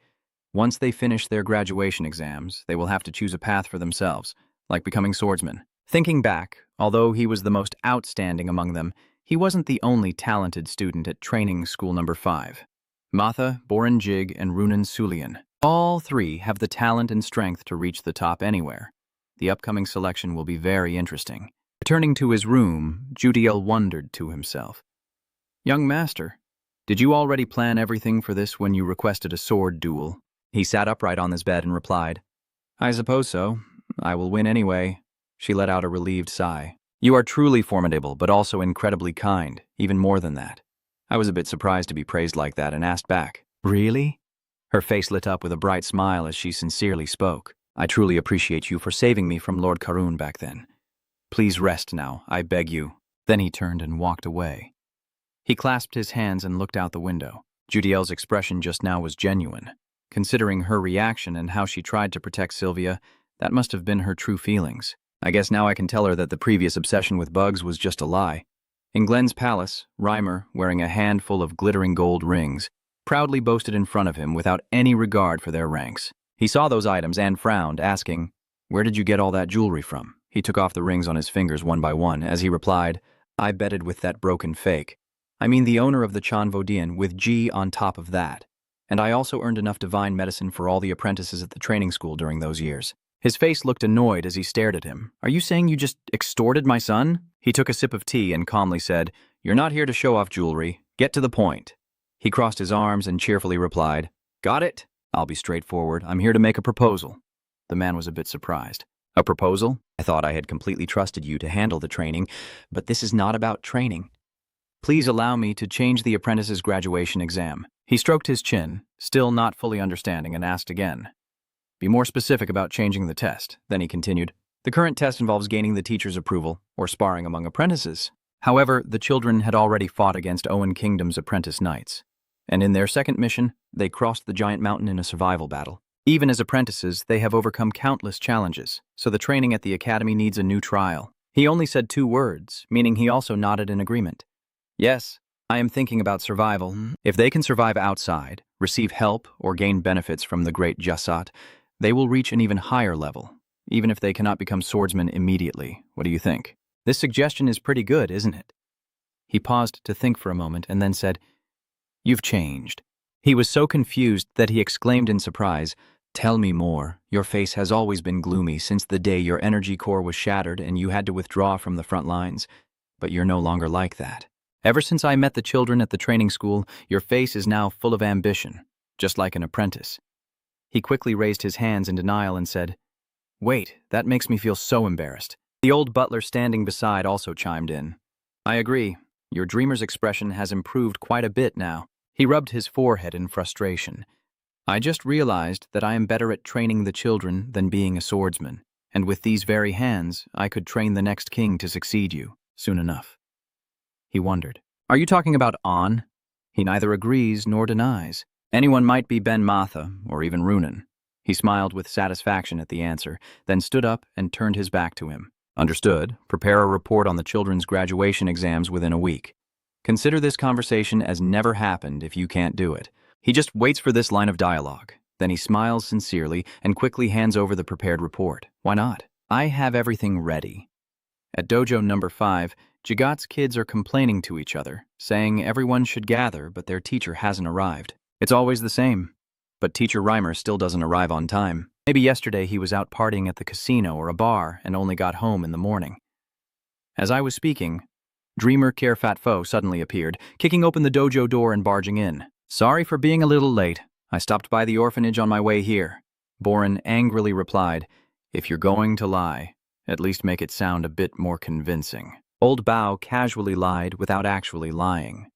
Once they finish their graduation exams, they will have to choose a path for themselves, like becoming swordsmen. Thinking back, although he was the most outstanding among them, he wasn't the only talented student at training school number 5. Matha, Boran Jig, and Runan Sulian. All 3 have the talent and strength to reach the top anywhere. The upcoming selection will be very interesting. Returning to his room, Judiel wondered to himself. "Young master, did you already plan everything for this when you requested a sword duel?" He sat upright on his bed and replied, "I suppose so. I will win anyway." She let out a relieved sigh. "You are truly formidable, but also incredibly kind, even more than that." I was a bit surprised to be praised like that and asked back, "Really?" Her face lit up with a bright smile as she sincerely spoke. "I truly appreciate you for saving me from Lord Karun back then. Please rest now, I beg you." Then he turned and walked away. He clasped his hands and looked out the window. Judiel's expression just now was genuine. Considering her reaction and how she tried to protect Sylvia, that must have been her true feelings. I guess now I can tell her that the previous obsession with bugs was just a lie. In Glenn's palace, Raymer, wearing a handful of glittering gold rings, proudly boasted in front of him without any regard for their ranks. He saw those items and frowned, asking, "Where did you get all that jewelry from?" He took off the rings on his fingers one by one as he replied, "I betted with that broken fake. I mean the owner of the Chanvodian with G on top of that. And I also earned enough divine medicine for all the apprentices at the training school during those years." His face looked annoyed as he stared at him. "Are you saying you just extorted my son?" He took a sip of tea and calmly said, "You're not here to show off jewelry. Get to the point." He crossed his arms and cheerfully replied, "Got it? I'll be straightforward. I'm here to make a proposal." The man was a bit surprised. "A proposal? I thought I had completely trusted you to handle the training, but this is not about training. Please allow me to change the apprentice's graduation exam. He stroked his chin, still not fully understanding, and asked again. Be more specific about changing the test. Then he continued. The current test involves gaining the teacher's approval, or sparring among apprentices. However, the children had already fought against Owen Kingdom's apprentice knights, and in their second mission, they crossed the giant mountain in a survival battle. Even as apprentices, they have overcome countless challenges, so the training at the academy needs a new trial. He only said 2 words, meaning he also nodded in agreement. Yes, I am thinking about survival. If they can survive outside, receive help, or gain benefits from the great Jasat, they will reach an even higher level, even if they cannot become swordsmen immediately. What do you think? This suggestion is pretty good, isn't it? He paused to think for a moment and then said, You've changed. He was so confused that he exclaimed in surprise, Tell me more. Your face has always been gloomy since the day your energy core was shattered and you had to withdraw from the front lines. But you're no longer like that. Ever since I met the children at the training school, your face is now full of ambition, just like an apprentice. He quickly raised his hands in denial and said, Wait, that makes me feel so embarrassed. The old butler standing beside also chimed in. I agree. Your dreamer's expression has improved quite a bit now. He rubbed his forehead in frustration. I just realized that I am better at training the children than being a swordsman, and with these very hands, I could train the next king to succeed you soon enough. He wondered. Are you talking about On? He neither agrees nor denies. Anyone might be Ben Matha, or even Runan. He smiled with satisfaction at the answer, then stood up and turned his back to him. Understood. Prepare a report on the children's graduation exams within a week. Consider this conversation as never happened if you can't do it. He just waits for this line of dialogue. Then he smiles sincerely and quickly hands over the prepared report. Why not? I have everything ready. At dojo number 5, Jagat's kids are complaining to each other, saying everyone should gather, but their teacher hasn't arrived. It's always the same. But Teacher Reimer still doesn't arrive on time. Maybe yesterday he was out partying at the casino or a bar and only got home in the morning. As I was speaking, Dreamer Kerfat Foe suddenly appeared, kicking open the dojo door and barging in. Sorry for being a little late. I stopped by the orphanage on my way here. Boren angrily replied, If you're going to lie, at least make it sound a bit more convincing. Old Bao casually lied without actually lying.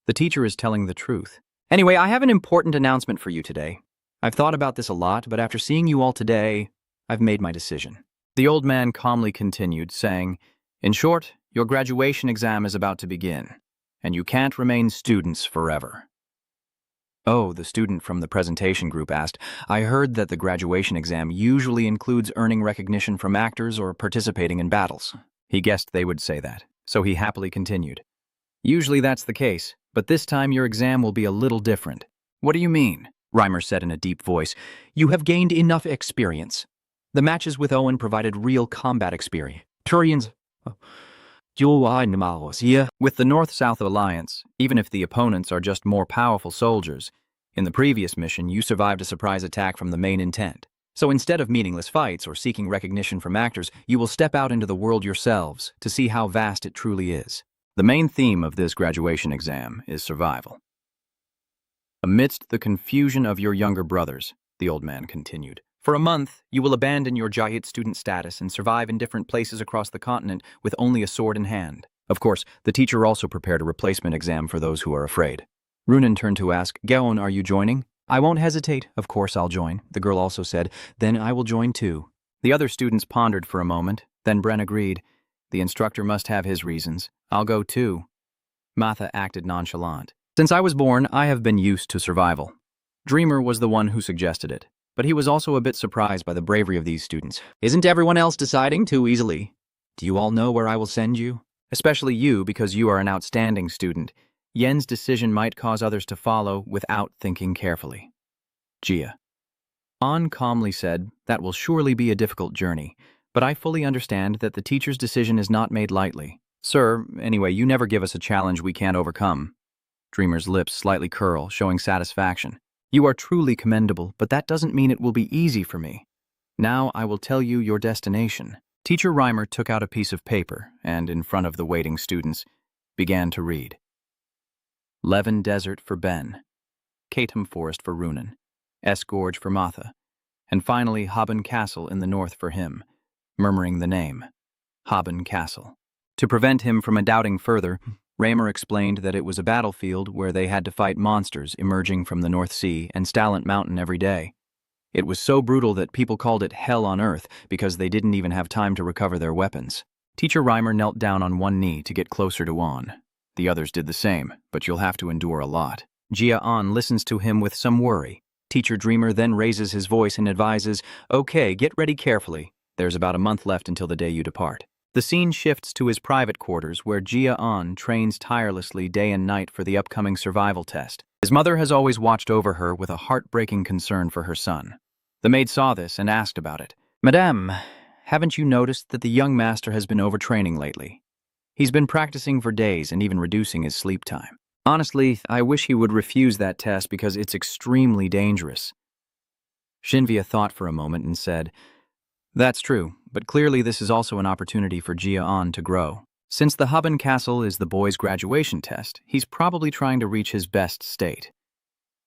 The teacher is telling the truth. Anyway, I have an important announcement for you today. I've thought about this a lot, but after seeing you all today, I've made my decision. The old man calmly continued, saying, In short, your graduation exam is about to begin, and you can't remain students forever. Oh, the student from the presentation group asked, I heard that the graduation exam usually includes earning recognition from actors or participating in battles. He guessed they would say that, so he happily continued. Usually that's the case, but this time your exam will be a little different. What do you mean? Reimer said in a deep voice. You have gained enough experience. The matches with Owen provided real combat experience. Turian's... With the North-South Alliance, even if the opponents are just more powerful soldiers, in the previous mission you survived a surprise attack from the main intent. So instead of meaningless fights or seeking recognition from actors, you will step out into the world yourselves to see how vast it truly is. The main theme of this graduation exam is survival. Amidst the confusion of your younger brothers, the old man continued, for a month, you will abandon your Jayit student status and survive in different places across the continent with only a sword in hand. Of course, the teacher also prepared a replacement exam for those who are afraid. Runan turned to ask, Gaon, are you joining? I won't hesitate. Of course I'll join. The girl also said, Then I will join too. The other students pondered for a moment, then Bren agreed. The instructor must have his reasons. I'll go too. Matha acted nonchalant. Since I was born, I have been used to survival. Dreamer was the one who suggested it, but he was also a bit surprised by the bravery of these students. Isn't everyone else deciding too easily? Do you all know where I will send you? Especially you, because you are an outstanding student. Yen's decision might cause others to follow without thinking carefully. Gia. An calmly said, That will surely be a difficult journey, but I fully understand that the teacher's decision is not made lightly. Sir, anyway, you never give us a challenge we can't overcome. Dreamer's lips slightly curl, showing satisfaction. You are truly commendable, but that doesn't mean it will be easy for me. Now I will tell you your destination. Teacher Reimer took out a piece of paper and, in front of the waiting students, began to read. Leven Desert for Ben, Katum Forest for Runan, S Gorge for Matha, and finally Haben Castle in the north for him, murmuring the name, Haben Castle. To prevent him from doubting further, Raymer explained that it was a battlefield where they had to fight monsters emerging from the North Sea and Stallant Mountain every day. It was so brutal that people called it hell on earth because they didn't even have time to recover their weapons. Teacher Raymer knelt down on one knee to get closer to On. The others did the same, but you'll have to endure a lot. Gia Anon listens to him with some worry. Teacher Dreamer then raises his voice and advises, "Okay, get ready carefully. There's about a month left until the day you depart." The scene shifts to his private quarters where Gia Anon trains tirelessly day and night for the upcoming survival test. His mother has always watched over her with a heartbreaking concern for her son. The maid saw this and asked about it. "Madame, haven't you noticed that the young master has been overtraining lately? He's been practicing for days and even reducing his sleep time. Honestly, I wish he would refuse that test because it's extremely dangerous." Shinvia thought for a moment and said, "That's true, but clearly this is also an opportunity for Gia Anon to grow. Since the Hubban Castle is the boy's graduation test, he's probably trying to reach his best state.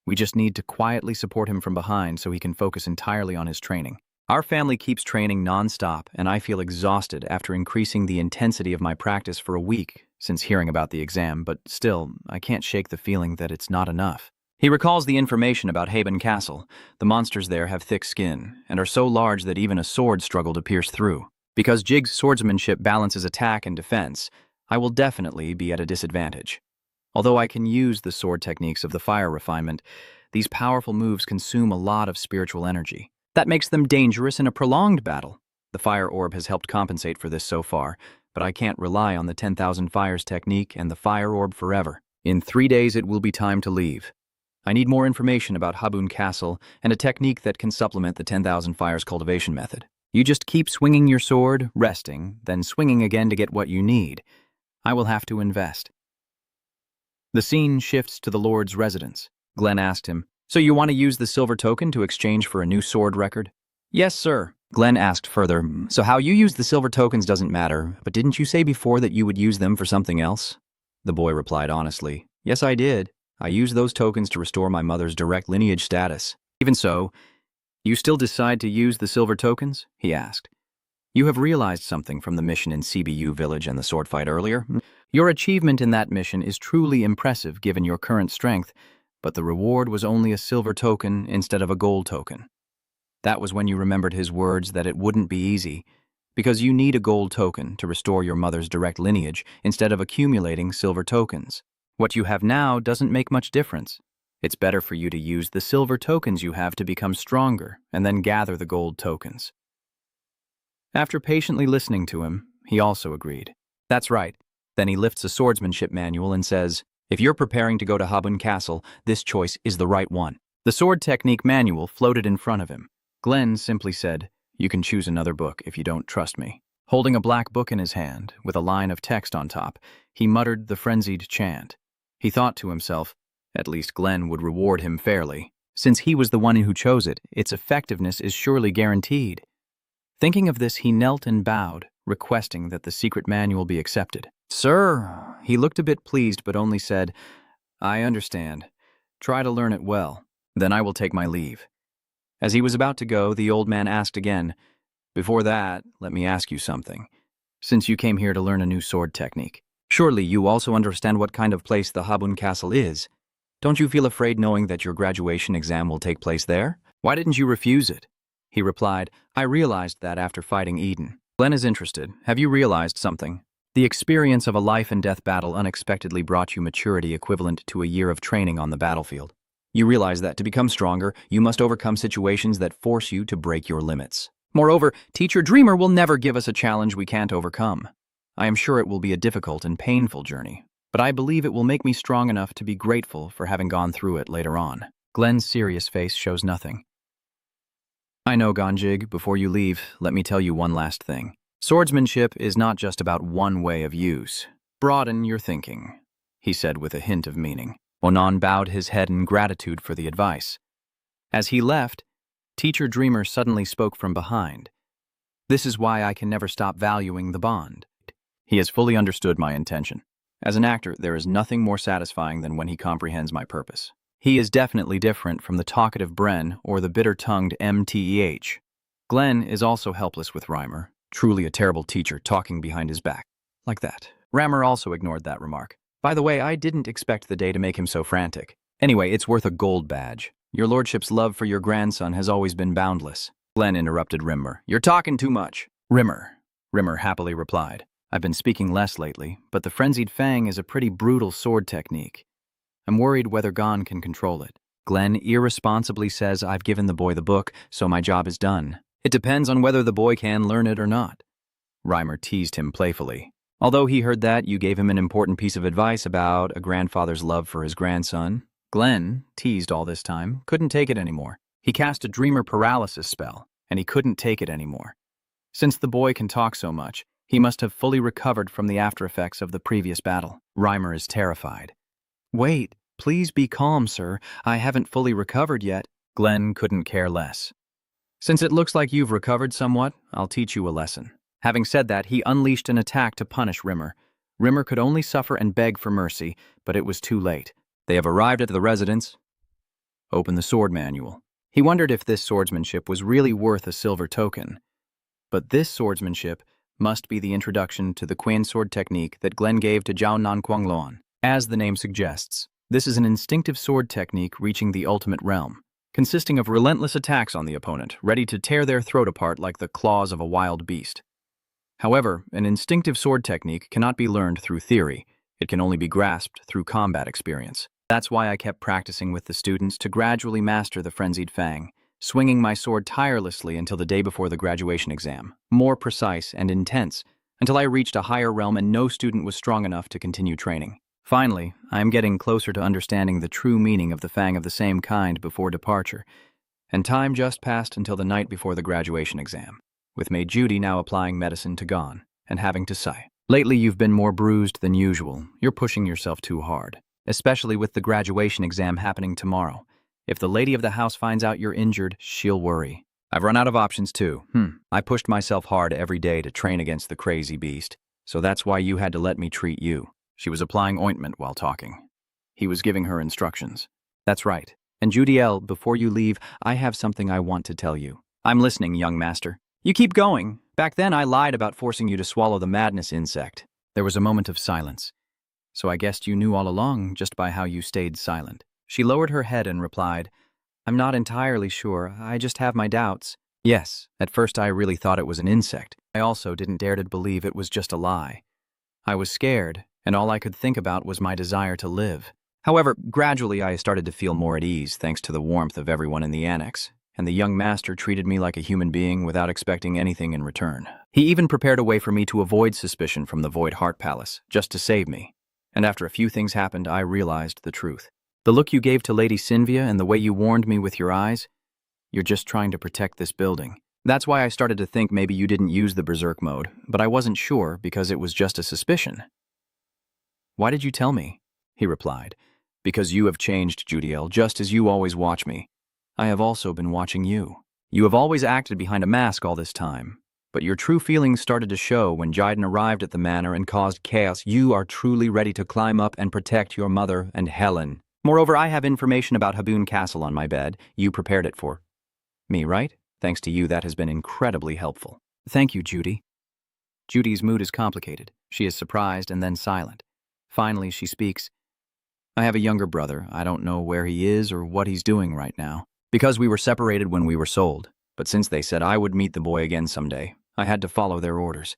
We just need to quietly support him from behind so he can focus entirely on his training. Our family keeps training non-stop, and I feel exhausted after increasing the intensity of my practice for a week since hearing about the exam, but still, I can't shake the feeling that it's not enough." He recalls the information about Hubban Castle. The monsters there have thick skin and are so large that even a sword struggled to pierce through. Because Jig's swordsmanship balances attack and defense, I will definitely be at a disadvantage. Although I can use the sword techniques of the fire refinement, these powerful moves consume a lot of spiritual energy. That makes them dangerous in a prolonged battle. The fire orb has helped compensate for this so far, but I can't rely on the 10,000 fires technique and the fire orb forever. In 3 days it will be time to leave. I need more information about Hubban Castle and a technique that can supplement the 10,000 fires cultivation method. You just keep swinging your sword, resting, then swinging again to get what you need. I will have to invest. The scene shifts to the Lord's residence. Glenn asked him, "So you want to use the silver token to exchange for a new sword record?" "Yes, sir." Glenn asked further, "So how you use the silver tokens doesn't matter, but didn't you say before that you would use them for something else?" The boy replied honestly, "Yes, I did. I used those tokens to restore my mother's direct lineage status." "Even so, you still decide to use the silver tokens?" he asked. "You have realized something from the mission in CBU Village and the sword fight earlier. Your achievement in that mission is truly impressive given your current strength, but the reward was only a silver token instead of a gold token." That was when you remembered his words that it wouldn't be easy, because you need a gold token to restore your mother's direct lineage instead of accumulating silver tokens. What you have now doesn't make much difference. It's better for you to use the silver tokens you have to become stronger and then gather the gold tokens. After patiently listening to him, he also agreed. "That's right." Then he lifts a swordsmanship manual and says, "If you're preparing to go to Hubban Castle, this choice is the right one." The sword technique manual floated in front of him. Glenn simply said, "You can choose another book if you don't trust me." Holding a black book in his hand, with a line of text on top, he muttered the frenzied chant. He thought to himself, at least Glenn would reward him fairly. Since he was the one who chose it, its effectiveness is surely guaranteed. Thinking of this, he knelt and bowed, requesting that the secret manual be accepted. "Sir," he looked a bit pleased but only said, "I understand. Try to learn it well. Then I will take my leave." As he was about to go, the old man asked again, "Before that, let me ask you something. Since you came here to learn a new sword technique, surely you also understand what kind of place the Hubban Castle is. Don't you feel afraid knowing that your graduation exam will take place there? Why didn't you refuse it?" He replied, "I realized that after fighting Eden." Glenn is interested. "Have you realized something? The experience of a life and death battle unexpectedly brought you maturity equivalent to a year of training on the battlefield. You realize that to become stronger, you must overcome situations that force you to break your limits. Moreover, Teacher Dreamer will never give us a challenge we can't overcome. I am sure it will be a difficult and painful journey, but I believe it will make me strong enough to be grateful for having gone through it later on." Glenn's serious face shows nothing. "I know, Ganjig, before you leave, let me tell you one last thing. Swordsmanship is not just about one way of use. Broaden your thinking," he said with a hint of meaning. Onan bowed his head in gratitude for the advice. As he left, Teacher Dreamer suddenly spoke from behind. "This is why I can never stop valuing the bond. He has fully understood my intention. As an actor, there is nothing more satisfying than when he comprehends my purpose. He is definitely different from the talkative Bren or the bitter-tongued MTEH. Glenn is also helpless with Raymer, truly a terrible teacher talking behind his back. Like that." Raymer also ignored that remark. By the way, I didn't expect the day to make him so frantic. Anyway, it's worth a gold badge. Your lordship's love for your grandson has always been boundless. Glenn interrupted Rimmer. You're talking too much. Rimmer happily replied. I've been speaking less lately, but the frenzied fang is a pretty brutal sword technique. I'm worried whether Gon can control it. Glenn irresponsibly says I've given the boy the book, so my job is done. It depends on whether the boy can learn it or not. Reimer teased him playfully. Although he heard that, you gave him an important piece of advice about a grandfather's love for his grandson. Glenn, teased all this time, couldn't take it anymore. He cast a dreamer paralysis spell, and he couldn't take it anymore. Since the boy can talk so much, he must have fully recovered from the aftereffects of the previous battle. Reimer is terrified. Wait, please be calm, sir. I haven't fully recovered yet. Glenn couldn't care less. Since it looks like you've recovered somewhat, I'll teach you a lesson. Having said that, he unleashed an attack to punish Rimmer. Rimmer could only suffer and beg for mercy, but it was too late. They have arrived at the residence. Open the sword manual. He wondered if this swordsmanship was really worth a silver token. But this swordsmanship must be the introduction to the Quan sword technique that Glenn gave to Jiao Nan Kuangluan. As the name suggests, this is an instinctive sword technique reaching the ultimate realm, consisting of relentless attacks on the opponent, ready to tear their throat apart like the claws of a wild beast. However, an instinctive sword technique cannot be learned through theory. It can only be grasped through combat experience. That's why I kept practicing with the students to gradually master the frenzied fang, swinging my sword tirelessly until the day before the graduation exam, more precise and intense, until I reached a higher realm and no student was strong enough to continue training. Finally, I am getting closer to understanding the true meaning of the fang of the same kind before departure, and time just passed until the night before the graduation exam, with Maid Judy now applying medicine to Gon and having to sigh. Lately, you've been more bruised than usual. You're pushing yourself too hard, especially with the graduation exam happening tomorrow. If the lady of the house finds out you're injured, she'll worry. I've run out of options too. I pushed myself hard every day to train against the crazy beast, so that's why you had to let me treat you. She was applying ointment while talking. He was giving her instructions. That's right. And Judiel, before you leave, I have something I want to tell you. I'm listening, young master. You keep going. Back then I lied about forcing you to swallow the madness insect. There was a moment of silence. So I guessed you knew all along just by how you stayed silent. She lowered her head and replied, I'm not entirely sure. I just have my doubts. Yes, at first I really thought it was an insect. I also didn't dare to believe it was just a lie. I was scared, and all I could think about was my desire to live. However, gradually I started to feel more at ease thanks to the warmth of everyone in the annex, and the young master treated me like a human being without expecting anything in return. He even prepared a way for me to avoid suspicion from the Void Heart Palace, just to save me. And after a few things happened, I realized the truth. The look you gave to Lady Sylvia and the way you warned me with your eyes, you're just trying to protect this building. That's why I started to think maybe you didn't use the berserk mode, but I wasn't sure because it was just a suspicion. Why did you tell me? He replied. Because you have changed, Judiel, just as you always watch me. I have also been watching you. You have always acted behind a mask all this time, but your true feelings started to show when Jaiden arrived at the manor and caused chaos. You are truly ready to climb up and protect your mother and Helen. Moreover, I have information about Haboon Castle on my bed. You prepared it for me, right? Thanks to you, that has been incredibly helpful. Thank you, Judy. Judy's mood is complicated. She is surprised and then silent. Finally, she speaks. I have a younger brother. I don't know where he is or what he's doing right now. Because we were separated when we were sold, but since they said I would meet the boy again someday, I had to follow their orders.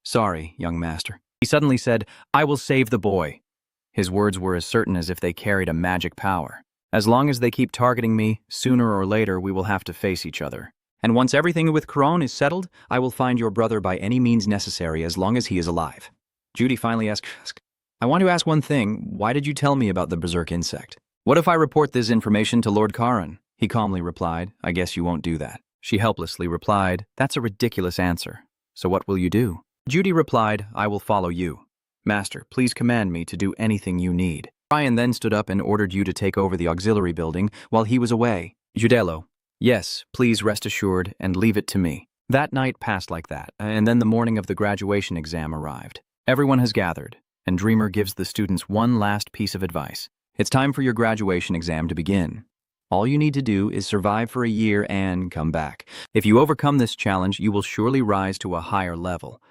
Sorry, young master. He suddenly said, I will save the boy. His words were as certain as if they carried a magic power. As long as they keep targeting me, sooner or later we will have to face each other. And once everything with Kron is settled, I will find your brother by any means necessary as long as he is alive. Judy finally asked, I want to ask one thing. Why did you tell me about the berserk insect? What if I report this information to Lord Karan? He calmly replied, I guess you won't do that. She helplessly replied, that's a ridiculous answer. So what will you do? Judy replied, I will follow you. Master, please command me to do anything you need. Ryan then stood up and ordered you to take over the auxiliary building while he was away. Judello, yes, please rest assured and leave it to me. That night passed like that, and then the morning of the graduation exam arrived. Everyone has gathered, and Dreamer gives the students one last piece of advice. It's time for your graduation exam to begin. All you need to do is survive for a year and come back. If you overcome this challenge, you will surely rise to a higher level.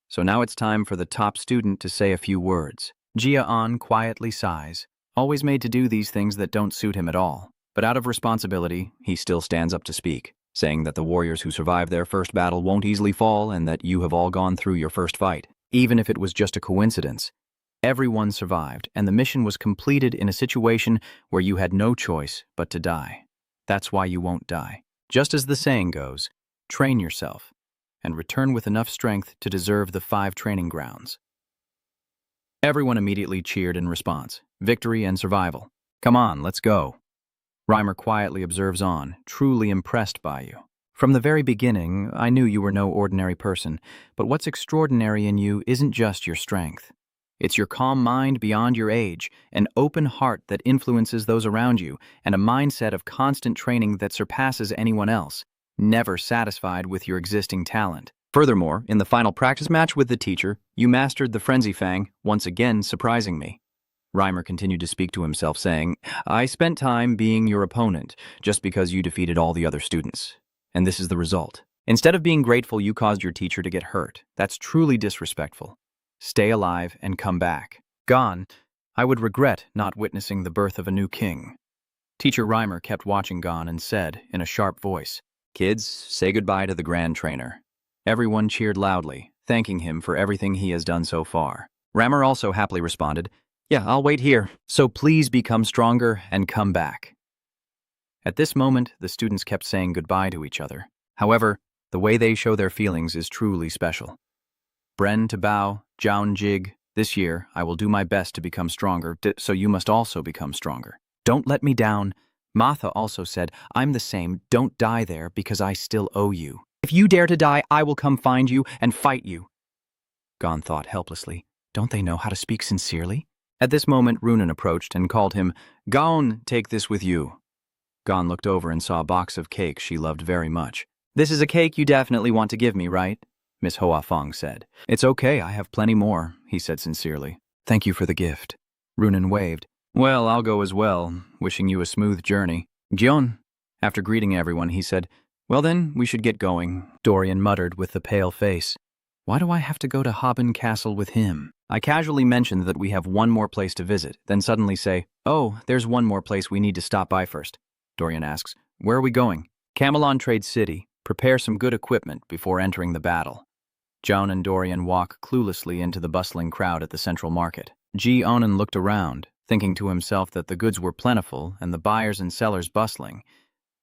So now it's time for the top student to say a few words. Gia Anon quietly sighs, always made to do these things that don't suit him at all. But out of responsibility, He still stands up to speak, saying that the warriors who survive their first battle won't easily fall and that you have all gone through your first fight. even if it was just a coincidence, everyone survived, and the mission was completed in a situation where you had no choice but to die. That's why you won't die. Just as the saying goes, train yourself, and return with enough strength to deserve the 5 training grounds. Everyone immediately cheered in response. Victory and survival. Come on, let's go. Reimer quietly observes on, truly impressed by you. From the very beginning, I knew you were no ordinary person, but what's extraordinary in you isn't just your strength. It's your calm mind beyond your age, an open heart that influences those around you, and a mindset of constant training that surpasses anyone else, never satisfied with your existing talent. Furthermore, in the final practice match with the teacher, you mastered the Frenzy Fang, once again surprising me. Reimer continued to speak to himself, saying, I spent time being your opponent, just because you defeated all the other students. And this is the result. Instead of being grateful you caused your teacher to get hurt, that's truly disrespectful. Stay alive and come back. Gone, I would regret not witnessing the birth of a new king. Teacher Reimer kept watching Gon and said, in a sharp voice, Kids, say goodbye to the Grand Trainer. Everyone cheered loudly, thanking him for everything he has done so far. Reimer also happily responded, Yeah, I'll wait here. So please become stronger and come back. At this moment, the students kept saying goodbye to each other. However, the way they show their feelings is truly special. Bren to Bao, Jaun Jig, this year I will do my best to become stronger, so you must also become stronger. Don't let me down. Matha also said, I'm the same, don't die there because I still owe you. If you dare to die, I will come find you and fight you. Gon thought helplessly, don't they know how to speak sincerely? At this moment, Runen approached and called him, Gon, take this with you. Gon looked over and saw a box of cake she loved very much. This is a cake you definitely want to give me, right? Miss Hoa Fong said. It's okay, I have plenty more, he said sincerely. Thank you for the gift. Runen waved. Well, I'll go as well, wishing you a smooth journey. Dion. After greeting everyone, he said, Well then, we should get going. Dorian muttered with the pale face. Why do I have to go to Haben Castle with him? I casually mentioned that we have one more place to visit, then suddenly say, Oh, there's one more place we need to stop by first. Dorian asks, Where are we going? Camelon Trade City. Prepare some good equipment before entering the battle. Joan and Dorian walk cluelessly into the bustling crowd at the central market. Gia Anon looked around, thinking to himself that the goods were plentiful and the buyers and sellers bustling.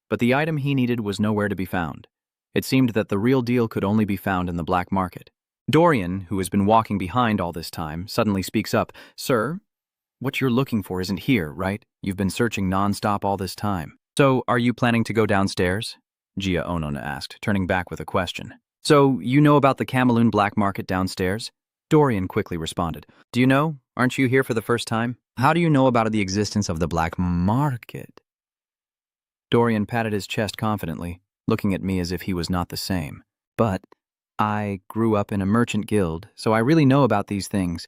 But the item he needed was nowhere to be found. It seemed that the real deal could only be found in the black market. Dorian, who has been walking behind all this time, suddenly speaks up. Sir, what you're looking for isn't here, right? You've been searching non-stop all this time. So, are you planning to go downstairs? Gia Anon asked, turning back with a question. So, you know about the Cameloon black market downstairs? Dorian quickly responded. Do you know? Aren't you here for the first time? How do you know about the existence of the black market? Dorian patted his chest confidently, looking at me as if he was not the same. But I grew up in a merchant guild, so I really know about these things.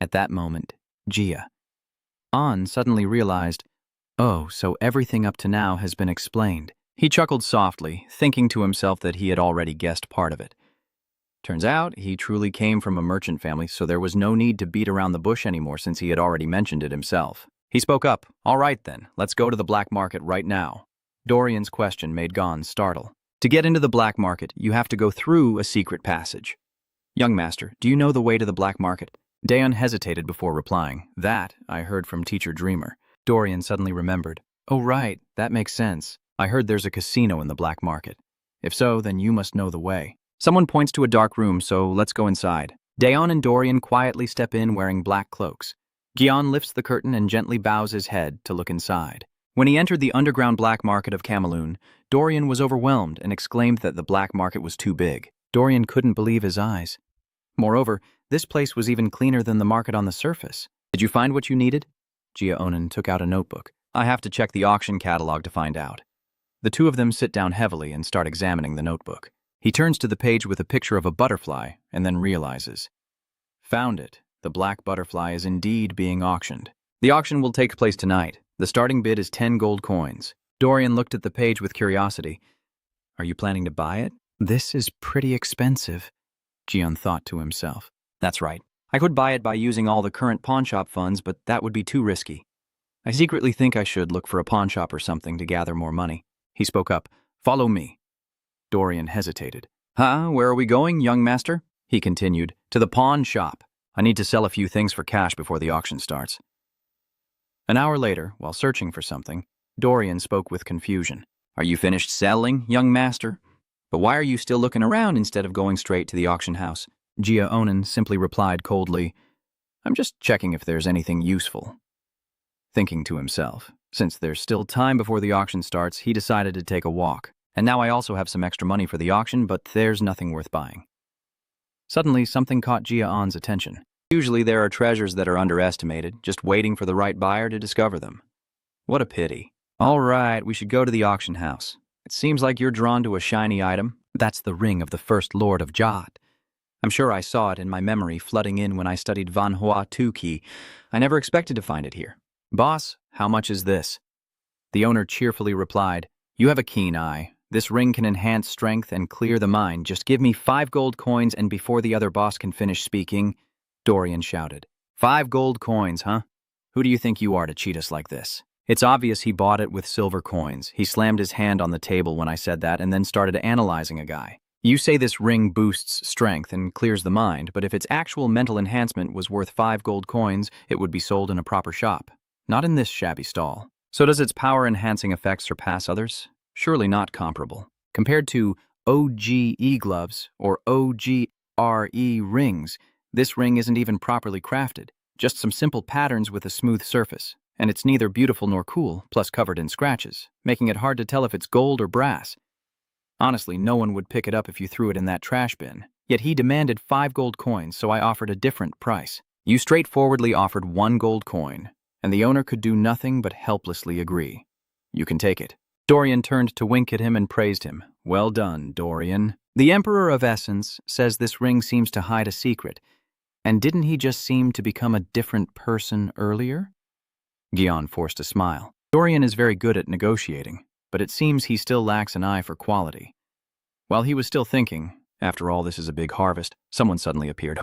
At that moment, Gia Anon suddenly realized, oh, so everything up to now has been explained. He chuckled softly, thinking to himself that he had already guessed part of it. Turns out, he truly came from a merchant family, so there was no need to beat around the bush anymore since he had already mentioned it himself. He spoke up. All right then, let's go to the black market right now. Dorian's question made Gon startle. To get into the black market, you have to go through a secret passage. Young master, do you know the way to the black market? Dion hesitated before replying. That I heard from Teacher Dreamer. Dorian suddenly remembered. Oh right, that makes sense. I heard there's a casino in the black market. If so, then you must know the way. Someone points to a dark room, so let's go inside. Dion and Dorian quietly step in wearing black cloaks. Dion lifts the curtain and gently bows his head to look inside. When he entered the underground black market of Cameloon, Dorian was overwhelmed and exclaimed that the black market was too big. Dorian couldn't believe his eyes. Moreover, this place was even cleaner than the market on the surface. Did you find what you needed? Gia Anon took out a notebook. I have to check the auction catalog to find out. The two of them sit down heavily and start examining the notebook. He turns to the page with a picture of a butterfly and then realizes. Found it. The black butterfly is indeed being auctioned. The auction will take place tonight. The starting bid is 10 gold coins. Dorian looked at the page with curiosity. Are you planning to buy it? This is pretty expensive, Jian thought to himself. That's right. I could buy it by using all the current pawnshop funds, but that would be too risky. I secretly think I should look for a pawnshop or something to gather more money. He spoke up. Follow me. Dorian hesitated. Huh? Where are we going, young master? He continued. To the pawn shop. I need to sell a few things for cash before the auction starts. An hour later, while searching for something, Dorian spoke with confusion. Are you finished selling, young master? But why are you still looking around instead of going straight to the auction house? Gia Anon simply replied coldly, I'm just checking if there's anything useful. Thinking to himself, since there's still time before the auction starts, he decided to take a walk. And now I also have some extra money for the auction, but there's nothing worth buying. Suddenly, something caught Gia On's attention. Usually there are treasures that are underestimated, just waiting for the right buyer to discover them. What a pity. All right, we should go to the auction house. It seems like you're drawn to a shiny item. That's the ring of the first Lord of Jad. I'm sure I saw it in my memory flooding in when I studied Manhwa 2 key. I never expected to find it here. Boss, how much is this? The owner cheerfully replied, You have a keen eye. This ring can enhance strength and clear the mind. Just give me 5 gold coins, and before the other boss can finish speaking, Dorian shouted. 5 gold coins, huh? Who do you think you are to cheat us like this? It's obvious he bought it with silver coins. He slammed his hand on the table when I said that and then started analyzing a guy. You say this ring boosts strength and clears the mind, but if its actual mental enhancement was worth 5 gold coins, it would be sold in a proper shop. Not in this shabby stall. So does its power-enhancing effects surpass others? Surely not comparable. Compared to OGE gloves or OGRE rings, this ring isn't even properly crafted. Just some simple patterns with a smooth surface. And it's neither beautiful nor cool, plus covered in scratches, making it hard to tell if it's gold or brass. Honestly, no one would pick it up if you threw it in that trash bin. Yet he demanded 5 gold coins, so I offered a different price. You straightforwardly offered 1 gold coin, and the owner could do nothing but helplessly agree. You can take it. Dorian turned to wink at him and praised him. Well done, Dorian. The Emperor of Essence says this ring seems to hide a secret. And didn't he just seem to become a different person earlier? Dion forced a smile. Dorian is very good at negotiating, but it seems he still lacks an eye for quality. While he was still thinking, after all this is a big harvest, someone suddenly appeared,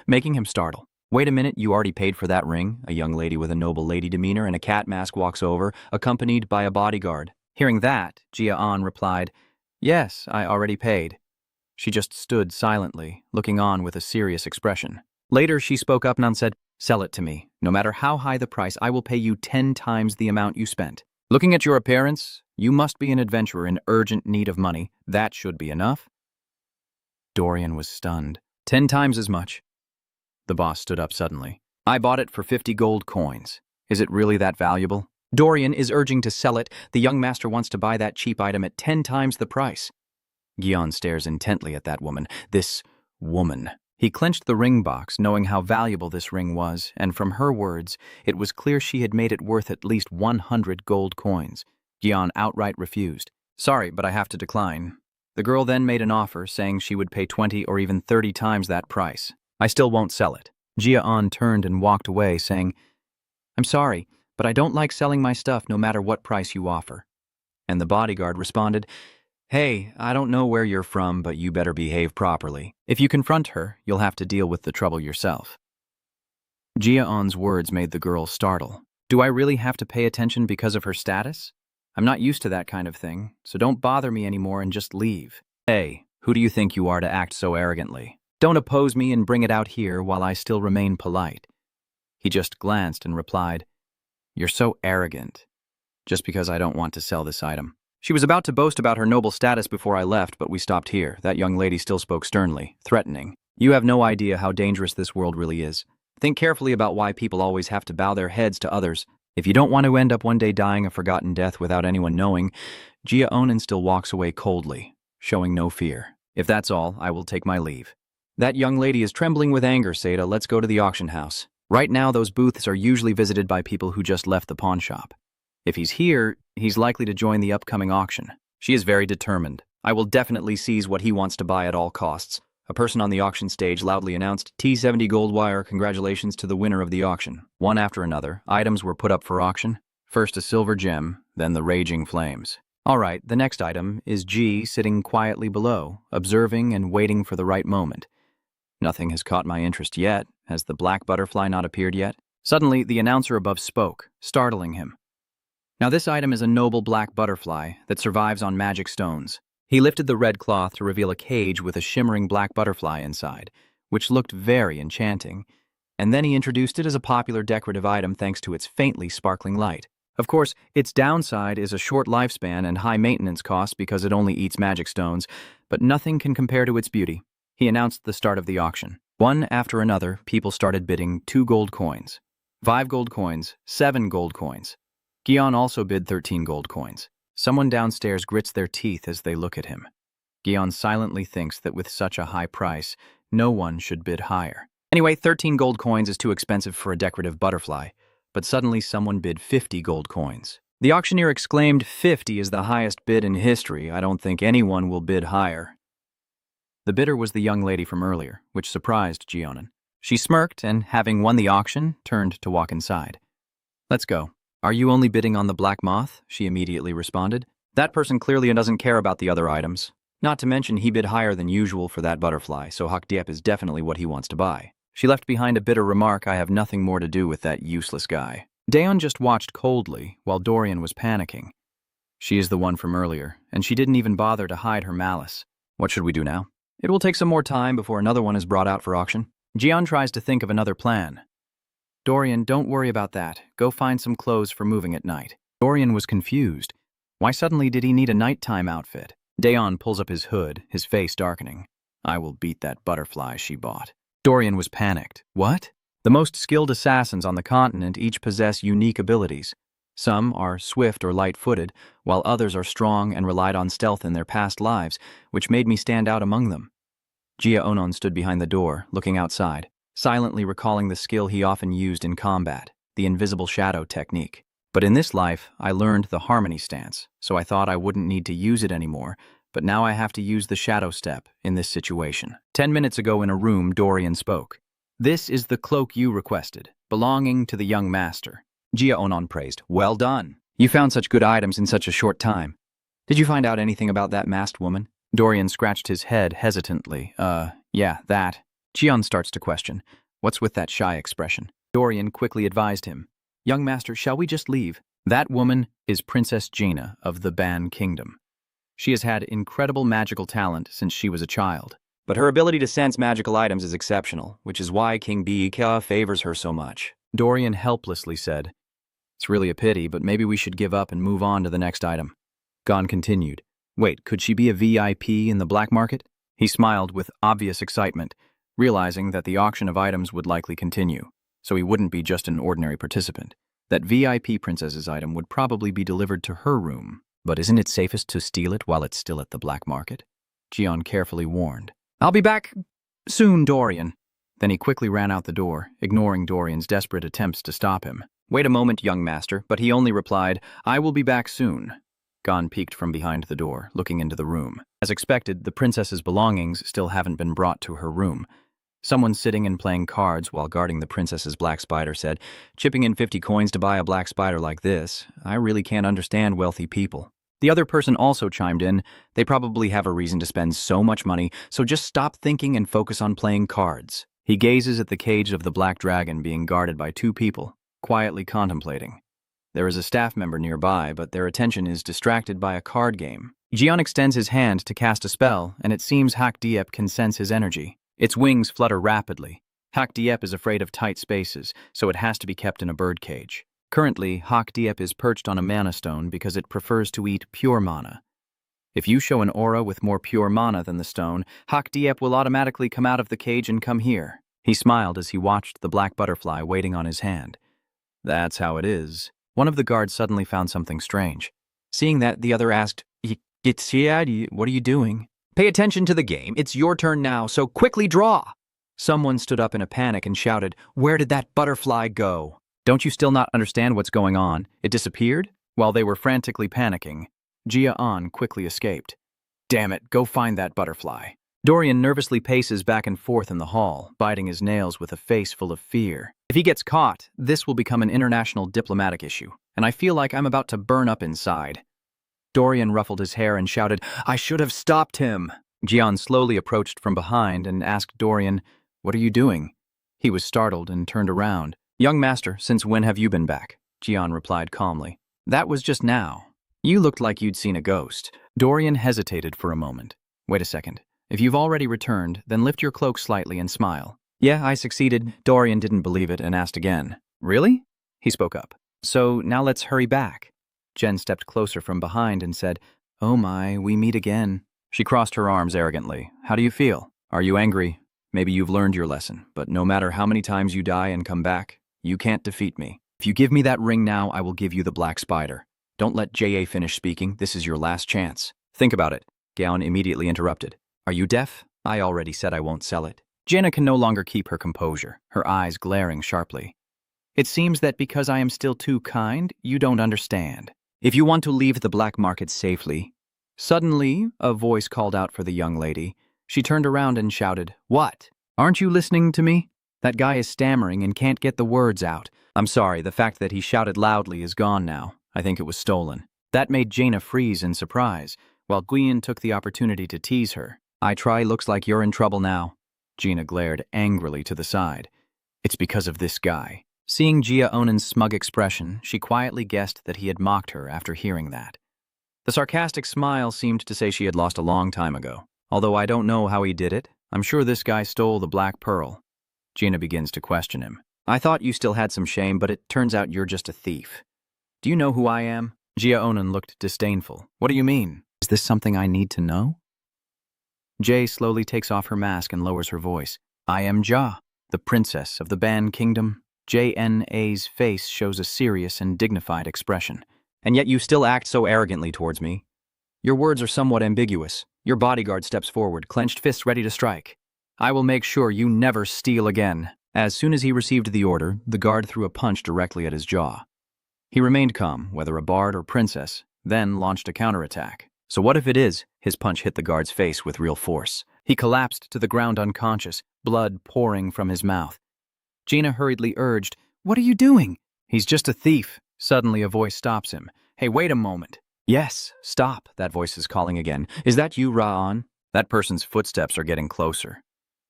making him startle. Wait a minute, you already paid for that ring? A young lady with a noble lady demeanor and a cat mask walks over, accompanied by a bodyguard. Hearing that, Gia Anon replied, Yes, I already paid. She just stood silently, looking on with a serious expression. Later, she spoke up and said, Sell it to me. No matter how high the price, I will pay you 10 times the amount you spent. Looking at your appearance, you must be an adventurer in urgent need of money. That should be enough. Dorian was stunned. 10 times as much. The boss stood up suddenly. I bought it for 50 gold coins. Is it really that valuable? Dorian is urging to sell it. The young master wants to buy that cheap item at 10 times the price. Dion stares intently at that woman. This woman. He clenched the ring box, knowing how valuable this ring was, and from her words, it was clear she had made it worth at least 100 gold coins. Dion outright refused. Sorry, but I have to decline. The girl then made an offer, saying she would pay 20 or even 30 times that price. I still won't sell it. Gia Anon turned and walked away, saying, I'm sorry, but I don't like selling my stuff no matter what price you offer. And the bodyguard responded, Hey, I don't know where you're from, but you better behave properly. If you confront her, you'll have to deal with the trouble yourself. Gia On's words made the girl startle. Do I really have to pay attention because of her status? I'm not used to that kind of thing, so don't bother me anymore and just leave. Hey, who do you think you are to act so arrogantly? Don't oppose me and bring it out here while I still remain polite. He just glanced and replied, You're so arrogant. Just because I don't want to sell this item. She was about to boast about her noble status before I left, but we stopped here. That young lady still spoke sternly, threatening. You have no idea how dangerous this world really is. Think carefully about why people always have to bow their heads to others. If you don't want to end up one day dying a forgotten death without anyone knowing, Gia Anon still walks away coldly, showing no fear. If that's all, I will take my leave. That young lady is trembling with anger, Seda. Let's go to the auction house. Right now, those booths are usually visited by people who just left the pawn shop. If he's here, he's likely to join the upcoming auction. She is very determined. I will definitely seize what he wants to buy at all costs. A person on the auction stage loudly announced, T70 gold wire, congratulations to the winner of the auction. One after another, items were put up for auction. First a silver gem, then the raging flames. All right, the next item is G sitting quietly below, observing and waiting for the right moment. Nothing has caught my interest yet. Has the black butterfly not appeared yet? Suddenly, the announcer above spoke, startling him. Now this item is a noble black butterfly that survives on magic stones. He lifted the red cloth to reveal a cage with a shimmering black butterfly inside, which looked very enchanting, and then he introduced it as a popular decorative item thanks to its faintly sparkling light. Of course, its downside is a short lifespan and high maintenance costs because it only eats magic stones, but nothing can compare to its beauty. He announced the start of the auction. One after another, people started bidding 2 gold coins, 5 gold coins, 7 gold coins. Dion also bid 13 gold coins. Someone downstairs grits their teeth as they look at him. Dion silently thinks that with such a high price, no one should bid higher. Anyway, 13 gold coins is too expensive for a decorative butterfly, but suddenly someone bid 50 gold coins. The auctioneer exclaimed, 50 is the highest bid in history. I don't think anyone will bid higher. The bidder was the young lady from earlier, which surprised Gia Anon. She smirked and, having won the auction, turned to walk inside. Let's go. Are you only bidding on the black moth? She immediately responded. That person clearly doesn't care about the other items. Not to mention he bid higher than usual for that butterfly, so Hakdiep is definitely what he wants to buy. She left behind a bitter remark, I have nothing more to do with that useless guy. Dion just watched coldly while Dorian was panicking. She is the one from earlier, and she didn't even bother to hide her malice. What should we do now? It will take some more time before another one is brought out for auction. Dion tries to think of another plan. Dorian, don't worry about that. Go find some clothes for moving at night. Dorian was confused. Why suddenly did he need a nighttime outfit? Dion pulls up his hood, his face darkening. I will beat that butterfly she bought. Dorian was panicked. What? The most skilled assassins on the continent each possess unique abilities. Some are swift or light-footed, while others are strong and relied on stealth in their past lives, which made me stand out among them. Gia Anon stood behind the door, looking outside, silently recalling the skill he often used in combat, the invisible shadow technique. But in this life, I learned the harmony stance, so I thought I wouldn't need to use it anymore, but now I have to use the shadow step in this situation. 10 minutes ago in a room, Dorian spoke. This is the cloak you requested, belonging to the young master. Gia Anon praised. Well done. You found such good items in such a short time. Did you find out anything about that masked woman? Dorian scratched his head hesitantly. Yeah, that. Gion starts to question. What's with that shy expression? Dorian quickly advised him. Young master, shall we just leave? That woman is Princess Gina of the Ban Kingdom. She has had incredible magical talent since she was a child. But her ability to sense magical items is exceptional, which is why King Bika favors her so much. Dorian helplessly said, It's really a pity, but maybe we should give up and move on to the next item. Gon continued, Wait, could she be a VIP in the black market? He smiled with obvious excitement, realizing that the auction of items would likely continue, so he wouldn't be just an ordinary participant. That VIP princess's item would probably be delivered to her room, but isn't it safest to steal it while it's still at the black market? Gion carefully warned. I'll be back soon, Dorian. Then he quickly ran out the door, ignoring Dorian's desperate attempts to stop him. Wait a moment, young master, but he only replied, I will be back soon. Gon peeked from behind the door, looking into the room. As expected, the princess's belongings still haven't been brought to her room. Someone sitting and playing cards while guarding the princess's black spider said, Chipping in 50 coins to buy a black spider like this, I really can't understand wealthy people. The other person also chimed in, they probably have a reason to spend so much money, so just stop thinking and focus on playing cards. He gazes at the cage of the black dragon being guarded by 2 people, quietly contemplating. There is a staff member nearby, but their attention is distracted by a card game. Gion extends his hand to cast a spell, and it seems Hakdiep can sense his energy. Its wings flutter rapidly. Hakdiep is afraid of tight spaces, so it has to be kept in a birdcage. Currently, Hakdiep is perched on a mana stone because it prefers to eat pure mana. If you show an aura with more pure mana than the stone, Hakdiep will automatically come out of the cage and come here. He smiled as he watched the black butterfly waiting on his hand. That's how it is. One of the guards suddenly found something strange. Seeing that, the other asked, what are you doing? Pay attention to the game. It's your turn now, so quickly draw. Someone stood up in a panic and shouted, Where did that butterfly go? Don't you still not understand what's going on? It disappeared? While they were frantically panicking, Gia Anon quickly escaped. Damn it, go find that butterfly. Dorian nervously paces back and forth in the hall, biting his nails with a face full of fear. If he gets caught, this will become an international diplomatic issue, and I feel like I'm about to burn up inside. Dorian ruffled his hair and shouted, I should have stopped him. Gion slowly approached from behind and asked Dorian, What are you doing? He was startled and turned around. Young master, since when have you been back? Dion replied calmly. That was just now. You looked like you'd seen a ghost. Dorian hesitated for a moment. Wait a second. If you've already returned, then lift your cloak slightly and smile. Yeah, I succeeded. Dorian didn't believe it and asked again. Really? He spoke up. So now let's hurry back. Jen stepped closer from behind and said, "Oh my, we meet again." She crossed her arms arrogantly. How do you feel? Are you angry? Maybe you've learned your lesson, but no matter how many times you die and come back, you can't defeat me. If you give me that ring now, I will give you the black spider. Don't let J.A. finish speaking. This is your last chance. Think about it. Gaon immediately interrupted. Are you deaf? I already said I won't sell it. Jaina can no longer keep her composure, her eyes glaring sharply. It seems that because I am still too kind, you don't understand. If you want to leave the black market safely. Suddenly, a voice called out for the young lady. She turned around and shouted, "What? Aren't you listening to me? That guy is stammering and can't get the words out." I'm sorry, the fact that he shouted loudly is gone now. I think it was stolen. That made Jaina freeze in surprise, while Guian took the opportunity to tease her. I try, looks like you're in trouble now. Jaina glared angrily to the side. It's because of this guy. Seeing Gia Anon's smug expression, she quietly guessed that he had mocked her after hearing that. The sarcastic smile seemed to say she had lost a long time ago. Although I don't know how he did it, I'm sure this guy stole the black pearl. Jaina begins to question him. I thought you still had some shame, but it turns out you're just a thief. Do you know who I am? Gia Anon looked disdainful. What do you mean? Is this something I need to know? Jay slowly takes off her mask and lowers her voice. I am Gia, the princess of the Ban Kingdom. JNA's face shows a serious and dignified expression. And yet you still act so arrogantly towards me. Your words are somewhat ambiguous. Your bodyguard steps forward, clenched fists ready to strike. I will make sure you never steal again. As soon as he received the order, the guard threw a punch directly at his jaw. He remained calm, whether a bard or princess, then launched a counterattack. So what if it is? His punch hit the guard's face with real force. He collapsed to the ground unconscious, blood pouring from his mouth. Jaina hurriedly urged, "What are you doing?" "He's just a thief." Suddenly a voice stops him. "Hey, wait a moment." Yes, stop, that voice is calling again. Is that you, Ra'an? That person's footsteps are getting closer.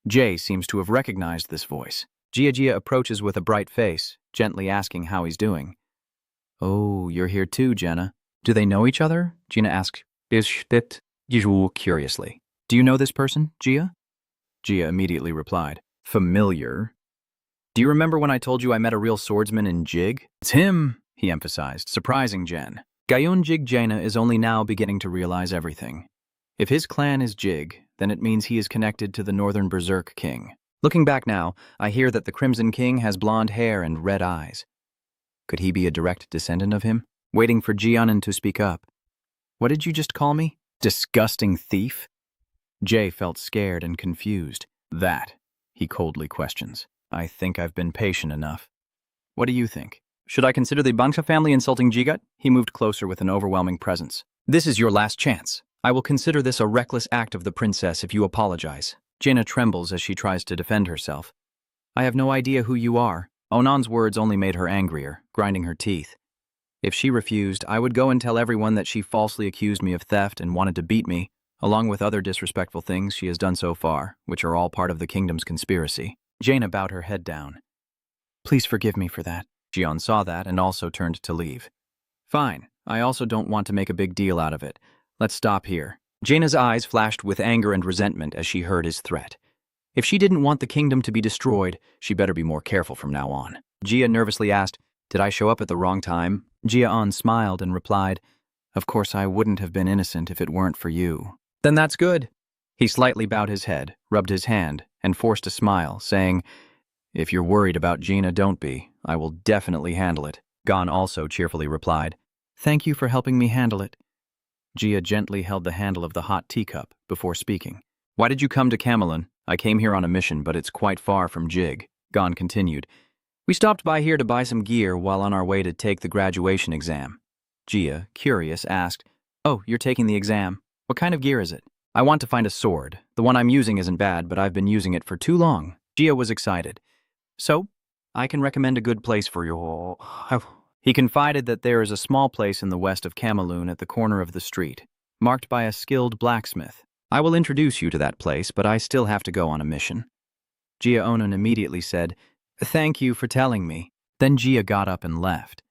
Jay seems to have recognized this voice. Gia approaches with a bright face, gently asking how he's doing. "Oh, you're here too, Jenna." Do they know each other? Gina asked curiously. "Do you know this person, Gia?" Gia immediately replied, "Familiar." "Do you remember when I told you I met a real swordsman in Jig?" "It's him," he emphasized, surprising Jen. Gayun Jig Jaina is only now beginning to realize everything. If his clan is Jig, then it means he is connected to the Northern Berserk King. Looking back now, I hear that the Crimson King has blonde hair and red eyes. Could he be a direct descendant of him? Waiting for Gia Anon to speak up. "What did you just call me? Disgusting thief?" Jay felt scared and confused. "That," he coldly questions. "I think I've been patient enough. What do you think?" Should I consider the Bansha family insulting Jigat? He moved closer with an overwhelming presence. This is your last chance. I will consider this a reckless act of the princess if you apologize. Jaina trembles as she tries to defend herself. "I have no idea who you are." Onan's words only made her angrier, grinding her teeth. If she refused, I would go and tell everyone that she falsely accused me of theft and wanted to beat me, along with other disrespectful things she has done so far, which are all part of the kingdom's conspiracy. Jaina bowed her head down. "Please forgive me for that." Jion saw that and also turned to leave. "Fine. I also don't want to make a big deal out of it. Let's stop here." Jaina's eyes flashed with anger and resentment as she heard his threat. If she didn't want the kingdom to be destroyed, she better be more careful from now on. Gia nervously asked, "Did I show up at the wrong time?" Gia Anon smiled and replied, "Of course I wouldn't have been innocent if it weren't for you." "Then that's good." He slightly bowed his head, rubbed his hand, and forced a smile, saying, "If you're worried about Gina, don't be. I will definitely handle it." Gon also cheerfully replied, "Thank you for helping me handle it." Gia gently held the handle of the hot teacup before speaking. "Why did you come to Camelon? I came here on a mission, but it's quite far from Jig." Gon continued, "We stopped by here to buy some gear while on our way to take the graduation exam." Gia, curious, asked, "Oh, you're taking the exam. What kind of gear is it?" "I want to find a sword. The one I'm using isn't bad, but I've been using it for too long." Gia was excited. "So, I can recommend a good place for you." He confided that there is a small place in the west of Cameloon at the corner of the street, marked by a skilled blacksmith. "I will introduce you to that place, but I still have to go on a mission." Gia Anon immediately said, "Thank you for telling me." Then Gia got up and left.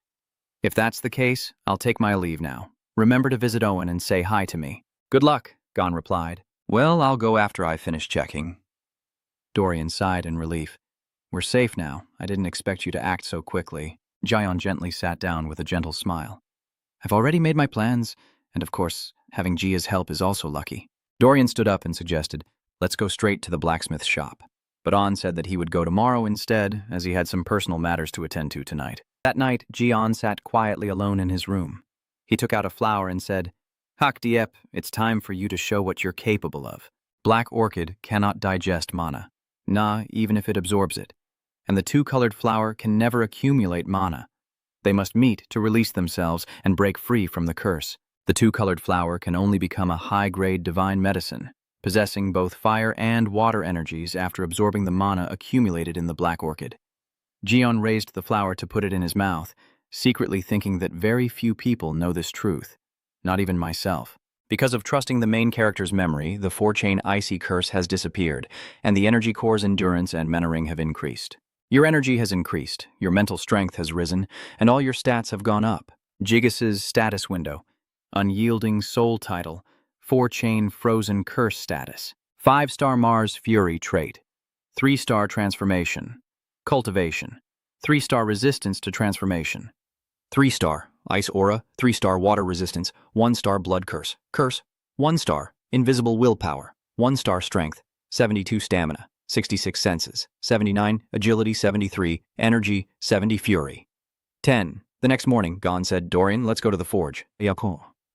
"If that's the case, I'll take my leave now. Remember to visit Owen and say hi to me." "Good luck," Gon replied. "Well, I'll go after I finish checking." Dorian sighed in relief. "We're safe now. I didn't expect you to act so quickly." Dion gently sat down with a gentle smile. "I've already made my plans, and of course, having Gia's help is also lucky." Dorian stood up and suggested, "Let's go straight to the blacksmith's shop." But On said that he would go tomorrow instead, as he had some personal matters to attend to tonight. That night, Gian sat quietly alone in his room. He took out a flower and said, "Hak Diep, it's time for you to show what you're capable of. Black orchid cannot digest mana. Na, even if it absorbs it. And the two-colored flower can never accumulate mana. They must meet to release themselves and break free from the curse. The two-colored flower can only become a high-grade divine medicine, possessing both fire and water energies after absorbing the mana accumulated in the black orchid." Gion raised the flower to put it in his mouth, secretly thinking that very few people know this truth, not even myself. Because of trusting the main character's memory, the 4-chain icy curse has disappeared, and the energy core's endurance and mentoring have increased. Your energy has increased, your mental strength has risen, and all your stats have gone up. Gigas's status window. Unyielding soul title. 4-chain frozen curse status. 5-star Mars Fury trait. 3-star transformation. Cultivation. 3-star resistance to transformation. 3-star ice aura, 3-star water resistance, 1-star blood curse. Curse, 1-star invisible willpower, 1-star strength, 72 stamina, 66 senses, 79 agility, 73 energy, 70 fury. 10. The next morning, Gon said, "Dorian, let's go to the forge."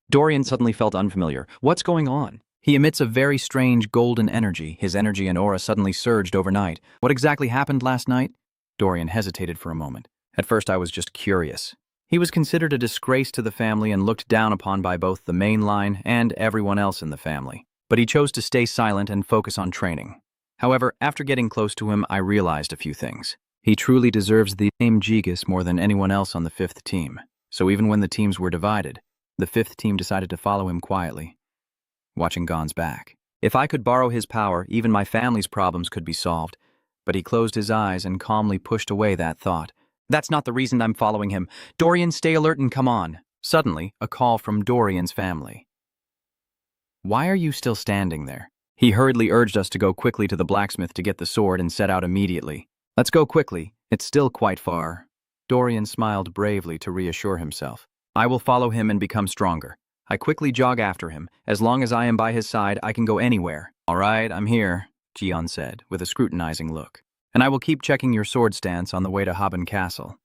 Dorian suddenly felt unfamiliar. What's going on? He emits a very strange golden energy. His energy and aura suddenly surged overnight. What exactly happened last night? Dorian hesitated for a moment. At first I was just curious. He was considered a disgrace to the family and looked down upon by both the main line and everyone else in the family. But he chose to stay silent and focus on training. However, after getting close to him, I realized a few things. He truly deserves the name Gigas more than anyone else on the 5th team. So even when the teams were divided, the 5th team decided to follow him quietly, watching Gon's back. If I could borrow his power, even my family's problems could be solved. But he closed his eyes and calmly pushed away that thought. That's not the reason I'm following him. Dorian, stay alert and come on. Suddenly, a call from Dorian's family. "Why are you still standing there?" He hurriedly urged us to go quickly to the blacksmith to get the sword and set out immediately. "Let's go quickly. It's still quite far." Dorian smiled bravely to reassure himself. "I will follow him and become stronger. I quickly jog after him. As long as I am by his side, I can go anywhere." "All right, I'm here," Gion said, with a scrutinizing look. "And I will keep checking your sword stance on the way to Haben Castle.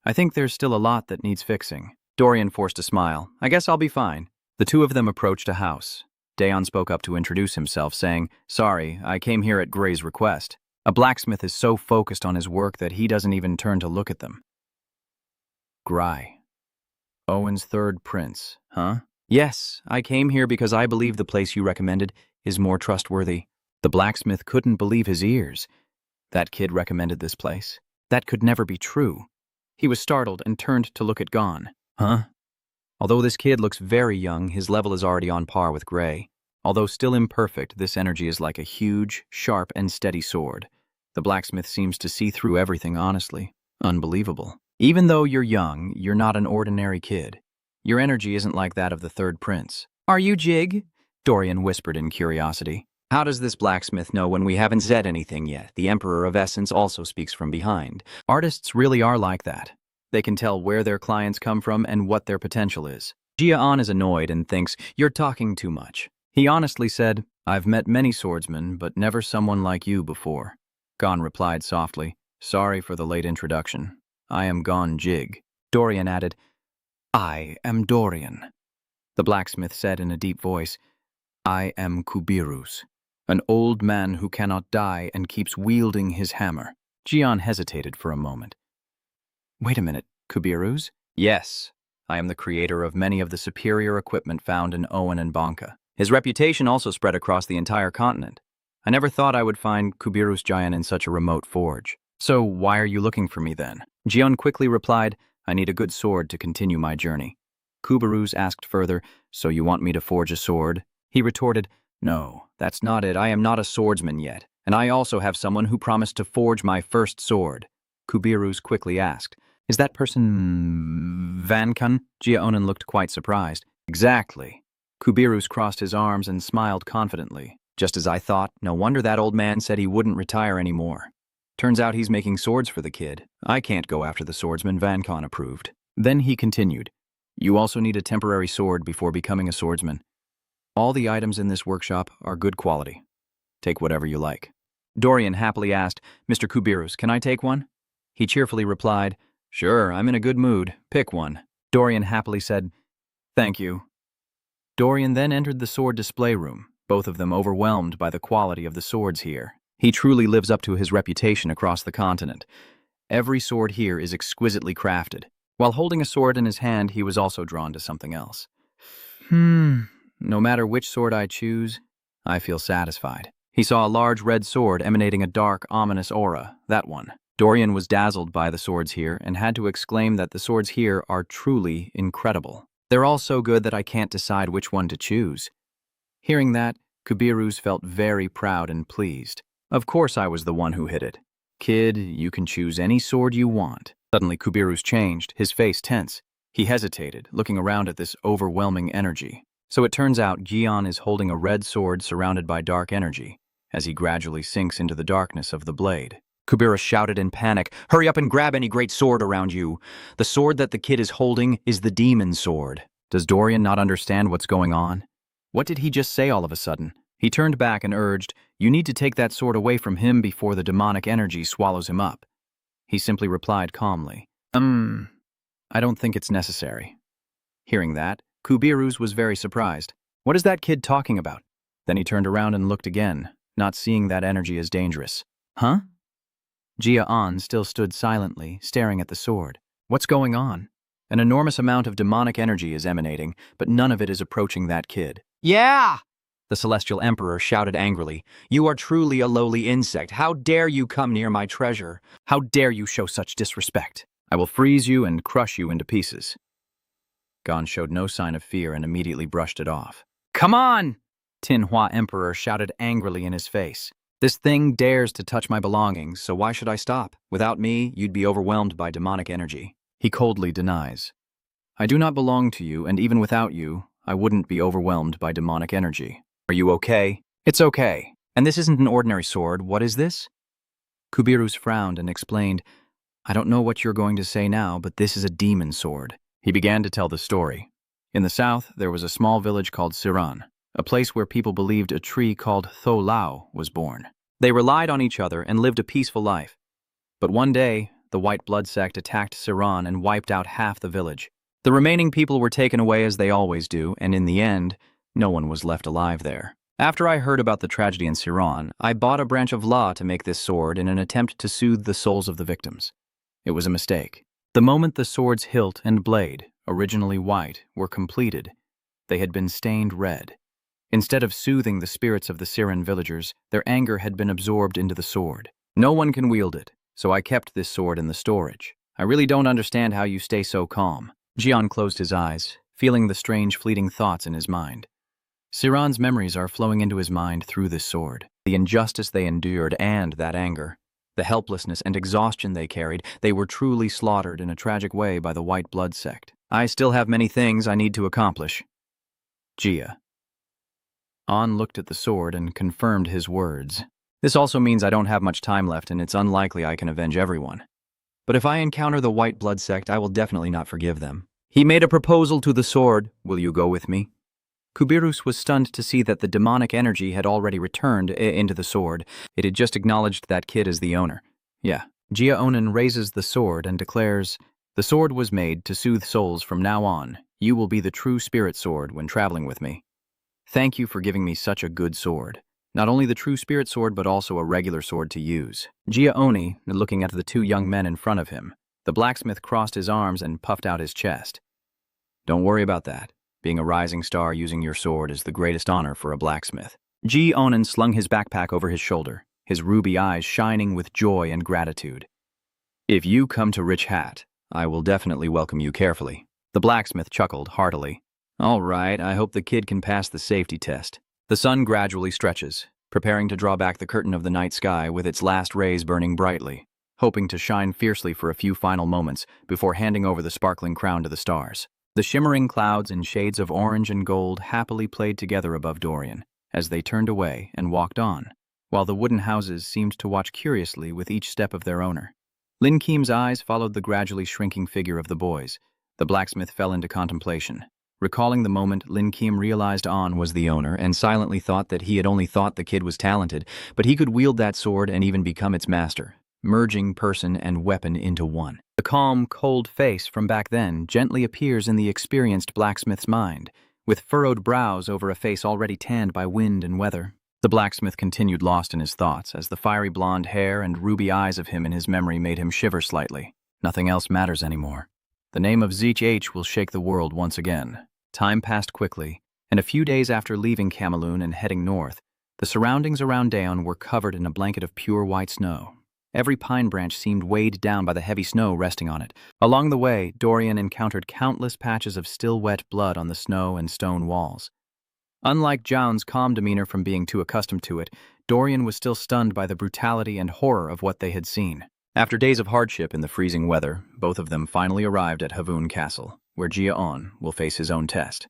I think there's still a lot that needs fixing." Dorian forced a smile. "I guess I'll be fine." The two of them approached a house. Dion spoke up to introduce himself, saying, "Sorry, I came here at Gray's request." A blacksmith is so focused on his work that he doesn't even turn to look at them. Gray. Owen's third prince, huh? "Yes, I came here because I believe the place you recommended is more trustworthy." The blacksmith couldn't believe his ears. That kid recommended this place? That could never be true. He was startled and turned to look at Gon. Huh? Although this kid looks very young, his level is already on par with Gray. Although still imperfect, this energy is like a huge, sharp, and steady sword. The blacksmith seems to see through everything honestly. Unbelievable. Even though you're young, you're not an ordinary kid. Your energy isn't like that of the third prince. "Are you Jig?" Dorian whispered in curiosity. How does this blacksmith know when we haven't said anything yet? The Emperor of Essence also speaks from behind. Artists really are like that. They can tell where their clients come from and what their potential is. Gia Anon is annoyed and thinks, "You're talking too much." He honestly said, "I've met many swordsmen, but never someone like you before." Gon replied softly, "Sorry for the late introduction. I am Gon Jig." Dorian added, "I am Dorian." The blacksmith said in a deep voice, "I am Kubirus, an old man who cannot die and keeps wielding his hammer." Gion hesitated for a moment. "Wait a minute, Kubirus?" "Yes, I am the creator of many of the superior equipment found in Owen and Banka. His reputation also spread across the entire continent. I never thought I would find Kubirus Giant in such a remote forge. So why are you looking for me then?" Gion quickly replied, "I need a good sword to continue my journey." Kubirus asked further, "So you want me to forge a sword?" He retorted, "No, that's not it. I am not a swordsman yet, And I also have someone who promised to forge my first sword. Kubirus quickly asked. Is that person Vankun? Gia Anon looked quite surprised. Exactly. Kubirus crossed his arms and smiled confidently. Just as I thought, no wonder that old man said he wouldn't retire anymore. Turns out he's making swords for the kid. I can't go after the swordsman Vankun approved. Then he continued. You also need a temporary sword before becoming a swordsman. All the items in this workshop are good quality. Take whatever you like. Dorian happily asked, Mr. Kubirus, can I take one? He cheerfully replied, Sure, I'm in a good mood. Pick one. Dorian happily said, Thank you. Dorian then entered the sword display room, both of them overwhelmed by the quality of the swords here. He truly lives up to his reputation across the continent. Every sword here is exquisitely crafted. While holding a sword in his hand, he was also drawn to something else. No matter which sword I choose, I feel satisfied. He saw a large red sword emanating a dark, ominous aura, that one. Dorian was dazzled by the swords here and had to exclaim that the swords here are truly incredible. They're all so good that I can't decide which one to choose. Hearing that, Kubirus felt very proud and pleased. Of course I was the one who hit it. Kid, you can choose any sword you want. Suddenly Kubirus changed, his face tense. He hesitated, looking around at this overwhelming energy. So it turns out Dion is holding a red sword surrounded by dark energy, as he gradually sinks into the darkness of the blade. Kubirus shouted in panic, Hurry up and grab any great sword around you. The sword that the kid is holding is the demon sword. Does Dorian not understand what's going on? What did he just say all of a sudden? He turned back and urged, You need to take that sword away from him before the demonic energy swallows him up. He simply replied calmly, I don't think it's necessary. Hearing that, Kubirus was very surprised. What is that kid talking about? Then he turned around and looked again, not seeing that energy as dangerous. Huh? Gia Anon still stood silently, staring at the sword. What's going on? An enormous amount of demonic energy is emanating, but none of it is approaching that kid. Yeah! The Celestial Emperor shouted angrily. You are truly a lowly insect. How dare you come near my treasure? How dare you show such disrespect? I will freeze you and crush you into pieces. Gon showed no sign of fear and immediately brushed it off. Come on! Tinhua Emperor shouted angrily in his face. This thing dares to touch my belongings, so why should I stop? Without me, you'd be overwhelmed by demonic energy. He coldly denies. I do not belong to you, and even without you, I wouldn't be overwhelmed by demonic energy. Are you okay? It's okay. And this isn't an ordinary sword. What is this? Kubirus frowned and explained, I don't know what you're going to say now, but this is a demon sword. He began to tell the story. In the south, there was a small village called Siran, a place where people believed a tree called Tho Lao was born. They relied on each other and lived a peaceful life. But one day, the White Blood sect attacked Siran and wiped out half the village. The remaining people were taken away as they always do, and in the end, no one was left alive there. After I heard about the tragedy in Siran, I bought a branch of law to make this sword in an attempt to soothe the souls of the victims. It was a mistake. The moment the sword's hilt and blade, originally white, were completed, they had been stained red. Instead of soothing the spirits of the Siran villagers, their anger had been absorbed into the sword. No one can wield it, so I kept this sword in the storage. I really don't understand how you stay so calm. Dion closed his eyes, feeling the strange fleeting thoughts in his mind. Siran's memories are flowing into his mind through this sword. The injustice they endured and that anger. The helplessness and exhaustion they carried, they were truly slaughtered in a tragic way by the White Blood sect. I still have many things I need to accomplish. Gia. Anon looked at the sword and confirmed his words. This also means I don't have much time left and it's unlikely I can avenge everyone. But if I encounter the White Blood sect, I will definitely not forgive them. He made a proposal to the sword. Will you go with me? Kubirus was stunned to see that the demonic energy had already returned into the sword. It had just acknowledged that kid as the owner. Yeah. Gia Anon raises the sword and declares, The sword was made to soothe souls from now on. You will be the true spirit sword when traveling with me. Thank you for giving me such a good sword. Not only the true spirit sword, but also a regular sword to use. Gia Anon, looking at the two young men in front of him. The blacksmith crossed his arms and puffed out his chest. Don't worry about that. Being a rising star using your sword is the greatest honor for a blacksmith. Gia Anon slung his backpack over his shoulder, his ruby eyes shining with joy and gratitude. If you come to Rich Hat, I will definitely welcome you carefully. The blacksmith chuckled heartily. All right, I hope the kid can pass the safety test. The sun gradually stretches. preparing to draw back the curtain of the night sky with its last rays burning brightly, hoping to shine fiercely for a few final moments before handing over the sparkling crown to the stars. The shimmering clouds in shades of orange and gold happily played together above Dorian as they turned away and walked on, while the wooden houses seemed to watch curiously with each step of their owner. Lin Keem's eyes followed the gradually shrinking figure of the boys. The blacksmith fell into contemplation. Recalling the moment Lin Keem realized On was the owner and silently thought that he had only thought the kid was talented, but he could wield that sword and even become its master, merging person and weapon into one. The calm, cold face from back then gently appears in the experienced blacksmith's mind, with furrowed brows over a face already tanned by wind and weather. The blacksmith continued lost in his thoughts as the fiery blonde hair and ruby eyes of him in his memory made him shiver slightly. Nothing else matters anymore. The name of Zeech will shake the world once again. Time passed quickly, and a few days after leaving Cameloon and heading north, the surroundings around Dion were covered in a blanket of pure white snow. Every pine branch seemed weighed down by the heavy snow resting on it. Along the way, Dorian encountered countless patches of still wet blood on the snow and stone walls. Unlike Zhao's calm demeanor from being too accustomed to it, Dorian was still stunned by the brutality and horror of what they had seen. After days of hardship in the freezing weather, both of them finally arrived at Havun Castle, where Gia Anon will face his own test.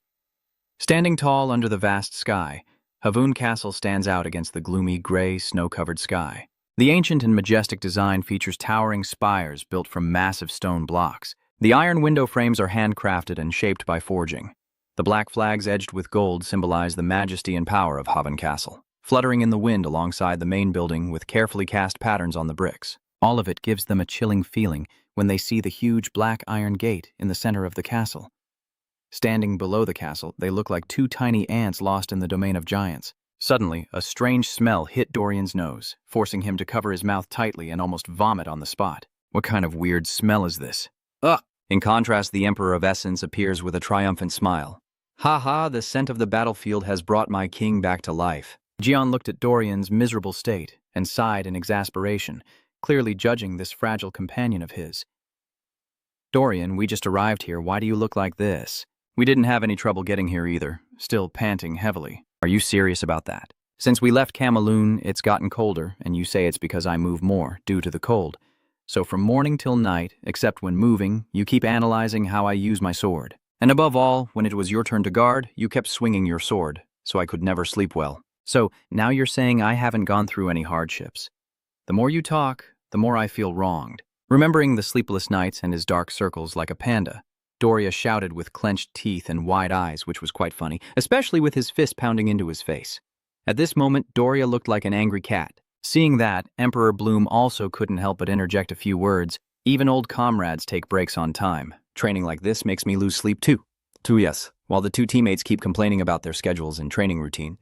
Standing tall under the vast sky, Havun Castle stands out against the gloomy, gray, snow-covered sky. The ancient and majestic design features towering spires built from massive stone blocks. The iron window frames are handcrafted and shaped by forging. The black flags edged with gold symbolize the majesty and power of Havun Castle, fluttering in the wind alongside the main building with carefully cast patterns on the bricks. All of it gives them a chilling feeling when they see the huge black iron gate in the center of the castle. Standing below the castle, they look like two tiny ants lost in the domain of giants. Suddenly, a strange smell hit Dorian's nose, forcing him to cover his mouth tightly and almost vomit on the spot. What kind of weird smell is this? Ugh! In contrast, the Emperor of Essence appears with a triumphant smile. Ha ha, the scent of the battlefield has brought my king back to life. Dion looked at Dorian's miserable state and sighed in exasperation, clearly judging this fragile companion of his. Dorian, we just arrived here. Why do you look like this? We didn't have any trouble getting here either, still panting heavily. Are you serious about that? Since we left Cameloon, it's gotten colder, and you say it's because I move more, due to the cold. So from morning till night, except when moving, you keep analyzing how I use my sword. And above all, when it was your turn to guard, you kept swinging your sword, so I could never sleep well. So now you're saying I haven't gone through any hardships. The more you talk, the more I feel wronged. Remembering the sleepless nights and his dark circles like a panda, Doria shouted with clenched teeth and wide eyes, which was quite funny, especially with his fist pounding into his face. At this moment, Doria looked like an angry cat. Seeing that, Emperor Bloom also couldn't help but interject a few words. Even old comrades take breaks on time. Training like this makes me lose sleep too. Yes. While the two teammates keep complaining about their schedules and training routine,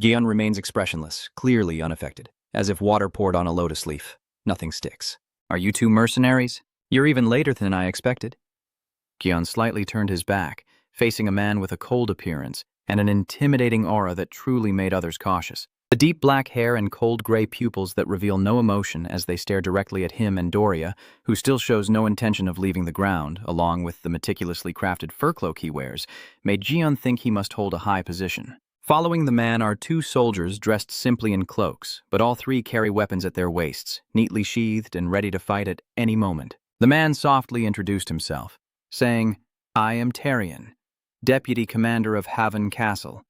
Dion remains expressionless, clearly unaffected, as if water poured on a lotus leaf. Nothing sticks. Are you two mercenaries? You're even later than I expected. Gion slightly turned his back, facing a man with a cold appearance and an intimidating aura that truly made others cautious. The deep black hair and cold gray pupils that reveal no emotion as they stare directly at him and Doria, who still shows no intention of leaving the ground, along with the meticulously crafted fur cloak he wears, made Gion think he must hold a high position. Following the man are two soldiers dressed simply in cloaks, but all three carry weapons at their waists, neatly sheathed and ready to fight at any moment. The man softly introduced himself, saying, "I am Tarion, Deputy Commander of Havun Castle,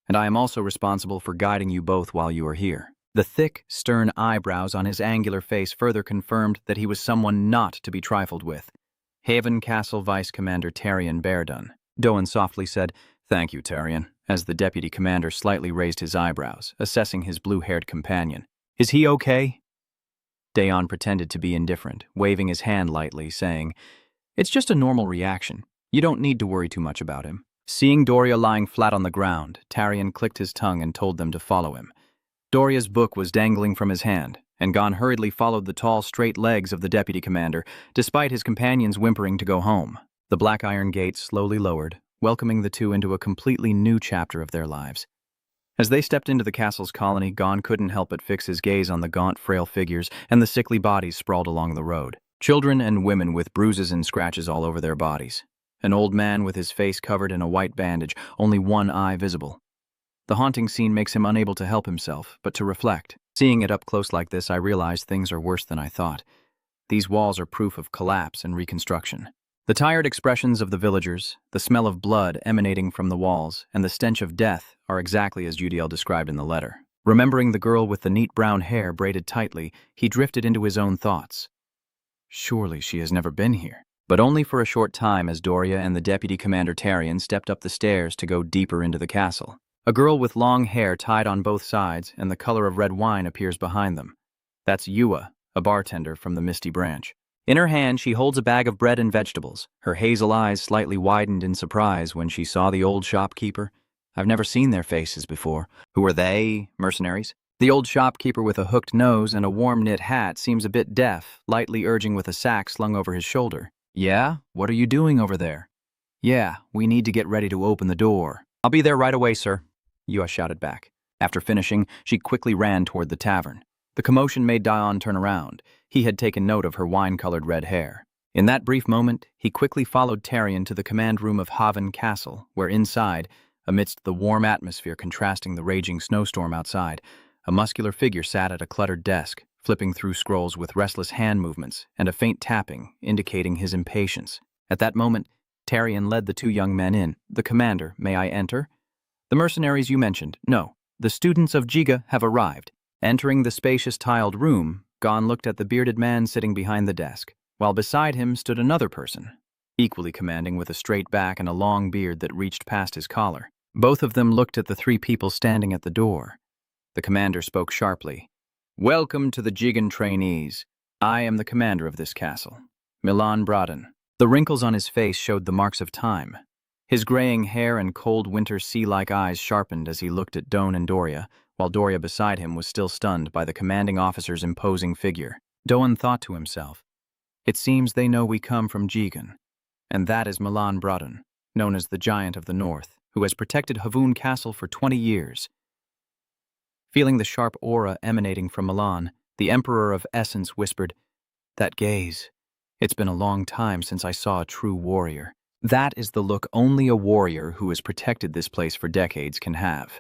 and I am also responsible for guiding you both while you are here." The thick, stern eyebrows on his angular face further confirmed that he was someone not to be trifled with. Havun Castle Vice Commander Tarion Beardun. Doan softly said, "Thank you, Tarion," as the deputy commander slightly raised his eyebrows, assessing his blue-haired companion. "Is he okay?" Dayon pretended to be indifferent, waving his hand lightly, saying, "It's just a normal reaction. You don't need to worry too much about him." Seeing Doria lying flat on the ground, Tarion clicked his tongue and told them to follow him. Doria's book was dangling from his hand, and Gon hurriedly followed the tall, straight legs of the deputy commander, despite his companions whimpering to go home. The black iron gate slowly lowered, welcoming the two into a completely new chapter of their lives. As they stepped into the castle's colony, Gon couldn't help but fix his gaze on the gaunt, frail figures and the sickly bodies sprawled along the road. Children and women with bruises and scratches all over their bodies. An old man with his face covered in a white bandage, only one eye visible. The haunting scene makes him unable to help himself, but to reflect. Seeing it up close like this, I realize things are worse than I thought. These walls are proof of collapse and reconstruction. The tired expressions of the villagers, the smell of blood emanating from the walls, and the stench of death are exactly as Judiel described in the letter. Remembering the girl with the neat brown hair braided tightly, he drifted into his own thoughts. Surely she has never been here. But only for a short time, as Doria and the Deputy Commander Tarion stepped up the stairs to go deeper into the castle. A girl with long hair tied on both sides and the color of red wine appears behind them. That's Yua, a bartender from the Misty Branch. In her hand, she holds a bag of bread and vegetables. Her hazel eyes slightly widened in surprise when she saw the old shopkeeper. I've never seen their faces before. Who are they? Mercenaries? The old shopkeeper with a hooked nose and a warm-knit hat seems a bit deaf, lightly urging with a sack slung over his shoulder. Yeah? What are you doing over there? Yeah, we need to get ready to open the door. I'll be there right away, sir, Yua shouted back. After finishing, she quickly ran toward the tavern. The commotion made Dion turn around. He had taken note of her wine-colored red hair. In that brief moment, he quickly followed Tarion to the command room of Haven Castle, where inside, amidst the warm atmosphere contrasting the raging snowstorm outside, a muscular figure sat at a cluttered desk, flipping through scrolls with restless hand movements and a faint tapping, indicating his impatience. At that moment, Tarion led the two young men in. The commander, may I enter? The mercenaries you mentioned, no. The students of Giga have arrived. Entering the spacious tiled room, Gon looked at the bearded man sitting behind the desk, while beside him stood another person, equally commanding with a straight back and a long beard that reached past his collar. Both of them looked at the three people standing at the door. The commander spoke sharply. Welcome to the Jigan trainees. I am the commander of this castle, Milan Braden. The wrinkles on his face showed the marks of time. His graying hair and cold winter sea-like eyes sharpened as he looked at Doan and Doria, while Doria beside him was still stunned by the commanding officer's imposing figure. Doan thought to himself, it seems they know we come from Jigan, and that is Milan Braden, known as the Giant of the North, who has protected Havun Castle for 20 years. Feeling the sharp aura emanating from Milan, the Emperor of Essence whispered, that gaze. It's been a long time since I saw a true warrior. That is the look only a warrior who has protected this place for decades can have.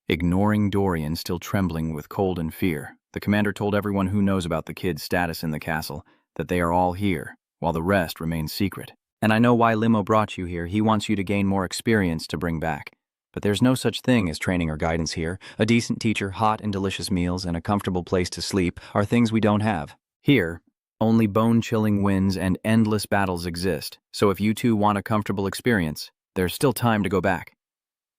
Ignoring Dorian, still trembling with cold and fear, the commander told everyone who knows about the kid's status in the castle that they are all here, while the rest remains secret. And I know why Limo brought you here. He wants you to gain more experience to bring back. But there's no such thing as training or guidance here. A decent teacher, hot and delicious meals, and a comfortable place to sleep are things we don't have. Here, only bone-chilling winds and endless battles exist, so if you two want a comfortable experience, there's still time to go back.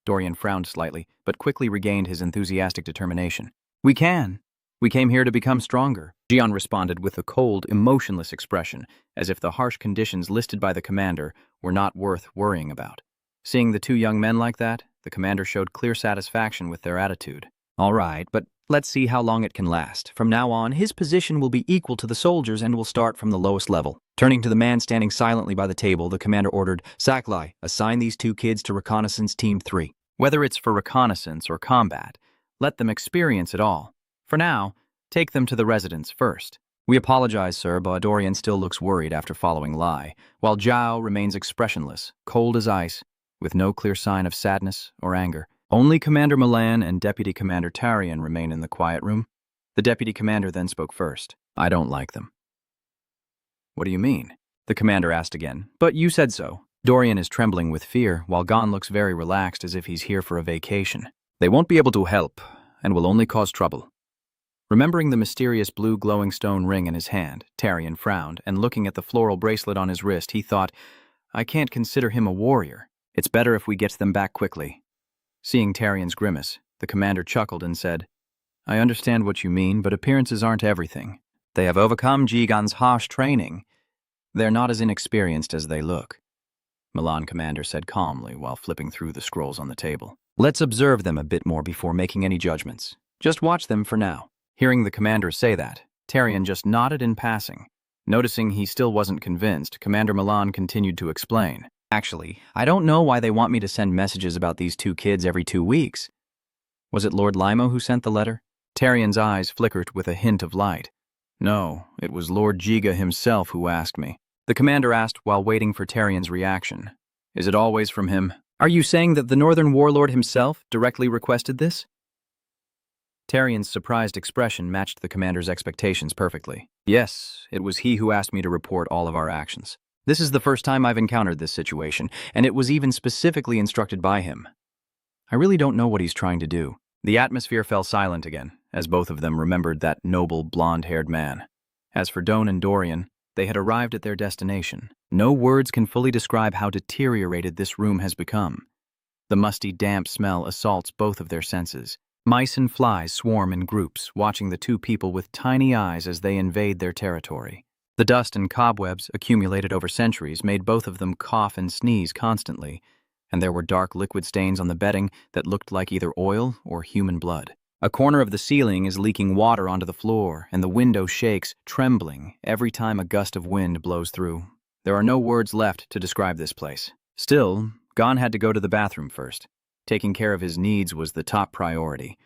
Dorian frowned slightly, but quickly regained his enthusiastic determination. We can. We came here to become stronger. Dion responded with a cold, emotionless expression, as if the harsh conditions listed by the commander were not worth worrying about. Seeing the two young men like that, the commander showed clear satisfaction with their attitude. All right, but let's see how long it can last. From now on, his position will be equal to the soldiers and will start from the lowest level. Turning to the man standing silently by the table, the commander ordered, Saklai, assign these two kids to Reconnaissance Team 3. Whether it's for reconnaissance or combat, let them experience it all. For now, take them to the residence first. We apologize, sir, but Dorian still looks worried after following Lai, while Zhao remains expressionless, cold as ice, with no clear sign of sadness or anger. Only Commander Milan and Deputy Commander Tarion remain in the quiet room. The Deputy Commander then spoke first. I don't like them. What do you mean? The commander asked again. But you said so. Dorian is trembling with fear, while Gon looks very relaxed as if he's here for a vacation. They won't be able to help, and will only cause trouble. Remembering the mysterious blue glowing stone ring in his hand, Tarion frowned, and looking at the floral bracelet on his wrist, he thought, I can't consider him a warrior. It's better if we get them back quickly. Seeing Tarion's grimace, the commander chuckled and said, I understand what you mean, but appearances aren't everything. They have overcome Jigan's harsh training. They're not as inexperienced as they look. Milan Commander said calmly while flipping through the scrolls on the table. Let's observe them a bit more before making any judgments. Just watch them for now. Hearing the commander say that, Tarion just nodded in passing. Noticing he still wasn't convinced, Commander Milan continued to explain. Actually, I don't know why they want me to send messages about these two kids every 2 weeks. Was it Lord Limo who sent the letter? Tarion's eyes flickered with a hint of light. No, it was Lord Giga himself who asked me. The commander asked while waiting for Tarion's reaction. Is it always from him? Are you saying that the Northern Warlord himself directly requested this? Tarian's surprised expression matched the commander's expectations perfectly. Yes, it was he who asked me to report all of our actions. This is the first time I've encountered this situation, and it was even specifically instructed by him. I really don't know what he's trying to do. The atmosphere fell silent again, as both of them remembered that noble, blonde-haired man. As for Doan and Dorian, they had arrived at their destination. No words can fully describe how deteriorated this room has become. The musty, damp smell assaults both of their senses. Mice and flies swarm in groups, watching the two people with tiny eyes as they invade their territory. The dust and cobwebs, accumulated over centuries, made both of them cough and sneeze constantly, and there were dark liquid stains on the bedding that looked like either oil or human blood. A corner of the ceiling is leaking water onto the floor, and the window shakes, trembling, every time a gust of wind blows through. There are no words left to describe this place. Still, Gon had to go to the bathroom first. Taking care of his needs was the top priority.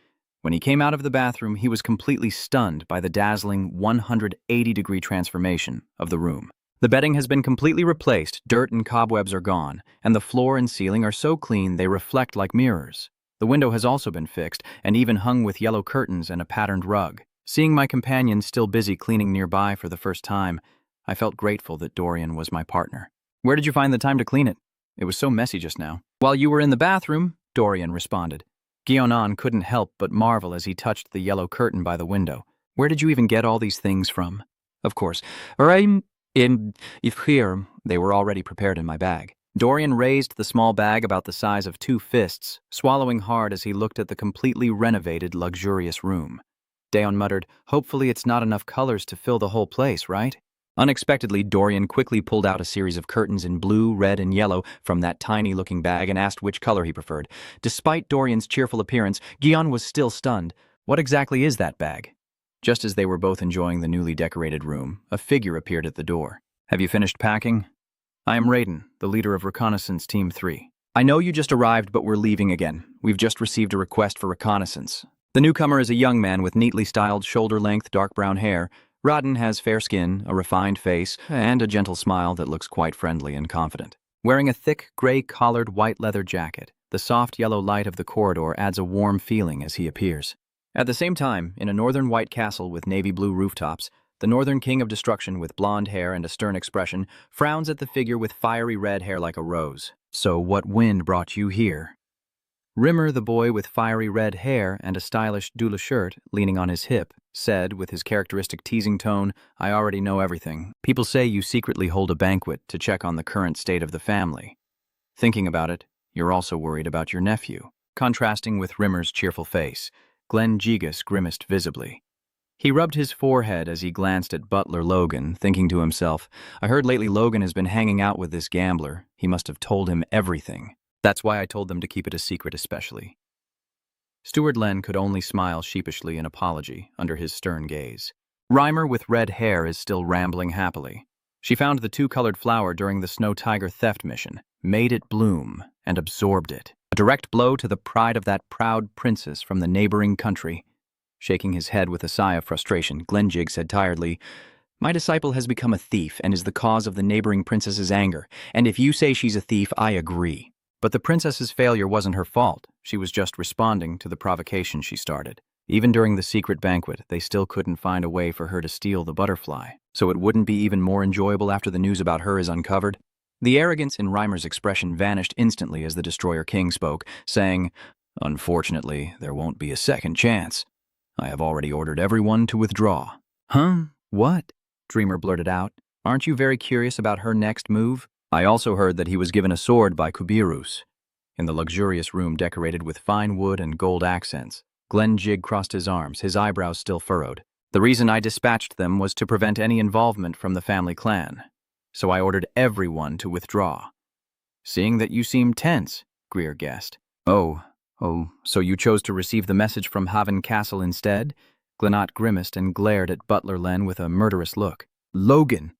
When he came out of the bathroom, he was completely stunned by the dazzling 180-degree transformation of the room. The bedding has been completely replaced, dirt and cobwebs are gone, and the floor and ceiling are so clean they reflect like mirrors. The window has also been fixed, and even hung with yellow curtains and a patterned rug. Seeing my companion still busy cleaning nearby for the first time, I felt grateful that Dorian was my partner. Where did you find the time to clean it? It was so messy just now. While you were in the bathroom, Dorian responded. Gia Anon couldn't help but marvel as he touched the yellow curtain by the window. Where did you even get all these things from? Of course. If here, they were already prepared in my bag. Dorian raised the small bag about the size of 2 fists, swallowing hard as he looked at the completely renovated, luxurious room. Dion muttered, "Hopefully it's not enough colors to fill the whole place, right?" Unexpectedly, Dorian quickly pulled out a series of curtains in blue, red, and yellow from that tiny-looking bag and asked which color he preferred. Despite Dorian's cheerful appearance, Gion was still stunned. What exactly is that bag? Just as they were both enjoying the newly decorated room, a figure appeared at the door. Have you finished packing? I am Raiden, the leader of Reconnaissance Team 3. I know you just arrived, but we're leaving again. We've just received a request for reconnaissance. The newcomer is a young man with neatly styled, shoulder-length, dark brown hair. Raiden has fair skin, a refined face, and a gentle smile that looks quite friendly and confident. Wearing a thick, gray-collared white leather jacket, the soft yellow light of the corridor adds a warm feeling as he appears. At the same time, in a northern white castle with navy blue rooftops, the Northern King of Destruction with blonde hair and a stern expression frowns at the figure with fiery red hair like a rose. So what wind brought you here? Rimmer, the boy with fiery red hair and a stylish Duel shirt leaning on his hip, said with his characteristic teasing tone, I already know everything. People say you secretly hold a banquet to check on the current state of the family. Thinking about it, you're also worried about your nephew. Contrasting with Rimmer's cheerful face, Glenn Gigas grimaced visibly. He rubbed his forehead as he glanced at butler Logan, thinking to himself, I heard lately Logan has been hanging out with this gambler. He must have told him everything. That's why I told them to keep it a secret especially. Steward Len could only smile sheepishly in apology under his stern gaze. Reimer with red hair is still rambling happily. She found the 2-colored flower during the Snow Tiger theft mission, made it bloom, and absorbed it. A direct blow to the pride of that proud princess from the neighboring country. Shaking his head with a sigh of frustration, Glenjig said tiredly, My disciple has become a thief and is the cause of the neighboring princess's anger, and if you say she's a thief, I agree. But the princess's failure wasn't her fault. She was just responding to the provocation she started. Even during the secret banquet, they still couldn't find a way for her to steal the butterfly. So it wouldn't be even more enjoyable after the news about her is uncovered? The arrogance in Reimer's expression vanished instantly as the Destroyer King spoke, saying, Unfortunately, there won't be a second chance. I have already ordered everyone to withdraw. Huh? What? Dreamer blurted out. Aren't you very curious about her next move? I also heard that he was given a sword by Kubirus. In the luxurious room decorated with fine wood and gold accents, Glenn Jig crossed his arms, his eyebrows still furrowed. The reason I dispatched them was to prevent any involvement from the family clan. So I ordered everyone to withdraw. Seeing that you seem tense, Greer guessed. Oh, so you chose to receive the message from Haven Castle instead? Glenot grimaced and glared at Butler Len with a murderous look. Logan!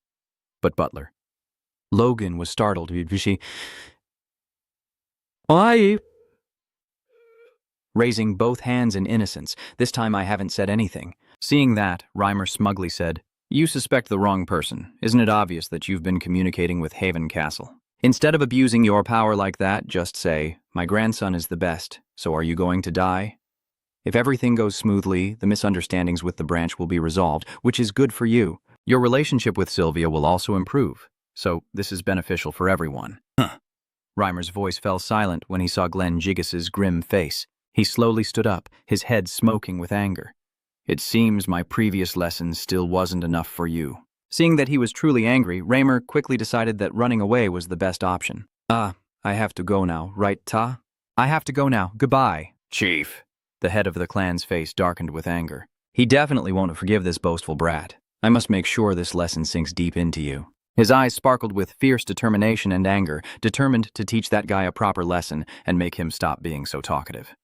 But Butler. Logan was startled. I... Raising both hands in innocence, this time I haven't said anything. Seeing that, Reimer smugly said, You suspect the wrong person. Isn't it obvious that you've been communicating with Haven Castle? Instead of abusing your power like that, just say, "My grandson is the best, so are you going to die?" If everything goes smoothly, the misunderstandings with the branch will be resolved, which is good for you. Your relationship with Sylvia will also improve, so this is beneficial for everyone. Reimer's voice fell silent when he saw Glenn Gigas's grim face. He slowly stood up, his head smoking with anger. "It seems my previous lesson still wasn't enough for you." Seeing that he was truly angry, Reimer quickly decided that running away was the best option. "I have to go now, right, Ta?" "I have to go now. Goodbye." "Chief." The head of the clan's face darkened with anger. "He definitely won't forgive this boastful brat. I must make sure this lesson sinks deep into you." His eyes sparkled with fierce determination and anger, determined to teach that guy a proper lesson and make him stop being so talkative.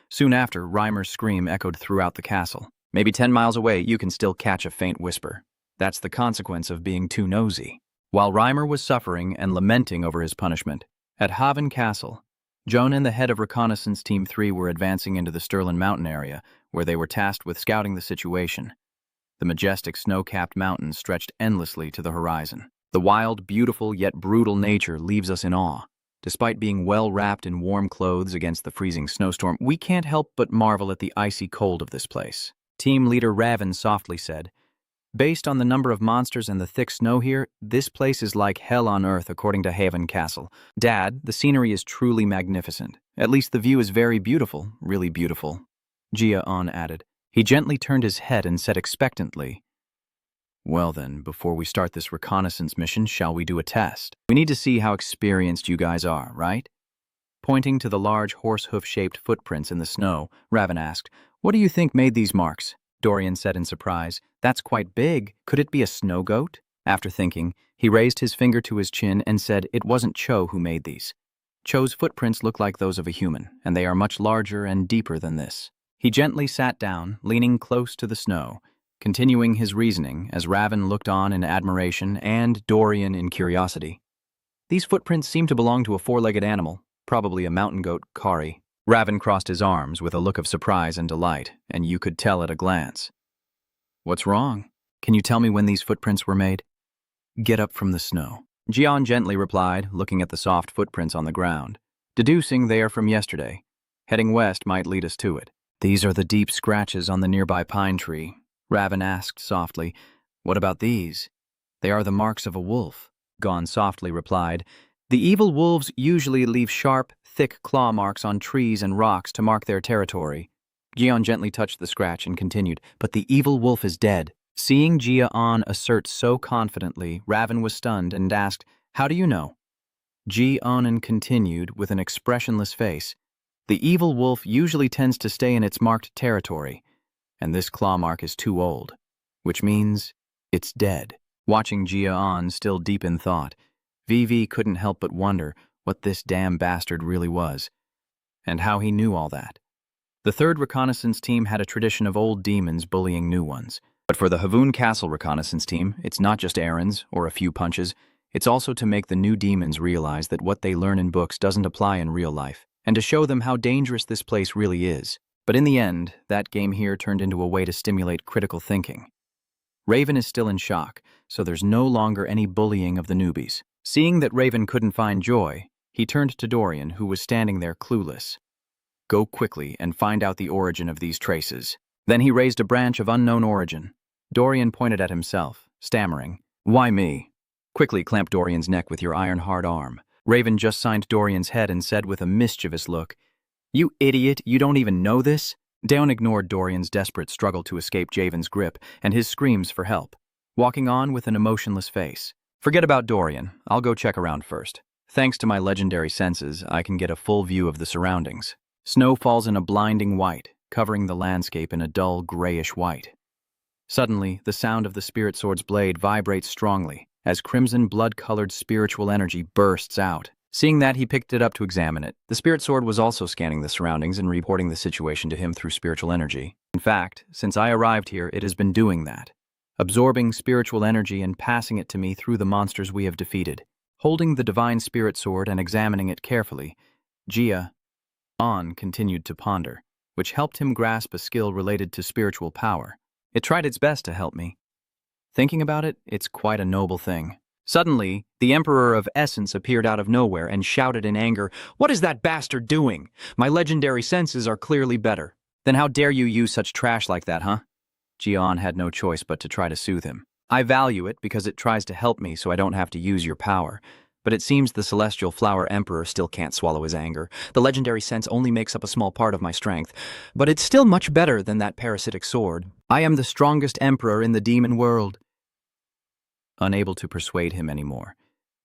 Soon after, Reimer's scream echoed throughout the castle. Maybe 10 miles away, you can still catch a faint whisper. That's the consequence of being too nosy. While Reimer was suffering and lamenting over his punishment, at Haven Castle, Joan and the head of Reconnaissance Team 3 were advancing into the Stirland Mountain area, where they were tasked with scouting the situation. The majestic snow-capped mountains stretched endlessly to the horizon. The wild, beautiful, yet brutal nature leaves us in awe. Despite being well wrapped in warm clothes against the freezing snowstorm, we can't help but marvel at the icy cold of this place. Team leader Raven softly said, "Based on the number of monsters and the thick snow here, this place is like hell on earth according to Haven Castle. Dad, the scenery is truly magnificent. At least the view is very beautiful, really beautiful." Gia Anon added. He gently turned his head and said expectantly, "Well then, before we start this reconnaissance mission, shall we do a test? We need to see how experienced you guys are, right?" Pointing to the large horse-hoof-shaped footprints in the snow, Raven asked, "What do you think made these marks?" Dorian said in surprise, "That's quite big. Could it be a snow goat?" After thinking, he raised his finger to his chin and said it wasn't Cho who made these. Cho's footprints look like those of a human, and they are much larger and deeper than this. He gently sat down, leaning close to the snow, continuing his reasoning as Raven looked on in admiration and Dorian in curiosity. "These footprints seem to belong to a four-legged animal, probably a mountain goat, Kari." Raven crossed his arms with a look of surprise and delight, and you could tell at a glance. "What's wrong? Can you tell me when these footprints were made?" "Get up from the snow," Dion gently replied, looking at the soft footprints on the ground. "Deducing they are from yesterday. Heading west might lead us to it." "These are the deep scratches on the nearby pine tree," Raven asked softly. "What about these?" "They are the marks of a wolf," Gon softly replied. "The evil wolves usually leave sharp, thick claw marks on trees and rocks to mark their territory." Gion gently touched the scratch and continued, "But the evil wolf is dead." Seeing Gia Anon assert so confidently, Raven was stunned and asked, "How do you know?" Gia Anon continued with an expressionless face. "The evil wolf usually tends to stay in its marked territory, and this claw mark is too old, which means it's dead." Watching Gia Anon still deep in thought, Vivi couldn't help but wonder what this damn bastard really was, and how he knew all that. The 3rd Reconnaissance Team had a tradition of old demons bullying new ones. But for the Havun Castle Reconnaissance Team, it's not just errands or a few punches, it's also to make the new demons realize that what they learn in books doesn't apply in real life, and to show them how dangerous this place really is. But in the end, that game here turned into a way to stimulate critical thinking. Raven is still in shock, so there's no longer any bullying of the newbies. Seeing that Raven couldn't find joy, he turned to Dorian, who was standing there clueless. "Go quickly and find out the origin of these traces." Then he raised a branch of unknown origin. Dorian pointed at himself, stammering, "Why me?" Quickly clamp Dorian's neck with your iron-hard arm. Raven just signed Dorian's head and said with a mischievous look, "You idiot, you don't even know this?" Dion ignored Dorian's desperate struggle to escape Javen's grip and his screams for help, walking on with an emotionless face. "Forget about Dorian, I'll go check around first. Thanks to my legendary senses, I can get a full view of the surroundings." Snow falls in a blinding white, covering the landscape in a dull grayish white. Suddenly, the sound of the spirit sword's blade vibrates strongly as crimson blood-colored spiritual energy bursts out. Seeing that, he picked it up to examine it. The spirit sword was also scanning the surroundings and reporting the situation to him through spiritual energy. In fact, since I arrived here, it has been doing that, absorbing spiritual energy and passing it to me through the monsters we have defeated. Holding the divine spirit sword and examining it carefully, Gia Anon continued to ponder, which helped him grasp a skill related to spiritual power. It tried its best to help me. Thinking about it, it's quite a noble thing. Suddenly, the Emperor of Essence appeared out of nowhere and shouted in anger, "What is that bastard doing? My legendary senses are clearly better." Then how dare you use such trash like that, huh? Gia Anon had no choice but to try to soothe him. I value it because it tries to help me so I don't have to use your power. But it seems the Celestial Flower Emperor still can't swallow his anger. The legendary sense only makes up a small part of my strength, but it's still much better than that parasitic sword. I am the strongest emperor in the demon world. Unable to persuade him anymore,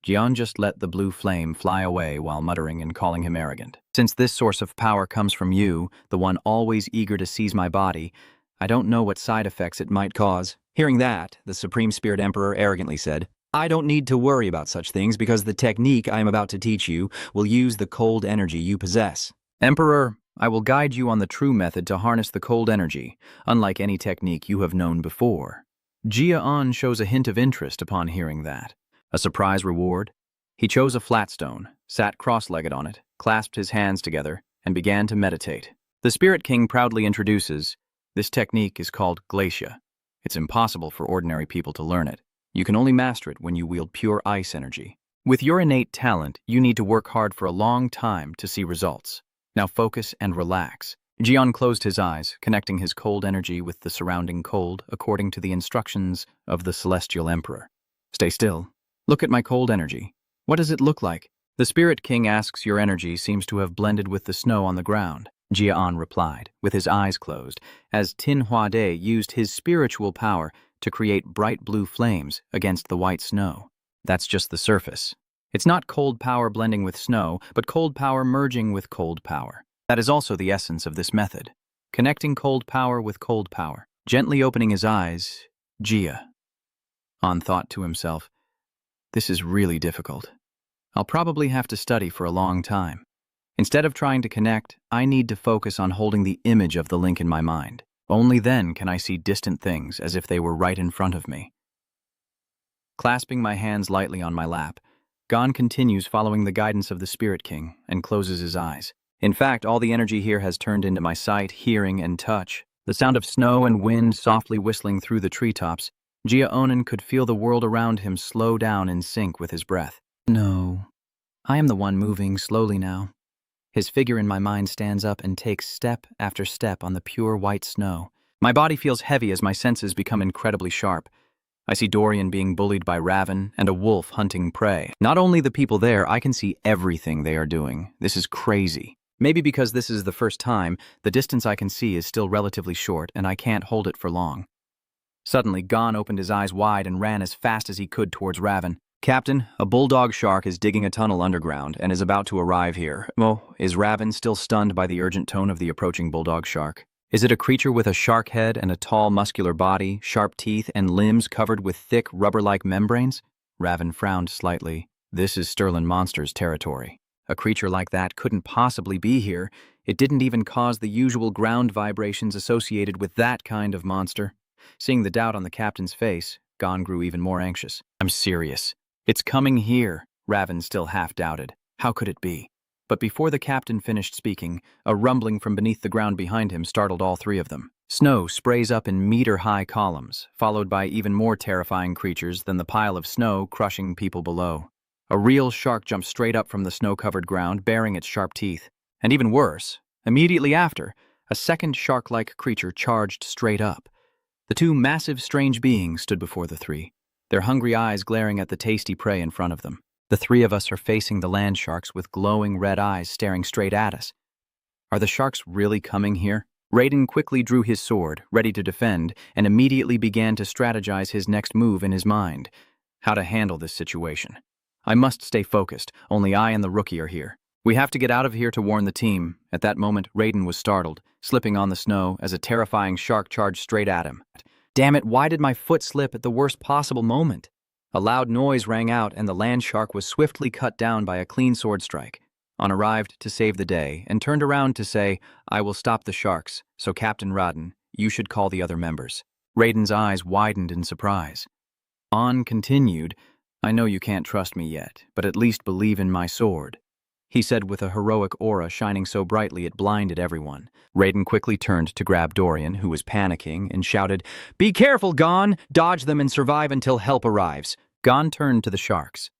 Dion just let the blue flame fly away while muttering and calling him arrogant. Since this source of power comes from you, the one always eager to seize my body, I don't know what side effects it might cause. Hearing that, the Supreme Spirit Emperor arrogantly said, "I don't need to worry about such things because the technique I am about to teach you will use the cold energy you possess." Emperor, I will guide you on the true method to harness the cold energy, unlike any technique you have known before. Gia Anon shows a hint of interest upon hearing that. A surprise reward? He chose a flat stone, sat cross-legged on it, clasped his hands together, and began to meditate. The Spirit King proudly introduces, this technique is called Glacia. It's impossible for ordinary people to learn it. You can only master it when you wield pure ice energy. With your innate talent, you need to work hard for a long time to see results. Now focus and relax. Dion closed his eyes, connecting his cold energy with the surrounding cold according to the instructions of the Celestial Emperor. Stay still. Look at my cold energy. What does it look like? The Spirit King asks your energy seems to have blended with the snow on the ground. Gia Anon replied, with his eyes closed, as Tin Hua De used his spiritual power to create bright blue flames against the white snow. That's just the surface. It's not cold power blending with snow, but cold power merging with cold power. That is also the essence of this method. Connecting cold power with cold power. Gently opening his eyes, Gia Anon thought to himself, this is really difficult. I'll probably have to study for a long time. Instead of trying to connect, I need to focus on holding the image of the link in my mind. Only then can I see distant things as if they were right in front of me. Clasping my hands lightly on my lap, Gon continues following the guidance of the Spirit King and closes his eyes. In fact, all the energy here has turned into my sight, hearing, and touch. The sound of snow and wind softly whistling through the treetops, Gia Anon could feel the world around him slow down in sync with his breath. No, I am the one moving slowly now. His figure in my mind stands up and takes step after step on the pure white snow. My body feels heavy as my senses become incredibly sharp. I see Dorian being bullied by Raven and a wolf hunting prey. Not only the people there, I can see everything they are doing. This is crazy. Maybe because this is the first time, the distance I can see is still relatively short and I can't hold it for long. Suddenly, Gon opened his eyes wide and ran as fast as he could towards Raven. "Captain, a bulldog shark is digging a tunnel underground and is about to arrive here." Is Raven still stunned by the urgent tone of the approaching bulldog shark? Is it a creature with a shark head and a tall, muscular body, sharp teeth, and limbs covered with thick, rubber-like membranes? Raven frowned slightly. This is Sterling Monster's territory. A creature like that couldn't possibly be here. It didn't even cause the usual ground vibrations associated with that kind of monster. Seeing the doubt on the captain's face, Gon grew even more anxious. I'm serious. It's coming here, Raven still half doubted. How could it be? But before the captain finished speaking, a rumbling from beneath the ground behind him startled all three of them. Snow sprays up in meter-high columns, followed by even more terrifying creatures than the pile of snow crushing people below. A real shark jumped straight up from the snow-covered ground, baring its sharp teeth. And even worse, immediately after, a second shark-like creature charged straight up. The two massive, strange beings stood before the three, their hungry eyes glaring at the tasty prey in front of them. The three of us are facing the land sharks with glowing red eyes staring straight at us. Are the sharks really coming here? Raiden quickly drew his sword, ready to defend, and immediately began to strategize his next move in his mind. How to handle this situation. I must stay focused. Only I and the rookie are here. We have to get out of here to warn the team. At that moment, Raiden was startled, slipping on the snow as a terrifying shark charged straight at him. Damn it, why did my foot slip at the worst possible moment? A loud noise rang out and the land shark was swiftly cut down by a clean sword strike. On arrived to save the day and turned around to say, I will stop the sharks, so Captain Raiden, you should call the other members. Raiden's eyes widened in surprise. On continued, I know you can't trust me yet, but at least believe in my sword, he said with a heroic aura shining so brightly it blinded everyone. Raiden quickly turned to grab Dorian, who was panicking, and shouted, Be careful, Gon! Dodge them and survive until help arrives. Gon turned to the sharks.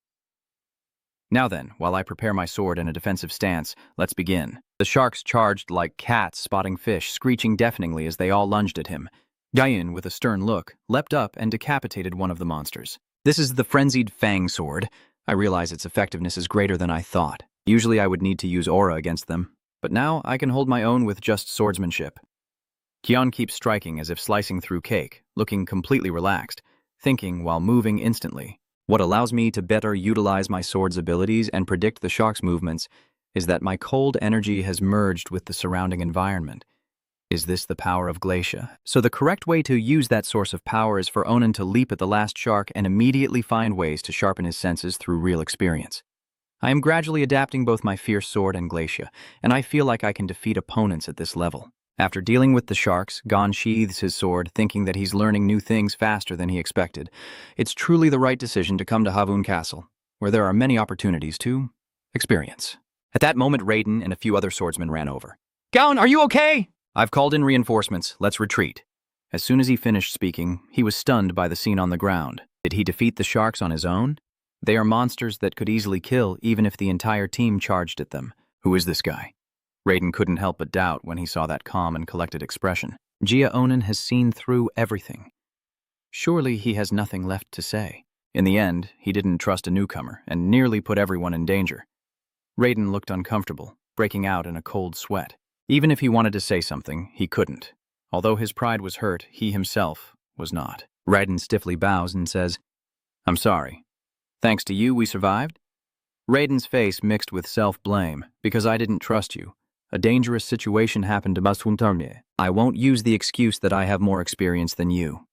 Now then, while I prepare my sword in a defensive stance, let's begin. The sharks charged like cats spotting fish, screeching deafeningly as they all lunged at him. Dion, with a stern look, leapt up and decapitated one of the monsters. This is the frenzied Fang sword. I realize its effectiveness is greater than I thought. Usually I would need to use aura against them, but now I can hold my own with just swordsmanship. Dion keeps striking as if slicing through cake, looking completely relaxed, thinking while moving instantly. What allows me to better utilize my sword's abilities and predict the shark's movements is that my cold energy has merged with the surrounding environment. Is this the power of Glacia? So the correct way to use that source of power is for Onan to leap at the last shark and immediately find ways to sharpen his senses through real experience. I am gradually adapting both my fierce sword and Glacia, and I feel like I can defeat opponents at this level. After dealing with the sharks, Gon sheathes his sword, thinking that he's learning new things faster than he expected. It's truly the right decision to come to Havun Castle, where there are many opportunities to experience. At that moment, Raiden and a few other swordsmen ran over. Gon, are you okay? I've called in reinforcements. Let's retreat. As soon as he finished speaking, he was stunned by the scene on the ground. Did he defeat the sharks on his own? They are monsters that could easily kill even if the entire team charged at them. Who is this guy? Raiden couldn't help but doubt when he saw that calm and collected expression. Gia Anon has seen through everything. Surely he has nothing left to say. In the end, he didn't trust a newcomer and nearly put everyone in danger. Raiden looked uncomfortable, breaking out in a cold sweat. Even if he wanted to say something, he couldn't. Although his pride was hurt, he himself was not. Raiden stiffly bows and says, "I'm sorry. Thanks to you, we survived?" Raiden's face mixed with self-blame, because I didn't trust you. A dangerous situation happened to us. I won't use the excuse that I have more experience than you.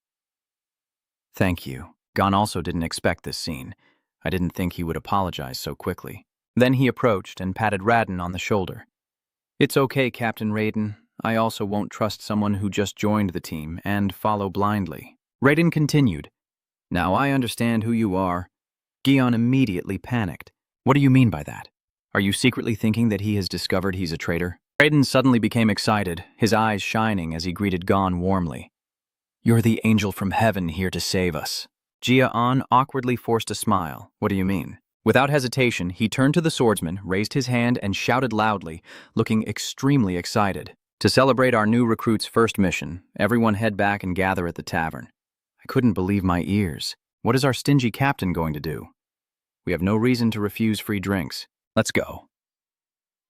Thank you. Gon also didn't expect this scene. I didn't think he would apologize so quickly. Then he approached and patted Raiden on the shoulder. It's okay, Captain Raiden. I also won't trust someone who just joined the team and follow blindly. Raiden continued. Now I understand who you are. Gion immediately panicked. What do you mean by that? Are you secretly thinking that he has discovered he's a traitor? Raiden suddenly became excited, his eyes shining as he greeted Gon warmly. You're the angel from heaven here to save us. Gia Anon awkwardly forced a smile. What do you mean? Without hesitation, he turned to the swordsman, raised his hand, and shouted loudly, looking extremely excited. To celebrate our new recruit's first mission, everyone head back and gather at the tavern. I couldn't believe my ears. What is our stingy captain going to do? We have no reason to refuse free drinks. Let's go.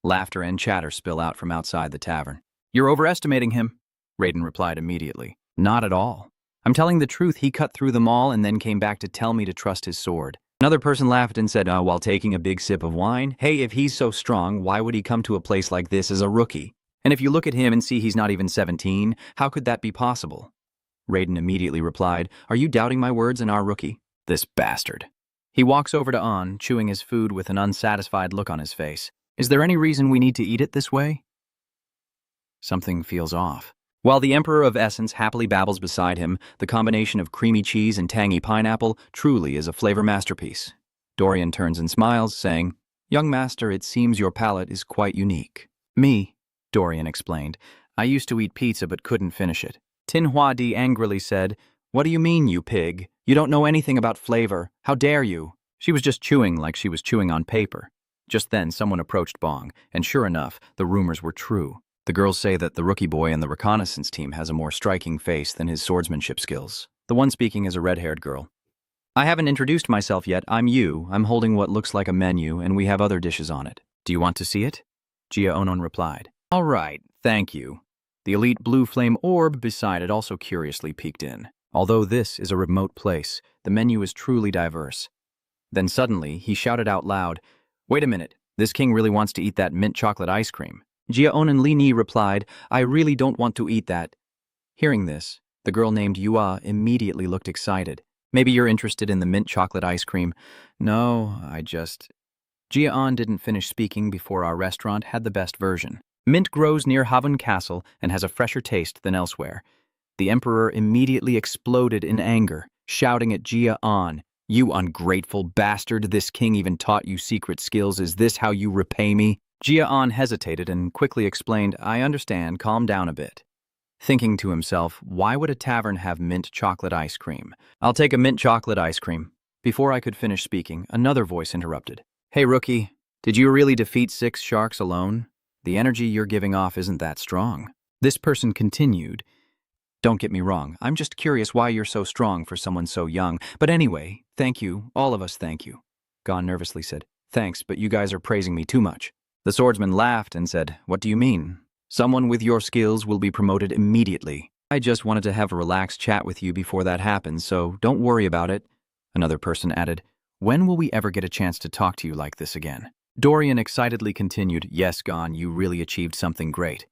Laughter and chatter spill out from outside the tavern. You're overestimating him, Raiden replied immediately. Not at all. I'm telling the truth, he cut through them all and then came back to tell me to trust his sword. Another person laughed and said, while taking a big sip of wine, hey, if he's so strong, why would he come to a place like this as a rookie? And if you look at him and see he's not even 17, how could that be possible? Raiden immediately replied, are you doubting my words and our rookie? This bastard. He walks over to Anon, chewing his food with an unsatisfied look on his face. Is there any reason we need to eat it this way? Something feels off. While the Emperor of Essence happily babbles beside him, the combination of creamy cheese and tangy pineapple truly is a flavor masterpiece. Dorian turns and smiles, saying, young master, it seems your palate is quite unique. Me, Dorian explained. I used to eat pizza but couldn't finish it. Tin Hua Di angrily said, what do you mean, you pig? You don't know anything about flavor. How dare you? She was just chewing like she was chewing on paper. Just then, someone approached Bong, and sure enough, the rumors were true. The girls say that the rookie boy in the reconnaissance team has a more striking face than his swordsmanship skills. The one speaking is a red-haired girl. I haven't introduced myself yet. I'm Yu. I'm holding what looks like a menu, and we have other dishes on it. Do you want to see it? Gia Anon replied. All right, thank you. The elite blue flame orb beside it also curiously peeked in. Although this is a remote place, the menu is truly diverse. Then suddenly, he shouted out loud, wait a minute, this king really wants to eat that mint chocolate ice cream. Gia Anon Li Ni replied, I really don't want to eat that. Hearing this, the girl named Yua immediately looked excited. Maybe you're interested in the mint chocolate ice cream. No, Gia Anon didn't finish speaking before our restaurant had the best version. Mint grows near Havun Castle and has a fresher taste than elsewhere. The Emperor immediately exploded in anger, shouting at Gia Anon, you ungrateful bastard, this king even taught you secret skills. Is this how you repay me? Gia Anon hesitated and quickly explained, I understand, calm down a bit. Thinking to himself, why would a tavern have mint chocolate ice cream? I'll take a mint chocolate ice cream. Before I could finish speaking, another voice interrupted. Hey, rookie, did you really defeat 6 sharks alone? The energy you're giving off isn't that strong. This person continued. Don't get me wrong, I'm just curious why you're so strong for someone so young. But anyway, thank you, all of us thank you. Gon nervously said, thanks, but you guys are praising me too much. The swordsman laughed and said, what do you mean? Someone with your skills will be promoted immediately. I just wanted to have a relaxed chat with you before that happens, so don't worry about it. Another person added, when will we ever get a chance to talk to you like this again? Dorian excitedly continued, yes, Gon, you really achieved something great.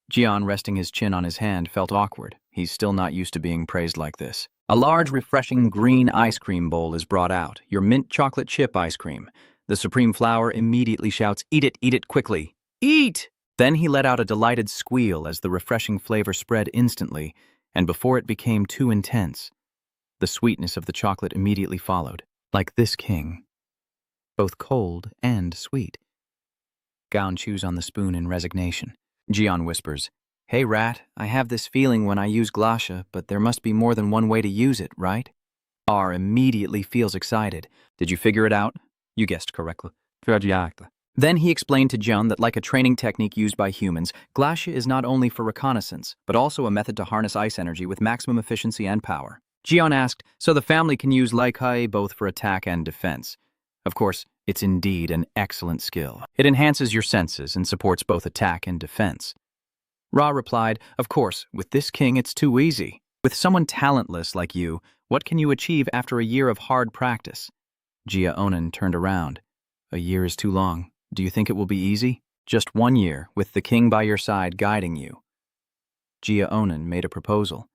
Dion, resting his chin on his hand, felt awkward. He's still not used to being praised like this. A large, refreshing green ice cream bowl is brought out, your mint chocolate chip ice cream. The Supreme Flower immediately shouts, eat it quickly. Eat! Then he let out a delighted squeal as the refreshing flavor spread instantly, and before it became too intense, the sweetness of the chocolate immediately followed, like this king. Both cold and sweet. Gon chews on the spoon in resignation. Dion whispers, hey rat, I have this feeling when I use Glasha, but there must be more than one way to use it, right? R immediately feels excited. Did you figure it out? You guessed correctly. Then he explained to Jun that like a training technique used by humans, Glasha is not only for reconnaissance, but also a method to harness ice energy with maximum efficiency and power. Dion asked, so the family can use Laikai both for attack and defense. Of course, it's indeed an excellent skill. It enhances your senses and supports both attack and defense. Ra replied, of course, with this king it's too easy. With someone talentless like you, what can you achieve after a year of hard practice? Gia Anon turned around. A year is too long. Do you think it will be easy? Just 1 year, with the king by your side guiding you. Gia Anon made a proposal.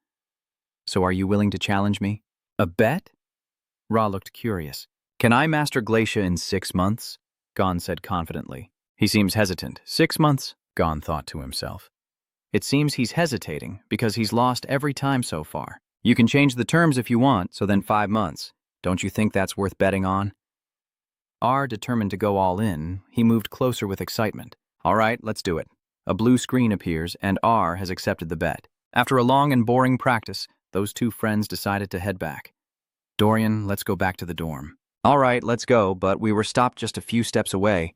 So are you willing to challenge me? A bet? Ra looked curious. Can I master Glacia in 6 months? Gon said confidently. He seems hesitant. 6 months? Gon thought to himself. It seems he's hesitating because he's lost every time so far. You can change the terms if you want, so then 5 months. Don't you think that's worth betting on? R, determined to go all in, he moved closer with excitement. All right, let's do it. A blue screen appears, and R has accepted the bet. After a long and boring practice, those two friends decided to head back. Dorian, let's go back to the dorm. All right, let's go, but we were stopped just a few steps away.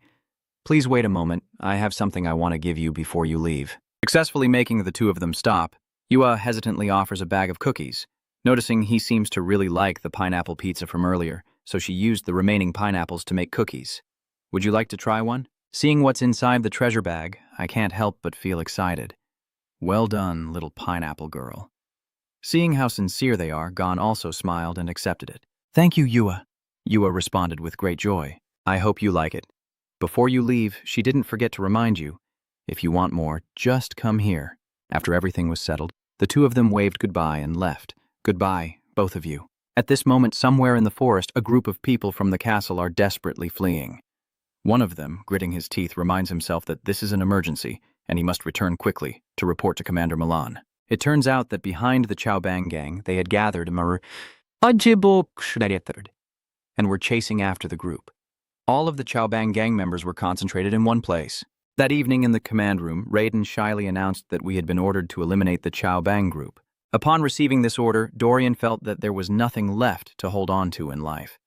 Please wait a moment. I have something I want to give you before you leave. Successfully making the two of them stop, Yua hesitantly offers a bag of cookies. Noticing he seems to really like the pineapple pizza from earlier, so she used the remaining pineapples to make cookies. Would you like to try one? Seeing what's inside the treasure bag, I can't help but feel excited. Well done, little pineapple girl. Seeing how sincere they are, Gon also smiled and accepted it. Thank you, Yua. Yua responded with great joy. I hope you like it. Before you leave, she didn't forget to remind you, if you want more, just come here. After everything was settled, the two of them waved goodbye and left. Goodbye, both of you. At this moment, somewhere in the forest, a group of people from the castle are desperately fleeing. One of them, gritting his teeth, reminds himself that this is an emergency, and he must return quickly to report to Commander Milan. It turns out that behind the Chaobang gang, they had gathered and were chasing after the group. All of the Chaobang gang members were concentrated in one place. That evening in the command room, Raiden shyly announced that we had been ordered to eliminate the Chaobang group. Upon receiving this order, Dorian felt that there was nothing left to hold on to in life.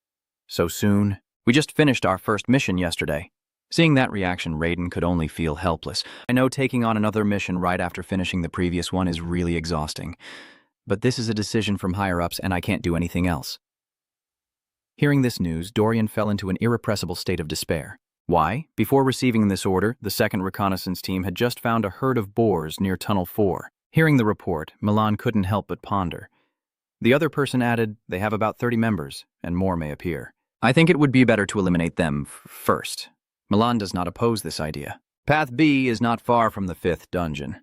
So soon? We just finished our first mission yesterday. Seeing that reaction, Raiden could only feel helpless. I know taking on another mission right after finishing the previous one is really exhausting. But this is a decision from higher-ups and I can't do anything else. Hearing this news, Dorian fell into an irrepressible state of despair. Why? Before receiving this order, the second reconnaissance team had just found a herd of boars near Tunnel 4. Hearing the report, Milan couldn't help but ponder. The other person added, they have about 30 members, and more may appear. I think it would be better to eliminate them first. Milan does not oppose this idea. Path B is not far from the 5th dungeon.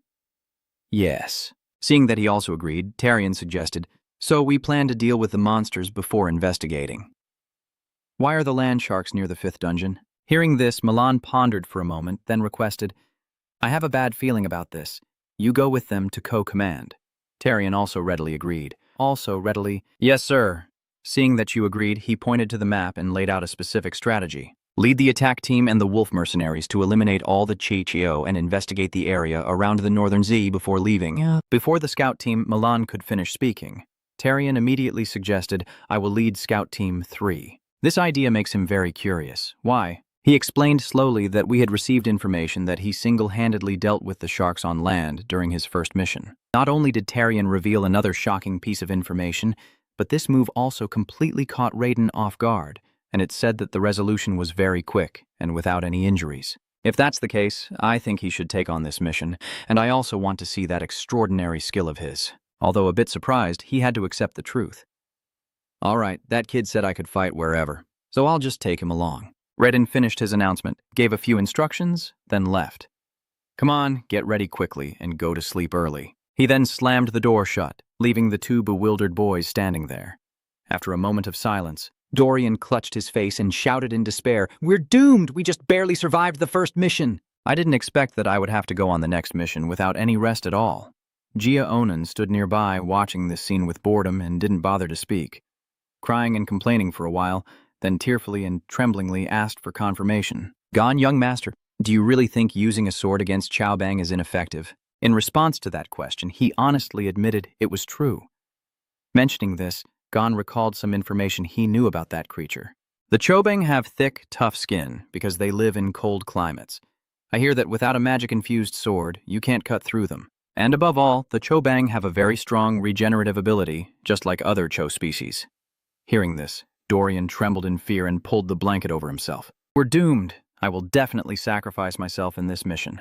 Yes. Seeing that he also agreed, Tarion suggested, so we plan to deal with the monsters before investigating. Why are the land sharks near the 5th dungeon? Hearing this, Milan pondered for a moment, then requested, I have a bad feeling about this. You go with them to co-command. Tarion also readily agreed. Yes, sir. Seeing that you agreed, he pointed to the map and laid out a specific strategy. Lead the attack team and the wolf mercenaries to eliminate all the Chi-Chio and investigate the area around the northern Z before leaving. Before the scout team, Milan could finish speaking. Tarion immediately suggested, "I will lead Scout Team 3. This idea makes him very curious. Why? He explained slowly that we had received information that he single-handedly dealt with the sharks on land during his first mission. Not only did Tarion reveal another shocking piece of information, but this move also completely caught Raiden off guard, and it said that the resolution was very quick and without any injuries. If that's the case, I think he should take on this mission, and I also want to see that extraordinary skill of his." Although a bit surprised, he had to accept the truth. "All right, that kid said I could fight wherever, so I'll just take him along." Raiden finished his announcement, gave a few instructions, then left. "Come on, get ready quickly and go to sleep early." He then slammed the door shut, leaving the two bewildered boys standing there. After a moment of silence, Dorian clutched his face and shouted in despair, "We're doomed! We just barely survived the first mission!" I didn't expect that I would have to go on the next mission without any rest at all. Gia Anon stood nearby watching this scene with boredom and didn't bother to speak. Crying and complaining for a while, then tearfully and tremblingly asked for confirmation. "Gone, young master. Do you really think using a sword against Chao Bang is ineffective?" In response to that question, he honestly admitted it was true. Mentioning this, Gon recalled some information he knew about that creature. The Chobang have thick, tough skin because they live in cold climates. I hear that without a magic-infused sword, you can't cut through them. And above all, the Chobang have a very strong regenerative ability, just like other Cho species. Hearing this, Dorian trembled in fear and pulled the blanket over himself. "We're doomed. I will definitely sacrifice myself in this mission.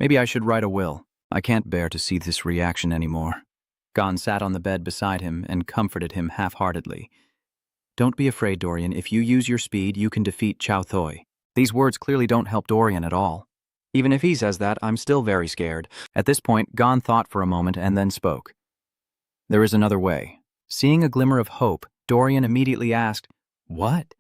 Maybe I should write a will. I can't bear to see this reaction anymore." Gon sat on the bed beside him and comforted him half-heartedly. "Don't be afraid, Dorian. If you use your speed, you can defeat Chao Thoi." These words clearly don't help Dorian at all. "Even if he says that, I'm still very scared." At this point, Gon thought for a moment and then spoke. "There is another way." Seeing a glimmer of hope, Dorian immediately asked, "What?"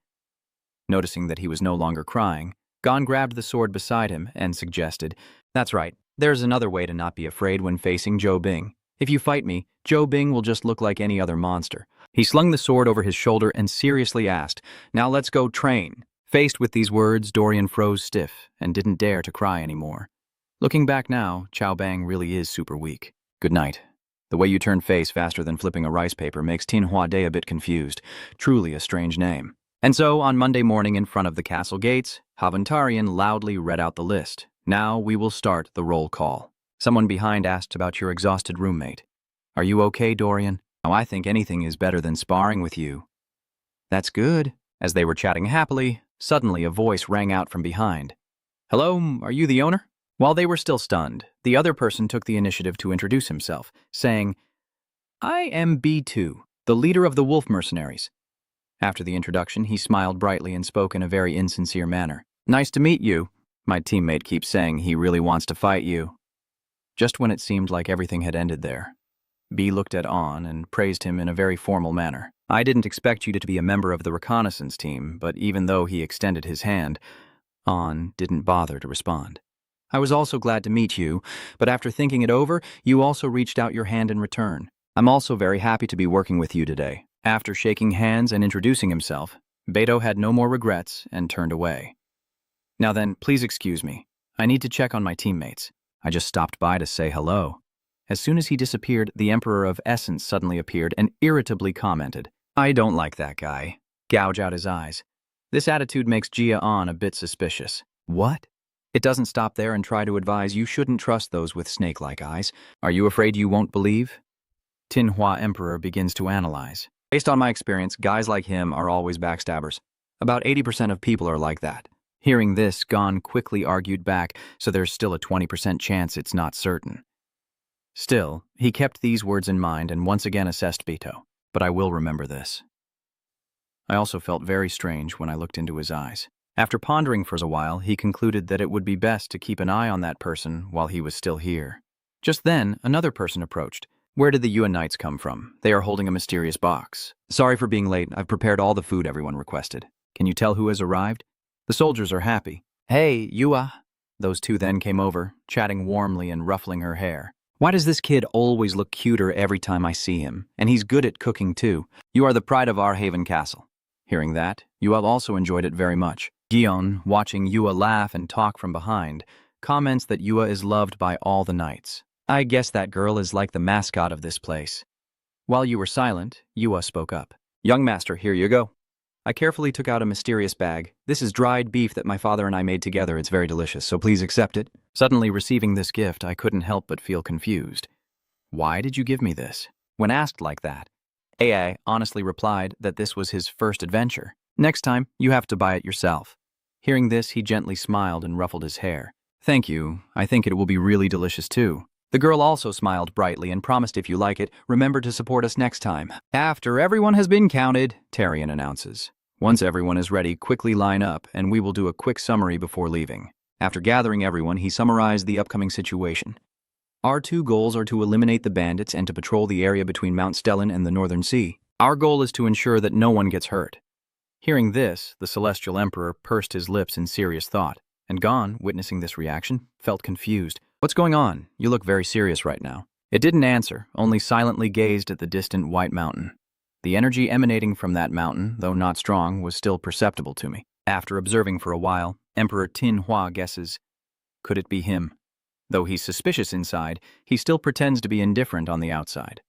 Noticing that he was no longer crying, Gon grabbed the sword beside him and suggested, "That's right. There's another way to not be afraid when facing Zhou Bing. If you fight me, Zhou Bing will just look like any other monster." He slung the sword over his shoulder and seriously asked, "Now let's go train." Faced with these words, Dorian froze stiff and didn't dare to cry anymore. Looking back now, Chao Bang really is super weak. "Good night." The way you turn face faster than flipping a rice paper makes Tin Hua Day a bit confused. Truly a strange name. And so, on Monday morning in front of the castle gates, Havantarian loudly read out the list. "Now we will start the roll call." Someone behind asked about your exhausted roommate. "Are you okay, Dorian?" "Oh, I think anything is better than sparring with you." "That's good." As they were chatting happily, suddenly a voice rang out from behind. "Hello, are you the owner?" While they were still stunned, the other person took the initiative to introduce himself, saying, "I am B2, the leader of the Wolf Mercenaries." After the introduction, he smiled brightly and spoke in a very insincere manner. "Nice to meet you. My teammate keeps saying he really wants to fight you." Just when it seemed like everything had ended there, B looked at On and praised him in a very formal manner. "I didn't expect you to be a member of the reconnaissance team, but even though he extended his hand, On didn't bother to respond. I was also glad to meet you, but after thinking it over, you also reached out your hand in return. I'm also very happy to be working with you today." After shaking hands and introducing himself, Beto had no more regrets and turned away. "Now then, please excuse me. I need to check on my teammates. I just stopped by to say hello." As soon as he disappeared, the Emperor of Essence suddenly appeared and irritably commented, "I don't like that guy." Gouge out his eyes. This attitude makes Gia Anon a bit suspicious. "What?" It doesn't stop there and try to advise you shouldn't trust those with snake-like eyes. "Are you afraid you won't believe?" Tin Hua Emperor begins to analyze. "Based on my experience, guys like him are always backstabbers. About 80% of people are like that." Hearing this, Gon quickly argued back, so there's still a 20% chance it's not certain. Still, he kept these words in mind and once again assessed Beto. "But I will remember this." I also felt very strange when I looked into his eyes. After pondering for a while, he concluded that it would be best to keep an eye on that person while he was still here. Just then, another person approached. "Where did the Yuan Knights come from? They are holding a mysterious box." "Sorry for being late. I've prepared all the food everyone requested." "Can you tell who has arrived?" "The soldiers are happy." "Hey, Yua." Those two then came over, chatting warmly and ruffling her hair. "Why does this kid always look cuter every time I see him? And he's good at cooking too. You are the pride of our Haven Castle." Hearing that, Yua also enjoyed it very much. Dion, watching Yua laugh and talk from behind, comments that Yua is loved by all the knights. "I guess that girl is like the mascot of this place." While you were silent, Yua spoke up. Young master, here you go. I carefully took out a mysterious bag. This is dried beef that my father and I made together. It's very delicious, so please accept it. Suddenly receiving this gift, I couldn't help but feel confused. Why did you give me this? When asked like that, AA honestly replied that this was his first adventure. Next time, you have to buy it yourself. Hearing this, he gently smiled and ruffled his hair. Thank you. I think it will be really delicious too. The girl also smiled brightly and promised if you like it, remember to support us next time. After everyone has been counted, Tarion announces. Once everyone is ready, quickly line up, and we will do a quick summary before leaving. After gathering everyone, he summarized the upcoming situation. Our 2 goals are to eliminate the bandits and to patrol the area between Mount Stellan and the Northern Sea. Our goal is to ensure that no one gets hurt. Hearing this, the Celestial Emperor pursed his lips in serious thought, and Gon, witnessing this reaction, felt confused. What's going on? You look very serious right now. It didn't answer, only silently gazed at the distant white mountain. The energy emanating from that mountain, though not strong, was still perceptible to me. After observing for a while, Emperor Tin Hua guesses, could it be him? Though he's suspicious inside, he still pretends to be indifferent on the outside.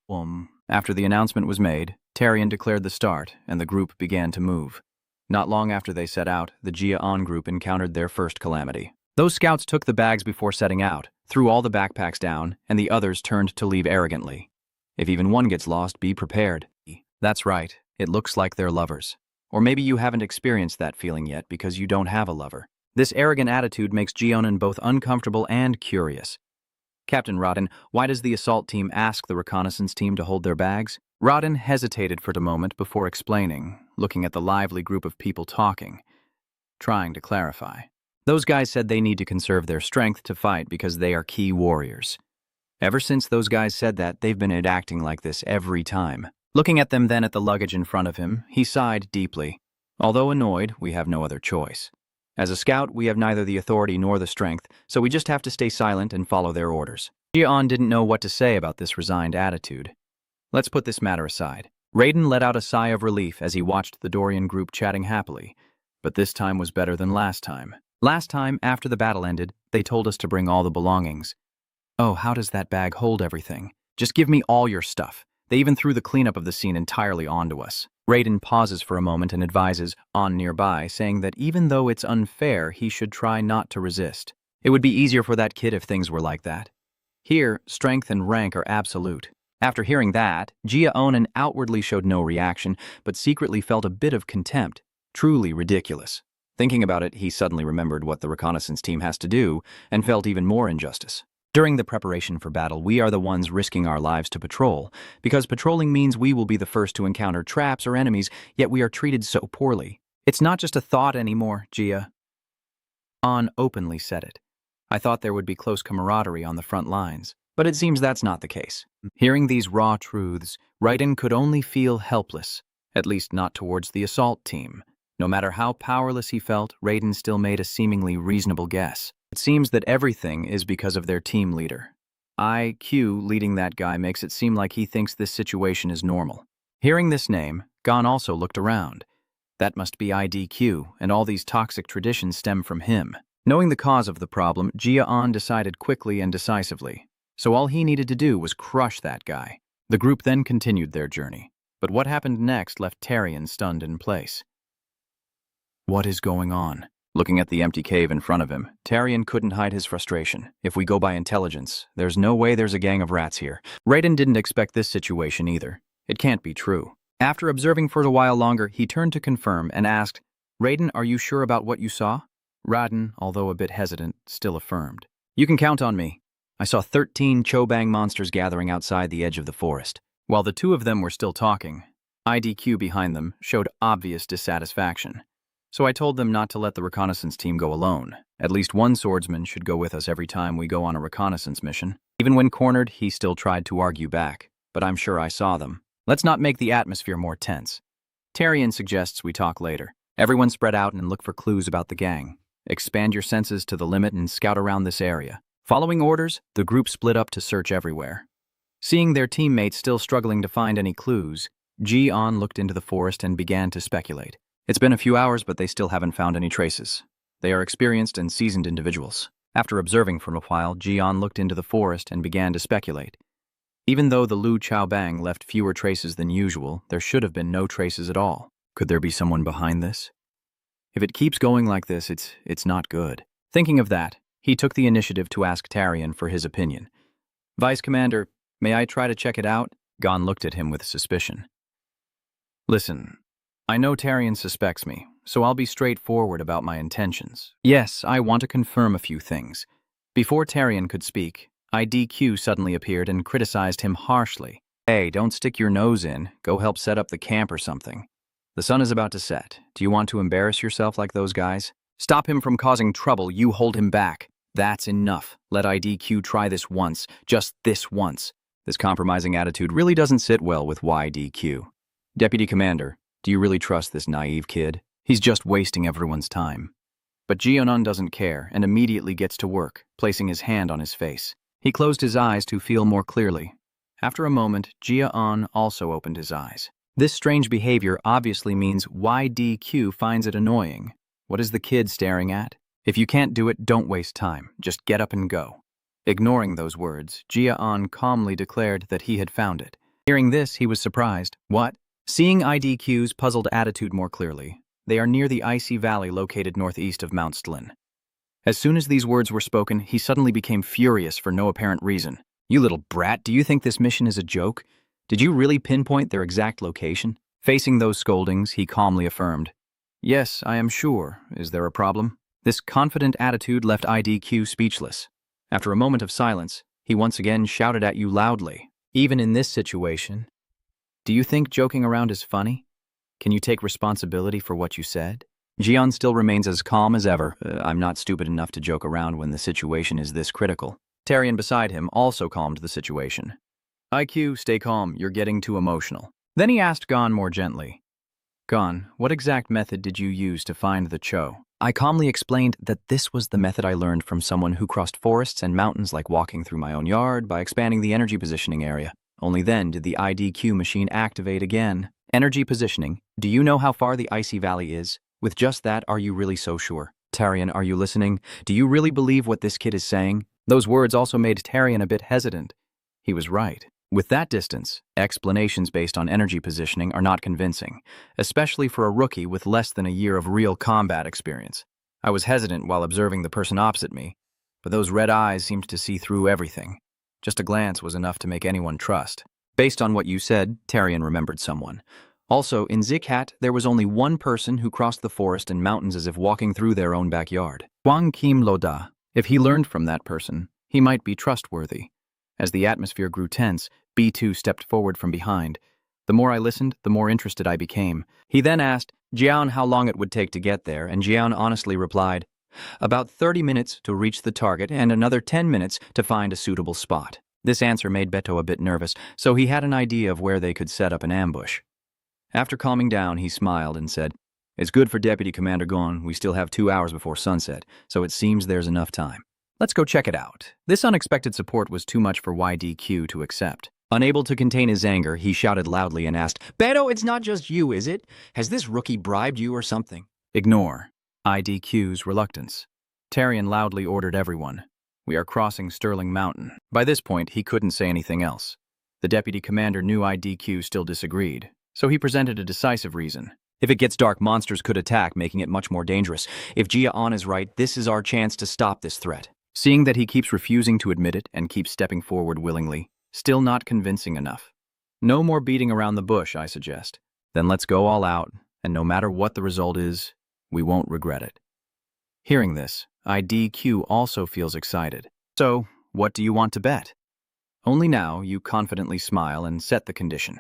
After the announcement was made, Tarion declared the start, and the group began to move. Not long after they set out, the Gia Anon group encountered their first calamity. Those scouts took the bags before setting out, threw all the backpacks down, and the others turned to leave arrogantly. If even one gets lost, be prepared. That's right, it looks like they're lovers. Or maybe you haven't experienced that feeling yet because you don't have a lover. This arrogant attitude makes Gia Anon both uncomfortable and curious. Captain Rodden, why does the assault team ask the reconnaissance team to hold their bags? Rodden hesitated for a moment before explaining, looking at the lively group of people talking, trying to clarify. Those guys said they need to conserve their strength to fight because they are key warriors. Ever since those guys said that, they've been acting like this every time. Looking at them then at the luggage in front of him, he sighed deeply. Although annoyed, we have no other choice. As a scout, we have neither the authority nor the strength, so we just have to stay silent and follow their orders. Gia Anon didn't know what to say about this resigned attitude. Let's put this matter aside. Raiden let out a sigh of relief as he watched the Dorian group chatting happily, but this time was better than last time. Last time, after the battle ended, they told us to bring all the belongings. Oh, how does that bag hold everything? Just give me all your stuff. They even threw the cleanup of the scene entirely onto us. Raiden pauses for a moment and advises On nearby, saying that even though it's unfair, he should try not to resist. It would be easier for that kid if things were like that. Here, strength and rank are absolute. After hearing that, Gia Anon outwardly showed no reaction, but secretly felt a bit of contempt. Truly ridiculous. Thinking about it, he suddenly remembered what the reconnaissance team has to do, and felt even more injustice. During the preparation for battle, we are the ones risking our lives to patrol, because patrolling means we will be the first to encounter traps or enemies, yet we are treated so poorly. It's not just a thought anymore, Gia. Anon openly said it. I thought there would be close camaraderie on the front lines, but it seems that's not the case. Hearing these raw truths, Raiden could only feel helpless, at least not towards the assault team. No matter how powerless he felt, Raiden still made a seemingly reasonable guess. It seems that everything is because of their team leader. IQ leading that guy makes it seem like he thinks this situation is normal. Hearing this name, Gon also looked around. That must be IDQ, and all these toxic traditions stem from him. Knowing the cause of the problem, Gia Anon decided quickly and decisively. So all he needed to do was crush that guy. The group then continued their journey. But what happened next left Tarion stunned in place. What is going on? Looking at the empty cave in front of him, Tarion couldn't hide his frustration. If we go by intelligence, there's no way there's a gang of rats here. Raiden didn't expect this situation either. It can't be true. After observing for a while longer, he turned to confirm and asked, Raiden, are you sure about what you saw? Raiden, although a bit hesitant, still affirmed. You can count on me. I saw 13 Chobang monsters gathering outside the edge of the forest. While the two of them were still talking, IDQ behind them showed obvious dissatisfaction. So I told them not to let the reconnaissance team go alone. At least one swordsman should go with us every time we go on a reconnaissance mission. Even when cornered, he still tried to argue back, but I'm sure I saw them. Let's not make the atmosphere more tense. Tarion suggests we talk later. Everyone spread out and look for clues about the gang. Expand your senses to the limit and scout around this area. Following orders, the group split up to search everywhere. Seeing their teammates still struggling to find any clues, Gia Anon looked into the forest and began to speculate. It's been a few hours, but they still haven't found any traces. They are experienced and seasoned individuals. After observing for a while, Gia Anon looked into the forest and began to speculate. Even though the Lu Chaobang left fewer traces than usual, there should have been no traces at all. Could there be someone behind this? If it keeps going like this, it's not good. Thinking of that, he took the initiative to ask Tarion for his opinion. Vice Commander, may I try to check it out? Gon looked at him with suspicion. Listen, I know Tarion suspects me, so I'll be straightforward about my intentions. Yes, I want to confirm a few things. Before Tarion could speak, IDQ suddenly appeared and criticized him harshly. Hey, don't stick your nose in. Go help set up the camp or something. The sun is about to set. Do you want to embarrass yourself like those guys? Stop him from causing trouble. You hold him back. That's enough. Let IDQ try this once. Just this once. This compromising attitude really doesn't sit well with YDQ. Deputy Commander, do you really trust this naive kid? He's just wasting everyone's time. But Gia Anon doesn't care and immediately gets to work, placing his hand on his face. He closed his eyes to feel more clearly. After a moment, Gia Anon also opened his eyes. This strange behavior obviously means YDQ finds it annoying. What is the kid staring at? If you can't do it, don't waste time. Just get up and go. Ignoring those words, Gia Anon calmly declared that he had found it. Hearing this, he was surprised. What? Seeing IDQ's puzzled attitude more clearly, they are near the icy valley located northeast of Mount Stlin. As soon as these words were spoken, he suddenly became furious for no apparent reason. You little brat, do you think this mission is a joke? Did you really pinpoint their exact location? Facing those scoldings, he calmly affirmed, Yes, I am sure. Is there a problem? This confident attitude left IDQ speechless. After a moment of silence, he once again shouted at you loudly. Even in this situation, do you think joking around is funny? Can you take responsibility for what you said? Jian still remains as calm as ever. I'm not stupid enough to joke around when the situation is this critical. Tarion beside him also calmed the situation. IQ, stay calm. You're getting too emotional. Then he asked Gon more gently. Gon, what exact method did you use to find the Cho? I calmly explained that this was the method I learned from someone who crossed forests and mountains like walking through my own yard by expanding the energy positioning area. Only then did the IDQ machine activate again. Energy positioning. Do you know how far the icy valley is? With just that, are you really so sure? Tarion, are you listening? Do you really believe what this kid is saying? Those words also made Tarion a bit hesitant. He was right. With that distance, explanations based on energy positioning are not convincing, especially for a rookie with less than a year of real combat experience. I was hesitant while observing the person opposite me, but those red eyes seemed to see through everything. Just a glance was enough to make anyone trust. Based on what you said, Tarion remembered someone. Also, in Zikhat, there was only one person who crossed the forest and mountains as if walking through their own backyard. Wang Kim Loda. If he learned from that person, he might be trustworthy. As the atmosphere grew tense, B2 stepped forward from behind. The more I listened, the more interested I became. He then asked Jian how long it would take to get there, and Jian honestly replied, about 30 minutes to reach the target and another 10 minutes to find a suitable spot. This answer made Beto a bit nervous, so he had an idea of where they could set up an ambush. After calming down, he smiled and said, It's good for Deputy Commander Gon. We still have 2 hours before sunset, so it seems there's enough time. Let's go check it out. This unexpected support was too much for YDQ to accept. Unable to contain his anger, he shouted loudly and asked, Beto, it's not just you, is it? Has this rookie bribed you or something? Ignore IDQ's reluctance. Tarion loudly ordered everyone. We are crossing Sterling Mountain. By this point, he couldn't say anything else. The deputy commander knew IDQ still disagreed, so he presented a decisive reason. If it gets dark, monsters could attack, making it much more dangerous. If Gia Anon is right, this is our chance to stop this threat. Seeing that he keeps refusing to admit it and keeps stepping forward willingly, still not convincing enough. No more beating around the bush, I suggest. Then let's go all out, and no matter what the result is, we won't regret it. Hearing this, IDQ also feels excited. So, what do you want to bet? Only now you confidently smile and set the condition.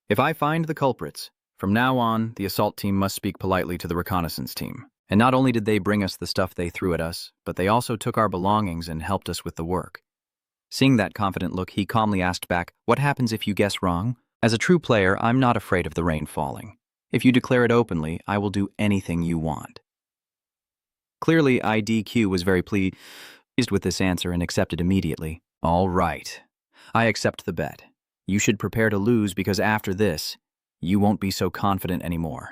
If I find the culprits, from now on, the assault team must speak politely to the reconnaissance team. And not only did they bring us the stuff they threw at us, but they also took our belongings and helped us with the work. Seeing that confident look, he calmly asked back, What happens if you guess wrong? As a true player, I'm not afraid of the rain falling. If you declare it openly, I will do anything you want. Clearly, IDQ was very pleased with this answer and accepted immediately. All right. I accept the bet. You should prepare to lose because after this, you won't be so confident anymore.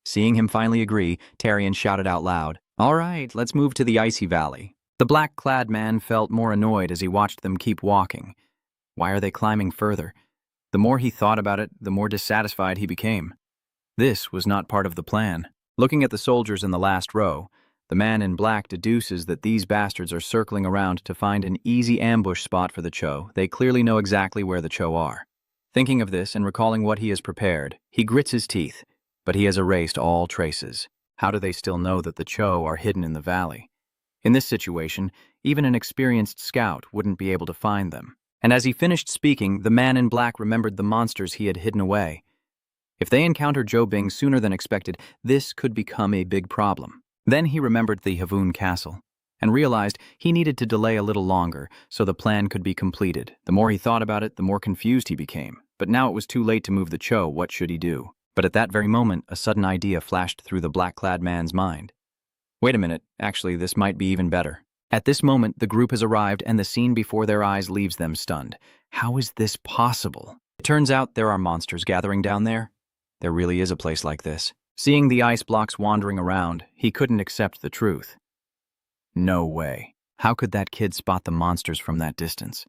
Seeing him finally agree, Tarion shouted out loud, All right, let's move to the icy valley. The black-clad man felt more annoyed as he watched them keep walking. Why are they climbing further? The more he thought about it, the more dissatisfied he became. This was not part of the plan. Looking at the soldiers in the last row, the man in black deduces that these bastards are circling around to find an easy ambush spot for the Cho. They clearly know exactly where the Cho are. Thinking of this and recalling what he has prepared, he grits his teeth, but he has erased all traces. How do they still know that the Cho are hidden in the valley? In this situation, even an experienced scout wouldn't be able to find them. And as he finished speaking, the man in black remembered the monsters he had hidden away. If they encountered Zhou Bing sooner than expected, this could become a big problem. Then he remembered the Havun castle, and realized he needed to delay a little longer so the plan could be completed. The more he thought about it, the more confused he became. But now it was too late to move the Cho. What should he do? But at that very moment, a sudden idea flashed through the black-clad man's mind. Wait a minute, actually, this might be even better. At this moment, the group has arrived and the scene before their eyes leaves them stunned. How is this possible? It turns out there are monsters gathering down there. There really is a place like this. Seeing the ice blocks wandering around, he couldn't accept the truth. No way. How could that kid spot the monsters from that distance?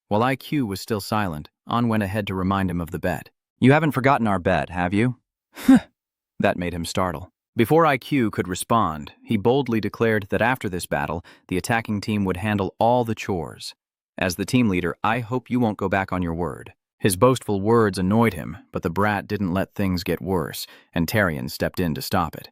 While IQ was still silent, An went ahead to remind him of the bet. You haven't forgotten our bet, have you? That made him startle. Before IQ could respond, he boldly declared that after this battle, the attacking team would handle all the chores. As the team leader, I hope you won't go back on your word. His boastful words annoyed him, but the brat didn't let things get worse, and Tarion stepped in to stop it.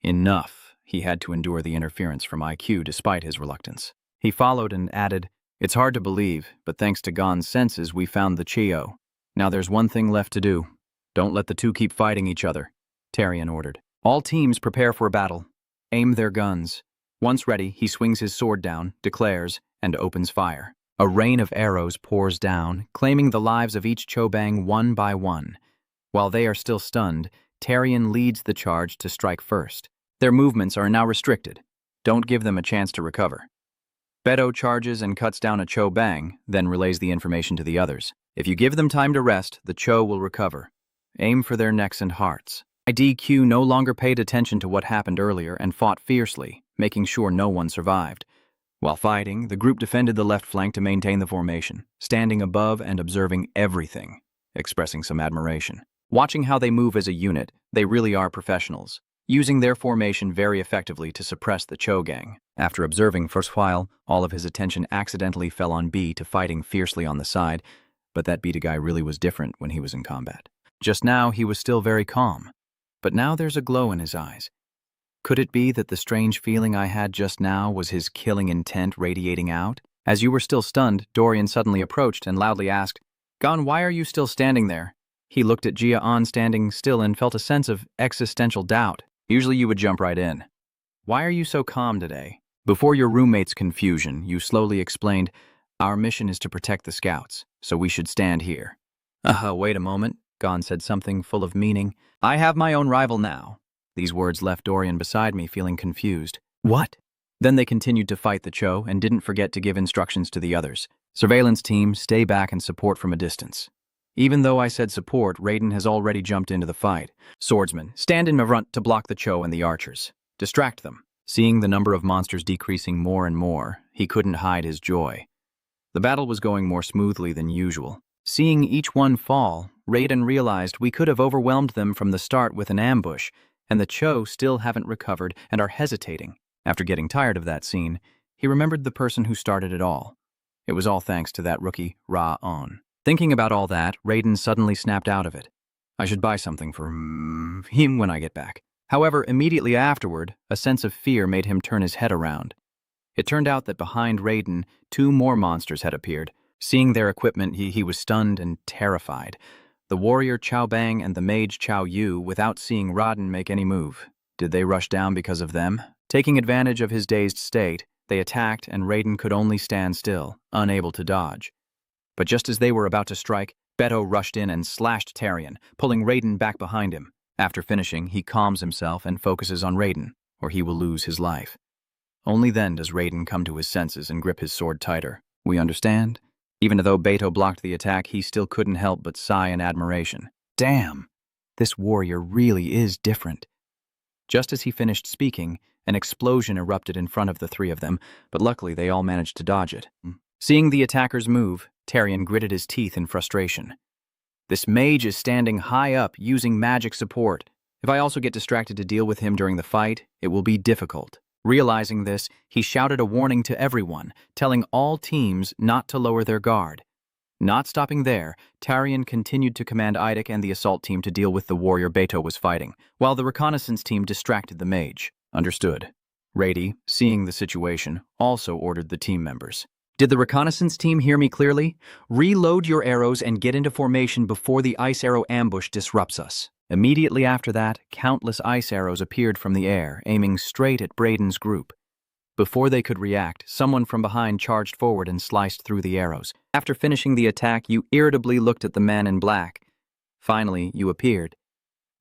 Enough. He had to endure the interference from IQ despite his reluctance. He followed and added, It's hard to believe, but thanks to Gon's senses, we found the Chio. Now there's one thing left to do. Don't let the two keep fighting each other, Tarion ordered. All teams prepare for a battle. Aim their guns. Once ready, he swings his sword down, declares, and opens fire. A rain of arrows pours down, claiming the lives of each Chobang one by one. While they are still stunned, Tarion leads the charge to strike first. Their movements are now restricted. Don't give them a chance to recover. Beto charges and cuts down a Chobang, then relays the information to the others. If you give them time to rest, the Cho will recover. Aim for their necks and hearts. IDQ no longer paid attention to what happened earlier and fought fiercely, making sure no one survived. While fighting, the group defended the left flank to maintain the formation, standing above and observing everything, expressing some admiration. Watching how they move as a unit, they really are professionals, using their formation very effectively to suppress the Cho gang. After observing for a while, all of his attention accidentally fell on B to fighting fiercely on the side, but that Beta guy really was different when he was in combat. Just now, he was still very calm. But now there's a glow in his eyes. Could it be that the strange feeling I had just now was his killing intent radiating out? As you were still stunned, Dorian suddenly approached and loudly asked, Gon, why are you still standing there? He looked at Gia Anon standing still and felt a sense of existential doubt. Usually you would jump right in. Why are you so calm today? Before your roommate's confusion, you slowly explained, Our mission is to protect the scouts, so we should stand here. Wait a moment. Gon said something full of meaning. I have my own rival now. These words left Dorian beside me feeling confused. What? Then they continued to fight the Cho and didn't forget to give instructions to the others. Surveillance team, stay back and support from a distance. Even though I said support, Raiden has already jumped into the fight. Swordsman, stand in front to block the Cho and the archers. Distract them. Seeing the number of monsters decreasing more and more, he couldn't hide his joy. The battle was going more smoothly than usual. Seeing each one fall, Raiden realized we could have overwhelmed them from the start with an ambush, and the Cho still haven't recovered and are hesitating. After getting tired of that scene, he remembered the person who started it all. It was all thanks to that rookie, Ra-On. Thinking about all that, Raiden suddenly snapped out of it. I should buy something for him when I get back. However, immediately afterward, a sense of fear made him turn his head around. It turned out that behind Raiden, 2 more monsters had appeared. Seeing their equipment, he was stunned and terrified. The warrior Chao Bang and the mage Chao Yu, without seeing Raiden make any move. Did they rush down because of them? Taking advantage of his dazed state, they attacked and Raiden could only stand still, unable to dodge. But just as they were about to strike, Beto rushed in and slashed Tarion, pulling Raiden back behind him. After finishing, he calms himself and focuses on Raiden, or he will lose his life. Only then does Raiden come to his senses and grip his sword tighter. We understand? Even though Beto blocked the attack, he still couldn't help but sigh in admiration. Damn! This warrior really is different. Just as he finished speaking, an explosion erupted in front of the 3 of them, but luckily they all managed to dodge it. Seeing the attackers move, Tarion gritted his teeth in frustration. This mage is standing high up, using magic support. If I also get distracted to deal with him during the fight, it will be difficult. Realizing this, he shouted a warning to everyone, telling all teams not to lower their guard. Not stopping there, Tarion continued to command Eidik and the assault team to deal with the warrior Beto was fighting, while the reconnaissance team distracted the mage. Understood. Rady, seeing the situation, also ordered the team members. Did the reconnaissance team hear me clearly? Reload your arrows and get into formation before the ice arrow ambush disrupts us. Immediately after that, countless ice arrows appeared from the air, aiming straight at Braden's group. Before they could react, someone from behind charged forward and sliced through the arrows. After finishing the attack, you irritably looked at the man in black. Finally, you appeared.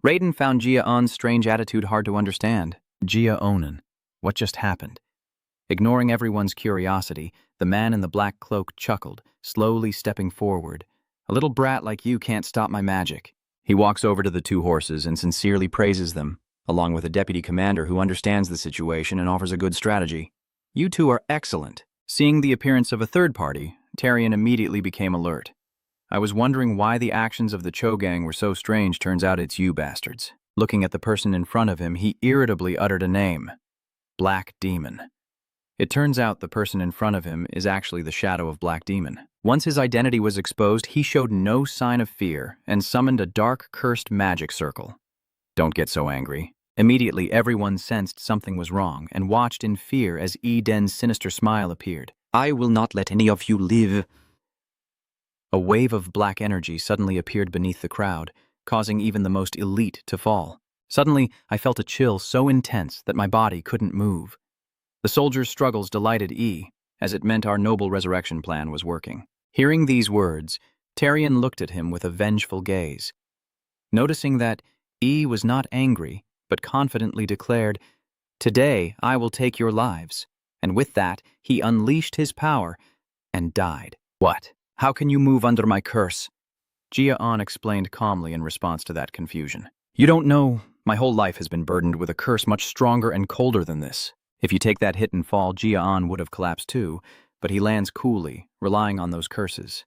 Raiden found Gia Anon's strange attitude hard to understand. Gia Anon. What just happened? Ignoring everyone's curiosity, the man in the black cloak chuckled, slowly stepping forward. A little brat like you can't stop my magic. He walks over to the two horses and sincerely praises them, along with a deputy commander who understands the situation and offers a good strategy. You two are excellent. Seeing the appearance of a third party, Tarion immediately became alert. I was wondering why the actions of the Cho gang were so strange. Turns out it's you bastards. Looking at the person in front of him, he irritably uttered a name. Black Demon. It turns out the person in front of him is actually the shadow of Black Demon. Once his identity was exposed, he showed no sign of fear and summoned a dark, cursed magic circle. Don't get so angry. Immediately, everyone sensed something was wrong and watched in fear as Den's sinister smile appeared. I will not let any of you live. A wave of black energy suddenly appeared beneath the crowd, causing even the most elite to fall. Suddenly, I felt a chill so intense that my body couldn't move. The soldiers' struggles delighted as it meant our noble resurrection plan was working. Hearing these words, Tarion looked at him with a vengeful gaze. Noticing that was not angry, but confidently declared, "Today I will take your lives." And with that, he unleashed his power and died. What? How can you move under my curse? Gia Anon explained calmly in response to that confusion. You don't know, my whole life has been burdened with a curse much stronger and colder than this. If you take that hit and fall, Gia Anon would have collapsed too, but he lands coolly, relying on those curses.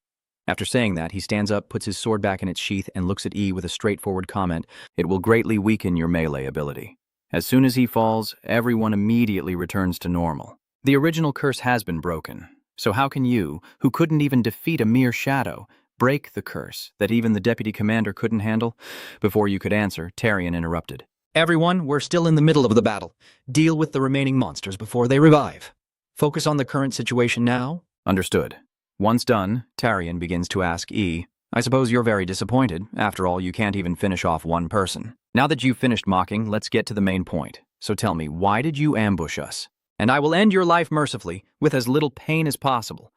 After saying that, he stands up, puts his sword back in its sheath, and looks at with a straightforward comment, "It will greatly weaken your melee ability." As soon as he falls, everyone immediately returns to normal. The original curse has been broken, so how can you, who couldn't even defeat a mere shadow, break the curse that even the deputy commander couldn't handle? Before you could answer, Tarion interrupted. Everyone, we're still in the middle of the battle. Deal with the remaining monsters before they revive. Focus on the current situation now. Understood. Once done, Tarion begins to ask I suppose you're very disappointed. After all, you can't even finish off one person. Now that you've finished mocking, let's get to the main point. So tell me, why did you ambush us? And I will end your life mercifully, with as little pain as possible.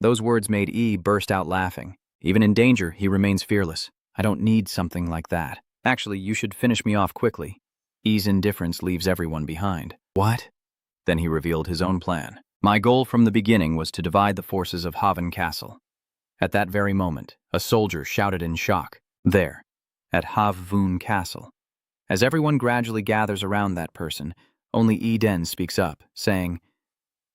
Those words made burst out laughing. Even in danger, he remains fearless. I don't need something like that. Actually, you should finish me off quickly. Indifference leaves everyone behind. What? Then he revealed his own plan. My goal from the beginning was to divide the forces of Haven Castle. At that very moment, a soldier shouted in shock, "There, at Havun Castle." As everyone gradually gathers around that person, only Den speaks up, saying,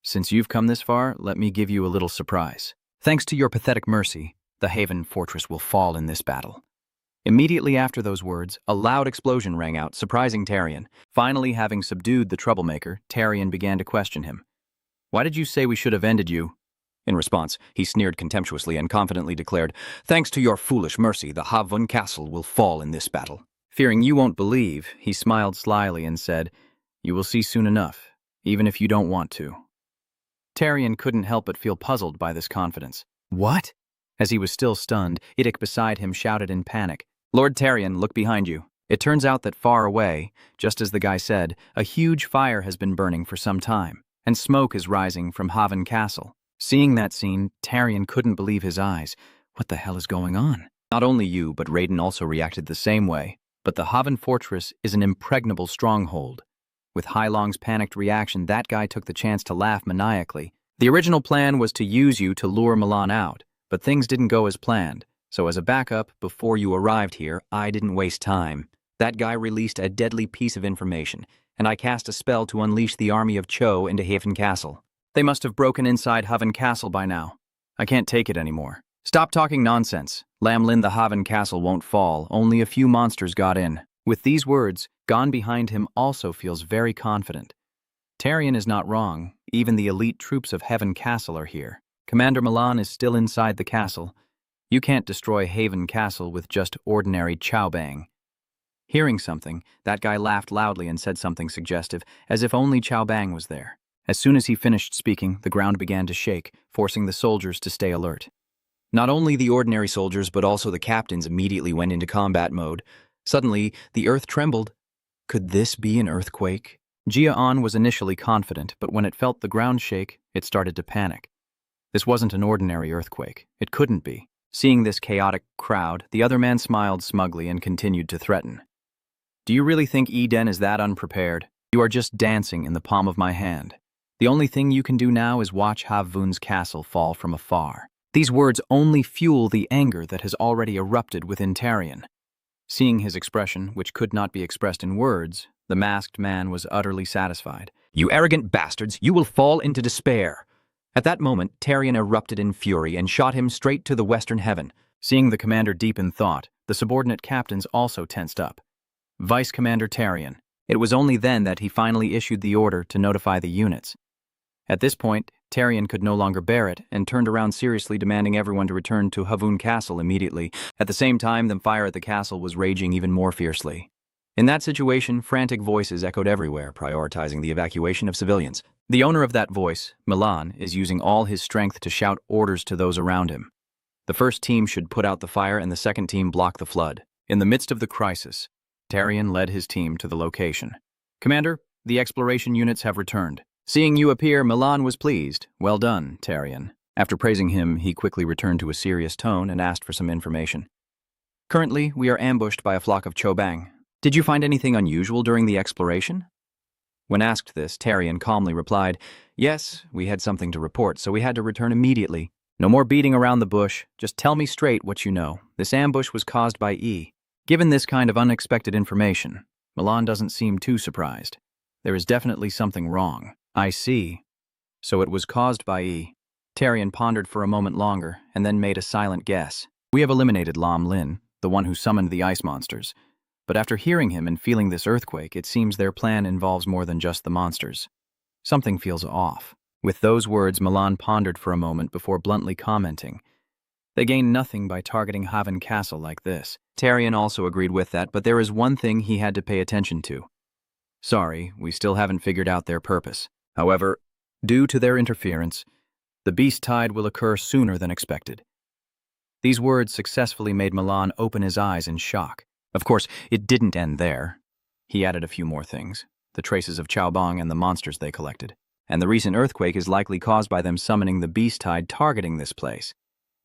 "Since you've come this far, let me give you a little surprise. Thanks to your pathetic mercy, the Haven Fortress will fall in this battle." Immediately after those words, a loud explosion rang out, surprising Tarion. Finally, having subdued the troublemaker, Tarion began to question him. "Why did you say we should have ended you?" In response, he sneered contemptuously and confidently declared, "Thanks to your foolish mercy, the Havun Castle will fall in this battle." Fearing you won't believe, he smiled slyly and said, "You will see soon enough, even if you don't want to." Tarion couldn't help but feel puzzled by this confidence. What? As he was still stunned, Eidik beside him shouted in panic, "Lord Tarion, look behind you." It turns out that far away, just as the guy said, a huge fire has been burning for some time, and smoke is rising from Haven Castle. Seeing that scene, Tarion couldn't believe his eyes. What the hell is going on? Not only you, but Raiden also reacted the same way. But the Haven Fortress is an impregnable stronghold. With Hailong's panicked reaction, that guy took the chance to laugh maniacally. The original plan was to use you to lure Milan out, but things didn't go as planned. So as a backup, before you arrived here, I didn't waste time. That guy released a deadly piece of information, and I cast a spell to unleash the army of Cho into Haven Castle. They must have broken inside Haven Castle by now. I can't take it anymore. Stop talking nonsense. Lam Lin the Haven Castle won't fall. Only a few monsters got in. With these words, Gon behind him also feels very confident. Tarion is not wrong. Even the elite troops of Heaven Castle are here. Commander Milan is still inside the castle. You can't destroy Haven Castle with just ordinary chow bang. Hearing something, that guy laughed loudly and said something suggestive, as if only chow bang was there. As soon as he finished speaking, the ground began to shake, forcing the soldiers to stay alert. Not only the ordinary soldiers, but also the captains immediately went into combat mode. Suddenly, the earth trembled. Could this be an earthquake? Gia Anon was initially confident, but when it felt the ground shake, it started to panic. This wasn't an ordinary earthquake. It couldn't be. Seeing this chaotic crowd, the other man smiled smugly and continued to threaten. Do you really think Eden is that unprepared? You are just dancing in the palm of my hand. The only thing you can do now is watch Havun's castle fall from afar. These words only fuel the anger that has already erupted within Tarion. Seeing his expression, which could not be expressed in words, the masked man was utterly satisfied. You arrogant bastards, you will fall into despair. At that moment, Tarion erupted in fury and shot him straight to the western heaven. Seeing the commander deep in thought, the subordinate captains also tensed up. Vice Commander Tarion. It was only then that he finally issued the order to notify the units. At this point, Tarion could no longer bear it and turned around seriously, demanding everyone to return to Havun Castle immediately. At the same time, the fire at the castle was raging even more fiercely. In that situation, frantic voices echoed everywhere, prioritizing the evacuation of civilians. The owner of that voice, Milan, is using all his strength to shout orders to those around him. The first team should put out the fire and the second team block the flood. In the midst of the crisis, Tarion led his team to the location. Commander, the exploration units have returned. Seeing you appear, Milan was pleased. Well done, Tarion. After praising him, he quickly returned to a serious tone and asked for some information. Currently, we are ambushed by a flock of chobang. Did you find anything unusual during the exploration? When asked this, Tarion calmly replied, Yes, we had something to report, so we had to return immediately. No more beating around the bush. Just tell me straight what you know. This ambush was caused by E. Given this kind of unexpected information, Milan doesn't seem too surprised. There is definitely something wrong. I see. So it was caused by E. Tarion pondered for a moment longer and then made a silent guess. We have eliminated Lam Lin, the one who summoned the ice monsters. But after hearing him and feeling this earthquake, it seems their plan involves more than just the monsters. Something feels off. With those words, Milan pondered for a moment before bluntly commenting, They gain nothing by targeting Haven Castle like this. Tarion also agreed with that, but there is one thing he had to pay attention to. Sorry, we still haven't figured out their purpose. However, due to their interference, the beast tide will occur sooner than expected. These words successfully made Milan open his eyes in shock. Of course, it didn't end there. He added a few more things, the traces of Chaobang and the monsters they collected. And the recent earthquake is likely caused by them summoning the beast tide targeting this place.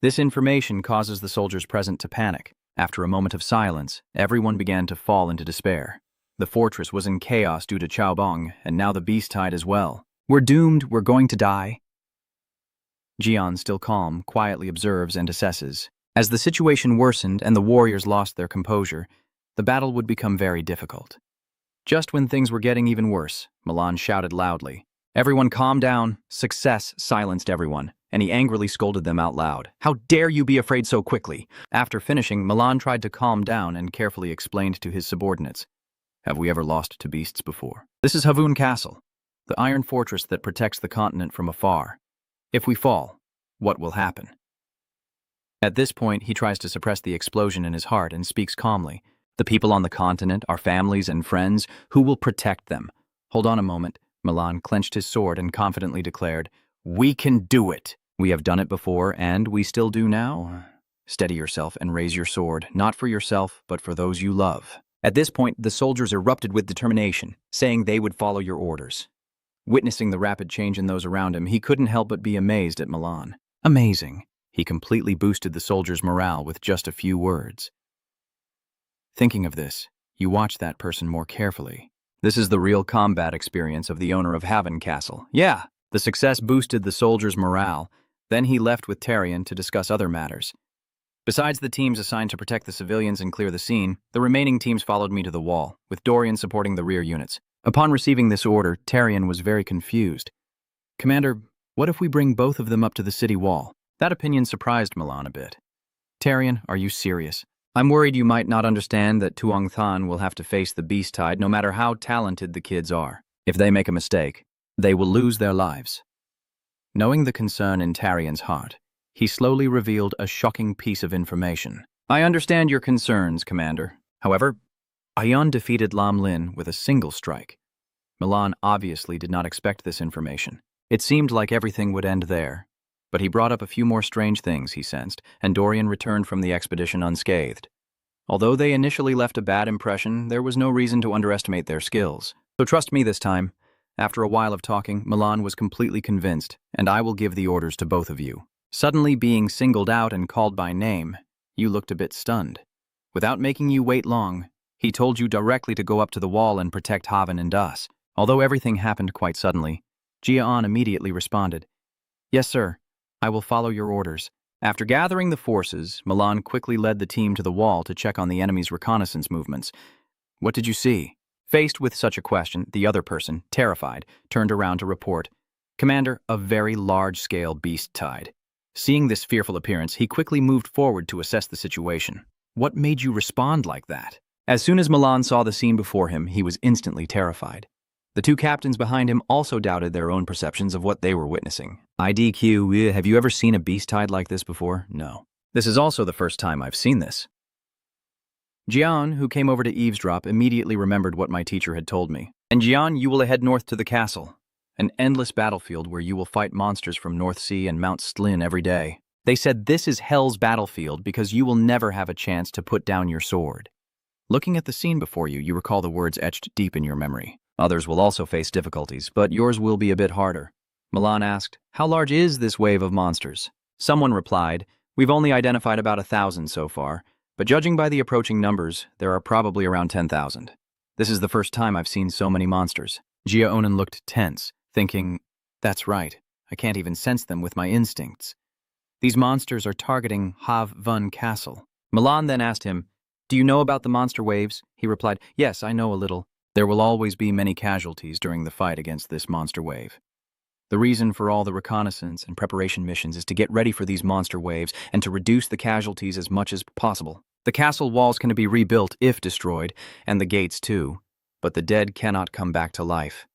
This information causes the soldiers present to panic. After a moment of silence, everyone began to fall into despair. The fortress was in chaos due to Chaobang, and now the beast tide as well. We're doomed, we're going to die. Jian, still calm, quietly observes and assesses. As the situation worsened and the warriors lost their composure, the battle would become very difficult. Just when things were getting even worse, Milan shouted loudly, Everyone calm down. Success silenced everyone, and he angrily scolded them out loud. How dare you be afraid so quickly? After finishing, Milan tried to calm down and carefully explained to his subordinates. Have we ever lost to beasts before? This is Havun Castle, the iron fortress that protects the continent from afar. If we fall, what will happen? At this point, he tries to suppress the explosion in his heart and speaks calmly. The people on the continent, our families and friends, who will protect them? Hold on a moment. Milan clenched his sword and confidently declared, We can do it. We have done it before, and we still do now. Steady yourself and raise your sword, not for yourself, but for those you love. At this point, the soldiers erupted with determination, saying they would follow your orders. Witnessing the rapid change in those around him, he couldn't help but be amazed at Milan. Amazing. He completely boosted the soldiers' morale with just a few words. Thinking of this, you watch that person more carefully. This is the real combat experience of the owner of Haven Castle. Yeah, the success boosted the soldiers' morale. Then he left with Tarion to discuss other matters. Besides the teams assigned to protect the civilians and clear the scene, the remaining teams followed me to the wall, with Dorian supporting the rear units. Upon receiving this order, Tarion was very confused. Commander, what if we bring both of them up to the city wall? That opinion surprised Milan a bit. Tarion, are you serious? I'm worried you might not understand that Tuong Than will have to face the beast tide no matter how talented the kids are. If they make a mistake, they will lose their lives. Knowing the concern in Tarion's heart, he slowly revealed a shocking piece of information. I understand your concerns, Commander. However, Ayan defeated Lam Lin with a single strike. Milan obviously did not expect this information. It seemed like everything would end there. But he brought up a few more strange things, he sensed, and Dorian returned from the expedition unscathed. Although they initially left a bad impression, there was no reason to underestimate their skills. So trust me this time. After a while of talking, Milan was completely convinced, and I will give the orders to both of you. Suddenly being singled out and called by name, you looked a bit stunned. Without making you wait long, he told you directly to go up to the wall and protect Haven and us. Although everything happened quite suddenly, Gia Anon immediately responded, "Yes, sir. I will follow your orders." After gathering the forces, Milan quickly led the team to the wall to check on the enemy's reconnaissance movements. "What did you see?" Faced with such a question, the other person, terrified, turned around to report, "Commander, a very large-scale beast tide." Seeing this fearful appearance, he quickly moved forward to assess the situation. "What made you respond like that?" As soon as Milan saw the scene before him, he was instantly terrified. The two captains behind him also doubted their own perceptions of what they were witnessing. IDQ, have you ever seen a beast tide like this before? No. This is also the first time I've seen this. Jian, who came over to eavesdrop, immediately remembered what my teacher had told me. "And Jian, you will head north to the castle. An endless battlefield where you will fight monsters from North Sea and Mount Stlin every day. They said this is Hell's battlefield because you will never have a chance to put down your sword." Looking at the scene before you, you recall the words etched deep in your memory. "Others will also face difficulties, but yours will be a bit harder." Milan asked, "How large is this wave of monsters?" Someone replied, "We've only identified about 1,000 so far, but judging by the approaching numbers, there are probably around 10,000. This is the first time I've seen so many monsters." Gia Anon looked tense, thinking, "That's right, I can't even sense them with my instincts. These monsters are targeting Hav Vun Castle." Milan then asked him, "Do you know about the monster waves?" He replied, "Yes, I know a little. There will always be many casualties during the fight against this monster wave. The reason for all the reconnaissance and preparation missions is to get ready for these monster waves and to reduce the casualties as much as possible. The castle walls can be rebuilt if destroyed, and the gates too, but the dead cannot come back to life.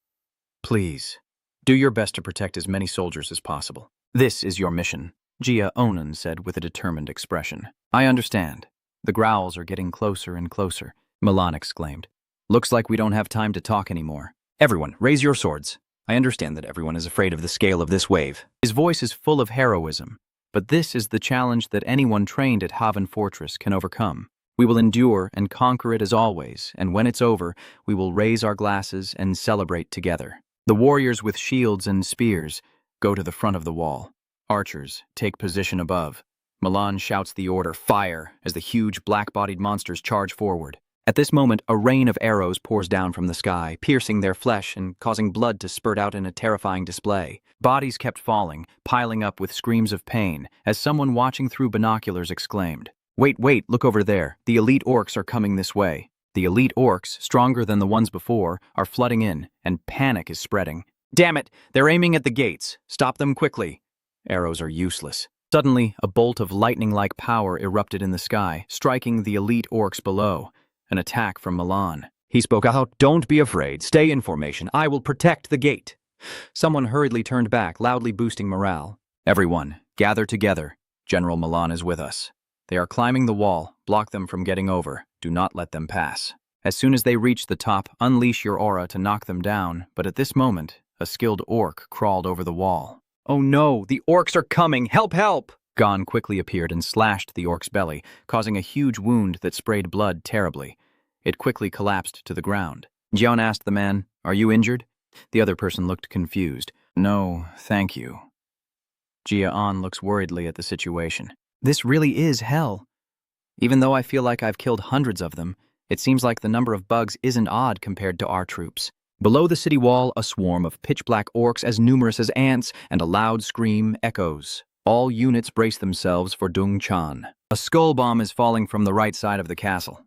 Please, do your best to protect as many soldiers as possible. This is your mission," Gia Anon said with a determined expression. "I understand." "The growls are getting closer and closer," Milan exclaimed. "Looks like we don't have time to talk anymore. Everyone, raise your swords. I understand that everyone is afraid of the scale of this wave." His voice is full of heroism, but this is the challenge that anyone trained at Haven Fortress can overcome. We will endure and conquer it as always, and when it's over, we will raise our glasses and celebrate together. The warriors with shields and spears go to the front of the wall. Archers take position above. Milan shouts the order, "Fire," as the huge black-bodied monsters charge forward. At this moment, a rain of arrows pours down from the sky, piercing their flesh and causing blood to spurt out in a terrifying display. Bodies kept falling, piling up with screams of pain, as someone watching through binoculars exclaimed, "Wait, look over there. The elite orcs are coming this way." The elite orcs, stronger than the ones before, are flooding in, and panic is spreading. "Damn it! They're aiming at the gates. Stop them quickly." Arrows are useless. Suddenly, a bolt of lightning-like power erupted in the sky, striking the elite orcs below. An attack from Milan. He spoke out, "Don't be afraid. Stay in formation. I will protect the gate." Someone hurriedly turned back, loudly boosting morale. "Everyone, gather together. General Milan is with us. They are climbing the wall. Block them from getting over. Do not let them pass. As soon as they reach the top, unleash your aura to knock them down, but at this moment, a skilled orc crawled over the wall." "Oh no, the orcs are coming! Help, help!" Gon quickly appeared and slashed the orc's belly, causing a huge wound that sprayed blood terribly. It quickly collapsed to the ground. Dion asked the man, "Are you injured?" The other person looked confused. "No, thank you." Gia Anon looks worriedly at the situation. "This really is hell. Even though I feel like I've killed hundreds of them, it seems like the number of bugs isn't odd compared to our troops." Below the city wall, a swarm of pitch-black orcs as numerous as ants, and a loud scream echoes. All units brace themselves for Dung Chan. A skull bomb is falling from the right side of the castle.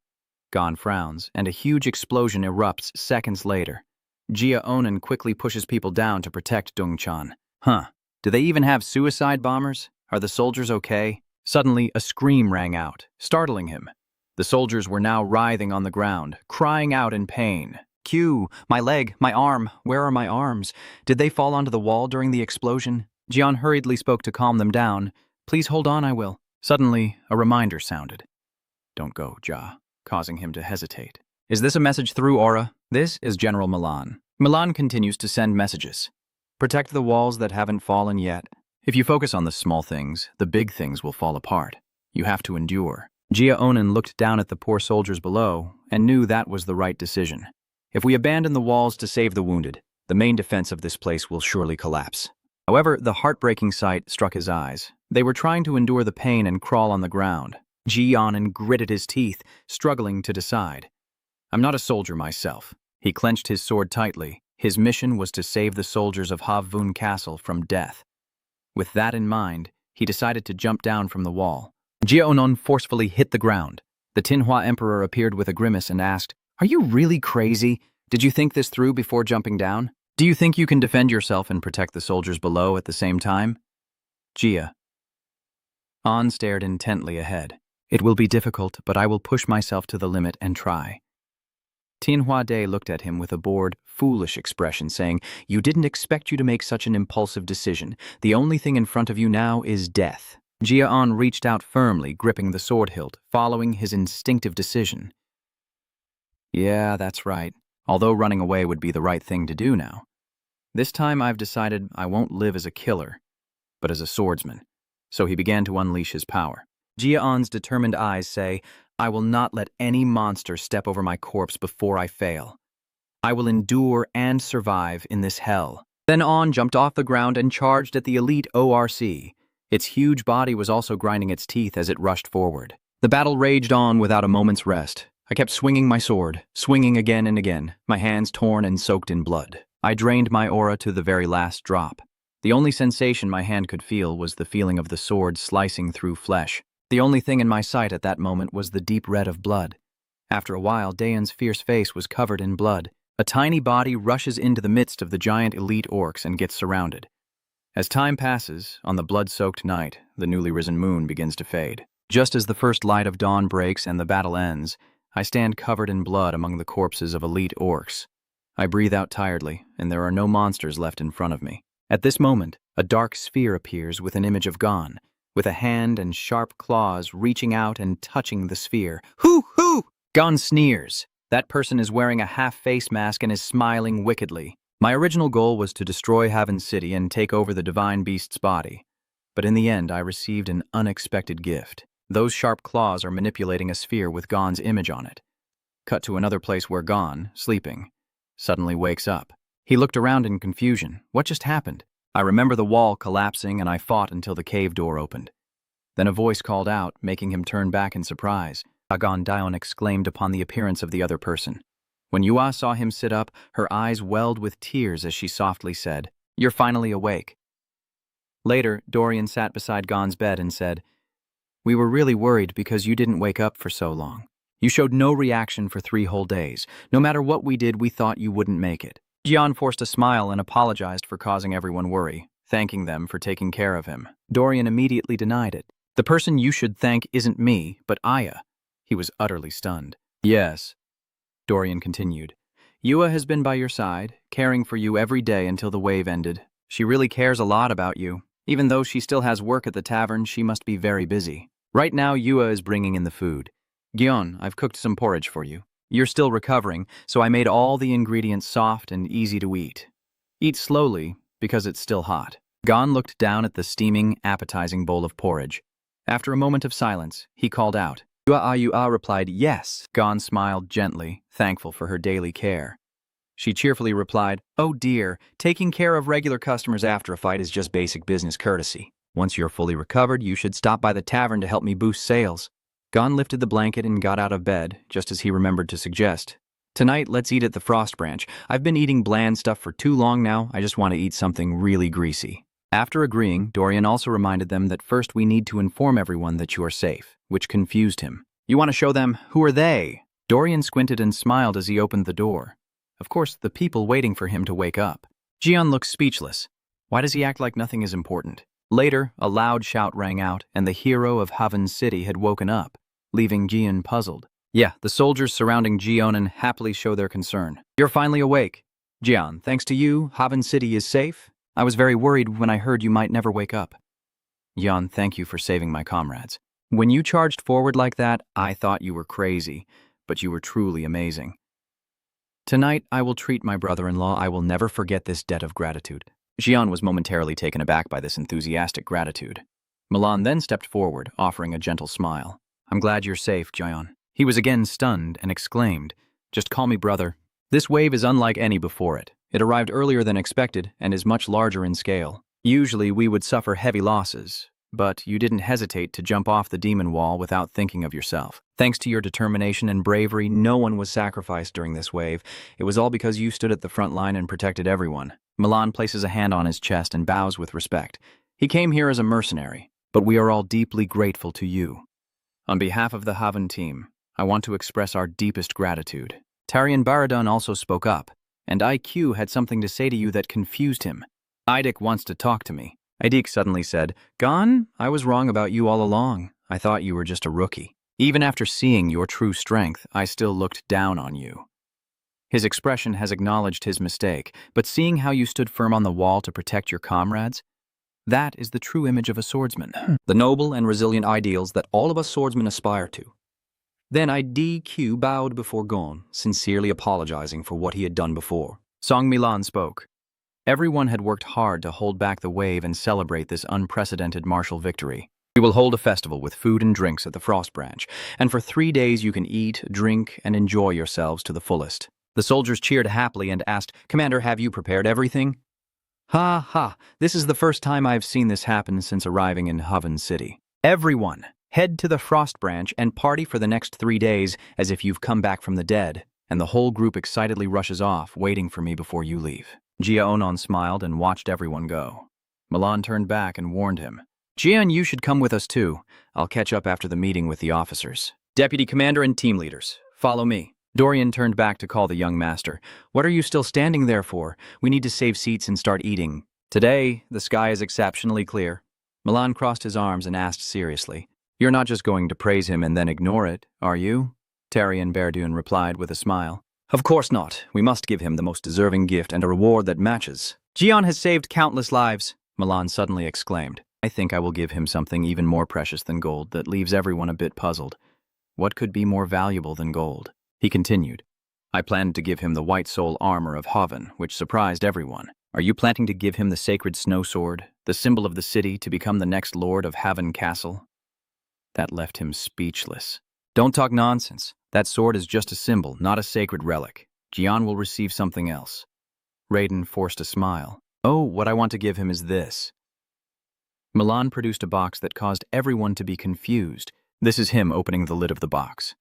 Gon frowns, and a huge explosion erupts seconds later. Gia Anon quickly pushes people down to protect Dung Chan. Do they even have suicide bombers? Are the soldiers okay? Suddenly, a scream rang out, startling him. The soldiers were now writhing on the ground, crying out in pain. Q, my leg, my arm, where are my arms? Did they fall onto the wall during the explosion? Dion hurriedly spoke to calm them down. Please hold on, I will. Suddenly, a reminder sounded. Don't go, Gia, causing him to hesitate. Is this a message through Aura? This is General Milan. Milan continues to send messages. Protect the walls that haven't fallen yet. If you focus on the small things, the big things will fall apart. You have to endure. Gia Anon looked down at the poor soldiers below and knew that was the right decision. If we abandon the walls to save the wounded, the main defense of this place will surely collapse. However, the heartbreaking sight struck his eyes. They were trying to endure the pain and crawl on the ground. Gia Anon gritted his teeth, struggling to decide. I'm not a soldier myself. He clenched his sword tightly. His mission was to save the soldiers of Havun Castle from death. With that in mind, he decided to jump down from the wall. Gia Anon forcefully hit the ground. The Tinhua Emperor appeared with a grimace and asked, Are you really crazy? Did you think this through before jumping down? Do you think you can defend yourself and protect the soldiers below at the same time? Gia Anon stared intently ahead. It will be difficult, but I will push myself to the limit and try. Tinhua Day looked at him with a bored, foolish expression, saying, You didn't expect you to make such an impulsive decision. The only thing in front of you now is death. Gia Anon reached out firmly, gripping the sword hilt, following his instinctive decision. Yeah, that's right. Although running away would be the right thing to do now. This time I've decided I won't live as a killer, but as a swordsman. So he began to unleash his power. Gia Anon's determined eyes say, I will not let any monster step over my corpse before I fail. I will endure and survive in this hell. Then Anon jumped off the ground and charged at the elite ORC. Its huge body was also grinding its teeth as it rushed forward. The battle raged on without a moment's rest. I kept swinging my sword, swinging again and again, my hands torn and soaked in blood. I drained my aura to the very last drop. The only sensation my hand could feel was the feeling of the sword slicing through flesh. The only thing in my sight at that moment was the deep red of blood. After a while, Dion's fierce face was covered in blood. A tiny body rushes into the midst of the giant elite orcs and gets surrounded. As time passes, on the blood-soaked night, the newly risen moon begins to fade. Just as the first light of dawn breaks and the battle ends, I stand covered in blood among the corpses of elite orcs. I breathe out tiredly, and there are no monsters left in front of me. At this moment, a dark sphere appears with an image of Gon, with a hand and sharp claws reaching out and touching the sphere. Hoo! Hoo! Gon sneers. That person is wearing a half-face mask and is smiling wickedly. My original goal was to destroy Haven City and take over the divine beast's body. But in the end, I received an unexpected gift. Those sharp claws are manipulating a sphere with Gon's image on it. Cut to another place where Gon, sleeping, suddenly wakes up. He looked around in confusion. What just happened? I remember the wall collapsing and I fought until the cave door opened. Then a voice called out, making him turn back in surprise. Dion exclaimed upon the appearance of the other person. When Yua saw him sit up, her eyes welled with tears as she softly said, You're finally awake. Later, Dorian sat beside Gon's bed and said, We were really worried because you didn't wake up for so long. You showed no reaction for 3 whole days. No matter what we did, we thought you wouldn't make it. Dion forced a smile and apologized for causing everyone worry, thanking them for taking care of him. Dorian immediately denied it. The person you should thank isn't me, but Aya. He was utterly stunned. Yes, Dorian continued. Yua has been by your side, caring for you every day until the wave ended. She really cares a lot about you. Even though she still has work at the tavern, she must be very busy. Right now, Yua is bringing in the food. Dion, I've cooked some porridge for you. You're still recovering, so I made all the ingredients soft and easy to eat. Eat slowly, because it's still hot. Gon looked down at the steaming, appetizing bowl of porridge. After a moment of silence, he called out. Yua replied, Yes. Gon smiled gently, thankful for her daily care. She cheerfully replied, Oh dear, taking care of regular customers after a fight is just basic business courtesy. Once you're fully recovered, you should stop by the tavern to help me boost sales. Gon lifted the blanket and got out of bed, just as he remembered to suggest. Tonight, let's eat at the Frost Branch. I've been eating bland stuff for too long now, I just want to eat something really greasy. After agreeing, Dorian also reminded them that first we need to inform everyone that you are safe, which confused him. You want to show them? Who are they? Dorian squinted and smiled as he opened the door. Of course, the people waiting for him to wake up. Dion looked speechless. Why does he act like nothing is important? Later, a loud shout rang out, and the hero of Haven City had woken up, leaving Dion puzzled. Yeah, the soldiers surrounding Gia Anon happily show their concern. You're finally awake. Jian, thanks to you, Haven City is safe. I was very worried when I heard you might never wake up. Yan, thank you for saving my comrades. When you charged forward like that, I thought you were crazy, but you were truly amazing. Tonight, I will treat my brother-in-law. I will never forget this debt of gratitude. Jian was momentarily taken aback by this enthusiastic gratitude. Milan then stepped forward, offering a gentle smile. I'm glad you're safe, Jian. He was again stunned and exclaimed, just call me brother. This wave is unlike any before it. It arrived earlier than expected and is much larger in scale. Usually we would suffer heavy losses, but you didn't hesitate to jump off the demon wall without thinking of yourself. Thanks to your determination and bravery, no one was sacrificed during this wave. It was all because you stood at the front line and protected everyone. Milan places a hand on his chest and bows with respect. He came here as a mercenary, but we are all deeply grateful to you. On behalf of the Haven team, I want to express our deepest gratitude. Tarian Baradun also spoke up, and IQ had something to say to you that confused him. Idik wants to talk to me. Idik suddenly said, Gon, I was wrong about you all along. I thought you were just a rookie. Even after seeing your true strength, I still looked down on you. His expression has acknowledged his mistake, but seeing how you stood firm on the wall to protect your comrades, that is the true image of a swordsman. The noble and resilient ideals that all of us swordsmen aspire to. Then IDQ bowed before Gon, sincerely apologizing for what he had done before. Song Milan spoke. Everyone had worked hard to hold back the wave and celebrate this unprecedented martial victory. We will hold a festival with food and drinks at the Frost Branch, and for 3 days you can eat, drink, and enjoy yourselves to the fullest. The soldiers cheered happily and asked, Commander, have you prepared everything? Ha ha, this is the first time I've seen this happen since arriving in Haven City. Everyone, head to the Frost Branch and party for the next 3 days as if you've come back from the dead, and the whole group excitedly rushes off, waiting for me before you leave. Gia Anon smiled and watched everyone go. Milan turned back and warned him. Jian, you should come with us too. I'll catch up after the meeting with the officers. Deputy Commander and team leaders, follow me. Dorian turned back to call the young master. What are you still standing there for? We need to save seats and start eating. Today, the sky is exceptionally clear. Milan crossed his arms and asked seriously. You're not just going to praise him and then ignore it, are you? Tarian Berdun replied with a smile. Of course not. We must give him the most deserving gift and a reward that matches. Jian has saved countless lives, Milan suddenly exclaimed. I think I will give him something even more precious than gold that leaves everyone a bit puzzled. What could be more valuable than gold? He continued. I planned to give him the white soul armor of Haven, which surprised everyone. Are you planning to give him the sacred snow sword, the symbol of the city, to become the next lord of Haven Castle? That left him speechless. Don't talk nonsense. That sword is just a symbol, not a sacred relic. Jian will receive something else. Raiden forced a smile. Oh, what I want to give him is this. Milan produced a box that caused everyone to be confused. This is him opening the lid of the box.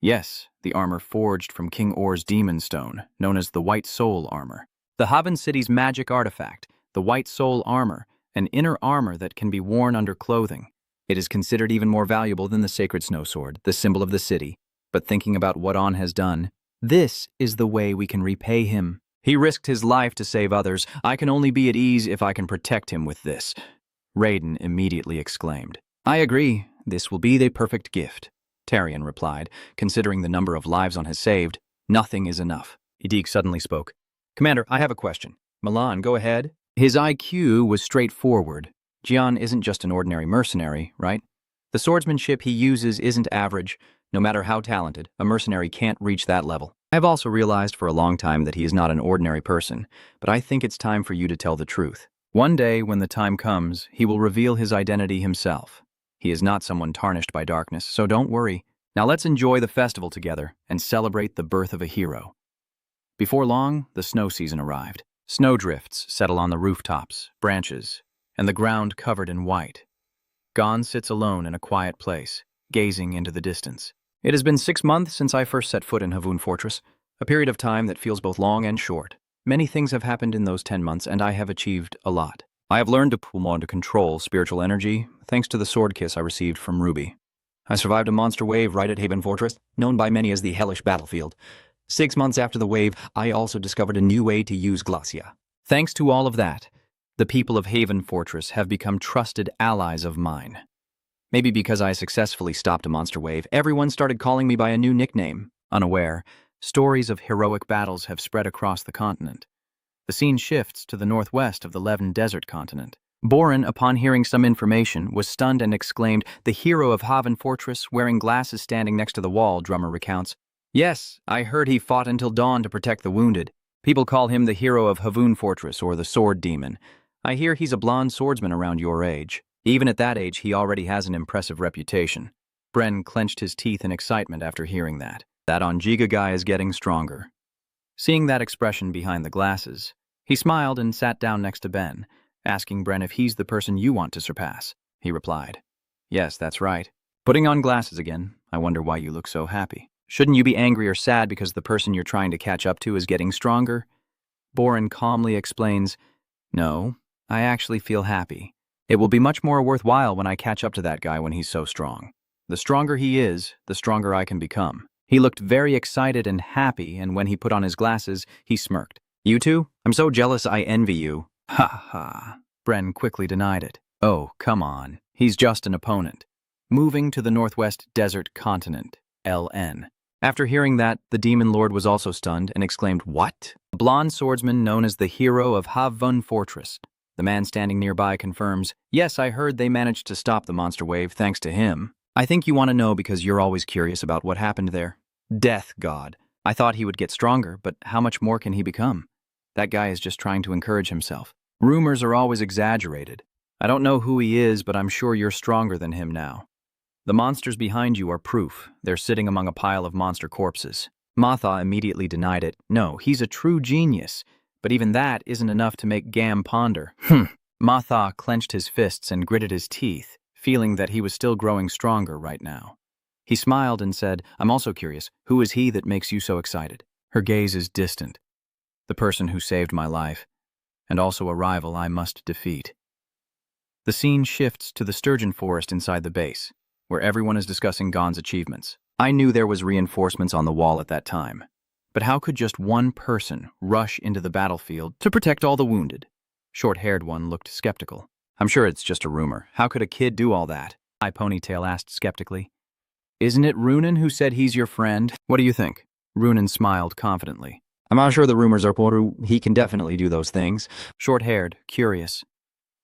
Yes, the armor forged from King Or's demon stone, known as the White Soul armor. The Haven City's magic artifact, the White Soul armor, an inner armor that can be worn under clothing. It is considered even more valuable than the sacred snow sword, the symbol of the city. But thinking about what On has done, this is the way we can repay him. He risked his life to save others. I can only be at ease if I can protect him with this. Raiden immediately exclaimed. I agree. This will be the perfect gift. Tarian replied, considering the number of lives On has saved. Nothing is enough. Idik suddenly spoke. Commander, I have a question. Milan, go ahead. His IQ was straightforward. Jian isn't just an ordinary mercenary, right? The swordsmanship he uses isn't average. No matter how talented, a mercenary can't reach that level. I have also realized for a long time that he is not an ordinary person, but I think it's time for you to tell the truth. One day, when the time comes, he will reveal his identity himself. He is not someone tarnished by darkness, so don't worry. Now let's enjoy the festival together and celebrate the birth of a hero. Before long, the snow season arrived. Snowdrifts settle on the rooftops, branches, and the ground covered in white. Gon sits alone in a quiet place, gazing into the distance. It has been 6 months since I first set foot in Havun Fortress, a period of time that feels both long and short. Many things have happened in those 10 months, and I have achieved a lot. I have learned to pull on to control spiritual energy, thanks to the sword kiss I received from Ruby. I survived a monster wave right at Haven Fortress, known by many as the Hellish Battlefield. 6 months after the wave, I also discovered a new way to use Glacia. Thanks to all of that, The people of Haven Fortress have become trusted allies of mine. Maybe because I successfully stopped a monster wave, everyone started calling me by a new nickname. Unaware, stories of heroic battles have spread across the continent. The scene shifts to the northwest of the Levin Desert continent. Boren, upon hearing some information, was stunned and exclaimed, "The hero of Haven Fortress, wearing glasses standing next to the wall," Drummer recounts. "Yes, I heard he fought until dawn to protect the wounded. People call him the hero of Havun Fortress or the Sword Demon. I hear he's a blonde swordsman around your age. Even at that age, he already has an impressive reputation." Bren clenched his teeth in excitement after hearing that. That Onjiga guy is getting stronger. Seeing that expression behind the glasses, he smiled and sat down next to Ben, asking Bren if he's the person you want to surpass. He replied, "Yes, that's right. Putting on glasses again. I wonder why you look so happy. Shouldn't you be angry or sad because the person you're trying to catch up to is getting stronger?" Boren calmly explains, "No, I actually feel happy. It will be much more worthwhile when I catch up to that guy when he's so strong. The stronger he is, the stronger I can become." He looked very excited and happy, and when he put on his glasses, he smirked. "You two? I'm so jealous I envy you." "Ha ha." Bren quickly denied it. "Oh, come on. He's just an opponent." Moving to the Northwest Desert Continent, LN. After hearing that, the Demon Lord was also stunned and exclaimed, "What?" A blonde swordsman known as the hero of Havun Fortress. The man standing nearby confirms, "Yes, I heard they managed to stop the monster wave thanks to him. I think you want to know because you're always curious about what happened there. Death God. I thought he would get stronger, but how much more can he become? That guy is just trying to encourage himself. Rumors are always exaggerated. I don't know who he is, but I'm sure you're stronger than him now. The monsters behind you are proof. They're sitting among a pile of monster corpses." Matha immediately denied it. "No, he's a true genius. But even that isn't enough to make Gam ponder." Matha clenched his fists and gritted his teeth, feeling that he was still growing stronger right now. He smiled and said, "I'm also curious. Who is he that makes you so excited?" Her gaze is distant. "The person who saved my life, and also a rival I must defeat." The scene shifts to the sturgeon forest inside the base, where everyone is discussing Gon's achievements. I knew there was reinforcements on the wall at that time. But how could just one person rush into the battlefield to protect all the wounded? Short-haired one looked skeptical. "I'm sure it's just a rumor. How could a kid do all that?" High Ponytail asked skeptically. "Isn't it Runan who said he's your friend? What do you think?" Runan smiled confidently. I'm not sure the rumors are true. He can definitely do those things. Short-haired, curious.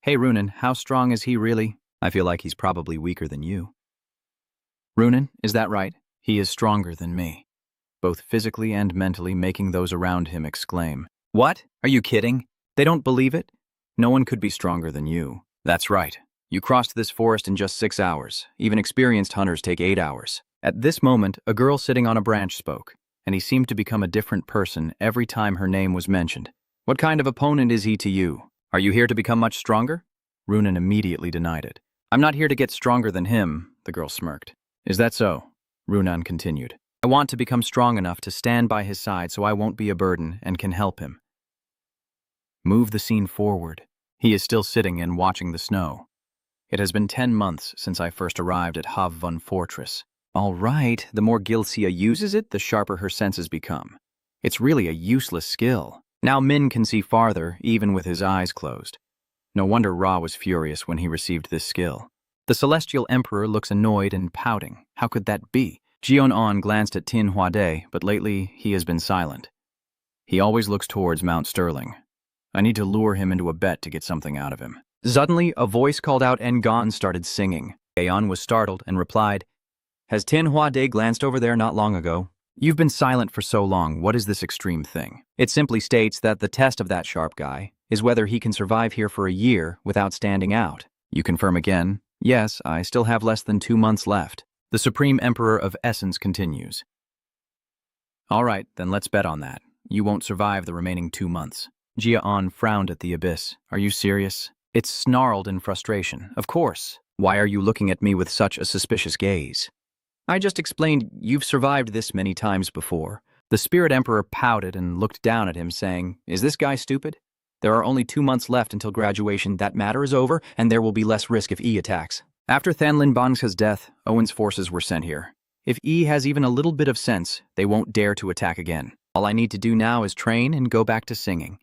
"Hey Runan, how strong is he really?" "I feel like he's probably weaker than you." "Runan, is that right?" "He is stronger than me," both physically and mentally, making those around him exclaim. "What? Are you kidding? They don't believe it? No one could be stronger than you." "That's right. You crossed this forest in just 6 hours. Even experienced hunters take 8 hours. At this moment, a girl sitting on a branch spoke, and he seemed to become a different person every time her name was mentioned. "What kind of opponent is he to you? Are you here to become much stronger?" Runan immediately denied it. "I'm not here to get stronger than him," the girl smirked. "Is that so?" Runan continued. "I want to become strong enough to stand by his side so I won't be a burden and can help him." Move the scene forward. He is still sitting and watching the snow. "It has been 10 months since I first arrived at Havun Fortress. All right, the more Gilcia uses it, the sharper her senses become. It's really a useless skill. Now Min can see farther, even with his eyes closed. No wonder Ra was furious when he received this skill. The Celestial Emperor looks annoyed and pouting. How could that be? Gia Anon glanced at Tin Huade, but lately he has been silent. He always looks towards Mount Sterling. I need to lure him into a bet to get something out of him. Suddenly, a voice called out and Gon started singing. Aeon was startled and replied, "Has Tin Huade glanced over there not long ago?" "You've been silent for so long. What is this extreme thing?" "It simply states that the test of that sharp guy is whether he can survive here for a year without standing out." "You confirm again?" "Yes, I still have less than 2 months left." The Supreme Emperor of Essence continues. "All right, then let's bet on that. You won't survive the remaining 2 months." Gia Anon frowned at the abyss. "Are you serious?" It snarled in frustration. "Of course. Why are you looking at me with such a suspicious gaze?" "I just explained you've survived this many times before." The Spirit Emperor pouted and looked down at him, saying, "Is this guy stupid? There are only 2 months left until graduation. That matter is over, and there will be less risk if E attacks." After Thanlin Bang's death, Owen's forces were sent here. If E has even a little bit of sense, they won't dare to attack again. All I need to do now is train and go back to singing.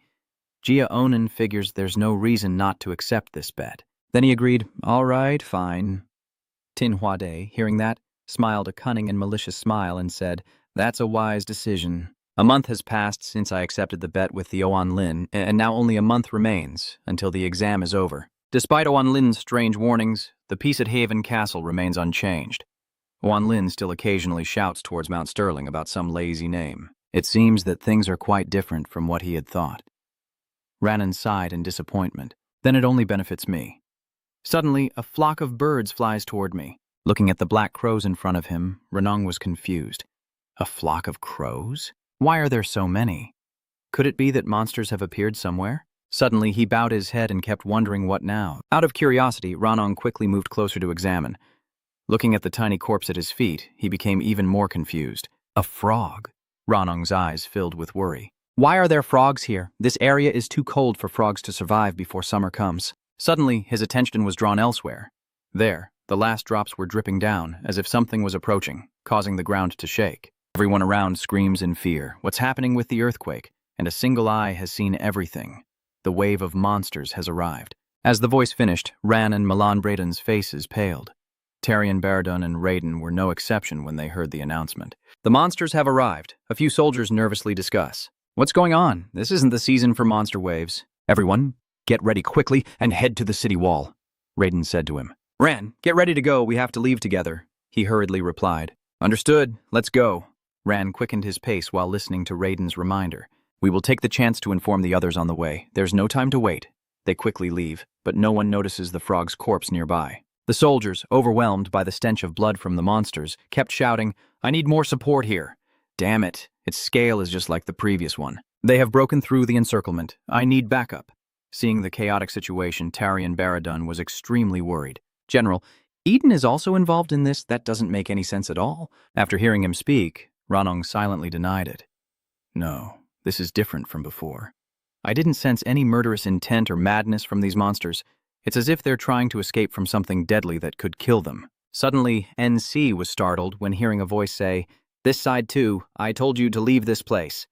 Gia Anon figures there's no reason not to accept this bet. Then he agreed, all right, fine. Tin Huade, hearing that, smiled a cunning and malicious smile and said, that's a wise decision. A month has passed since I accepted the bet with the Oan Lin, and now only a month remains until the exam is over. Despite Oan Lin's strange warnings, the peace at Haven Castle remains unchanged. Oan Lin still occasionally shouts towards Mount Sterling about some lazy name. It seems that things are quite different from what he had thought. Rannon sighed in disappointment. Then it only benefits me. Suddenly, a flock of birds flies toward me. Looking at the black crows in front of him, Ranong was confused. A flock of crows? Why are there so many? Could it be that monsters have appeared somewhere? Suddenly, he bowed his head and kept wondering what now. Out of curiosity, Ranong quickly moved closer to examine. Looking at the tiny corpse at his feet, he became even more confused. A frog? Ranong's eyes filled with worry. Why are there frogs here? This area is too cold for frogs to survive before summer comes. Suddenly, his attention was drawn elsewhere. There, the last drops were dripping down, as if something was approaching, causing the ground to shake. Everyone around screams in fear. What's happening with the earthquake? And a single eye has seen everything. The wave of monsters has arrived. As the voice finished, Ran and Milan Braden's faces paled. Tarion Baradun and Raiden were no exception when they heard the announcement. The monsters have arrived. A few soldiers nervously discuss. What's going on? This isn't the season for monster waves. Everyone, get ready quickly and head to the city wall, Raiden said to him. Ran, get ready to go. We have to leave together, he hurriedly replied. Understood. Let's go. Ran quickened his pace while listening to Raiden's reminder. We will take the chance to inform the others on the way. There's no time to wait. They quickly leave, but no one notices the frog's corpse nearby. The soldiers, overwhelmed by the stench of blood from the monsters, kept shouting, I need more support here. Damn it, its scale is just like the previous one. They have broken through the encirclement. I need backup. Seeing the chaotic situation, Tarion Baradun was extremely worried. General, Eden is also involved in this? That doesn't make any sense at all. After hearing him speak, Ranong silently denied it. No, this is different from before. I didn't sense any murderous intent or madness from these monsters. It's as if they're trying to escape from something deadly that could kill them. Suddenly, NC was startled when hearing a voice say, This side too, I told you to leave this place.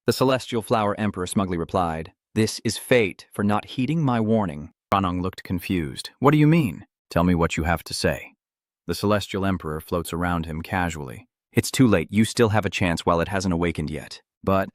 The Celestial Flower Emperor smugly replied, This is fate for not heeding my warning. Ranong looked confused. What do you mean? Tell me what you have to say. The Celestial Emperor floats around him casually. It's too late. You still have a chance while it hasn't awakened yet. But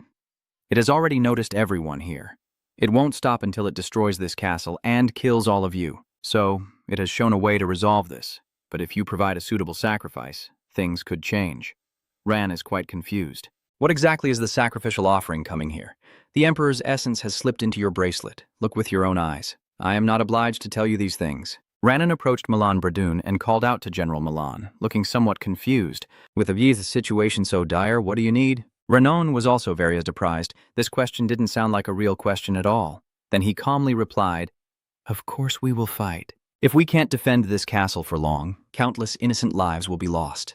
it has already noticed everyone here. It won't stop until it destroys this castle and kills all of you. So, it has shown a way to resolve this. But if you provide a suitable sacrifice, things could change. Ran is quite confused. What exactly is the sacrificial offering coming here? The Emperor's essence has slipped into your bracelet. Look with your own eyes. I am not obliged to tell you these things. Rannon approached Milan Bradoon and called out to General Milan, looking somewhat confused. With a view to the situation so dire, what do you need? Renon was also very surprised. This question didn't sound like a real question at all. Then he calmly replied, Of course we will fight. If we can't defend this castle for long, countless innocent lives will be lost.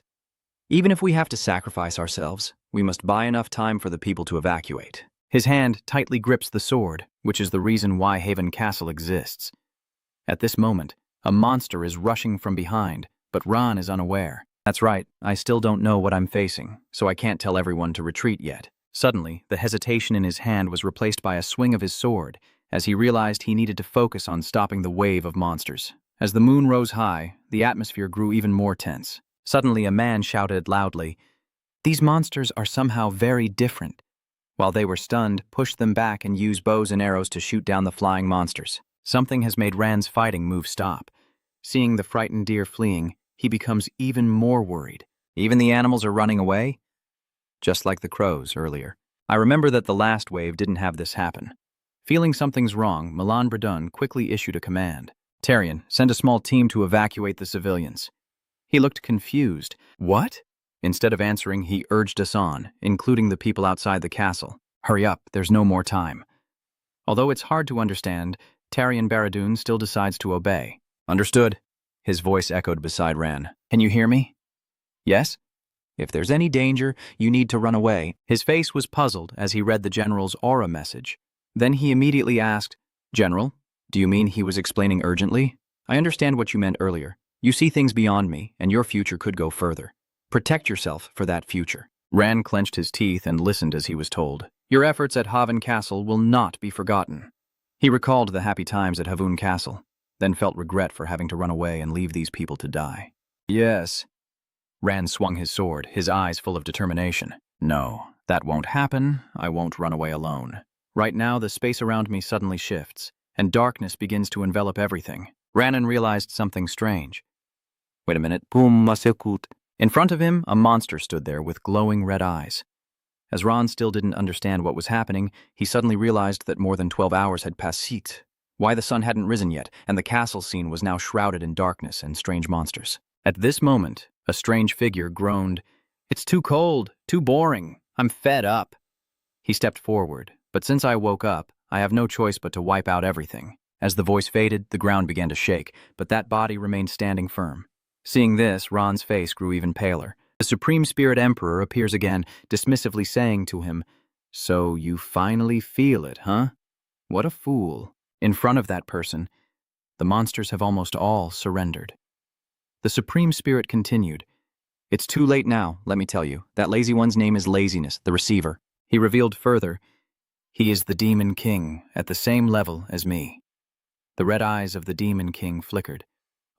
Even if we have to sacrifice ourselves, we must buy enough time for the people to evacuate. His hand tightly grips the sword, which is the reason why Haven Castle exists. At this moment, a monster is rushing from behind, but Ran is unaware. That's right, I still don't know what I'm facing, so I can't tell everyone to retreat yet. Suddenly, the hesitation in his hand was replaced by a swing of his sword, as he realized he needed to focus on stopping the wave of monsters. As the moon rose high, the atmosphere grew even more tense. Suddenly, a man shouted loudly, These monsters are somehow very different. While they were stunned, pushed them back and used bows and arrows to shoot down the flying monsters. Something has made Ran's fighting move stop. Seeing the frightened deer fleeing, he becomes even more worried. Even the animals are running away? Just like the crows earlier. I remember that the last wave didn't have this happen. Feeling something's wrong, Milan Bradun quickly issued a command. Tarion, send a small team to evacuate the civilians. He looked confused. What? Instead of answering, he urged us on, including the people outside the castle. Hurry up, there's no more time. Although it's hard to understand, Tarion Baradun still decides to obey. Understood. His voice echoed beside Ran. Can you hear me? Yes? If there's any danger, you need to run away. His face was puzzled as he read the general's aura message. Then he immediately asked, General, do you mean he was explaining urgently? I understand what you meant earlier. You see things beyond me, and your future could go further. Protect yourself for that future. Ran clenched his teeth and listened as he was told. Your efforts at Haven Castle will not be forgotten. He recalled the happy times at Havun Castle, then felt regret for having to run away and leave these people to die. Yes. Rand swung his sword, his eyes full of determination. No, that won't happen. I won't run away alone. Right now, the space around me suddenly shifts, and darkness begins to envelop everything. Rand realized something strange. Wait a minute. In front of him, a monster stood there with glowing red eyes. As Ron still didn't understand what was happening, he suddenly realized that more than 12 hours had passed. Why the sun hadn't risen yet, and the castle scene was now shrouded in darkness and strange monsters. At this moment, a strange figure groaned, "It's too cold, too boring, I'm fed up." He stepped forward, but since I woke up, I have no choice but to wipe out everything. As the voice faded, the ground began to shake, but that body remained standing firm. Seeing this, Ron's face grew even paler. The Supreme Spirit Emperor appears again, dismissively saying to him, "So you finally feel it, huh? What a fool." In front of that person, the monsters have almost all surrendered. The Supreme Spirit continued, "It's too late now, let me tell you. That lazy one's name is Laziness, the receiver." He revealed further, "He is the Demon King, at the same level as me." The red eyes of the Demon King flickered,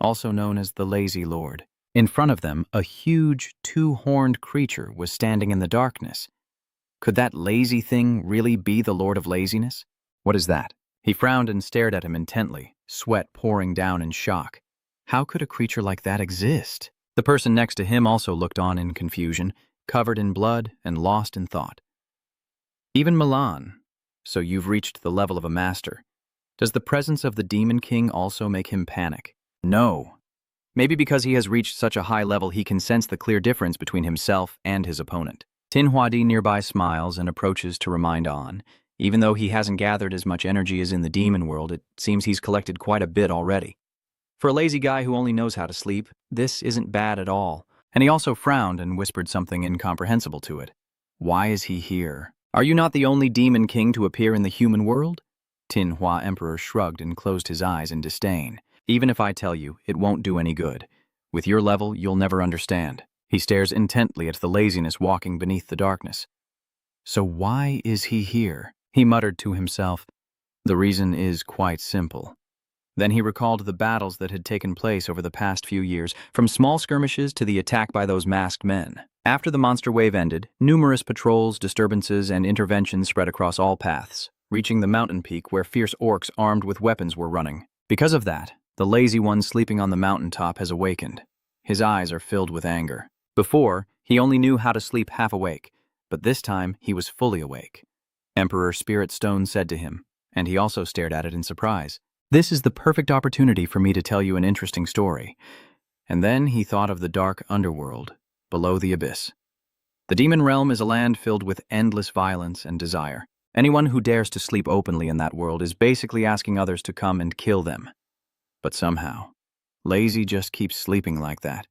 also known as the Lazy Lord. In front of them, a huge, two-horned creature was standing in the darkness. Could that lazy thing really be the Lord of Laziness? "What is that?" He frowned and stared at him intently, sweat pouring down in shock. How could a creature like that exist? The person next to him also looked on in confusion, covered in blood and lost in thought. Even Milan. So you've reached the level of a master. Does the presence of the Demon King also make him panic? No. Maybe because he has reached such a high level he can sense the clear difference between himself and his opponent. Tin Huadi nearby smiles and approaches to remind On. Even though he hasn't gathered as much energy as in the demon world, it seems he's collected quite a bit already. For a lazy guy who only knows how to sleep, this isn't bad at all. And he also frowned and whispered something incomprehensible to it. "Why is he here? Are you not the only Demon King to appear in the human world?" Tin Hua Emperor shrugged and closed his eyes in disdain. "Even if I tell you, it won't do any good. With your level, you'll never understand." He stares intently at the laziness walking beneath the darkness. "So why is he here?" He muttered to himself. "The reason is quite simple." Then he recalled the battles that had taken place over the past few years, from small skirmishes to the attack by those masked men. After the monster wave ended, numerous patrols, disturbances, and interventions spread across all paths, reaching the mountain peak where fierce orcs armed with weapons were running. Because of that, the lazy one sleeping on the mountaintop has awakened. His eyes are filled with anger. Before, he only knew how to sleep half awake, but this time he was fully awake. Emperor Spirit Stone said to him, and he also stared at it in surprise, "This is the perfect opportunity for me to tell you an interesting story." And then he thought of the dark underworld, below the abyss. The demon realm is a land filled with endless violence and desire. Anyone who dares to sleep openly in that world is basically asking others to come and kill them. But somehow, Lazy just keeps sleeping like that.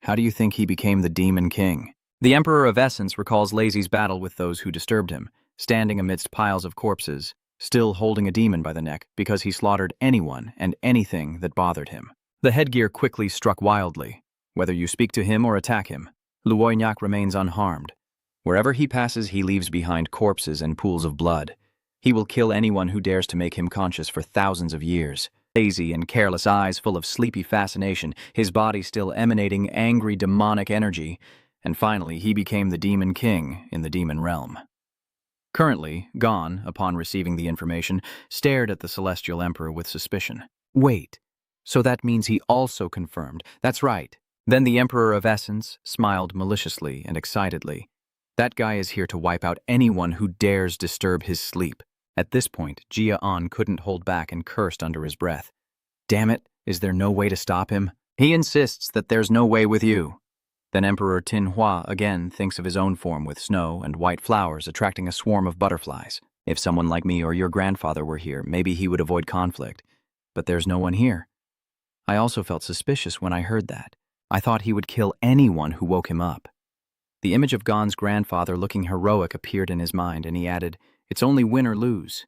How do you think he became the Demon King? The Emperor of Essence recalls Lazy's battle with those who disturbed him, standing amidst piles of corpses, still holding a demon by the neck because he slaughtered anyone and anything that bothered him. The headgear quickly struck wildly. Whether you speak to him or attack him, Luoynak remains unharmed. Wherever he passes, he leaves behind corpses and pools of blood. He will kill anyone who dares to make him conscious for thousands of years. Lazy and careless eyes full of sleepy fascination, his body still emanating angry demonic energy, and finally he became the Demon King in the demon realm. Currently, Gon, upon receiving the information, stared at the Celestial Emperor with suspicion. "Wait, so that means he also confirmed. That's right." Then the Emperor of Essence smiled maliciously and excitedly. "That guy is here to wipe out anyone who dares disturb his sleep." At this point, Gia Anon couldn't hold back and cursed under his breath. "Damn it, is there no way to stop him?" "He insists that there's no way with you." Then Emperor Tin Hua again thinks of his own form with snow and white flowers attracting a swarm of butterflies. If someone like me or your grandfather were here, maybe he would avoid conflict. But there's no one here. I also felt suspicious when I heard that. I thought he would kill anyone who woke him up. The image of Gon's grandfather looking heroic appeared in his mind, and he added, "It's only win or lose."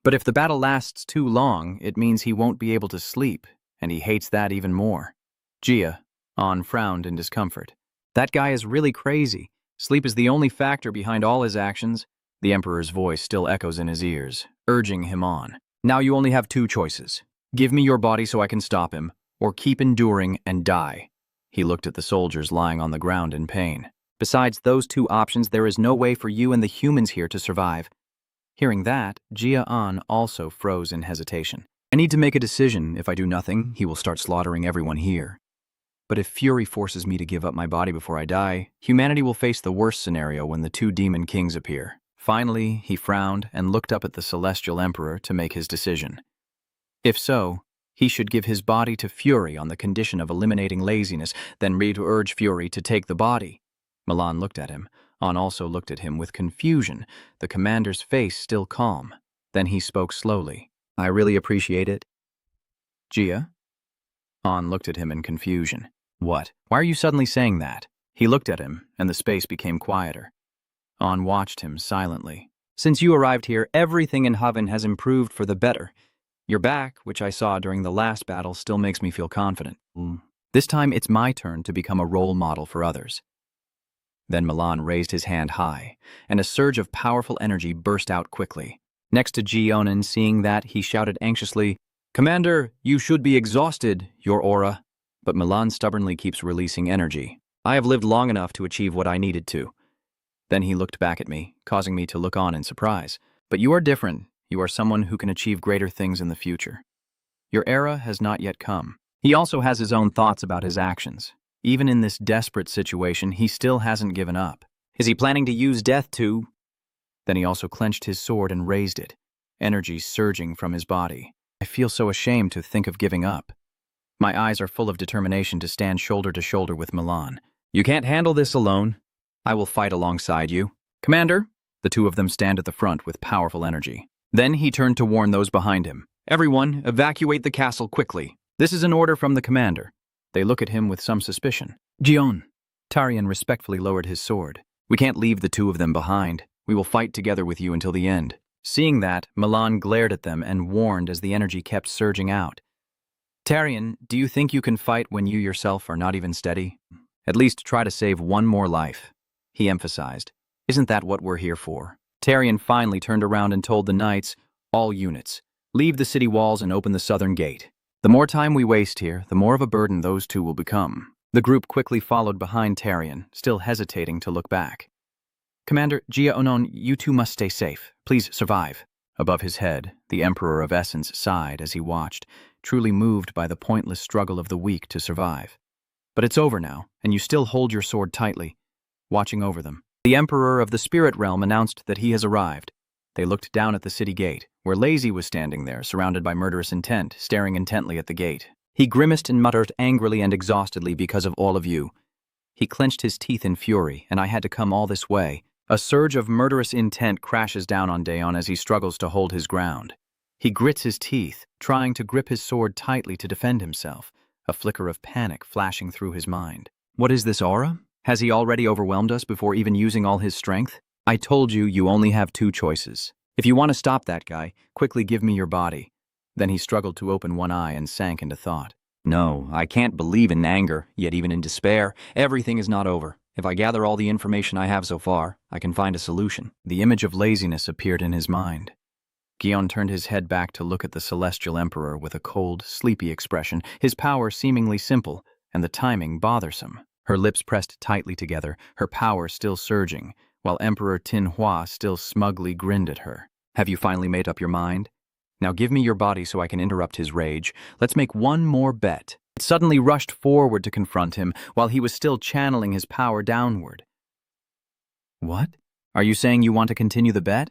But if the battle lasts too long, it means he won't be able to sleep, and he hates that even more. Gia Anon frowned in discomfort. "That guy is really crazy. Sleep is the only factor behind all his actions. The Emperor's voice still echoes in his ears, urging him on. Now you only have two choices. Give me your body so I can stop him, or keep enduring and die. He looked at the soldiers lying on the ground in pain. Besides those two options, there is no way for you and the humans here to survive. Hearing that, Gia Anon also froze in hesitation. I need to make a decision. If I do nothing, he will start slaughtering everyone here. But if fury forces me to give up my body before I die, humanity will face the worst scenario when the two demon kings appear. Finally, he frowned and looked up at the Celestial Emperor to make his decision. If so, he should give his body to Fury on the condition of eliminating laziness, then urge Fury to take the body. Milan looked at him. An also looked at him with confusion, the commander's face still calm. Then he spoke slowly. I really appreciate it. Gia? An looked at him in confusion. What? Why are you suddenly saying that? He looked at him, and the space became quieter. An watched him silently. Since you arrived here, everything in Heaven has improved for the better. Your back, which I saw during the last battle, still makes me feel confident. This time it's my turn to become a role model for others. Then Milan raised his hand high, and a surge of powerful energy burst out quickly. Next to Gia Anon, seeing that, he shouted anxiously, Commander, you should be exhausted, your aura. But Milan stubbornly keeps releasing energy. I have lived long enough to achieve what I needed to. Then he looked back at me, causing me to look on in surprise. But you are different. You are someone who can achieve greater things in the future. Your era has not yet come. He also has his own thoughts about his actions. Even in this desperate situation, he still hasn't given up. Is he planning to use death to... Then he also clenched his sword and raised it, energy surging from his body. I feel so ashamed to think of giving up. My eyes are full of determination to stand shoulder to shoulder with Milan. You can't handle this alone. I will fight alongside you. Commander! The two of them stand at the front with powerful energy. Then he turned to warn those behind him. Everyone, evacuate the castle quickly. This is an order from the commander. They look at him with some suspicion. Dion. Tarion respectfully lowered his sword. We can't leave the two of them behind. We will fight together with you until the end. Seeing that, Milan glared at them and warned as the energy kept surging out. Tarion, do you think you can fight when you yourself are not even steady? At least try to save one more life. He emphasized. Isn't that what we're here for? Tarion finally turned around and told the knights, all units, leave the city walls and open the southern gate. The more time we waste here, the more of a burden those two will become. The group quickly followed behind Tarion, still hesitating to look back. Commander, Gia Anon, you two must stay safe. Please survive. Above his head, the Emperor of Essence sighed as he watched, truly moved by the pointless struggle of the weak to survive. But it's over now, and you still hold your sword tightly, watching over them. The Emperor of the Spirit Realm announced that he has arrived. They looked down at the city gate, where Lazy was standing there, surrounded by murderous intent, staring intently at the gate. He grimaced and muttered angrily and exhaustedly because of all of you. He clenched his teeth in fury, and I had to come all this way. A surge of murderous intent crashes down on Dion as he struggles to hold his ground. He grits his teeth, trying to grip his sword tightly to defend himself, a flicker of panic flashing through his mind. What is this aura? Has he already overwhelmed us before even using all his strength? I told you, you only have two choices. If you want to stop that guy, quickly give me your body. Then he struggled to open one eye and sank into thought. No, I can't believe in anger, yet even in despair. Everything is not over. If I gather all the information I have so far, I can find a solution. The image of laziness appeared in his mind. Gion turned his head back to look at the Celestial Emperor with a cold, sleepy expression, his power seemingly simple, and the timing bothersome. Her lips pressed tightly together, her power still surging, while Emperor Tin Hua still smugly grinned at her. Have you finally made up your mind? Now give me your body so I can interrupt his rage. Let's make one more bet. It suddenly rushed forward to confront him, while he was still channeling his power downward. What? Are you saying you want to continue the bet?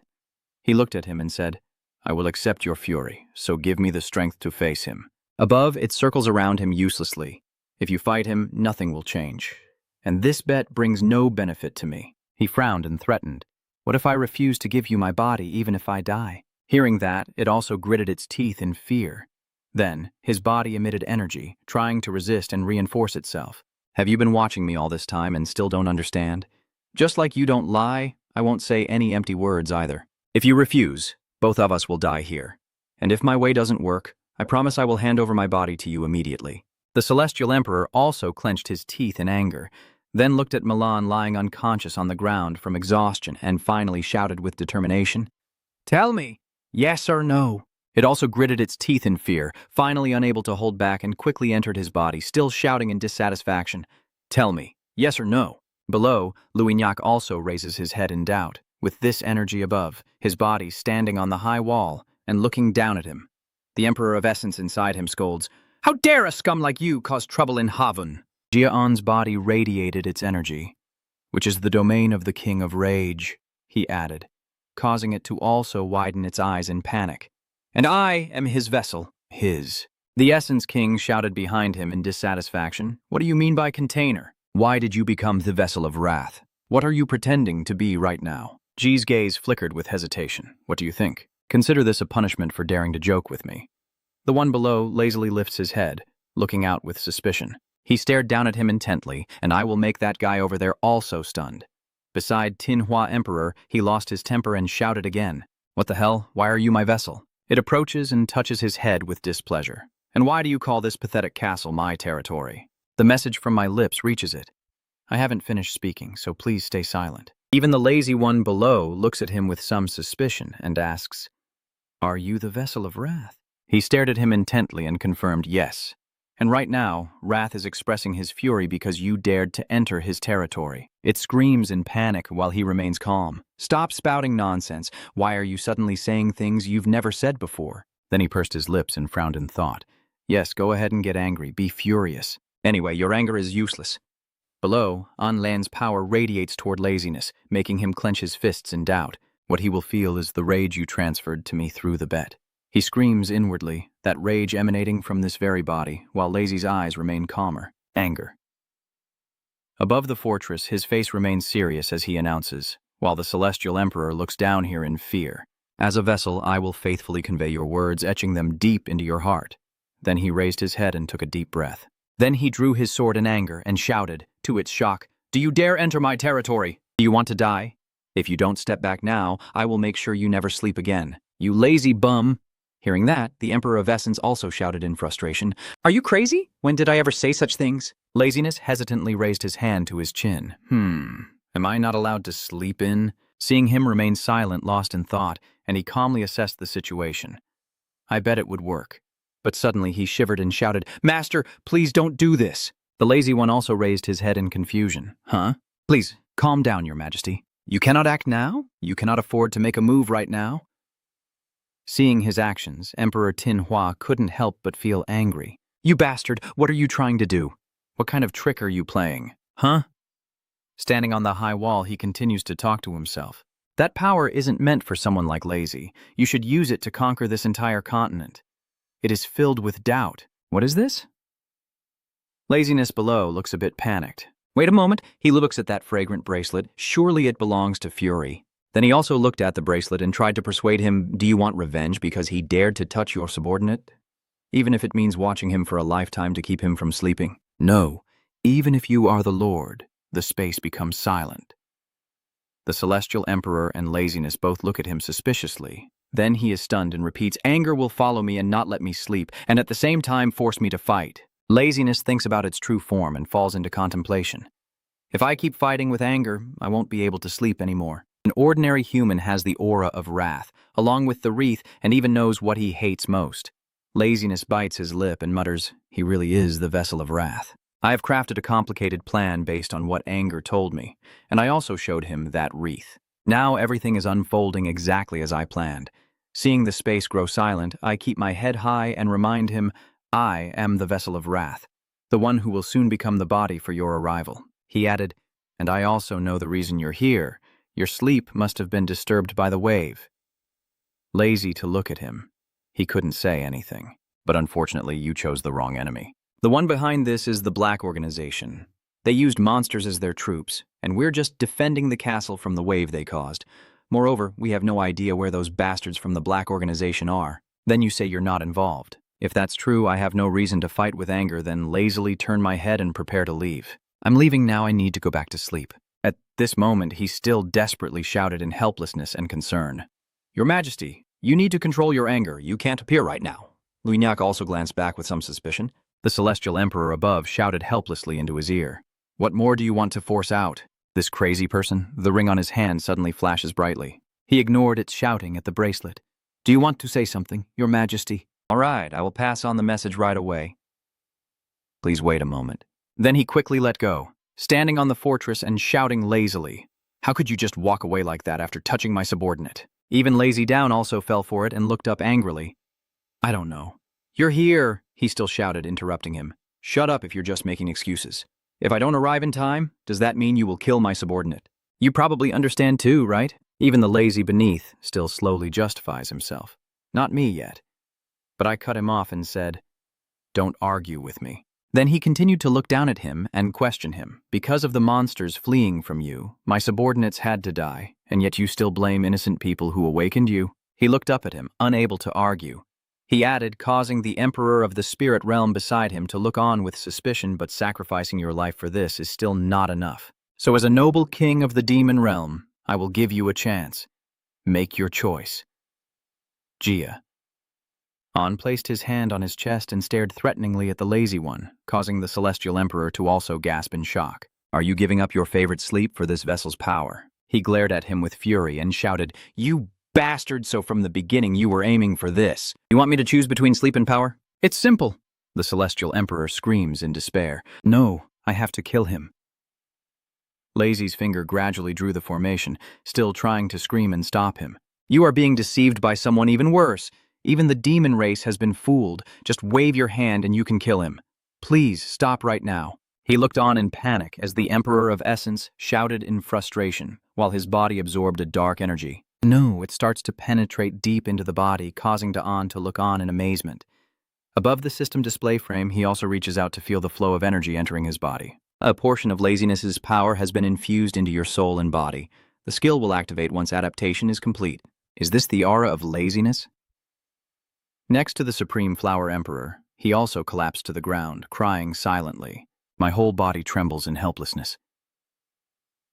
He looked at him and said, I will accept your fury, so give me the strength to face him. Above, it circles around him uselessly. If you fight him, nothing will change. And this bet brings no benefit to me. He frowned and threatened. What if I refuse to give you my body even if I die? Hearing that, it also gritted its teeth in fear. Then, his body emitted energy, trying to resist and reinforce itself. Have you been watching me all this time and still don't understand? Just like you don't lie, I won't say any empty words either. If you refuse, both of us will die here. And if my way doesn't work, I promise I will hand over my body to you immediately. The Celestial Emperor also clenched his teeth in anger. then looked at Milan lying unconscious on the ground from exhaustion and finally shouted with determination, "Tell me, yes or no?" It also gritted its teeth in fear, finally unable to hold back, and quickly entered his body, still shouting in dissatisfaction, "Tell me, yes or no?" Below, Luignac also raises his head in doubt, with this energy above, his body standing on the high wall and looking down at him. The Emperor of Essence inside him scolds, "How dare a scum like you cause trouble in Havun?" Gia Anon's body radiated its energy, "which is the domain of the King of Rage," he added, causing it to also widen its eyes in panic. "And I am his vessel, his." The Essence King shouted behind him in dissatisfaction, "What do you mean by container? Why did you become the vessel of wrath? What are you pretending to be right now?" G's gaze flickered with hesitation. "What do you think? Consider this a punishment for daring to joke with me." The one below lazily lifts his head, looking out with suspicion. He stared down at him intently, and I will make that guy over there also stunned. Beside Tinhua Emperor, he lost his temper and shouted again, "What the hell? Why are you my vessel?" It approaches and touches his head with displeasure. "And why do you call this pathetic castle my territory?" The message from my lips reaches it. I haven't finished speaking, so please stay silent. Even the lazy one below looks at him with some suspicion and asks, "Are you the vessel of wrath?" He stared at him intently and confirmed yes. And right now, Wrath is expressing his fury because you dared to enter his territory. It screams in panic while he remains calm. "Stop spouting nonsense. Why are you suddenly saying things you've never said before?" Then he pursed his lips and frowned in thought. "Yes, go ahead and get angry. Be furious. Anyway, your anger is useless." Below, Anlan's power radiates toward laziness, making him clench his fists in doubt. What he will feel is the rage you transferred to me through the bet. He screams inwardly, that rage emanating from this very body, while Lazy's eyes remain calmer. Anger. Above the fortress, his face remains serious as he announces, while the Celestial Emperor looks down here in fear. "As a vessel, I will faithfully convey your words, etching them deep into your heart." Then he raised his head and took a deep breath. Then he drew his sword in anger and shouted, to its shock, "Do you dare enter my territory? Do you want to die? If you don't step back now, I will make sure you never sleep again. You lazy bum!" Hearing that, the Emperor of Essence also shouted in frustration, "Are you crazy? When did I ever say such things?" Laziness hesitantly raised his hand to his chin. Am I not allowed to sleep in?" Seeing him remain silent, lost in thought, and he calmly assessed the situation. I bet it would work. But suddenly he shivered and shouted, "Master, please don't do this." The lazy one also raised his head in confusion. "Huh? Please, calm down, Your Majesty. You cannot act now? You cannot afford to make a move right now?" Seeing his actions, Emperor Tinhua couldn't help but feel angry. "You bastard, what are you trying to do? What kind of trick are you playing? Huh?" Standing on the high wall, he continues to talk to himself. "That power isn't meant for someone like Lazy. You should use it to conquer this entire continent. It is filled with doubt. What is this?" Laziness below looks a bit panicked. Wait a moment, he looks at that fragrant bracelet. Surely it belongs to Fury. Then he also looked at the bracelet and tried to persuade him, "Do you want revenge because he dared to touch your subordinate? Even if it means watching him for a lifetime to keep him from sleeping?" "No, even if you are the Lord." The space becomes silent. The Celestial Emperor and Laziness both look at him suspiciously. Then he is stunned and repeats, "Anger will follow me and not let me sleep, and at the same time force me to fight." Laziness thinks about its true form and falls into contemplation. "If I keep fighting with anger, I won't be able to sleep anymore." An ordinary human has the aura of wrath, along with the wreath, and even knows what he hates most. Laziness bites his lip and mutters, "He really is the vessel of wrath." I have crafted a complicated plan based on what anger told me, and I also showed him that wreath. Now everything is unfolding exactly as I planned. Seeing the space grow silent, I keep my head high and remind him, "I am the vessel of wrath, the one who will soon become the body for your arrival." He added, "And I also know the reason you're here. Your sleep must have been disturbed by the wave." Lazy to look at him. He couldn't say anything, but unfortunately you chose the wrong enemy. The one behind this is the Black Organization. They used monsters as their troops, and we're just defending the castle from the wave they caused. Moreover, we have no idea where those bastards from the Black Organization are. Then you say you're not involved. If that's true, I have no reason to fight with anger, then lazily turn my head and prepare to leave. "I'm leaving now. I need to go back to sleep." At this moment, he still desperately shouted in helplessness and concern, "Your Majesty, you need to control your anger. You can't appear right now." Luignac also glanced back with some suspicion. The Celestial Emperor above shouted helplessly into his ear, What more do you want to force out? This crazy person, the ring on his hand suddenly flashes brightly. He ignored its shouting at the bracelet. Do you want to say something, Your Majesty? All right, I will pass on the message right away. Please wait a moment. Then he quickly let go, standing on the fortress and shouting lazily. How could you just walk away like that after touching my subordinate? Even Lazy Down also fell for it and looked up angrily. I don't know. You're here, he still shouted, interrupting him. Shut up if you're just making excuses. If I don't arrive in time, does that mean you will kill my subordinate? You probably understand too, right? Even the lazy beneath still slowly justifies himself. Not me yet. But I cut him off and said, Don't argue with me. Then he continued to look down at him and question him. Because of the monsters fleeing from you, my subordinates had to die, and yet you still blame innocent people who awakened you? He looked up at him, unable to argue. He added, causing the Emperor of the Spirit Realm beside him to look on with suspicion, but sacrificing your life for this is still not enough. So as a noble king of the demon realm, I will give you a chance. Make your choice. Gia. An placed his hand on his chest and stared threateningly at the lazy one, causing the Celestial Emperor to also gasp in shock. Are you giving up your favorite sleep for this vessel's power? He glared at him with fury and shouted, You bastard, so from the beginning you were aiming for this. You want me to choose between sleep and power? It's simple. The Celestial Emperor screams in despair. No, I have to kill him. Lazy's finger gradually drew the formation, still trying to scream and stop him. You are being deceived by someone even worse. Even the demon race has been fooled. Just wave your hand and you can kill him. Please, stop right now. He looked on in panic as the Emperor of Essence shouted in frustration, while his body absorbed a dark energy. No, it starts to penetrate deep into the body, causing An to look on in amazement. Above the system display frame, he also reaches out to feel the flow of energy entering his body. A portion of laziness's power has been infused into your soul and body. The skill will activate once adaptation is complete. Is this the aura of laziness? Next to the Supreme Flower Emperor, he also collapsed to the ground, crying silently. My whole body trembles in helplessness.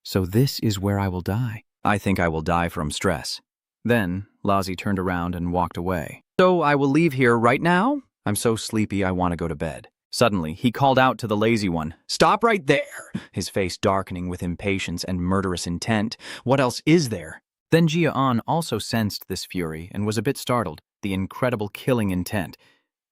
So this is where I will die. I think I will die from stress. Then, Lazy turned around and walked away. So I will leave here right now? I'm so sleepy I want to go to bed. Suddenly, he called out to the lazy one, Stop right there! His face darkening with impatience and murderous intent. What else is there? Then Gia Anon also sensed this fury and was a bit startled, the incredible killing intent.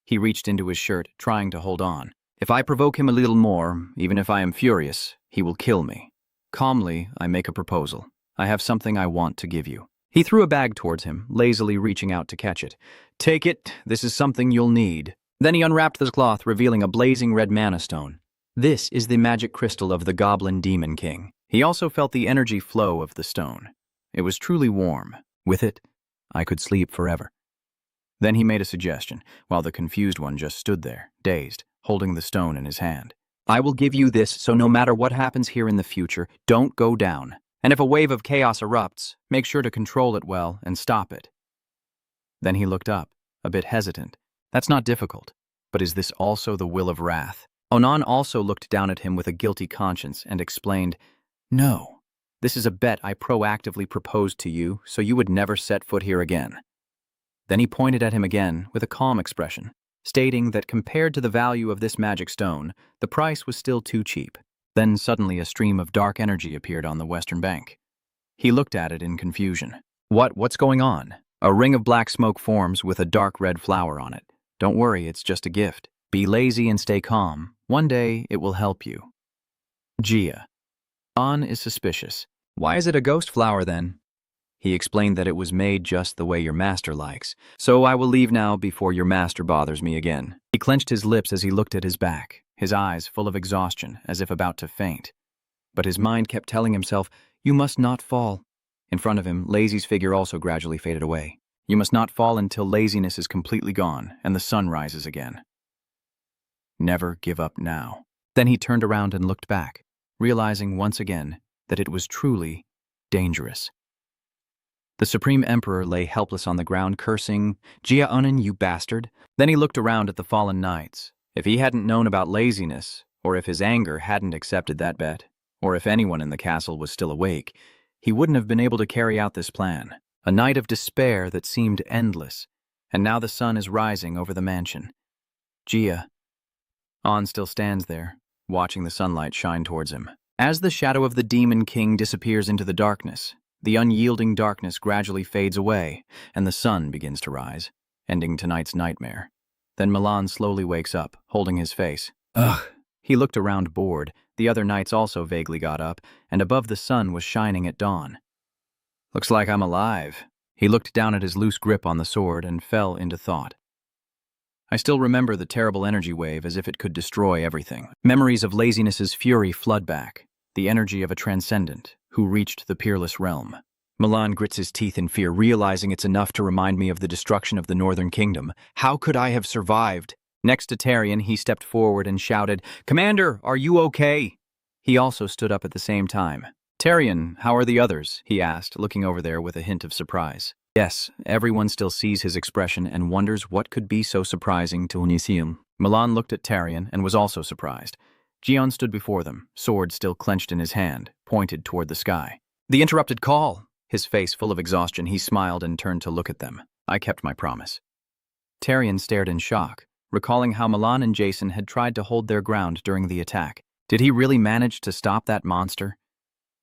He reached into his shirt, trying to hold on. If I provoke him a little more, even if I am furious, he will kill me. Calmly, I make a proposal. I have something I want to give you. He threw a bag towards him, lazily reaching out to catch it. Take it, this is something you'll need. Then he unwrapped the cloth, revealing a blazing red mana stone. This is the magic crystal of the Goblin Demon King. He also felt the energy flow of the stone. It was truly warm. With it, I could sleep forever. Then he made a suggestion, while the confused one just stood there, dazed, holding the stone in his hand. I will give you this, so no matter what happens here in the future, don't go down. And if a wave of chaos erupts, make sure to control it well and stop it. Then he looked up, a bit hesitant. That's not difficult. But is this also the will of wrath? Anon also looked down at him with a guilty conscience and explained, No, this is a bet I proactively proposed to you so you would never set foot here again. Then he pointed at him again with a calm expression, stating that compared to the value of this magic stone, the price was still too cheap. Then suddenly a stream of dark energy appeared on the western bank. He looked at it in confusion. What's going on? A ring of black smoke forms with a dark red flower on it. Don't worry, it's just a gift. Be lazy and stay calm. One day, it will help you. Gia. An is suspicious. Why is it a ghost flower then? He explained that it was made just the way your master likes. So I will leave now before your master bothers me again. He clenched his lips as he looked at his back, his eyes full of exhaustion, as if about to faint. But his mind kept telling himself, You must not fall. In front of him, Lazy's figure also gradually faded away. You must not fall until laziness is completely gone and the sun rises again. Never give up now. Then he turned around and looked back, realizing once again that it was truly dangerous. The Supreme Emperor lay helpless on the ground, cursing, Gia Anon, you bastard. Then he looked around at the fallen knights. If he hadn't known about laziness, or if his anger hadn't accepted that bet, or if anyone in the castle was still awake, he wouldn't have been able to carry out this plan. A night of despair that seemed endless, and now the sun is rising over the mansion. Gia. An still stands there, watching the sunlight shine towards him. As the shadow of the Demon King disappears into the darkness, the unyielding darkness gradually fades away, and the sun begins to rise, ending tonight's nightmare. Then Milan slowly wakes up, holding his face. Ugh. He looked around bored. The other knights also vaguely got up, and above the sun was shining at dawn. Looks like I'm alive. He looked down at his loose grip on the sword and fell into thought. I still remember the terrible energy wave as if it could destroy everything. Memories of laziness's fury flood back, the energy of a transcendent who reached the peerless realm. Milan grits his teeth in fear, realizing it's enough to remind me of the destruction of the Northern Kingdom. How could I have survived? Next to Tarion, he stepped forward and shouted, "Commander, are you okay?" He also stood up at the same time. "Tarion, how are the others?" he asked, looking over there with a hint of surprise. Yes, everyone still sees his expression and wonders what could be so surprising to Onision. Milan looked at Tarion and was also surprised. Dion stood before them, sword still clenched in his hand, pointed toward the sky. "The interrupted call!" His face full of exhaustion, he smiled and turned to look at them. "I kept my promise." Tarion stared in shock, recalling how Milan and Jason had tried to hold their ground during the attack. Did he really manage to stop that monster?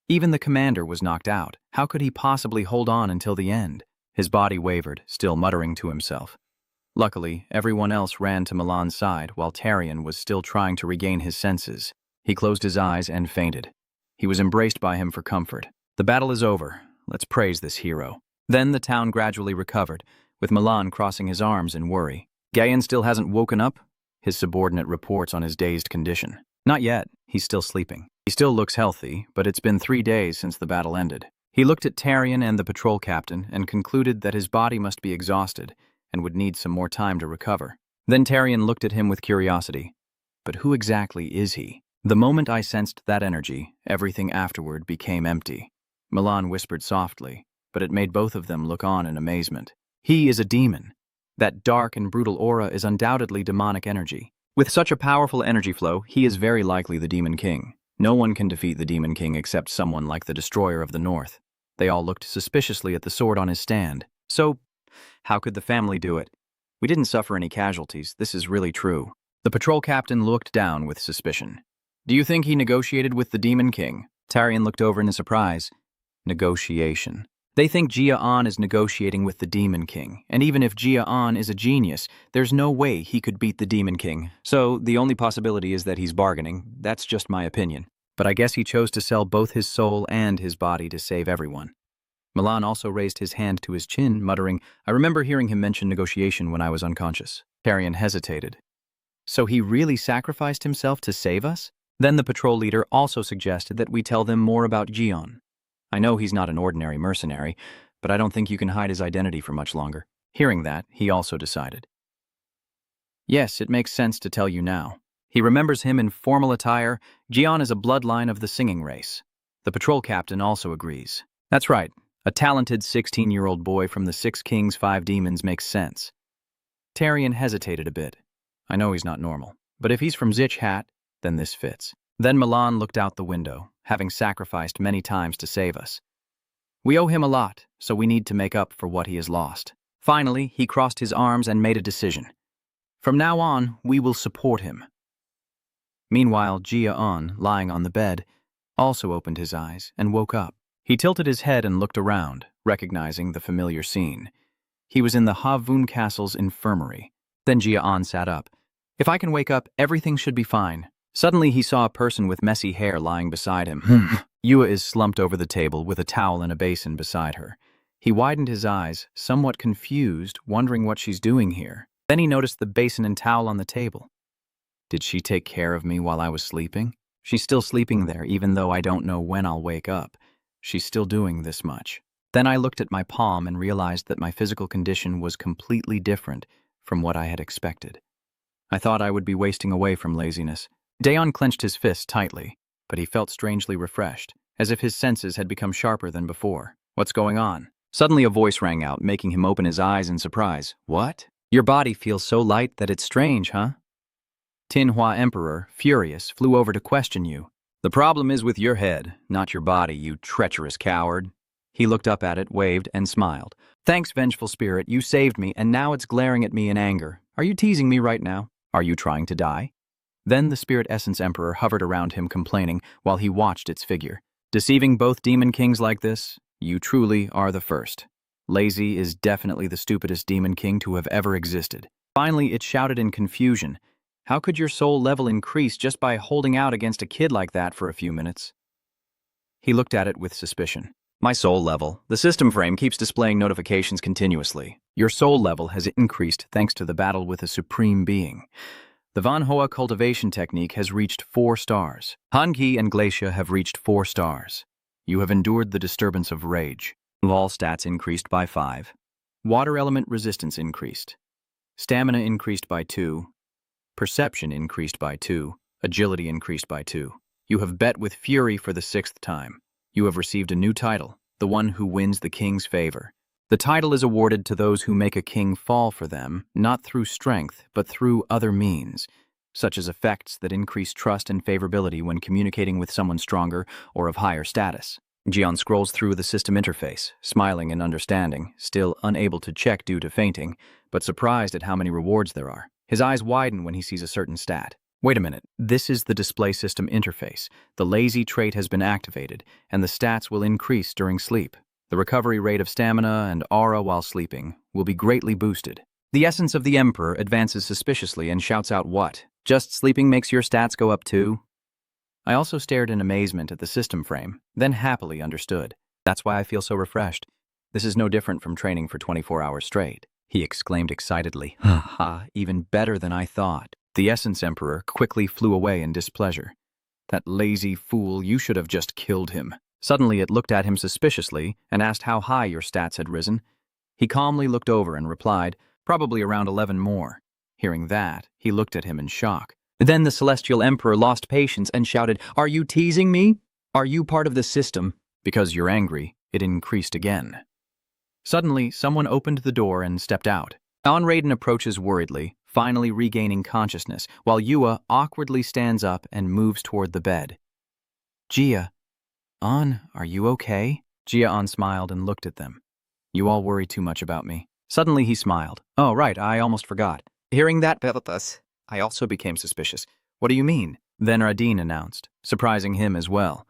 Even the commander was knocked out. How could he possibly hold on until the end? His body wavered, still muttering to himself. Luckily, everyone else ran to Milan's side while Tarion was still trying to regain his senses. He closed his eyes and fainted. He was embraced by him for comfort. The battle is over. Let's praise this hero. Then the town gradually recovered, with Milan crossing his arms in worry. Gayan still hasn't woken up? His subordinate reports on his dazed condition. Not yet. He's still sleeping. He still looks healthy, but it's been 3 days since the battle ended. He looked at Tarion and the patrol captain and concluded that his body must be exhausted and would need some more time to recover. Then Tarion looked at him with curiosity. But who exactly is he? The moment I sensed that energy, everything afterward became empty. Milan whispered softly, but it made both of them look on in amazement. He is a demon. That dark and brutal aura is undoubtedly demonic energy. With such a powerful energy flow, he is very likely the Demon King. No one can defeat the Demon King except someone like the Destroyer of the North. They all looked suspiciously at the sword on his stand. So, how could the family do it? We didn't suffer any casualties. This is really true. The patrol captain looked down with suspicion. Do you think he negotiated with the Demon King? Tarion looked over in surprise. Negotiation. They think Gia Anon is negotiating with the Demon King, and even if Gia Anon is a genius, there's no way he could beat the Demon King. So the only possibility is that he's bargaining. That's just my opinion. But I guess he chose to sell both his soul and his body to save everyone. Milan also raised his hand to his chin, muttering, I remember hearing him mention negotiation when I was unconscious. Tarion hesitated. So he really sacrificed himself to save us? Then the patrol leader also suggested that we tell them more about Dion. I know he's not an ordinary mercenary, but I don't think you can hide his identity for much longer. Hearing that, he also decided. Yes, it makes sense to tell you now. He remembers him in formal attire. Dion is a bloodline of the singing race. The patrol captain also agrees. That's right. A talented 16-year-old boy from the 6 Kings, 5 Demons makes sense. Tarion hesitated a bit. I know he's not normal, but if he's from Zich Hat, then this fits. Then Milan looked out the window, having sacrificed many times to save us. We owe him a lot, so we need to make up for what he has lost. Finally, he crossed his arms and made a decision. From now on, we will support him. Meanwhile, Gia Anon, lying on the bed, also opened his eyes and woke up. He tilted his head and looked around, recognizing the familiar scene. He was in the Havun Castle's infirmary. Then Gia Anon sat up. If I can wake up, everything should be fine. Suddenly he saw a person with messy hair lying beside him. Yua is slumped over the table with a towel and a basin beside her. He widened his eyes, somewhat confused, wondering what she's doing here. Then he noticed the basin and towel on the table. Did she take care of me while I was sleeping? She's still sleeping there, even though I don't know when I'll wake up. She's still doing this much. Then I looked at my palm and realized that my physical condition was completely different from what I had expected. I thought I would be wasting away from laziness. Dion clenched his fist tightly, but he felt strangely refreshed, as if his senses had become sharper than before. What's going on? Suddenly a voice rang out, making him open his eyes in surprise. What? Your body feels so light that it's strange, huh? Tinhua Emperor, furious, flew over to question you. The problem is with your head, not your body, you treacherous coward. He looked up at it, waved, and smiled. Thanks, vengeful spirit, you saved me, and now it's glaring at me in anger. Are you teasing me right now? Are you trying to die? Then the Spirit Essence Emperor hovered around him complaining while he watched its figure. Deceiving both demon kings like this? You truly are the first. Lazy is definitely the stupidest demon king to have ever existed. Finally, it shouted in confusion. How could your soul level increase just by holding out against a kid like that for a few minutes? He looked at it with suspicion. My soul level. The system frame keeps displaying notifications continuously. Your soul level has increased thanks to the battle with a supreme being. The Manhwa cultivation technique has reached 4 stars. Hanki and Glacia have reached 4 stars. You have endured the disturbance of rage. All stats increased by 5. Water element resistance increased. Stamina increased by 2. Perception increased by 2. Agility increased by 2. You have bet with fury for the 6th time. You have received a new title, the one who wins the king's favor. The title is awarded to those who make a king fall for them, not through strength, but through other means, such as effects that increase trust and favorability when communicating with someone stronger or of higher status. Dion scrolls through the system interface, smiling and understanding, still unable to check due to fainting, but surprised at how many rewards there are. His eyes widen when he sees a certain stat. Wait a minute, this is the display system interface. The lazy trait has been activated, and the stats will increase during sleep. The recovery rate of stamina and aura while sleeping will be greatly boosted. The essence of the Emperor advances suspiciously and shouts out what? Just sleeping makes your stats go up too? I also stared in amazement at the system frame, then happily understood. That's why I feel so refreshed. This is no different from training for 24 hours straight, he exclaimed excitedly. Ha ha, even better than I thought. The Essence Emperor quickly flew away in displeasure. That lazy fool, you should have just killed him. Suddenly it looked at him suspiciously and asked how high your stats had risen. He calmly looked over and replied, probably around 11 more. Hearing that, he looked at him in shock. Then the Celestial Emperor lost patience and shouted, "Are you teasing me? Are you part of the system?" Because you're angry, it increased again. Suddenly, someone opened the door and stepped out. Raiden approaches worriedly, finally regaining consciousness, while Yua awkwardly stands up and moves toward the bed. Gia Anon, are you okay? Gia Anon smiled and looked at them. You all worry too much about me. Suddenly he smiled. Oh, right, I almost forgot. Hearing that, I also became suspicious. What do you mean? Then Raiden announced, surprising him as well.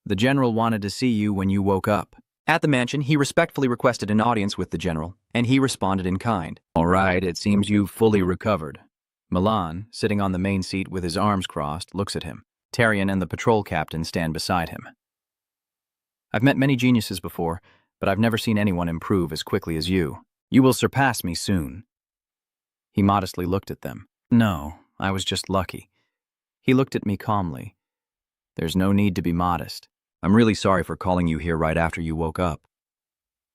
The general wanted to see you when you woke up. At the mansion, he respectfully requested an audience with the general, and he responded in kind. All right, it seems you've fully recovered. Milan, sitting on the main seat with his arms crossed, looks at him. Tarion and the patrol captain stand beside him. I've met many geniuses before, but I've never seen anyone improve as quickly as you. You will surpass me soon. He modestly looked at them. No, I was just lucky. He looked at me calmly. There's no need to be modest. I'm really sorry for calling you here right after you woke up.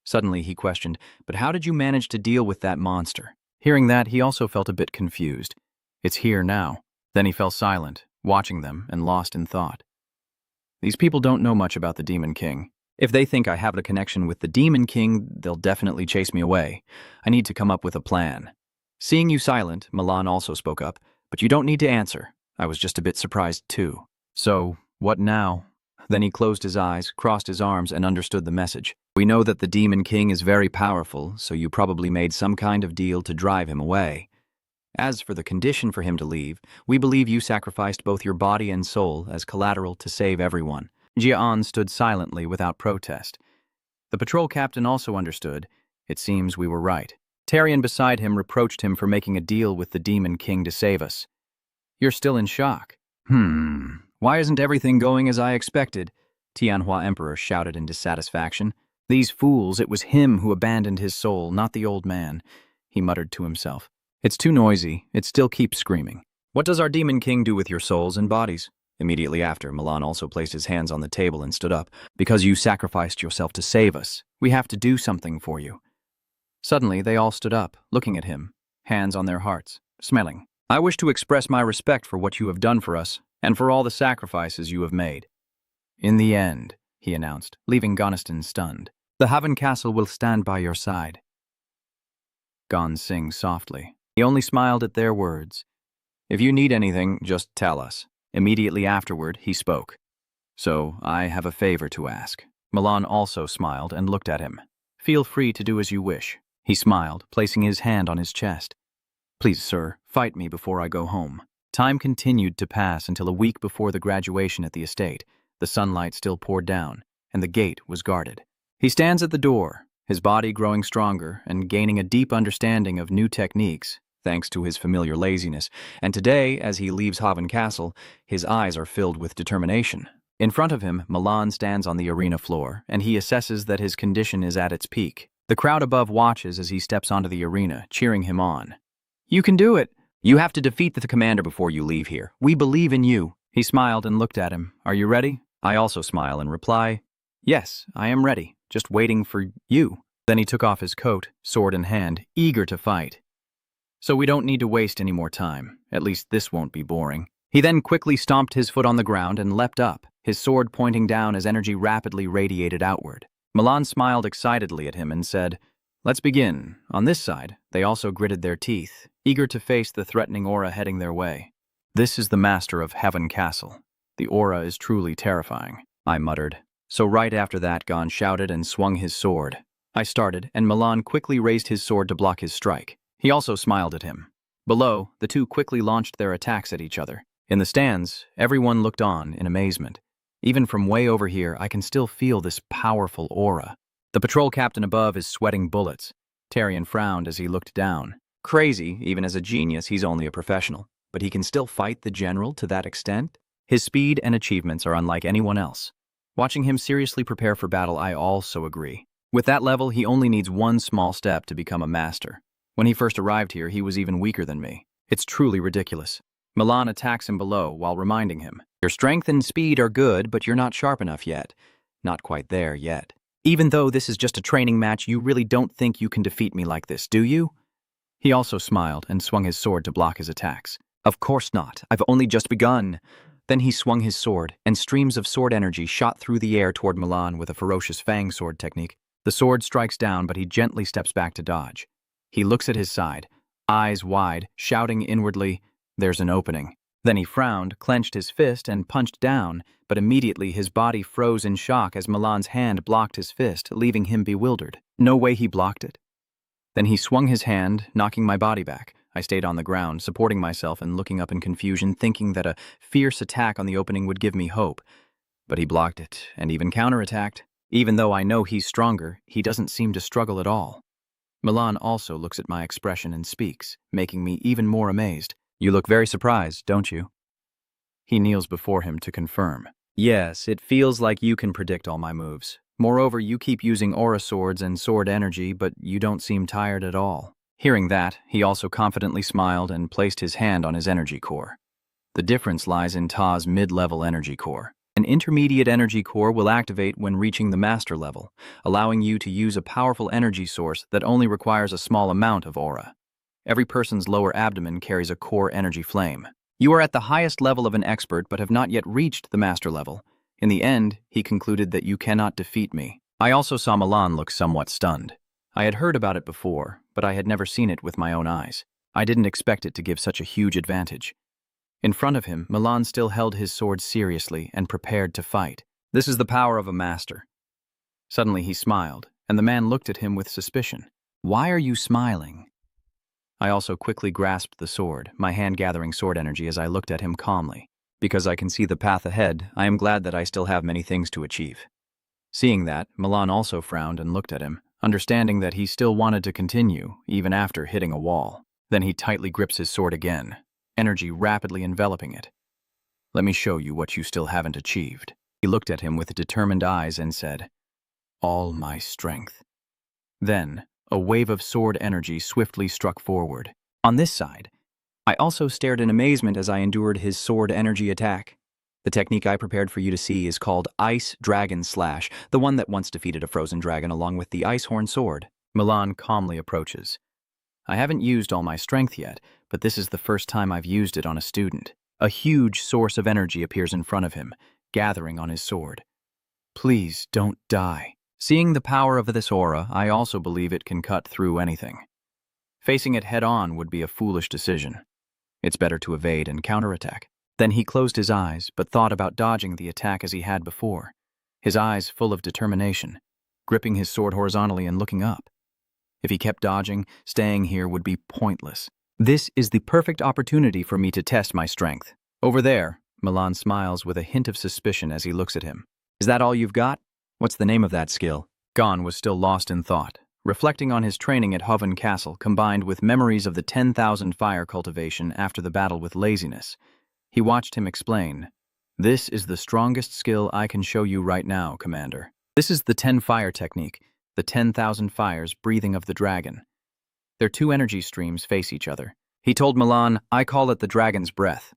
Suddenly he questioned, but how did you manage to deal with that monster? Hearing that, he also felt a bit confused. It's here now. Then he fell silent, watching them and lost in thought. These people don't know much about the Demon King. If they think I have a connection with the Demon King, they'll definitely chase me away. I need to come up with a plan. Seeing you silent, Milan also spoke up, but you don't need to answer. I was just a bit surprised too. So, what now? Then he closed his eyes, crossed his arms, and understood the message. We know that the Demon King is very powerful, so you probably made some kind of deal to drive him away. As for the condition for him to leave, we believe you sacrificed both your body and soul as collateral to save everyone. Gia Anon stood silently without protest. The patrol captain also understood. It seems we were right. Tarion beside him reproached him for making a deal with the Demon King to save us. You're still in shock. Why isn't everything going as I expected? Tianhua Emperor shouted in dissatisfaction. These fools, it was him who abandoned his soul, not the old man, he muttered to himself. It's too noisy, it still keeps screaming. What does our Demon King do with your souls and bodies? Immediately after, Milan also placed his hands on the table and stood up. Because you sacrificed yourself to save us, we have to do something for you. Suddenly, they all stood up, looking at him, hands on their hearts, smelling. I wish to express my respect for what you have done for us, and for all the sacrifices you have made. In the end, he announced, leaving Goniston stunned, the Haven Castle will stand by your side. Gon sang softly. He only smiled at their words. If you need anything, just tell us. Immediately afterward, he spoke. So, I have a favor to ask. Milan also smiled and looked at him. Feel free to do as you wish. He smiled, placing his hand on his chest. Please, sir, fight me before I go home. Time continued to pass until a week before the graduation at the estate. The sunlight still poured down, and the gate was guarded. He stands at the door, his body growing stronger and gaining a deep understanding of new techniques, thanks to his familiar laziness, and today, as he leaves Haven Castle, his eyes are filled with determination. In front of him, Milan stands on the arena floor, and he assesses that his condition is at its peak. The crowd above watches as he steps onto the arena, cheering him on. "You can do it! You have to defeat the commander before you leave here. We believe in you." He smiled and looked at him. "Are you ready?" I also smile and reply, "Yes, I am ready, just waiting for you." Then he took off his coat, sword in hand, eager to fight. "So we don't need to waste any more time. At least this won't be boring." He then quickly stomped his foot on the ground and leapt up, his sword pointing down as energy rapidly radiated outward. Milan smiled excitedly at him and said, "Let's begin." On this side, they also gritted their teeth, eager to face the threatening aura heading their way. "This is the master of Haven Castle. The aura is truly terrifying," I muttered. So right after that, Gon shouted and swung his sword. I started, and Milan quickly raised his sword to block his strike. He also smiled at him. Below, the two quickly launched their attacks at each other. In the stands, everyone looked on in amazement. Even from way over here, I can still feel this powerful aura. The patrol captain above is sweating bullets. Tyrion frowned as he looked down. Crazy, even as a genius, he's only a professional. But he can still fight the general to that extent? His speed and achievements are unlike anyone else. Watching him seriously prepare for battle, I also agree. With that level, he only needs one small step to become a master. When he first arrived here, he was even weaker than me. It's truly ridiculous. Milan attacks him below while reminding him, "Your strength and speed are good, but you're not sharp enough yet. Not quite there yet. Even though this is just a training match, you really don't think you can defeat me like this, do you?" He also smiled and swung his sword to block his attacks. "Of course not. I've only just begun." Then he swung his sword, and streams of sword energy shot through the air toward Milan with a ferocious fang sword technique. The sword strikes down, but he gently steps back to dodge. He looks at his side, eyes wide, shouting inwardly, "There's an opening." Then he frowned, clenched his fist, and punched down, but immediately his body froze in shock as Milan's hand blocked his fist, leaving him bewildered. No way he blocked it. Then he swung his hand, knocking my body back. I stayed on the ground, supporting myself and looking up in confusion, thinking that a fierce attack on the opening would give me hope. But he blocked it, and even counterattacked. Even though I know he's stronger, he doesn't seem to struggle at all. Milan also looks at my expression and speaks, making me even more amazed. "You look very surprised, don't you?" He kneels before him to confirm. "Yes, it feels like you can predict all my moves. Moreover, you keep using aura swords and sword energy, but you don't seem tired at all." Hearing that, he also confidently smiled and placed his hand on his energy core. The difference lies in Ta's mid-level energy core. An intermediate energy core will activate when reaching the master level, allowing you to use a powerful energy source that only requires a small amount of aura. Every person's lower abdomen carries a core energy flame. You are at the highest level of an expert but have not yet reached the master level. In the end, he concluded that you cannot defeat me. I also saw Milan look somewhat stunned. I had heard about it before, but I had never seen it with my own eyes. I didn't expect it to give such a huge advantage. In front of him, Milan still held his sword seriously and prepared to fight. This is the power of a master. Suddenly he smiled, and the man looked at him with suspicion. "Why are you smiling?" I also quickly grasped the sword, my hand gathering sword energy as I looked at him calmly. Because I can see the path ahead, I am glad that I still have many things to achieve. Seeing that, Milan also frowned and looked at him, understanding that he still wanted to continue, even after hitting a wall. Then he tightly grips his sword again, energy rapidly enveloping it. "Let me show you what you still haven't achieved." He looked at him with determined eyes and said, "All my strength." Then, a wave of sword energy swiftly struck forward. On this side, I also stared in amazement as I endured his sword energy attack. The technique I prepared for you to see is called Ice Dragon Slash, the one that once defeated a frozen dragon along with the Ice Horn sword. Milan calmly approaches. I haven't used all my strength yet, but this is the first time I've used it on a student. A huge source of energy appears in front of him, gathering on his sword. "Please don't die." Seeing the power of this aura, I also believe it can cut through anything. Facing it head-on would be a foolish decision. It's better to evade and counterattack. Then he closed his eyes, but thought about dodging the attack as he had before, his eyes full of determination, gripping his sword horizontally and looking up. If he kept dodging, staying here would be pointless. This is the perfect opportunity for me to test my strength. Over there, Milan smiles with a hint of suspicion as he looks at him. Is that all you've got? What's the name of that skill? Gon was still lost in thought, reflecting on his training at Hoven Castle combined with memories of the 10,000 fire cultivation after the battle with laziness. He watched him explain, "This is the strongest skill I can show you right now, Commander. This is the 10 fire technique, the 10,000 fires breathing of the dragon. Their two energy streams face each other." He told Milan, "I call it the dragon's breath."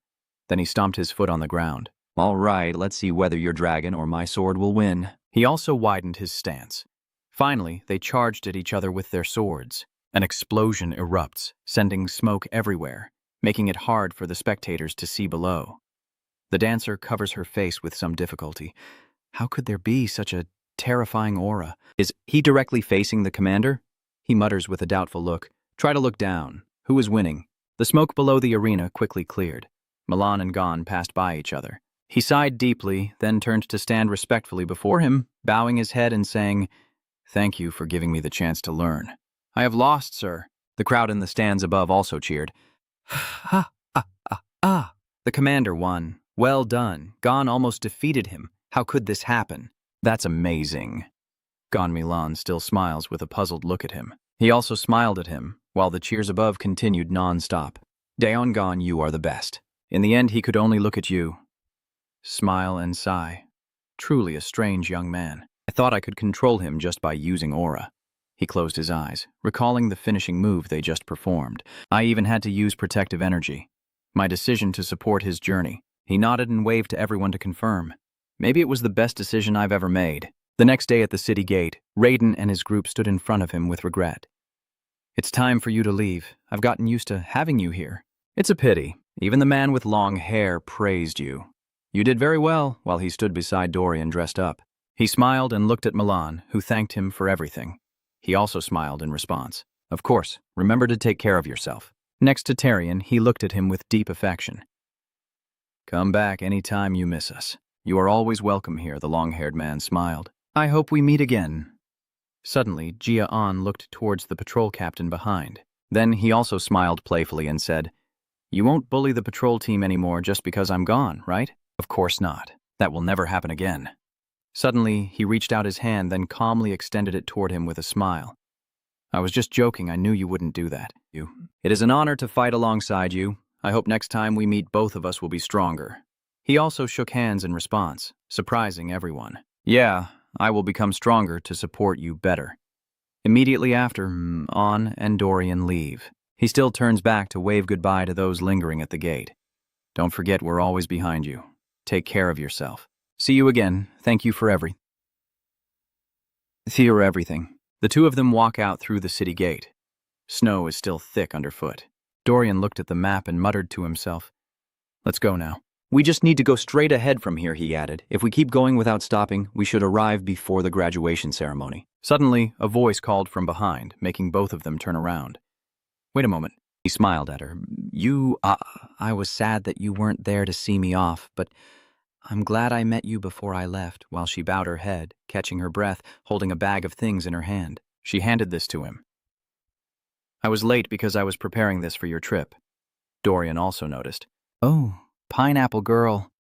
Then he stomped his foot on the ground. All right, let's see whether your dragon or my sword will win. He also widened his stance. Finally, they charged at each other with their swords. An explosion erupts, sending smoke everywhere, making it hard for the spectators to see below. The dancer covers her face with some difficulty. How could there be such a terrifying aura? Is he directly facing the commander? He mutters with a doubtful look. Try to look down. Who is winning? The smoke below the arena quickly cleared. Milan and Gon passed by each other. He sighed deeply, then turned to stand respectfully before him, bowing his head and saying, "Thank you for giving me the chance to learn." "I have lost, sir." The crowd in the stands above also cheered. "Ha, ah. The commander won. Well done. Gon almost defeated him. How could this happen?" That's amazing. Gon Milan still smiles with a puzzled look at him. He also smiled at him, while the cheers above continued non-stop. Dion, Gon, you are the best. In the end, he could only look at you. Smile and sigh. Truly a strange young man. I thought I could control him just by using aura. He closed his eyes, recalling the finishing move they just performed. I even had to use protective energy. My decision to support his journey. He nodded and waved to everyone to confirm. Maybe it was the best decision I've ever made. The next day at the city gate, Raiden and his group stood in front of him with regret. "It's time for you to leave. I've gotten used to having you here." "It's a pity. Even the man with long hair praised you. You did very well," while he stood beside Dorian dressed up. He smiled and looked at Milan, who thanked him for everything. He also smiled in response. "Of course, remember to take care of yourself." Next to Tarion, he looked at him with deep affection. "Come back any time you miss us. You are always welcome here," the long-haired man smiled. "I hope we meet again." Suddenly, Gia Anon looked towards the patrol captain behind. Then he also smiled playfully and said, "You won't bully the patrol team anymore just because I'm gone, right?" "Of course not. That will never happen again." Suddenly, he reached out his hand, then calmly extended it toward him with a smile. "I was just joking. I knew you wouldn't do that. It is an honor to fight alongside you. I hope next time we meet both of us will be stronger." He also shook hands in response, surprising everyone. "Yeah, I will become stronger to support you better." Immediately after, On and Dorian leave. He still turns back to wave goodbye to those lingering at the gate. "Don't forget we're always behind you. Take care of yourself. See you again. Thank you for everything." The two of them walk out through the city gate. Snow is still thick underfoot. Dorian looked at the map and muttered to himself, "Let's go now." "We just need to go straight ahead from here," he added. "If we keep going without stopping, we should arrive before the graduation ceremony." Suddenly, a voice called from behind, making both of them turn around. "Wait a moment." He smiled at her. I was sad that you weren't there to see me off, but I'm glad I met you before I left," while she bowed her head, catching her breath, holding a bag of things in her hand. She handed this to him. "I was late because I was preparing this for your trip." Dorian also noticed. "Oh, pineapple girl."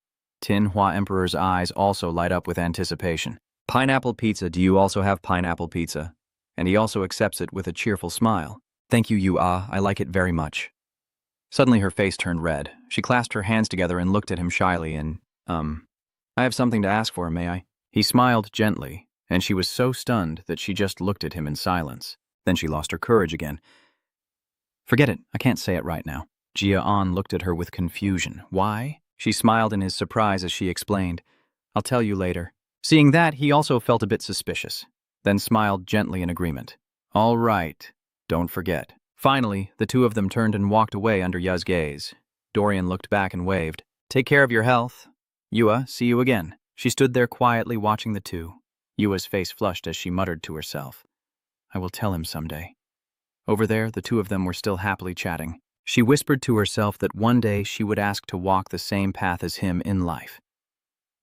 Tin Hua Emperor's eyes also light up with anticipation. "Pineapple pizza, do you also have pineapple pizza?" And he also accepts it with a cheerful smile. "Thank you, I like it very much." Suddenly her face turned red. She clasped her hands together and looked at him shyly and, "I have something to ask for, may I?" He smiled gently, and she was so stunned that she just looked at him in silence. Then she lost her courage again. "Forget it, I can't say it right now." Gia Anon looked at her with confusion. "Why?" She smiled in his surprise as she explained, "I'll tell you later." Seeing that, he also felt a bit suspicious, then smiled gently in agreement. "All right, don't forget." Finally, the two of them turned and walked away under Ya's gaze. Dorian looked back and waved. "Take care of your health. Yua, see you again." She stood there quietly watching the two. Yua's face flushed as she muttered to herself, "I will tell him someday." Over there, the two of them were still happily chatting. She whispered to herself that one day she would ask to walk the same path as him in life.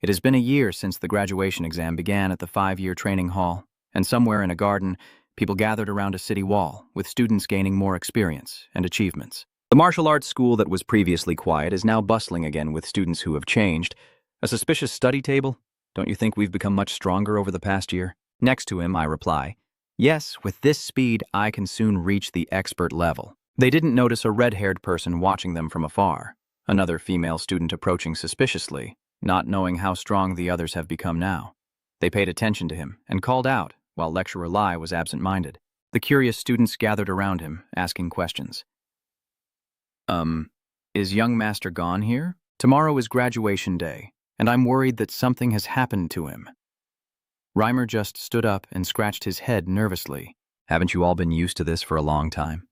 It has been a year since the graduation exam began at the 5-year training hall, and somewhere in a garden, people gathered around a city wall, with students gaining more experience and achievements. The martial arts school that was previously quiet is now bustling again with students who have changed. A suspicious study table? Don't you think we've become much stronger over the past year? Next to him, I reply, yes, with this speed, I can soon reach the expert level. They didn't notice a red-haired person watching them from afar, another female student approaching suspiciously, not knowing how strong the others have become now. They paid attention to him and called out, while lecturer Lai was absent-minded. The curious students gathered around him, asking questions. Is young master gone here? Tomorrow is graduation day, and I'm worried that something has happened to him. Reimer just stood up and scratched his head nervously. Haven't you all been used to this for a long time?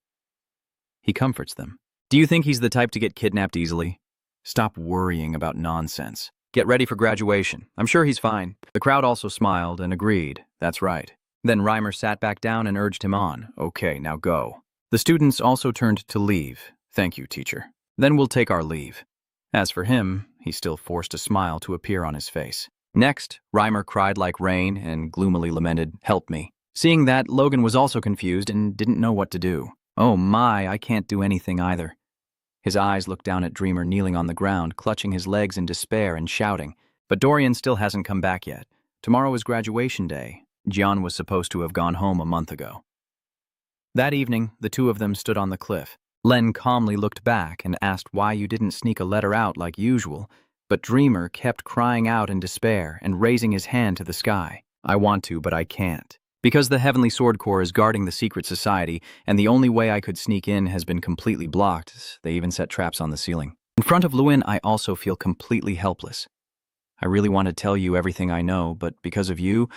He comforts them. Do you think he's the type to get kidnapped easily? Stop worrying about nonsense. Get ready for graduation. I'm sure he's fine. The crowd also smiled and agreed. That's right. Then Reimer sat back down and urged him on. Okay, now go. The students also turned to leave. Thank you, teacher. Then we'll take our leave. As for him, he still forced a smile to appear on his face. Next, Reimer cried like rain and gloomily lamented, "Help me." Seeing that, Logan was also confused and didn't know what to do. Oh my, I can't do anything either. His eyes looked down at Dreamer kneeling on the ground, clutching his legs in despair and shouting. But Dorian still hasn't come back yet. Tomorrow is graduation day. Dion was supposed to have gone home a month ago. That evening, the two of them stood on the cliff. Len calmly looked back and asked why you didn't sneak a letter out like usual, but Dreamer kept crying out in despair and raising his hand to the sky. I want to, but I can't. Because the Heavenly Sword Corps is guarding the secret society, and the only way I could sneak in has been completely blocked. They even set traps on the ceiling. In front of Lewin, I also feel completely helpless. I really want to tell you everything I know, but because of you,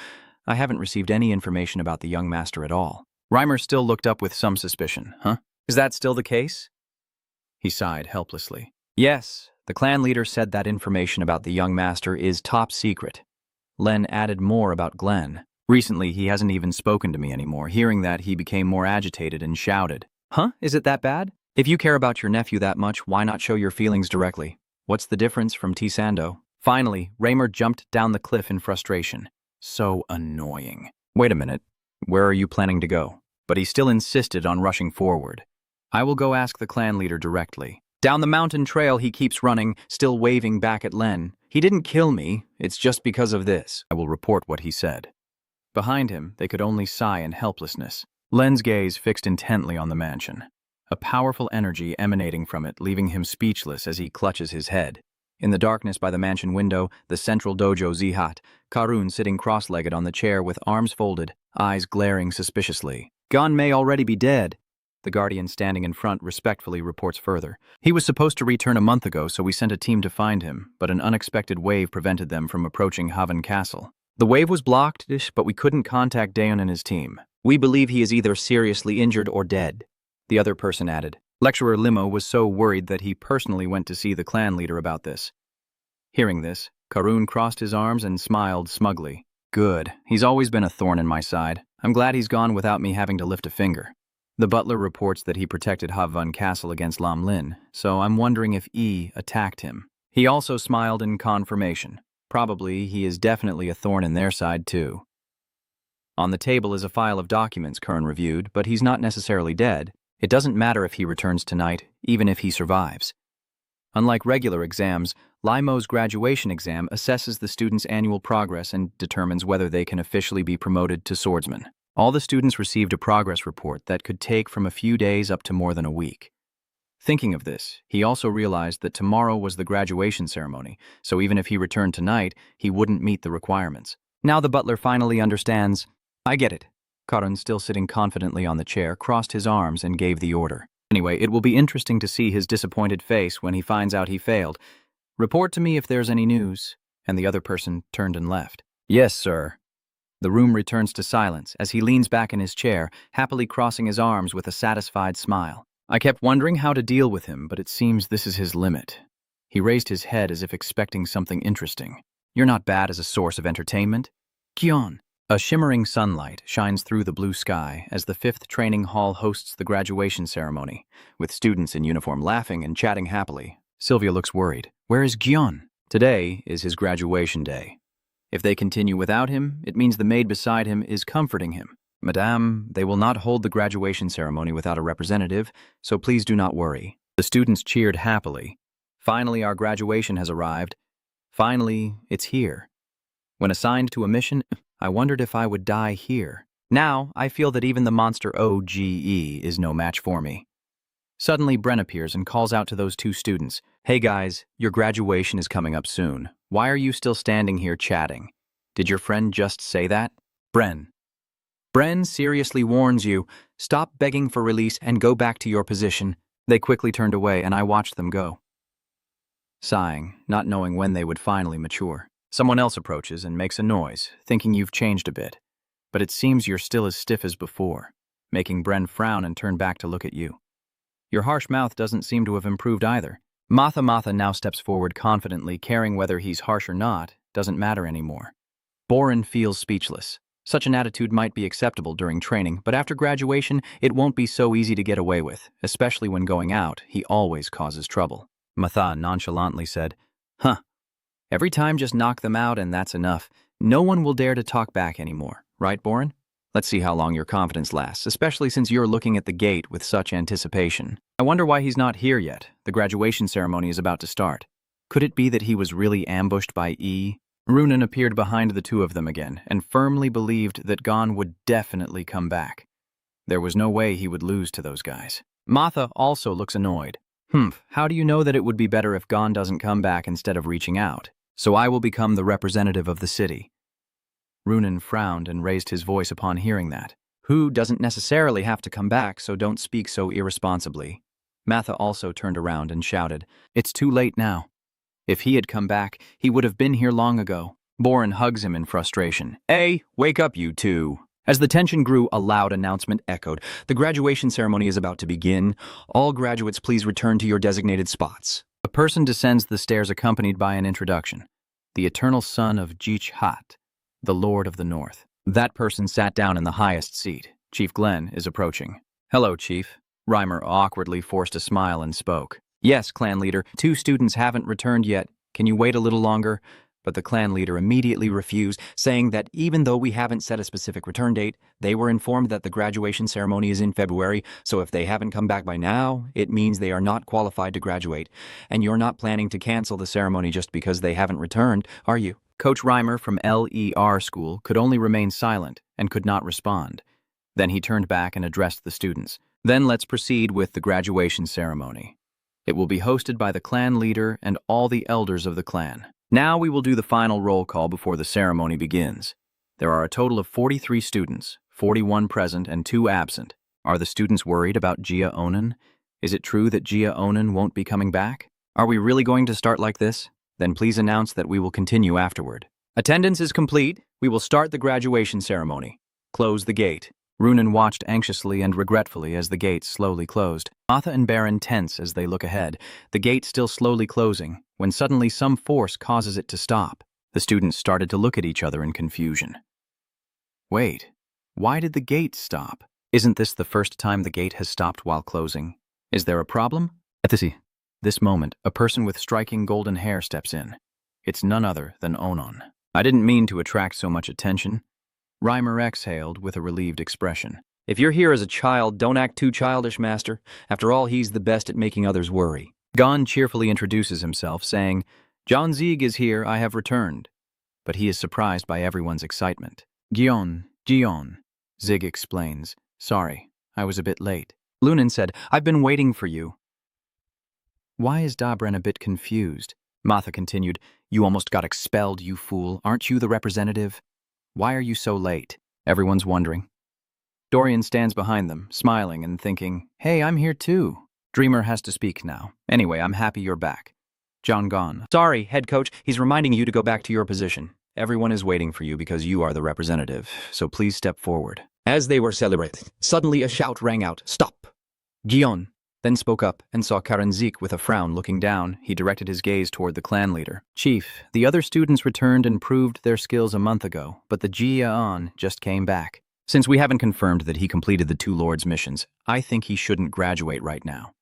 I haven't received any information about the young master at all. Reimer still looked up with some suspicion. Huh? Is that still the case? He sighed helplessly. Yes, the clan leader said that information about the young master is top secret. Len added more about Glenn. Recently, he hasn't even spoken to me anymore. Hearing that, he became more agitated and shouted. Huh? Is it that bad? If you care about your nephew that much, why not show your feelings directly? What's the difference from T. Sando? Finally, Reimer jumped down the cliff in frustration. So annoying. Wait a minute. Where are you planning to go? But he still insisted on rushing forward. I will go ask the clan leader directly. Down the mountain trail he keeps running, still waving back at Len. He didn't kill me. It's just because of this. I will report what he said. Behind him, they could only sigh in helplessness. Len's gaze fixed intently on the mansion. A powerful energy emanating from it, leaving him speechless as he clutches his head. In the darkness by the mansion window, the central dojo Zihat, Karun sitting cross-legged on the chair with arms folded, eyes glaring suspiciously. Gon may already be dead. The guardian standing in front respectfully reports further. He was supposed to return a month ago, so we sent a team to find him, but an unexpected wave prevented them from approaching Haven Castle. The wave was blocked, but we couldn't contact Dion and his team. We believe he is either seriously injured or dead, the other person added. Lecturer Limo was so worried that he personally went to see the clan leader about this. Hearing this, Karun crossed his arms and smiled smugly. Good. He's always been a thorn in my side. I'm glad he's gone without me having to lift a finger. The butler reports that he protected Havan Castle against Lam Lin, so I'm wondering if E attacked him. He also smiled in confirmation. Probably he is definitely a thorn in their side too. On the table is a file of documents Kern reviewed, but he's not necessarily dead. It doesn't matter if he returns tonight, even if he survives. Unlike regular exams, Limo's graduation exam assesses the student's annual progress and determines whether they can officially be promoted to swordsman. All the students received a progress report that could take from a few days up to more than a week. Thinking of this, he also realized that tomorrow was the graduation ceremony, so even if he returned tonight, he wouldn't meet the requirements. Now the butler finally understands. I get it. Karan, still sitting confidently on the chair, crossed his arms and gave the order. Anyway, it will be interesting to see his disappointed face when he finds out he failed. Report to me if there's any news. And the other person turned and left. Yes, sir. The room returns to silence as he leans back in his chair, happily crossing his arms with a satisfied smile. I kept wondering how to deal with him, but it seems this is his limit. He raised his head as if expecting something interesting. You're not bad as a source of entertainment. Kion. A shimmering sunlight shines through the blue sky as the 5th training hall hosts the graduation ceremony, with students in uniform laughing and chatting happily. Sylvia looks worried. Where is Gion? Today is his graduation day. If they continue without him, it means the maid beside him is comforting him. Madame, they will not hold the graduation ceremony without a representative, so please do not worry. The students cheered happily. Finally, our graduation has arrived. Finally, it's here. When assigned to a mission, I wondered if I would die here. Now, I feel that even the monster OGE is no match for me. Suddenly, Bren appears and calls out to those two students. Hey guys, your graduation is coming up soon. Why are you still standing here chatting? Did your friend just say that? Bren seriously warns you, stop begging for release and go back to your position. They quickly turned away and I watched them go. Sighing, not knowing when they would finally mature. Someone else approaches and makes a noise, thinking you've changed a bit. But it seems you're still as stiff as before, making Bren frown and turn back to look at you. Your harsh mouth doesn't seem to have improved either. Matha now steps forward confidently, caring whether he's harsh or not, doesn't matter anymore. Boren feels speechless. Such an attitude might be acceptable during training, but after graduation, it won't be so easy to get away with, especially when going out, he always causes trouble. Matha nonchalantly said, Every time just knock them out and that's enough. No one will dare to talk back anymore, right, Boren? Let's see how long your confidence lasts, especially since you're looking at the gate with such anticipation. I wonder why he's not here yet. The graduation ceremony is about to start. Could it be that he was really ambushed by E? Runan appeared behind the two of them again and firmly believed that Gon would definitely come back. There was no way he would lose to those guys. Matha also looks annoyed. How do you know that it would be better if Gon doesn't come back instead of reaching out? So I will become the representative of the city. Runan frowned and raised his voice upon hearing that. Who doesn't necessarily have to come back, so don't speak so irresponsibly. Matha also turned around and shouted, It's too late now. If he had come back, he would have been here long ago. Boren hugs him in frustration. Hey, wake up you two. As the tension grew, a loud announcement echoed. The graduation ceremony is about to begin. All graduates please return to your designated spots. A person descends the stairs accompanied by an introduction. The eternal son of Jich-Hat, the Lord of the North. That person sat down in the highest seat. Chief Glenn is approaching. Hello, Chief. Reimer awkwardly forced a smile and spoke. Yes, clan leader, 2 students haven't returned yet. Can you wait a little longer? But the clan leader immediately refused, saying that even though we haven't set a specific return date, they were informed that the graduation ceremony is in February, so if they haven't come back by now, it means they are not qualified to graduate. And you're not planning to cancel the ceremony just because they haven't returned, are you? Coach Reimer from LER school could only remain silent and could not respond. Then he turned back and addressed the students. Then let's proceed with the graduation ceremony. It will be hosted by the clan leader and all the elders of the clan. Now we will do the final roll call before the ceremony begins. There are a total of 43 students, 41 present and 2 absent. Are the students worried about Gia Anon? Is it true that Gia Anon won't be coming back? Are we really going to start like this? Then please announce that we will continue afterward. Attendance is complete. We will start the graduation ceremony. Close the gate. Runan watched anxiously and regretfully as the gate slowly closed. Matha and Baron tense as they look ahead, the gate still slowly closing, when suddenly some force causes it to stop. The students started to look at each other in confusion. Wait, why did the gate stop? Isn't this the first time the gate has stopped while closing? Is there a problem? At this moment, a person with striking golden hair steps in. It's none other than Onon. I didn't mean to attract so much attention. Reimer exhaled with a relieved expression. If you're here as a child, don't act too childish, Master. After all, he's the best at making others worry. Gon cheerfully introduces himself, saying, John Zieg is here, I have returned. But he is surprised by everyone's excitement. Dion, Zieg explains. Sorry, I was a bit late. Lunan said, I've been waiting for you. Why is Dabren a bit confused? Matha continued, You almost got expelled, you fool. Aren't you the representative? Why are you so late? Everyone's wondering. Dorian stands behind them, smiling and thinking, Hey, I'm here too. Dreamer has to speak now. Anyway, I'm happy you're back. John gone. Sorry, head coach. He's reminding you to go back to your position. Everyone is waiting for you because you are the representative, so please step forward. As they were celebrating, suddenly a shout rang out, Stop! Dion then spoke up and saw Karanzik with a frown looking down. He directed his gaze toward the clan leader. Chief, the other students returned and proved their skills a month ago, but the Gia Anon just came back. Since we haven't confirmed that he completed the 2 lords' missions, I think he shouldn't graduate right now.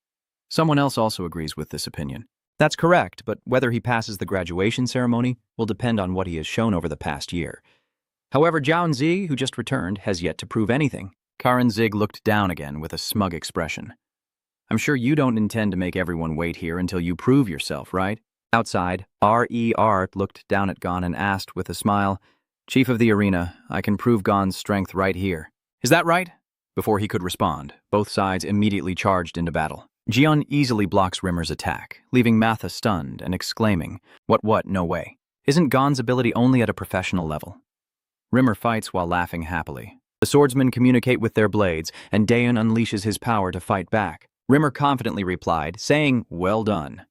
Someone else also agrees with this opinion. That's correct, but whether he passes the graduation ceremony will depend on what he has shown over the past year. However, Jiao Zi, who just returned, has yet to prove anything. Karanzig looked down again with a smug expression. I'm sure you don't intend to make everyone wait here until you prove yourself, right? Outside, RER looked down at Gon and asked with a smile, Chief of the arena, I can prove Gon's strength right here. Is that right? Before he could respond, both sides immediately charged into battle. Dion easily blocks Rimmer's attack, leaving Matha stunned and exclaiming, What, no way. Isn't Gon's ability only at a professional level? Rimmer fights while laughing happily. The swordsmen communicate with their blades, and Dion unleashes his power to fight back. Rimmer confidently replied, saying, Well done.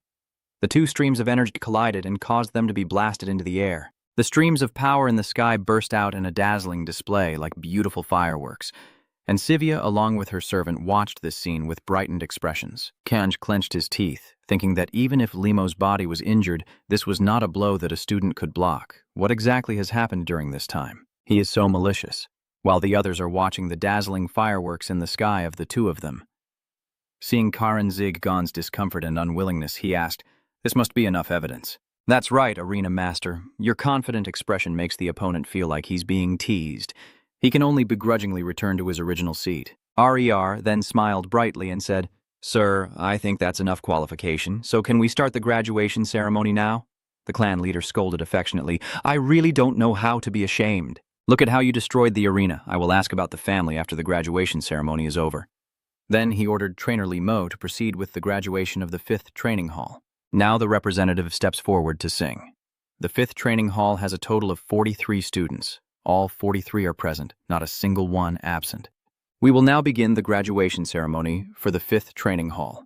The two streams of energy collided and caused them to be blasted into the air. The streams of power in the sky burst out in a dazzling display like beautiful fireworks, and Sivia, along with her servant, watched this scene with brightened expressions. Kanj clenched his teeth, thinking that even if Limo's body was injured, this was not a blow that a student could block. What exactly has happened during this time? He is so malicious, while the others are watching the dazzling fireworks in the sky of the two of them. Seeing Karen Zig Gon's discomfort and unwillingness, he asked, This must be enough evidence. That's right, Arena Master. Your confident expression makes the opponent feel like he's being teased. He can only begrudgingly return to his original seat. RER then smiled brightly and said, Sir, I think that's enough qualification, so can we start the graduation ceremony now? The clan leader scolded affectionately, I really don't know how to be ashamed. Look at how you destroyed the arena. I will ask about the family after the graduation ceremony is over. Then he ordered Trainer Limo to proceed with the graduation of the 5th training hall. Now the representative steps forward to sing. The 5th training hall has a total of 43 students. All 43 are present, not a single one absent. We will now begin the graduation ceremony for the 5th training hall.